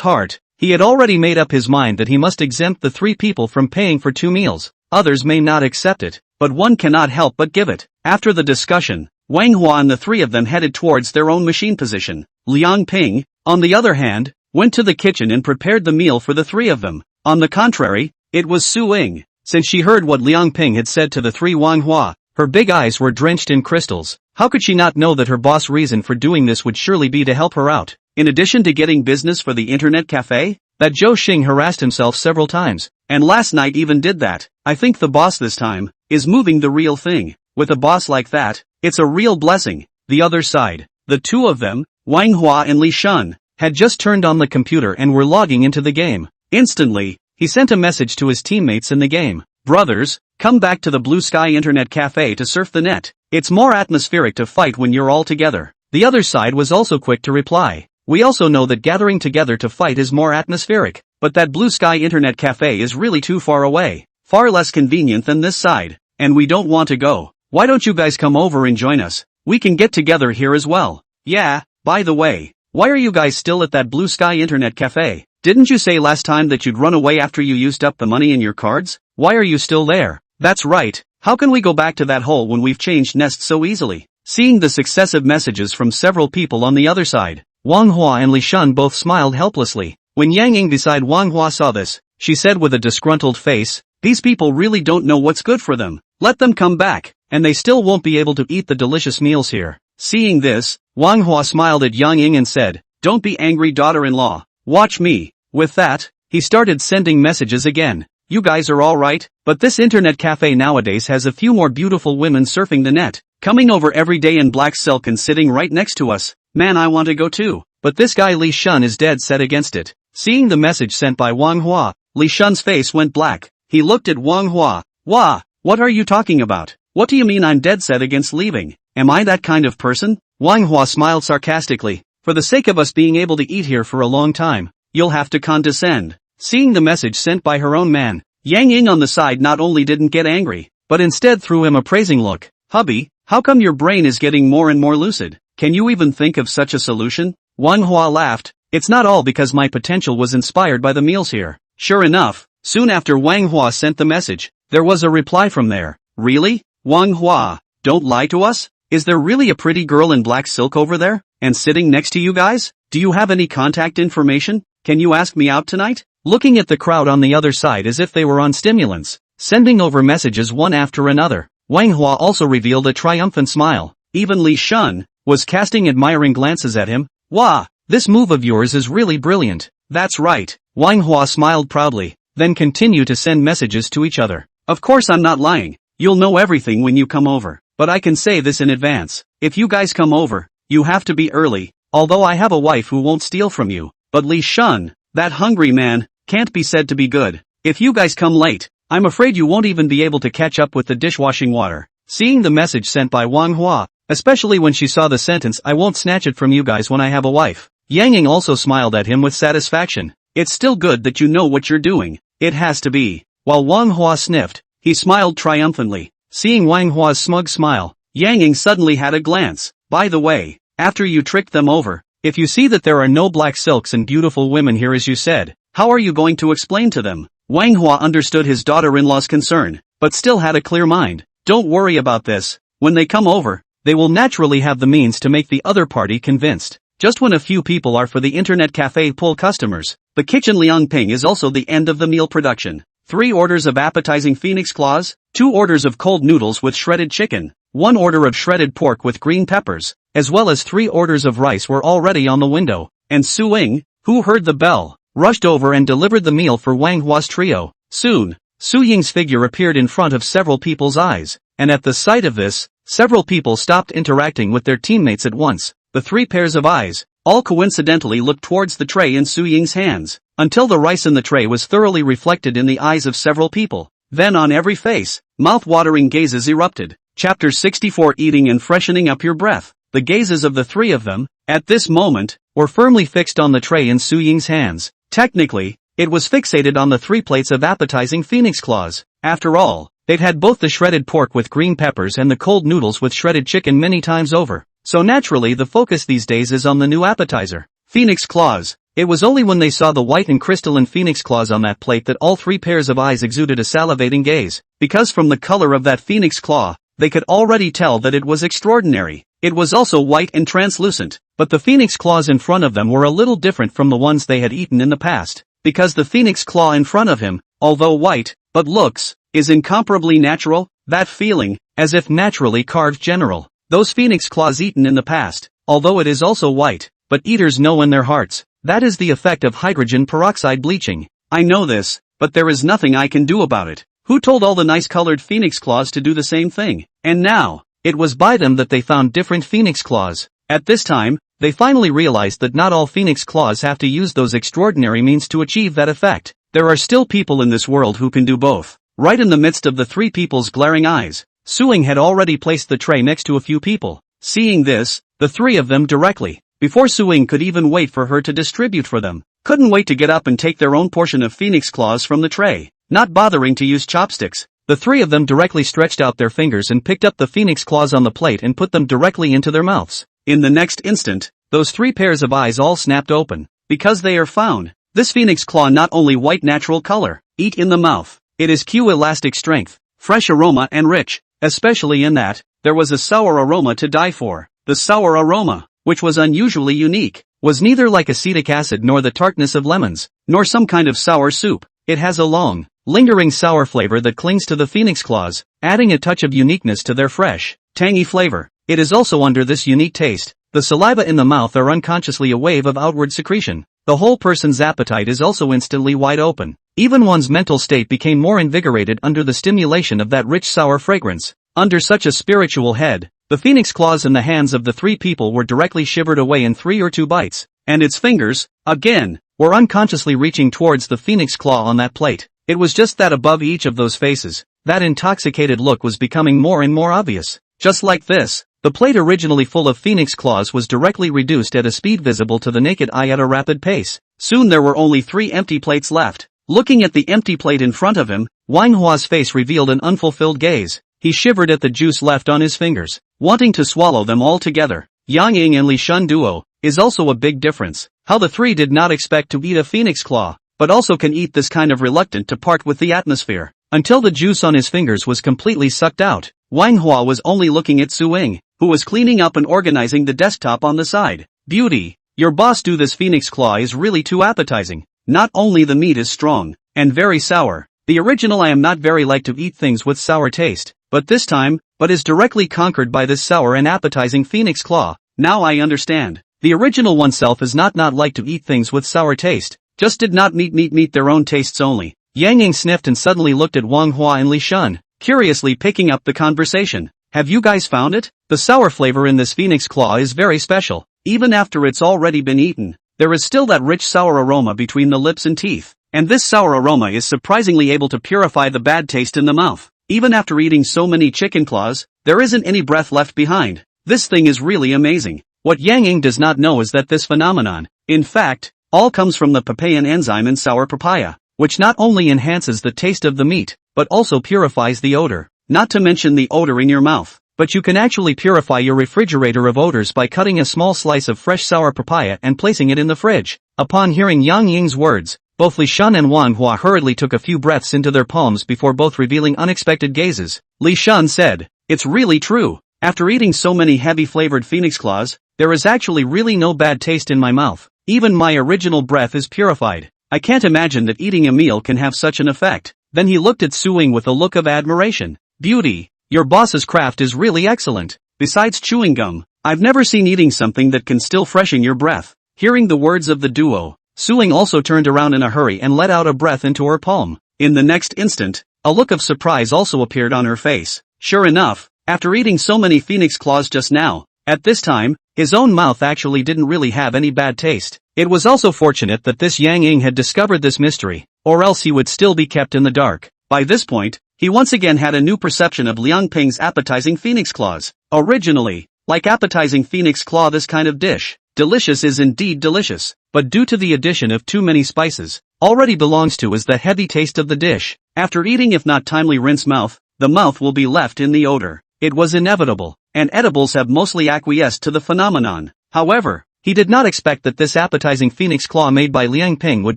Speaker 1: heart, he had already made up his mind that he must exempt the 3 people from paying for 2 meals. Others may not accept it, but one cannot help but give it. After the discussion, Wang Hua and the 3 of them headed towards their own machine position. Liang Ping, on the other hand, went to the kitchen and prepared the meal for the 3 of them. On the contrary, it was Su Ying. Since she heard what Liang Ping had said to the 3 Wang Hua, her big eyes were drenched in crystals. How could she not know that her boss' reason for doing this would surely be to help her out? In addition to getting business for the internet cafe, that Zhou Xing harassed himself several times, and last night even did that. I think the boss this time is moving the real thing. With a boss like that, it's a real blessing. The other side, the 2 of them, Wang Hua and Li Shun, had just turned on the computer and were logging into the game. Instantly, he sent a message to his teammates in the game. Brothers, come back to the Blue Sky Internet Cafe to surf the net. It's more atmospheric to fight when you're all together. The other side was also quick to reply. We also know that gathering together to fight is more atmospheric, but that Blue Sky Internet Cafe is really too far away, far less convenient than this side, and we don't want to go. Why don't you guys come over and join us? We can get together here as well. Yeah, by the way, why are you guys still at that Blue Sky Internet Cafe? Didn't you say last time that you'd run away after you used up the money in your cards? Why are you still there? That's right, how can we go back to that hole when we've changed nests so easily? Seeing the successive messages from several people on the other side, Wang Hua and Li Shun both smiled helplessly. When Yang Ying beside Wang Hua saw this, she said with a disgruntled face, these people really don't know what's good for them. Let them come back, and they still won't be able to eat the delicious meals here. Seeing this, Wang Hua smiled at Yang Ying and said, don't be angry, daughter-in-law. Watch me. With that, he started sending messages again. You guys are alright, but this internet cafe nowadays has a few more beautiful women surfing the net, coming over every day in black silk and sitting right next to us. Man, I want to go too. But this guy Li Shun is dead set against it. Seeing the message sent by Wang Hua, Li Shun's face went black. He looked at Wang Hua. Wah, what are you talking about? What do you mean I'm dead set against leaving? Am I that kind of person? Wang Hua smiled sarcastically. For the sake of us being able to eat here for a long time, you'll have to condescend. Seeing the message sent by her own man, Yang Ying on the side not only didn't get angry, but instead threw him a praising look. Hubby, how come your brain is getting more and more lucid? Can you even think of such a solution? Wang Hua laughed. It's not all because my potential was inspired by the meals here. Sure enough, soon after Wang Hua sent the message, there was a reply from there. Really? Wang Hua, don't lie to us? Is there really a pretty girl in black silk over there, and sitting next to you guys? Do you have any contact information? Can you ask me out tonight? Looking at the crowd on the other side as if they were on stimulants, sending over messages one after another, Wang Hua also revealed a triumphant smile. Even Li Shun was casting admiring glances at him. Wah, this move of yours is really brilliant. That's right. Wang Hua smiled proudly, then continued to send messages to each other. Of course I'm not lying. You'll know everything when you come over. But I can say this in advance. If you guys come over, you have to be early. Although I have a wife who won't steal from you. But Li Shun, that hungry man, can't be said to be good. If you guys come late, I'm afraid you won't even be able to catch up with the dishwashing water. Seeing the message sent by Wang Hua, especially when she saw the sentence, "I won't snatch it from you guys when I have a wife." Yang Ying also smiled at him with satisfaction. "It's still good that you know what you're doing. It has to be." While Wang Hua sniffed, he smiled triumphantly. Seeing Wang Hua's smug smile, Yang Ying suddenly had a glance. "By the way, after you tricked them over, if you see that there are no black silks and beautiful women here as you said, how are you going to explain to them?" Wang Hua understood his daughter-in-law's concern, but still had a clear mind. "Don't worry about this. When they come over, they will naturally have the means to make the other party convinced. Just when a few people are for the internet cafe pull customers, the kitchen Liangping is also the end of the meal production. 3 orders of appetizing phoenix claws, 2 orders of cold noodles with shredded chicken, 1 order of shredded pork with green peppers, as well as 3 orders of rice were already on the window, and Su Ying, who heard the bell, rushed over and delivered the meal for Wang Hua's trio. Soon, Su Ying's figure appeared in front of several people's eyes, and at the sight of this, several people stopped interacting with their teammates at once. The 3 pairs of eyes, all coincidentally looked towards the tray in Su Ying's hands, until the rice in the tray was thoroughly reflected in the eyes of several people. Then on every face, mouth-watering gazes erupted. Chapter 64 Eating and Freshening Up Your Breath. The gazes of the 3 of them, at this moment, were firmly fixed on the tray in Su Ying's hands. Technically, it was fixated on the 3 plates of appetizing phoenix claws. After all, they'd had both the shredded pork with green peppers and the cold noodles with shredded chicken many times over. So naturally the focus these days is on the new appetizer, phoenix claws. It was only when they saw the white and crystalline phoenix claws on that plate that all 3 pairs of eyes exuded a salivating gaze, because from the color of that phoenix claw, they could already tell that it was extraordinary. It was also white and translucent, but the phoenix claws in front of them were a little different from the ones they had eaten in the past, because the phoenix claw in front of him, although white, but looks, is incomparably natural, that feeling, as if naturally carved general. Those phoenix claws eaten in the past, although it is also white, but eaters know in their hearts, that is the effect of hydrogen peroxide bleaching. I know this, but there is nothing I can do about it. Who told all the nice colored phoenix claws to do the same thing? And now, it was by them that they found different phoenix claws. At this time, they finally realized that not all phoenix claws have to use those extraordinary means to achieve that effect. There are still people in this world who can do both. Right in the midst of the 3 people's glaring eyes, Su Ying had already placed the tray next to a few people. Seeing this, the 3 of them directly, before Su Ying could even wait for her to distribute for them, couldn't wait to get up and take their own portion of phoenix claws from the tray. Not bothering to use chopsticks, the 3 of them directly stretched out their fingers and picked up the phoenix claws on the plate and put them directly into their mouths. In the next instant, those 3 pairs of eyes all snapped open, because they are found. This phoenix claw not only white natural color, eat in the mouth, it is Q elastic strength, fresh aroma and rich, especially in that, there was a sour aroma to die for. The sour aroma, which was unusually unique, was neither like acetic acid nor the tartness of lemons, nor some kind of sour soup. It has a long, lingering sour flavor that clings to the phoenix claws, adding a touch of uniqueness to their fresh, tangy flavor. It is also under this unique taste, the saliva in the mouth are unconsciously a wave of outward secretion. The whole person's appetite is also instantly wide open. Even one's mental state became more invigorated under the stimulation of that rich sour fragrance. Under such a spiritual head, the phoenix claws in the hands of the 3 people were directly shivered away in 3 or 2 bites, and its fingers, again, were unconsciously reaching towards the phoenix claw on that plate. It was just that above each of those faces, that intoxicated look was becoming more and more obvious. Just like this, the plate originally full of phoenix claws was directly reduced at a speed visible to the naked eye at a rapid pace. Soon there were only 3 empty plates left. Looking at the empty plate in front of him, Wang Hua's face revealed an unfulfilled gaze. He shivered at the juice left on his fingers, wanting to swallow them all together. Yang Ying and Li Shun duo is also a big difference. How the 3 did not expect to eat a phoenix claw, but also can eat this kind of reluctant to part with the atmosphere. Until the juice on his fingers was completely sucked out, Wang Hua was only looking at Su Ying, who was cleaning up and organizing the desktop on the side. Beauty, your boss do this phoenix claw is really too appetizing. Not only the meat is strong, and very sour, the original I am not very like to eat things with sour taste, but this time, is directly conquered by this sour and appetizing phoenix claw. Now I understand. The original oneself is not like to eat things with sour taste, just did not meet their own tastes only. Yang Ying sniffed and suddenly looked at Wang Hua and Li Shun, curiously picking up the conversation. Have you guys found it? The sour flavor in this phoenix claw is very special. Even after it's already been eaten, there is still that rich sour aroma between the lips and teeth, and this sour aroma is surprisingly able to purify the bad taste in the mouth. Even after eating so many chicken claws, there isn't any breath left behind. This thing is really amazing. What Yang Ying does not know is that this phenomenon, in fact, all comes from the papain enzyme in sour papaya, which not only enhances the taste of the meat, but also purifies the odor. Not to mention the odor in your mouth, but you can actually purify your refrigerator of odors by cutting a small slice of fresh sour papaya and placing it in the fridge. Upon hearing Yang Ying's words, both Li Shun and Manhwa hurriedly took a few breaths into their palms before both revealing unexpected gazes. Li Shun said, "It's really true. After eating so many heavy-flavored phoenix claws, there is actually really no bad taste in my mouth. Even my original breath is purified. I can't imagine that eating a meal can have such an effect." Then he looked at Suing with a look of admiration. "Beauty, your boss's craft is really excellent. Besides chewing gum, I've never seen eating something that can still freshen your breath." Hearing the words of the duo, Suing also turned around in a hurry and let out a breath into her palm. In the next instant, a look of surprise also appeared on her face. Sure enough, after eating so many phoenix claws just now, at this time, his own mouth actually didn't really have any bad taste. It was also fortunate that this Yang Ying had discovered this mystery, or else he would still be kept in the dark. By this point, he once again had a new perception of Liang Ping's appetizing phoenix claws. Originally, like appetizing phoenix claw, this kind of dish, delicious is indeed delicious, but due to the addition of too many spices, already belongs to is the heavy taste of the dish. After eating, if not timely rinse mouth, the mouth will be left in the odor. It was inevitable, and edibles have mostly acquiesced to the phenomenon. However, he did not expect that this appetizing phoenix claw made by Liang Ping would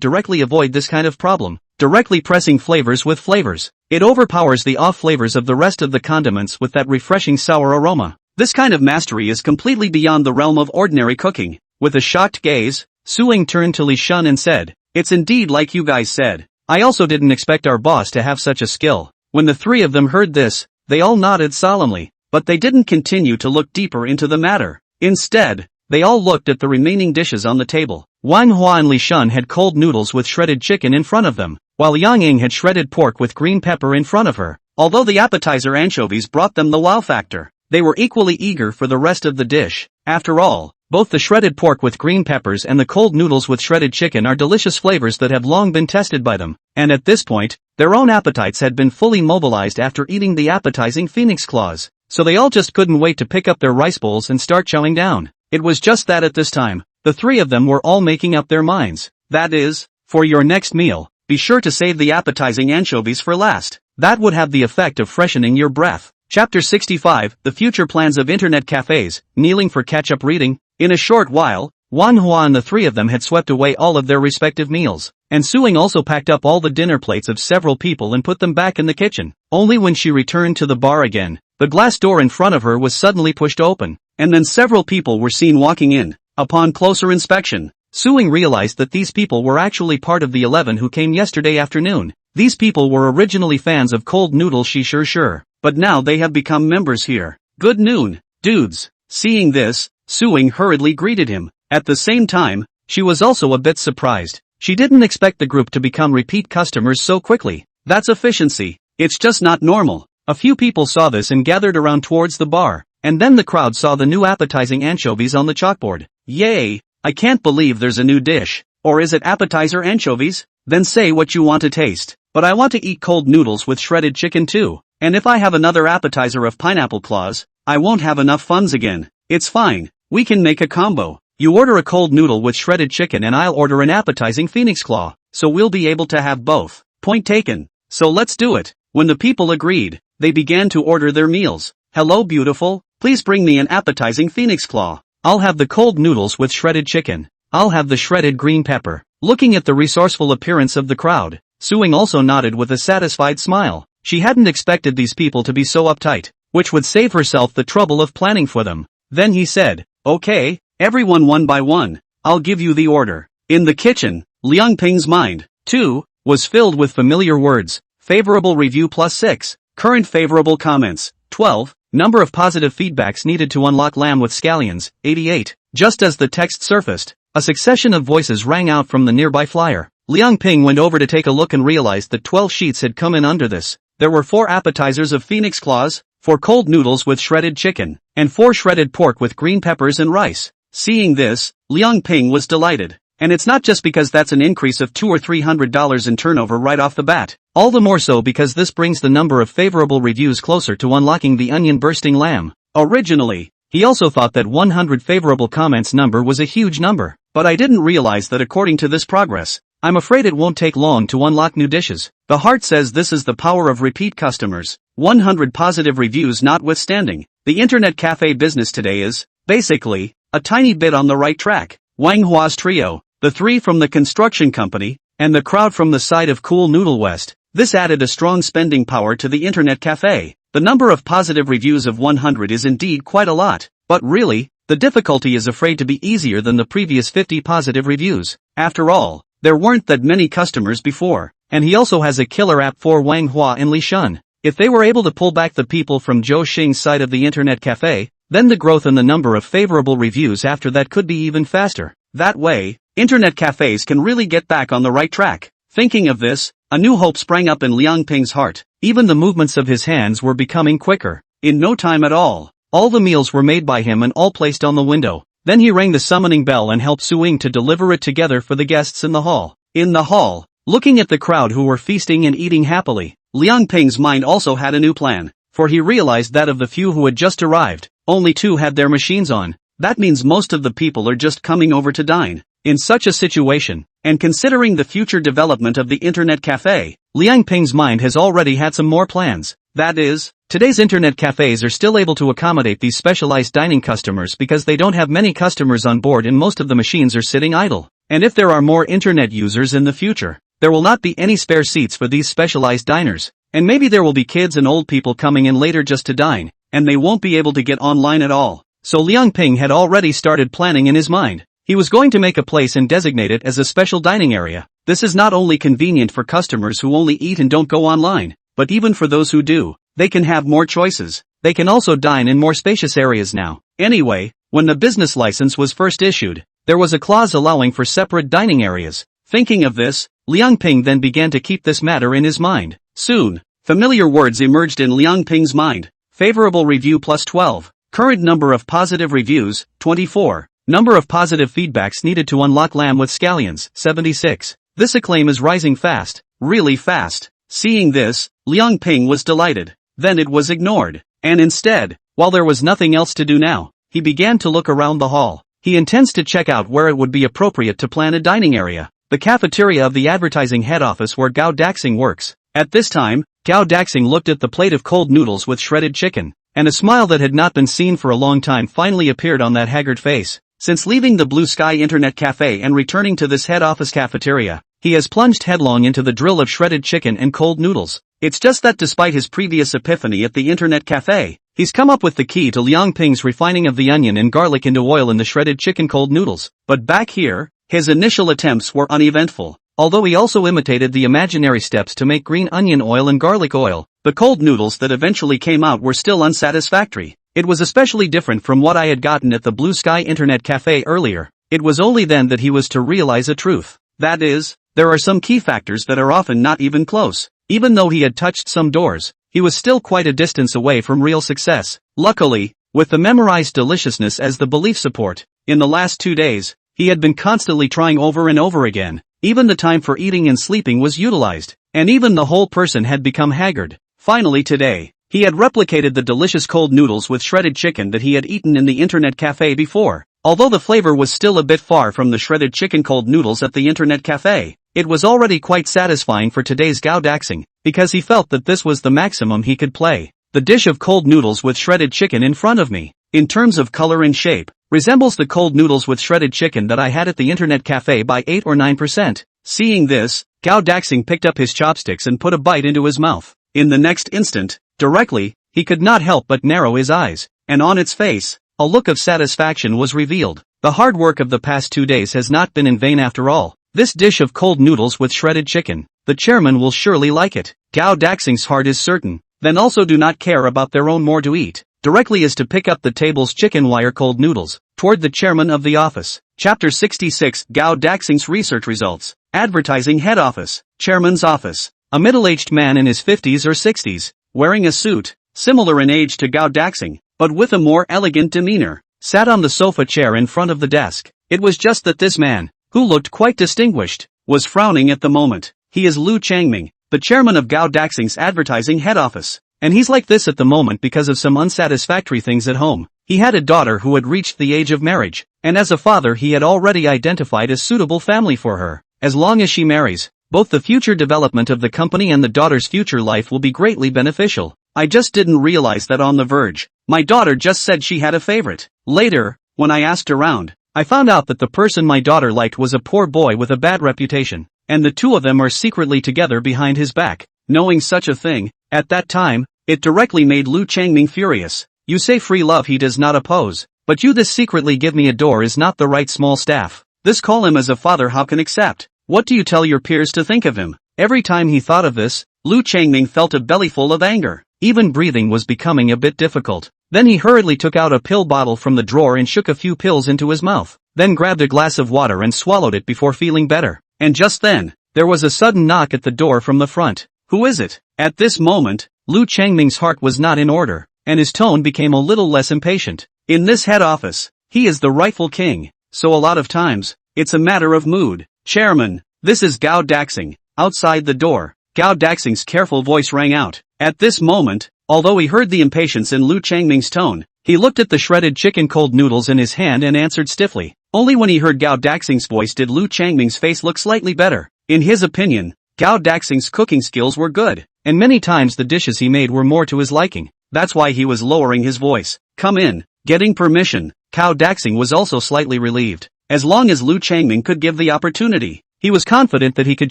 Speaker 1: directly avoid this kind of problem, directly pressing flavors with flavors. It overpowers the off flavors of the rest of the condiments with that refreshing sour aroma. This kind of mastery is completely beyond the realm of ordinary cooking. With a shocked gaze, Suing turned to Li Shun and said, "It's indeed like you guys said. I also didn't expect our boss to have such a skill." When the three of them heard this, they all nodded solemnly, but they didn't continue to look deeper into the matter. Instead, they all looked at the remaining dishes on the table. Manhwa and Li Shun had cold noodles with shredded chicken in front of them, while Yang Ying had shredded pork with green pepper in front of her. Although the appetizer anchovies brought them the wow factor, they were equally eager for the rest of the dish. After all, both the shredded pork with green peppers and the cold noodles with shredded chicken are delicious flavors that have long been tested by them, and at this point, their own appetites had been fully mobilized after eating the appetizing phoenix claws, so they all just couldn't wait to pick up their rice bowls and start chowing down. It was just that at this time, the three of them were all making up their minds. That is, for your next meal, be sure to save the appetizing anchovies for last. That would have the effect of freshening your breath. Chapter 65, The Future Plans of Internet Cafes, Kneeling for Catch-Up Reading. In a short while, Manhwa and the three of them had swept away all of their respective meals, and Suing also packed up all the dinner plates of several people and put them back in the kitchen. Only when she returned to the bar again, the glass door in front of her was suddenly pushed open, and then several people were seen walking in. Upon closer inspection, Suing realized that these people were actually part of the 11 who came yesterday afternoon. These people were originally fans of cold noodles, she sure, but now they have become members here. "Good noon, dudes." Seeing this, Suing hurriedly greeted him. At the same time, she was also a bit surprised. She didn't expect the group to become repeat customers so quickly. That's efficiency. It's just not normal. A few people saw this and gathered around towards the bar, and then the crowd saw the new appetizing anchovies on the chalkboard. "Yay! I can't believe there's a new dish. Or is it appetizer anchovies? Then say what you want to taste. But I want to eat cold noodles with shredded chicken too. And if I have another appetizer of pineapple claws, I won't have enough funds again. It's fine. We can make a combo. You order a cold noodle with shredded chicken and I'll order an appetizing phoenix claw, so we'll be able to have both." Point taken. So let's do it. When the people agreed, they began to order their meals. "Hello beautiful, please bring me an appetizing phoenix claw. I'll have the cold noodles with shredded chicken. I'll have the shredded green pepper." Looking at the resourceful appearance of the crowd, Suing also nodded with a satisfied smile. She hadn't expected these people to be so uptight, which would save herself the trouble of planning for them. Then he said, "Okay, everyone one by one, I'll give you the order." In the kitchen, Liang Ping's mind, too, was filled with familiar words. Favorable review +6, current favorable comments, 12, number of positive feedbacks needed to unlock lamb with scallions, 88. Just as the text surfaced, a succession of voices rang out from the nearby flyer. Liang Ping went over to take a look and realized that 12 sheets had come in under this. There were 4 appetizers of phoenix claws, 4 cold noodles with shredded chicken, and 4 shredded pork with green peppers and rice. Seeing this, Liang Ping was delighted. And it's not just because that's an increase of $200 or $300 in turnover right off the bat. All the more so because this brings the number of favorable reviews closer to unlocking the onion bursting lamb. Originally, He also thought that 100 favorable comments number was a huge number. But I didn't realize that according to this progress, I'm afraid it won't take long to unlock new dishes. The heart says this is the power of repeat customers. 100 positive reviews notwithstanding, the internet cafe business today is, basically, a tiny bit on the right track. Manhwa's trio, the three from the construction company, and the crowd from the side of Cool Noodle West. This added a strong spending power to the internet cafe. The number of positive reviews of 100 is indeed quite a lot. But really, the difficulty is afraid to be easier than the previous 50 positive reviews. After all, there weren't that many customers before, and he also has a killer app for Wang Hua and Li Shun. If they were able to pull back the people from Zhou Xing's side of the internet cafe, then the growth in the number of favorable reviews after that could be even faster. That way, internet cafes can really get back on the right track. Thinking of this, a new hope sprang up in Liang Ping's heart. Even the movements of his hands were becoming quicker. In no time at all the meals were made by him and all placed on the window. Then he rang the summoning bell and helped Su Ying to deliver it together for the guests in the hall. In the hall, looking at the crowd who were feasting and eating happily, Liang Ping's mind also had a new plan, for he realized that of the few who had just arrived, only 2 had their machines on. That means most of the people are just coming over to dine. In such a situation, and considering the future development of the internet cafe, Liang Ping's mind has already had some more plans. That is, today's internet cafes are still able to accommodate these specialized dining customers because they don't have many customers on board and most of the machines are sitting idle. And if there are more internet users in the future, there will not be any spare seats for these specialized diners. And maybe there will be kids and old people coming in later just to dine, and they won't be able to get online at all. So Liang Ping had already started planning in his mind. He was going to make a place and designate it as a special dining area. This is not only convenient for customers who only eat and don't go online, but even for those who do, they can have more choices. They can also dine in more spacious areas now. Anyway, when the business license was first issued, there was a clause allowing for separate dining areas. Thinking of this, Liang Ping then began to keep this matter in his mind. Soon, familiar words emerged in Liang Ping's mind. Favorable review plus 12. Current number of positive reviews, 24. Number of positive feedbacks needed to unlock lamb with scallions, 76. This acclaim is rising fast, really fast. Seeing this, Liang Ping was delighted. Then it was ignored. And instead, while there was nothing else to do now, he began to look around the hall. He intends to check out where it would be appropriate to plan a dining area. The cafeteria of the advertising head office where Gao Daxing works. At this time, Gao Daxing looked at the plate of cold noodles with shredded chicken, and a smile that had not been seen for a long time finally appeared on that haggard face. Since leaving the Blue Sky Internet Cafe and returning to this head office cafeteria, he has plunged headlong into the drill of shredded chicken and cold noodles. It's just that despite his previous epiphany at the Internet Cafe, he's come up with the key to Liang Ping's refining of the onion and garlic into oil in the shredded chicken cold noodles. But back here, his initial attempts were uneventful. Although he also imitated the imaginary steps to make green onion oil and garlic oil, the cold noodles that eventually came out were still unsatisfactory. It was especially different from what I had gotten at the Blue Sky Internet Cafe earlier. It was only then that he was to realize a truth. That is, there are some key factors that are often not even close. Even though he had touched some doors, he was still quite a distance away from real success. Luckily, with the memorized deliciousness as the belief support, in the last 2 days, he had been constantly trying over and over again. Even the time for eating and sleeping was utilized, and even the whole person had become haggard. Finally today, he had replicated the delicious cold noodles with shredded chicken that he had eaten in the Internet Cafe before. Although the flavor was still a bit far from the shredded chicken cold noodles at the Internet Cafe, it was already quite satisfying for today's Gao Daxing, because he felt that this was the maximum he could play. The dish of cold noodles with shredded chicken in front of me, in terms of color and shape, resembles the cold noodles with shredded chicken that I had at the Internet Cafe by 8 or 9%. Seeing this, Gao Daxing picked up his chopsticks and put a bite into his mouth. In the next instant, directly, he could not help but narrow his eyes, and on its face, a look of satisfaction was revealed. The hard work of the past 2 days has not been in vain after all. This dish of cold noodles with shredded chicken, the chairman will surely like it. Gao Daxing's heart is certain. Then also do not care about their own more to eat. Directly is to pick up the table's chicken wire cold noodles, toward the chairman of the office. Chapter 66 Gao Daxing's research results. Advertising head office, chairman's office. A middle-aged man in his 50s or 60s, wearing a suit, similar in age to Gao Daxing, but with a more elegant demeanor, sat on the sofa chair in front of the desk. It was just that this man, who looked quite distinguished, was frowning at the moment. He is Lu Changming, the chairman of Gao Daxing's advertising head office, and he's like this at the moment because of some unsatisfactory things at home. He had a daughter who had reached the age of marriage, and as a father he had already identified a suitable family for her. As long as she marries, both the future development of the company and the daughter's future life will be greatly beneficial. I just didn't realize that on the verge. My daughter just said she had a favorite. Later, when I asked around, I found out that the person my daughter liked was a poor boy with a bad reputation, and the two of them are secretly together behind his back. Knowing such a thing, at that time, it directly made Lu Changming furious. You say free love he does not oppose, but you this secretly give me a door is not the right small staff. This call him as a father how can accept? What do you tell your peers to think of him? Every time he thought of this, Lu Changming felt a bellyful of anger. Even breathing was becoming a bit difficult. Then he hurriedly took out a pill bottle from the drawer and shook a few pills into his mouth, then grabbed a glass of water and swallowed it before feeling better. And just then, there was a sudden knock at the door from the front. Who is it? At this moment, Lu Changming's heart was not in order, and his tone became a little less impatient. In this head office, he is the rightful king, so a lot of times, it's a matter of mood. Chairman, this is Gao Daxing. Outside the door, Gao Daxing's careful voice rang out. At this moment, although he heard the impatience in Lu Changming's tone, he looked at the shredded chicken cold noodles in his hand and answered stiffly. Only when he heard Gao Daxing's voice did Lu Changming's face look slightly better. In his opinion, Gao Daxing's cooking skills were good, and many times the dishes he made were more to his liking. That's why he was lowering his voice. Come in. Getting permission, Gao Daxing was also slightly relieved. As long as Lu Changming could give the opportunity, he was confident that he could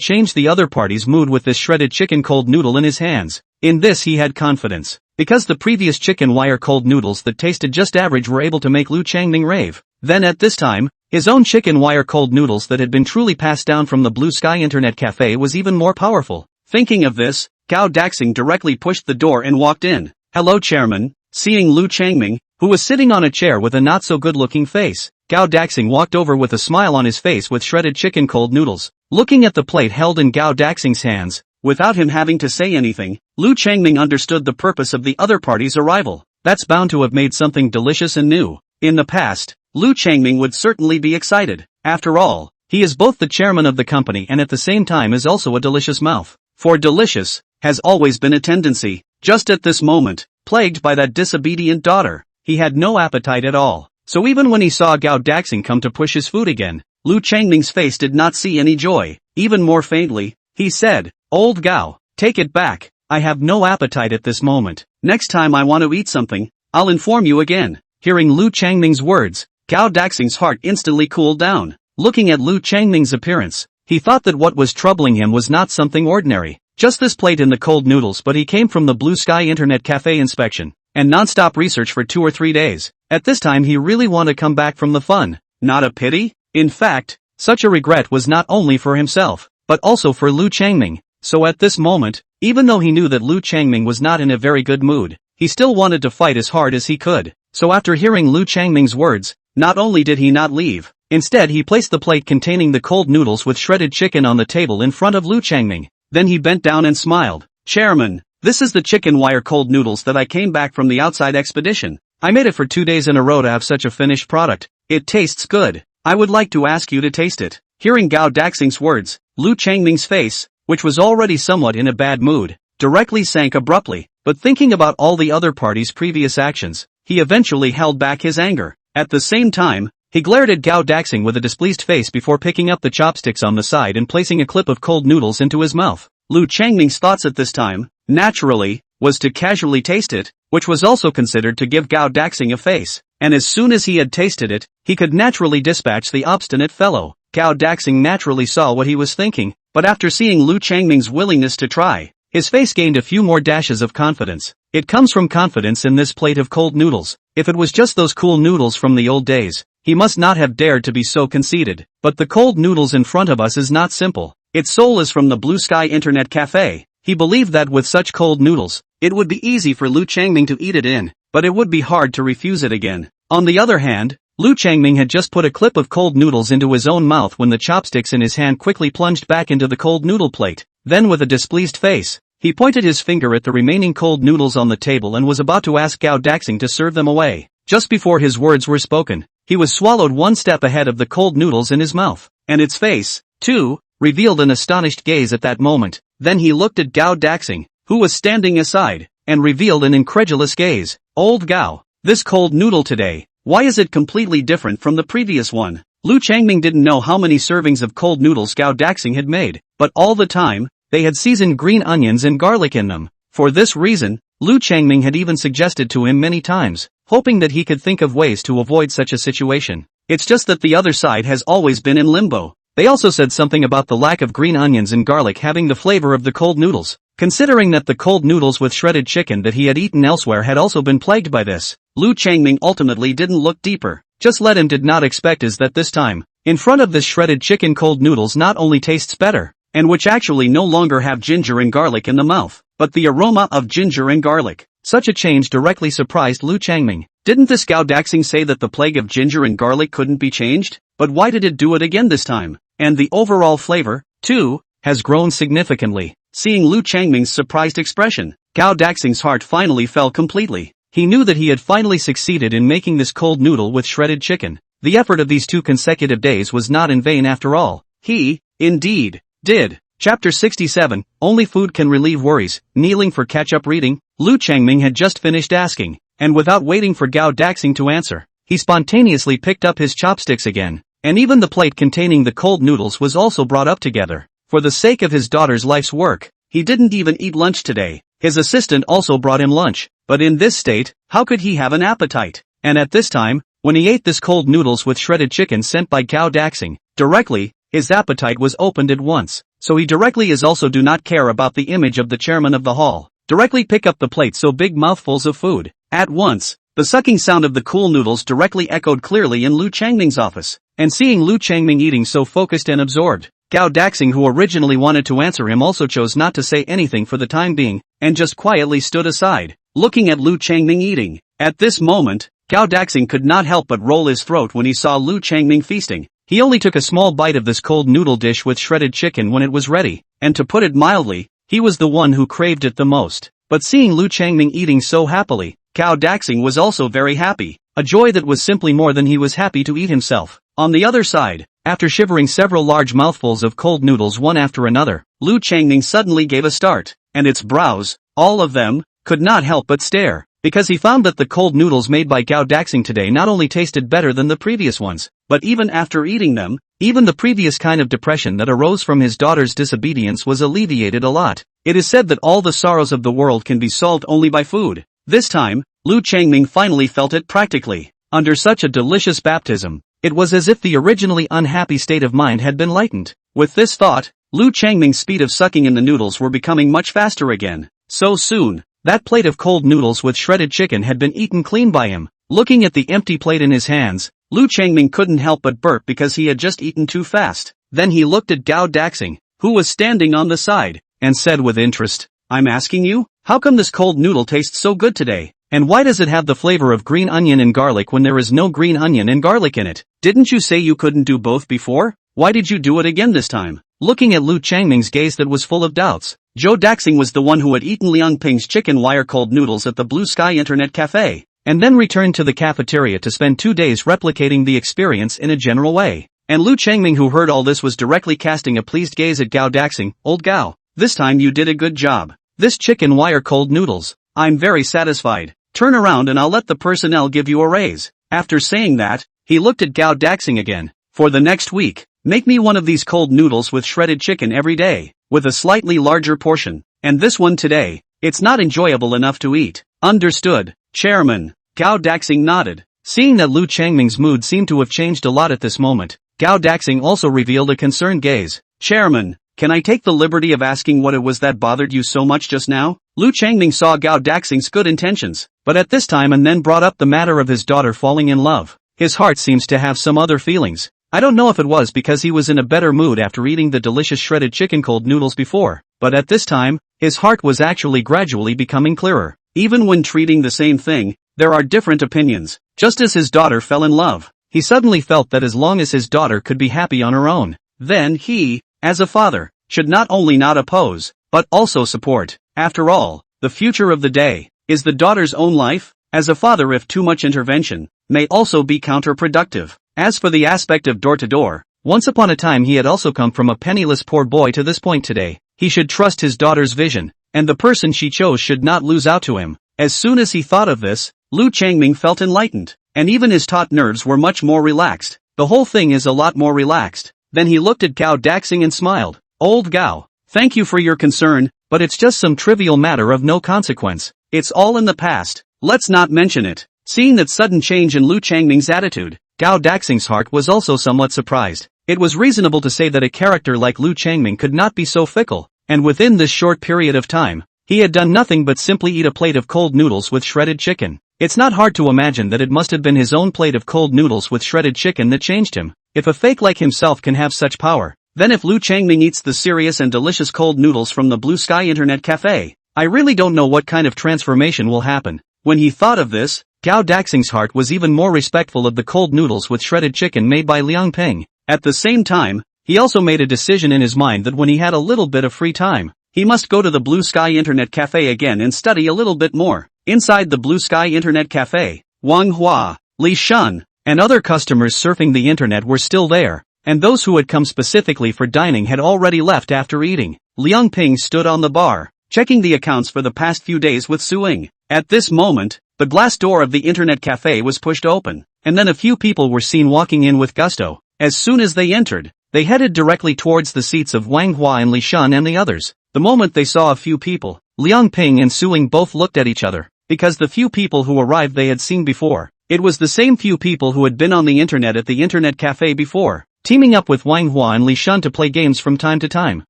Speaker 1: change the other party's mood with this shredded chicken cold noodle in his hands. In this he had confidence, because the previous chicken wire cold noodles that tasted just average were able to make Lu Changming rave. Then at this time, his own chicken wire cold noodles that had been truly passed down from the Blue Sky Internet Cafe was even more powerful. Thinking of this, Gao Daxing directly pushed the door and walked in. Hello Chairman. Seeing Lu Changming, who was sitting on a chair with a not so good looking face, Gao Daxing walked over with a smile on his face with shredded chicken cold noodles. Looking at the plate held in Gao Daxing's hands, without him having to say anything, Lu Changming understood the purpose of the other party's arrival. That's bound to have made something delicious and new. In the past, Lu Changming would certainly be excited. After all, he is both the chairman of the company and at the same time is also a delicious mouth. For delicious, has always been a tendency. Just at this moment, plagued by that disobedient daughter, he had no appetite at all. So even when he saw Gao Daxing come to push his food again, Lu Changming's face did not see any joy. Even more faintly, he said, Old Gao, take it back. I have no appetite at this moment. Next time I want to eat something, I'll inform you again. Hearing Lu Changming's words, Gao Daxing's heart instantly cooled down. Looking at Lu Changming's appearance, he thought that what was troubling him was not something ordinary. Just this plate and the cold noodles, but he came from the Blue Sky Internet Cafe inspection and non-stop research for 2 or 3 days. At this time he really wanted to come back from the fun. Not a pity? In fact, such a regret was not only for himself, but also for Lu Changming. So at this moment, even though he knew that Lu Changming was not in a very good mood, he still wanted to fight as hard as he could. So after hearing Lu Changming's words, not only did he not leave, instead he placed the plate containing the cold noodles with shredded chicken on the table in front of Lu Changming. Then he bent down and smiled. Chairman, this is the chicken wire cold noodles that I came back from the outside expedition. I made it for 2 days in a row to have such a finished product. It tastes good. I would like to ask you to taste it. Hearing Gao Daxing's words, Lu Changming's face, which was already somewhat in a bad mood, directly sank abruptly. But thinking about all the other party's previous actions, he eventually held back his anger. At the same time, he glared at Gao Daxing with a displeased face before picking up the chopsticks on the side and placing a clip of cold noodles into his mouth. Lu Changming's thoughts at this time, naturally, was to casually taste it, which was also considered to give Gao Daxing a face. And as soon as he had tasted it, he could naturally dispatch the obstinate fellow. Gao Daxing naturally saw what he was thinking, but after seeing Lu Changming's willingness to try, his face gained a few more dashes of confidence. It comes from confidence in this plate of cold noodles. If it was just those cool noodles from the old days, he must not have dared to be so conceited. But the cold noodles in front of us is not simple. Its soul is from the Blue Sky Internet Cafe. He believed that with such cold noodles, it would be easy for Lu Changming to eat it in, but it would be hard to refuse it again. On the other hand, Lu Changming had just put a clip of cold noodles into his own mouth when the chopsticks in his hand quickly plunged back into the cold noodle plate. Then with a displeased face, he pointed his finger at the remaining cold noodles on the table and was about to ask Gao Daxing to serve them away. Just before his words were spoken, he was swallowed one step ahead of the cold noodles in his mouth, and its face, too, revealed an astonished gaze at that moment. Then he looked at Gao Daxing, who was standing aside, and revealed an incredulous gaze. Old Gao, This cold noodle today, why is it completely different from the previous one? Lu Changming didn't know how many servings of cold noodles Gao Daxing had made, but all the time, they had seasoned green onions and garlic in them. For this reason, Lu Changming had even suggested to him many times, hoping that he could think of ways to avoid such a situation. It's just that the other side has always been in limbo. They also said something about the lack of green onions and garlic having the flavor of the cold noodles. Considering that the cold noodles with shredded chicken that he had eaten elsewhere had also been plagued by this, Lu Changming ultimately didn't look deeper. Just let him did not expect is that this time, in front of this shredded chicken cold noodles not only tastes better, and which actually no longer have ginger and garlic in the mouth, but the aroma of ginger and garlic. Such a change directly surprised Lu Changming. Didn't this Gao Daxing say that the plague of ginger and garlic couldn't be changed? But why did it do it again this time? And the overall flavor, too, has grown significantly. Seeing Lu Changming's surprised expression, Gao Daxing's heart finally fell completely. He knew that he had finally succeeded in making this cold noodle with shredded chicken. The effort of these 2 consecutive days was not in vain after all. He, indeed, did. Chapter 67, Only Food Can Relieve Worries. Kneeling for catch-up reading, Lu Changming had just finished asking, and without waiting for Gao Daxing to answer, he spontaneously picked up his chopsticks again, and even the plate containing the cold noodles was also brought up together. For the sake of his daughter's life's work, he didn't even eat lunch today. His assistant also brought him lunch, but in this state, how could he have an appetite? And at this time, when he ate this cold noodles with shredded chicken sent by Gao Daxing, directly, his appetite was opened at once. So he directly is also do not care about the image of the chairman of the hall. Directly pick up the plate so big mouthfuls of food. At once, the sucking sound of the cool noodles directly echoed clearly in Lu Changming's office. And seeing Lu Changming eating so focused and absorbed, Gao Daxing, who originally wanted to answer him, also chose not to say anything for the time being, and just quietly stood aside, looking at Lu Changming eating. At this moment, Gao Daxing could not help but roll his throat when he saw Lu Changming feasting. He only took a small bite of this cold noodle dish with shredded chicken when it was ready, and to put it mildly, he was the one who craved it the most. But seeing Lu Changming eating so happily, Gao Daxing was also very happy, a joy that was simply more than he was happy to eat himself. On the other side, after shivering several large mouthfuls of cold noodles one after another, Lu Changming suddenly gave a start, and its brows, all of them, could not help but stare, because he found that the cold noodles made by Gao Daxing today not only tasted better than the previous ones, but even after eating them, even the previous kind of depression that arose from his daughter's disobedience was alleviated a lot. It is said that all the sorrows of the world can be solved only by food. This time, Lu Changming finally felt it practically. Under such a delicious baptism, it was as if the originally unhappy state of mind had been lightened. With this thought, Lu Changming's speed of sucking in the noodles were becoming much faster again. So soon, that plate of cold noodles with shredded chicken had been eaten clean by him. Looking at the empty plate in his hands, Lu Changming couldn't help but burp because he had just eaten too fast. Then he looked at Gao Daxing, who was standing on the side, and said with interest, "I'm asking you, how come this cold noodle tastes so good today? And why does it have the flavor of green onion and garlic when there is no green onion and garlic in it? Didn't you say you couldn't do both before? Why did you do it again this time?" Looking at Lu Changming's gaze that was full of doubts, Zhou Daxing was the one who had eaten Liang Ping's chicken wire cold noodles at the Blue Sky Internet Cafe, and then returned to the cafeteria to spend 2 days replicating the experience in a general way. And Lu Changming, who heard all this, was directly casting a pleased gaze at Gao Daxing. "Old Gao, this time you did a good job. This chicken wire cold noodles, I'm very satisfied. Turn around and I'll let the personnel give you a raise." After saying that, he looked at Gao Daxing again. "For the next week, make me one of these cold noodles with shredded chicken every day, with a slightly larger portion, and this one today, it's not enjoyable enough to eat." "Understood, Chairman." Gao Daxing nodded. Seeing that Lu Changming's mood seemed to have changed a lot at this moment, Gao Daxing also revealed a concerned gaze. "Chairman, can I take the liberty of asking what it was that bothered you so much just now?" Lu Changming saw Gao Daxing's good intentions, but at this time and then brought up the matter of his daughter falling in love. His heart seems to have some other feelings. I don't know if it was because he was in a better mood after eating the delicious shredded chicken cold noodles before, but at this time, his heart was actually gradually becoming clearer. Even when treating the same thing, there are different opinions. Just as his daughter fell in love, he suddenly felt that as long as his daughter could be happy on her own, then he, as a father, should not only not oppose, but also support. After all, the future of the day is the daughter's own life. As a father, if too much intervention may also be counterproductive. As for the aspect of door-to-door, once upon a time he had also come from a penniless poor boy to this point today. He should trust his daughter's vision, and the person she chose should not lose out to him. As soon as he thought of this, Lu Changming felt enlightened, and even his taut nerves were much more relaxed. The whole thing is a lot more relaxed. Then he looked at Gao Daxing and smiled. Old Gao, thank you for your concern, but it's just some trivial matter of no consequence. It's all in the past. Let's not mention it. Seeing that sudden change in Lu Changming's attitude, Gao Daxing's heart was also somewhat surprised. It was reasonable to say that a character like Lu Changming could not be so fickle, and within this short period of time, he had done nothing but simply eat a plate of cold noodles with shredded chicken. It's not hard to imagine that it must have been his own plate of cold noodles with shredded chicken that changed him. If a fake like himself can have such power, then if Lu Changming eats the serious and delicious cold noodles from the Blue Sky Internet Cafe, I really don't know what kind of transformation will happen. When he thought of this, Gao Daxing's heart was even more respectful of the cold noodles with shredded chicken made by Liang Ping. At the same time, he also made a decision in his mind that when he had a little bit of free time, he must go to the Blue Sky Internet Cafe again and study a little bit more. Inside the Blue Sky Internet Cafe, Wang Hua, Li Shun, and other customers surfing the internet were still there, and those who had come specifically for dining had already left after eating. Liang Ping stood on the bar, checking the accounts for the past few days with Suing. At this moment, the glass door of the internet cafe was pushed open, and then a few people were seen walking in with gusto. As soon as they entered, they headed directly towards the seats of Wang Hua and Li Shun and the others. The moment they saw a few people, Liang Ping and Suing both looked at each other, because the few people who arrived they had seen before. It was the same few people who had been on the internet at the internet cafe before, teaming up with Wang Hua and Li Shun to play games from time to time.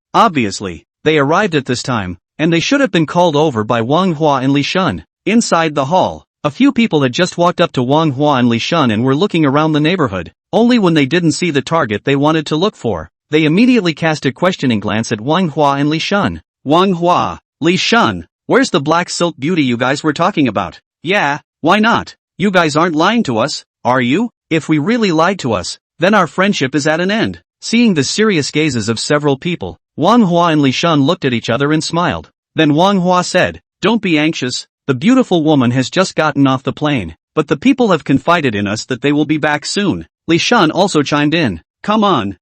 Speaker 1: Obviously, they arrived at this time, and they should have been called over by Wang Hua and Li Shun. Inside the hall, a few people had just walked up to Wang Hua and Li Shun and were looking around the neighborhood. Only when they didn't see the target they wanted to look for, they immediately cast a questioning glance at Wang Hua and Li Shun. Wang Hua, Li Shun, where's the black silk beauty you guys were talking about? Yeah, why not? You guys aren't lying to us, are you? If we really lied to us, then our friendship is at an end. Seeing the serious gazes of several people, Wang Hua and Li Shun looked at each other and smiled. Then Wang Hua said, don't be anxious, the beautiful woman has just gotten off the plane, but the people have confided in us that they will be back soon. Li Shun also chimed in, come on,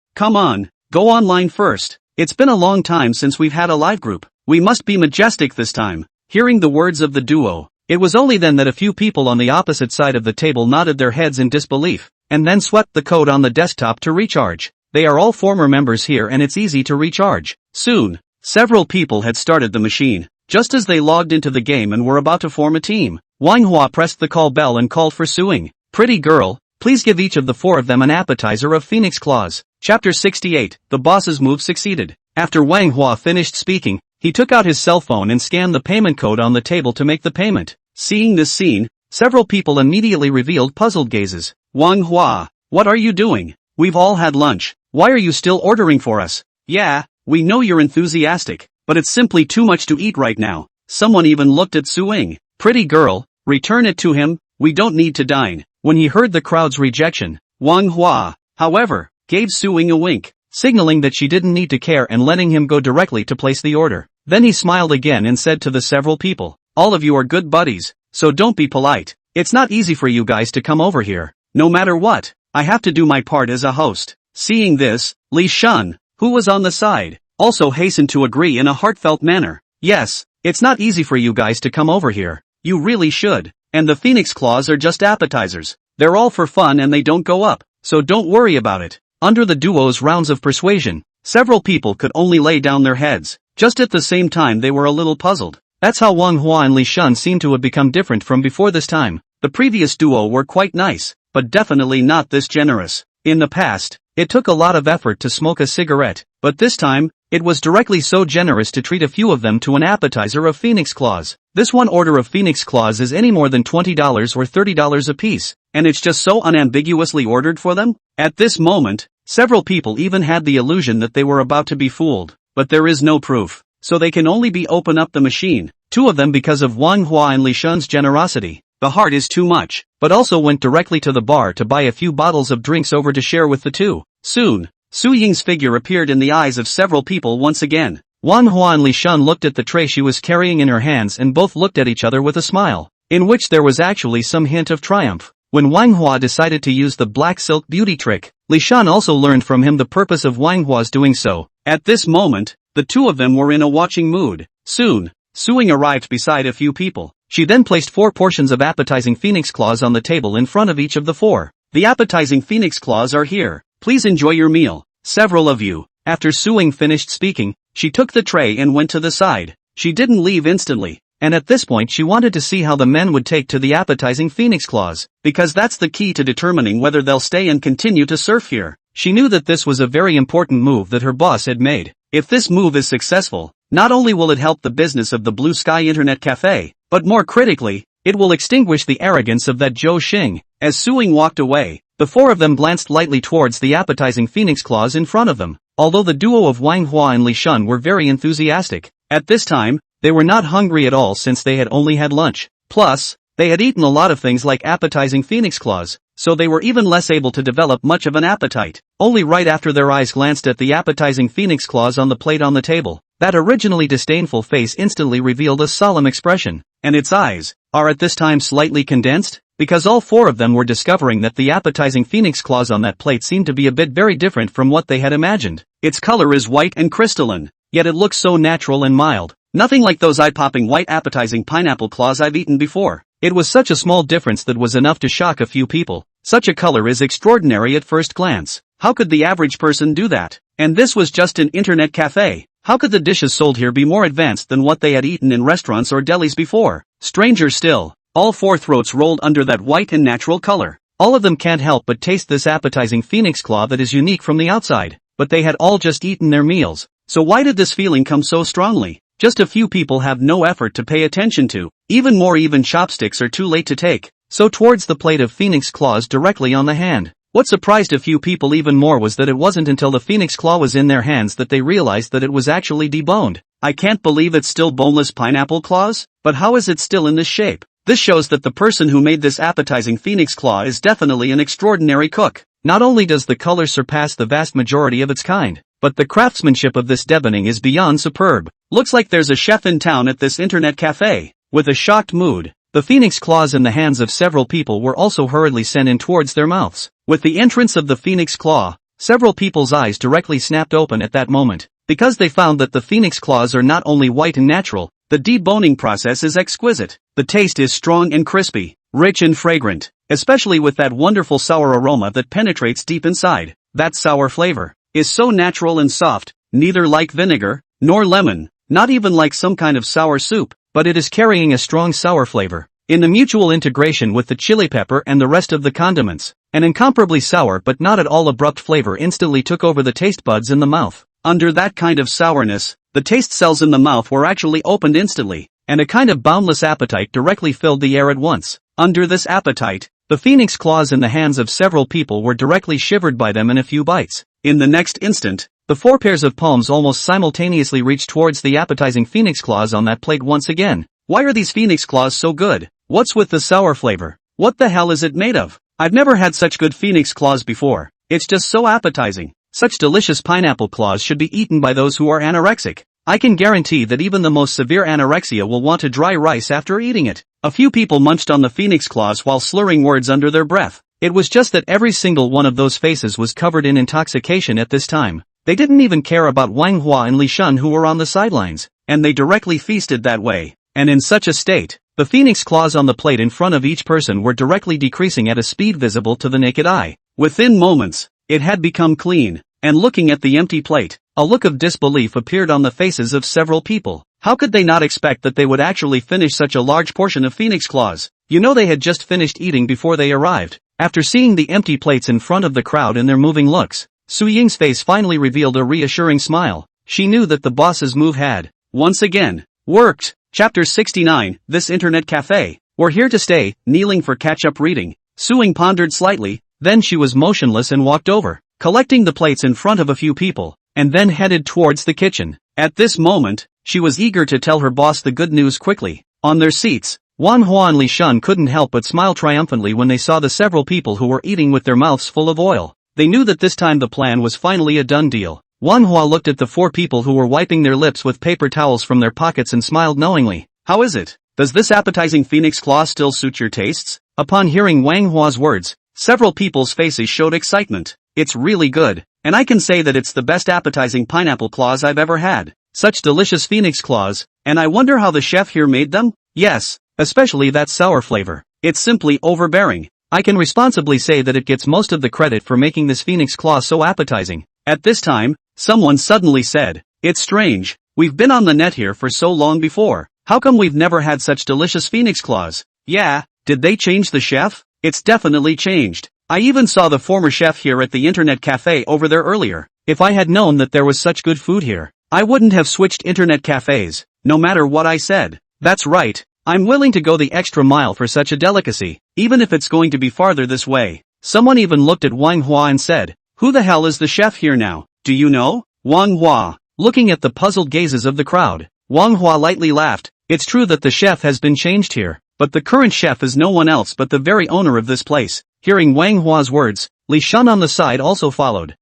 Speaker 1: go online first. It's been a long time since we've had a live group. We must be majestic this time. Hearing the words of the duo, it was only then that a few people on the opposite side of the table nodded their heads in disbelief, and then swept the code on the desktop to recharge. They are all former members here and it's easy to recharge. Soon, several people had started the machine. Just as they logged into the game and were about to form a team, Wang Hua pressed the call bell and called for Suing. Pretty girl, please give each of the four of them an appetizer of phoenix claws. Chapter 68, The Boss's Move Succeeded. After Wang Hua finished speaking, he took out his cell phone and scanned the payment code on the table to make the payment. Seeing this scene, several people immediately revealed puzzled gazes. Wang Hua, what are you doing? We've all had lunch. Why are you still ordering for us? Yeah, we know you're enthusiastic, but it's simply too much to eat right now. Someone even looked at Suing. Pretty girl, return it to him, we don't need to dine. When he heard the crowd's rejection, Wang Hua, however, gave Suing a wink, signaling that she didn't need to care and letting him go directly to place the order. Then he smiled again and said to the several people, all of you are good buddies, so don't be polite. It's not easy for you guys to come over here. No matter what, I have to do my part as a host. Seeing this, Li Shun, who was on the side, also hastened to agree in a heartfelt manner. Yes, it's not easy for you guys to come over here. You really should. And the phoenix claws are just appetizers. They're all for fun and they don't go up, so don't worry about it. Under the duo's rounds of persuasion, several people could only lay down their heads. Just at the same time they were a little puzzled. That's how Wang Hua and Li Shun seemed to have become different from before this time. The previous duo were quite nice, but definitely not this generous. In the past, it took a lot of effort to smoke a cigarette, but this time, it was directly so generous to treat a few of them to an appetizer of phoenix claws. This one order of phoenix claws is any more than $20 or $30 a piece, and it's just so unambiguously ordered for them? At this moment, several people even had the illusion that they were about to be fooled, but there is no proof, so they can only be open up the machine. Two of them because of Wang Hua and Li Shun's generosity. The heart is too much, but also went directly to the bar to buy a few bottles of drinks over to share with the two. Soon, Su Ying's figure appeared in the eyes of several people once again. Wang Hua and Li Shun looked at the tray she was carrying in her hands and both looked at each other with a smile, in which there was actually some hint of triumph. When Wang Hua decided to use the black silk beauty trick, Li Shun also learned from him the purpose of Wang Hua's doing so. At this moment, the two of them were in a watching mood. Soon, Suing arrived beside a few people. She then placed 4 portions of appetizing phoenix claws on the table in front of each of the 4. The appetizing phoenix claws are here. Please enjoy your meal. Several of you. After Suing finished speaking, she took the tray and went to the side. She didn't leave instantly, and at this point she wanted to see how the men would take to the appetizing phoenix claws, because that's the key to determining whether they'll stay and continue to surf here. She knew that this was a very important move that her boss had made. If this move is successful, not only will it help the business of the Blue Sky Internet Cafe, but more critically, it will extinguish the arrogance of that Zhou Xing. As Suing walked away, the 4 of them glanced lightly towards the appetizing phoenix claws in front of them. Although the duo of Wang Hua and Li Shun were very enthusiastic, at this time, they were not hungry at all since they had only had lunch. Plus, they had eaten a lot of things like appetizing phoenix claws, so they were even less able to develop much of an appetite. Only right after their eyes glanced at the appetizing phoenix claws on the plate on the table, that originally disdainful face instantly revealed a solemn expression, and its eyes are at this time slightly condensed, because all 4 of them were discovering that the appetizing phoenix claws on that plate seemed to be a bit very different from what they had imagined. Its color is white and crystalline, yet it looks so natural and mild. Nothing like those eye-popping white appetizing pineapple claws I've eaten before. It was such a small difference that was enough to shock a few people. Such a color is extraordinary at first glance. How could the average person do that? And this was just an internet cafe. How could the dishes sold here be more advanced than what they had eaten in restaurants or delis before? Stranger still, all 4 throats rolled under that white and natural color. All of them can't help but taste this appetizing phoenix claw that is unique from the outside. But they had all just eaten their meals. So why did this feeling come so strongly? Just a few people have no effort to pay attention to. Even chopsticks are too late to take. So towards the plate of phoenix claws directly on the hand. What surprised a few people even more was that it wasn't until the phoenix claw was in their hands that they realized that it was actually deboned. I can't believe it's still boneless pineapple claws? But how is it still in this shape? This shows that the person who made this appetizing phoenix claw is definitely an extraordinary cook. Not only does the color surpass the vast majority of its kind, but the craftsmanship of this deboning is beyond superb. Looks like there's a chef in town at this internet cafe. With a shocked mood, the phoenix claws in the hands of several people were also hurriedly sent in towards their mouths. With the entrance of the phoenix claw, several people's eyes directly snapped open at that moment, because they found that the phoenix claws are not only white and natural, the deboning process is exquisite. The taste is strong and crispy, rich and fragrant, especially with that wonderful sour aroma that penetrates deep inside. That sour flavor is so natural and soft, neither like vinegar, nor lemon, not even like some kind of sour soup, but it is carrying a strong sour flavor. In the mutual integration with the chili pepper and the rest of the condiments, an incomparably sour but not at all abrupt flavor instantly took over the taste buds in the mouth. Under that kind of sourness, the taste cells in the mouth were actually opened instantly, and a kind of boundless appetite directly filled the air at once. Under this appetite, the phoenix claws in the hands of several people were directly shivered by them in a few bites. In the next instant, the 4 pairs of palms almost simultaneously reached towards the appetizing phoenix claws on that plate once again. Why are these phoenix claws so good? What's with the sour flavor? What the hell is it made of? I've never had such good phoenix claws before. It's just so appetizing. Such delicious pineapple claws should be eaten by those who are anorexic. I can guarantee that even the most severe anorexia will want a dry rice after eating it. A few people munched on the phoenix claws while slurring words under their breath. It was just that every single one of those faces was covered in intoxication at this time. They didn't even care about Wang Hua and Li Shun who were on the sidelines, and they directly feasted that way. And in such a state, the phoenix claws on the plate in front of each person were directly decreasing at a speed visible to the naked eye. Within moments, it had become clean, and looking at the empty plate, a look of disbelief appeared on the faces of several people. How could they not expect that they would actually finish such a large portion of phoenix claws? You know they had just finished eating before they arrived. After seeing the empty plates in front of the crowd and their moving looks, Su Ying's face finally revealed a reassuring smile. She knew that the boss's move had, once again, worked. Chapter 69, This Internet Cafe. We're here to stay. Kneeling for catch-up reading. Su Ying pondered slightly, then she was motionless and walked over, collecting the plates in front of a few people, and then headed towards the kitchen. At this moment, she was eager to tell her boss the good news quickly. On their seats, Wan Hua and Li Shun couldn't help but smile triumphantly when they saw the several people who were eating with their mouths full of oil. They knew that this time the plan was finally a done deal. Wan Hua looked at the 4 people who were wiping their lips with paper towels from their pockets and smiled knowingly. How is it? Does this appetizing phoenix claw still suit your tastes? Upon hearing Wang Hua's words, several people's faces showed excitement. It's really good, and I can say that it's the best appetizing pineapple claws I've ever had. Such delicious phoenix claws, and I wonder how the chef here made them? Yes, especially that sour flavor. It's simply overbearing. I can responsibly say that it gets most of the credit for making this phoenix claw so appetizing. At this time, someone suddenly said, "It's strange, we've been on the net here for so long before. How come we've never had such delicious phoenix claws?" Yeah, did they change the chef? It's definitely changed. I even saw the former chef here at the internet cafe over there earlier. If I had known that there was such good food here, I wouldn't have switched internet cafes, no matter what I said. That's right, I'm willing to go the extra mile for such a delicacy, even if it's going to be farther this way. Someone even looked at Manhwa and said, "Who the hell is the chef here now? Do you know?" Manhwa, looking at the puzzled gazes of the crowd, Manhwa lightly laughed. It's true that the chef has been changed here, but the current chef is no one else but the very owner of this place. Hearing Wang Hua's words, Li Shun on the side also followed.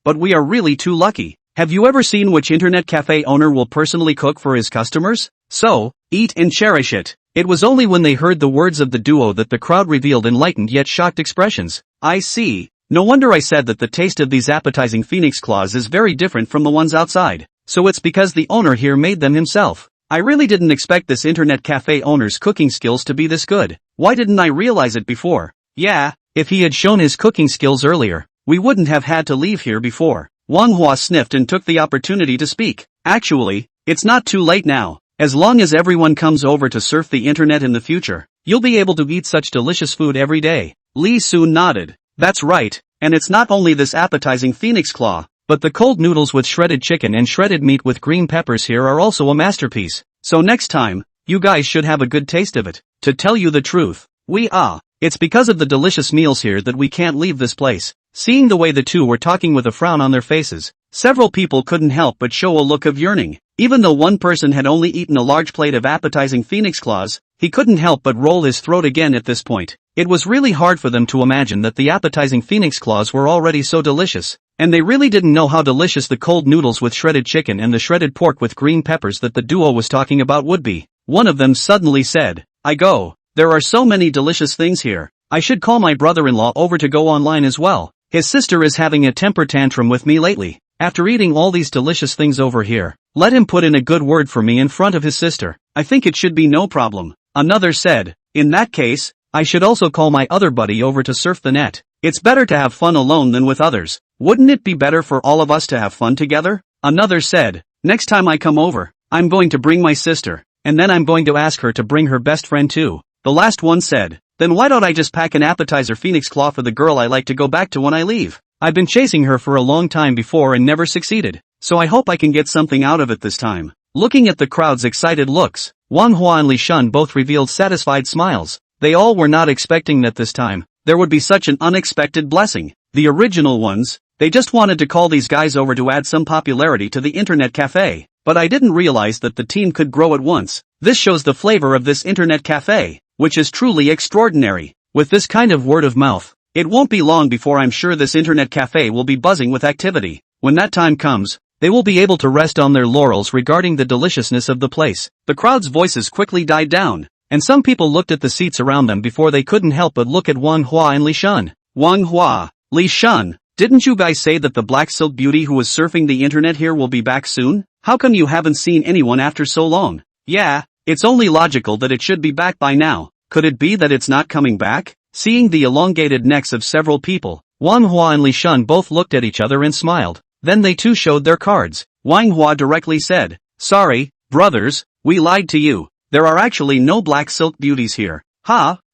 Speaker 1: But we are really too lucky. Have you ever seen which internet cafe owner will personally cook for his customers? So, eat and cherish it. It was only when they heard the words of the duo that the crowd revealed enlightened yet shocked expressions. I see. No wonder I said that the taste of these appetizing phoenix claws is very different from the ones outside. So it's because the owner here made them himself. I really didn't expect this internet cafe owner's cooking skills to be this good. Why didn't I realize it before? Yeah, if he had shown his cooking skills earlier, we wouldn't have had to leave here before. Wang Hua sniffed and took the opportunity to speak. Actually, it's not too late now. As long as everyone comes over to surf the internet in the future, you'll be able to eat such delicious food every day. Li Sun nodded. That's right, and it's not only this appetizing phoenix claw, but the cold noodles with shredded chicken and shredded meat with green peppers here are also a masterpiece. So next time, you guys should have a good taste of it. To tell you the truth, it's because of the delicious meals here that we can't leave this place. Seeing the way the two were talking with a frown on their faces, several people couldn't help but show a look of yearning. Even though one person had only eaten a large plate of appetizing phoenix claws, he couldn't help but roll his throat again at this point. It was really hard for them to imagine that the appetizing phoenix claws were already so delicious, and they really didn't know how delicious the cold noodles with shredded chicken and the shredded pork with green peppers that the duo was talking about would be. One of them suddenly said, there are so many delicious things here. I should call my brother-in-law over to go online as well. His sister is having a temper tantrum with me lately. After eating all these delicious things over here, let him put in a good word for me in front of his sister. I think it should be no problem. Another said, in that case, I should also call my other buddy over to surf the net. It's better to have fun alone than with others. Wouldn't it be better for all of us to have fun together? Another said, next time I come over, I'm going to bring my sister, and then I'm going to ask her to bring her best friend too. The last one said, then why don't I just pack an appetizer phoenix claw for the girl I like to go back to when I leave? I've been chasing her for a long time before and never succeeded, so I hope I can get something out of it this time. Looking at the crowd's excited looks, Wang Hua and Li Shun both revealed satisfied smiles. They all were not expecting that this time there would be such an unexpected blessing. The original ones, they just wanted to call these guys over to add some popularity to the internet cafe. But I didn't realize that the team could grow at once. This shows the flavor of this internet cafe, which is truly extraordinary. With this kind of word of mouth, it won't be long before I'm sure this internet cafe will be buzzing with activity. When that time comes, they will be able to rest on their laurels regarding the deliciousness of the place. The crowd's voices quickly died down, and some people looked at the seats around them before they couldn't help but look at Wang Hua and Li Shun. Wang Hua, Li Shun, didn't you guys say that the black silk beauty who was surfing the internet here will be back soon? How come you haven't seen anyone after so long? Yeah, it's only logical that it should be back by now. Could it be that it's not coming back? Seeing the elongated necks of several people, Wang Hua and Li Shun both looked at each other and smiled. Then they too showed their cards. Wang Hua directly said, sorry, brothers, we lied to you. There are actually no black silk beauties here.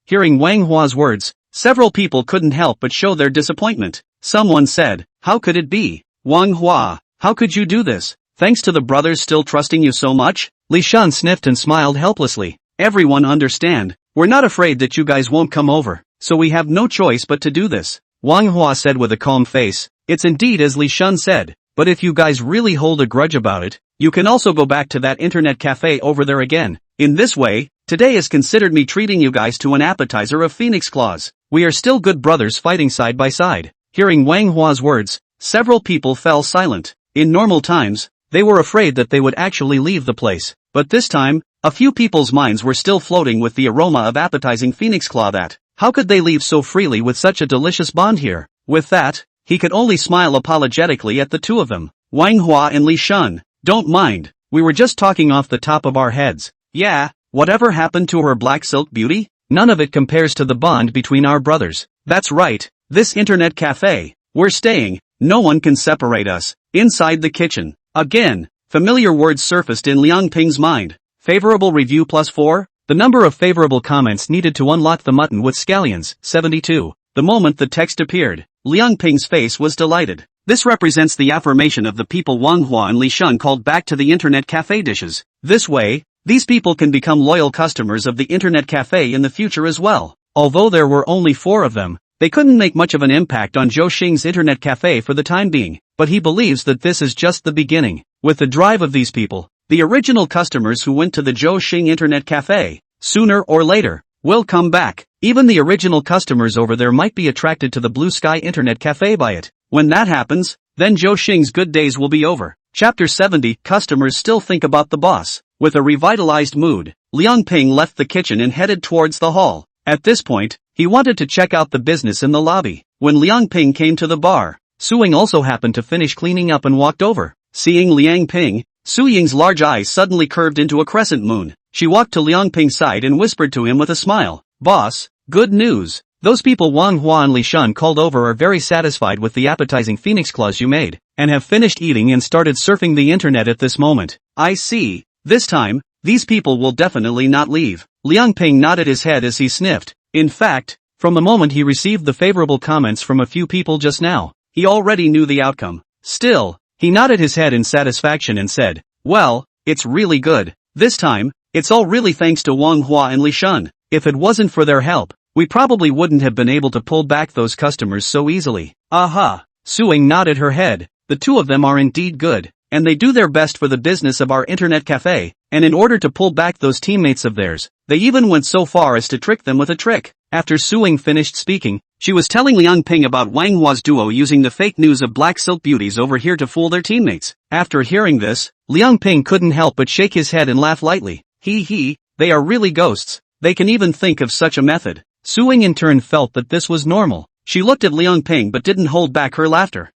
Speaker 1: Hearing Wang Hua's words, several people couldn't help but show their disappointment. Someone said, how could it be? Wang Hua, how could you do this? Thanks to the brothers still trusting you so much? Li Shun sniffed and smiled helplessly. Everyone understand. We're not afraid that you guys won't come over, so we have no choice but to do this. Wang Hua said with a calm face, it's indeed as Li Shun said, but if you guys really hold a grudge about it, you can also go back to that internet cafe over there again. In this way, today is considered me treating you guys to an appetizer of phoenix claws. We are still good brothers fighting side by side. Hearing Wang Hua's words, several people fell silent. In normal times, they were afraid that they would actually leave the place, but this time, a few people's minds were still floating with the aroma of appetizing phoenix claw that, how could they leave so freely with such a delicious bond here? With that, he could only smile apologetically at the two of them. Wang Hua and Li Shun, don't mind, we were just talking off the top of our heads. Yeah, Whatever happened to her black silk beauty? None of it compares to the bond between our brothers. That's right, this internet cafe. We're staying, no one can separate us. Inside the kitchen. Again, familiar words surfaced in Liang Ping's mind. Favorable review +4? The number of favorable comments needed to unlock the mutton with scallions, 72. The moment the text appeared, Liang Ping's face was delighted. This represents the affirmation of the people Wang Hua and Li Shun called back to the internet cafe dishes. This way, these people can become loyal customers of the internet cafe in the future as well. Although there were only 4 of them, they couldn't make much of an impact on Zhou Xing's internet cafe for the time being, but he believes that this is just the beginning. With the drive of these people, the original customers who went to the Zhou Xing internet cafe, sooner or later, will come back. Even the original customers over there might be attracted to the Blue Sky internet cafe by it. When that happens, then Zhou Xing's good days will be over. Chapter 70. Customers still think about the boss. With a revitalized mood, Liang Ping left the kitchen and headed towards the hall. At this point, he wanted to check out the business in the lobby. When Liang Ping came to the bar, Su Ying also happened to finish cleaning up and walked over. Seeing Liang Ping, Su Ying's large eyes suddenly curved into a crescent moon. She walked to Liang Ping's side and whispered to him with a smile. Boss, good news. Those people Wang Hua and Li Shun called over are very satisfied with the appetizing phoenix claws you made, and have finished eating and started surfing the internet at this moment. I see. This time, these people will definitely not leave. Liang Ping nodded his head as he sniffed. In fact, from the moment he received the favorable comments from a few people just now, he already knew the outcome. Still, he nodded his head in satisfaction and said, well, it's really good. This time, it's all really thanks to Wang Hua and Li Shun. If it wasn't for their help, we probably wouldn't have been able to pull back those customers so easily. Aha! Su Ying nodded her head. The 2 of them are indeed good, and they do their best for the business of our internet cafe, and in order to pull back those teammates of theirs, they even went so far as to trick them with a trick. After Su Ying finished speaking, she was telling Liang Ping about Wang Hua's duo using the fake news of black silk beauties over here to fool their teammates. After hearing this, Liang Ping couldn't help but shake his head and laugh lightly. They are really ghosts. They can even think of such a method. Su Ying in turn felt that this was normal. She looked at Liang Ping but didn't hold back her laughter.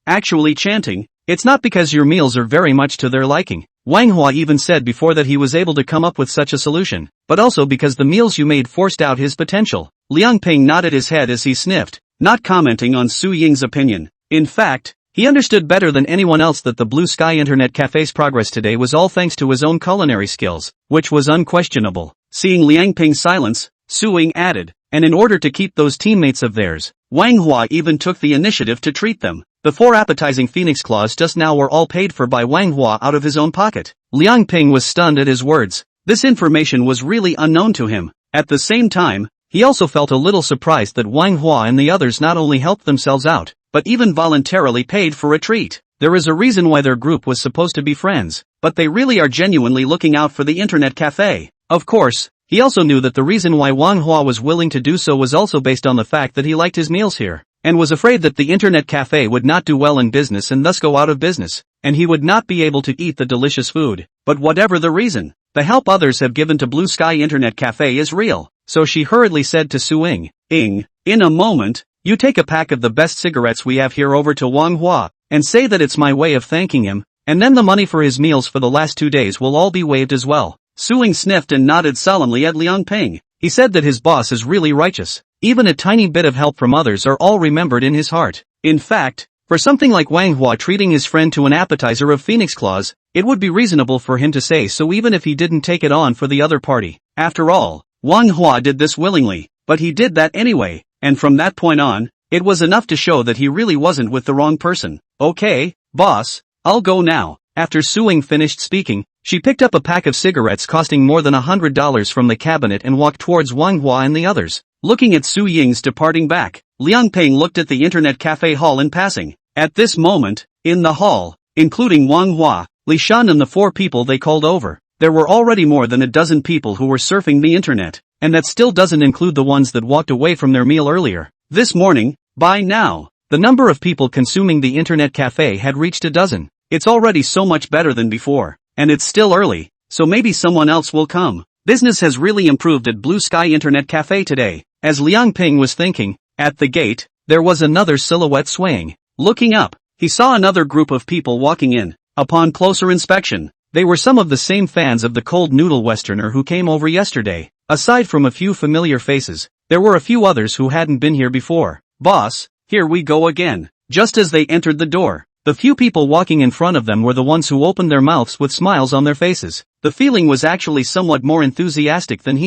Speaker 1: Actually chanting, it's not because your meals are very much to their liking. Wang Hua even said before that he was able to come up with such a solution, but also because the meals you made forced out his potential. Liang Ping nodded his head as he sniffed, not commenting on Su Ying's opinion. In fact, he understood better than anyone else that the Blue Sky Internet Cafe's progress today was all thanks to his own culinary skills, which was unquestionable. Seeing Liang Ping's silence, Su Ying added, and in order to keep those teammates of theirs, Wang Hua even took the initiative to treat them. The 4 appetizing phoenix claws just now were all paid for by Wang Hua out of his own pocket. Liang Ping was stunned at his words. This information was really unknown to him. At the same time, he also felt a little surprised that Wang Hua and the others not only helped themselves out, but even voluntarily paid for a treat. There is a reason why their group was supposed to be friends, but they really are genuinely looking out for the internet cafe. Of course, he also knew that the reason why Wang Hua was willing to do so was also based on the fact that he liked his meals here, and was afraid that the internet cafe would not do well in business and thus go out of business, and he would not be able to eat the delicious food. But whatever the reason, the help others have given to Blue Sky Internet Cafe is real, so she hurriedly said to Su Ying, in a moment, you take a pack of the best cigarettes we have here over to Wang Hua, and say that it's my way of thanking him, and then the money for his meals for the last 2 days will all be waived as well. Su Ying sniffed and nodded solemnly at Liang Ping. He said that his boss is really righteous. Even a tiny bit of help from others are all remembered in his heart. In fact, for something like Wang Hua treating his friend to an appetizer of phoenix claws, it would be reasonable for him to say so even if he didn't take it on for the other party. After all, Wang Hua did this willingly, but he did that anyway, and from that point on, it was enough to show that he really wasn't with the wrong person. Okay, boss, I'll go now. After Su Ying finished speaking, she picked up a pack of cigarettes costing more than $100 from the cabinet and walked towards Wang Hua and the others. Looking at Su Ying's departing back, Liang Ping looked at the internet cafe hall in passing. At this moment, in the hall, including Wang Hua, Li Shun and the 4 people they called over, there were already more than a dozen people who were surfing the internet, and that still doesn't include the ones that walked away from their meal earlier. This morning, by now, the number of people consuming the internet cafe had reached a dozen. It's already so much better than before, and it's still early, so maybe someone else will come. Business has really improved at Blue Sky Internet Cafe today. As Liang Ping was thinking, at the gate, there was another silhouette swaying. Looking up, he saw another group of people walking in. Upon closer inspection, They were some of the same fans of the cold noodle westerner who came over yesterday. Aside from a few familiar faces, there were a few others who hadn't been here before. "Boss, here we go again." Just as they entered the door, the few people walking in front of them were the ones who opened their mouths with smiles on their faces. The feeling was actually somewhat more enthusiastic than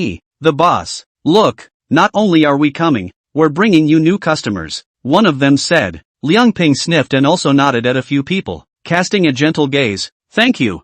Speaker 1: the boss. "Look, not only are we coming, we're bringing you new customers," one of them said. Liang Ping sniffed and also nodded at a few people, casting a gentle gaze. Thank you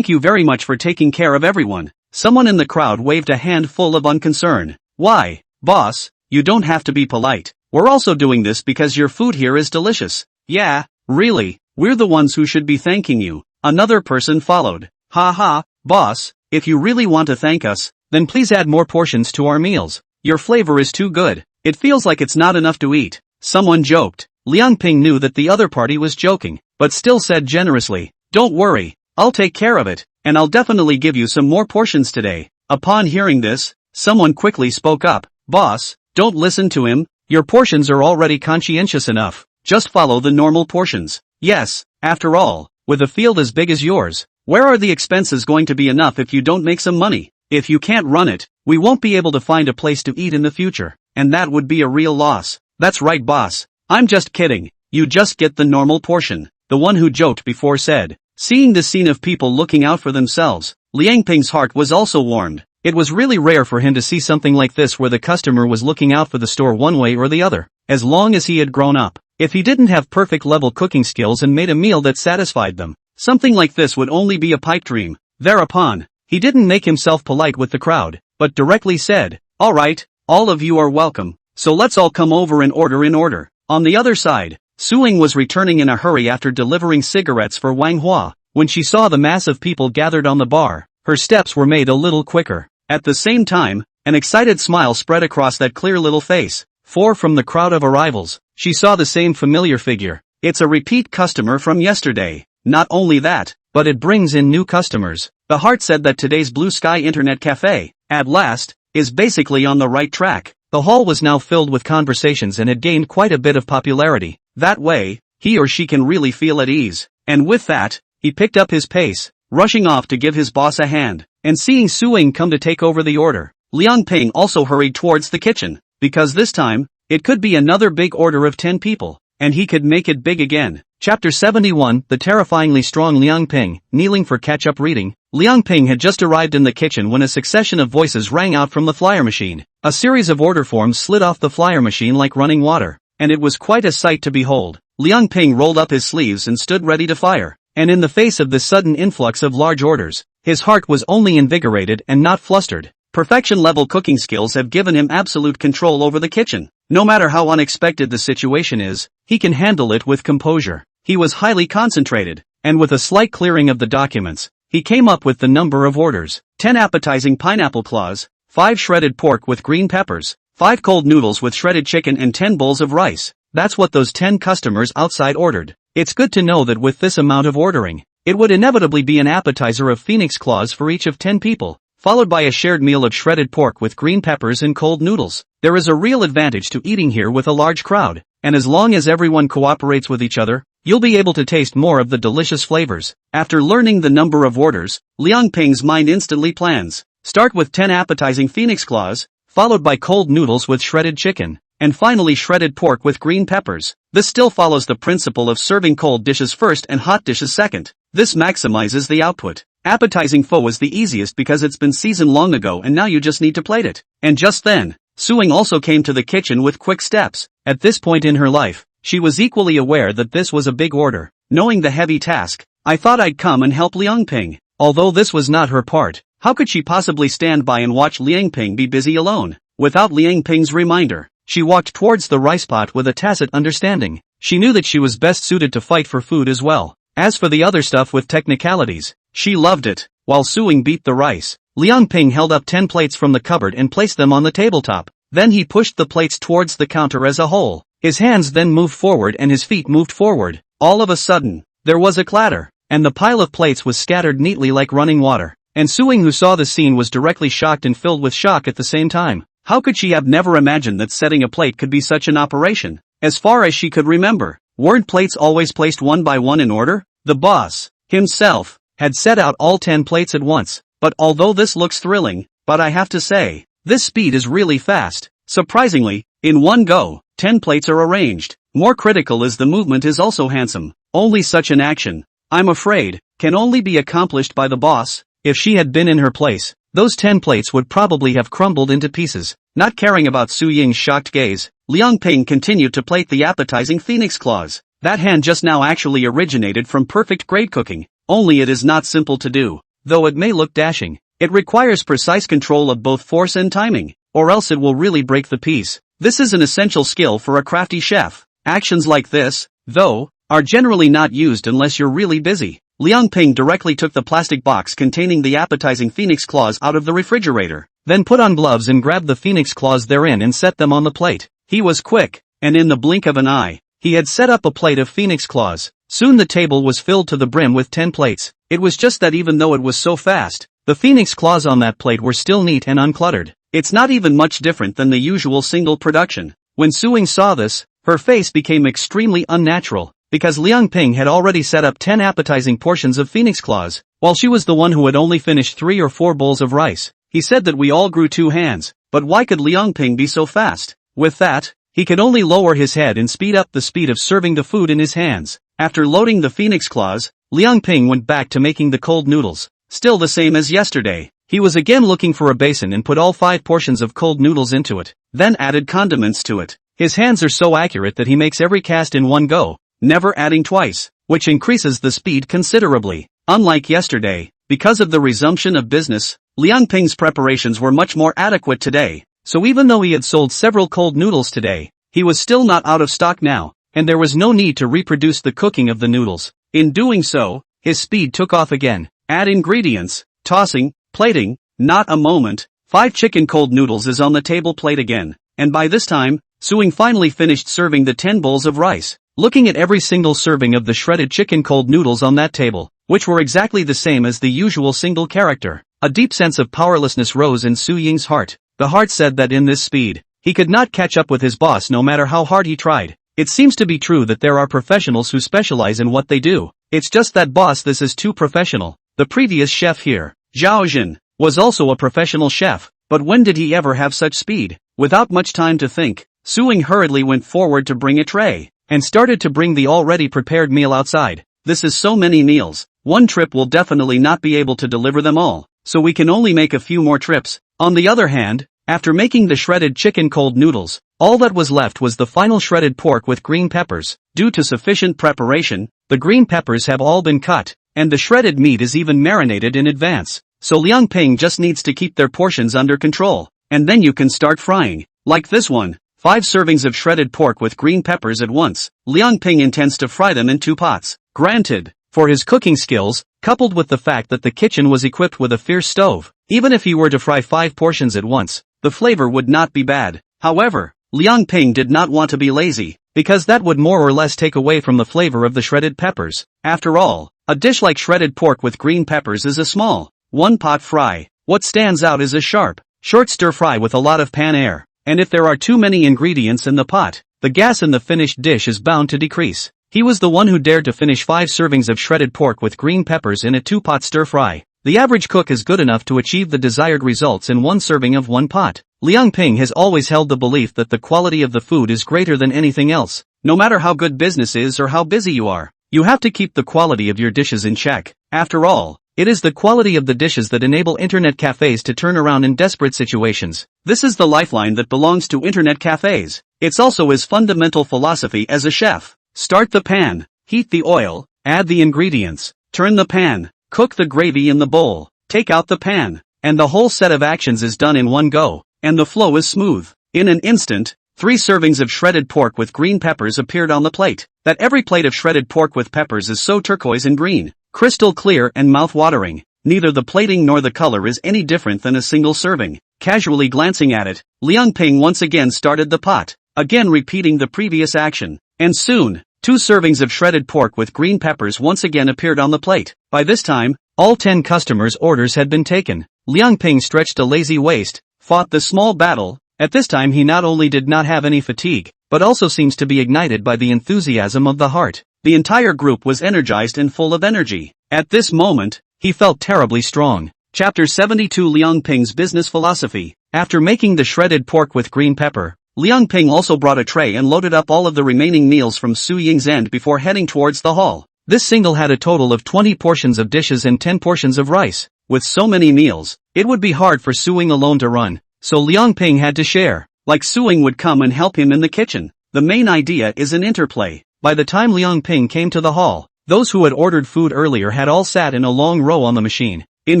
Speaker 1: very much for taking care of everyone." Someone in the crowd waved a hand full of unconcern. "Why, boss, you don't have to be polite. We're also doing this because your food here is delicious." "Yeah, really, we're the ones who should be thanking you," another person followed. "Ha, boss, if you really want to thank us, then please add more portions to our meals. Your flavor is too good. It feels like it's not enough to eat," someone joked. Liang Ping knew that the other party was joking, but still said generously, "Don't worry, I'll take care of it, and I'll definitely give you some more portions today." Upon hearing this, someone quickly spoke up. "Boss, don't listen to him, your portions are already conscientious enough. Just follow the normal portions." "Yes, after all, with a field as big as yours, where are the expenses going to be enough if you don't make some money? If you can't run it, we won't be able to find a place to eat in the future, and that would be a real loss." "That's right, boss. I'm just kidding. You just get the normal portion," the one who joked before said. Seeing the scene of people looking out for themselves, Liang Ping's heart was also warmed. It was really rare for him to see something like this where the customer was looking out for the store one way or the other, as long as he had grown up. If he didn't have perfect level cooking skills and made a meal that satisfied them, something like this would only be a pipe dream. Thereupon, he didn't make himself polite with the crowd, but directly said, "All right, all of you are welcome, so let's all come over and order in order." On the other side, Suing was returning in a hurry after delivering cigarettes for Manhwa. When she saw the mass of people gathered on the bar, her steps were made a little quicker. At the same time, an excited smile spread across that clear little face. For from the crowd of arrivals, she saw the same familiar figure. It's a repeat customer from yesterday. Not only that, but it brings in new customers. The heart said that today's Blue Sky Internet Cafe, at last, is basically on the right track. The hall was now filled with conversations and had gained quite a bit of popularity. That way, he or she can really feel at ease. And with that, he picked up his pace, rushing off to give his boss a hand. And seeing Suing come to take over the order, Liang Ping also hurried towards the kitchen, because this time, it could be another big order of 10 people, and he could make it big again. Chapter 71, The Terrifyingly Strong Liang Ping, kneeling for catch-up reading. Liang Ping had just arrived in the kitchen when a succession of voices rang out from the flyer machine. A series of order forms slid off the flyer machine like running water, and it was quite a sight to behold. Liang Ping rolled up his sleeves and stood ready to fire, and in the face of this sudden influx of large orders, his heart was only invigorated and not flustered. Perfection-level cooking skills have given him absolute control over the kitchen. No matter how unexpected the situation is, he can handle it with composure. He was highly concentrated, and with a slight clearing of the documents, he came up with the number of orders. 10 appetizing pineapple claws, 5 shredded pork with green peppers, 5 cold noodles with shredded chicken and 10 bowls of rice. That's what those 10 customers outside ordered. It's good to know that with this amount of ordering, it would inevitably be an appetizer of phoenix claws for each of 10 people, followed by a shared meal of shredded pork with green peppers and cold noodles. There is a real advantage to eating here with a large crowd, and as long as everyone cooperates with each other, you'll be able to taste more of the delicious flavors. After learning the number of orders, Liang Ping's mind instantly plans. Start with 10 appetizing phoenix claws, followed by cold noodles with shredded chicken, and finally shredded pork with green peppers. This still follows the principle of serving cold dishes first and hot dishes second. This maximizes the output. Appetizing pho is the easiest because it's been seasoned long ago and now you just need to plate it. And just then, Suing also came to the kitchen with quick steps. At this point in her life, she was equally aware that this was a big order. Knowing the heavy task, I thought I'd come and help Liang Ping. Although this was not her part, how could she possibly stand by and watch Liang Ping be busy alone? Without Liang Ping's reminder, she walked towards the rice pot with a tacit understanding. She knew that she was best suited to fight for food as well. As for the other stuff with technicalities, she loved it. While Suing beat the rice, Liang Ping held up 10 plates from the cupboard and placed them on the tabletop. Then he pushed the plates towards the counter as a whole. His hands then moved forward and his feet moved forward. All of a sudden, there was a clatter, and the pile of plates was scattered neatly like running water. And Suing, who saw the scene, was directly shocked and filled with shock at the same time. How could she have never imagined that setting a plate could be such an operation? As far as she could remember, weren't plates always placed one by one in order? The boss himself had set out all 10 plates at once. But although this looks thrilling, but I have to say, this speed is really fast. Surprisingly, in one go, 10 plates are arranged. More critical is the movement is also handsome. Only such an action, I'm afraid, can only be accomplished by the boss. If she had been in her place, those 10 plates would probably have crumbled into pieces. Not caring about Su Ying's shocked gaze, Liang Ping continued to plate the appetizing phoenix claws. That hand just now actually originated from perfect grade cooking, only it is not simple to do. Though it may look dashing, it requires precise control of both force and timing, or else it will really break the piece. This is an essential skill for a crafty chef. Actions like this, though, are generally not used unless you're really busy. Liang Ping directly took the plastic box containing the appetizing phoenix claws out of the refrigerator, then put on gloves and grabbed the phoenix claws therein and set them on the plate. He was quick, and in the blink of an eye, he had set up a plate of phoenix claws. Soon the table was filled to the brim with 10 plates. It was just that even though it was so fast, the phoenix claws on that plate were still neat and uncluttered. It's not even much different than the usual single production. When Su Ying saw this, her face became extremely unnatural, because Liang Ping had already set up 10 appetizing portions of phoenix claws, while she was the one who had only finished 3 or 4 bowls of rice. He said that we all grew 2 hands, but why could Liang Ping be so fast? With that, he could only lower his head and speed up the speed of serving the food in his hands. After loading the phoenix claws, Liang Ping went back to making the cold noodles. Still the same as yesterday. He was again looking for a basin and put all 5 portions of cold noodles into it, then added condiments to it. His hands are so accurate that he makes every cast in one go, never adding twice, which increases the speed considerably. Unlike yesterday, because of the resumption of business, Liang Ping's preparations were much more adequate today, so even though he had sold several cold noodles today, he was still not out of stock now, and there was no need to reproduce the cooking of the noodles. In doing so, his speed took off again. Add ingredients, tossing, plating, not a moment, 5 chicken cold noodles is on the table plate again, and by this time, Su Ying finally finished serving the 10 bowls of rice. Looking at every single serving of the shredded chicken cold noodles on that table, which were exactly the same as the usual single character, a deep sense of powerlessness rose in Su Ying's heart. The heart said that in this speed, he could not catch up with his boss no matter how hard he tried. It seems to be true that there are professionals who specialize in what they do. It's just that boss, this is too professional. The previous chef here, Zhao Jin, was also a professional chef, but when did he ever have such speed? Without much time to think, Su Ying hurriedly went forward to bring a tray, and started to bring the already prepared meal outside. This is so many meals, one trip will definitely not be able to deliver them all, so we can only make a few more trips. On the other hand, after making the shredded chicken cold noodles, all that was left was the final shredded pork with green peppers. Due to sufficient preparation, the green peppers have all been cut, and the shredded meat is even marinated in advance, so Liang Ping just needs to keep their portions under control, and then you can start frying. Like this one, 5 servings of shredded pork with green peppers at once. Liang Ping intends to fry them in 2 pots. Granted, for his cooking skills, coupled with the fact that the kitchen was equipped with a fierce stove, even if he were to fry 5 portions at once, the flavor would not be bad. However, Liang Ping did not want to be lazy, because that would more or less take away from the flavor of the shredded peppers. After all, a dish like shredded pork with green peppers is a small, one-pot fry. What stands out is a sharp, short stir-fry with a lot of pan air, and if there are too many ingredients in the pot, the gas in the finished dish is bound to decrease. He was the one who dared to finish 5 servings of shredded pork with green peppers in a 2-pot stir-fry. The average cook is good enough to achieve the desired results in 1 serving of 1 pot. Liang Ping has always held the belief that the quality of the food is greater than anything else. No matter how good business is or how busy you are, you have to keep the quality of your dishes in check. After all, it is the quality of the dishes that enable internet cafes to turn around in desperate situations. This is the lifeline that belongs to internet cafes. It's also his fundamental philosophy as a chef. Start the pan, heat the oil, add the ingredients, turn the pan, cook the gravy in the bowl, take out the pan, and the whole set of actions is done in one go, and the flow is smooth. In an instant, 3 servings of shredded pork with green peppers appeared on the plate. That every plate of shredded pork with peppers is so turquoise and green, crystal clear and mouth-watering. Neither the plating nor the color is any different than a single serving. Casually glancing at it, Liang Ping once again started the pot, again repeating the previous action. And soon, 2 servings of shredded pork with green peppers once again appeared on the plate. By this time, all 10 customers' orders had been taken. Liang Ping stretched a lazy waist, fought the small battle. At this time he not only did not have any fatigue, but also seems to be ignited by the enthusiasm of the heart. The entire group was energized and full of energy. At this moment, He felt terribly strong. Chapter 72 Liang Ping's Business Philosophy. After making the shredded pork with green pepper, Liang Ping also brought a tray and loaded up all of the remaining meals from Su Ying's end before heading towards the hall. This single had a total of 20 portions of dishes and 10 portions of rice. With so many meals, it would be hard for Su Ying alone to run, so Liang Ping had to share. Like Su Ying would come and help him in the kitchen. The main idea is an interplay. By the time Liang Ping came to the hall, those who had ordered food earlier had all sat in a long row on the machine. In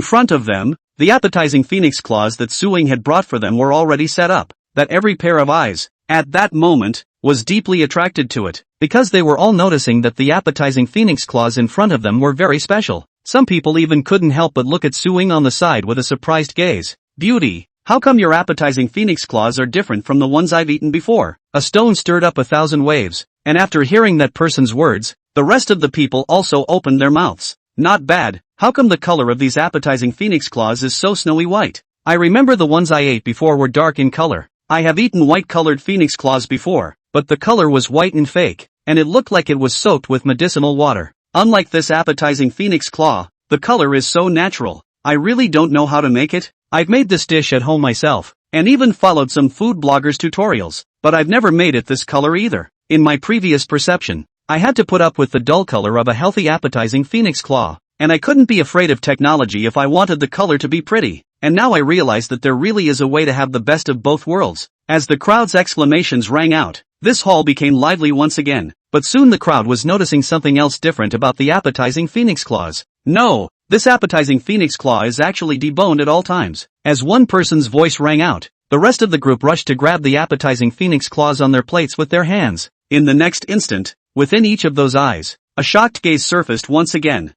Speaker 1: front of them, the appetizing phoenix claws that Su Ying had brought for them were already set up. That every pair of eyes, at that moment, was deeply attracted to it, because they were all noticing that the appetizing phoenix claws in front of them were very special. Some people even couldn't help but look at Su Ying on the side with a surprised gaze. Beauty, how come your appetizing phoenix claws are different from the ones I've eaten before? A stone stirred up 1,000 waves, and after hearing that person's words, the rest of the people also opened their mouths. Not bad, how come the color of these appetizing phoenix claws is so snowy white? I remember the ones I ate before were dark in color. I have eaten white-colored phoenix claws before, but the color was white and fake, and it looked like it was soaked with medicinal water. Unlike this appetizing phoenix claw, the color is so natural. I really don't know how to make it. I've made this dish at home myself, and even followed some food bloggers' tutorials, but I've never made it this color either. In my previous perception, I had to put up with the dull color of a healthy appetizing phoenix claw, and I couldn't be afraid of technology if I wanted the color to be pretty. And now I realize that there really is a way to have the best of both worlds. As the crowd's exclamations rang out, this hall became lively once again, but soon the crowd was noticing something else different about the appetizing phoenix claws. No, this appetizing phoenix claw is actually deboned at all times. As one person's voice rang out, the rest of the group rushed to grab the appetizing phoenix claws on their plates with their hands. In the next instant, within each of those eyes, a shocked gaze surfaced once again.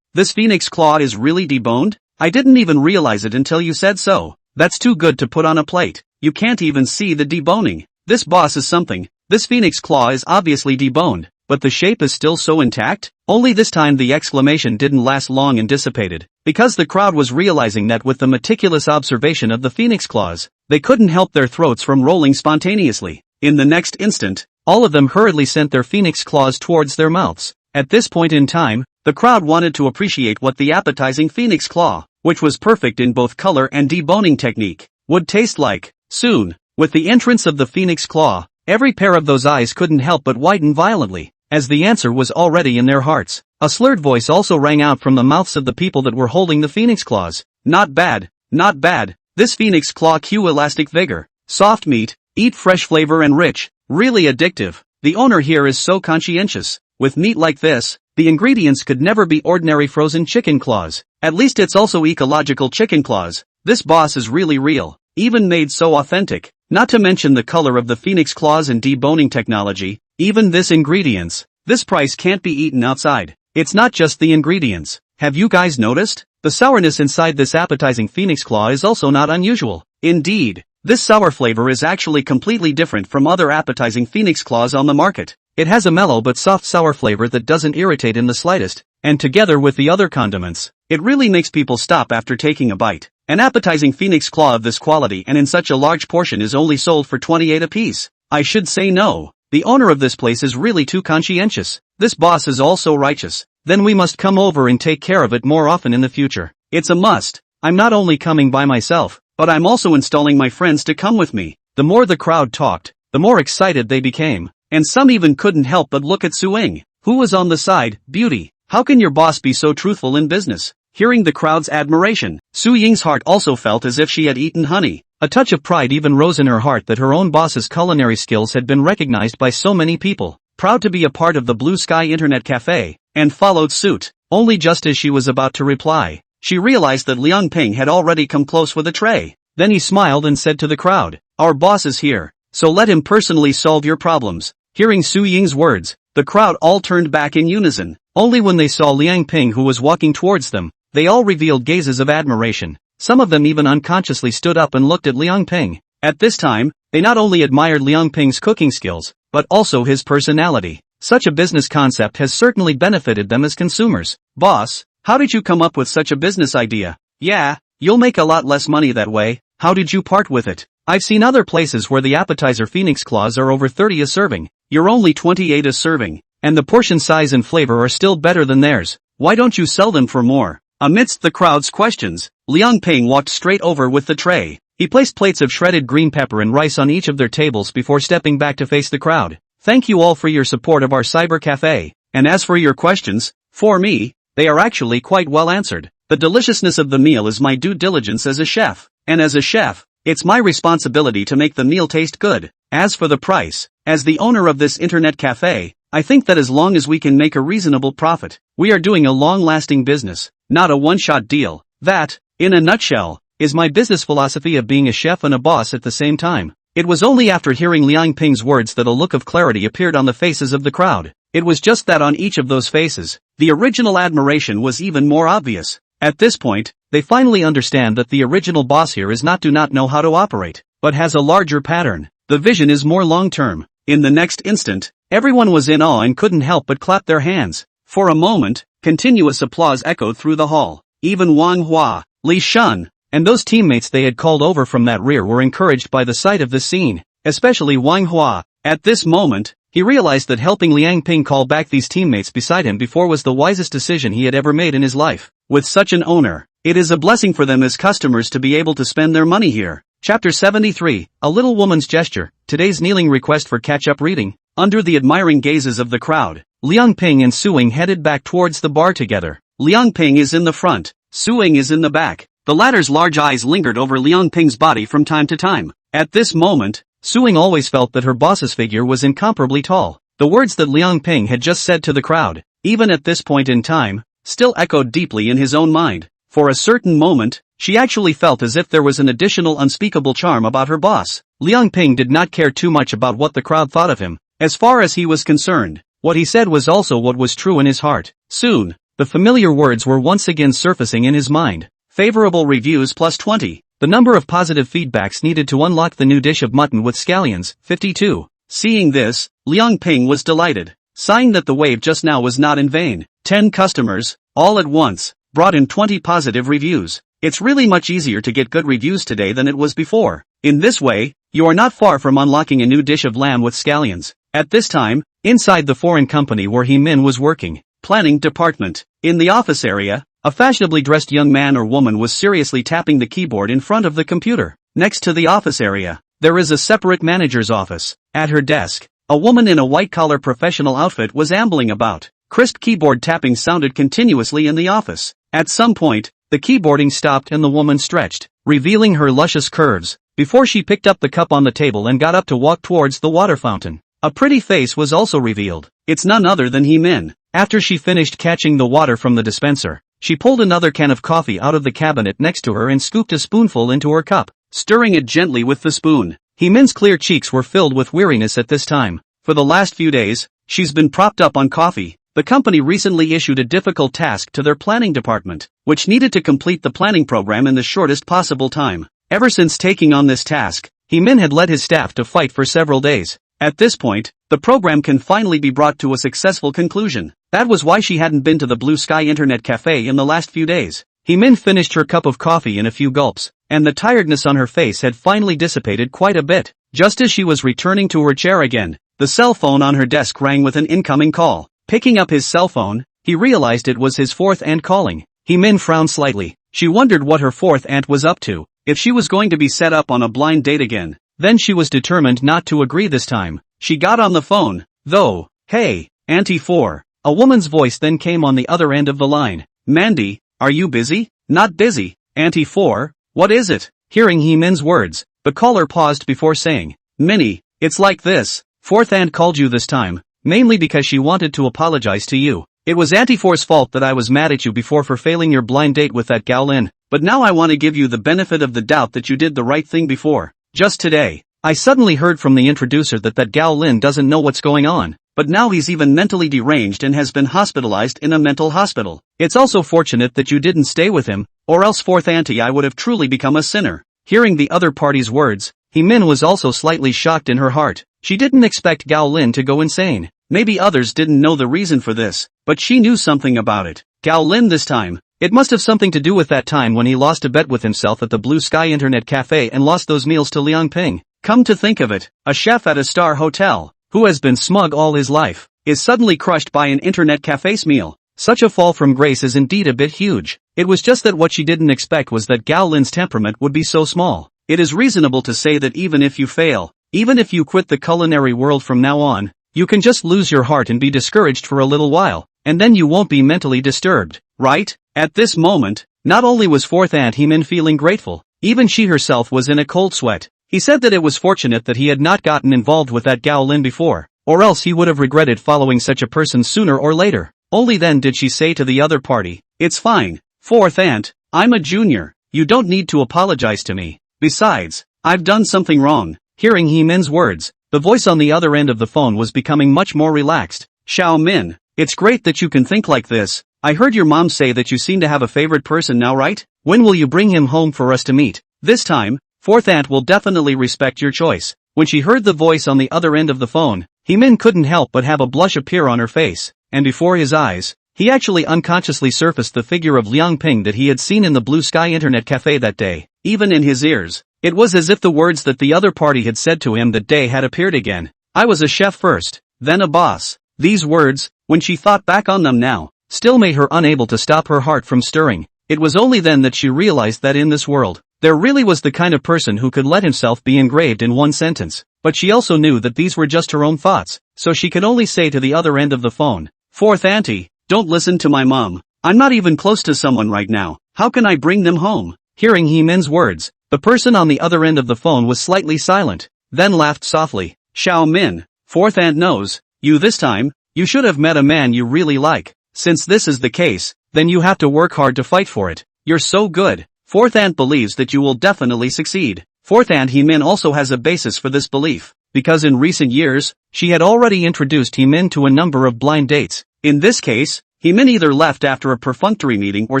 Speaker 1: This phoenix claw is really deboned? I didn't even realize it until you said so. That's too good to put on a plate. You can't even see the deboning. This boss is something. This phoenix claw is obviously deboned, but the shape is still so intact? Only this time the exclamation didn't last long and dissipated, because the crowd was realizing that with the meticulous observation of the phoenix claws, they couldn't help their throats from rolling spontaneously. In the next instant, all of them hurriedly sent their phoenix claws towards their mouths. At this point in time, the crowd wanted to appreciate what the appetizing phoenix claw, which was perfect in both color and deboning technique, would taste like. Soon, with the entrance of the phoenix claw, every pair of those eyes couldn't help but widen violently, as the answer was already in their hearts. A slurred voice also rang out from the mouths of the people that were holding the phoenix claws. Not bad, not bad. This phoenix claw cue elastic vigor, soft meat, eat fresh flavor and rich, really addictive. The owner here is so conscientious. With meat like this, the ingredients could never be ordinary frozen chicken claws. At least it's also ecological chicken claws. This boss is really real, even made so authentic. Not to mention the color of the phoenix claws and deboning technology, even this ingredients. This price can't be eaten outside. It's not just the ingredients. Have you guys noticed? The sourness inside this appetizing phoenix claw is also not unusual. Indeed, this sour flavor is actually completely different from other appetizing phoenix claws on the market. It has a mellow but soft sour flavor that doesn't irritate in the slightest, and together with the other condiments, it really makes people stop after taking a bite. An appetizing phoenix claw of this quality and in such a large portion is only sold for 28 apiece. I should say no. The owner of this place is really too conscientious. This boss is also righteous. Then we must come over and take care of it more often in the future. It's a must. I'm not only coming by myself, but I'm also installing my friends to come with me. The more the crowd talked, the more excited they became. And some even couldn't help but look at Su Ying, who was on the side. Beauty, how can your boss be so truthful in business? Hearing the crowd's admiration, Su Ying's heart also felt as if she had eaten honey. A touch of pride even rose in her heart that her own boss's culinary skills had been recognized by so many people. Proud to be a part of the Blue Sky Internet Cafe, and followed suit. Only just as she was about to reply, she realized that Liang Ping had already come close with a tray. Then he smiled and said to the crowd, "Our boss is here, so let him personally solve your problems." Hearing Su Ying's words, the crowd all turned back in unison. Only when they saw Liang Ping who was walking towards them, they all revealed gazes of admiration. Some of them even unconsciously stood up and looked at Liang Ping. At this time, they not only admired Liang Ping's cooking skills, but also his personality. Such a business concept has certainly benefited them as consumers. "Boss, how did you come up with such a business idea?" "Yeah, you'll make a lot less money that way. How did you part with it?" "I've seen other places where the appetizer phoenix claws are over 30 a serving. You're only 28 a serving, and the portion size and flavor are still better than theirs. Why don't you sell them for more?" Amidst the crowd's questions, Liang Ping walked straight over with the tray. He placed plates of shredded green pepper and rice on each of their tables before stepping back to face the crowd. Thank you all for your support of our cyber cafe, and as for your questions, for me, they are actually quite well answered. The deliciousness of the meal is my due diligence as a chef, and as a chef, it's my responsibility to make the meal taste good. As for the price, as the owner of this internet cafe, I think that as long as we can make a reasonable profit, we are doing a long-lasting business, not a one-shot deal. That, in a nutshell, is my business philosophy of being a chef and a boss at the same time. It was only after hearing Liang Ping's words that a look of clarity appeared on the faces of the crowd. It was just that on each of those faces, the original admiration was even more obvious. At this point, they finally understand that the original boss here is not do not know how to operate, but has a larger pattern. The vision is more long-term. In the next instant, everyone was in awe and couldn't help but clap their hands. For a moment, continuous applause echoed through the hall. Even Wang Hua, Li Shun, and those teammates they had called over from that rear were encouraged by the sight of this scene, especially Wang Hua. At this moment, he realized that helping Liang Ping call back these teammates beside him before was the wisest decision he had ever made in his life. With such an owner, it is a blessing for them as customers to be able to spend their money here. Chapter 73, A Little Woman's Gesture. Today's kneeling request for catch-up reading. Under the admiring gazes of the crowd, Liang Ping and Suing headed back towards the bar together. Liang Ping is in the front, Suing is in the back. The latter's large eyes lingered over Liang Ping's body from time to time. At this moment, Suing always felt that her boss's figure was incomparably tall. The words that Liang Ping had just said to the crowd, even at this point in time, still echoed deeply in his own mind. For a certain moment, she actually felt as if there was an additional unspeakable charm about her boss. Liang Ping did not care too much about what the crowd thought of him. As far as he was concerned, what he said was also what was true in his heart. Soon, the familiar words were once again surfacing in his mind. Favorable reviews plus 20. The number of positive feedbacks needed to unlock the new dish of mutton with scallions, 52. Seeing this, Liang Ping was delighted, sighing that the wave just now was not in vain. 10 customers, all at once, brought in 20 positive reviews. It's really much easier to get good reviews today than it was before. In this way, you are not far from unlocking a new dish of lamb with scallions. At this time, inside the foreign company where He Min was working, planning department, in the office area, a fashionably dressed young man or woman was seriously tapping the keyboard in front of the computer. Next to the office area, there is a separate manager's office. At her desk, a woman in a white-collar professional outfit was ambling about. Crisp keyboard tapping sounded continuously in the office. At some point, the keyboarding stopped and the woman stretched, revealing her luscious curves, before she picked up the cup on the table and got up to walk towards the water fountain. A pretty face was also revealed. It's none other than He Min. After she finished catching the water from the dispenser, she pulled another can of coffee out of the cabinet next to her and scooped a spoonful into her cup, stirring it gently with the spoon. He Min's clear cheeks were filled with weariness at this time. For the last few days, she's been propped up on coffee. The company recently issued a difficult task to their planning department, which needed to complete the planning program in the shortest possible time. Ever since taking on this task, He Min had led his staff to fight for several days. At this point, the program can finally be brought to a successful conclusion. That was why she hadn't been to the Blue Sky Internet Cafe in the last few days. He Min finished her cup of coffee in a few gulps, and the tiredness on her face had finally dissipated quite a bit. Just as she was returning to her chair again, the cell phone on her desk rang with an incoming call. Picking up his cell phone, he realized it was his fourth aunt calling. He Min frowned slightly. She wondered what her fourth aunt was up to. If she was going to be set up on a blind date again, then she was determined not to agree this time. She got on the phone, though. Hey, Auntie 4. A woman's voice then came on the other end of the line. Mandy, are you busy? Not busy, Auntie 4. What is it? Hearing He Min's words, the caller paused before saying, Minnie, it's like this. Fourth aunt called you this time, mainly because she wanted to apologize to you. It was Auntie 4's fault that I was mad at you before for failing your blind date with that Gao Lin, but now I want to give you the benefit of the doubt that you did the right thing before. Just today, I suddenly heard from the introducer that Gao Lin doesn't know what's going on, but now he's even mentally deranged and has been hospitalized in a mental hospital. It's also fortunate that you didn't stay with him, or else fourth auntie I would have truly become a sinner. Hearing the other party's words, He Min was also slightly shocked in her heart. She didn't expect Gao Lin to go insane. Maybe others didn't know the reason for this, but she knew something about it. Gao Lin this time. It must have something to do with that time when he lost a bet with himself at the Blue Sky Internet Cafe and lost those meals to Liang Ping. Come to think of it, a chef at a star hotel, who has been smug all his life, is suddenly crushed by an internet cafe's meal. Such a fall from grace is indeed a bit huge. It was just that what she didn't expect was that Gao Lin's temperament would be so small. It is reasonable to say that even if you fail, even if you quit the culinary world from now on, you can just lose your heart and be discouraged for a little while, and then you won't be mentally disturbed, right? At this moment, not only was fourth aunt Heemin feeling grateful, even she herself was in a cold sweat. He said that it was fortunate that he had not gotten involved with that Gao Lin before, or else he would have regretted following such a person sooner or later. Only then did she say to the other party, "It's fine, fourth aunt, I'm a junior, you don't need to apologize to me. Besides, I've done something wrong." Hearing Heemin's words, the voice on the other end of the phone was becoming much more relaxed. "Xiao Min, it's great that you can think like this. I heard your mom say that you seem to have a favorite person now, right? When will you bring him home for us to meet? This time, fourth aunt will definitely respect your choice." When she heard the voice on the other end of the phone, Heemin couldn't help but have a blush appear on her face, and before his eyes, he actually unconsciously surfaced the figure of Liang Ping that he had seen in the Blue Sky Internet Cafe that day. Even in his ears, it was as if the words that the other party had said to him that day had appeared again. "I was a chef first, then a boss." These words, when she thought back on them now, still made her unable to stop her heart from stirring. It was only then that she realized that in this world, there really was the kind of person who could let himself be engraved in one sentence. But she also knew that these were just her own thoughts, so she could only say to the other end of the phone, "Fourth auntie, don't listen to my mom. I'm not even close to someone right now. How can I bring them home?" Hearing Heemin's words, the person on the other end of the phone was slightly silent, then laughed softly. "Xiao Min, fourth aunt knows you this time. You should have met a man you really like. Since this is the case, then you have to work hard to fight for it. You're so good. Fourth aunt believes that you will definitely succeed." Fourth aunt Heemin also has a basis for this belief, because in recent years, she had already introduced Heemin to a number of blind dates. In this case, Heemin either left after a perfunctory meeting or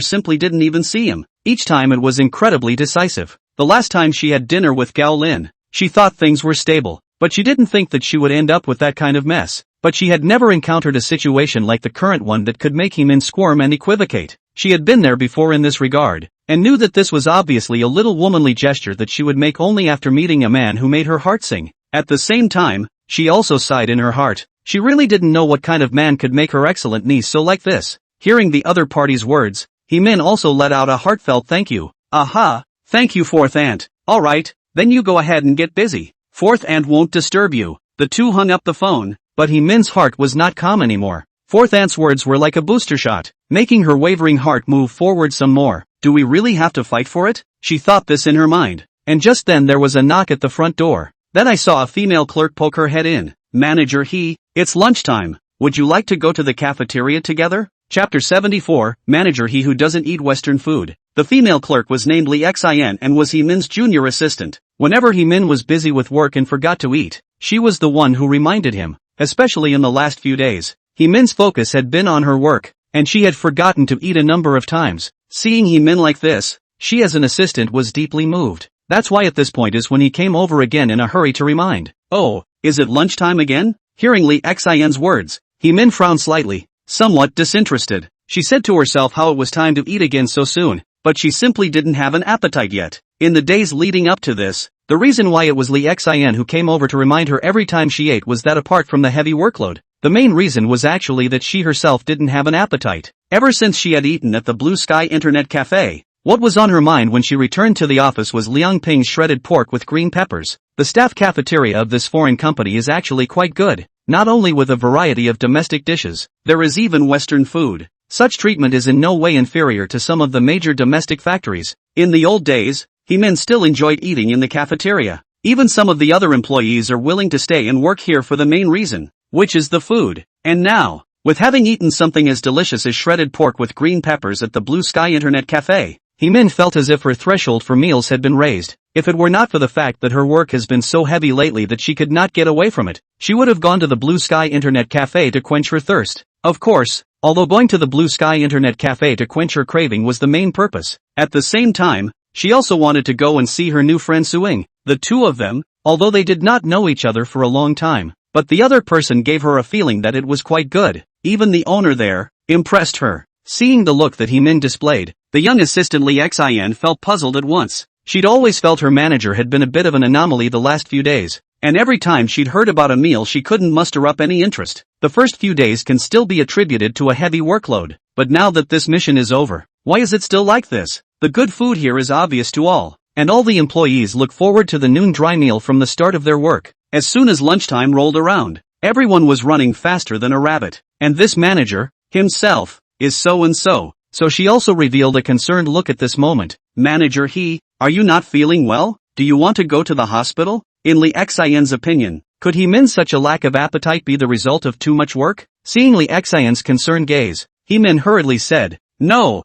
Speaker 1: simply didn't even see him. Each time it was incredibly decisive. The last time she had dinner with Gao Lin, she thought things were stable, but she didn't think that she would end up with that kind of mess. But she had never encountered a situation like the current one that could make Heemin squirm and equivocate. She had been there before in this regard, and knew that this was obviously a little womanly gesture that she would make only after meeting a man who made her heart sing. At the same time, she also sighed in her heart. She really didn't know what kind of man could make her excellent niece so like this. Hearing the other party's words, Heemin also let out a heartfelt thank you. "Aha, thank you fourth aunt. Alright, then you go ahead and get busy. Fourth aunt won't disturb you." The two hung up the phone, but Heemin's heart was not calm anymore. Fourth aunt's words were like a booster shot, making her wavering heart move forward some more. "Do we really have to fight for it?" She thought this in her mind. And just then there was a knock at the front door. Then I saw a female clerk poke her head in. "Manager it's lunchtime. Would you like to go to the cafeteria together?" Chapter 74, Manager He Who Doesn't Eat Western Food. The female clerk was named Li Xin and was Heemin's junior assistant. Whenever Heemin was busy with work and forgot to eat, she was the one who reminded him, especially in the last few days. Heemin's focus had been on her work, and she had forgotten to eat a number of times. Seeing Heemin like this, she as an assistant was deeply moved. That's why at this point is when he came over again in a hurry to remind. "Oh, is it lunchtime again?" Hearing Li Xin's words, Heemin frowned slightly, somewhat disinterested. She said to herself how it was time to eat again so soon, but she simply didn't have an appetite yet. In the days leading up to this, the reason why it was Li Xin who came over to remind her every time she ate was that apart from the heavy workload, the main reason was actually that she herself didn't have an appetite. Ever since she had eaten at the Blue Sky Internet Cafe, what was on her mind when she returned to the office was Liang Ping's shredded pork with green peppers. The staff cafeteria of this foreign company is actually quite good, not only with a variety of domestic dishes, there is even Western food. Such treatment is in no way inferior to some of the major domestic factories. In the old days, Heemin still enjoyed eating in the cafeteria. Even some of the other employees are willing to stay and work here for the main reason, which is the food. And now, with having eaten something as delicious as shredded pork with green peppers at the Blue Sky Internet Cafe, Heemin felt as if her threshold for meals had been raised. If it were not for the fact that her work has been so heavy lately that she could not get away from it, she would have gone to the Blue Sky Internet Cafe to quench her thirst. Of course, although going to the Blue Sky Internet Cafe to quench her craving was the main purpose, at the same time, she also wanted to go and see her new friend Suing. The two of them, although they did not know each other for a long time, but the other person gave her a feeling that it was quite good. Even the owner there impressed her. Seeing the look that Heemin displayed, the young assistant Li Xin felt puzzled at once. She'd always felt her manager had been a bit of an anomaly the last few days, and every time she'd heard about a meal she couldn't muster up any interest. The first few days can still be attributed to a heavy workload, but now that this mission is over, why is it still like this? The good food here is obvious to all, and all the employees look forward to the noon dry meal from the start of their work. As soon as lunchtime rolled around, everyone was running faster than a rabbit, and this manager, himself, is so-and-so. So she also revealed a concerned look at this moment. Manager are you not feeling well? Do you want to go to the hospital? In Lee Xian's opinion, could Hemin's such a lack of appetite be the result of too much work? Seeing Lee Xian's concerned gaze, Hemin hurriedly said, No,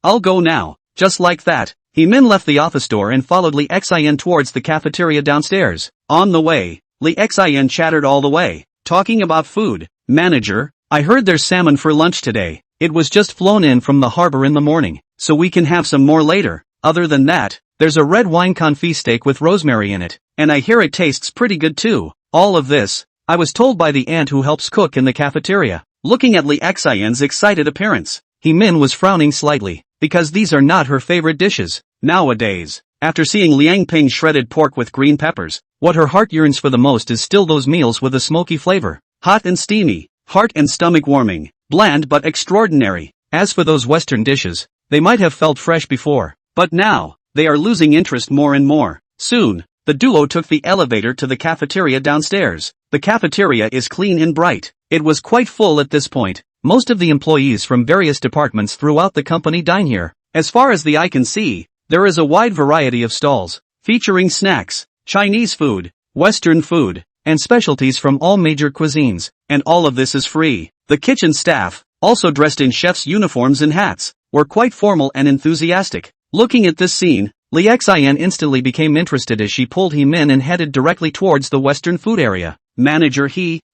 Speaker 1: I'll go now. Just like that, Hemin left the office door and followed Lee Xian towards the cafeteria downstairs. On the way, Lee Xian chattered all the way, talking about food. Manager, I heard there's salmon for lunch today. It was just flown in from the harbor in the morning, so we can have some more later. Other than that, there's a red wine confit steak with rosemary in it, and I hear it tastes pretty good too. All of this, I was told by the aunt who helps cook in the cafeteria. Looking at Lee Xian's excited appearance, Hemin was frowning slightly, because these are not her favorite dishes. Nowadays, after seeing Liang Ping's shredded pork with green peppers, what her heart yearns for the most is still those meals with a smoky flavor. Hot and steamy, heart and stomach warming, bland but extraordinary. As for those Western dishes, they might have felt fresh before, but now, they are losing interest more and more. Soon, the duo took the elevator to the cafeteria downstairs. The cafeteria is clean and bright. It was quite full at this point. Most of the employees from various departments throughout the company dine here. As far as the eye can see, there is a wide variety of stalls, featuring snacks, Chinese food, Western food, and specialties from all major cuisines, and all of this is free. The kitchen staff, also dressed in chef's uniforms and hats, were quite formal and enthusiastic. Looking at this scene, Lee Xian instantly became interested as she pulled him in and headed directly towards the Western food area. Manager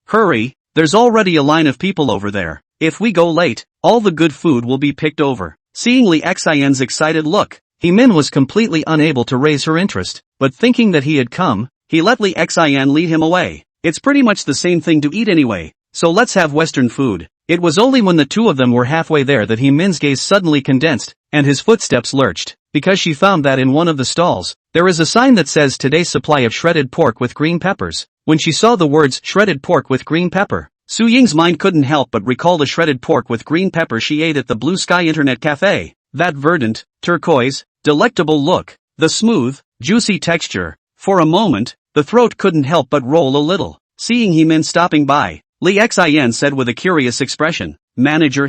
Speaker 1: hurry, there's already a line of people over there. If we go late, all the good food will be picked over. Seeing Lee Xian's excited look, Hemin was completely unable to raise her interest, but thinking that he had come, he let Lee Xian lead him away. It's pretty much the same thing to eat anyway, so let's have Western food. It was only when the two of them were halfway there that Hemin's gaze suddenly condensed, and his footsteps lurched, because she found that in one of the stalls, there is a sign that says today's supply of shredded pork with green peppers. When she saw the words shredded pork with green pepper, Su Ying's mind couldn't help but recall the shredded pork with green pepper she ate at the Blue Sky Internet Cafe. That verdant, turquoise, delectable look, the smooth, juicy texture. For a moment, the throat couldn't help but roll a little. Seeing Hemin stopping by, Lee Xian said with a curious expression, Manager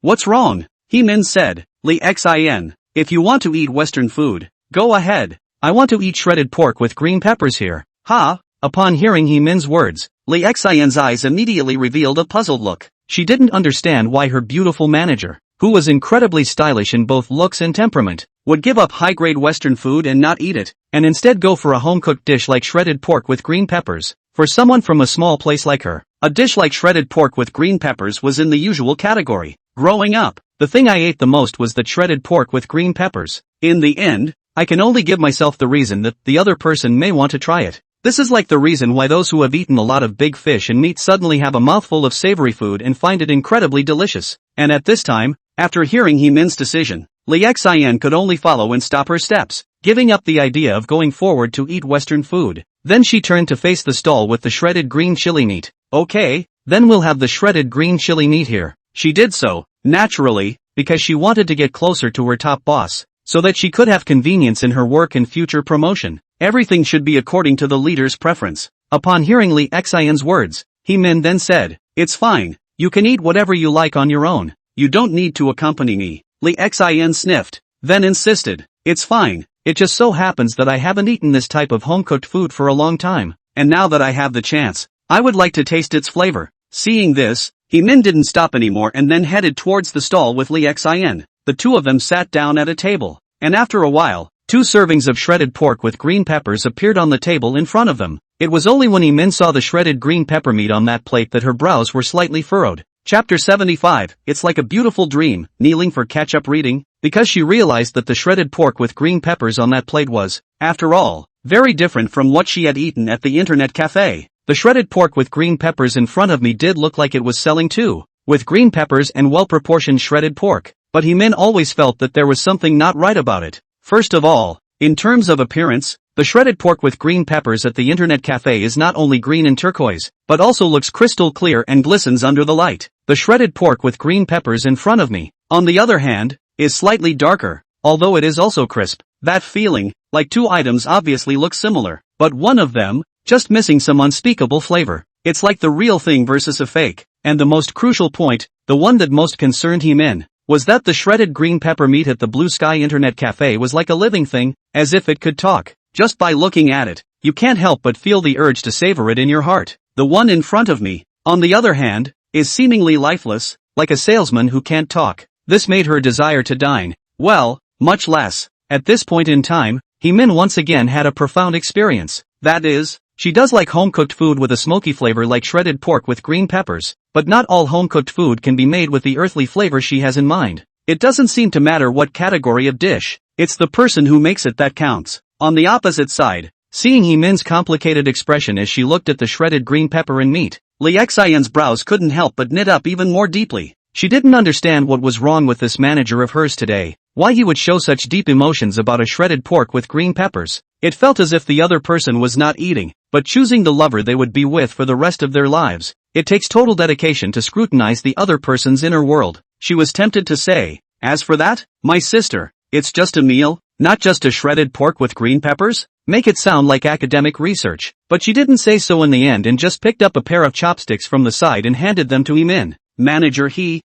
Speaker 1: what's wrong? Hemin said, Lee Xian, if you want to eat Western food, go ahead. I want to eat shredded pork with green peppers here. Ha! Upon hearing Hemin's words, Lee Xian's eyes immediately revealed a puzzled look. She didn't understand why her beautiful manager, who was incredibly stylish in both looks and temperament, would give up high-grade Western food and not eat it, and instead go for a home-cooked dish like shredded pork with green peppers. For someone from a small place like her, a dish like shredded pork with green peppers was in the usual category. Growing up, the thing I ate the most was the shredded pork with green peppers. In the end, I can only give myself the reason that the other person may want to try it. This is like the reason why those who have eaten a lot of big fish and meat suddenly have a mouthful of savory food and find it incredibly delicious. And at this time, after hearing Hemin's decision, Lee Xian could only follow and stop her steps, giving up the idea of going forward to eat Western food. Then she turned to face the stall with the shredded green chili meat. Okay, then we'll have the shredded green chili meat here. She did so, naturally, because she wanted to get closer to her top boss, so that she could have convenience in her work and future promotion. Everything should be according to the leader's preference. Upon hearing Lee Xian's words, Hemin then said, It's fine, you can eat whatever you like on your own. You don't need to accompany me. Lee Xian sniffed, then insisted, It's fine, it just so happens that I haven't eaten this type of home-cooked food for a long time, and now that I have the chance, I would like to taste its flavor. Seeing this, Hemin didn't stop anymore and then headed towards the stall with Lee Xian. The two of them sat down at a table, and after a while, 2 servings of shredded pork with green peppers appeared on the table in front of them. It was only when Hemin saw the shredded green pepper meat on that plate that her brows were slightly furrowed. Chapter 75, It's like a beautiful dream, kneeling for catch-up reading, because she realized that the shredded pork with green peppers on that plate was, after all, very different from what she had eaten at the internet cafe. The shredded pork with green peppers in front of me did look like it was selling too, with green peppers and well-proportioned shredded pork, but Hemin always felt that there was something not right about it. First of all, in terms of appearance, The shredded pork with green peppers at the internet cafe is not only green and turquoise, but also looks crystal clear and glistens under the light. The shredded pork with green peppers in front of me, on the other hand, is slightly darker, although it is also crisp. That feeling, like two items obviously look similar, but one of them, just missing some unspeakable flavor. It's like the real thing versus a fake. And the most crucial point, the one that most concerned Heemin, was that the shredded green pepper meat at the Blue Sky Internet Cafe was like a living thing, as if it could talk. Just by looking at it, you can't help but feel the urge to savor it in your heart. The one in front of me, on the other hand, is seemingly lifeless, like a salesman who can't talk. This made her desire to dine, well, much less. At this point in time, Heemin once again had a profound experience. That is, she does like home-cooked food with a smoky flavor like shredded pork with green peppers, but not all home-cooked food can be made with the earthly flavor she has in mind. It doesn't seem to matter what category of dish, it's the person who makes it that counts. On the opposite side, seeing Heemin's complicated expression as she looked at the shredded green pepper and meat, Lee Xian's brows couldn't help but knit up even more deeply. She didn't understand what was wrong with this manager of hers today, why he would show such deep emotions about a shredded pork with green peppers. It felt as if the other person was not eating, but choosing the lover they would be with for the rest of their lives. It takes total dedication to scrutinize the other person's inner world. She was tempted to say, as for that, my sister, it's just a meal, not just a shredded pork with green peppers? Make it sound like academic research. But she didn't say so in the end and just picked up a pair of chopsticks from the side and handed them to Heemin. Manager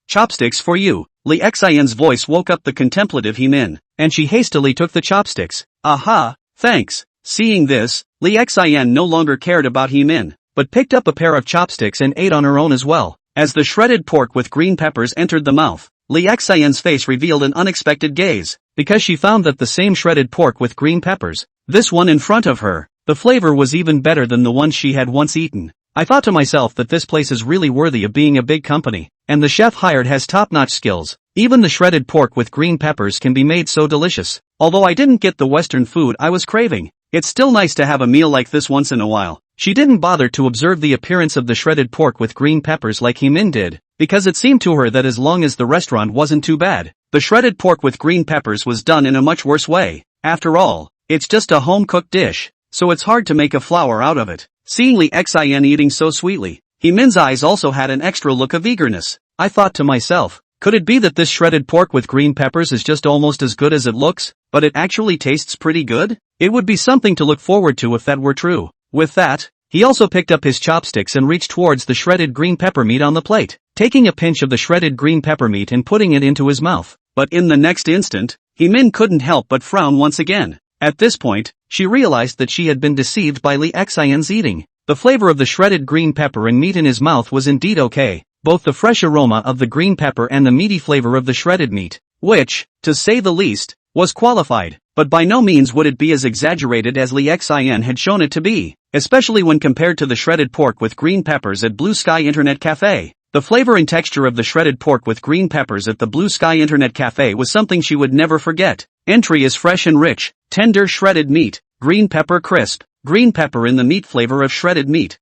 Speaker 1: chopsticks for you. Lee Xian's voice woke up the contemplative Heemin, and she hastily took the chopsticks. Aha, thanks. Seeing this, Lee Xian no longer cared about Heemin, but picked up a pair of chopsticks and ate on her own as well. As the shredded pork with green peppers entered the mouth, Lee Xian's face revealed an unexpected gaze, because she found that the same shredded pork with green peppers, this one in front of her, the flavor was even better than the one she had once eaten. I thought to myself that this place is really worthy of being a big company, and the chef hired has top-notch skills. Even the shredded pork with green peppers can be made so delicious. Although I didn't get the Western food I was craving, it's still nice to have a meal like this once in a while. She didn't bother to observe the appearance of the shredded pork with green peppers like Heemin did, because it seemed to her that as long as the restaurant wasn't too bad, the shredded pork with green peppers was done in a much worse way. After all, it's just a home-cooked dish, so it's hard to make a flour out of it. Seeing Lee Xian eating so sweetly, Heemin's eyes also had an extra look of eagerness. I thought to myself, could it be that this shredded pork with green peppers is just almost as good as it looks, but it actually tastes pretty good? It would be something to look forward to if that were true. With that, he also picked up his chopsticks and reached towards the shredded green pepper meat on the plate, taking a pinch of the shredded green pepper meat and putting it into his mouth. But in the next instant, Heemin couldn't help but frown once again. At this point, she realized that she had been deceived by Lee Xian's eating. The flavor of the shredded green pepper and meat in his mouth was indeed okay. Both the fresh aroma of the green pepper and the meaty flavor of the shredded meat, which, to say the least, was qualified, but by no means would it be as exaggerated as Lee Xian had shown it to be, especially when compared to the shredded pork with green peppers at Blue Sky Internet Cafe. The flavor and texture of the shredded pork with green peppers at the Blue Sky Internet Cafe was something she would never forget. Entry is fresh and rich, tender shredded meat, green pepper crisp, green pepper in the meat flavor of shredded meat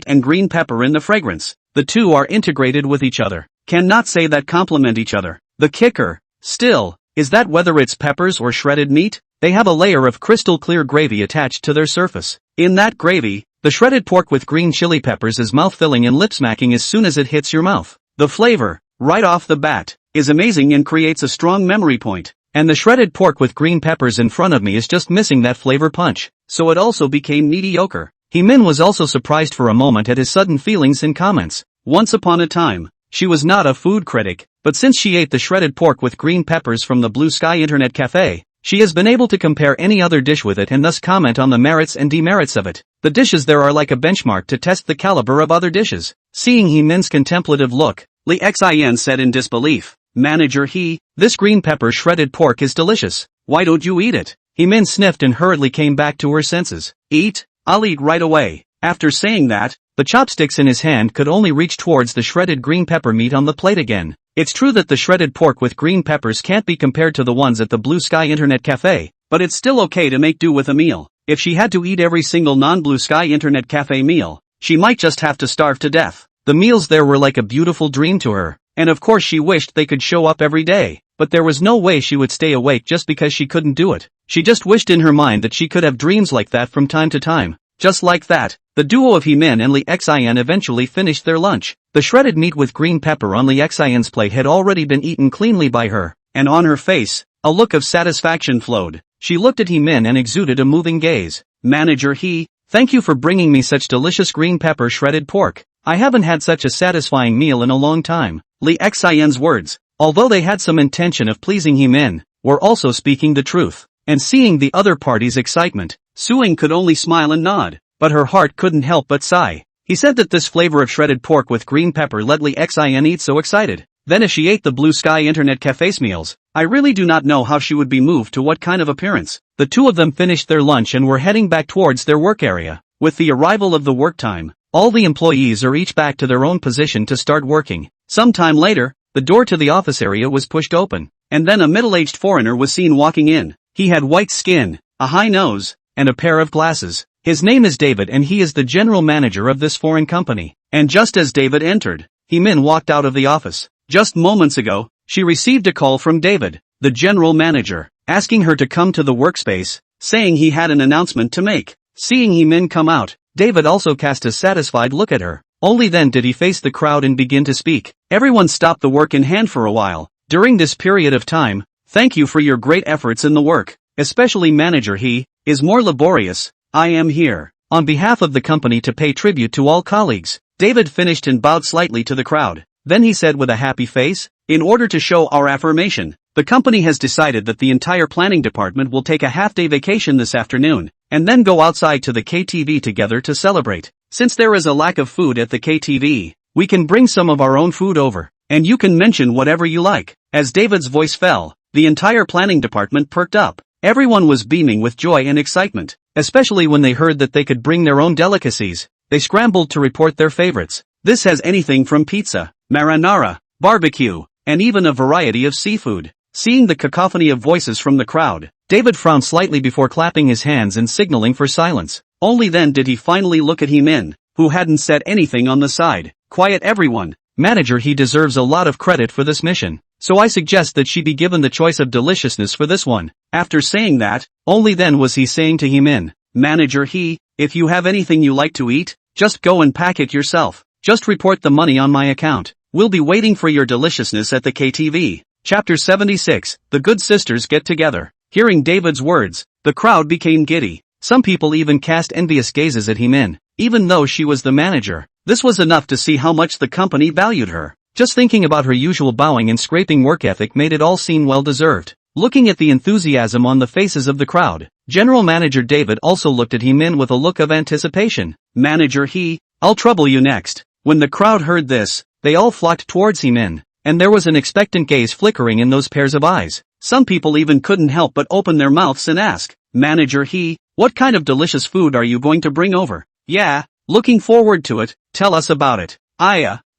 Speaker 1: and green pepper in the fragrance. The two are integrated with each other. Cannot say that complement each other. The kicker, still, is that whether it's peppers or shredded meat, they have a layer of crystal clear gravy attached to their surface. In that gravy, the shredded pork with green chili peppers is mouth-filling and lip-smacking as soon as it hits your mouth. The flavor, right off the bat, is amazing and creates a strong memory point. And the shredded pork with green peppers in front of me is just missing that flavor punch, so it also became mediocre. Heemin was also surprised for a moment at his sudden feelings and comments. Once upon a time, she was not a food critic, but since she ate the shredded pork with green peppers from the Blue Sky Internet Cafe, she has been able to compare any other dish with it and thus comment on the merits and demerits of it. The dishes there are like a benchmark to test the caliber of other dishes. Seeing Heemin's contemplative look, Lee Xian said in disbelief, "Manager this green pepper shredded pork is delicious. Why don't you eat it?" Heemin sniffed and hurriedly came back to her senses. "Eat? I'll eat right away." After saying that, the chopsticks in his hand could only reach towards the shredded green pepper meat on the plate again. It's true that the shredded pork with green peppers can't be compared to the ones at the Blue Sky Internet Cafe, but it's still okay to make do with a meal. If she had to eat every single non-Blue Sky Internet Cafe meal, she might just have to starve to death. The meals there were like a beautiful dream to her, and of course she wished they could show up every day, but there was no way she would stay awake just because she couldn't do it. She just wished in her mind that she could have dreams like that from time to time. Just like that, the duo of Heemin and Lee Xin eventually finished their lunch. The shredded meat with green pepper on Lee Xin's plate had already been eaten cleanly by her, and on her face, a look of satisfaction flowed. She looked at Heemin and exuded a moving gaze. Manager He, thank you for bringing me such delicious green pepper shredded pork. I haven't had such a satisfying meal in a long time. Lee Xin's words, although they had some intention of pleasing Heemin, were also speaking the truth. And seeing the other party's excitement, Suing could only smile and nod, but her heart couldn't help but sigh. He said that this flavor of shredded pork with green pepper let Lee Xin eat so excited. Then as she ate the Blue Sky Internet Cafe's meals, I really do not know how she would be moved to what kind of appearance. The two of them finished their lunch and were heading back towards their work area. With the arrival of the work time, all the employees are each back to their own position to start working. Some time later, the door to the office area was pushed open, and then a middle-aged foreigner was seen walking in. He had white skin, a high nose, and a pair of glasses. His name is David and he is the general manager of this foreign company. And just as David entered, Heemin walked out of the office. Just moments ago, she received a call from David, the general manager, asking her to come to the workspace, saying he had an announcement to make. Seeing Heemin come out, David also cast a satisfied look at her. Only then did he face the crowd and begin to speak. Everyone stopped the work in hand for a while. During this period of time, thank you for your great efforts in the work, especially manager He, is more laborious. I am here, on behalf of the company to pay tribute to all colleagues. David finished and bowed slightly to the crowd. Then he said with a happy face, in order to show our affirmation, the company has decided that the entire planning department will take a half-day vacation this afternoon, and then go outside to the KTV together to celebrate. Since there is a lack of food at the KTV, we can bring some of our own food over, and you can mention whatever you like. As David's voice fell, the entire planning department perked up. Everyone was beaming with joy and excitement, especially when they heard that they could bring their own delicacies. They scrambled to report their favorites. This has anything from pizza, marinara, barbecue, and even a variety of seafood. Seeing the cacophony of voices from the crowd, David frowned slightly before clapping his hands and signaling for silence. Only then did he finally look at Heemin, who hadn't said anything on the side. Quiet everyone. Manager He deserves a lot of credit for this mission, so I suggest that she be given the choice of deliciousness for this one. After saying that, only then was he saying to Heemin, Manager He, if you have anything you like to eat, just go and pack it yourself. Just report the money on my account. We'll be waiting for your deliciousness at the KTV. Chapter 76, The Good Sisters Get Together. Hearing David's words, the crowd became giddy. Some people even cast envious gazes at Heemin, even though she was the manager. This was enough to see how much the company valued her. Just thinking about her usual bowing and scraping work ethic made it all seem well deserved. Looking at the enthusiasm on the faces of the crowd, General Manager David also looked at Heemin with a look of anticipation. Manager He, I'll trouble you next. When the crowd heard this, they all flocked towards Heemin, and there was an expectant gaze flickering in those pairs of eyes. Some people even couldn't help but open their mouths and ask, Manager He, what kind of delicious food are you going to bring over? Yeah, looking forward to it, tell us about it.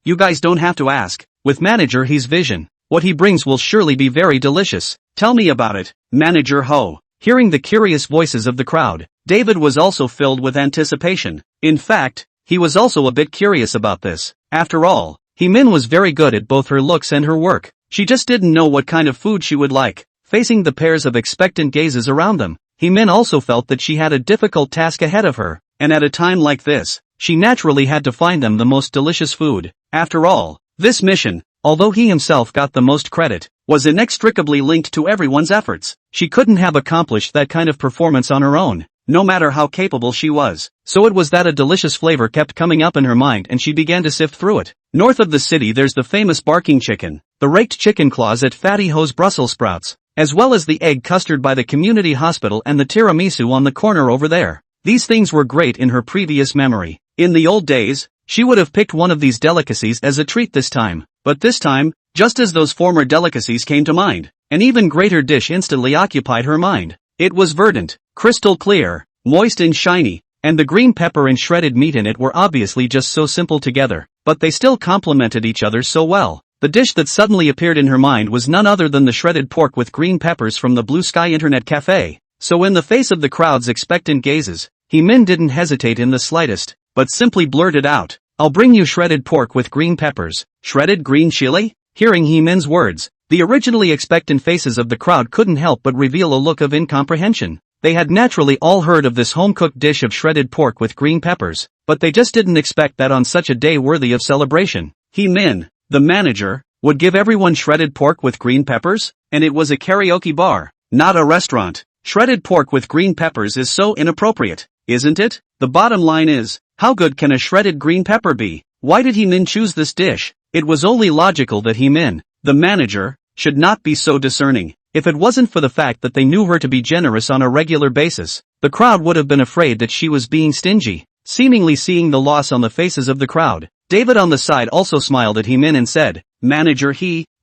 Speaker 1: You guys don't have to ask. With Manager He's vision, what he brings will surely be very delicious. Tell me about it, Manager Ho. Hearing the curious voices of the crowd, David was also filled with anticipation. In fact, he was also a bit curious about this. After all, Heemin was very good at both her looks and her work. She just didn't know what kind of food she would like. Facing the pairs of expectant gazes around them, Heemin also felt that she had a difficult task ahead of her, and at a time like this, she naturally had to find them the most delicious food. After all, this mission, although he himself got the most credit, was inextricably linked to everyone's efforts. She couldn't have accomplished that kind of performance on her own, no matter how capable she was. So it was that a delicious flavor kept coming up in her mind and she began to sift through it. North of the city there's the famous barking chicken, the raked chicken claws at Fatty Ho's Brussels sprouts, as well as the egg custard by the community hospital and the tiramisu on the corner over there. These things were great in her previous memory. In the old days, she would have picked one of these delicacies as a treat this time. But this time, just as those former delicacies came to mind, an even greater dish instantly occupied her mind. It was verdant, crystal clear, moist and shiny, and the green pepper and shredded meat in it were obviously just so simple together, but they still complemented each other so well. The dish that suddenly appeared in her mind was none other than the shredded pork with green peppers from the Blue Sky Internet Cafe. So in the face of the crowd's expectant gazes, Heemin didn't hesitate in the slightest, but simply blurted out, I'll bring you shredded pork with green peppers. Shredded green chili? Hearing Heemin's words, The originally expectant faces of the crowd couldn't help but reveal a look of incomprehension. They had naturally all heard of this home-cooked dish of shredded pork with green peppers, but they just didn't expect that on such a day worthy of celebration, Min, the manager, would give everyone shredded pork with green peppers, and it was a karaoke bar, not a restaurant. Shredded pork with green peppers is so inappropriate, isn't it? The bottom line is, how good can a shredded green pepper be? Why did Min choose this dish? It was only logical that Min, the manager, should not be so discerning. If it wasn't for the fact that they knew her to be generous on a regular basis, the crowd would have been afraid that she was being stingy. Seemingly seeing the loss on the faces of the crowd, David on the side also smiled at Min and said, "Manager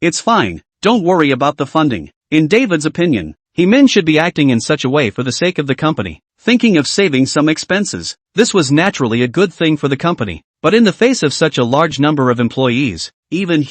Speaker 1: it's fine, don't worry about the funding." In David's opinion, Min should be acting in such a way for the sake of the company, thinking of saving some expenses. This was naturally a good thing for the company, but in the face of such a large number of employees, even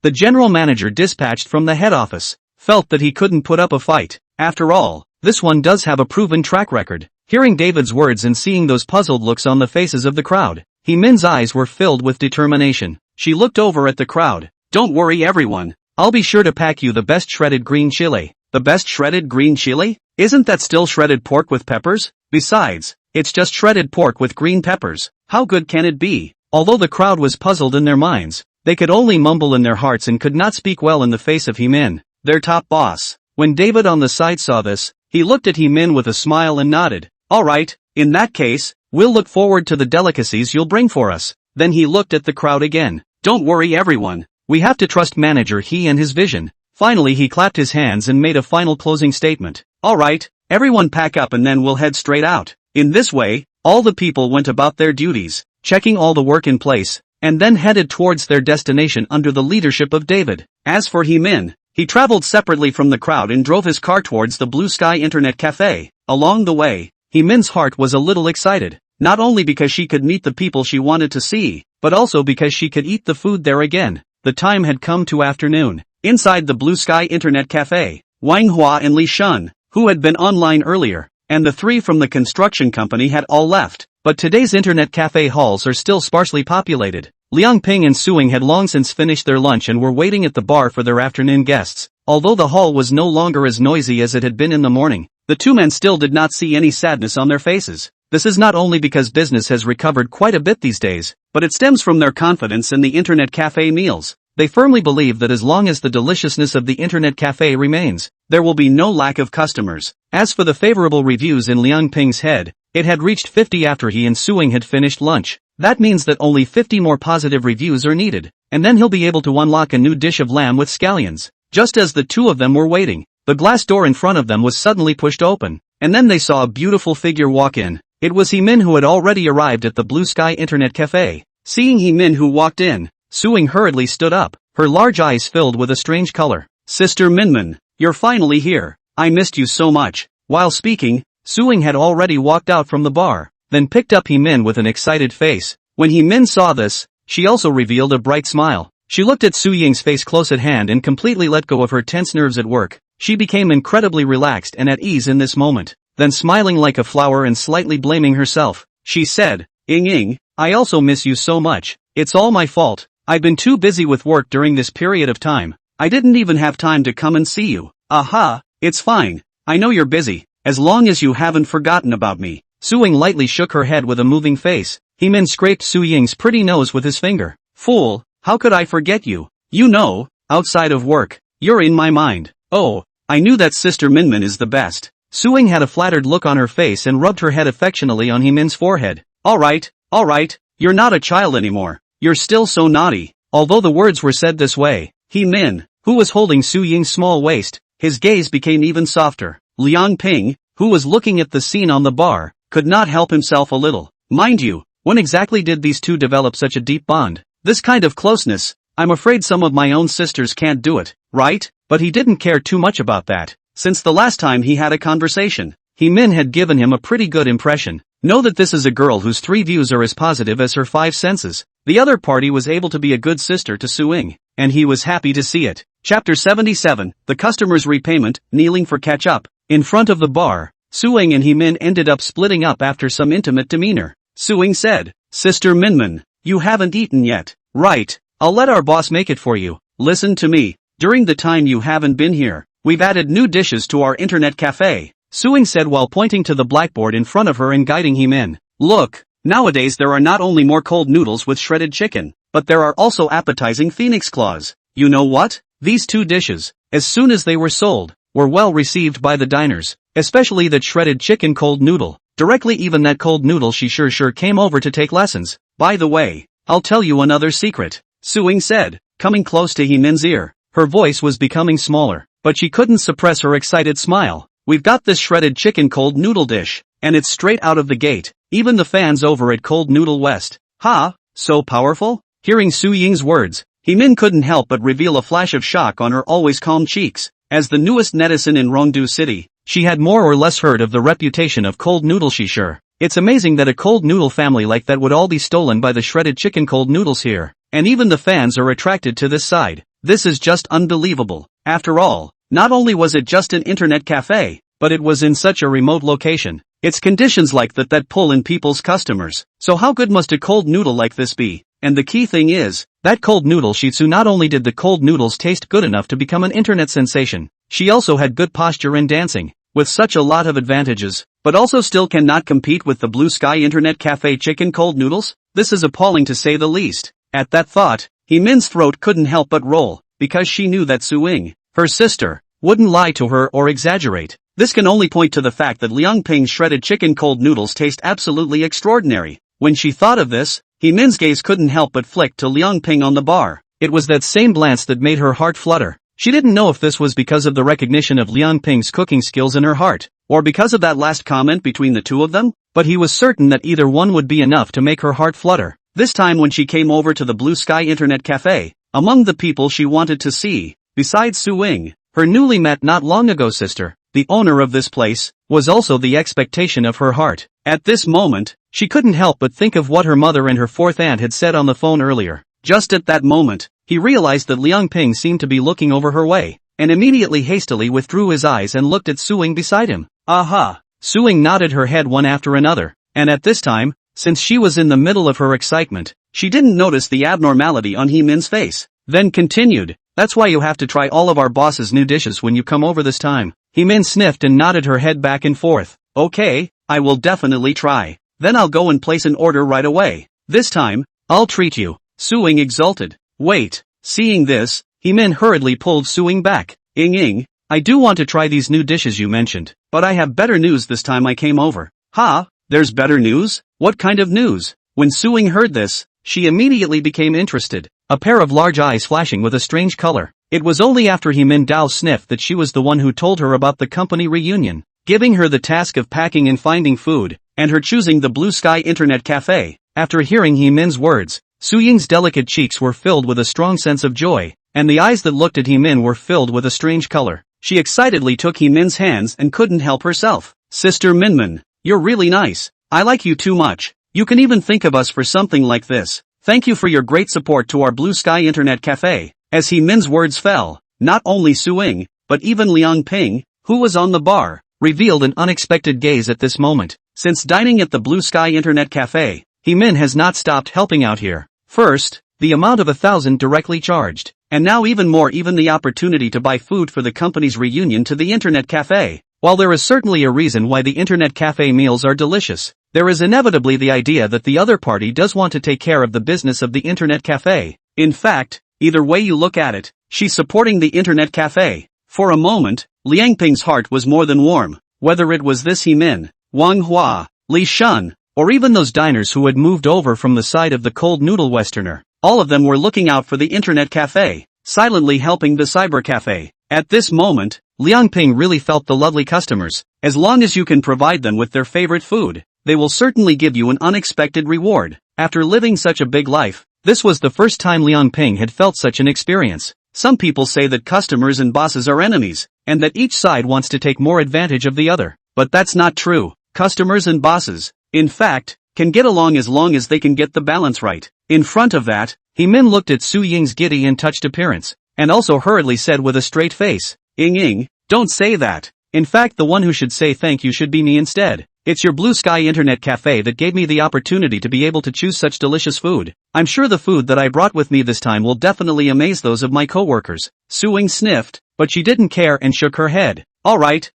Speaker 1: the general manager dispatched from the head office, felt that he couldn't put up a fight. After all, this one does have a proven track record. Hearing David's words and seeing those puzzled looks on the faces of the crowd, Min's eyes were filled with determination. She looked over at the crowd. "Don't worry everyone, I'll be sure to pack you the best shredded green chili." The best shredded green chili? Isn't that still shredded pork with peppers? Besides, it's just shredded pork with green peppers. How good can it be? Although the crowd was puzzled in their minds, they could only mumble in their hearts and could not speak well in the face of Min, their top boss. When David on the side saw this, he looked at Min with a smile and nodded. "Alright, in that case, we'll look forward to the delicacies you'll bring for us." Then he looked at the crowd again. "Don't worry everyone, we have to trust manager and his vision." Finally he clapped his hands and made a final closing statement. "Alright, everyone pack up and then we'll head straight out." In this way, all the people went about their duties, checking all the work in place, and then headed towards their destination under the leadership of David. As for Min, he traveled separately from the crowd and drove his car towards the Blue Sky Internet Cafe. Along the way, Min's heart was a little excited, not only because she could meet the people she wanted to see, but also because she could eat the food there again. The time had come to afternoon. Inside the Blue Sky Internet Cafe, Manhwa and Li Shun, who had been online earlier, and the three from the construction company had all left, but today's internet cafe halls are still sparsely populated. Liang Ping and Suing had long since finished their lunch and were waiting at the bar for their afternoon guests. Although the hall was no longer as noisy as it had been in the morning, the two men still did not see any sadness on their faces. This is not only because business has recovered quite a bit these days, but it stems from their confidence in the internet cafe meals. They firmly believe that as long as the deliciousness of the internet cafe remains, there will be no lack of customers. As for the favorable reviews in Liang Ping's head, it had reached 50 after he and Suing had finished lunch. That means that only 50 more positive reviews are needed, and then he'll be able to unlock a new dish of lamb with scallions. Just as the two of them were waiting, the glass door in front of them was suddenly pushed open, and then they saw a beautiful figure walk in. It was Min who had already arrived at the Blue Sky Internet Cafe. Seeing Min who walked in, Suing hurriedly stood up, her large eyes filled with a strange color. "Sister Minmin, you're finally here. I missed you so much." While speaking, Suing had already walked out from the bar, then picked up Min with an excited face. When Min saw this, she also revealed a bright smile. She looked at Su Ying's face close at hand and completely let go of her tense nerves at work. She became incredibly relaxed and at ease in this moment. Then smiling like a flower and slightly blaming herself, she said, Ying, I also miss you so much. It's all my fault. I've been too busy with work during this period of time. I didn't even have time to come and see you." "Aha, it's fine. I know you're busy, as long as you haven't forgotten about me." Suing lightly shook her head with a moving face. Min scraped Su Ying's pretty nose with his finger. "Fool, how could I forget you? You know, outside of work, you're in my mind." "Oh, I knew that Sister Minmin is the best." Suing had a flattered look on her face and rubbed her head affectionately on Min's forehead. Alright, you're not a child anymore. You're still so naughty." Although the words were said this way, Min, who was holding Su Ying's small waist, his gaze became even softer. Liang Ping, who was looking at the scene on the bar, could not help himself a little. Mind you, when exactly did these two develop such a deep bond? This kind of closeness, I'm afraid some of my own sisters can't do it, right? But he didn't care too much about that. Since the last time he had a conversation, Min had given him a pretty good impression. Know that this is a girl whose 3 views are as positive as her 5 senses. The other party was able to be a good sister to Suing, and he was happy to see it. Chapter 77, The Customer's Repayment, Kneeling for Catch-Up. In front of the bar, Suing and Min ended up splitting up after some intimate demeanor. Suing said, "Sister Minmin, you haven't eaten yet." "Right, I'll let our boss make it for you. Listen to me, During the time you haven't been here, we've added new dishes to our internet cafe, Suing said while pointing to the blackboard in front of her and guiding him in. Look, nowadays there are not only more cold noodles with shredded chicken, but there are also appetizing phoenix claws. You know what? These two dishes, as soon as they were sold, were well received by the diners, especially that shredded chicken cold noodle. Directly even that cold noodle she sure came over to take lessons. By the way, I'll tell you another secret, Suing said, coming close to Heemin's ear. Her voice was becoming smaller, but she couldn't suppress her excited smile. We've got this shredded chicken cold noodle dish, and it's straight out of the gate. Even the fans over at Cold Noodle West. Ha, so powerful? Hearing Su Ying's words, Heemin couldn't help but reveal a flash of shock on her always calm cheeks. As the newest netizen in Rongdu City, she had more or less heard of the reputation of cold noodle she sure. It's amazing that a cold noodle family like that would all be stolen by the shredded chicken cold noodles here, and even the fans are attracted to this side. This is just unbelievable. After all, not only was it just an internet cafe, but it was in such a remote location. It's conditions like that pull in people's customers. So how good must a cold noodle like this be? And the key thing is, that cold noodle shitsu not only did the cold noodles taste good enough to become an internet sensation, she also had good posture and dancing, with such a lot of advantages, but also still cannot compete with the Blue Sky Internet Cafe chicken cold noodles? This is appalling to say the least. At that thought, Heemin's throat couldn't help but roll, because she knew that Suing, her sister, wouldn't lie to her or exaggerate. This can only point to the fact that Liang Ping's shredded chicken cold noodles taste absolutely extraordinary. When she thought of this, Heemin's gaze couldn't help but flick to Liang Ping on the bar. It was that same glance that made her heart flutter. She didn't know if this was because of the recognition of Liang Ping's cooking skills in her heart, or because of that last comment between the two of them, but he was certain that either one would be enough to make her heart flutter. This time when she came over to the Blue Sky Internet Cafe, among the people she wanted to see, besides Suing, her newly met not long ago sister, the owner of this place, was also the expectation of her heart. At this moment, she couldn't help but think of what her mother and her fourth aunt had said on the phone earlier. Just at that moment, he realized that Liang Ping seemed to be looking over her way, and immediately hastily withdrew his eyes and looked at Suing beside him. Aha! Suing nodded her head one after another, and at this time, since she was in the middle of her excitement, she didn't notice the abnormality on Heemin's face. Then continued, that's why you have to try all of our boss's new dishes when you come over this time. Heemin sniffed and nodded her head back and forth. Okay, I will definitely try. Then I'll go and place an order right away. This time, I'll treat you. Suing exulted. Wait, seeing this, Heemin hurriedly pulled Suing back. Ing, I do want to try these new dishes you mentioned, but I have better news this time I came over. Ha, there's better news? What kind of news? When Suing heard this, she immediately became interested, a pair of large eyes flashing with a strange color. It was only after Heemin Dao sniffed that she was the one who told her about the company reunion, giving her the task of packing and finding food, and her choosing the Blue Sky Internet Cafe. After hearing Heemin's words, Suying's delicate cheeks were filled with a strong sense of joy, and the eyes that looked at Heemin were filled with a strange color. She excitedly took Heemin's hands and couldn't help herself. Sister Minmin, you're really nice. I like you too much. You can even think of us for something like this. Thank you for your great support to our Blue Sky Internet Cafe. As Heemin's words fell, not only Suing, but even Liang Ping, who was on the bar, revealed an unexpected gaze at this moment. Since dining at the Blue Sky Internet Cafe, Heemin has not stopped helping out here. First, the amount of 1,000 directly charged, and now even more the opportunity to buy food for the company's reunion to the Internet Cafe. While there is certainly a reason why the Internet Cafe meals are delicious, there is inevitably the idea that the other party does want to take care of the business of the Internet Cafe. In fact, either way you look at it, she's supporting the Internet Cafe. For a moment, Liang Ping's heart was more than warm, whether it was this Heemin, Wang Hua, Li Shun, or even those diners who had moved over from the side of the cold noodle westerner. All of them were looking out for the Internet Cafe, silently helping the cyber cafe. At this moment, Liang Ping really felt the lovely customers. As long as you can provide them with their favorite food, they will certainly give you an unexpected reward. After living such a big life, this was the first time Liang Ping had felt such an experience. Some people say that customers and bosses are enemies, and that each side wants to take more advantage of the other. But that's not true. Customers and bosses, in fact, can get along as long as they can get the balance right. In front of that, Heemin looked at Su Ying's giddy and touched appearance, and also hurriedly said with a straight face, Ing, don't say that. In fact, the one who should say thank you should be me instead. It's your blue sky internet cafe that gave me the opportunity to be able to choose such delicious food. I'm sure the food that I brought with me this time will definitely amaze those of my coworkers. Su-Ying sniffed, but she didn't care and shook her head. Alright,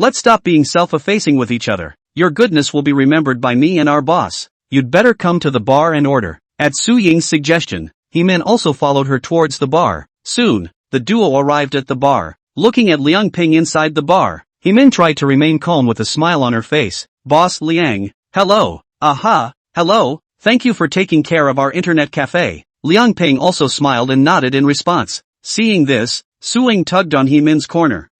Speaker 1: let's stop being self-effacing with each other. Your goodness will be remembered by me and our boss. You'd better come to the bar and order. At Su-Ying's suggestion, He-min also followed her towards the bar. Soon, the duo arrived at the bar. Looking at Liang Ping inside the bar, He-min tried to remain calm with a smile on her face. Boss Liang, hello. Aha, hello, thank you for taking care of our internet cafe. Liang Ping also smiled and nodded in response. Seeing this, Su-Ying tugged on He-min's corner.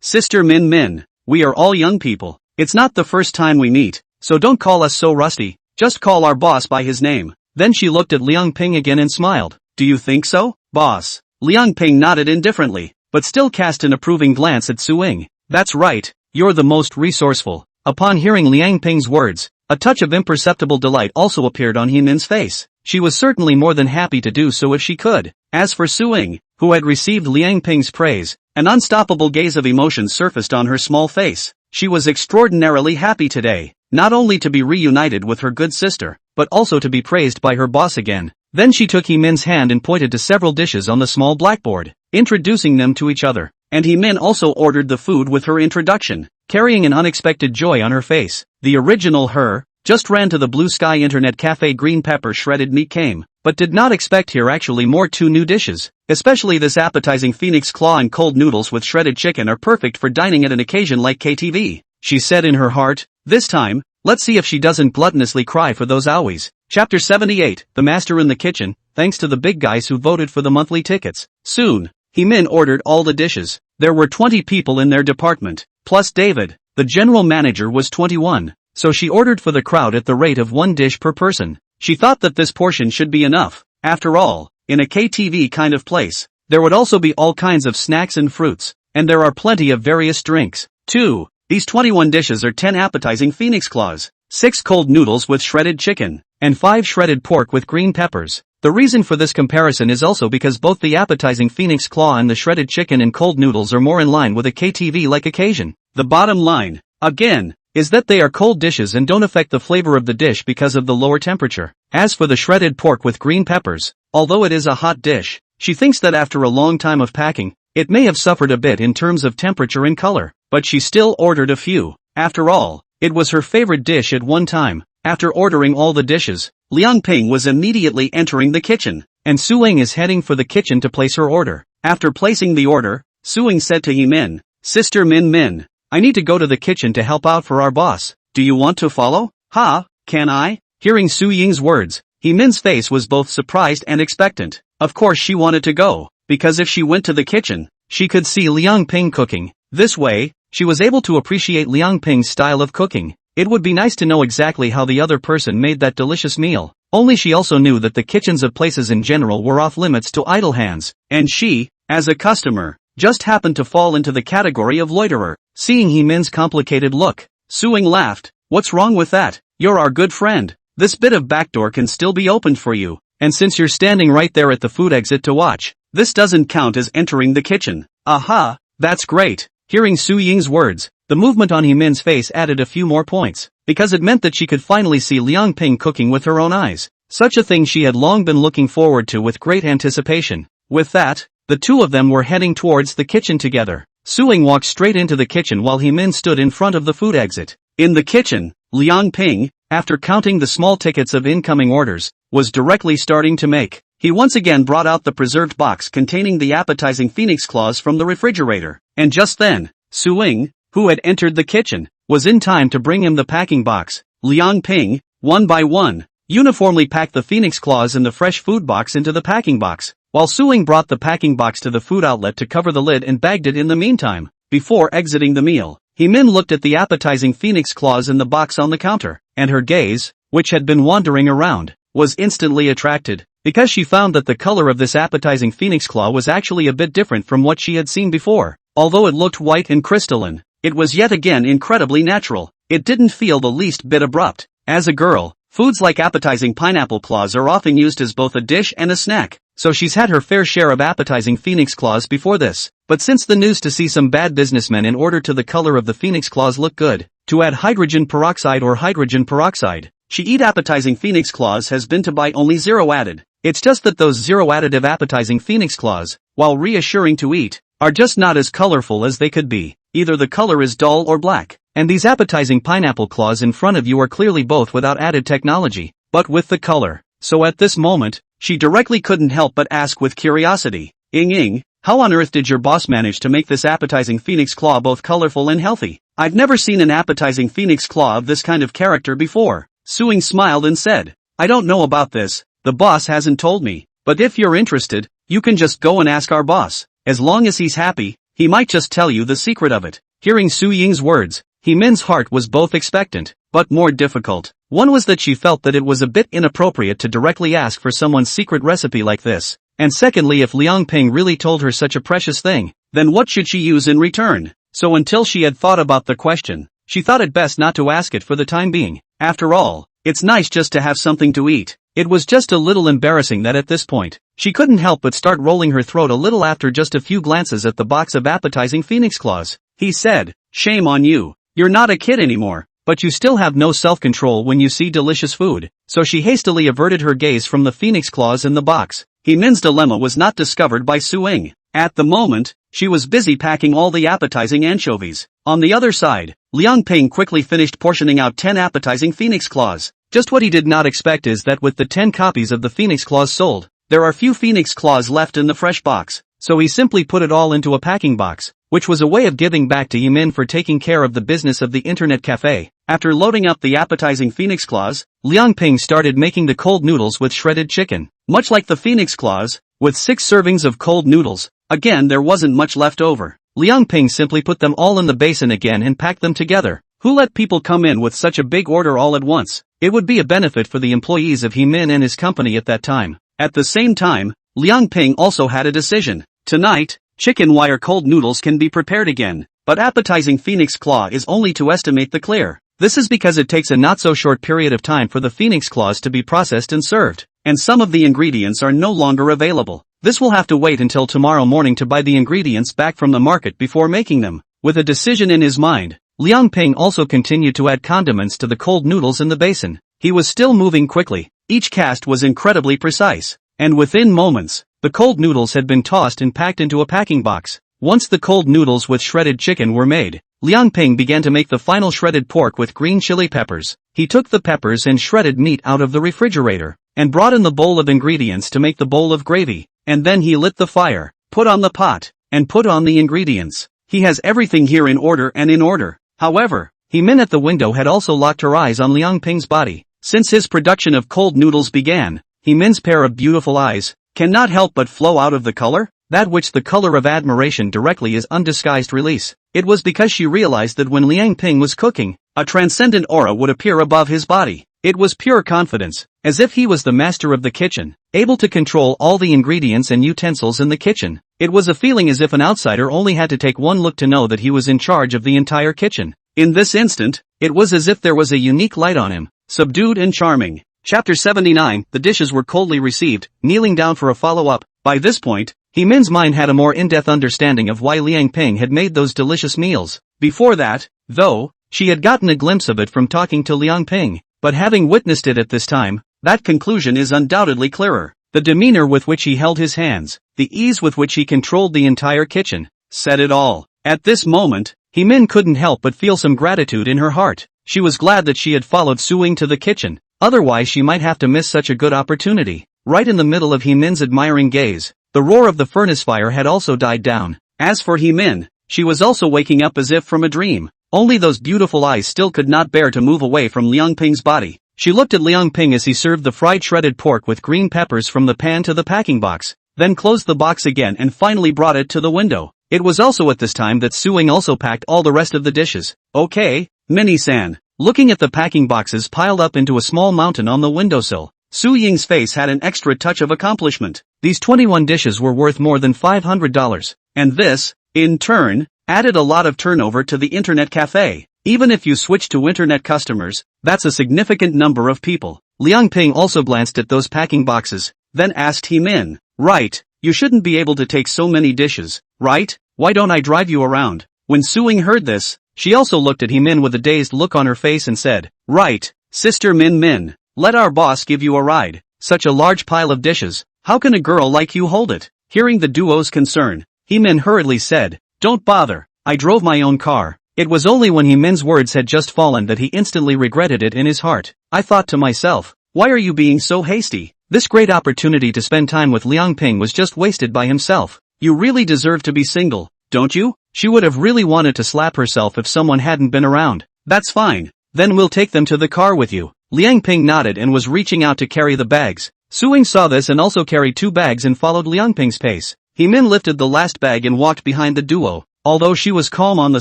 Speaker 1: Sister Min, we are all young people. It's not the first time we meet, so don't call us so rusty, just call our boss by his name. Then she looked at Liang Ping again and smiled. Do you think so, boss? Liang Ping nodded indifferently, but still cast an approving glance at Su-Ying. That's right, you're the most resourceful. Upon hearing Liang Ping's words, a touch of imperceptible delight also appeared on He-min's face. She was certainly more than happy to do so if she could. As for Su-Ying, who had received Liang Ping's praise, an unstoppable gaze of emotion surfaced on her small face. She was extraordinarily happy today, not only to be reunited with her good sister, but also to be praised by her boss again. Then she took He-min's hand and pointed to several dishes on the small blackboard, introducing them to each other. And He-min also ordered the food with her introduction, carrying an unexpected joy on her face. The original her just ran to the Blue Sky Internet Cafe. Green pepper shredded meat came, but did not expect here actually more two new dishes. Especially this appetizing phoenix claw and cold noodles with shredded chicken are perfect for dining at an occasion like KTV. She said in her heart, this time, let's see if she doesn't gluttonously cry for those owies. Chapter 78, The Master in the Kitchen. Thanks to the big guys who voted for the monthly tickets. Soon, He-min ordered all the dishes. There were 20 people in their department, plus David. The general manager was 21, so she ordered for the crowd at the rate of 1 dish per person. She thought that this portion should be enough. After all, in a KTV kind of place, there would also be all kinds of snacks and fruits, and there are plenty of various drinks, too. These 21 dishes are 10 appetizing phoenix claws, 6 cold noodles with shredded chicken, and 5 shredded pork with green peppers. The reason for this comparison is also because both the appetizing phoenix claw and the shredded chicken and cold noodles are more in line with a KTV-like occasion. The bottom line, again, is that they are cold dishes and don't affect the flavor of the dish because of the lower temperature. As for the shredded pork with green peppers, although it is a hot dish, she thinks that after a long time of packing, it may have suffered a bit in terms of temperature and color, but she still ordered a few. After all, it was her favorite dish at one time. After ordering all the dishes, Liang Ping was immediately entering the kitchen, and Su-Ying is heading for the kitchen to place her order. After placing the order, Su-Ying said to He-min, Sister Min, I need to go to the kitchen to help out for our boss. Do you want to follow? Can I? Hearing Su-Ying's words, He-min's face was both surprised and expectant. Of course she wanted to go, because if she went to the kitchen, she could see Liang Ping cooking. This way, she was able to appreciate Liang Ping's style of cooking. It would be nice to know exactly how the other person made that delicious meal. Only she also knew that the kitchens of places in general were off limits to idle hands, and she, as a customer, just happened to fall into the category of loiterer. Seeing He-min's complicated look, Su-Ying laughed. What's wrong with that? You're our good friend. This bit of backdoor can still be opened for you, and since you're standing right there at the food exit to watch, this doesn't count as entering the kitchen. Aha, that's great. Hearing Su-Ying's words, the movement on He-min's face added a few more points, because it meant that she could finally see Liang Ping cooking with her own eyes. Such a thing she had long been looking forward to with great anticipation. With that, the two of them were heading towards the kitchen together. Su-Ying walked straight into the kitchen while He-min stood in front of the food exit. In the kitchen, Liang Ping, after counting the small tickets of incoming orders, was directly starting to make. He once again brought out the preserved box containing the appetizing phoenix claws from the refrigerator. And just then, Su-Ying, who had entered the kitchen, was in time to bring him the packing box. Liang Ping, one by one, uniformly packed the phoenix claws in the fresh food box into the packing box, while Su-Ying brought the packing box to the food outlet to cover the lid and bagged it in the meantime. Before exiting the meal, He-min looked at the appetizing phoenix claws in the box on the counter, and her gaze, which had been wandering around, was instantly attracted, because she found that the color of this appetizing phoenix claw was actually a bit different from what she had seen before. Although it looked white and crystalline, it was yet again incredibly natural. It didn't feel the least bit abrupt. As a girl, foods like appetizing pineapple claws are often used as both a dish and a snack, so she's had her fair share of appetizing phoenix claws before this. But since the news to see some bad businessmen in order to the color of the phoenix claws look good, to add hydrogen peroxide or hydrogen peroxide. She eat appetizing phoenix claws has been to buy only 0 added. It's just that those 0 additive appetizing phoenix claws, while reassuring to eat, are just not as colorful as they could be. Either the color is dull or black, and these appetizing pineapple claws in front of you are clearly both without added technology, but with the color. So at this moment, she directly couldn't help but ask with curiosity, Ing, how on earth did your boss manage to make this appetizing phoenix claw both colorful and healthy? I've never seen an appetizing phoenix claw of this kind of character before. Suing smiled and said, I don't know about this, the boss hasn't told me, but if you're interested, you can just go and ask our boss. As long as he's happy, he might just tell you the secret of it. Hearing Su Ying's words, Hemin's heart was both expectant, but more difficult. One was that she felt that it was a bit inappropriate to directly ask for someone's secret recipe like this, and secondly, if Liang Ping really told her such a precious thing, then what should she use in return? So until she had thought about the question, she thought it best not to ask it for the time being. After all, it's nice just to have something to eat. It was just a little embarrassing that at this point, she couldn't help but start rolling her throat a little after just a few glances at the box of appetizing phoenix claws. He said, shame on you. You're not a kid anymore, but you still have no self-control when you see delicious food. So she hastily averted her gaze from the phoenix claws in the box. Hemin's dilemma was not discovered by Su Ying. At the moment, she was busy packing all the appetizing anchovies. On the other side, Liang Ping quickly finished portioning out 10 appetizing phoenix claws. Just what he did not expect is that with the 10 copies of the phoenix claws sold, there are few phoenix claws left in the fresh box, so he simply put it all into a packing box, which was a way of giving back to Yimin for taking care of the business of the internet cafe. After loading up the appetizing phoenix claws, Liang Ping started making the cold noodles with shredded chicken. Much like the phoenix claws, with 6 servings of cold noodles, again there wasn't much left over. Liang Ping simply put them all in the basin again and packed them together. Who let people come in with such a big order all at once? It would be a benefit for the employees of Hemin and his company at that time. At the same time, Liang Ping also had a decision. Tonight, chicken wire cold noodles can be prepared again, but appetizing phoenix claw is only to estimate the clear. This is because it takes a not so short period of time for the phoenix claws to be processed and served, and some of the ingredients are no longer available. This will have to wait until tomorrow morning to buy the ingredients back from the market before making them. With a decision in his mind, Liang Ping also continued to add condiments to the cold noodles in the basin. He was still moving quickly. Each cast was incredibly precise, and within moments, the cold noodles had been tossed and packed into a packing box. Once the cold noodles with shredded chicken were made, Liang Ping began to make the final shredded pork with green chili peppers. He took the peppers and shredded meat out of the refrigerator, and brought in the bowl of ingredients to make the bowl of gravy, and then he lit the fire, put on the pot, and put on the ingredients. He has everything here in order and in order. However, Hemin at the window had also locked her eyes on Liang Ping's body. Since his production of cold noodles began, Hemin's pair of beautiful eyes cannot help but flow out of the color, that which the color of admiration directly is undisguised release. It was because she realized that when Liang Ping was cooking, a transcendent aura would appear above his body. It was pure confidence, as if he was the master of the kitchen, able to control all the ingredients and utensils in the kitchen. It was a feeling as if an outsider only had to take one look to know that he was in charge of the entire kitchen. In this instant, it was as if there was a unique light on him, subdued and charming. Chapter 79, the dishes were coldly received, kneeling down for a follow-up. By this point, Hemin's mind had a more in-depth understanding of why Liang Ping had made those delicious meals. Before that, though, she had gotten a glimpse of it from talking to Liang Ping, but having witnessed it at this time, that conclusion is undoubtedly clearer. The demeanor with which he held his hands, the ease with which he controlled the entire kitchen, said it all. At this moment, Hemin couldn't help but feel some gratitude in her heart. She was glad that she had followed Su Ying to the kitchen, otherwise she might have to miss such a good opportunity. Right in the middle of Hemin's admiring gaze, the roar of the furnace fire had also died down. As for Hemin, she was also waking up as if from a dream. Only those beautiful eyes still could not bear to move away from Liang Ping's body. She looked at Liang Ping as he served the fried shredded pork with green peppers from the pan to the packing box, then closed the box again and finally brought it to the window. It was also at this time that Su Ying also packed all the rest of the dishes. Okay, Mini-san. Looking at the packing boxes piled up into a small mountain on the windowsill, Su Ying's face had an extra touch of accomplishment. These 21 dishes were worth more than $500, and this, in turn, added a lot of turnover to the internet cafe. Even if you switch to internet customers, that's a significant number of people. Liang Ping also glanced at those packing boxes, then asked Hemin, right, you shouldn't be able to take so many dishes, right? Why don't I drive you around? When Su Ying heard this, She also looked at Min with a dazed look on her face and said, "Right, Sister Min. Let our boss give you a ride. Such a large pile of dishes, how can a girl like you hold it?" Hearing the duo's concern, Min hurriedly said, "Don't bother, I drove my own car." It was only when Min's words had just fallen that he instantly regretted it in his heart. I thought to myself, why are you being so hasty? This great opportunity to spend time with Liang Ping was just wasted by himself. You really deserve to be single, don't you? She would have really wanted to slap herself if someone hadn't been around. That's fine. Then we'll take them to the car with you. Liang Ping nodded and was reaching out to carry the bags. Suing saw this and also carried 2 bags and followed Liang Ping's pace. Min lifted the last bag and walked behind the duo. Although she was calm on the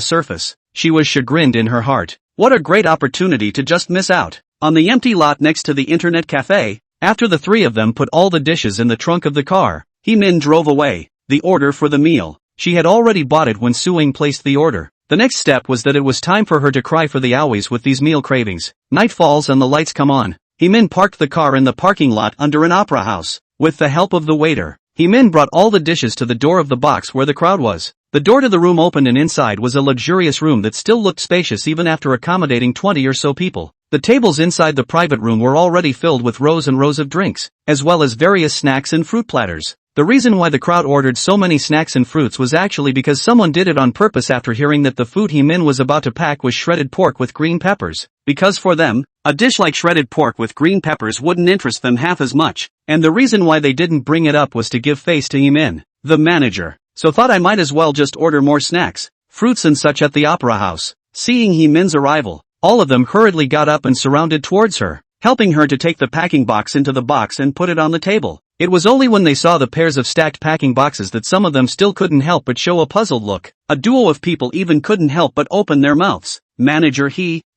Speaker 1: surface, she was chagrined in her heart. What a great opportunity to just miss out. On the empty lot next to the internet cafe, after the 3 of them put all the dishes in the trunk of the car, Min drove away. The order for the meal. She had already bought it when Suing placed the order. The next step was that it was time for her to cry for the owies with these meal cravings. Night falls and the lights come on. Min parked the car in the parking lot under an opera house. With the help of the waiter, Min brought all the dishes to the door of the box where the crowd was. The door to the room opened and inside was a luxurious room that still looked spacious even after accommodating 20 or so people. The tables inside the private room were already filled with rows and rows of drinks, as well as various snacks and fruit platters. The reason why the crowd ordered so many snacks and fruits was actually because someone did it on purpose after hearing that the food Min was about to pack was shredded pork with green peppers. Because for them, a dish like shredded pork with green peppers wouldn't interest them half as much, and the reason why they didn't bring it up was to give face to Min, the manager. So thought I might as well just order more snacks, fruits and such at the opera house. Seeing Min's arrival, all of them hurriedly got up and surrounded towards her, helping her to take the packing box into the box and put it on the table. It was only when they saw the pairs of stacked packing boxes that some of them still couldn't help but show a puzzled look. A duo of people even couldn't help but open their mouths. Manager,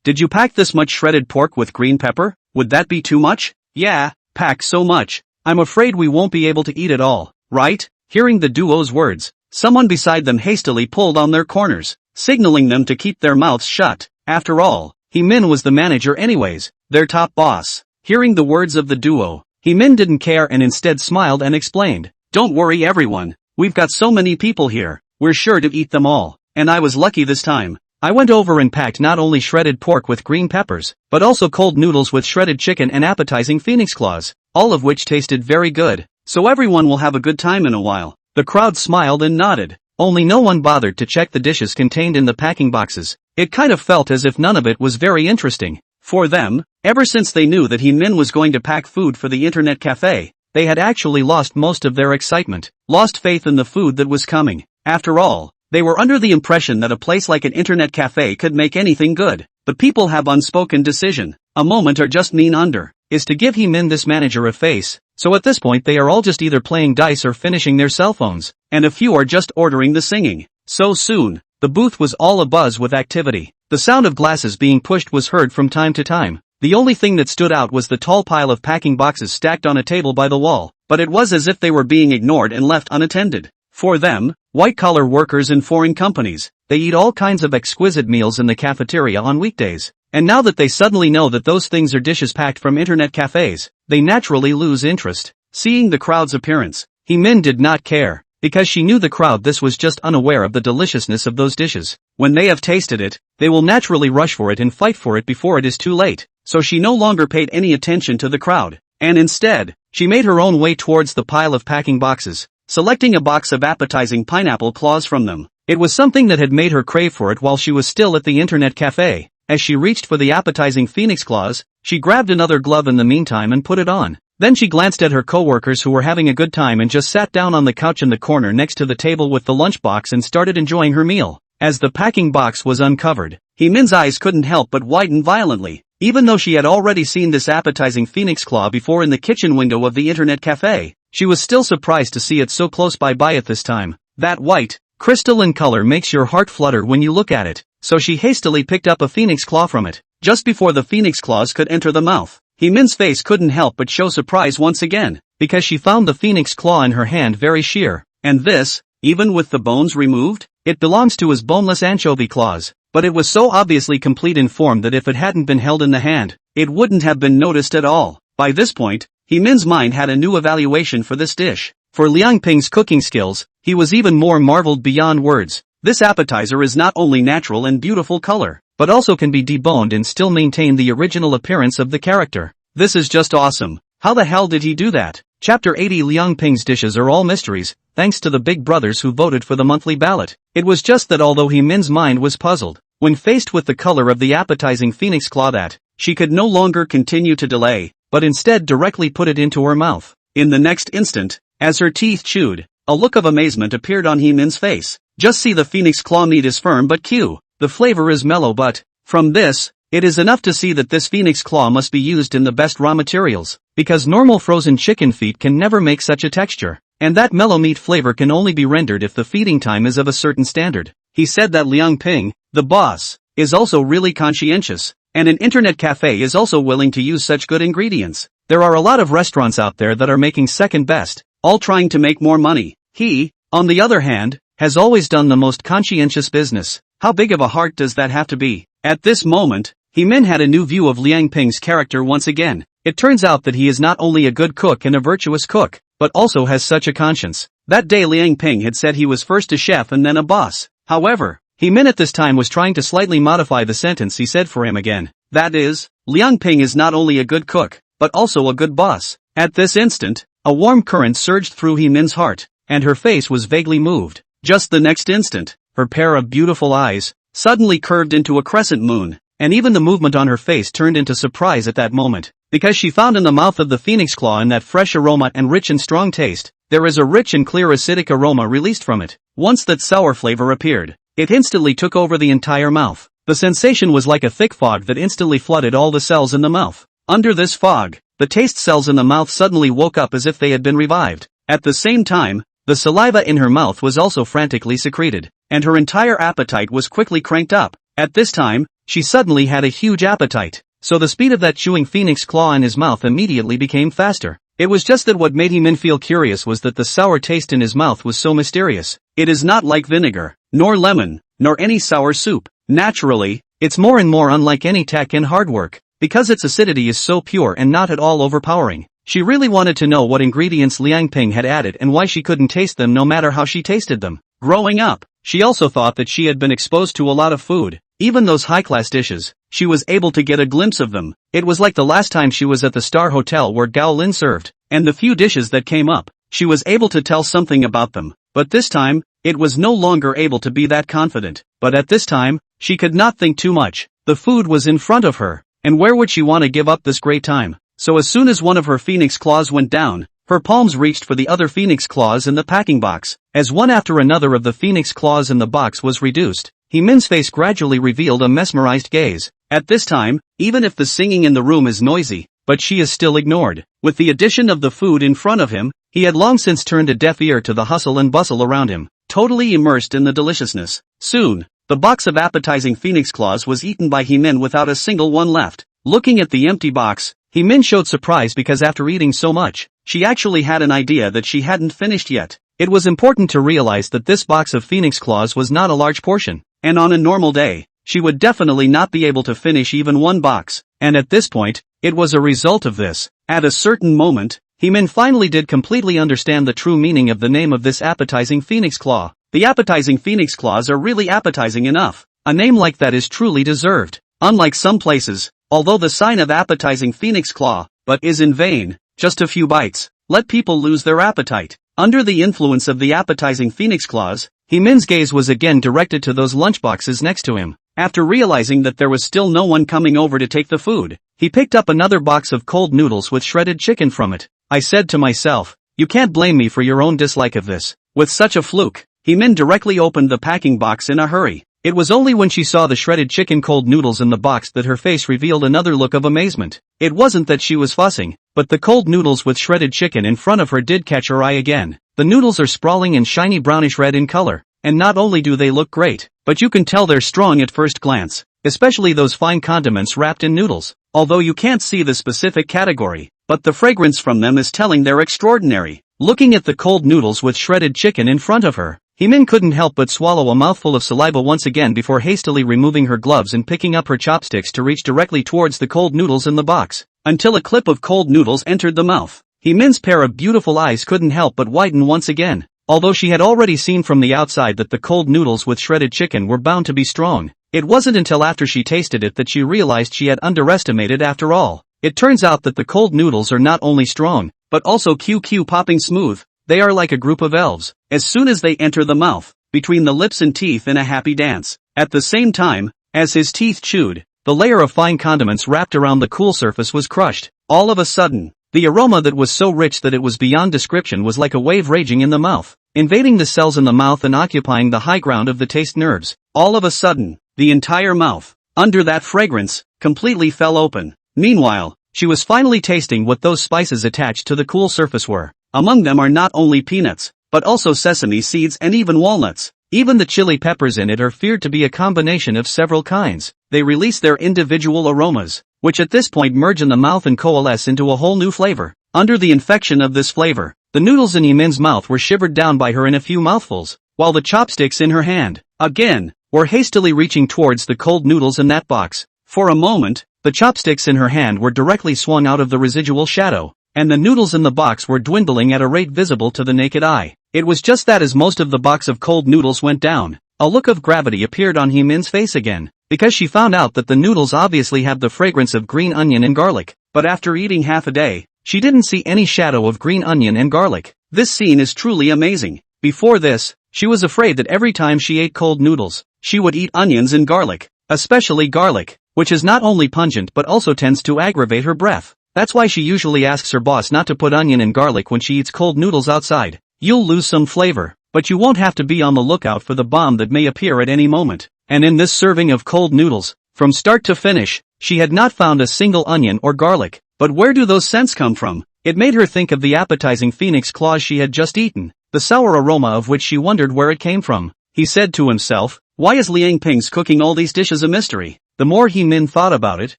Speaker 1: did you pack this much shredded pork with green pepper? Would that be too much? Yeah, pack so much. I'm afraid we won't be able to eat it all, right? Hearing the duo's words, someone beside them hastily pulled on their corners, signaling them to keep their mouths shut. After all, Min was the manager anyways, their top boss. Hearing the words of the duo, Min didn't care and instead smiled and explained, "Don't worry everyone, we've got so many people here, we're sure to eat them all, and I was lucky this time. I went over and packed not only shredded pork with green peppers, but also cold noodles with shredded chicken and appetizing phoenix claws, all of which tasted very good, so everyone will have a good time in a while." The crowd smiled and nodded, only no one bothered to check the dishes contained in the packing boxes. It kind of felt as if none of it was very interesting. For them, ever since they knew that Min was going to pack food for the internet cafe, they had actually lost most of their excitement, lost faith in the food that was coming. After all, they were under the impression that a place like an internet cafe could make anything good. But people have unspoken decision. A moment or just mean under, is to give Min this manager a face, so at this point they are all just either playing dice or finishing their cell phones, and a few are just ordering the singing. So soon, the booth was all abuzz with activity. The sound of glasses being pushed was heard from time to time. The only thing that stood out was the tall pile of packing boxes stacked on a table by the wall, but it was as if they were being ignored and left unattended. For them, white-collar workers in foreign companies, they eat all kinds of exquisite meals in the cafeteria on weekdays, and now that they suddenly know that those things are dishes packed from internet cafes, they naturally lose interest. Seeing the crowd's appearance, Min did not care, because she knew the crowd this was just unaware of the deliciousness of those dishes. When they have tasted it, they will naturally rush for it and fight for it before it is too late, so she no longer paid any attention to the crowd, and instead, she made her own way towards the pile of packing boxes, selecting a box of appetizing pineapple claws from them. It was something that had made her crave for it while she was still at the internet cafe. As she reached for the appetizing phoenix claws, she grabbed another glove in the meantime and put it on. Then she glanced at her coworkers who were having a good time and just sat down on the couch in the corner next to the table with the lunchbox and started enjoying her meal. As the packing box was uncovered, Min's eyes couldn't help but widen violently. Even though she had already seen this appetizing phoenix claw before in the kitchen window of the internet cafe, she was still surprised to see it so close by it this time. That white, crystalline color makes your heart flutter when you look at it, so she hastily picked up a phoenix claw from it. Just before the phoenix claws could enter the mouth, Min's face couldn't help but show surprise once again, because she found the phoenix claw in her hand very sheer, and this, even with the bones removed, it belongs to his boneless anchovy claws, but it was so obviously complete in form that if it hadn't been held in the hand, it wouldn't have been noticed at all. By this point, Min's mind had a new evaluation for this dish. For Liang Ping's cooking skills, he was even more marveled beyond words. This appetizer is not only natural and beautiful color, but also can be deboned and still maintain the original appearance of the character. This is just awesome. How the hell did he do that? Chapter 80 Liang Ping's dishes are all mysteries, thanks to the big brothers who voted for the monthly ballot. It was just that although He Min's mind was puzzled, when faced with the color of the appetizing phoenix claw, that she could no longer continue to delay, but instead directly put it into her mouth. In the next instant, as her teeth chewed, a look of amazement appeared on He Min's face. Just see, the phoenix claw meat is firm but the flavor is mellow, but from this, it is enough to see that this phoenix claw must be used in the best raw materials, because normal frozen chicken feet can never make such a texture, and that mellow meat flavor can only be rendered if the feeding time is of a certain standard. He said that Liang Ping, the boss, is also really conscientious, and an internet cafe is also willing to use such good ingredients. There are a lot of restaurants out there that are making second best, all trying to make more money. He, on the other hand, has always done the most conscientious business. How big of a heart does that have to be? At this moment, He Min had a new view of Liang Ping's character once again. It turns out that he is not only a good cook and a virtuous cook, but also has such a conscience. That day Liang Ping had said he was first a chef and then a boss. However, He Min at this time was trying to slightly modify the sentence he said for him again. That is, Liang Ping is not only a good cook, but also a good boss. At this instant, a warm current surged through He Min's heart, and her face was vaguely moved. Just the next instant, her pair of beautiful eyes suddenly curved into a crescent moon, and even the movement on her face turned into surprise at that moment, because she found in the mouth of the phoenix claw, in that fresh aroma and rich and strong taste, there is a rich and clear acidic aroma released from it. Once that sour flavor appeared, it instantly took over the entire mouth. The sensation was like a thick fog that instantly flooded all the cells in the mouth. Under this fog, the taste cells in the mouth suddenly woke up as if they had been revived. At the same time, the saliva in her mouth was also frantically secreted, and her entire appetite was quickly cranked up. At this time, she suddenly had a huge appetite, so the speed of that chewing phoenix claw in his mouth immediately became faster. It was just that what made He Min feel curious was that the sour taste in his mouth was so mysterious. It is not like vinegar, nor lemon, nor any sour soup. Naturally, it's more and more unlike any tech and hard work, because its acidity is so pure and not at all overpowering. She really wanted to know what ingredients Liang Ping had added and why she couldn't taste them no matter how she tasted them. Growing up, she also thought that she had been exposed to a lot of food, even those high-class dishes. She was able to get a glimpse of them. It was like the last time she was at the Star Hotel where Gao Lin served, and the few dishes that came up, she was able to tell something about them. But this time, it was no longer able to be that confident. But at this time, she could not think too much. The food was in front of her, and where would she want to give up this great time? So as soon as one of her phoenix claws went down, her palms reached for the other phoenix claws in the packing box. As one after another of the phoenix claws in the box was reduced, He Min's face gradually revealed a mesmerized gaze. At this time, even if the singing in the room is noisy, but she is still ignored. With the addition of the food in front of him, he had long since turned a deaf ear to the hustle and bustle around him, totally immersed in the deliciousness. Soon, the box of appetizing phoenix claws was eaten by He Min without a single one left. Looking at the empty box, He Min showed surprise because after eating so much, she actually had an idea that she hadn't finished yet. It was important to realize that this box of phoenix claws was not a large portion, and on a normal day, she would definitely not be able to finish even one box, and at this point, it was a result of this. At a certain moment, He Min finally did completely understand the true meaning of the name of this appetizing phoenix claw. The appetizing phoenix claws are really appetizing enough. A name like that is truly deserved. Unlike some places, although the sign of appetizing phoenix claw, but is in vain, just a few bites, let people lose their appetite. Under the influence of the appetizing phoenix claws, He Min's gaze was again directed to those lunchboxes next to him. After realizing that there was still no one coming over to take the food, he picked up another box of cold noodles with shredded chicken from it. I said to myself, you can't blame me for your own dislike of this. With such a fluke, He Min directly opened the packing box in a hurry. It was only when she saw the shredded chicken cold noodles in the box that her face revealed another look of amazement. It wasn't that she was fussing, but the cold noodles with shredded chicken in front of her did catch her eye again. The noodles are sprawling and shiny brownish red in color, and not only do they look great, but you can tell they're strong at first glance, especially those fine condiments wrapped in noodles. Although you can't see the specific category, but the fragrance from them is telling they're extraordinary. Looking at the cold noodles with shredded chicken in front of her, He Min couldn't help but swallow a mouthful of saliva once again before hastily removing her gloves and picking up her chopsticks to reach directly towards the cold noodles in the box, until a clip of cold noodles entered the mouth. He Min's pair of beautiful eyes couldn't help but widen once again. Although she had already seen from the outside that the cold noodles with shredded chicken were bound to be strong, it wasn't until after she tasted it that she realized she had underestimated after all. It turns out that the cold noodles are not only strong, but also QQ popping smooth. They are like a group of elves. As soon as they enter the mouth, between the lips and teeth in a happy dance. At the same time, as his teeth chewed, the layer of fine condiments wrapped around the cool surface was crushed. All of a sudden, the aroma that was so rich that it was beyond description was like a wave raging in the mouth, invading the cells in the mouth and occupying the high ground of the taste nerves. All of a sudden, the entire mouth, under that fragrance, completely fell open. Meanwhile, she was finally tasting what those spices attached to the cool surface were. Among them are not only peanuts, but also sesame seeds and even walnuts. Even the chili peppers in it are feared to be a combination of several kinds. They release their individual aromas, which at this point merge in the mouth and coalesce into a whole new flavor. Under the infection of this flavor, the noodles in Yimin's mouth were shivered down by her in a few mouthfuls, while the chopsticks in her hand, again, were hastily reaching towards the cold noodles in that box. For a moment, the chopsticks in her hand were directly swung out of the residual shadow, and the noodles in the box were dwindling at a rate visible to the naked eye. It was just that as most of the box of cold noodles went down, a look of gravity appeared on Yimin's face again, because she found out that the noodles obviously have the fragrance of green onion and garlic, but after eating half a day, she didn't see any shadow of green onion and garlic. This scene is truly amazing. Before this, she was afraid that every time she ate cold noodles, she would eat onions and garlic, especially garlic, which is not only pungent but also tends to aggravate her breath. That's why she usually asks her boss not to put onion and garlic when she eats cold noodles outside. You'll lose some flavor, but you won't have to be on the lookout for the bomb that may appear at any moment. And in this serving of cold noodles, from start to finish, she had not found a single onion or garlic. But where do those scents come from? It made her think of the appetizing phoenix claws she had just eaten, the sour aroma of which she wondered where it came from. He said to himself, why is Liang Ping's cooking all these dishes a mystery? The more Yimin thought about it,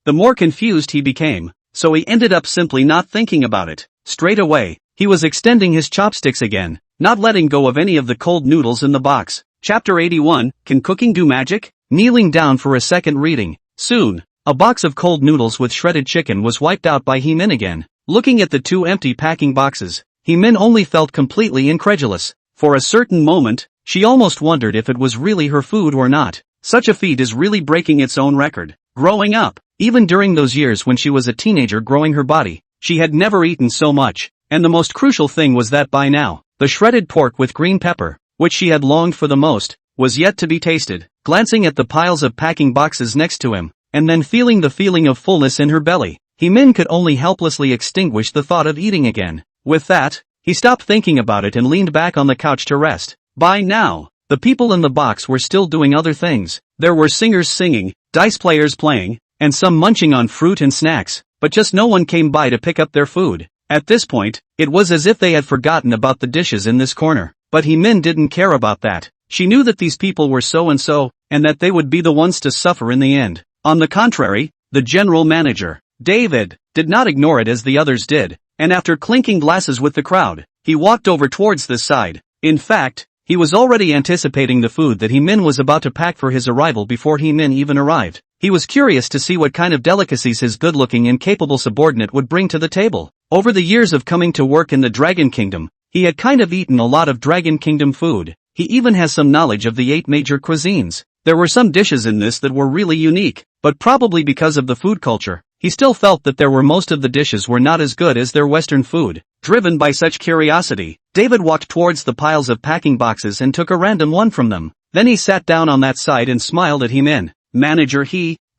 Speaker 1: the more confused he became. So he ended up simply not thinking about it. Straight away, he was extending his chopsticks again, not letting go of any of the cold noodles in the box. Chapter 81, Can Cooking Do Magic? Kneeling down for a second reading. Soon, a box of cold noodles with shredded chicken was wiped out by Yimin again. Looking at the two empty packing boxes, Yimin only felt completely incredulous. For a certain moment, she almost wondered if it was really her food or not. Such a feat is really breaking its own record. Growing up, even during those years when she was a teenager growing her body, she had never eaten so much, and the most crucial thing was that by now, the shredded pork with green pepper, which she had longed for the most, was yet to be tasted. Glancing at the piles of packing boxes next to him, and then feeling the feeling of fullness in her belly, Yimin could only helplessly extinguish the thought of eating again. With that, he stopped thinking about it and leaned back on the couch to rest. By now, the people in the box were still doing other things. There were singers singing, dice players playing, and some munching on fruit and snacks, but just no one came by to pick up their food. At this point, it was as if they had forgotten about the dishes in this corner. But Yimin didn't care about that. She knew that these people were so-and-so, and that they would be the ones to suffer in the end. On the contrary, the general manager, David, did not ignore it as the others did, and after clinking glasses with the crowd, he walked over towards this side. In fact, he was already anticipating the food that Yimin was about to pack for his arrival before Yimin even arrived. He was curious to see what kind of delicacies his good-looking and capable subordinate would bring to the table. Over the years of coming to work in the Dragon Kingdom, he had kind of eaten a lot of Dragon Kingdom food. He even has some knowledge of the 8 major cuisines. There were some dishes in this that were really unique, but probably because of the food culture, he still felt that there were most of the dishes were not as good as their Western food. Driven by such curiosity, David walked towards the piles of packing boxes and took a random one from them. Then he sat down on that side and smiled at Yimin. Manager,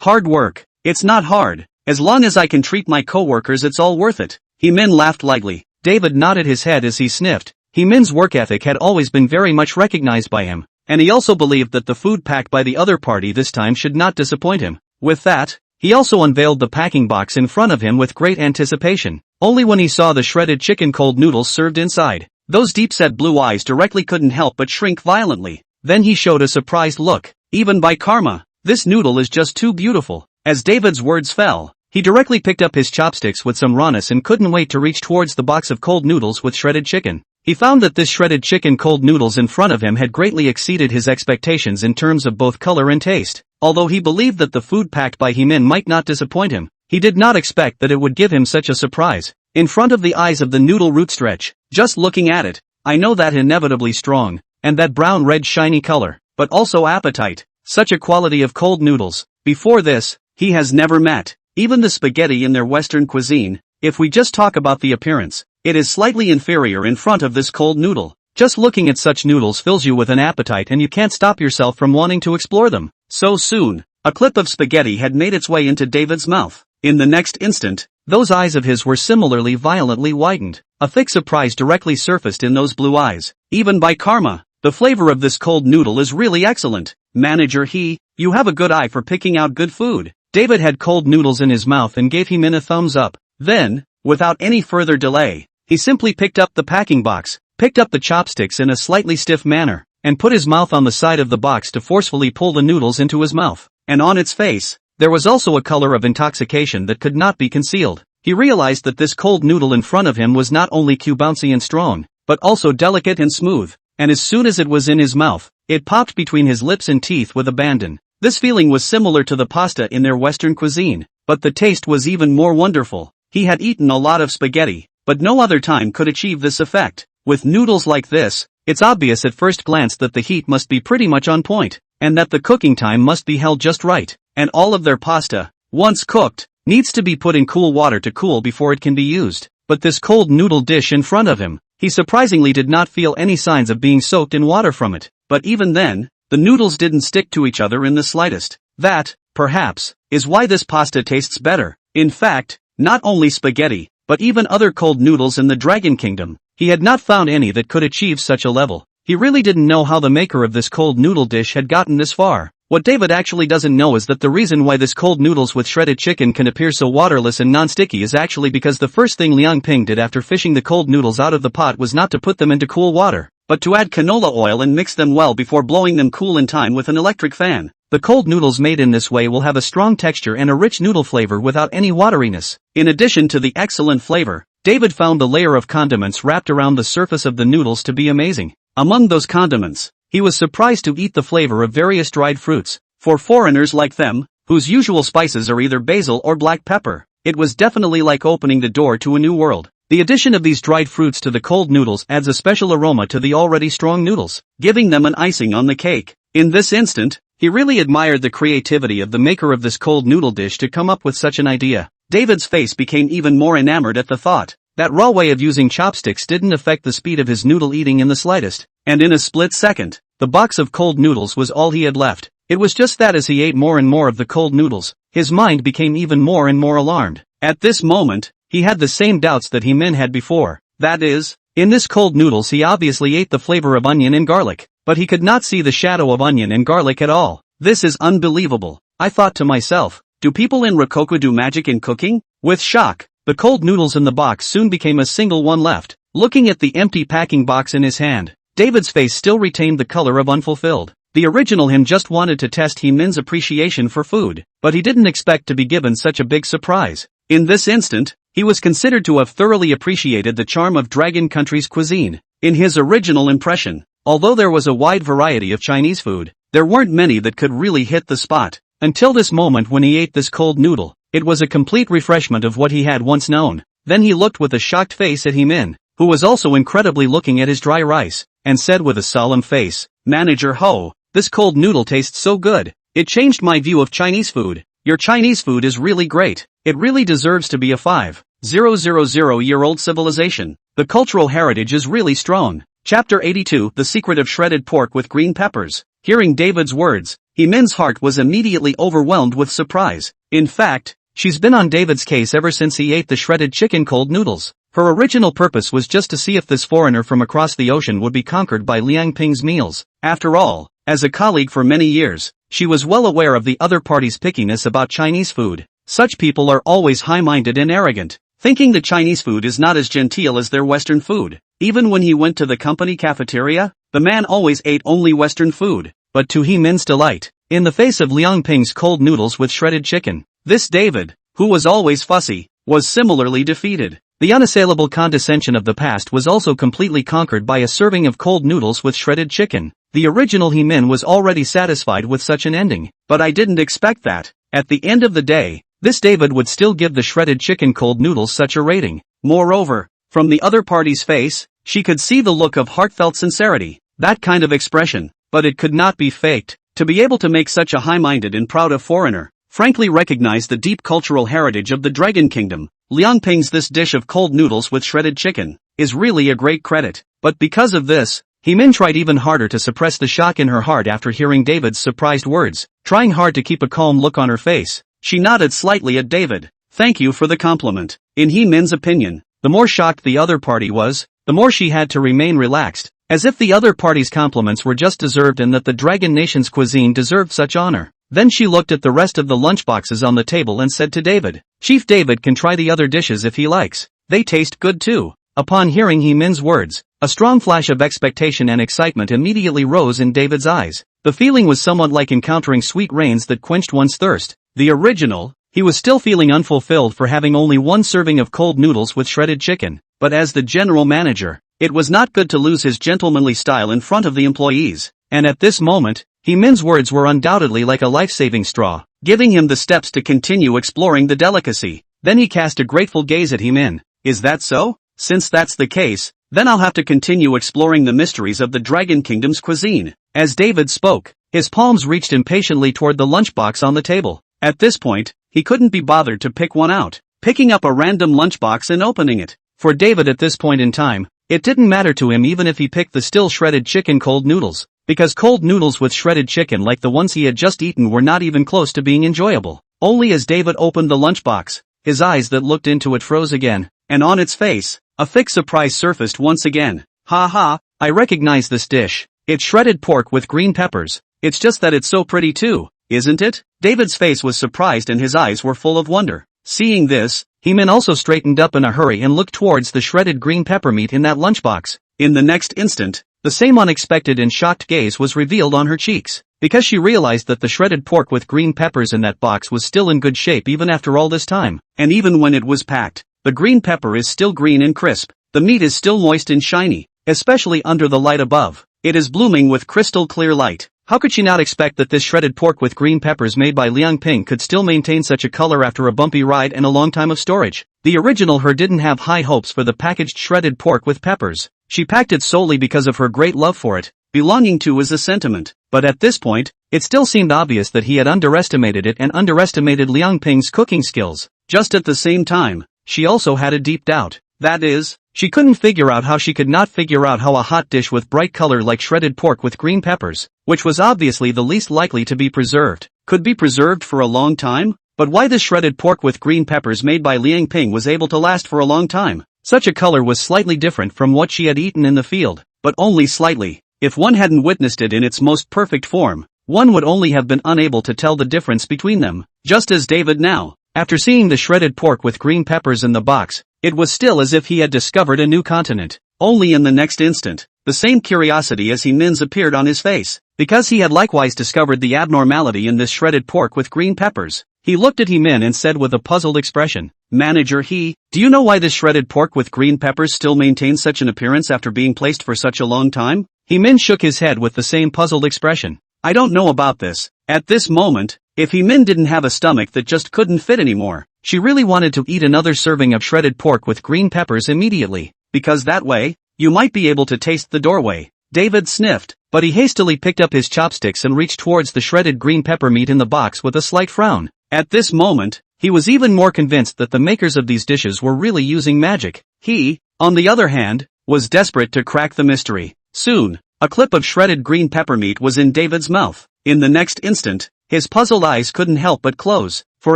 Speaker 1: hard work. It's not hard. As long as I can treat my coworkers, it's all worth it. Yimin laughed lightly. David nodded his head as he sniffed. Yimin's work ethic had always been very much recognized by him, and he also believed that the food packed by the other party this time should not disappoint him. With that, he also unveiled the packing box in front of him with great anticipation. Only when he saw the shredded chicken cold noodles served inside, those deep-set blue eyes directly couldn't help but shrink violently. Then he showed a surprised look. Even by karma, this noodle is just too beautiful. As David's words fell, he directly picked up his chopsticks with some rawness and couldn't wait to reach towards the box of cold noodles with shredded chicken. He found that this shredded chicken cold noodles in front of him had greatly exceeded his expectations in terms of both color and taste. Although he believed that the food packed by Yimin might not disappoint him, he did not expect that it would give him such a surprise. In front of the eyes of the noodle root stretch, just looking at it, I know that inevitably strong, and that brown-red shiny color, but also appetite. Such a quality of cold noodles, before this, he has never met. Even the spaghetti in their Western cuisine, if we just talk about the appearance, it is slightly inferior in front of this cold noodle. Just looking at such noodles fills you with an appetite and you can't stop yourself from wanting to explore them. So soon, a clip of spaghetti had made its way into David's mouth. In the next instant, those eyes of his were similarly violently widened. A thick surprise directly surfaced in those blue eyes. Even by karma, the flavor of this cold noodle is really excellent. Manager you have a good eye for picking out good food. David had cold noodles in his mouth and gave him a thumbs up. Then, without any further delay, he simply picked up the packing box, picked up the chopsticks in a slightly stiff manner, and put his mouth on the side of the box to forcefully pull the noodles into his mouth. And on its face, there was also a color of intoxication that could not be concealed. He realized that this cold noodle in front of him was not only bouncy and strong, but also delicate and smooth, and as soon as it was in his mouth, it popped between his lips and teeth with abandon. This feeling was similar to the pasta in their Western cuisine, but the taste was even more wonderful. He had eaten a lot of spaghetti, but no other time could achieve this effect. With noodles like this, it's obvious at first glance that the heat must be pretty much on point, and that the cooking time must be held just right, and all of their pasta, once cooked, needs to be put in cool water to cool before it can be used. But this cold noodle dish in front of him, he surprisingly did not feel any signs of being soaked in water from it. But even then, the noodles didn't stick to each other in the slightest. That, perhaps, is why this pasta tastes better. In fact, not only spaghetti, but even other cold noodles in the Dragon Kingdom, he had not found any that could achieve such a level. He really didn't know how the maker of this cold noodle dish had gotten this far. What David actually doesn't know is that the reason why this cold noodles with shredded chicken can appear so waterless and non-sticky is actually because the first thing Liang Ping did after fishing the cold noodles out of the pot was not to put them into cool water, but to add canola oil and mix them well before blowing them cool in time with an electric fan. The cold noodles made in this way will have a strong texture and a rich noodle flavor without any wateriness. In addition to the excellent flavor, David found the layer of condiments wrapped around the surface of the noodles to be amazing. Among those condiments, he was surprised to eat the flavor of various dried fruits. For foreigners like them, whose usual spices are either basil or black pepper, it was definitely like opening the door to a new world. The addition of these dried fruits to the cold noodles adds a special aroma to the already strong noodles, giving them an icing on the cake. In this instant, he really admired the creativity of the maker of this cold noodle dish to come up with such an idea. David's face became even more enamored at the thought. That raw way of using chopsticks didn't affect the speed of his noodle eating in the slightest, and in a split second, the box of cold noodles was all he had left. It was just that as he ate more and more of the cold noodles, his mind became even more and more alarmed. At this moment, he had the same doubts that Min had before. That is, in this cold noodles he obviously ate the flavor of onion and garlic, but he could not see the shadow of onion and garlic at all. This is unbelievable, I thought to myself. Do people in Rococo do magic in cooking? With shock, the cold noodles in the box soon became a single one left. Looking at the empty packing box in his hand, David's face still retained the color of unfulfilled. The original him just wanted to test Min's appreciation for food, but he didn't expect to be given such a big surprise. In this instant, he was considered to have thoroughly appreciated the charm of Dragon Country's cuisine. In his original impression, although there was a wide variety of Chinese food, there weren't many that could really hit the spot. Until this moment when he ate this cold noodle, it was a complete refreshment of what he had once known. Then he looked with a shocked face at Min, who was also incredibly looking at his dry rice, and said with a solemn face, "Manager Ho, this cold noodle tastes so good. It changed my view of Chinese food. Your Chinese food is really great. It really deserves to be a 5,000-year-old civilization. The cultural heritage is really strong." Chapter 82, The Secret of Shredded Pork with Green Peppers. Hearing David's words, Min's heart was immediately overwhelmed with surprise. In fact, she's been on David's case ever since he ate the shredded chicken cold noodles. Her original purpose was just to see if this foreigner from across the ocean would be conquered by Liang Ping's meals. After all, as a colleague for many years, she was well aware of the other party's pickiness about Chinese food. Such people are always high-minded and arrogant, thinking the Chinese food is not as genteel as their Western food. Even when he went to the company cafeteria, the man always ate only Western food. But to Min's delight, in the face of Liang Ping's cold noodles with shredded chicken, this David, who was always fussy, was similarly defeated. The unassailable condescension of the past was also completely conquered by a serving of cold noodles with shredded chicken. The original Min was already satisfied with such an ending, but I didn't expect that. At the end of the day, this David would still give the shredded chicken cold noodles such a rating. Moreover, From the other party's face, she could see the look of heartfelt sincerity, that kind of expression, but it could not be faked. To be able to make such a high-minded and proud of foreigner, frankly recognize the deep cultural heritage of the Dragon Kingdom, Liang Ping's this dish of cold noodles with shredded chicken, is really a great credit. But because of this, Heemin tried even harder to suppress the shock in her heart after hearing David's surprised words, trying hard to keep a calm look on her face. She nodded slightly at David. Thank you for the compliment. In Heemin's opinion, the more shocked the other party was, the more she had to remain relaxed, as if the other party's compliments were just deserved and that the Dragon Nation's cuisine deserved such honor. Then she looked at the rest of the lunchboxes on the table and said to David, Chief David can try the other dishes if he likes. They taste good too. Upon hearing Heemin's words, a strong flash of expectation and excitement immediately rose in David's eyes. The feeling was somewhat like encountering sweet rains that quenched one's thirst. The original, he was still feeling unfulfilled for having only one serving of cold noodles with shredded chicken, but as the general manager, it was not good to lose his gentlemanly style in front of the employees, and at this moment, Heemin's words were undoubtedly like a life-saving straw, giving him the steps to continue exploring the delicacy. Then he cast a grateful gaze at Heemin. Is that so? Since that's the case, then I'll have to continue exploring the mysteries of the Dragon Kingdom's cuisine. As David spoke, his palms reached impatiently toward the lunchbox on the table. At this point, he couldn't be bothered to pick one out, picking up a random lunchbox and opening it. For David at this point in time, it didn't matter to him even if he picked the still shredded chicken cold noodles, because cold noodles with shredded chicken like the ones he had just eaten were not even close to being enjoyable. Only as David opened the lunchbox, his eyes that looked into it froze again, and on its face, a thick surprise surfaced once again. Ha ha, I recognize this dish. It's shredded pork with green peppers. It's just that it's so pretty too, isn't it? David's face was surprised and his eyes were full of wonder. Seeing this, Heemin also straightened up in a hurry and looked towards the shredded green pepper meat in that lunchbox. In the next instant, the same unexpected and shocked gaze was revealed on her cheeks, because she realized that the shredded pork with green peppers in that box was still in good shape even after all this time, and even when it was packed. The green pepper is still green and crisp. The meat is still moist and shiny, especially under the light above. It is blooming with crystal clear light. How could she not expect that this shredded pork with green peppers made by Liang Ping could still maintain such a color after a bumpy ride and a long time of storage? The original her didn't have high hopes for the packaged shredded pork with peppers. She packed it solely because of her great love for it, belonging to as a sentiment. But at this point, it still seemed obvious that he had underestimated it and underestimated Liang Ping's cooking skills. Just at the same time, she also had a deep doubt. That is, she couldn't figure out how she could not figure out how a hot dish with bright color like shredded pork with green peppers, which was obviously the least likely to be preserved, could be preserved for a long time? But why this shredded pork with green peppers made by Liang Ping was able to last for a long time? Such a color was slightly different from what she had eaten in the field, but only slightly. If one hadn't witnessed it in its most perfect form, one would only have been unable to tell the difference between them. Just as David now, after seeing the shredded pork with green peppers in the box, it was still as if he had discovered a new continent. Only in the next instant, the same curiosity as Heemin's appeared on his face, because he had likewise discovered the abnormality in this shredded pork with green peppers. He looked at Heemin and said with a puzzled expression, Manager do you know why this shredded pork with green peppers still maintains such an appearance after being placed for such a long time? Heemin shook his head with the same puzzled expression. I don't know about this. At this moment, if Heemin didn't have a stomach that just couldn't fit anymore, she really wanted to eat another serving of shredded pork with green peppers immediately, because that way, you might be able to taste the doorway. David sniffed, but he hastily picked up his chopsticks and reached towards the shredded green pepper meat in the box with a slight frown. At this moment, he was even more convinced that the makers of these dishes were really using magic. He, on the other hand, was desperate to crack the mystery. Soon, a clip of shredded green pepper meat was in David's mouth. In the next instant, his puzzled eyes couldn't help but close, for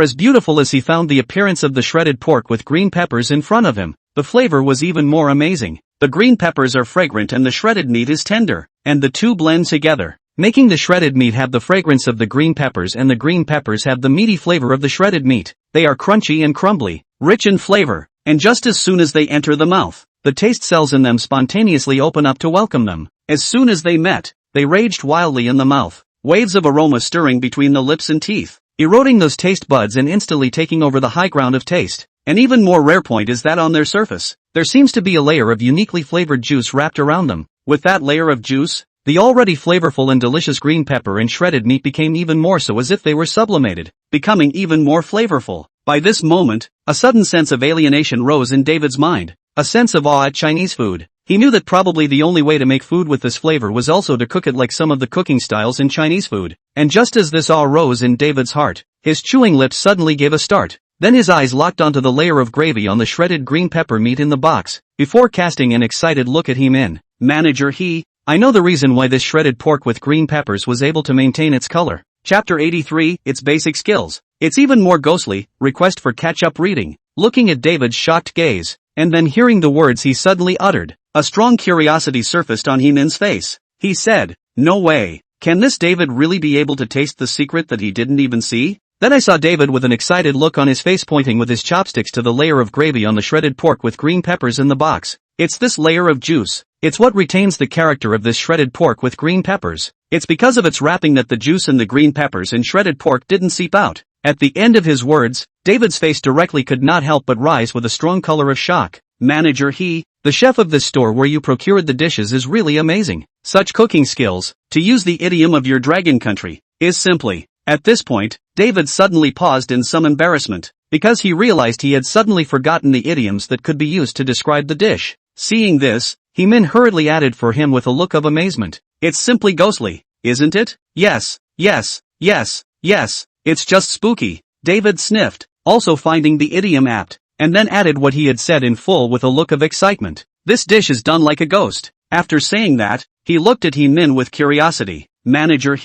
Speaker 1: as beautiful as he found the appearance of the shredded pork with green peppers in front of him, the flavor was even more amazing. The green peppers are fragrant and the shredded meat is tender, and the two blend together, making the shredded meat have the fragrance of the green peppers and the green peppers have the meaty flavor of the shredded meat. They are crunchy and crumbly, rich in flavor, and just as soon as they enter the mouth, the taste cells in them spontaneously open up to welcome them. As soon as they met, they raged wildly in the mouth, waves of aroma stirring between the lips and teeth, eroding those taste buds and instantly taking over the high ground of taste. An even more rare point is that on their surface, there seems to be a layer of uniquely flavored juice wrapped around them. With that layer of juice, the already flavorful and delicious green pepper and shredded meat became even more so as if they were sublimated, becoming even more flavorful. By this moment, a sudden sense of alienation rose in David's mind. a sense of awe at Chinese food. He knew that probably the only way to make food with this flavor was also to cook it like some of the cooking styles in Chinese food. And just as this awe rose in David's heart, his chewing lips suddenly gave a start. Then his eyes locked onto the layer of gravy on the shredded green pepper meat in the box, before casting an excited look at He-min. Manager I know the reason why this shredded pork with green peppers was able to maintain its color. Chapter 83, Its Basic Skills. It's even more ghostly, request for catch-up reading. Looking at David's shocked gaze, and then hearing the words he suddenly uttered, a strong curiosity surfaced on He-min's face. He said, "No way. Can this David really be able to taste the secret that he didn't even see?" Then I saw David with an excited look on his face pointing with his chopsticks to the layer of gravy on the shredded pork with green peppers in the box. It's this layer of juice. It's what retains the character of this shredded pork with green peppers. It's because of its wrapping that the juice in the green peppers and shredded pork didn't seep out. At the end of his words, David's face directly could not help but rise with a strong color of shock. Manager the chef of this store where you procured the dishes is really amazing. Such cooking skills, to use the idiom of your dragon country, is simply. At this point, David suddenly paused in some embarrassment, because he realized he had suddenly forgotten the idioms that could be used to describe the dish. Seeing this, He-min hurriedly added for him with a look of amazement. It's simply ghostly, isn't it? Yes, yes, yes, yes, it's just spooky. David sniffed, also finding the idiom apt, and then added what he had said in full with a look of excitement. This dish is done like a ghost. After saying that, he looked at He-min with curiosity. Manager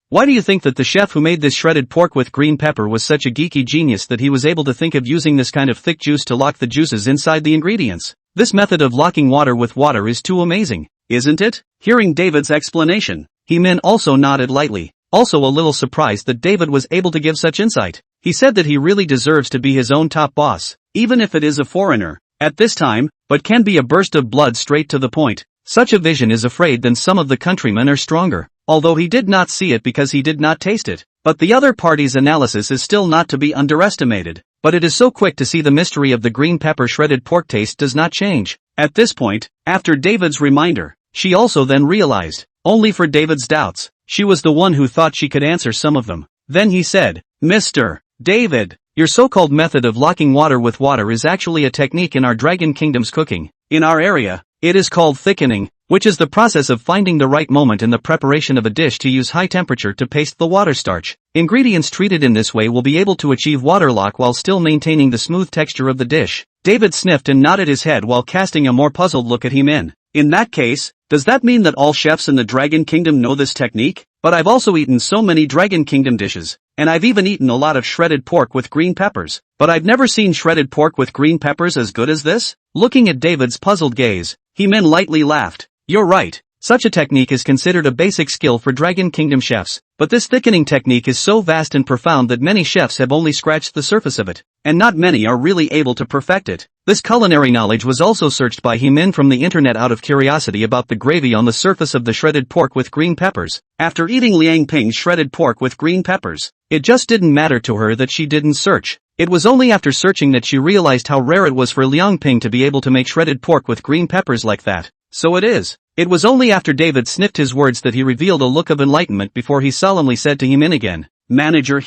Speaker 1: why do you think that the chef who made this shredded pork with green pepper was such a geeky genius that he was able to think of using this kind of thick juice to lock the juices inside the ingredients? This method of locking water with water is too amazing, isn't it? Hearing David's explanation, He-min also nodded lightly, also a little surprised that David was able to give such insight. He said that he really deserves to be his own top boss, even if it is a foreigner, at this time, but can be a burst of blood straight to the point. Such a vision is afraid than some of the countrymen are stronger. Although he did not see it because he did not taste it. But the other party's analysis is still not to be underestimated. But it is so quick to see the mystery of the green pepper shredded pork taste does not change. At this point, after David's reminder, she also then realized, only for David's doubts, she was the one who thought she could answer some of them. Then he said, Mr. David, your so-called method of locking water with water is actually a technique in our Dragon Kingdom's cooking. In our area, it is called thickening, which is the process of finding the right moment in the preparation of a dish to use high temperature to paste the water starch. Ingredients treated in this way will be able to achieve water lock while still maintaining the smooth texture of the dish. David sniffed and nodded his head while casting a more puzzled look at He-min. In that case, does that mean that all chefs in the Dragon Kingdom know this technique? But I've also eaten so many Dragon Kingdom dishes, and I've even eaten a lot of shredded pork with green peppers, but I've never seen shredded pork with green peppers as good as this? Looking at David's puzzled gaze, He-min lightly laughed. You're right. Such a technique is considered a basic skill for Dragon Kingdom chefs, but this thickening technique is so vast and profound that many chefs have only scratched the surface of it, and not many are really able to perfect it. This culinary knowledge was also searched by He-min from the internet out of curiosity about the gravy on the surface of the shredded pork with green peppers. After eating Liang Ping's shredded pork with green peppers, it just didn't matter to her that she didn't search. It was only after searching that she realized how rare it was for Liang Ping to be able to make shredded pork with green peppers like that. So it is. It was only after David sniffed his words that he revealed a look of enlightenment before he solemnly said to He-min again, Manager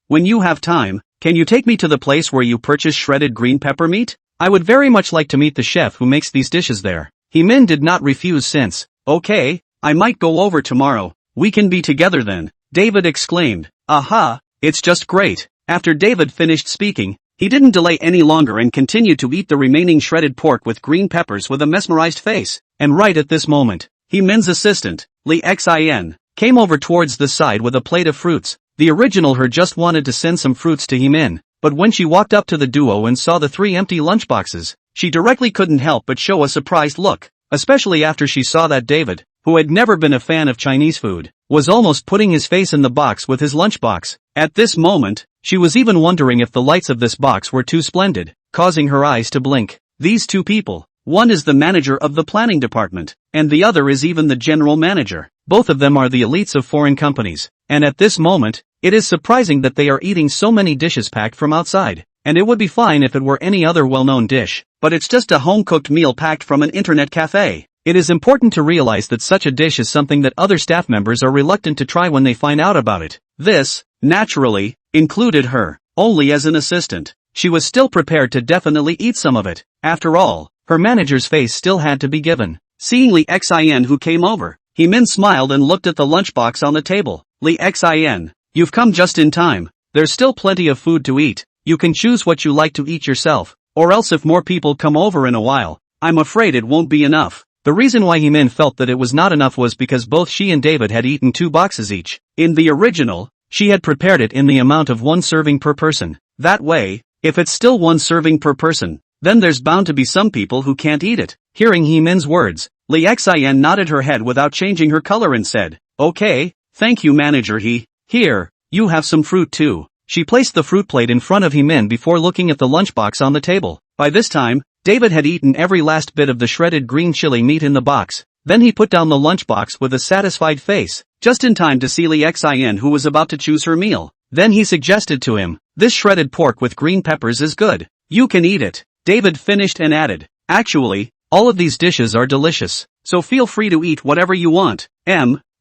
Speaker 1: when you have time, can you take me to the place where you purchase shredded green pepper meat? I would very much like to meet the chef who makes these dishes there. He-min did not refuse since, okay, I might go over tomorrow, we can be together then, David exclaimed. Aha, it's just great. After David finished speaking, he didn't delay any longer and continued to eat the remaining shredded pork with green peppers with a mesmerized face. And right at this moment, He-min's assistant, Lee Xin, came over towards the side with a plate of fruits. The original her just wanted to send some fruits to He-min, but when she walked up to the duo and saw the 3 empty lunchboxes, she directly couldn't help but show a surprised look, especially after she saw that David, who had never been a fan of Chinese food, was almost putting his face in the box with his lunchbox. At this moment, she was even wondering if the lights of this box were too splendid, causing her eyes to blink. These two people, one is the manager of the planning department, and the other is even the general manager. Both of them are the elites of foreign companies, and at this moment, it is surprising that they are eating so many dishes packed from outside. And it would be fine if it were any other well-known dish, but it's just a home-cooked meal packed from an internet cafe. It is important to realize that such a dish is something that other staff members are reluctant to try when they find out about it. This, naturally, included her, only as an assistant. She was still prepared to definitely eat some of it. After all, her manager's face still had to be given. Seeing Lee Xin who came over, Heemin smiled and looked at the lunchbox on the table. Lee Xin, you've come just in time. There's still plenty of food to eat. You can choose what you like to eat yourself, or else if more people come over in a while, I'm afraid it won't be enough. The reason why Heemin felt that it was not enough was because both she and David had eaten 2 boxes each. In the original, she had prepared it in the amount of 1 serving per person. That way, if it's still 1 serving per person, then there's bound to be some people who can't eat it. Hearing Heemin's words, Lee Xin nodded her head without changing her color and said, "Okay, thank you manager He. Here, you have some fruit too." She placed the fruit plate in front of Heemin before looking at the lunchbox on the table. By this time, David had eaten every last bit of the shredded green chili meat in the box. Then he put down the lunchbox with a satisfied face, just in time to see Lee Xin who was about to choose her meal. Then he suggested to him, "This shredded pork with green peppers is good. You can eat it." David finished and added, "Actually, all of these dishes are delicious, so feel free to eat whatever you want."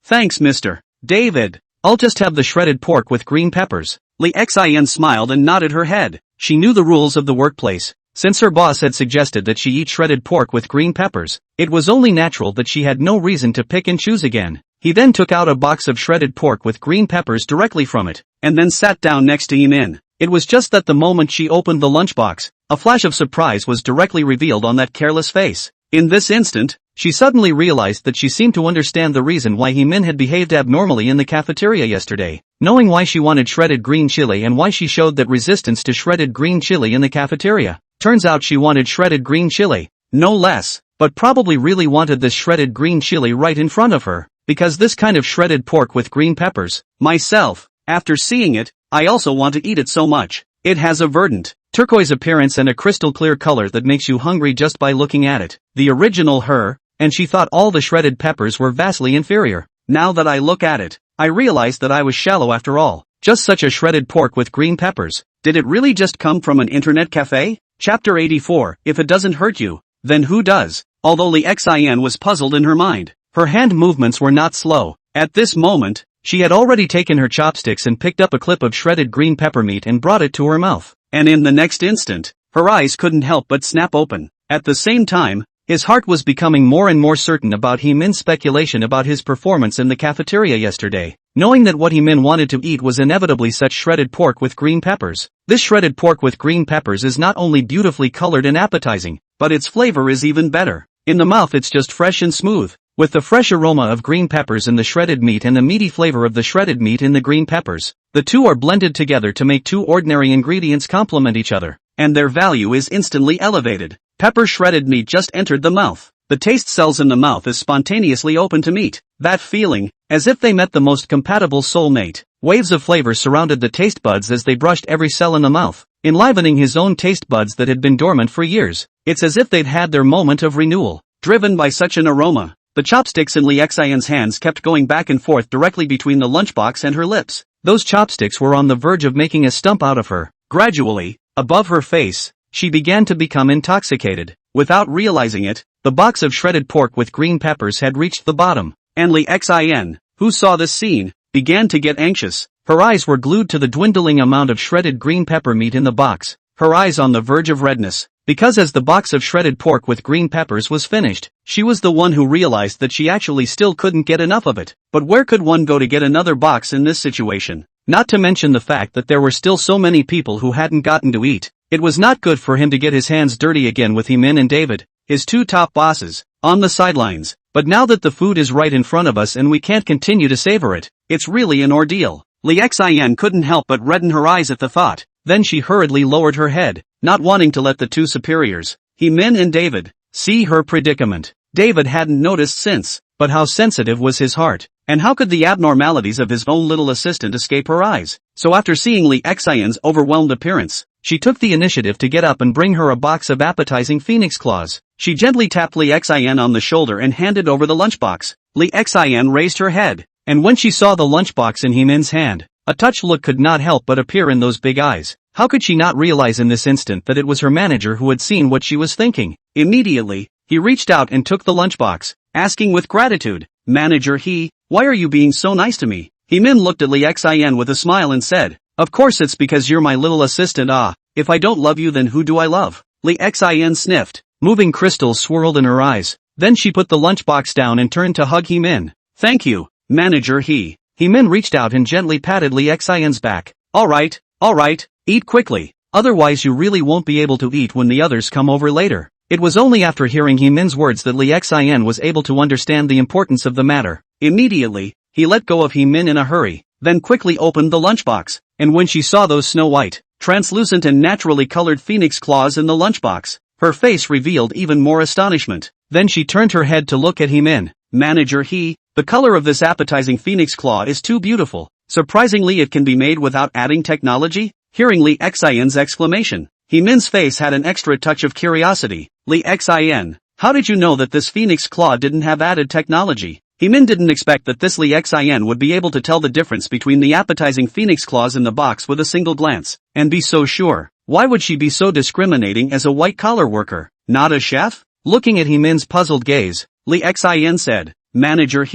Speaker 1: Thanks Mr. David. I'll just have the shredded pork with green peppers." Lee Xin smiled and nodded her head. She knew the rules of the workplace. Since her boss had suggested that she eat shredded pork with green peppers, it was only natural that she had no reason to pick and choose again. He then took out a box of shredded pork with green peppers directly from it, and then sat down next to Heemin. It was just that the moment she opened the lunchbox, a flash of surprise was directly revealed on that careless face. In this instant, she suddenly realized that she seemed to understand the reason why Heemin had behaved abnormally in the cafeteria yesterday. Knowing why she wanted shredded green chili and why she showed that resistance to shredded green chili in the cafeteria. Turns out she wanted shredded green chili, no less, but probably really wanted this shredded green chili right in front of her, because this kind of shredded pork with green peppers, myself, after seeing it, I also want to eat it so much. It has a verdant, turquoise appearance and a crystal clear color that makes you hungry just by looking at it. The original her, and she thought all the shredded peppers were vastly inferior. Now that I look at it, I realize that I was shallow after all. Just such a shredded pork with green peppers. Did it really just come from an internet cafe? Chapter 84, If it doesn't hurt you, then who does? Although Lee Xin was puzzled in her mind, her hand movements were not slow. At this moment, she had already taken her chopsticks and picked up a clip of shredded green pepper meat and brought it to her mouth. And in the next instant, her eyes couldn't help but snap open. At the same time, his heart was becoming more and more certain about Heemin's speculation about his performance in the cafeteria yesterday. Knowing that what Heemin wanted to eat was inevitably such shredded pork with green peppers. This shredded pork with green peppers is not only beautifully colored and appetizing, but its flavor is even better. In the mouth it's just fresh and smooth, with the fresh aroma of green peppers in the shredded meat and the meaty flavor of the shredded meat in the green peppers. The two are blended together to make 2 ordinary ingredients complement each other, and their value is instantly elevated. Pepper shredded meat just entered the mouth. The taste cells in the mouth is spontaneously open to meat. That feeling, as if they met the most compatible soulmate. Waves of flavor surrounded the taste buds as they brushed every cell in the mouth, enlivening his own taste buds that had been dormant for years. It's as if they'd had their moment of renewal. Driven by such an aroma, the chopsticks in Lee Xin's hands kept going back and forth directly between the lunchbox and her lips. Those chopsticks were on the verge of making a stump out of her. Gradually, above her face, she began to become intoxicated. Without realizing it, the box of shredded pork with green peppers had reached the bottom, and Lee Xin, who saw this scene, began to get anxious. Her eyes were glued to the dwindling amount of shredded green pepper meat in the box, her eyes on the verge of redness, because as the box of shredded pork with green peppers was finished, she was the one who realized that she actually still couldn't get enough of it. But where could one go to get another box in this situation? Not to mention the fact that there were still so many people who hadn't gotten to eat. It was not good for him to get his hands dirty again with Heemin and David, his 2 top bosses, on the sidelines. But now that the food is right in front of us and we can't continue to savor it, it's really an ordeal. Lee Xin couldn't help but redden her eyes at the thought. Then she hurriedly lowered her head, not wanting to let the 2 superiors, Heemin and David, see her predicament. David hadn't noticed since, but how sensitive was his heart, and how could the abnormalities of his own little assistant escape her eyes? So after seeing Lee Xin's overwhelmed appearance, she took the initiative to get up and bring her a box of appetizing phoenix claws. She gently tapped Lee Xin on the shoulder and handed over the lunchbox. Lee Xin raised her head, and when she saw the lunchbox in Heemin's hand, a touched look could not help but appear in those big eyes. How could she not realize in this instant that it was her manager who had seen what she was thinking? Immediately, he reached out and took the lunchbox, asking with gratitude, "Manager why are you being so nice to me?" Heemin looked at Lee Xin with a smile and said, "Of course it's because you're my little assistant. If I don't love you then who do I love?" Lee Xin sniffed. Moving crystals swirled in her eyes. Then she put the lunchbox down and turned to hug Heemin. Thank you, manager Heemin reached out and gently patted Lee Xian's back. Alright, eat quickly. Otherwise you really won't be able to eat when the others come over later. It was only after hearing Heemin's words that Lee Xian was able to understand the importance of the matter. Immediately, he let go of Heemin in a hurry, then quickly opened the lunchbox, and when she saw those snow-white, translucent and naturally colored phoenix claws in the lunchbox, her face revealed even more astonishment. Then she turned her head to look at Heemin. Manager the color of this appetizing phoenix claw is too beautiful. Surprisingly it can be made without adding technology? Hearing Lee Xian's exclamation, Heemin's face had an extra touch of curiosity. Lee Xian, how did you know that this phoenix claw didn't have added technology? Heemin didn't expect that this Lee Xian would be able to tell the difference between the appetizing phoenix claws in the box with a single glance, and be so sure. Why would she be so discriminating as a white-collar worker, not a chef? Looking at Heemin's puzzled gaze, Lee Xian said, Manager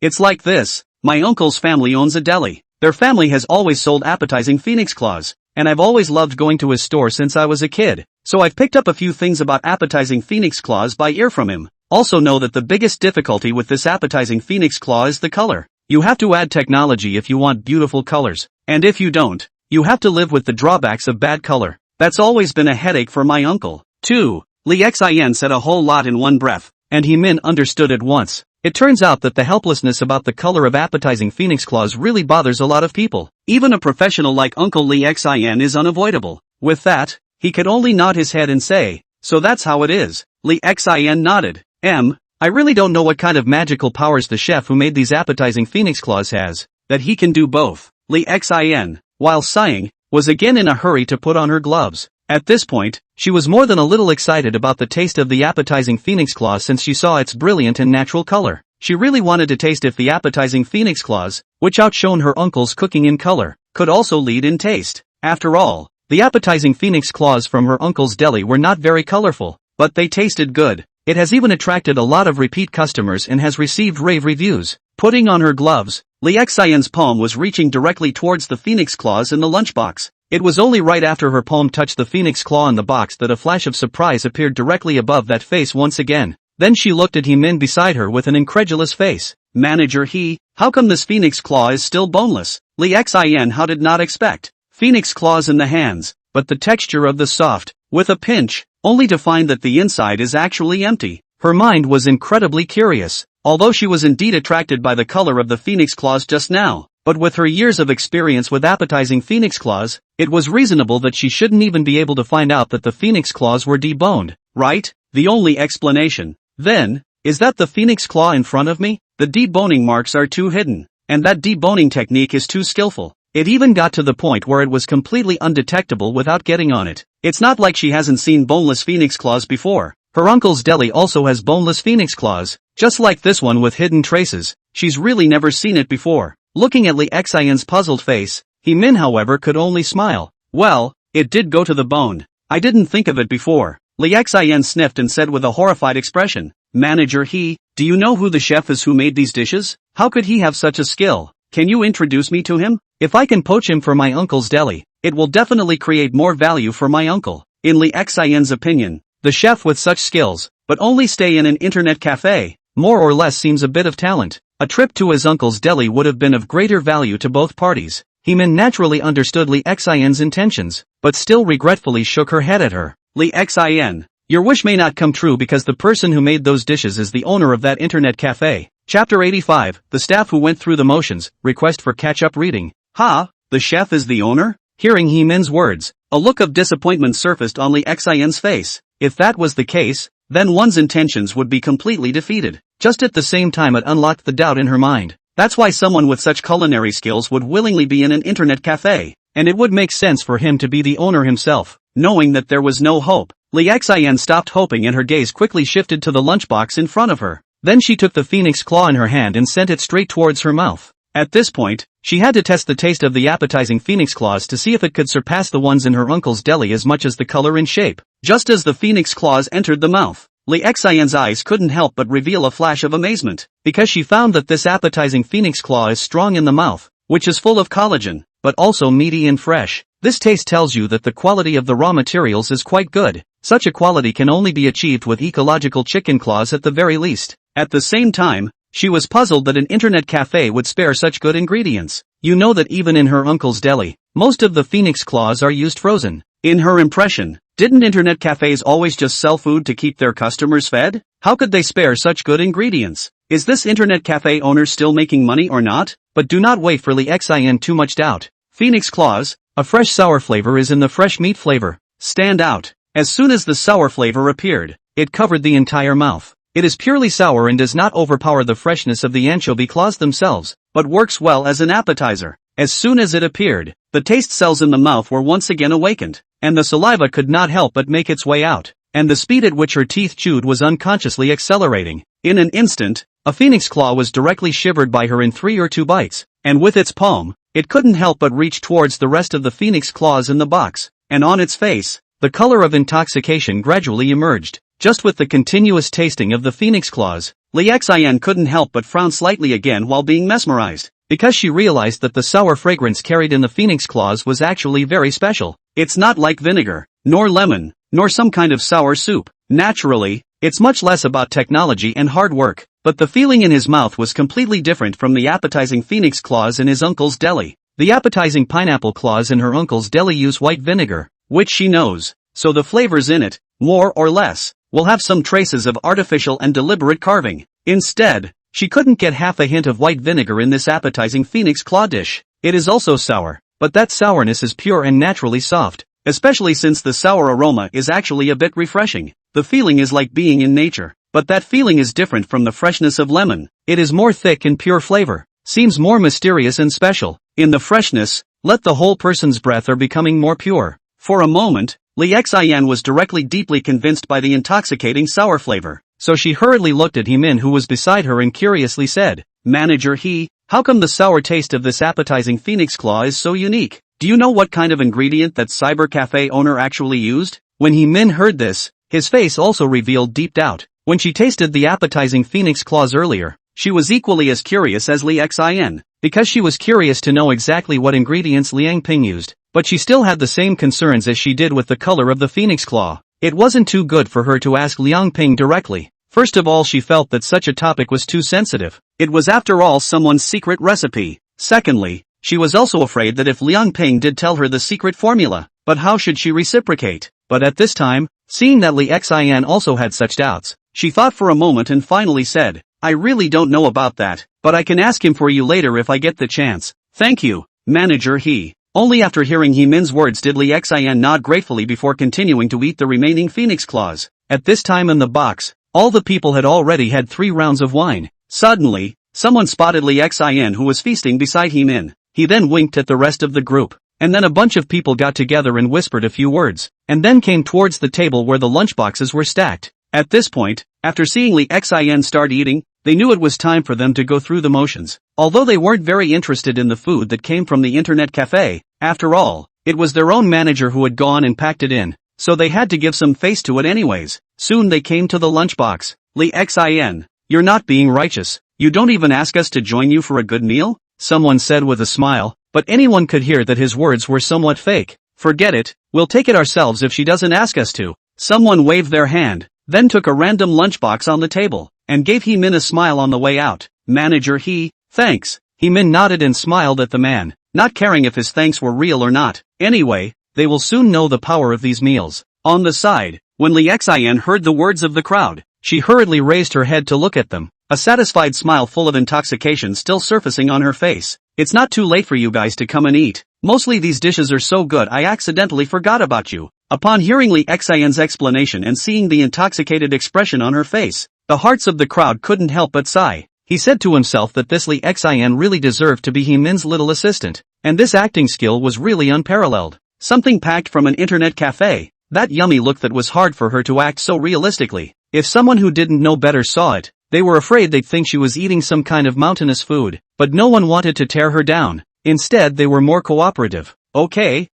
Speaker 1: it's like this. My uncle's family owns a deli. Their family has always sold appetizing phoenix claws, and I've always loved going to his store since I was a kid, so I've picked up a few things about appetizing phoenix claws by ear from him. Also know that the biggest difficulty with this appetizing phoenix claw is the color. You have to add technology if you want beautiful colors, and if you don't, you have to live with the drawbacks of bad color. That's always been a headache for my uncle, too. Lee Xian said a whole lot in one breath, and Heemin understood at once. It turns out that the helplessness about the color of appetizing phoenix claws really bothers a lot of people. Even a professional like Uncle Lee Xian is unavoidable. With that, he could only nod his head and say, so that's how it is. Lee Xian nodded. I really don't know what kind of magical powers the chef who made these appetizing phoenix claws has, that he can do both. Lee Xian, while sighing, was again in a hurry to put on her gloves. At this point, she was more than a little excited about the taste of the appetizing phoenix claw since she saw its brilliant and natural color. She really wanted to taste if the appetizing phoenix claws, which outshone her uncle's cooking in color, could also lead in taste. After all, the appetizing phoenix claws from her uncle's deli were not very colorful, but they tasted good. It has even attracted a lot of repeat customers and has received rave reviews. Putting on her gloves, Lee Xian's palm was reaching directly towards the phoenix claws in the lunchbox. It was only right after her palm touched the phoenix claw in the box that a flash of surprise appeared directly above that face once again. Then she looked at Heemin beside her with an incredulous face. Manager how come this phoenix claw is still boneless? Lee Xian how did not expect phoenix claws in the hands, but the texture of the soft, with a pinch, only to find that the inside is actually empty. Her mind was incredibly curious, although she was indeed attracted by the color of the phoenix claws just now. But with her years of experience with appetizing phoenix claws, it was reasonable that she shouldn't even be able to find out that the phoenix claws were deboned, right? The only explanation, then, is that the phoenix claw in front of me? The deboning marks are too hidden, and that deboning technique is too skillful. It even got to the point where it was completely undetectable without getting on it. It's not like she hasn't seen boneless phoenix claws before. Her uncle's deli also has boneless phoenix claws, just like this one with hidden traces. She's really never seen it before. Looking at Lee Xian's puzzled face, Heemin however could only smile. Well, it did go to the bone. I didn't think of it before. Lee Xian sniffed and said with a horrified expression, Manager do you know who the chef is who made these dishes? How could he have such a skill? Can you introduce me to him? If I can poach him for my uncle's deli, it will definitely create more value for my uncle. In Lee Xian's opinion, the chef with such skills, but only stay in an internet cafe, more or less seems a bit of talent. A trip to his uncle's deli would have been of greater value to both parties. Heemin naturally understood Lee Xian's intentions, but still regretfully shook her head at her. Lee Xian, your wish may not come true because the person who made those dishes is the owner of that internet cafe. Chapter 85, The Staff Who Went Through the Motions, Request for Catch-Up Reading. The chef is the owner? Hearing Heemin's words, a look of disappointment surfaced on Lee Xian's face. If that was the case, then one's intentions would be completely defeated. Just at the same time it unlocked the doubt in her mind. That's why someone with such culinary skills would willingly be in an internet cafe, and it would make sense for him to be the owner himself. Knowing that there was no hope, Lee Xian stopped hoping and her gaze quickly shifted to the lunchbox in front of her. Then she took the phoenix claw in her hand and sent it straight towards her mouth. At this point, she had to test the taste of the appetizing phoenix claws to see if it could surpass the ones in her uncle's deli as much as the color and shape. Just as the phoenix claws entered the mouth, Lee Xian's eyes couldn't help but reveal a flash of amazement, because she found that this appetizing phoenix claw is strong in the mouth, which is full of collagen, but also meaty and fresh. This taste tells you that the quality of the raw materials is quite good. Such a quality can only be achieved with ecological chicken claws at the very least. At the same time, she was puzzled that an internet cafe would spare such good ingredients. You know that even in her uncle's deli, most of the phoenix claws are used frozen. In her impression, didn't internet cafes always just sell food to keep their customers fed? How could they spare such good ingredients? Is this internet cafe owner still making money or not? But do not wait for Lee Xin too much doubt. Phoenix claws, a fresh sour flavor is in the fresh meat flavor. Stand out. As soon as the sour flavor appeared, it covered the entire mouth. It is purely sour and does not overpower the freshness of the anchovy claws themselves, but works well as an appetizer. As soon as it appeared, the taste cells in the mouth were once again awakened, and the saliva could not help but make its way out, and the speed at which her teeth chewed was unconsciously accelerating. In an instant, a phoenix claw was directly shivered by her in 3 or 2 bites, and with its palm, it couldn't help but reach towards the rest of the phoenix claws in the box, and on its face, the color of intoxication gradually emerged. Just with the continuous tasting of the phoenix claws, Lee Xin couldn't help but frown slightly again while being mesmerized, because she realized that the sour fragrance carried in the phoenix claws was actually very special. It's not like vinegar, nor lemon, nor some kind of sour soup. Naturally, it's much less about technology and hard work, but the feeling in his mouth was completely different from the appetizing phoenix claws in his uncle's deli. The appetizing pineapple claws in her uncle's deli use white vinegar, which she knows, so the flavors in it, more or less, will have some traces of artificial and deliberate carving. Instead, she couldn't get half a hint of white vinegar in this appetizing phoenix claw dish. It is also sour, but that sourness is pure and naturally soft, especially since the sour aroma is actually a bit refreshing. The feeling is like being in nature, but that feeling is different from the freshness of lemon. It is more thick and pure flavor, seems more mysterious and special. In the freshness, let the whole person's breath are becoming more pure. For a moment, Lee Xin was directly deeply convinced by the intoxicating sour flavor, so she hurriedly looked at Heemin who was beside her and curiously said, "Manager He, how come the sour taste of this appetizing phoenix claw is so unique? Do you know what kind of ingredient that cyber cafe owner actually used?" When Heemin heard this, his face also revealed deep doubt. When she tasted the appetizing phoenix claws earlier, she was equally as curious as Lee Xin, because she was curious to know exactly what ingredients Liang Ping used. But she still had the same concerns as she did with the color of the phoenix claw. It wasn't too good for her to ask Liang Ping directly. First of all, she felt that such a topic was too sensitive. It was after all someone's secret recipe. Secondly, she was also afraid that if Liang Ping did tell her the secret formula, but how should she reciprocate? But at this time, seeing that Lee Xin also had such doubts, she thought for a moment and finally said, "I really don't know about that, but I can ask him for you later if I get the chance. Thank you, Manager He." Only after hearing Heemin's words did Lee Xin nod gratefully before continuing to eat the remaining phoenix claws. At this time in the box, all the people had already had 3 rounds of wine. Suddenly, someone spotted Lee Xin who was feasting beside Heemin. He then winked at the rest of the group, and then a bunch of people got together and whispered a few words, and then came towards the table where the lunchboxes were stacked. At this point, after seeing Lee Xin start eating, they knew it was time for them to go through the motions. Although they weren't very interested in the food that came from the internet cafe, after all, it was their own manager who had gone and packed it in, so they had to give some face to it anyways. Soon they came to the lunchbox. "Lee Xin, you're not being righteous. You don't even ask us to join you for a good meal?" someone said with a smile, but anyone could hear that his words were somewhat fake. "Forget it, we'll take it ourselves if she doesn't ask us to." Someone waved their hand, then took a random lunchbox on the table, and gave Heemin a smile on the way out. "Manager He, thanks." Heemin nodded and smiled at the man, not caring if his thanks were real or not. Anyway, they will soon know the power of these meals. On the side, when Lee Xin heard the words of the crowd, she hurriedly raised her head to look at them, a satisfied smile full of intoxication still surfacing on her face. "It's not too late for you guys to come and eat. Mostly these dishes are so good I accidentally forgot about you." Upon hearing Lee Xin's explanation and seeing the intoxicated expression on her face, the hearts of the crowd couldn't help but sigh. He said to himself that this Lee Xin really deserved to be Heemin's little assistant, and this acting skill was really unparalleled. Something packed from an internet cafe, that yummy look that was hard for her to act so realistically. If someone who didn't know better saw it, they were afraid they'd think she was eating some kind of mountainous food, but no one wanted to tear her down. Instead they were more cooperative. Okay,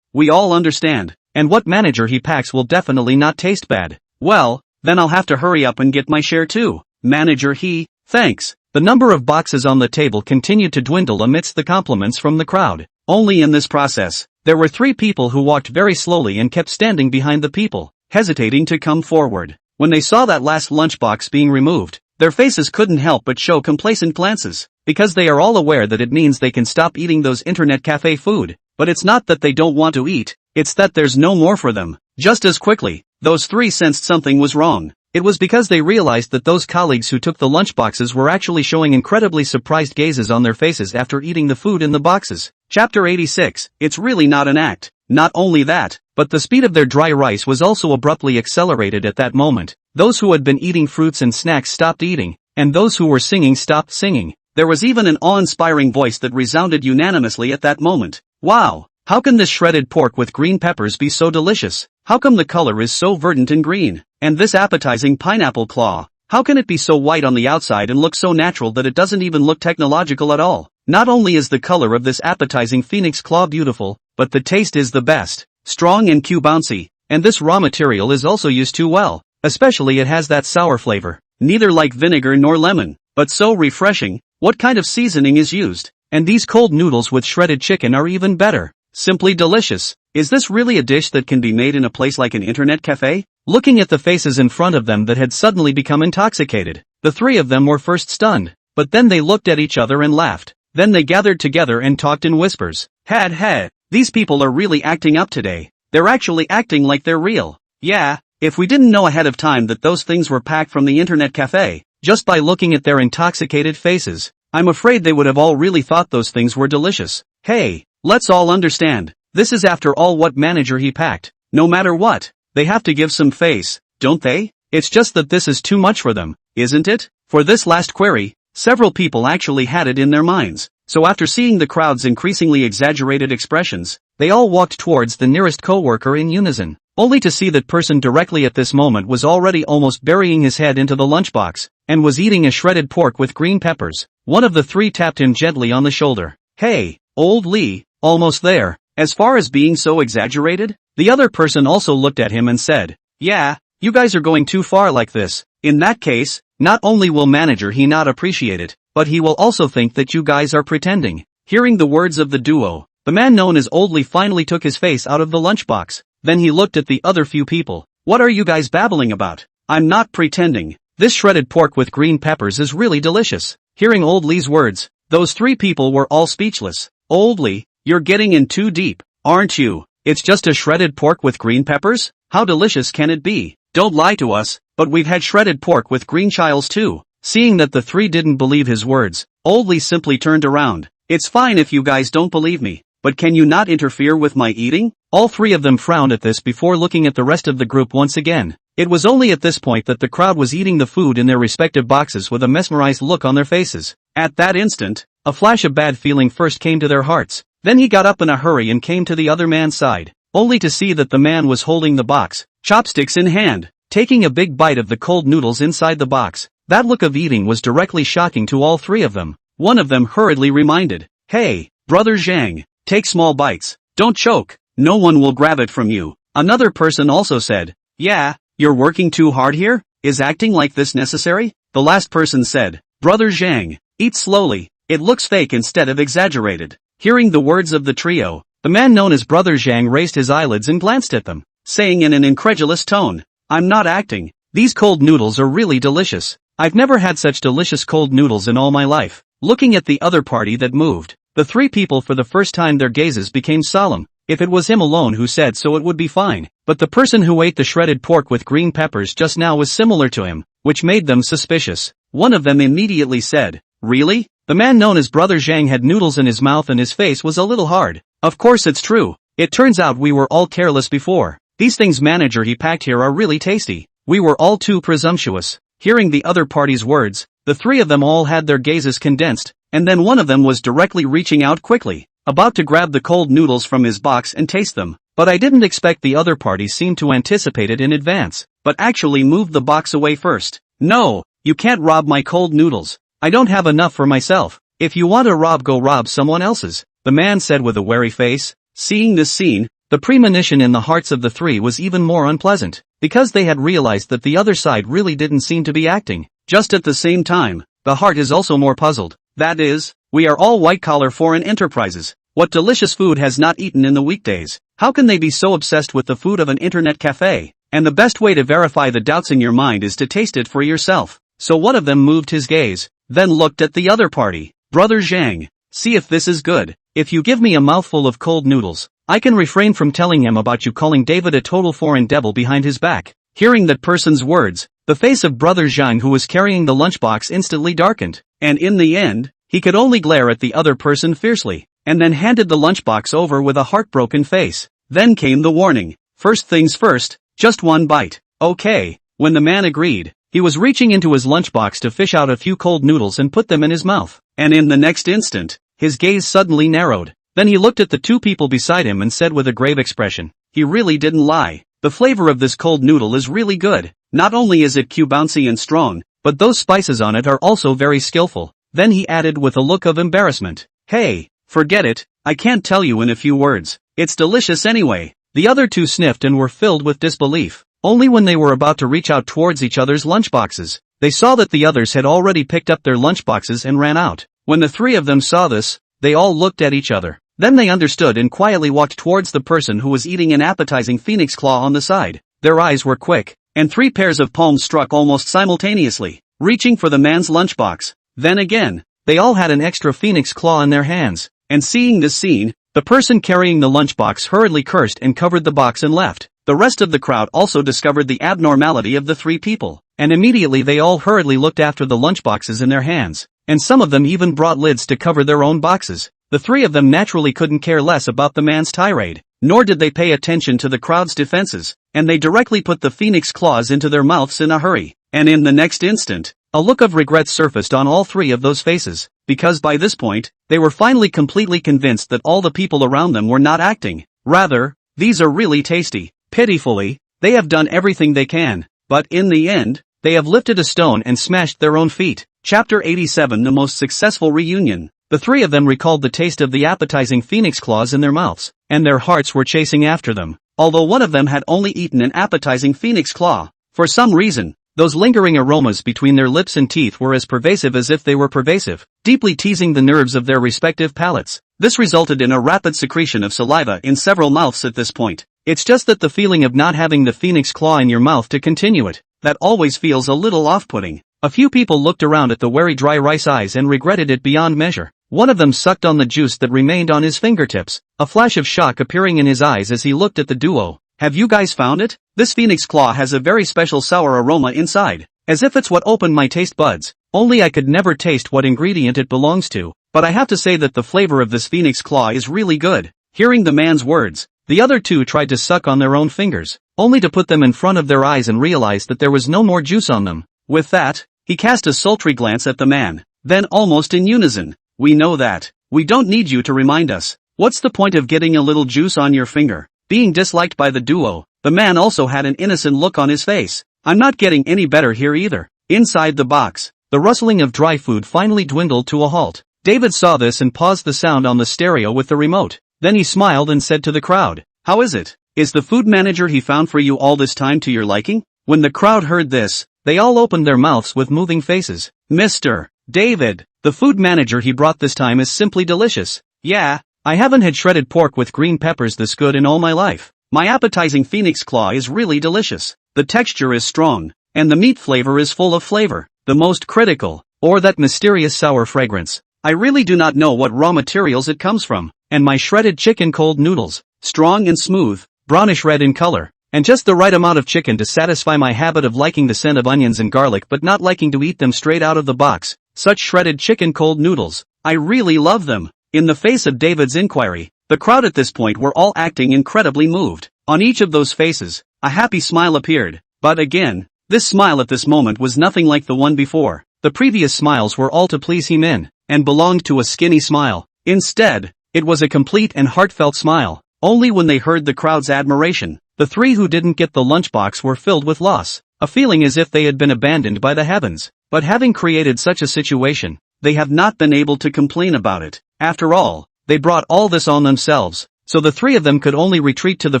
Speaker 1: we all understand. And what manager he packs will definitely not taste bad. Well, then I'll have to hurry up and get my share too. Manager He, thanks. The number of boxes on the table continued to dwindle amidst the compliments from the crowd. Only in this process, there were 3 people who walked very slowly and kept standing behind the people, hesitating to come forward. When they saw that last lunchbox being removed, their faces couldn't help but show complacent glances, because they are all aware that it means they can stop eating those internet cafe food. But it's not that they don't want to eat, it's that there's no more for them. Just as quickly, those 3 sensed something was wrong. It was because they realized that those colleagues who took the lunchboxes were actually showing incredibly surprised gazes on their faces after eating the food in the boxes. Chapter 86, it's really not an act. Not only that, but the speed of their dry rice was also abruptly accelerated at that moment. Those who had been eating fruits and snacks stopped eating, and those who were singing stopped singing. There was even an awe-inspiring voice that resounded unanimously at that moment. Wow! How can this shredded pork with green peppers be so delicious? How come the color is so verdant and green? And this appetizing pineapple claw, how can it be so white on the outside and look so natural that it doesn't even look technological at all? Not only is the color of this appetizing phoenix claw beautiful, but the taste is the best. Strong and bouncy, and this raw material is also used too well. Especially it has that sour flavor. Neither like vinegar nor lemon, but so refreshing. What kind of seasoning is used? And these cold noodles with shredded chicken are even better. Simply delicious. Is this really a dish that can be made in a place like an internet cafe? Looking at the faces in front of them that had suddenly become intoxicated, the 3 of them were first stunned, but then they looked at each other and laughed. Then they gathered together and talked in whispers. Had, these people are really acting up today. They're actually acting like they're real. Yeah, if we didn't know ahead of time that those things were packed from the internet cafe, just by looking at their intoxicated faces, I'm afraid they would have all really thought those things were delicious. Hey, let's all understand, this is after all what manager he packed. No matter what, they have to give some face, don't they? It's just that this is too much for them, isn't it? For this last query, several people actually had it in their minds, so after seeing the crowd's increasingly exaggerated expressions, they all walked towards the nearest coworker in unison, only to see that person directly at this moment was already almost burying his head into the lunchbox, and was eating a shredded pork with green peppers. One of the 3 tapped him gently on the shoulder. Hey, old Lee, almost there. As far as being so exaggerated? The other person also looked at him and said, yeah, you guys are going too far like this. In that case, not only will manager he not appreciate it, but he will also think that you guys are pretending. Hearing the words of the duo, the man known as Old Lee finally took his face out of the lunchbox. Then he looked at the other few people. What are you guys babbling about? I'm not pretending. This shredded pork with green peppers is really delicious. Hearing Old Lee's words, those 3 people were all speechless. Old Lee, you're getting in too deep, aren't you? It's just a shredded pork with green peppers? How delicious can it be? Don't lie to us, but we've had shredded pork with green chiles too. Seeing that the 3 didn't believe his words, Old Lee simply turned around. It's fine if you guys don't believe me, but can you not interfere with my eating? All 3 of them frowned at this before looking at the rest of the group once again. It was only at this point that the crowd was eating the food in their respective boxes with a mesmerized look on their faces. At that instant, a flash of bad feeling first came to their hearts. Then he got up in a hurry and came to the other man's side, only to see that the man was holding the box, chopsticks in hand, taking a big bite of the cold noodles inside the box. That look of eating was directly shocking to all 3 of them. One of them hurriedly reminded, hey, brother Zhang, take small bites, don't choke, no one will grab it from you. Another person also said, yeah, you're working too hard here? Is acting like this necessary? The last person said, brother Zhang, eat slowly, it looks fake instead of exaggerated. Hearing the words of the trio, the man known as brother Zhang raised his eyelids and glanced at them, saying in an incredulous tone, I'm not acting, these cold noodles are really delicious. I've never had such delicious cold noodles in all my life. Looking at the other party that moved, the 3 people for the first time their gazes became solemn. If it was him alone who said so it would be fine, but the person who ate the shredded pork with green peppers just now was similar to him, which made them suspicious. One of them immediately said, really? The man known as brother Zhang had noodles in his mouth and his face was a little hard. Of course it's true. It turns out we were all careless before. These things manager he packed here are really tasty. We were all too presumptuous. Hearing the other party's words, the 3 of them all had their gazes condensed, and then one of them was directly reaching out quickly, about to grab the cold noodles from his box and taste them. But I didn't expect the other party seemed to anticipate it in advance, but actually moved the box away first. No, you can't rob my cold noodles. I don't have enough for myself. If you want to rob, go rob someone else's, the man said with a wary face. Seeing this scene, the premonition in the hearts of the 3 was even more unpleasant, because they had realized that the other side really didn't seem to be acting. Just at the same time, the heart is also more puzzled. That is, we are all white-collar foreign enterprises. What delicious food has not eaten in the weekdays? How can they be so obsessed with the food of an internet cafe? And the best way to verify the doubts in your mind is to taste it for yourself. So one of them moved his gaze, then looked at the other party. Brother Zhang, see if this is good. If you give me a mouthful of cold noodles, I can refrain from telling him about you calling David a total foreign devil behind his back. Hearing that person's words, the face of Brother Zhang who was carrying the lunchbox instantly darkened, and in the end, he could only glare at the other person fiercely, and then handed the lunchbox over with a heartbroken face. Then came the warning. First things first, just one bite. Okay. When the man agreed, he was reaching into his lunchbox to fish out a few cold noodles and put them in his mouth. And in the next instant, his gaze suddenly narrowed. Then he looked at the two people beside him and said with a grave expression, he really didn't lie. The flavor of this cold noodle is really good. Not only is it bouncy and strong, but those spices on it are also very skillful. Then he added with a look of embarrassment, hey, forget it, I can't tell you in a few words. It's delicious anyway. The other two sniffed and were filled with disbelief. Only when they were about to reach out towards each other's lunchboxes, they saw that the others had already picked up their lunchboxes and ran out. When the three of them saw this, they all looked at each other. Then they understood and quietly walked towards the person who was eating an appetizing phoenix claw on the side. Their eyes were quick, and 3 pairs of palms struck almost simultaneously, reaching for the man's lunchbox. Then again, they all had an extra phoenix claw in their hands, and seeing this scene, the person carrying the lunchbox hurriedly cursed and covered the box and left. The rest of the crowd also discovered the abnormality of the 3 people, and immediately they all hurriedly looked after the lunchboxes in their hands, and some of them even brought lids to cover their own boxes. The 3 of them naturally couldn't care less about the man's tirade, nor did they pay attention to the crowd's defenses, and they directly put the phoenix claws into their mouths in a hurry. And in the next instant, a look of regret surfaced on all 3 of those faces, because by this point, they were finally completely convinced that all the people around them were not acting. Rather, these are really tasty. Pitifully, they have done everything they can, but in the end, they have lifted a stone and smashed their own feet. Chapter 87 The Most Successful Reunion. The 3 of them recalled the taste of the appetizing phoenix claws in their mouths, and their hearts were chasing after them. Although one of them had only eaten an appetizing phoenix claw, for some reason, those lingering aromas between their lips and teeth were as pervasive as if they were pervasive, deeply teasing the nerves of their respective palates. This resulted in a rapid secretion of saliva in several mouths at this point. It's just that the feeling of not having the phoenix claw in your mouth to continue it, that always feels a little off-putting. A few people looked around at the very dry rice eyes and regretted it beyond measure. One of them sucked on the juice that remained on his fingertips, a flash of shock appearing in his eyes as he looked at the duo. Have you guys found it? This phoenix claw has a very special sour aroma inside, as if it's what opened my taste buds. Only I could never taste what ingredient it belongs to, but I have to say that the flavor of this phoenix claw is really good. Hearing the man's words, the other 2 tried to suck on their own fingers, only to put them in front of their eyes and realize that there was no more juice on them. With that, he cast a sultry glance at the man. Then almost in unison, we know that. We don't need you to remind us. What's the point of getting a little juice on your finger? Being disliked by the duo, the man also had an innocent look on his face. I'm not getting any better here either. Inside the box, the rustling of dry food finally dwindled to a halt. David saw this and paused the sound on the stereo with the remote. Then he smiled and said to the crowd, how is it? Is the food manager he found for you all this time to your liking? When the crowd heard this, they all opened their mouths with moving faces. Mr. David, the food manager he brought this time is simply delicious. Yeah, I haven't had shredded pork with green peppers this good in all my life. My appetizing phoenix claw is really delicious. The texture is strong, and the meat flavor is full of flavor. The most critical, or that mysterious sour fragrance. I really do not know what raw materials it comes from. And my shredded chicken cold noodles, strong and smooth, brownish red in color, and just the right amount of chicken to satisfy my habit of liking the scent of onions and garlic but not liking to eat them straight out of the box. Such shredded chicken cold noodles, I really love them. In the face of David's inquiry, the crowd at this point were all acting incredibly moved. On each of those faces, a happy smile appeared. But again, this smile at this moment was nothing like the one before. The previous smiles were all to please him and belonged to a skinny smile. Instead, it was a complete and heartfelt smile. Only when they heard the crowd's admiration, the 3 who didn't get the lunchbox were filled with loss, a feeling as if they had been abandoned by the heavens. But having created such a situation, they have not been able to complain about it. After all, they brought all this on themselves, so the 3 of them could only retreat to the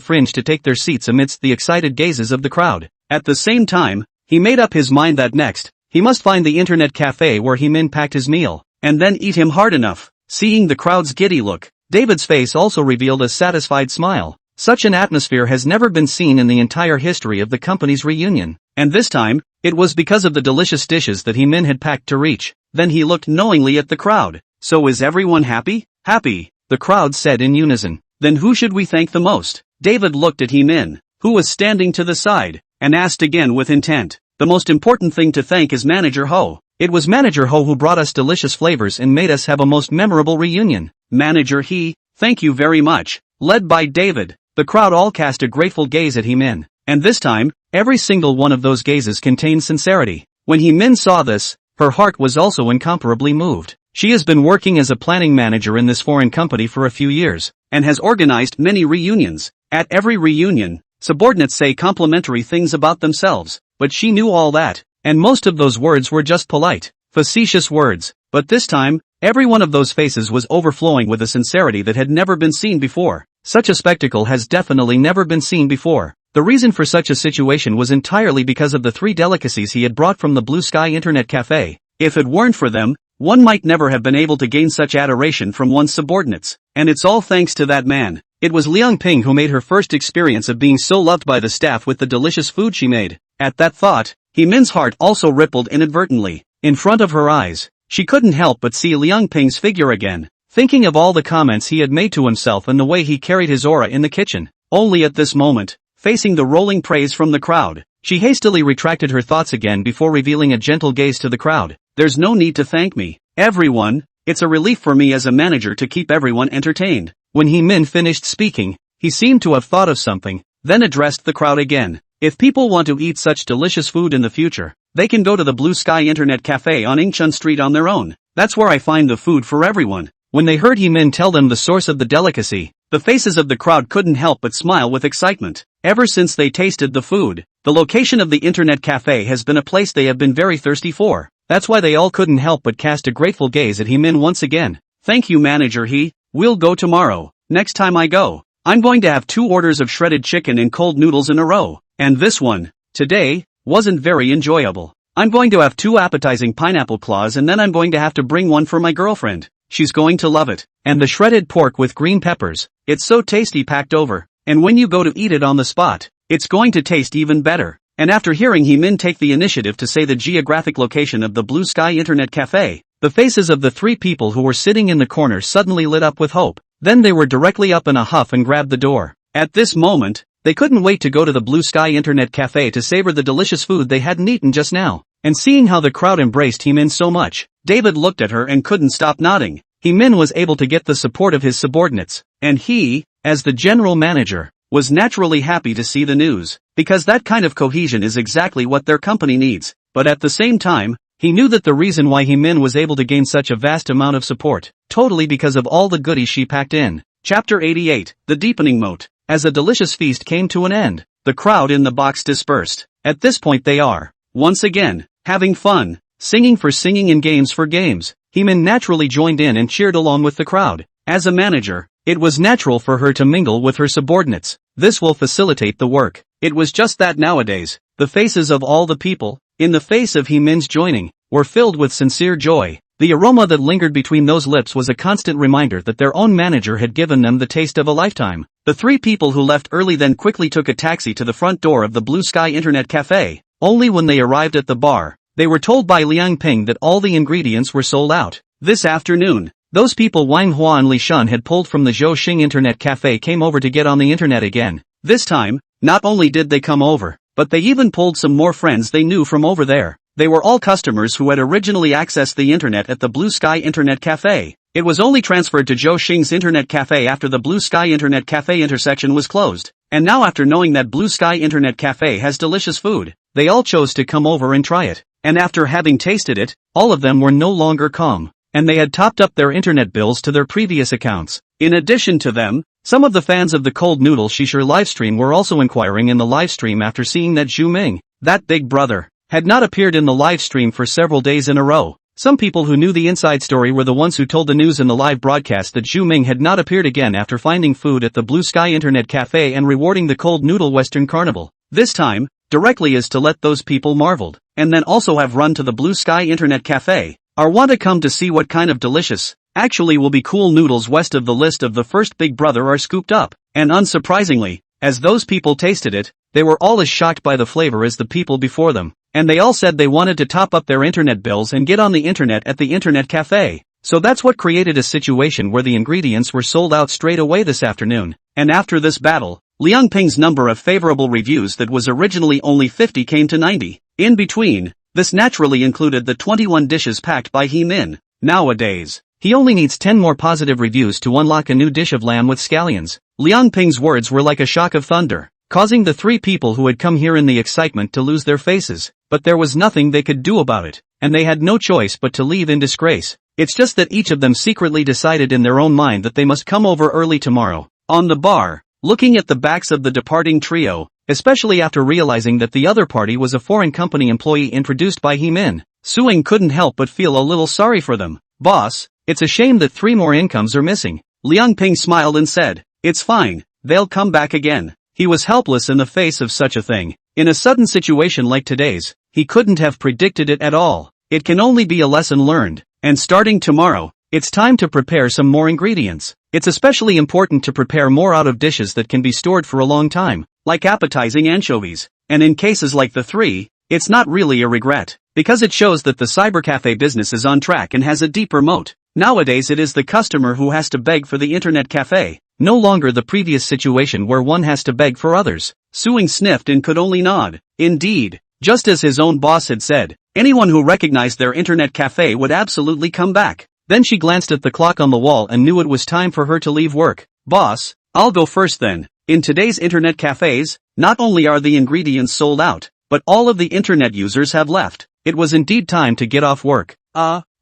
Speaker 1: fringe to take their seats amidst the excited gazes of the crowd. At the same time, he made up his mind that next, he must find the internet cafe where Hemin packed his meal, and then eat him hard enough. Seeing the crowd's giddy look, David's face also revealed a satisfied smile. Such an atmosphere has never been seen in the entire history of the company's reunion. And this time, it was because of the delicious dishes that Hee-min had packed to reach. Then he looked knowingly at the crowd. So is everyone happy? Happy, the crowd said in unison. Then who should we thank the most? David looked at Hee-min, who was standing to the side, and asked again with intent. The most important thing to thank is Manager Ho. It was Manager Ho who brought us delicious flavors and made us have a most memorable reunion. Manager Hee, thank you very much. Led by David, the crowd all cast a grateful gaze at Hee-min. And this time, every single one of those gazes contained sincerity. When Hee-min saw this, her heart was also incomparably moved. She has been working as a planning manager in this foreign company for a few years, and has organized many reunions. At every reunion, subordinates say complimentary things about themselves, but she knew all that, and most of those words were just polite, facetious words. But this time, every one of those faces was overflowing with a sincerity that had never been seen before. Such a spectacle has definitely never been seen before. The reason for such a situation was entirely because of the 3 delicacies he had brought from the Blue Sky Internet Cafe. If it weren't for them, one might never have been able to gain such adoration from one's subordinates. And it's all thanks to that man. It was Liang Ping who made her first experience of being so loved by the staff with the delicious food she made. At that thought, Hee-min's heart also rippled inadvertently. In front of her eyes, she couldn't help but see Liang Ping's figure again. Thinking of all the comments he had made to himself and the way he carried his aura in the kitchen. Only at this moment, facing the rolling praise from the crowd, she hastily retracted her thoughts again before revealing a gentle gaze to the crowd. There's no need to thank me, everyone. It's a relief for me as a manager to keep everyone entertained. When Hee-min finished speaking, he seemed to have thought of something, then addressed the crowd again. If people want to eat such delicious food in the future, they can go to the Blue Sky Internet Cafe on Ingchun Street on their own. That's where I find the food for everyone. When they heard Hee-min tell them the source of the delicacy, the faces of the crowd couldn't help but smile with excitement. Ever since they tasted the food, the location of the Internet Cafe has been a place they have been very thirsty for. That's why they all couldn't help but cast a grateful gaze at Hee-min once again. Thank you, Manager Hee. We'll go tomorrow. Next time I go, I'm going to have 2 orders of shredded chicken and cold noodles in a row. And this one, today, wasn't very enjoyable. I'm going to have 2 appetizing pineapple claws and then I'm going to have to bring one for my girlfriend. She's going to love it. And the shredded pork with green peppers, it's so tasty packed over. And when you go to eat it on the spot, it's going to taste even better. And after hearing Hee-min take the initiative to say the geographic location of the Blue Sky Internet Cafe, the faces of the 3 people who were sitting in the corner suddenly lit up with hope. Then they were directly up in a huff and grabbed the door. At this moment, they couldn't wait to go to the Blue Sky Internet Cafe to savor the delicious food they hadn't eaten just now. And seeing how the crowd embraced Hee-min so much, David looked at her and couldn't stop nodding. Hee-min was able to get the support of his subordinates, and he, as the general manager, was naturally happy to see the news, because that kind of cohesion is exactly what their company needs. But at the same time, he knew that the reason why Hee-min was able to gain such a vast amount of support, totally because of all the goodies she packed in. Chapter 88, The Deepening Moat. As a delicious feast came to an end, the crowd in the box dispersed. At this point they are, once again, having fun, singing for singing and games for games. Hee-min naturally joined in and cheered along with the crowd. As a manager, it was natural for her to mingle with her subordinates. This will facilitate the work. It was just that nowadays, the faces of all the people, in the face of Hee-min's joining, were filled with sincere joy. The aroma that lingered between those lips was a constant reminder that their own manager had given them the taste of a lifetime. The 3 people who left early then quickly took a taxi to the front door of the Blue Sky Internet Cafe. Only when they arrived at the bar, they were told by Liang Ping that all the ingredients were sold out. This afternoon, those people Wang Hua and Li Shun had pulled from the Zhou Xing Internet Cafe came over to get on the internet again. This time, not only did they come over, but they even pulled some more friends they knew from over there. They were all customers who had originally accessed the internet at the Blue Sky Internet Cafe. It was only transferred to Zhou Xing's Internet Cafe after the Blue Sky Internet Cafe intersection was closed. And now after knowing that Blue Sky Internet Cafe has delicious food, they all chose to come over and try it. And after having tasted it, all of them were no longer calm, and they had topped up their internet bills to their previous accounts. In addition to them, some of the fans of the Cold Noodle Shisher livestream were also inquiring in the livestream after seeing that Zhu Ming, that big brother, had not appeared in the livestream for several days in a row. Some people who knew the inside story were the ones who told the news in the live broadcast that Zhu Ming had not appeared again after finding food at the Blue Sky Internet Cafe and rewarding the Cold Noodle Western Carnival. This time, directly is to let those people marveled, and then also have run to the Blue Sky Internet Cafe, or want to come to see what kind of delicious, actually will be cool noodles west of the list of the first Big Brother are scooped up, and unsurprisingly, as those people tasted it, they were all as shocked by the flavor as the people before them, and they all said they wanted to top up their internet bills and get on the internet at the internet cafe. So that's what created a situation where the ingredients were sold out straight away this afternoon, and after this battle, Liang Ping's number of favorable reviews that was originally only 50 came to 90. In between, this naturally included the 21 dishes packed by He Min. Nowadays, he only needs 10 more positive reviews to unlock a new dish of lamb with scallions. Liang Ping's words were like a shock of thunder, causing the three people who had come here in the excitement to lose their faces, but there was nothing they could do about it, and they had no choice but to leave in disgrace. It's just that each of them secretly decided in their own mind that they must come over early tomorrow. On the bar, looking at the backs of the departing trio, especially after realizing that the other party was a foreign company employee introduced by He Min, Suing couldn't help but feel a little sorry for them. Boss, it's a shame that 3 more incomes are missing. Liang Ping smiled and said, it's fine, they'll come back again. He was helpless in the face of such a thing. In a sudden situation like today's, he couldn't have predicted it at all. It can only be a lesson learned. And starting tomorrow, it's time to prepare some more ingredients. It's especially important to prepare more out of dishes that can be stored for a long time, like appetizing anchovies. And in cases like the 3, it's not really a regret, because it shows that the cybercafe business is on track and has a deeper moat. Nowadays it is the customer who has to beg for the internet cafe, no longer the previous situation where one has to beg for others. Suing sniffed and could only nod. Indeed, just as his own boss had said, anyone who recognized their internet cafe would absolutely come back. Then she glanced at the clock on the wall and knew it was time for her to leave work. Boss, I'll go first then. In today's internet cafes, not only are the ingredients sold out, but all of the internet users have left. It was indeed time to get off work.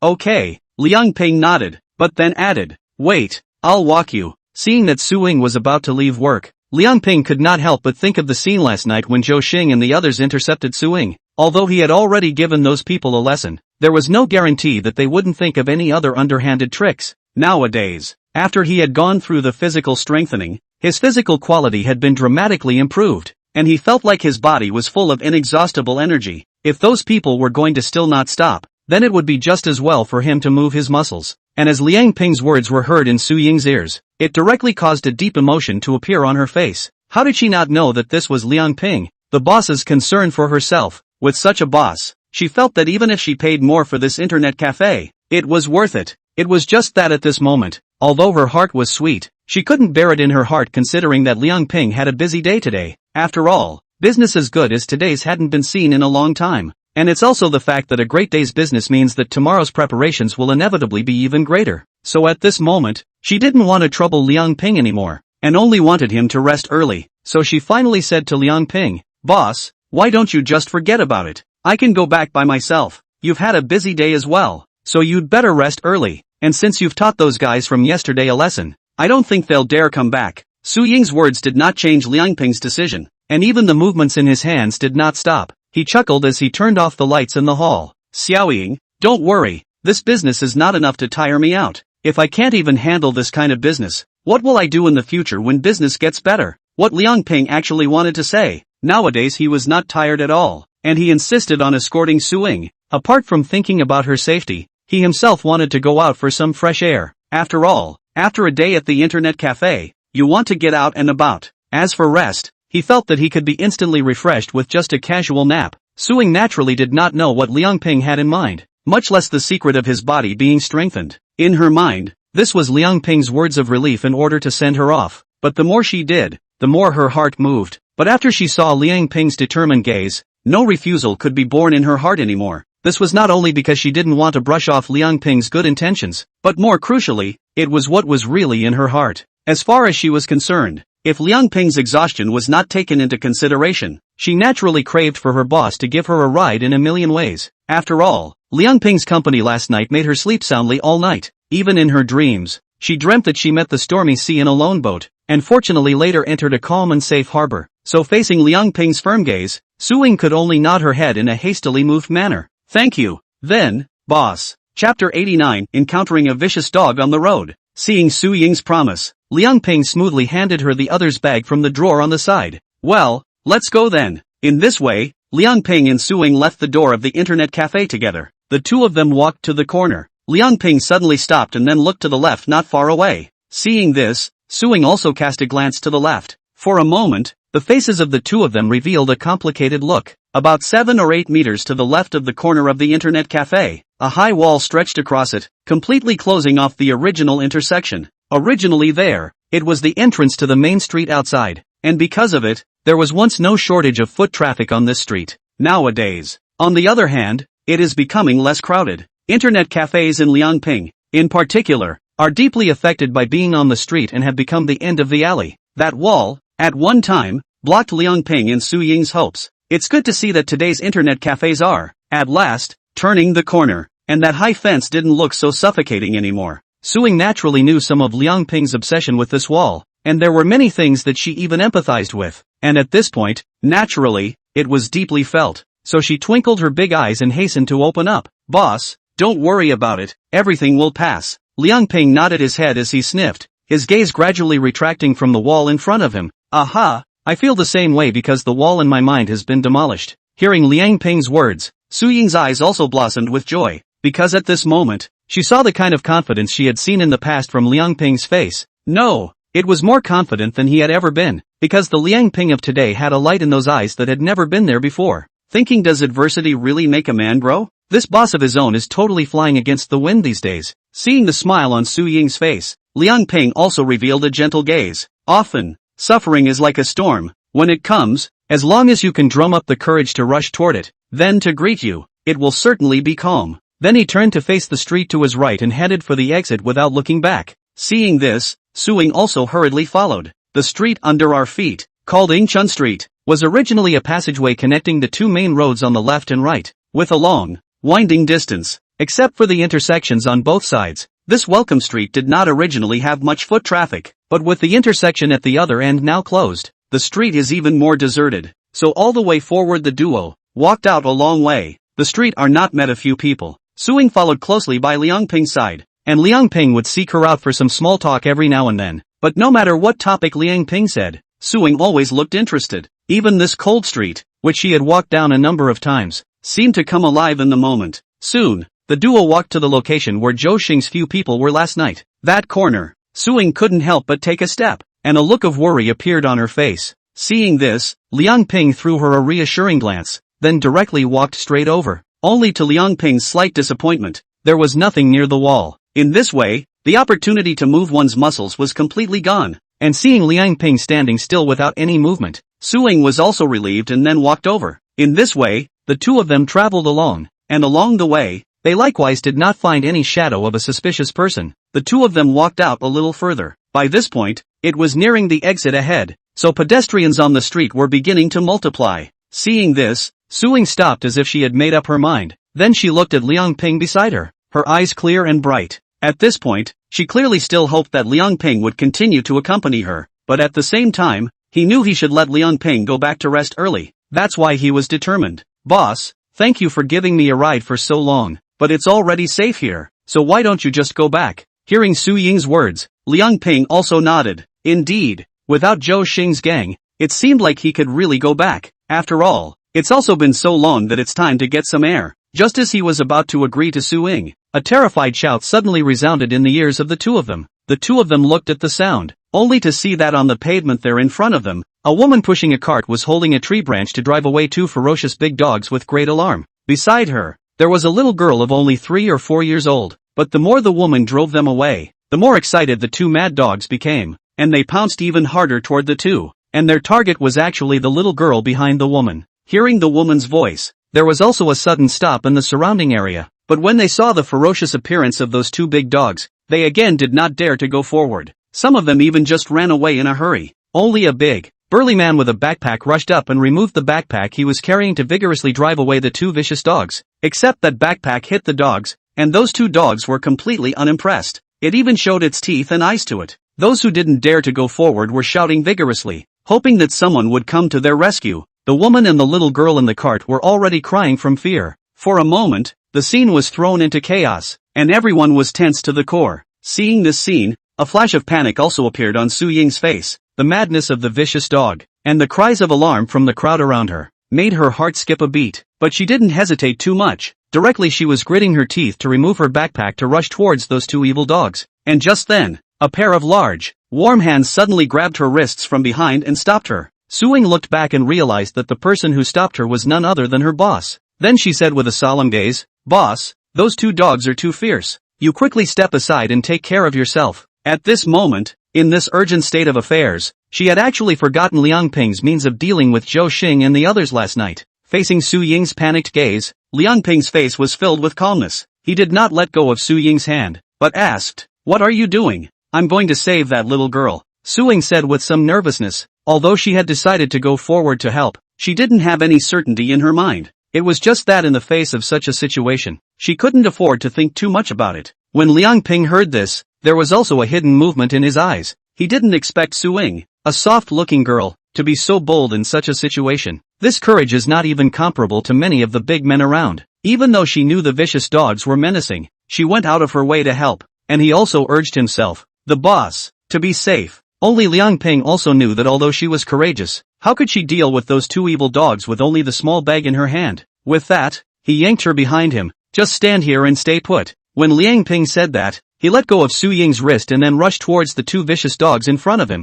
Speaker 1: Okay. Liang Ping nodded, but then added, wait, I'll walk you. Seeing that Suing was about to leave work, Liang Ping could not help but think of the scene last night when Zhou Xing and the others intercepted Suing. Although he had already given those people a lesson, there was no guarantee that they wouldn't think of any other underhanded tricks. Nowadays, after he had gone through the physical strengthening, his physical quality had been dramatically improved, and he felt like his body was full of inexhaustible energy. If those people were going to still not stop, then it would be just as well for him to move his muscles. And as Liang Ping's words were heard in Su Ying's ears, it directly caused a deep emotion to appear on her face. How did she not know that this was Liang Ping, the boss's concern for herself? With such a boss, she felt that even if she paid more for this internet cafe, it was worth it. It was just that at this moment, although her heart was sweet, she couldn't bear it in her heart considering that Liang Ping had a busy day today. After all, business as good as today's hadn't been seen in a long time. And it's also the fact that a great day's business means that tomorrow's preparations will inevitably be even greater. So at this moment, she didn't want to trouble Liang Ping anymore, and only wanted him to rest early. So she finally said to Liang Ping, boss, why don't you just forget about it? I can go back by myself. You've had a busy day as well, so you'd better rest early. And since you've taught those guys from yesterday a lesson, I don't think they'll dare come back. Su Ying's words did not change Liang Ping's decision, and even the movements in his hands did not stop. He chuckled as he turned off the lights in the hall. Xiao Ying, don't worry, this business is not enough to tire me out. If I can't even handle this kind of business, what will I do in the future when business gets better? What Liang Ping actually wanted to say. Nowadays he was not tired at all, and he insisted on escorting Su Ying. Apart from thinking about her safety, he himself wanted to go out for some fresh air. After all, after a day at the internet cafe, you want to get out and about. As for rest, he felt that he could be instantly refreshed with just a casual nap. Su Ying naturally did not know what Liang Ping had in mind, much less the secret of his body being strengthened. In her mind, this was Liang Ping's words of relief in order to send her off, but the more she did, the more her heart moved. But after she saw Liang Ping's determined gaze, no refusal could be born in her heart anymore. This was not only because she didn't want to brush off Liang Ping's good intentions, but more crucially, it was what was really in her heart. As far as she was concerned, if Liang Ping's exhaustion was not taken into consideration, she naturally craved for her boss to give her a ride in a million ways. After all, Liang Ping's company last night made her sleep soundly all night. Even in her dreams, she dreamt that she met the stormy sea in a lone boat, and fortunately later entered a calm and safe harbor. So facing Liang Ping's firm gaze, Su Ying could only nod her head in a hastily moved manner. Thank you. Then, boss. Chapter 89, Encountering a Vicious Dog on the Road. Seeing Su Ying's promise, Liang Ping smoothly handed her the other's bag from the drawer on the side. Well, let's go then. In this way, Liang Ping and Su Ying left the door of the internet cafe together. The two of them walked to the corner. Liang Ping suddenly stopped and then looked to the left not far away. Seeing this, Suing also cast a glance to the left. For a moment, the faces of the two of them revealed a complicated look. About 7 or 8 meters to the left of the corner of the internet cafe, a high wall stretched across it, completely closing off the original intersection. Originally there, it was the entrance to the main street outside, and because of it, there was once no shortage of foot traffic on this street. Nowadays, on the other hand, it is becoming less crowded. Internet cafes in Liangping, in particular, are deeply affected by being on the street and have become the end of the alley. That wall, at one time, blocked Liangping and Su Ying's hopes. It's good to see that today's internet cafes are, at last, turning the corner, and that high fence didn't look so suffocating anymore. Suing naturally knew some of Liang Ping's obsession with this wall, and there were many things that she even empathized with, and at this point, naturally, it was deeply felt, so she twinkled her big eyes and hastened to open up. Boss, don't worry about it, everything will pass. Liang Ping nodded his head as he sniffed, his gaze gradually retracting from the wall in front of him. Aha, I feel the same way because the wall in my mind has been demolished. Hearing Liang Ping's words, Su Ying's eyes also blossomed with joy, because at this moment, she saw the kind of confidence she had seen in the past from Liang Ping's face. No, it was more confident than he had ever been, because the Liang Ping of today had a light in those eyes that had never been there before. Thinking, does adversity really make a man grow? This boss of his own is totally flying against the wind these days. Seeing the smile on Su Ying's face, Liang Ping also revealed a gentle gaze. Often, suffering is like a storm. When it comes, as long as you can drum up the courage to rush toward it, then to greet you, it will certainly be calm. Then he turned to face the street to his right and headed for the exit without looking back. Seeing this, Suing also hurriedly followed. The street under our feet, called Ingchun Street, was originally a passageway connecting the two main roads on the left and right, with a long, winding distance. Except for the intersections on both sides, this welcome street did not originally have much foot traffic, but with the intersection at the other end now closed, the street is even more deserted. So all the way forward the duo walked out a long way. The street are not met a few people. Suing followed closely by Liang Ping's side, and Liang Ping would seek her out for some small talk every now and then. But no matter what topic Liang Ping said, Suing always looked interested. Even this cold street, which she had walked down a number of times, seemed to come alive in the moment. Soon, the duo walked to the location where Zhou Xing's few people were last night. That corner, Suing couldn't help but take a step, and a look of worry appeared on her face. Seeing this, Liang Ping threw her a reassuring glance, then directly walked straight over. Only to Liang Ping's slight disappointment, there was nothing near the wall. In this way, the opportunity to move one's muscles was completely gone, and seeing Liang Ping standing still without any movement, Suing was also relieved and then walked over. In this way, the two of them traveled along, and along the way, they likewise did not find any shadow of a suspicious person. The two of them walked out a little further. By this point, it was nearing the exit ahead, so pedestrians on the street were beginning to multiply. Seeing this, Suing stopped as if she had made up her mind. Then she looked at Liang Ping beside her, her eyes clear and bright. At this point, she clearly still hoped that Liang Ping would continue to accompany her, but at the same time, he knew he should let Liang Ping go back to rest early. That's why he was determined. Boss, thank you for giving me a ride for so long, but it's already safe here, so why don't you just go back? Hearing Su Ying's words, Liang Ping also nodded. Indeed, without Zhou Xing's gang, it seemed like he could really go back. After all, it's also been so long that it's time to get some air. Just as he was about to agree to Su Ying, a terrified shout suddenly resounded in the ears of the two of them. The two of them looked at the sound, only to see that on the pavement there in front of them, a woman pushing a cart was holding a tree branch to drive away two ferocious big dogs with great alarm. Beside her, there was a little girl of only 3 or 4 years old, but the more the woman drove them away, the more excited the two mad dogs became, and they pounced even harder toward the two, and their target was actually the little girl behind the woman. Hearing the woman's voice, there was also a sudden stop in the surrounding area, but when they saw the ferocious appearance of those two big dogs, they again did not dare to go forward. Some of them even just ran away in a hurry. Only a big, burly man with a backpack rushed up and removed the backpack he was carrying to vigorously drive away the two vicious dogs. Except that backpack hit the dogs, and those two dogs were completely unimpressed. It even showed its teeth and eyes to it. Those who didn't dare to go forward were shouting vigorously, hoping that someone would come to their rescue. The woman and the little girl in the cart were already crying from fear. For a moment, the scene was thrown into chaos, and everyone was tense to the core. Seeing this scene, a flash of panic also appeared on Su Ying's face, the madness of the vicious dog, and the cries of alarm from the crowd around her. made her heart skip a beat, but she didn't hesitate too much. Directly she was gritting her teeth to remove her backpack to rush towards those two evil dogs. And just then, a pair of large, warm hands suddenly grabbed her wrists from behind and stopped her. Su-ying looked back and realized that the person who stopped her was none other than her boss. Then she said with a solemn gaze, "Boss, those two dogs are too fierce. You quickly step aside and take care of yourself." At this moment, in this urgent state of affairs, she had actually forgotten Liang Ping's means of dealing with Zhou Xing and the others last night. Facing Su Ying's panicked gaze, Liang Ping's face was filled with calmness. He did not let go of Su Ying's hand, but asked, "What are you doing?" "I'm going to save that little girl," Su Ying said with some nervousness. Although she had decided to go forward to help, she didn't have any certainty in her mind. It was just that in the face of such a situation, she couldn't afford to think too much about it. When Liang Ping heard this, there was also a hidden movement in his eyes. He didn't expect Su Ying, a soft-looking girl, to be so bold in such a situation. This courage is not even comparable to many of the big men around. Even though she knew the vicious dogs were menacing, she went out of her way to help, and he also urged himself, the boss, to be safe. Only Liang Ping also knew that although she was courageous, how could she deal with those two evil dogs with only the small bag in her hand? With that, he yanked her behind him. "Just stand here and stay put." When Liang Ping said that, he let go of Su Ying's wrist and then rushed towards the two vicious dogs in front of him.